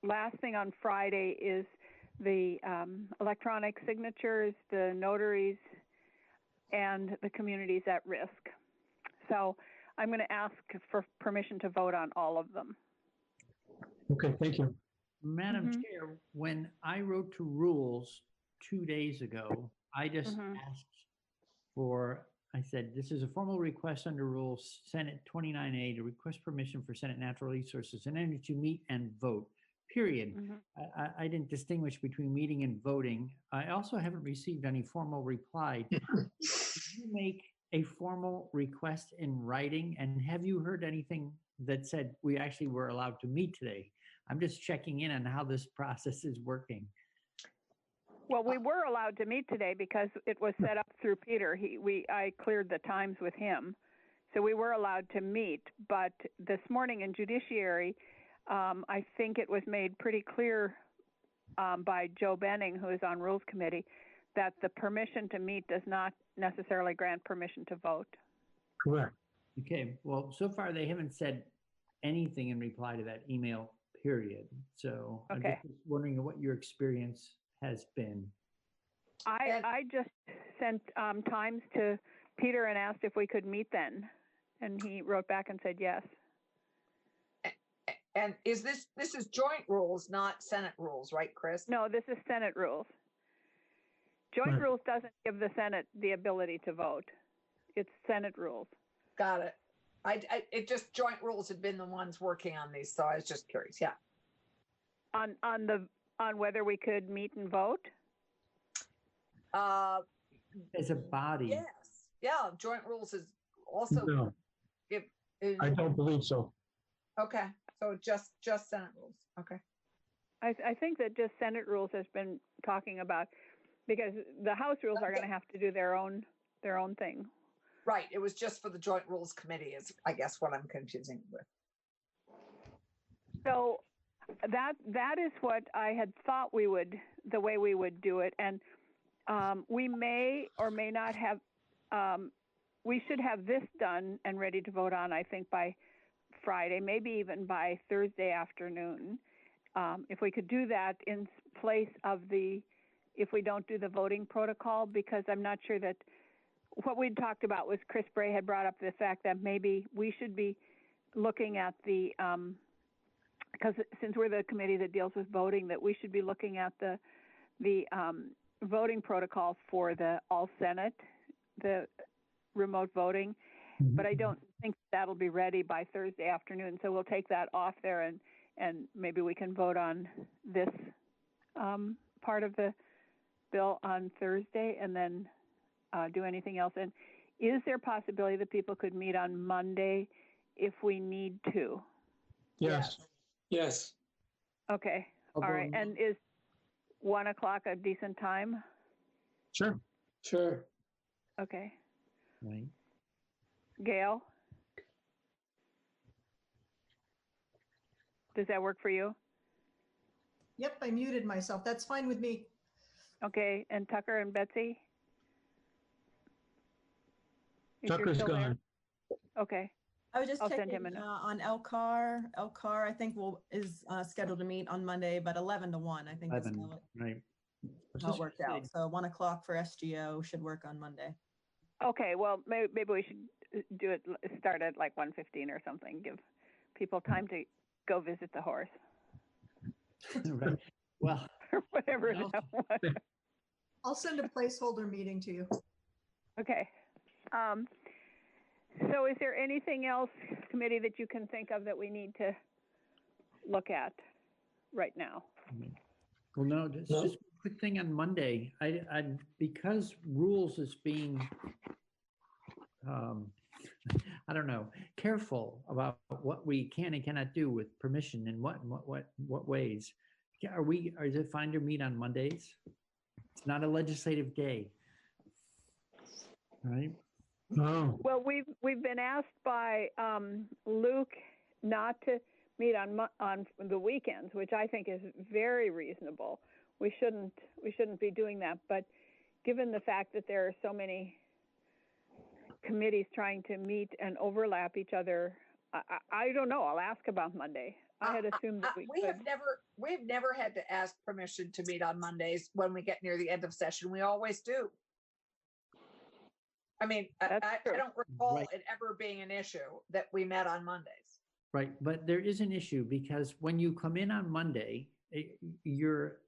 last thing on Friday is the electronic signatures, the notaries, and the communities at risk. So I'm going to ask for permission to vote on all of them. Okay, thank you. Madam Chair, when I wrote to Rules 2 days ago, I just asked I said, this is a formal request under Rules Senate 29A to request permission for Senate Natural Resources and Energy to meet and vote, period. I didn't distinguish between meeting and voting. I also haven't received any formal reply. Did you make a formal request in writing? And have you heard anything that said we actually were allowed to meet today? I'm just checking in on how this process is working. Well, we were allowed to meet today because it was set up through Peter. I cleared the times with him. So we were allowed to meet. But this morning in Judiciary, I think it was made pretty clear by Joe Benning, who is on Rules Committee, that the permission to meet does not necessarily grant permission to vote. Correct. Okay, well, so far they haven't said anything in reply to that email, period. So I'm just wondering what your experience has been. I just sent times to Peter and asked if we could meet then. And he wrote back and said yes. And this is joint rules, not Senate rules, right, Chris? No, this is Senate rules. Joint rules doesn't give the Senate the ability to vote. It's Senate rules. Got it. It just joint rules had been the ones working on these, so I was just curious. Yeah. On whether we could meet and vote? As a body. Yes. Yeah. Joint rules is also. No, I don't believe so. Okay. So just Senate rules. Okay. I think that just Senate rules has been talking about, because the House rules are going to have to do their own thing. Right. It was just for the Joint Rules Committee is, I guess, what I'm confusing with. So that is what I had thought the way we would do it. And we may or may not have, we should have this done and ready to vote on, I think, by Friday, maybe even by Thursday afternoon. If we could do that in place of if we don't do the voting protocol, because I'm not sure that what we'd talked about was Chris Bray had brought up the fact that maybe we should be looking at because since we're the committee that deals with voting, that we should be looking at the voting protocol for the all Senate, the remote voting. But I don't think that'll be ready by Thursday afternoon. So we'll take that off there and maybe we can vote on this part of the bill on Thursday and then do anything else. And is there a possibility that people could meet on Monday if we need to? Yes. Yes. Okay. All right. And is 1 o'clock a decent time? Sure. Sure. Okay. Right. Gail? Does that work for you? Yep, I muted myself. That's fine with me. Okay. And Tucker and Betsy? If you're Tucker's still there. gone. Okay. I was just I'll send checking him a note. on Elcar. Elcar, I think is scheduled to meet on Monday, but 11 to 1, I think is 11, right. how it worked out. So 1 o'clock for SGO should work on Monday. Okay. Well, maybe we should start at like 1:15 or something. Give people time to go visit the horse. Right. Well, or whatever. I'll send a placeholder meeting to you. Okay. So is there anything else, committee, that you can think of that we need to look at right now? Well, no, just a quick thing on Monday. I because rules is being, I don't know, careful about what we can and cannot do with permission and what ways. Is it fine to meet on Mondays? It's not a legislative day, right? Oh. Well, we've been asked by Luke not to meet on the weekends, which I think is very reasonable. We shouldn't be doing that. But given the fact that there are so many committees trying to meet and overlap each other, I don't know. I'll ask about Monday. I had assumed that we could. We've never had to ask permission to meet on Mondays when we get near the end of session. We always do. I mean, I don't recall it ever being an issue that we met on Mondays. Right, but there is an issue because when you come in on Monday, you're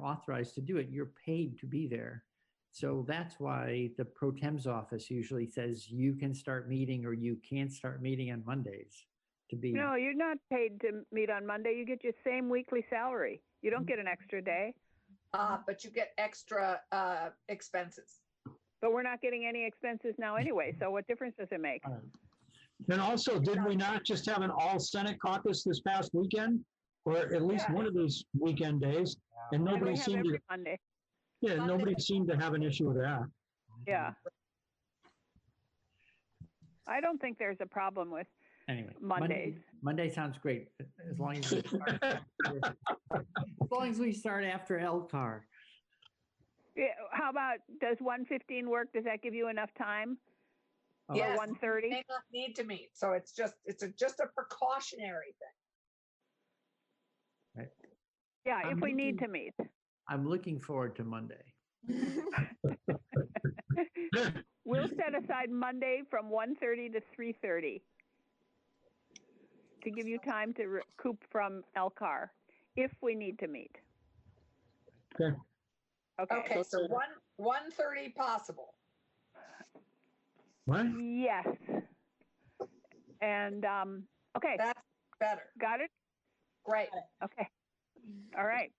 authorized to do it. You're paid to be there. So that's why the pro tem's office usually says you can start meeting or you can't start meeting on Mondays to be. No, you're not paid to meet on Monday. You get your same weekly salary. You don't get an extra day. But you get extra expenses. But we're not getting any expenses now anyway. So what difference does it make? And also, did we not just have an all Senate caucus this past weekend, or at least one of these weekend days, and nobody seemed to. Monday. Yeah, nobody seemed to have an issue with that. Yeah. I don't think there's a problem with Mondays. Monday sounds great as long as we start after LCAR. Yeah, how about, does 1:15 work? Does that give you enough time? Yes, 1:30? may not need to meet, so it's just a precautionary thing. Right. Yeah, if we need to meet. I'm looking forward to Monday. We'll set aside Monday from 1:30 to 3:30 to give you time to recoup from LCAR if we need to meet. Okay. Okay, so 1:30 possible. What? Yes. And okay. That's better. Got it? Great. Okay. All right.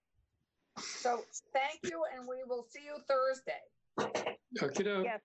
So thank you, and we will see you Thursday. Okey-doke. Yes.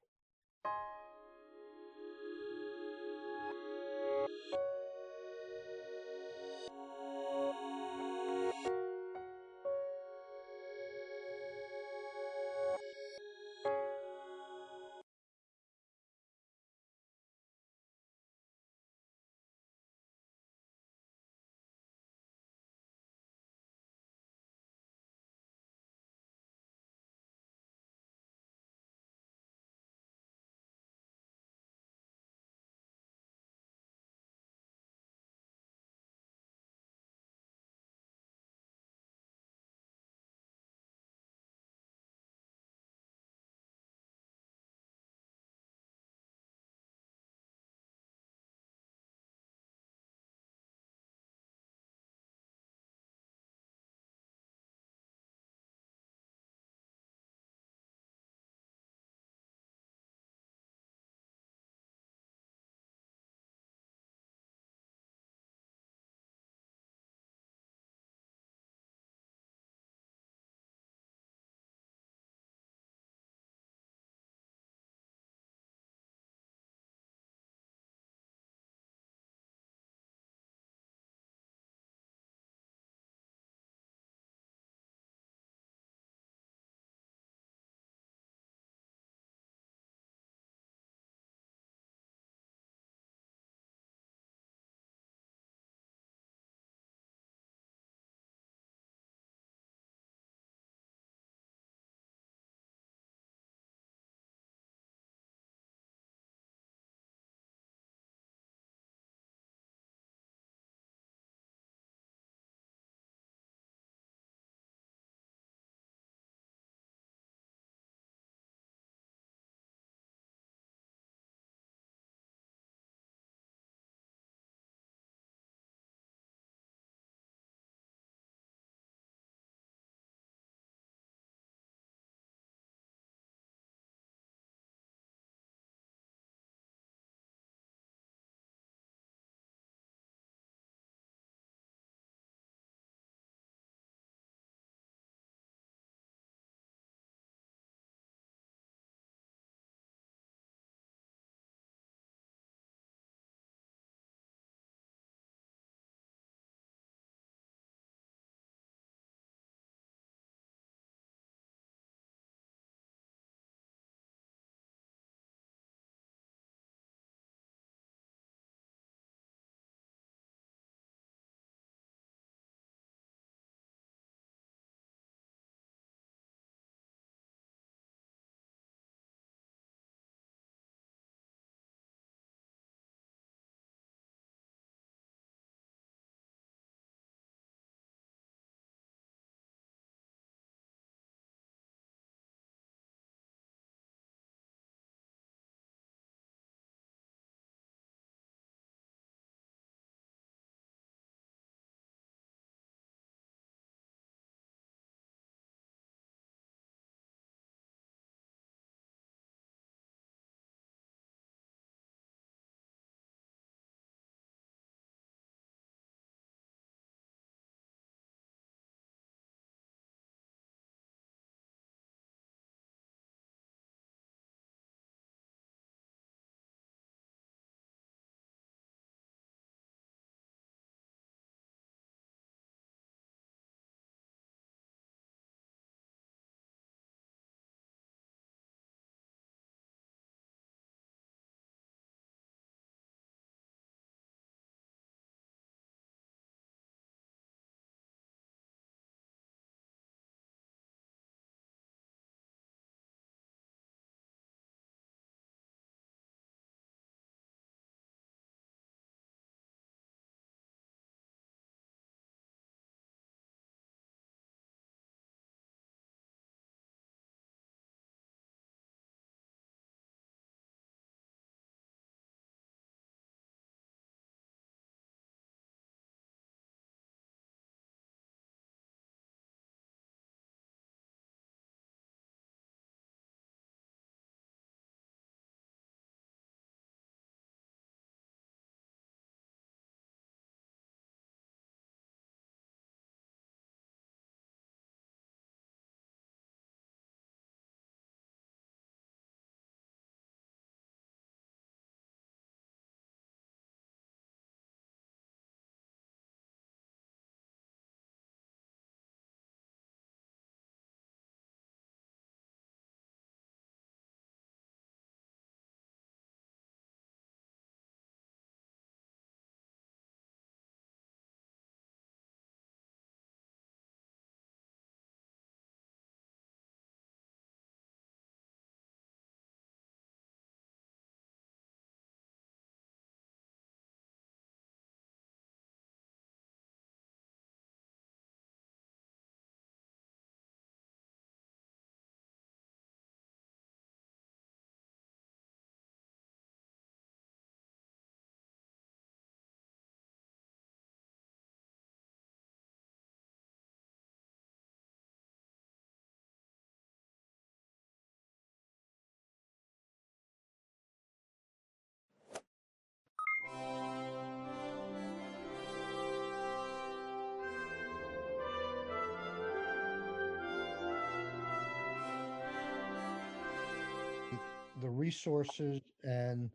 resources and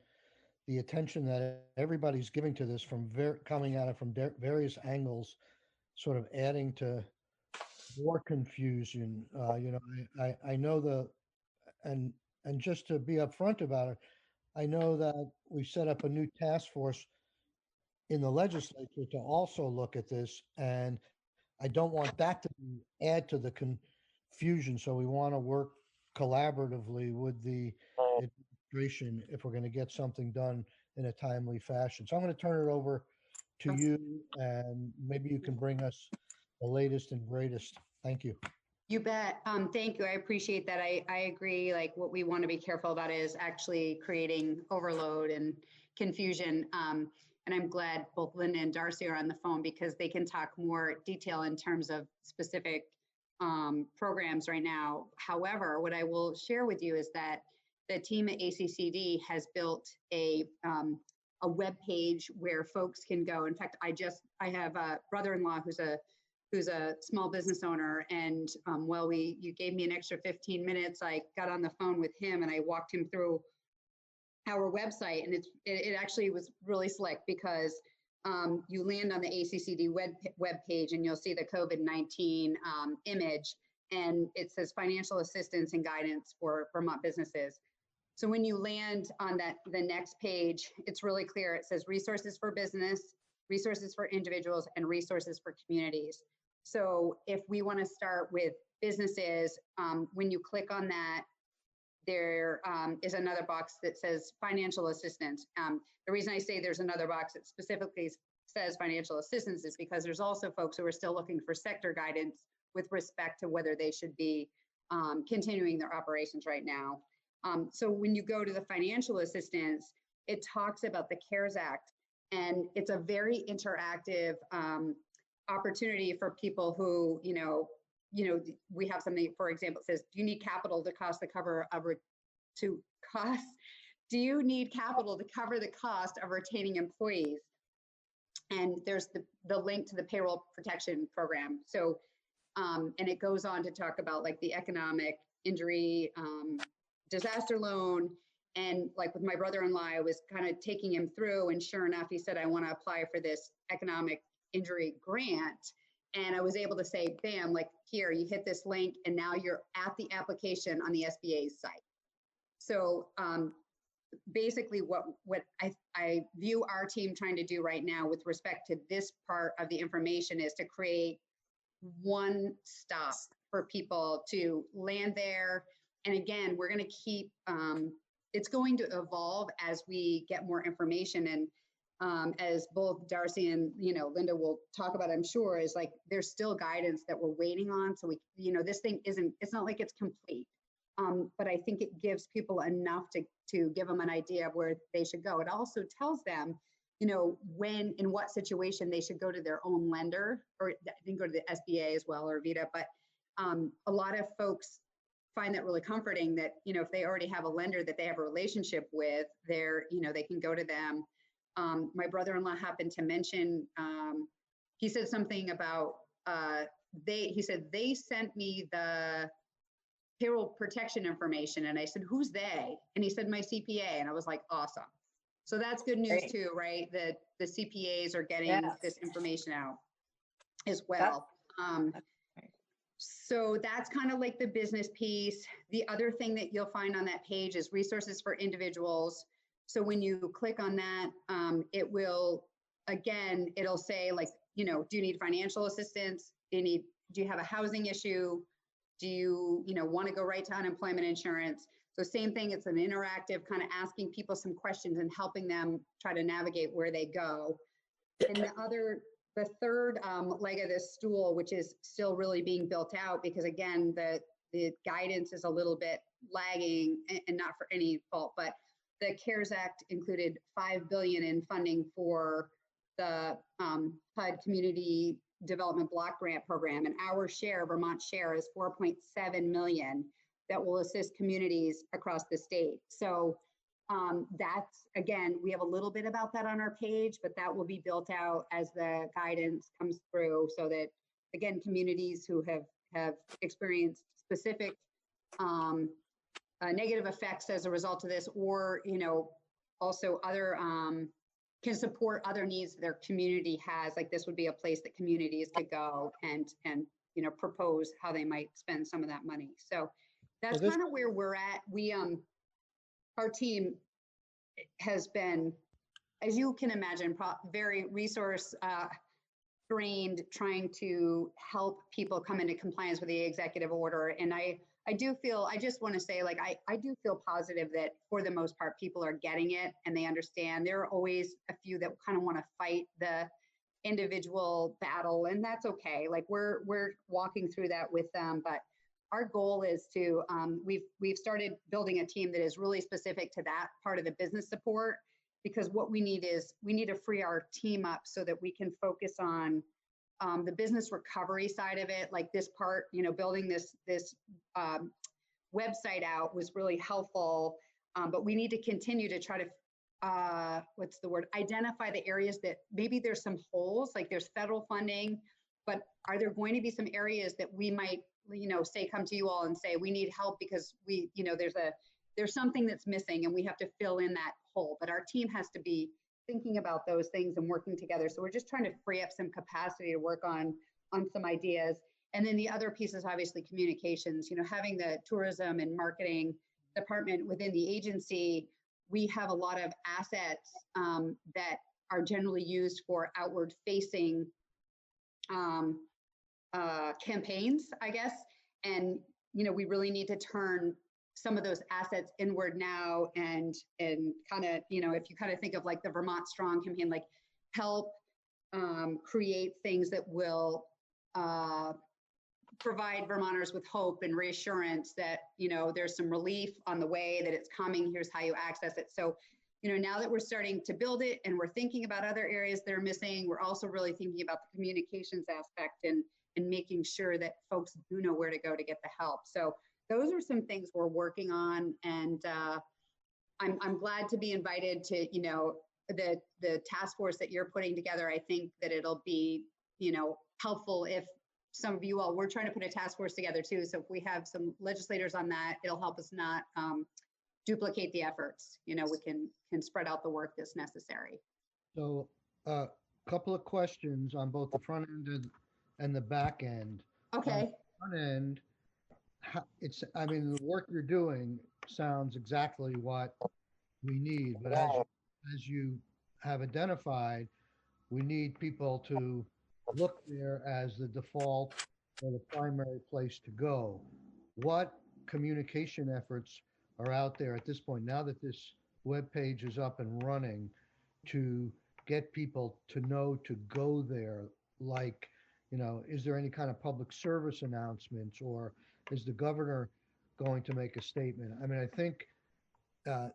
the attention that everybody's giving to this from coming at it from various angles, sort of adding to more confusion. I know and just to be upfront about it, I know that we set up a new task force in the legislature to also look at this, and I don't want that to add to the confusion. So we want to work collaboratively with the administration if we're going to get something done in a timely fashion. So I'm going to turn it over to you, and maybe you can bring us the latest and greatest. Thank you. You bet. Thank you. I appreciate that. I agree. Like, what we want to be careful about is actually creating overload and confusion. And I'm glad both Linda and Darcy are on the phone because they can talk more detail in terms of specific programs right now. However, what I will share with you is that the team at ACCD has built a web page where folks can go. In fact, I have a brother-in-law who's a small business owner, and you gave me an extra 15 minutes. I got on the phone with him and I walked him through our website, and it actually was really slick because you land on the ACCD web page and you'll see the COVID-19 image, and it says financial assistance and guidance for Vermont businesses. So when you land on the next page, it's really clear. It says resources for business, resources for individuals, and resources for communities. So if we want to start with businesses, when you click on that, there is another box that says financial assistance. The reason I say there's another box that specifically says financial assistance is because there's also folks who are still looking for sector guidance with respect to whether they should be continuing their operations right now. So when you go to the financial assistance, it talks about the CARES Act, and it's a very interactive opportunity for people who, we have something, for example, it says, do you need capital to cover the cost of retaining employees? And there's the link to the payroll protection program. So, and it goes on to talk about like the economic injury disaster loan. And like with my brother-in-law, I was kind of taking him through, and sure enough, he said, I want to apply for this economic injury grant. And I was able to say, bam, like here, you hit this link and now you're at the application on the SBA's site. So basically what I view our team trying to do right now with respect to this part of the information is to create one stop for people to land there. And again, we're going to keep, it's going to evolve as we get more information. And as both Darcy and Linda will talk about, I'm sure, is like there's still guidance that we're waiting on. So this thing it's not like it's complete, but I think it gives people enough to give them an idea of where they should go. It also tells them, when, in what situation they should go to their own lender, or they can go to the SBA as well, or VITA. But a lot of folks find that really comforting that, if they already have a lender that they have a relationship with, they can go to them. My brother-in-law happened to mention, he said something about, he said, they sent me the payroll protection information. And I said, who's they? And he said, my CPA. And I was like, awesome. So that's good news too, right? That the CPAs are getting this information out as well. So that's kind of like the business piece. The other thing that you'll find on that page is resources for individuals. So when you click on that, it will, again, it'll say like, do you need financial assistance? Do you have a housing issue? Do you, want to go right to unemployment insurance? So same thing, it's an interactive kind of asking people some questions and helping them try to navigate where they go. And the third leg of this stool, which is still really being built out, because again, the guidance is a little bit lagging, and not for any fault, but the CARES Act included $5 billion in funding for the HUD Community Development Block Grant Program, and our share, Vermont's share, is $4.7 million that will assist communities across the state. So that's, again, we have a little bit about that on our page, but that will be built out as the guidance comes through, so that, again, communities who have experienced specific negative effects as a result of this, or, also other, can support other needs their community has. Like this would be a place that communities could go and propose how they might spend some of that money. So that's kind of where we're at. We, our team has been, as you can imagine, very resource strained, trying to help people come into compliance with the executive order. And I just want to say, like, I do feel positive that for the most part, people are getting it and they understand. There are always a few that kind of want to fight the individual battle, and that's okay. Like we're walking through that with them, but our goal is to, we've started building a team that is really specific to that part of the business support, because what we need to free our team up so that we can focus on the business recovery side of it. Like this part, building this website out was really helpful, but we need to continue to try to, identify the areas that maybe there's some holes, like there's federal funding, but are there going to be some areas that we might, say, come to you all and say, we need help because we, there's something that's missing and we have to fill in that hole. But our team has to be thinking about those things and working together. So we're just trying to free up some capacity to work on some ideas. And then the other piece is obviously communications, having the tourism and marketing department within the agency. We have a lot of assets that are generally used for outward facing campaigns, I guess. And, we really need to turn some of those assets inward now and kind of, if you kind of think of like the Vermont Strong campaign, like help create things that will provide Vermonters with hope and reassurance that, there's some relief on the way, that it's coming, here's how you access it. So, now that we're starting to build it and we're thinking about other areas that are missing, we're also really thinking about the communications aspect and making sure that folks do know where to go to get the help. So those are some things we're working on. And I'm glad to be invited to, the task force that you're putting together. I think that it'll be, helpful if some of you all, we're trying to put a task force together too. So if we have some legislators on that, it'll help us not duplicate the efforts. We can spread out the work that's necessary. So a couple of questions on both the front end and the back end. Okay. On the front end, the work you're doing sounds exactly what we need, but as you have identified, we need people to look there as the default or the primary place to go. What communication efforts are out there at this point, now that this web page is up and running, to get people to know to go there? Like, is there any kind of public service announcements, or is the governor going to make a statement? I think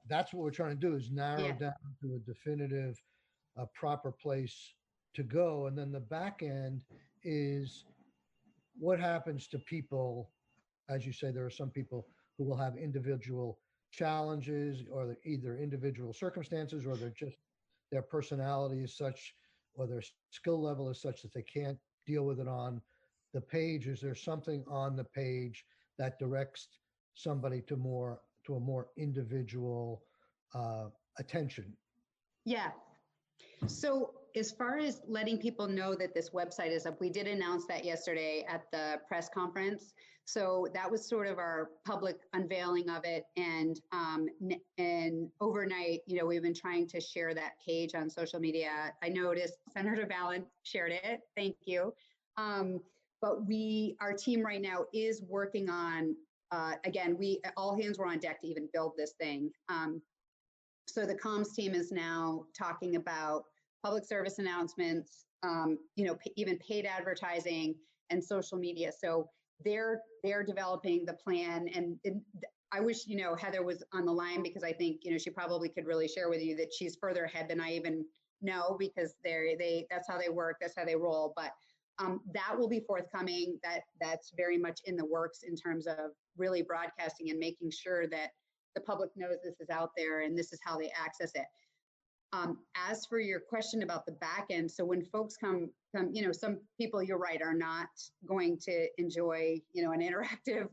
that's what we're trying to do, is narrow down to a definitive, proper place to go. And then the back end is what happens to people. As you say, there are some people who will have individual challenges, or either individual circumstances, or their personality is such, or their skill level is such that they can't deal with it on the page. Is there something on the page that directs somebody to a more individual attention? Yeah. So as far as letting people know that this website is up, we did announce that yesterday at the press conference. So that was sort of our public unveiling of it. And overnight, we've been trying to share that page on social media. I noticed Senator Ballin shared it. Thank you. But our team right now is working on, again, all hands were on deck to even build this thing. So the comms team is now talking about public service announcements, even paid advertising and social media. So they're developing the plan. And I wish, Heather was on the line, because I think, she probably could really share with you that she's further ahead than I even know, because that's how they work, that's how they roll. But that will be forthcoming. That's very much in the works in terms of really broadcasting and making sure that the public knows this is out there and this is how they access it. As for your question about the back end, so when folks come, some people, you're right, are not going to enjoy, an interactive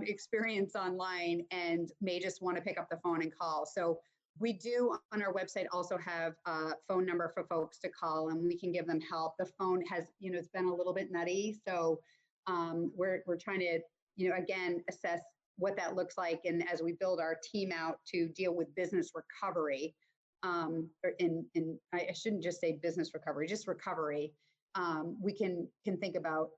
experience online and may just want to pick up the phone and call. So we do on our website also have a phone number for folks to call, and we can give them help. The phone has, it's been a little bit nutty. So we're trying to, again, assess what that looks like. And as we build our team out to deal with business recovery, I shouldn't just say business recovery, just recovery, we can think about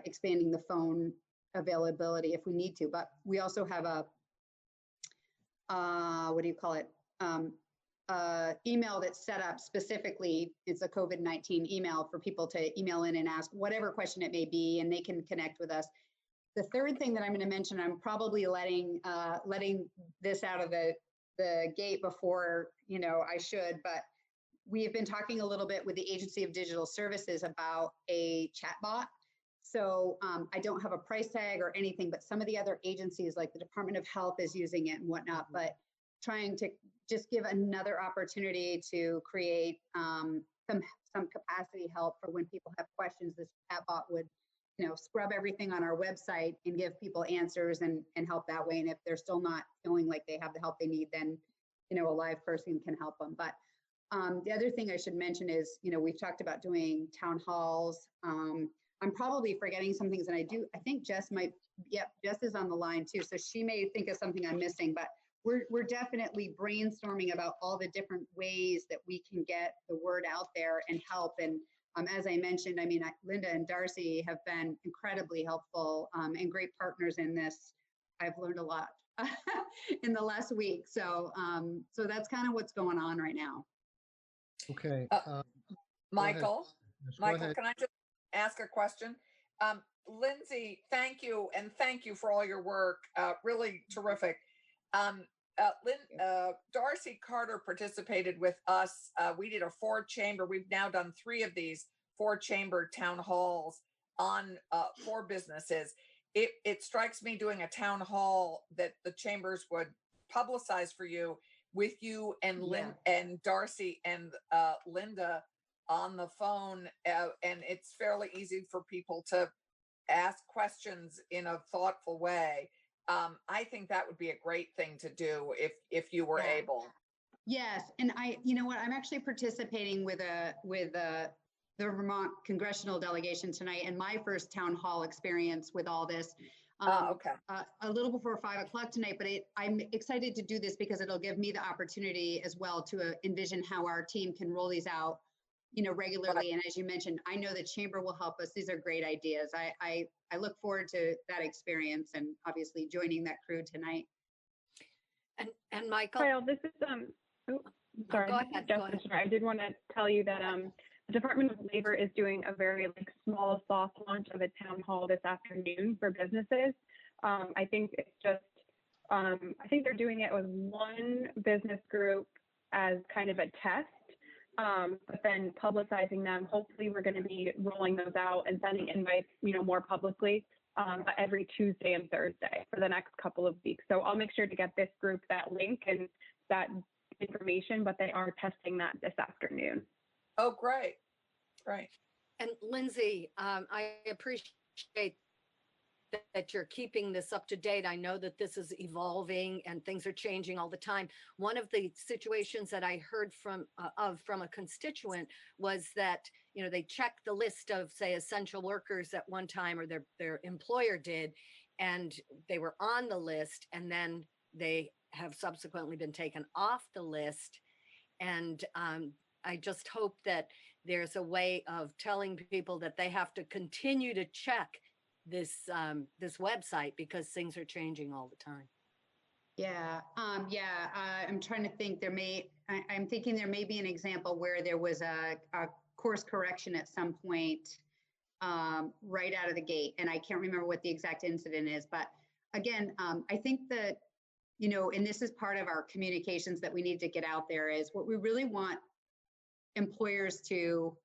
expanding the phone availability if we need to. But we also have a, what do you call it? Email that's set up specifically. It's a COVID-19 email for people to email in and ask whatever question it may be, and they can connect with us. The third thing that I'm going to mention, I'm probably letting this out of the gate before I should, but we have been talking a little bit with the Agency of Digital Services about a chatbot. So I don't have a price tag or anything, but some of the other agencies like the Department of Health is using it and whatnot, but trying to just give another opportunity to create some capacity help for when people have questions. This chatbot would scrub everything on our website and give people answers and help that way. And if they're still not feeling like they have the help they need, then a live person can help them. But the other thing I should mention is, we've talked about doing town halls. I'm probably forgetting some things, and I think Jess might, Jess is on the line too, so she may think of something I'm missing, but we're definitely brainstorming about all the different ways that we can get the word out there and help. And as I mentioned, Linda and Darcy have been incredibly helpful and great partners in this. I've learned a lot in the last week. So that's kind of what's going on right now. Okay. Michael, Yes, Michael, can I just ask a question? Lindsay, thank you. And thank you for all your work. Really terrific. Darcy Carter participated with us. We did a 4-chamber. We've now done 3 of these 4-chamber town halls on 4 businesses. It strikes me doing a town hall that the chambers would publicize for you with you and and Darcy and Linda on the phone, and it's fairly easy for people to ask questions in a thoughtful way. I think that would be a great thing to do if you were able. Yes, and you know what, I'm actually participating with the Vermont congressional delegation tonight, and my first town hall experience with all this. Okay. A little before 5 o'clock tonight, but I'm excited to do this because it'll give me the opportunity as well to envision how our team can roll these out, regularly. Right. And as you mentioned, I know the chamber will help us. These are great ideas. I look forward to that experience and obviously joining that crew tonight. And Michael, Kyle, this is sorry, go ahead. I did want to tell you that the Department of Labor is doing a very small soft launch of a town hall this afternoon for businesses. I think it's just I think they're doing it with one business group as kind of a test. But then publicizing them. Hopefully we're going to be rolling those out and sending invites, more publicly every Tuesday and Thursday for the next couple of weeks. So I'll make sure to get this group that link and that information, but they are testing that this afternoon. Oh, great. Great. And Lindsay, I appreciate that you're keeping this up to date. I know that this is evolving and things are changing all the time. One of the situations that I heard from a constituent was that, they checked the list of, say, essential workers at one time, or their employer did, and they were on the list, and then they have subsequently been taken off the list. And I just hope that there's a way of telling people that they have to continue to check this website because things are changing all the time. I'm trying to think. I'm thinking there may be an example where there was a course correction at some point right out of the gate, and I can't remember what the exact incident is. But again, I think that and this is part of our communications that we need to get out there, is what we really want employers to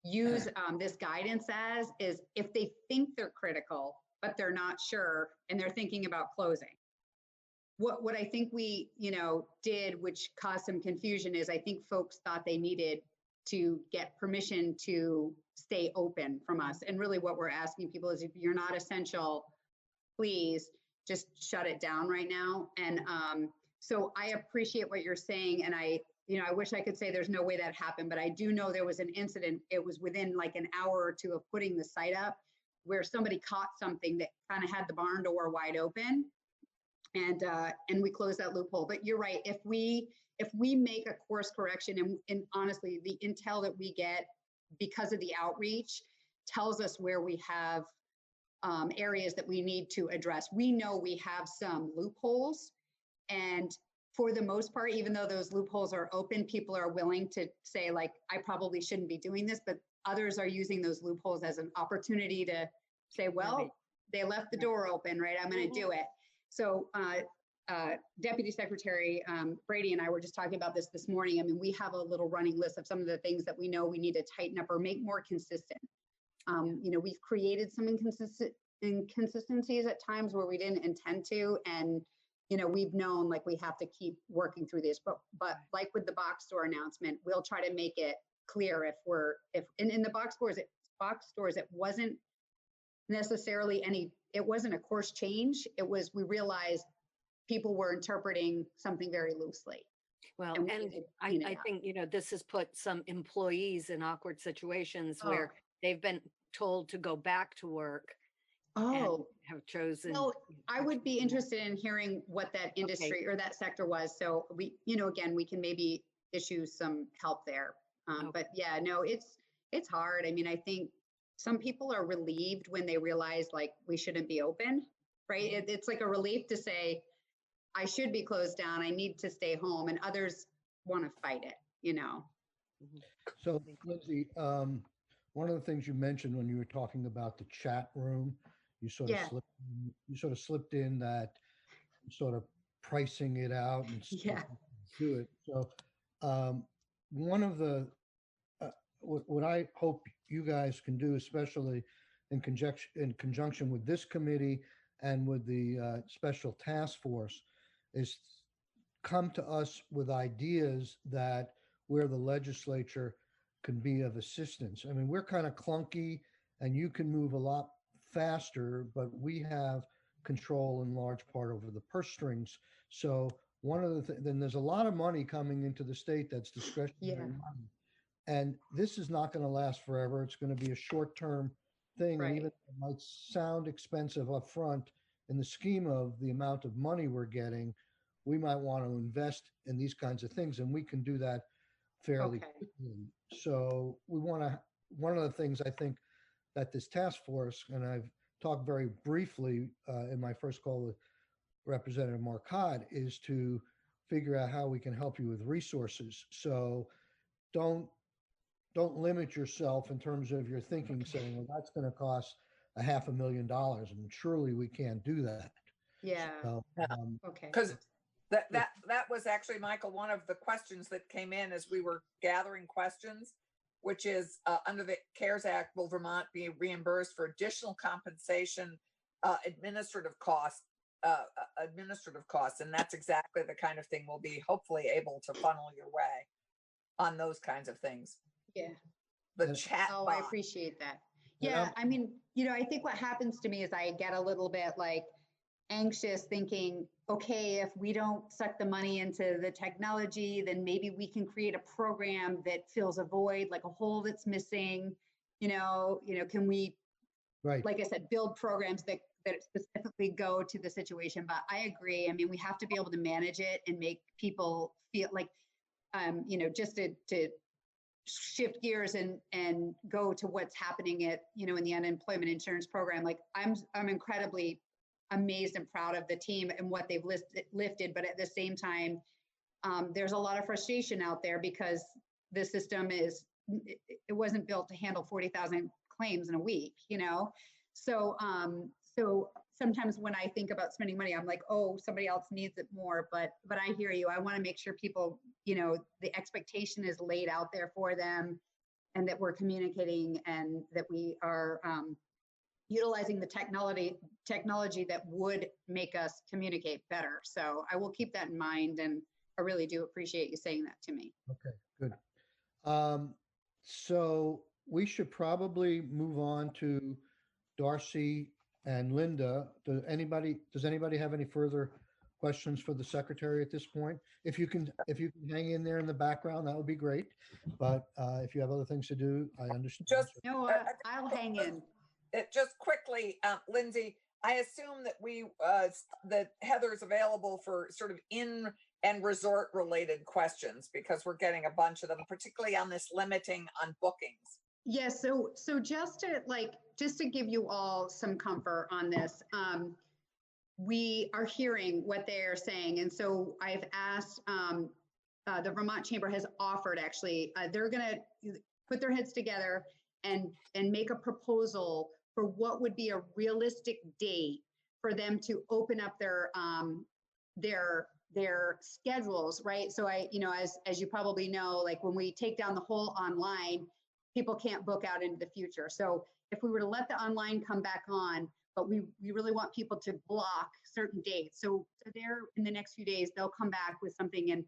use this guidance as is if they think they're critical, but they're not sure and they're thinking about closing. What I think we, did, which caused some confusion, is I think folks thought they needed to get permission to stay open from us. And really what we're asking people is, if you're not essential, please, just shut it down right now. And so I appreciate what you're saying. And I wish I could say there's no way that happened, but I do know there was an incident. It was within like an hour or two of putting the site up where somebody caught something that kind of had the barn door wide open, and we closed that loophole. But you're right. If we make a course correction, and honestly, the intel that we get because of the outreach tells us where we have areas that we need to address. We know we have some loopholes, and for the most part, even though those loopholes are open, people are willing to say, like, I probably shouldn't be doing this, but others are using those loopholes as an opportunity to say, well, they left the door open, right? I'm going to do it. So Deputy Secretary Brady and I were just talking about this morning. I mean, we have a little running list of some of the things that we know we need to tighten up or make more consistent. We've created some inconsistencies at times where we didn't intend to, and we've known like we have to keep working through this. But like with the box store announcement, we'll try to make it clear if in the box stores it wasn't necessarily it wasn't a course change. It was, we realized people were interpreting something very loosely. Well, and I think, this has put some employees in awkward situations where they've been told to go back to work and have chosen. Well, I would be interested in hearing what that industry or that sector was. So we, again, we can maybe issue some help there. But yeah, no, it's hard. I mean, I think some people are relieved when they realize like we shouldn't be open, right? It's like a relief to say, I should be closed down. I need to stay home, and others want to fight it, So Lindsay, one of the things you mentioned when you were talking about the chat room, you sort of slipped in that sort of pricing it out and do it. So one of the what I hope you guys can do, especially in conjunction with this committee and with the special task force, is come to us with ideas that where the legislature can be of assistance. I mean, we're kind of clunky and you can move a lot faster, but we have control in large part over the purse strings. So one of the then there's a lot of money coming into the state that's discretionary money. And this is not going to last forever. It's going to be a short-term thing. And even if it might sound expensive up front, in the scheme of the amount of money we're getting, we might want to invest in these kinds of things, and we can do that fairly quickly. So we want to, one of the things I think that this task force, and I've talked very briefly in my first call with Representative Marcotte, is to figure out how we can help you with resources. So don't limit yourself in terms of your thinking, saying, well, that's going to cost $500,000, and surely we can't do that. Yeah. So, Because that was actually, Michael, one of the questions that came in as we were gathering questions, which is under the CARES Act, will Vermont be reimbursed for additional compensation, administrative costs? And that's exactly the kind of thing we'll be hopefully able to funnel your way on those kinds of things. Yeah. The chat. Oh, I appreciate that. Yeah. I mean, I think what happens to me is I get a little bit like anxious thinking, okay, if we don't suck the money into the technology, then maybe we can create a program that fills a void, like a hole that's missing, can we, like I said, build programs that specifically go to the situation. But I agree. I mean, we have to be able to manage it and make people feel like, just to shift gears and go to what's happening at, in the unemployment insurance program. Like I'm incredibly amazed and proud of the team and what they've lifted. But at the same time, there's a lot of frustration out there because the system it wasn't built to handle 40,000 claims in a week, So sometimes when I think about spending money, I'm like, oh, somebody else needs it more. But I hear you. I want to make sure people, the expectation is laid out there for them, and that we're communicating, and that we are utilizing the technology that would make us communicate better. So I will keep that in mind, and I really do appreciate you saying that to me. Okay, good. So we should probably move on to Darcy and Linda. Does anybody have any further questions for the secretary at this point? If you can hang in there in the background, that would be great. But if you have other things to do, I understand. Just No, I'll hang in. Just quickly, Lindsay, I assume that that Heather's available for sort of in and resort related questions because we're getting a bunch of them, particularly on this limiting on bookings. Yes. So just to give you all some comfort on this, we are hearing what they are saying, and so I've asked. The Vermont Chamber has offered actually. They're going to put their heads together and make a proposal for what would be a realistic date for them to open up their schedules, right? So as you probably know, like when we take down the whole online, people can't book out into the future. So if we were to let the online come back on, but we really want people to block certain dates. So they're in the next few days, they'll come back with something. And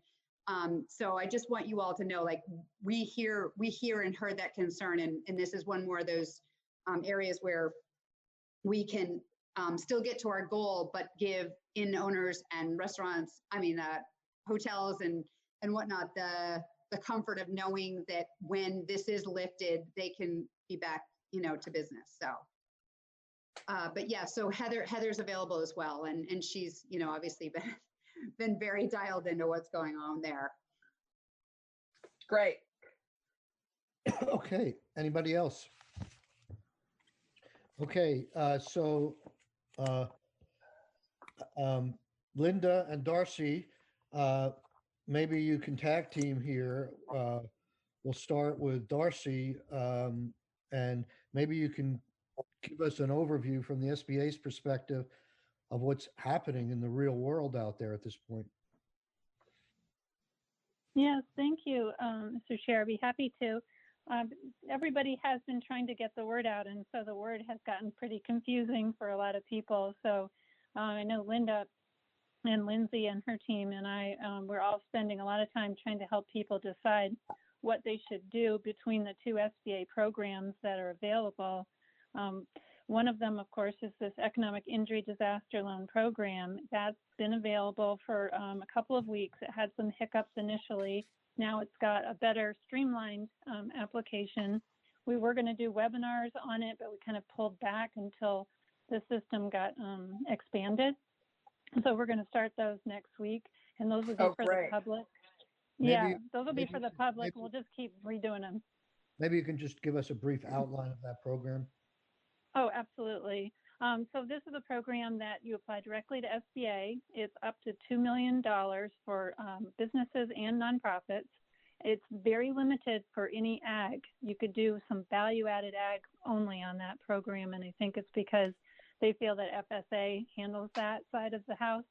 so I just want you all to know, like we hear and heard that concern. And this is one more of those areas where we can still get to our goal, but give inn owners and restaurants, hotels and whatnot, the comfort of knowing that when this is lifted, they can be back, to business. So, but yeah, so Heather's available as well. And she's, obviously been very dialed into what's going on there. Great. Okay. Anybody else? Okay. So Linda and Darcy, maybe you can tag team here. We'll start with Darcy, and maybe you can give us an overview from the SBA's perspective of what's happening in the real world out there at this point. Yes, thank you, Mr. Chair. I'd be happy to. Everybody has been trying to get the word out, and so the word has gotten pretty confusing for a lot of people. So I know Linda and Lindsay and her team and I, we're all spending a lot of time trying to help people decide what they should do between the two SBA programs that are available. One of them, of course, is this Economic Injury Disaster Loan Program. That's been available for a couple of weeks. It had some hiccups initially. Now it's got a better streamlined application. We were going to do webinars on it, but we kind of pulled back until the system got expanded. So we're going to start those next week, and those will be for the public. Yeah, those will be for the public. We'll just keep redoing them. Maybe you can just give us a brief outline of that program. Oh, absolutely. So this is a program that you apply directly to SBA. It's up to $2 million for businesses and nonprofits. It's very limited for any ag. You could do some value-added ag only on that program, and I think it's because they feel that FSA handles that side of the house.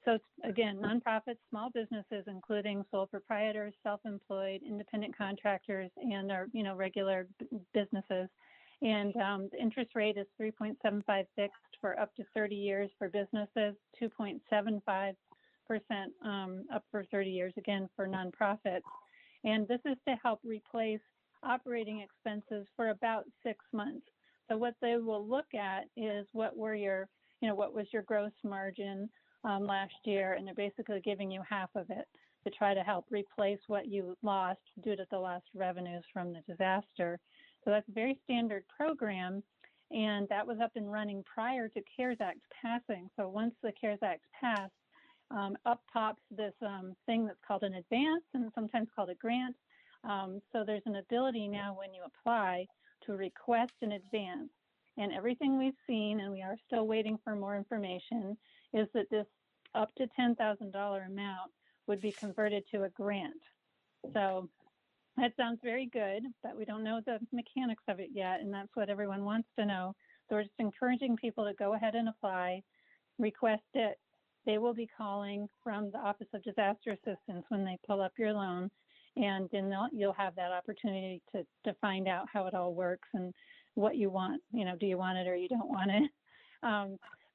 So it's, again, nonprofits, small businesses, including sole proprietors, self-employed, independent contractors, and our, regular businesses. And the interest rate is 3.75 fixed for up to 30 years for businesses, 2.75% up for 30 years, again, for nonprofits. And this is to help replace operating expenses for about 6 months. So what they will look at is what was your gross margin last year, and they're basically giving you half of it to try to help replace what you lost due to the lost revenues from the disaster. So that's a very standard program, and that was up and running prior to CARES Act passing. So once the CARES Act passed, up pops this thing that's called an advance and sometimes called a grant. So there's an ability now when you apply to request an advance. And everything we've seen, and we are still waiting for more information, is that this up to $10,000 amount would be converted to a grant. So that sounds very good, but we don't know the mechanics of it yet, and that's what everyone wants to know. So we're just encouraging people to go ahead and apply, request it. They will be calling from the Office of Disaster Assistance when they pull up your loan, and then you'll have that opportunity to find out how it all works and what you want. Do you want it or you don't want it?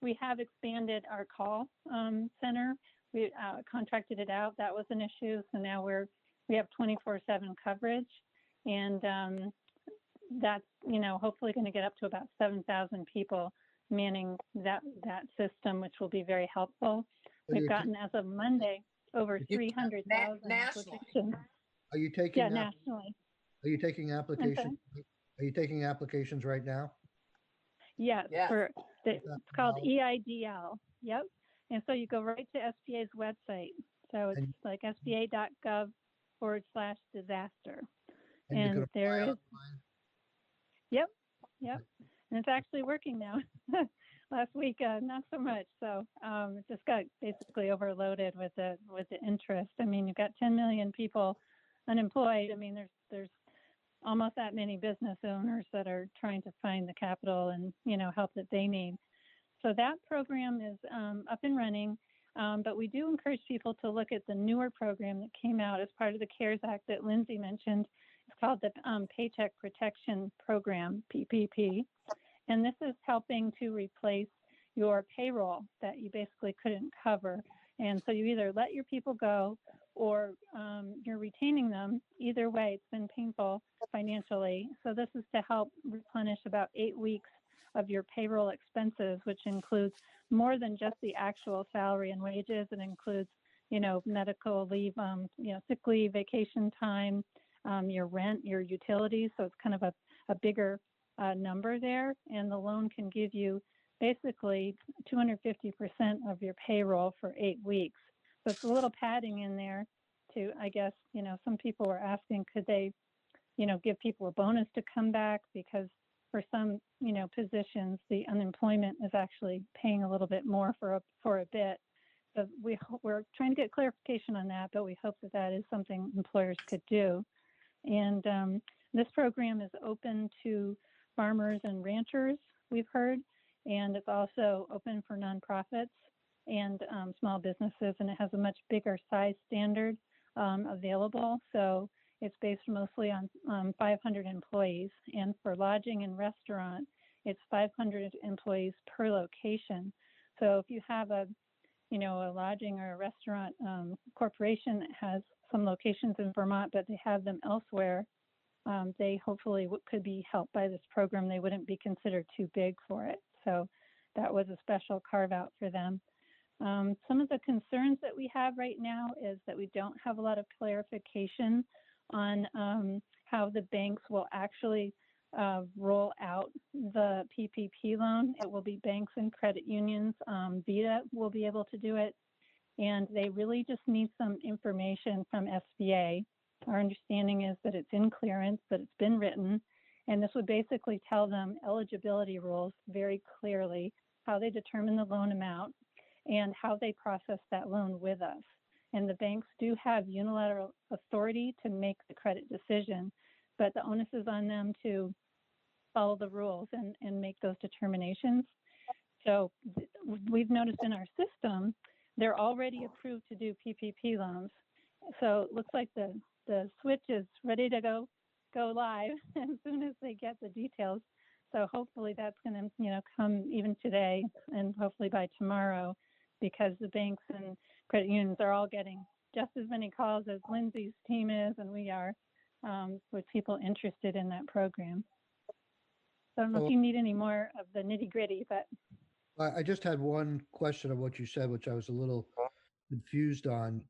We have expanded our call center. We contracted it out. That was an issue. So now we have 24/7 coverage, and that's, hopefully going to get up to about 7,000 people manning that system, which will be very helpful. We've gotten, as of Monday, over 300,000 applications. Are you taking? Yeah, nationally. Are you taking applications? Are you taking applications right now? Yes, it's called EIDL. Yep. And so you go right to SBA's website. So it's like sba.gov/disaster. And there is. Yep. And it's actually working now. Last week, not so much. So it just got basically overloaded with the interest. I mean, you've got 10 million people unemployed. I mean, there's almost that many business owners that are trying to find the capital and help that they need. So that program is up and running, but we do encourage people to look at the newer program that came out as part of the CARES Act that Lindsay mentioned. It's called the Paycheck Protection Program, PPP, and this is helping to replace your payroll that you basically couldn't cover. And so you either let your people go or you're retaining them. Either way, it's been painful financially. So this is to help replenish about 8 weeks of your payroll expenses, which includes more than just the actual salary and wages. It includes, medical leave, sick leave, vacation time, your rent, your utilities. So it's kind of a bigger number there. And the loan can give you basically 250% of your payroll for 8 weeks. So it's a little padding in there to, I guess, some people were asking, could they, give people a bonus to come back? Because for some, positions, the unemployment is actually paying a little bit more for a bit. So we're trying to get clarification on that, but we hope that is something employers could do. And this program is open to farmers and ranchers, we've heard, and it's also open for nonprofits and small businesses, and it has a much bigger size standard available. So it's based mostly on 500 employees, and for lodging and restaurant, it's 500 employees per location. So if you have a lodging or a restaurant corporation that has some locations in Vermont, but they have them elsewhere, they hopefully could be helped by this program. They wouldn't be considered too big for it. So that was a special carve out for them. Some of the concerns that we have right now is that we don't have a lot of clarification on how the banks will actually roll out the PPP loan. It will be banks and credit unions. VITA will be able to do it. And they really just need some information from SBA. Our understanding is that it's in clearance, that it's been written, and this would basically tell them eligibility rules very clearly, how they determine the loan amount, and how they process that loan with us. And the banks do have unilateral authority to make the credit decision, but the onus is on them to follow the rules and make those determinations. So we've noticed in our system, they're already approved to do PPP loans. So it looks like the switch is ready to go live as soon as they get the details. So hopefully that's going to come even today and hopefully by tomorrow, because the banks and credit unions are all getting just as many calls as Lindsay's team is, and we are, with people interested in that program. So I don't know if you need any more of the nitty gritty, but. I just had one question of what you said, which I was a little confused on.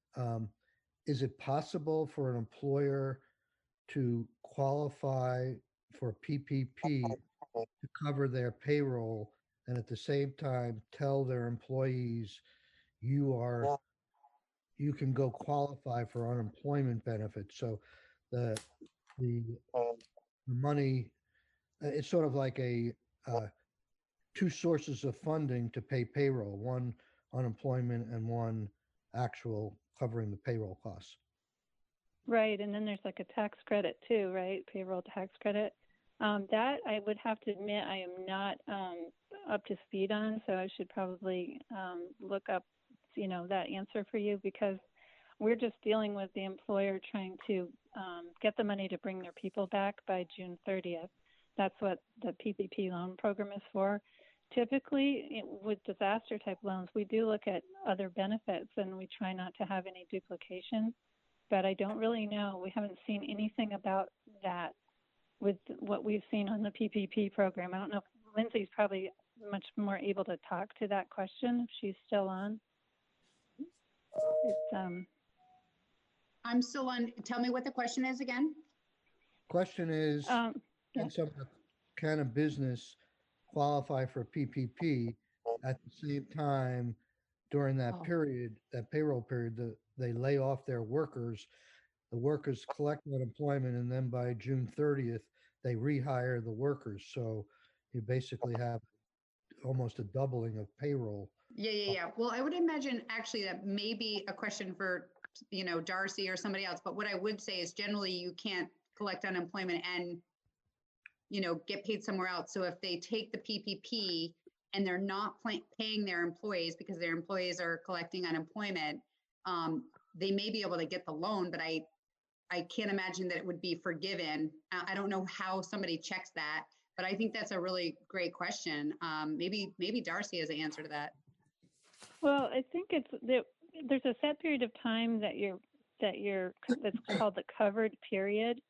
Is it possible for an employer to qualify for PPP to cover their payroll and at the same time tell their employees you can go qualify for unemployment benefits? So the money, it's sort of like a two sources of funding to pay payroll, one unemployment and one actual covering the payroll costs. Right. And then there's like a tax credit too, right? Payroll tax credit. That I would have to admit I am not up to speed on, so I should probably look up, that answer for you, because we're just dealing with the employer trying to get the money to bring their people back by June 30th. That's what the PPP loan program is for. Typically, with disaster type loans, we do look at other benefits and we try not to have any duplication, but I don't really know. We haven't seen anything about that with what we've seen on the PPP program. I don't know if Lindsay's probably much more able to talk to that question if she's still on. It's, I'm still on. Tell me what the question is again. Question is, yeah. can a business qualify for PPP at the same time during that period, that payroll period, they lay off their workers, the workers collect unemployment, and then by June 30th, they rehire the workers. So you basically have almost a doubling of payroll. Yeah. Well, I would imagine actually that may be a question for, Darcy or somebody else. But what I would say is generally you can't collect unemployment and, get paid somewhere else. So if they take the PPP and they're not paying their employees because their employees are collecting unemployment, they may be able to get the loan, but I can't imagine that it would be forgiven. I don't know how somebody checks that, but I think that's a really great question. Maybe Darcy has an answer to that. Well, I think there's a set period of time that's called the covered period.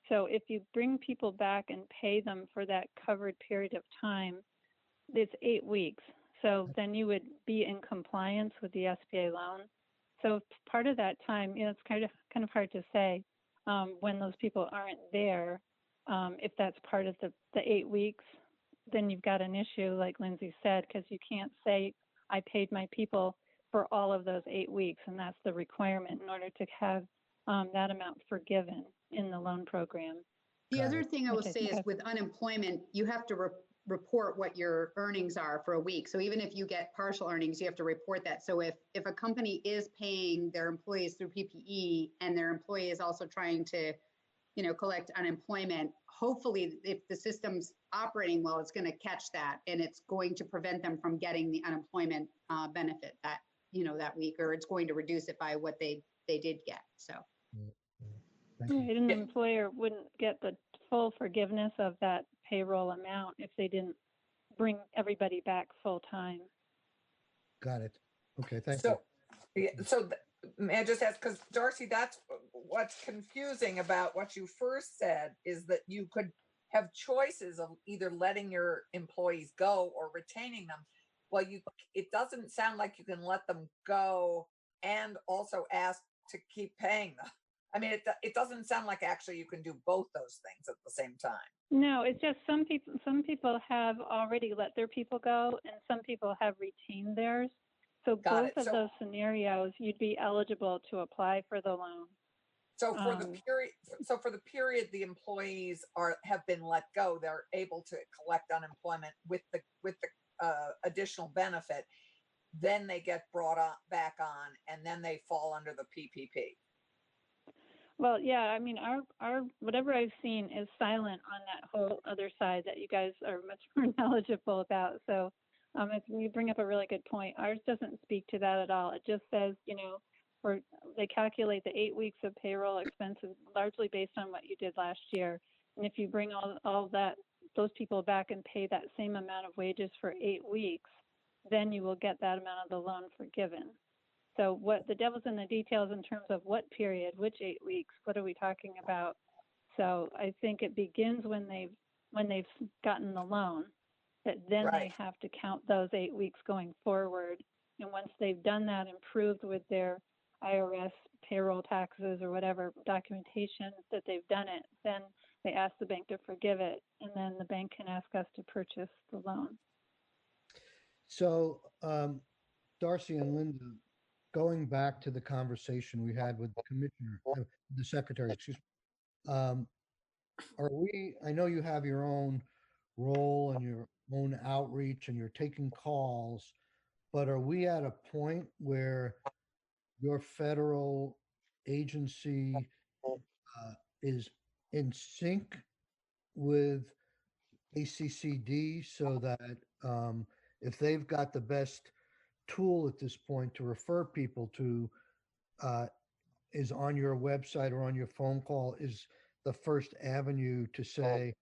So if you bring people back and pay them for that covered period of time, it's 8 weeks. So then you would be in compliance with the SBA loan. So part of that time, it's kind of hard to say when those people aren't there. If that's part of the 8 weeks, then you've got an issue, like Lindsay said, because you can't say I paid my people for all of those 8 weeks, and that's the requirement in order to have that amount forgiven in the loan program. The other thing I will say is with unemployment, you have to report what your earnings are for a week. So even if you get partial earnings, you have to report that. So if a company is paying their employees through PPE and their employee is also trying to, collect unemployment, hopefully if the system's operating well, it's going to catch that and it's going to prevent them from getting the unemployment benefit that, that week, or it's going to reduce it by what they did get. So. Right, an employer wouldn't get the full forgiveness of that payroll amount if they didn't bring everybody back full time. Got it. Okay, thank you. Yeah, so may I just ask, because Darcy, that's what's confusing about what you first said is that you could have choices of either letting your employees go or retaining them. Well, it doesn't sound like you can let them go and also ask to keep paying them. I mean, it doesn't sound like actually you can do both those things at the same time. No, it's just some people have already let their people go and some people have retained theirs. So both of those scenarios, you'd be eligible to apply for the loan. So for the period the employees have been let go, they're able to collect unemployment with the additional benefit. Then they get brought back on, and then they fall under the PPP. Well, yeah, I mean, our whatever I've seen is silent on that whole other side that you guys are much more knowledgeable about. So you bring up a really good point. Ours doesn't speak to that at all. It just says, they calculate the 8 weeks of payroll expenses largely based on what you did last year. And if you bring all those people back and pay that same amount of wages for 8 weeks, then you will get that amount of the loan forgiven. So what the devil's in the details in terms of what period, which 8 weeks, what are we talking about? So I think it begins when they've gotten the loan, that then they have to count those 8 weeks going forward. And once they've done that and proved with their IRS payroll taxes or whatever documentation that they've done it, then they ask the bank to forgive it, and then the bank can ask us to purchase the loan. So Darcy and Linda, going back to the conversation we had with the commissioner, the secretary, excuse me, I know you have your own role and your own outreach and you're taking calls, but are we at a point where your federal agency is in sync with ACCD so that if they've got the best tool at this point to refer people to is on your website or on your phone call is the first avenue to say,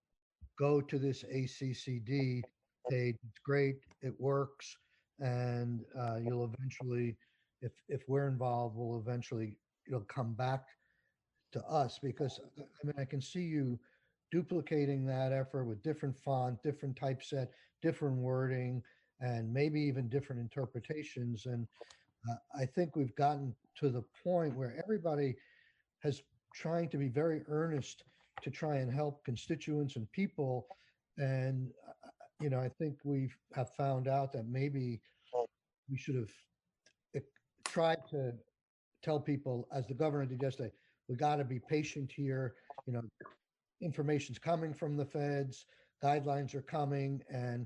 go to this ACCD page. It's great. It works. And you'll eventually, if we're involved, it'll come back to us because I mean, I can see you duplicating that effort with different font, different typeset, different wording, and maybe even different interpretations. And I think we've gotten to the point where everybody has trying to be very earnest to try and help constituents and people. And, I think we have found out that maybe we should have tried to tell people, as the governor did yesterday, we got to be patient here. Information's coming from the feds, guidelines are coming, and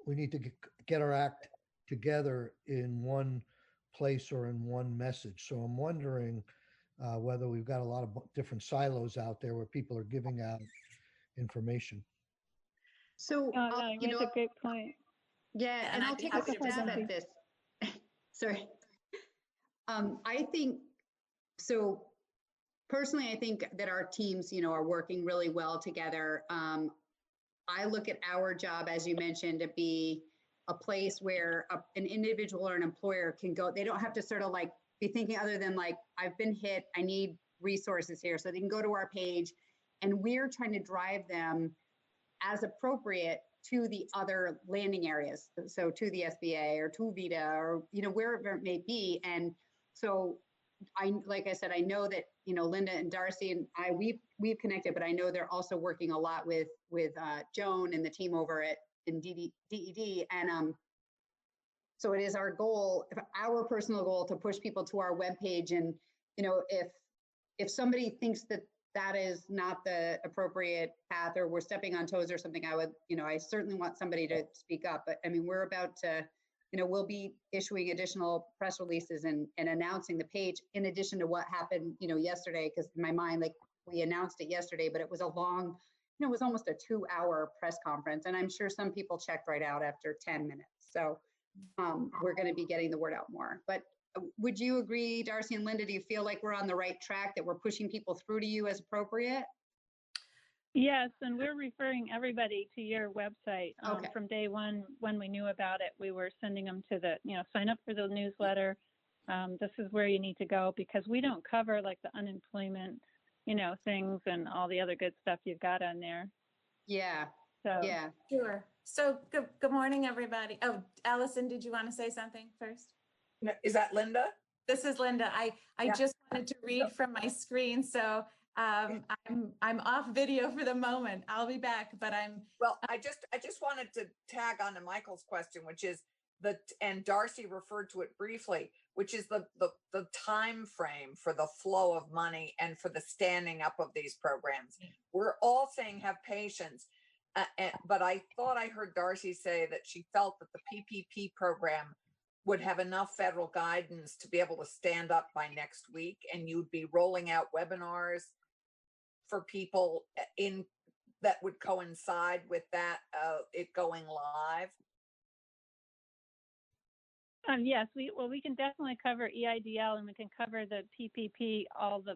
we need to get our act together in one place or in one message. So I'm wondering whether we've got a lot of different silos out there where people are giving out information. So, you raise a great point. Yeah, and I'll take a stab at this. Sorry. I think, so personally, I think that our teams, are working really well together. I look at our job, as you mentioned, to be a place where an individual or an employer can go. They don't have to sort of like be thinking other than like, I've been hit, I need resources here. So they can go to our page, and we're trying to drive them as appropriate to the other landing areas. So to the SBA or to VITA or, wherever it may be. And so like I said, I know that, Linda and Darcy and we've connected, but I know they're also working a lot with Joan and the team over in DED. And so it is our goal, our personal goal, to push people to our webpage. And, if somebody thinks that is not the appropriate path, or we're stepping on toes or something, I would, I certainly want somebody to speak up. But I mean, we're about to, we'll be issuing additional press releases and announcing the page in addition to what happened, yesterday, because in my mind, like, we announced it yesterday, but it was a long, it was almost a 2-hour press conference. And I'm sure some people checked right out after 10 minutes. So we're going to be getting the word out more. But would you agree, Darcy and Linda, do you feel like we're on the right track, that we're pushing people through to you as appropriate? Yes, and we're referring everybody to your website. Okay. From day one, when we knew about it, we were sending them to the, sign up for the newsletter. This is where you need to go, because we don't cover like the unemployment, things and all the other good stuff you've got on there. Yeah. So yeah. Sure. So good morning, everybody. Oh, Allison, did you want to say something first? No, is that Linda? This is Linda. I just wanted to read from my screen, so I'm off video for the moment. I'll be back, but well. I just wanted to tag on to Michael's question, which is and Darcy referred to it briefly, which is the time frame for the flow of money and for the standing up of these programs. We're all saying have patience, but I thought I heard Darcy say that she felt that the PPP program would have enough federal guidance to be able to stand up by next week, and you'd be rolling out webinars for people that would coincide with that, it going live. Yes, we can definitely cover EIDL, and we can cover the PPP, all the,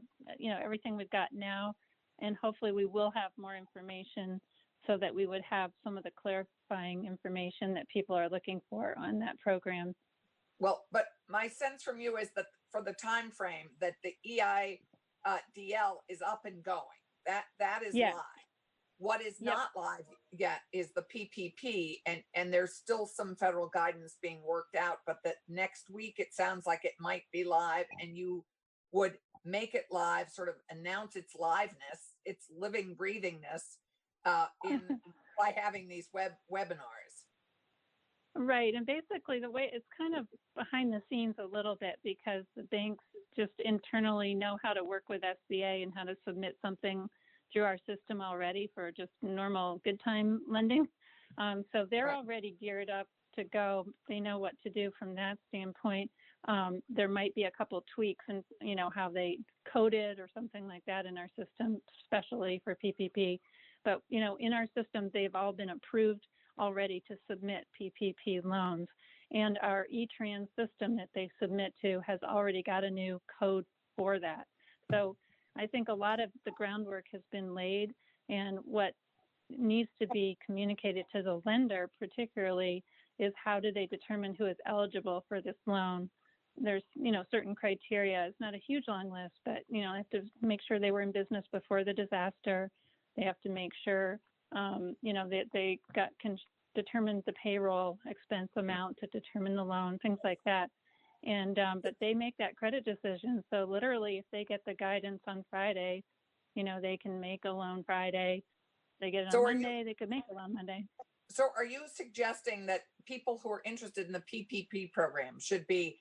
everything we've got now, and hopefully we will have more information so that we would have some of the clarifying information that people are looking for on that program. Well, but my sense from you is that for the time frame that the EIDL is up and going, that is live. What is not live yet is the PPP, and there's still some federal guidance being worked out, but that next week it sounds like it might be live, and you would make it live, sort of announce its liveness, its living breathingness by having these webinars. Right. And basically the way it's kind of behind the scenes a little bit, because the banks just internally know how to work with SBA and how to submit something through our system already for just normal good time lending. So they're already geared up to go. They know what to do from that standpoint. There might be a couple tweaks in, how they code it or something like that in our system, especially for PPP. But, in our system, they've all been approved already to submit PPP loans, and our E-Trans system that they submit to has already got a new code for that. So I think a lot of the groundwork has been laid, and what needs to be communicated to the lender particularly is how do they determine who is eligible for this loan there's, certain criteria. It's not a huge long list, but, I have to make sure they were in business before the disaster. They have to make sure, that they determined the payroll expense amount to determine the loan, things like that. And, but they make that credit decision. So literally, if they get the guidance on Friday, they can make a loan Friday. They get it on Monday, they could make a loan Monday. So are you suggesting that people who are interested in the PPP program should be,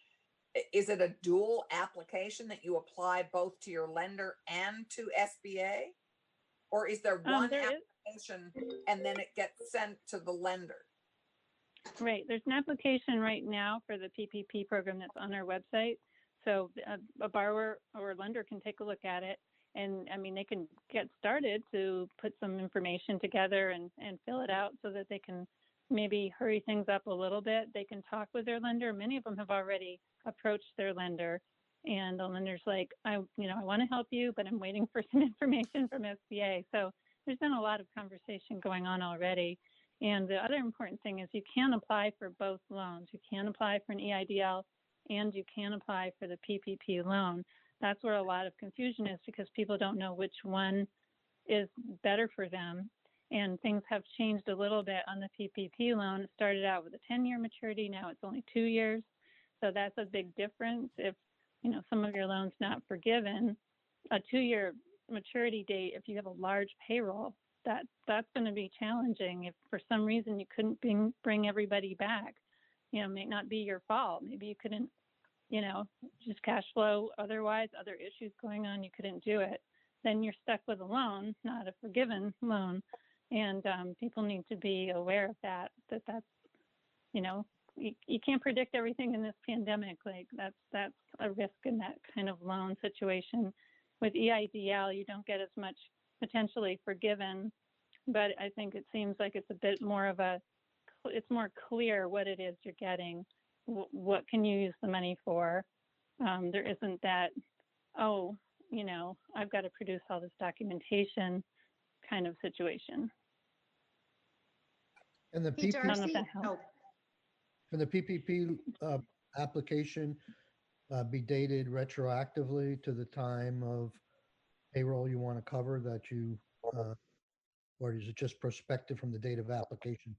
is it a dual application that you apply both to your lender and to SBA? Or is there one application and then it gets sent to the lender? Right. There's an application right now for the PPP program that's on our website. So a borrower or lender can take a look at it. And I mean, they can get started to put some information together and fill it out so that they can maybe hurry things up a little bit. They can talk with their lender. Many of them have already approached their lender, and the lender's like, I want to help you, but I'm waiting for some information from SBA. So there's been a lot of conversation going on already. And the other important thing is you can apply for both loans. You can apply for an EIDL and you can apply for the PPP loan. That's where a lot of confusion is because people don't know which one is better for them. And things have changed a little bit on the PPP loan. It started out with a 10-year maturity. Now it's only 2 years. So that's a big difference. If, some of your loans not forgiven, a 2-year maturity date, if you have a large payroll, that's going to be challenging. If for some reason you couldn't bring everybody back, it may not be your fault. Maybe you couldn't, just cash flow. Otherwise, other issues going on, you couldn't do it. Then you're stuck with a loan, not a forgiven loan. And people need to be aware of that's, you can't predict everything in this pandemic. Like that's a risk in that kind of loan situation. With EIDL, you don't get as much potentially forgiven, but I think it seems like it's a bit more of it's more clear what it is you're getting. What can you use the money for? There isn't that, I've got to produce all this documentation kind of situation. And the Hey, Darcy. Can the PPP application be dated retroactively to the time of payroll you want to cover that you, or is it just prospective from the date of application?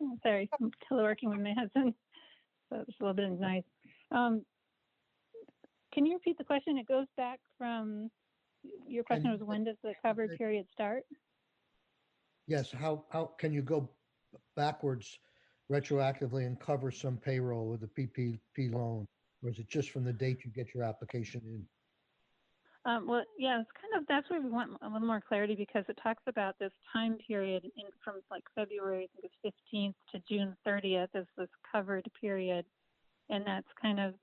Oh, sorry, I'm teleworking with my husband, so it's a little bit nice. Can you repeat the question? It goes back from, your question was when does the cover period start? Yes, how can you go backwards retroactively and cover some payroll with the PPP loan? Or is it just from the date you get your application in? Well, yeah, it's that's where we want a little more clarity because it talks about this time period from like February, I think it's 15th to June 30th is this covered period. And that's kind of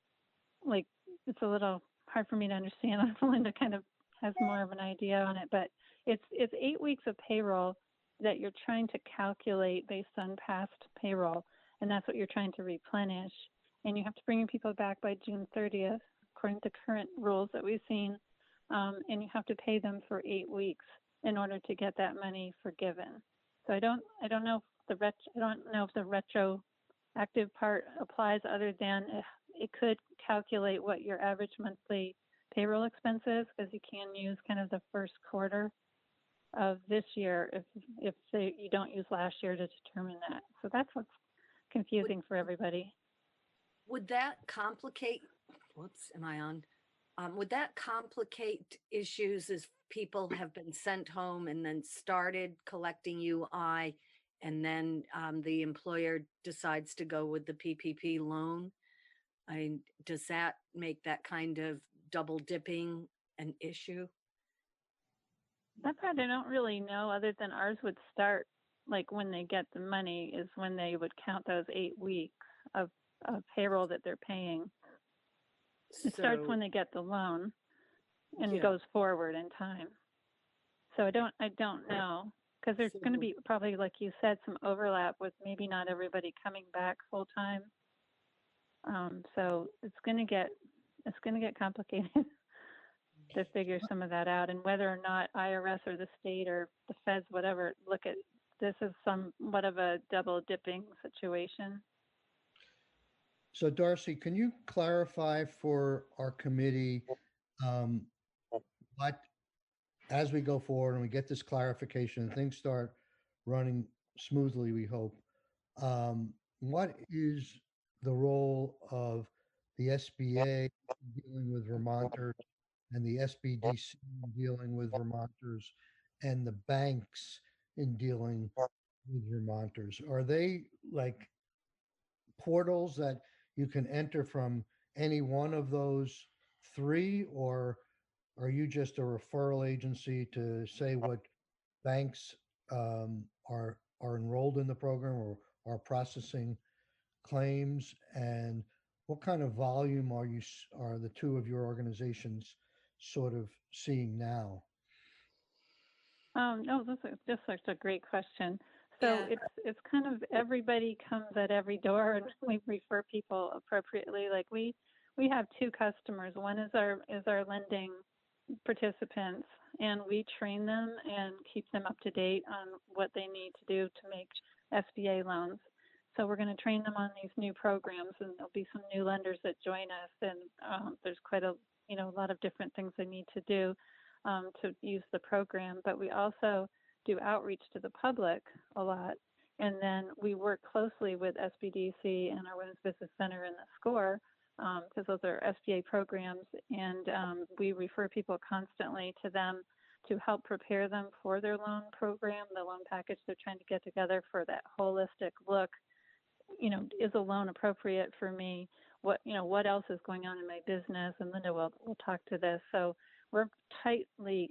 like, it's a little hard for me to understand. Linda kind of has more of an idea on it, but it's 8 weeks of payroll that you're trying to calculate based on past payroll. And that's what you're trying to replenish. And you have to bring your people back by June 30th, according to current rules that we've seen. And you have to pay them for 8 weeks in order to get that money forgiven. So I don't know if the retroactive part applies other than it could calculate what your average monthly payroll expense is, because you can use kind of the first quarter of this year if you don't use last year to determine that. So that's what's confusing for everybody. Would that complicate, whoops, am I on? Would that complicate issues as people have been sent home and then started collecting UI and then the employer decides to go with the PPP loan? Does that make that kind of double dipping an issue? That part I don't really know, other than ours would start like when they get the money is when they would count those 8 weeks of payroll that they're paying. It starts when they get the loan and goes forward in time. So I don't know, because there's going to be probably, like you said, some overlap with maybe not everybody coming back full time. So it's going to get complicated to figure some of that out, and whether or not IRS or the state or the feds, whatever, look at this as somewhat of a double dipping situation. So Darcy, can you clarify for our committee what, as we go forward and we get this clarification and things start running smoothly, we hope, what is the role of the SBA dealing with Vermonters and the SBDC dealing with Vermonters and the banks in dealing with Vermonters? Are they like portals that you can enter from any one of those three, or are you just a referral agency to say what banks are enrolled in the program or are processing claims, and what kind of volume are the two of your organizations sort of seeing now? No, this is just such a great question. So it's kind of everybody comes at every door, and we refer people appropriately. Like we have two customers. One is our lending participants, and we train them and keep them up to date on what they need to do to make SBA loans. So we're going to train them on these new programs, and there'll be some new lenders that join us, and there's quite a lot of different things they need to do to use the program. But we also do outreach to the public a lot, and then we work closely with SBDC and our Women's Business Center and the SCORE, because those are SBA programs, and we refer people constantly to them to help prepare them for their loan program, the loan package they're trying to get together for that holistic look. Is a loan appropriate for me? What else is going on in my business? And Linda will talk to this. So we're tightly,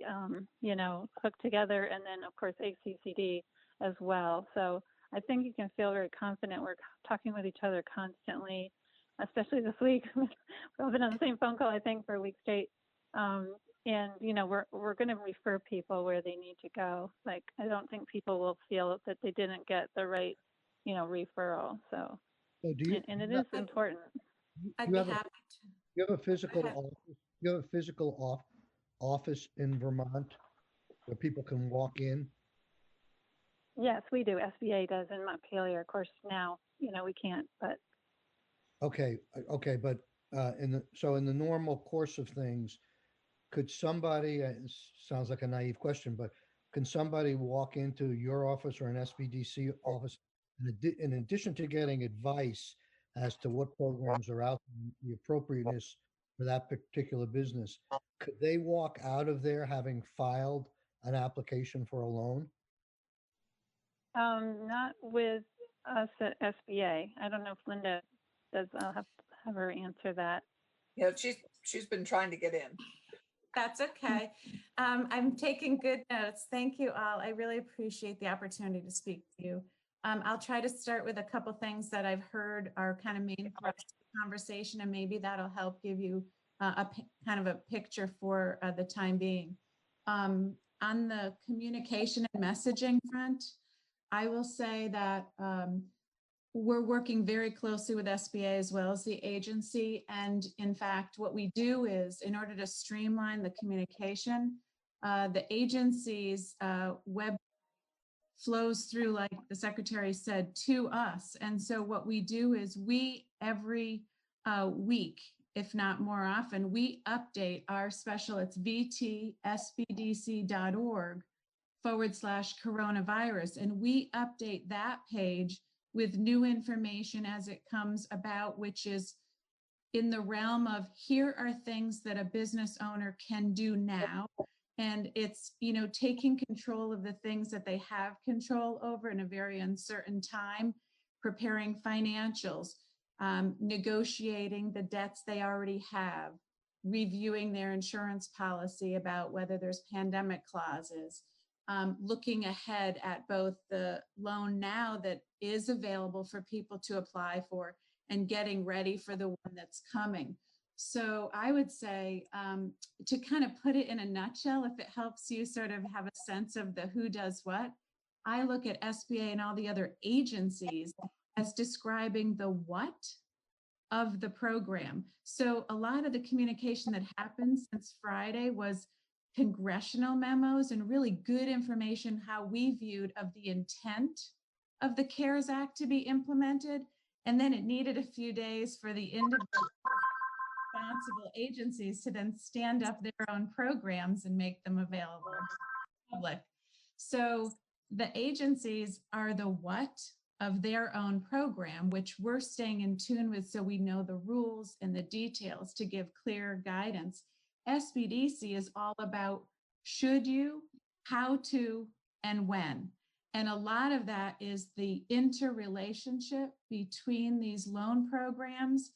hooked together, and then of course ACCD as well. So I think you can feel very confident. We're talking with each other constantly, especially this week. We've been on the same phone call, I think, for a week straight. And we're going to refer people where they need to go. Like, I don't think people will feel that they didn't get the right, referral. So, and it is important. I'd be happy to. You have a physical office. You have a physical office in Vermont where people can walk in. Yes, we do. SBA does in Montpelier. Of course, now we can't. But okay. But in the normal course of things, could somebody? It sounds like a naive question, but can somebody walk into your office or an SBDC office, in addition to getting advice as to what programs are out there, the appropriateness for that particular business, could they walk out of there having filed an application for a loan? Not with us at SBA. I don't know if Linda does. I'll have to have her answer that. Yeah, she's been trying to get in. That's okay. I'm taking good notes. Thank you all. I really appreciate the opportunity to speak to you. I'll try to start with a couple things that I've heard are kind of main thrust of the conversation, and maybe that'll help give you kind of a picture for the time being. On the communication and messaging front, I will say that we're working very closely with SBA as well as the agency. And in fact, what we do is, in order to streamline the communication, the agency's web flows through, like the secretary said, to us. And so what we do is we, every week, if not more often, we update our special, it's vtsbdc.org/coronavirus. And we update that page with new information as it comes about, which is in the realm of, here are things that a business owner can do now. And it's, taking control of the things that they have control over in a very uncertain time, preparing financials, negotiating the debts they already have, reviewing their insurance policy about whether there's pandemic clauses, looking ahead at both the loan now that is available for people to apply for and getting ready for the one that's coming. So I would say, to kind of put it in a nutshell, if it helps you sort of have a sense of the who does what, I look at SBA and all the other agencies as describing the what of the program. So a lot of the communication that happened since Friday was congressional memos and really good information how we viewed of the intent of the CARES Act to be implemented And then it needed a few days for the individual responsible agencies to then stand up their own programs and make them available to the public. So the agencies are the what of their own program, which we're staying in tune with so we know the rules and the details to give clear guidance. SBDC is all about should you, how to, and when. And a lot of that is the interrelationship between these loan programs.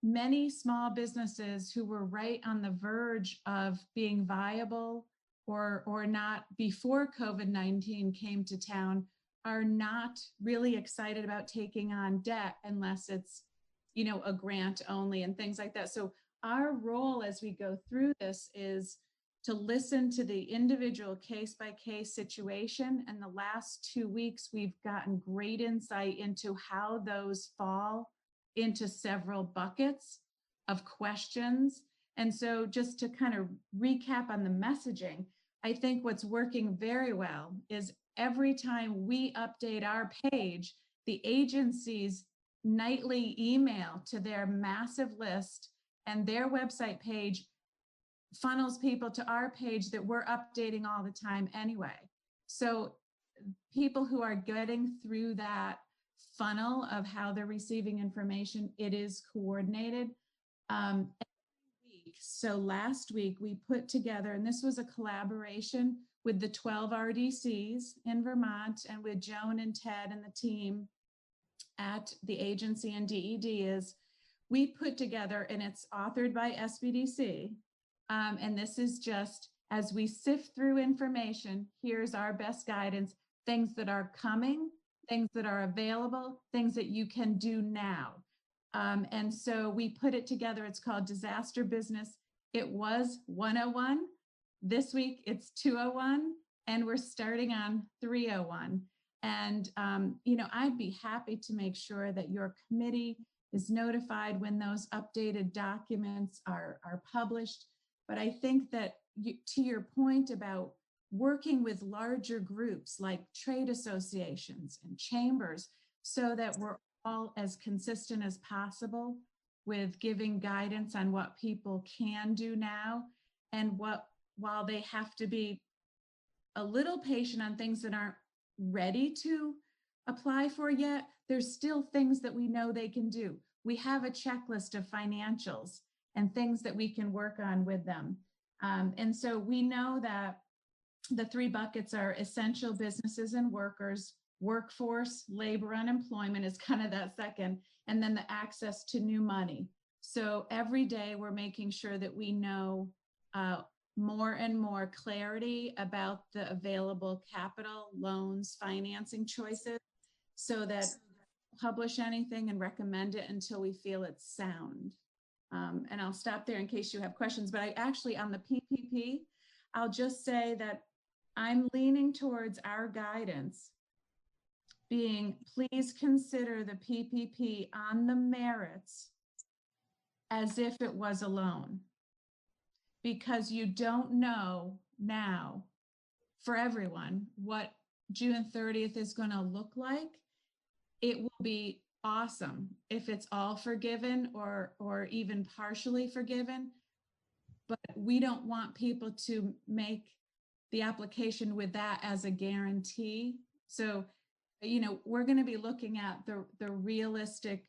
Many small businesses who were right on the verge of being viable or not before COVID-19 came to town are not really excited about taking on debt unless it's, you know, a grant only and things like that. So our role as we go through this is to listen to the individual case-by-case situation. And the last 2 weeks, we've gotten great insight into how those fall into several buckets of questions. And so just to kind of recap on the messaging, I think what's working very well is every time we update our page, the agency's nightly email to their massive list and their website page funnels people to our page that we're updating all the time anyway. So people who are getting through that funnel of how they're receiving information, it is coordinated. Every week. So last week we put together, and this was a collaboration with the 12 RDCs in Vermont and with Joan and Ted and the team at the agency and DED is we put together, and it's authored by SBDC. And this is just as we sift through information, here's our best guidance, things that are coming, things that are available, things that you can do now. And so we put it together. It's called Disaster Business. It was 101. This week it's 201, and we're starting on 301. And, you know, I'd be happy to make sure that your committee is notified when those updated documents are published. But I think that to your point about working with larger groups like trade associations and chambers so that we're all as consistent as possible with giving guidance on what people can do now and what, while they have to be a little patient on things that aren't ready to apply for yet, there's still things that we know they can do. We have a checklist of financials and things that we can work on with them. And so we know that the three buckets are essential businesses and workers, workforce, labor, unemployment is kind of that second, and then the access to new money. So every day we're making sure that we know more and more clarity about the available capital, loans, financing choices so that publish anything and recommend it until we feel it's sound. And I'll stop there in case you have questions, but I actually, on the PPP, I'll just say that I'm leaning towards our guidance being, please consider the PPP on the merits as if it was a loan, because you don't know now for everyone what June 30th is going to look like. It will be awesome if it's all forgiven or even partially forgiven, but we don't want people to make the application with that as a guarantee. So, you know, we're going to be looking at the realistic,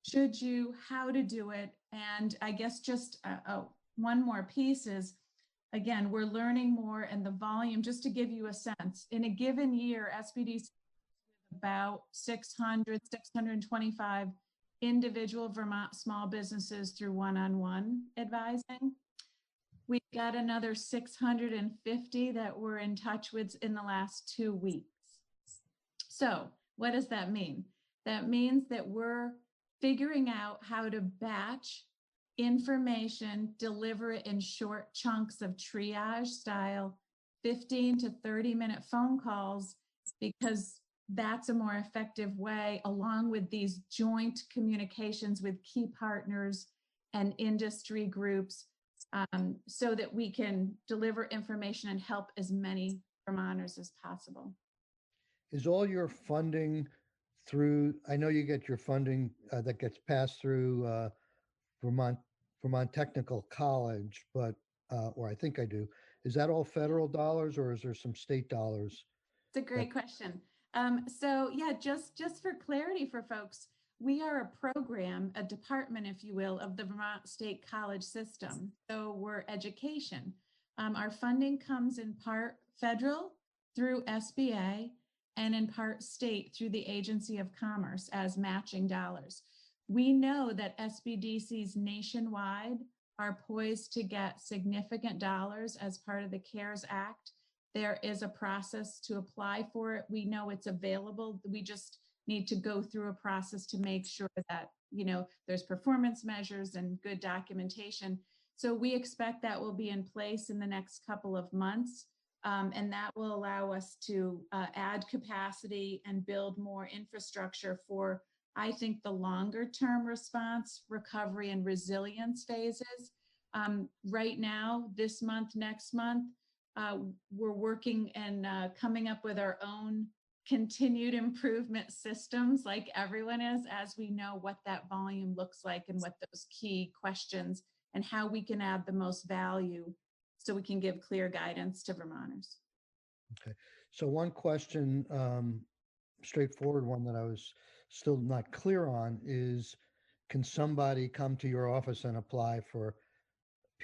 should you, how to do it. And I guess just one more piece is, again, we're learning more, and the volume, just to give you a sense, in a given year, SBDC about 600, 625 individual Vermont small businesses through one-on-one advising. We got another 650 that we're in touch with in the last 2 weeks. So what does that mean? That means that we're figuring out how to batch information, deliver it in short chunks of triage style, 15 to 30-minute phone calls, because that's a more effective way, along with these joint communications with key partners and industry groups, so that we can deliver information and help as many Vermonters as possible. Is all your funding through, I know you get your funding that gets passed through Vermont, Vermont Technical College, but, or I think I do. Is that all federal dollars or is there some state dollars? It's a great question. So yeah, just for clarity for folks, we are a program, a department, if you will, of the Vermont State College system. So we're education. Our funding comes in part federal through SBA and in part state through the Agency of Commerce as matching dollars. We know that SBDCs nationwide are poised to get significant dollars as part of the CARES Act. There is a process to apply for it. We know it's available. We just need to go through a process to make sure that, you know, there's performance measures and good documentation. So we expect that will be in place in the next couple of months. And that will allow us to add capacity and build more infrastructure for, I think, the longer term response, recovery, and resilience phases. Right now, this month, next month, we're working and coming up with our own continued improvement systems like everyone is, as we know what that volume looks like and what those key questions and how we can add the most value so we can give clear guidance to Vermonters. Okay. So one question, straightforward one that I was still not clear on is, can somebody come to your office and apply for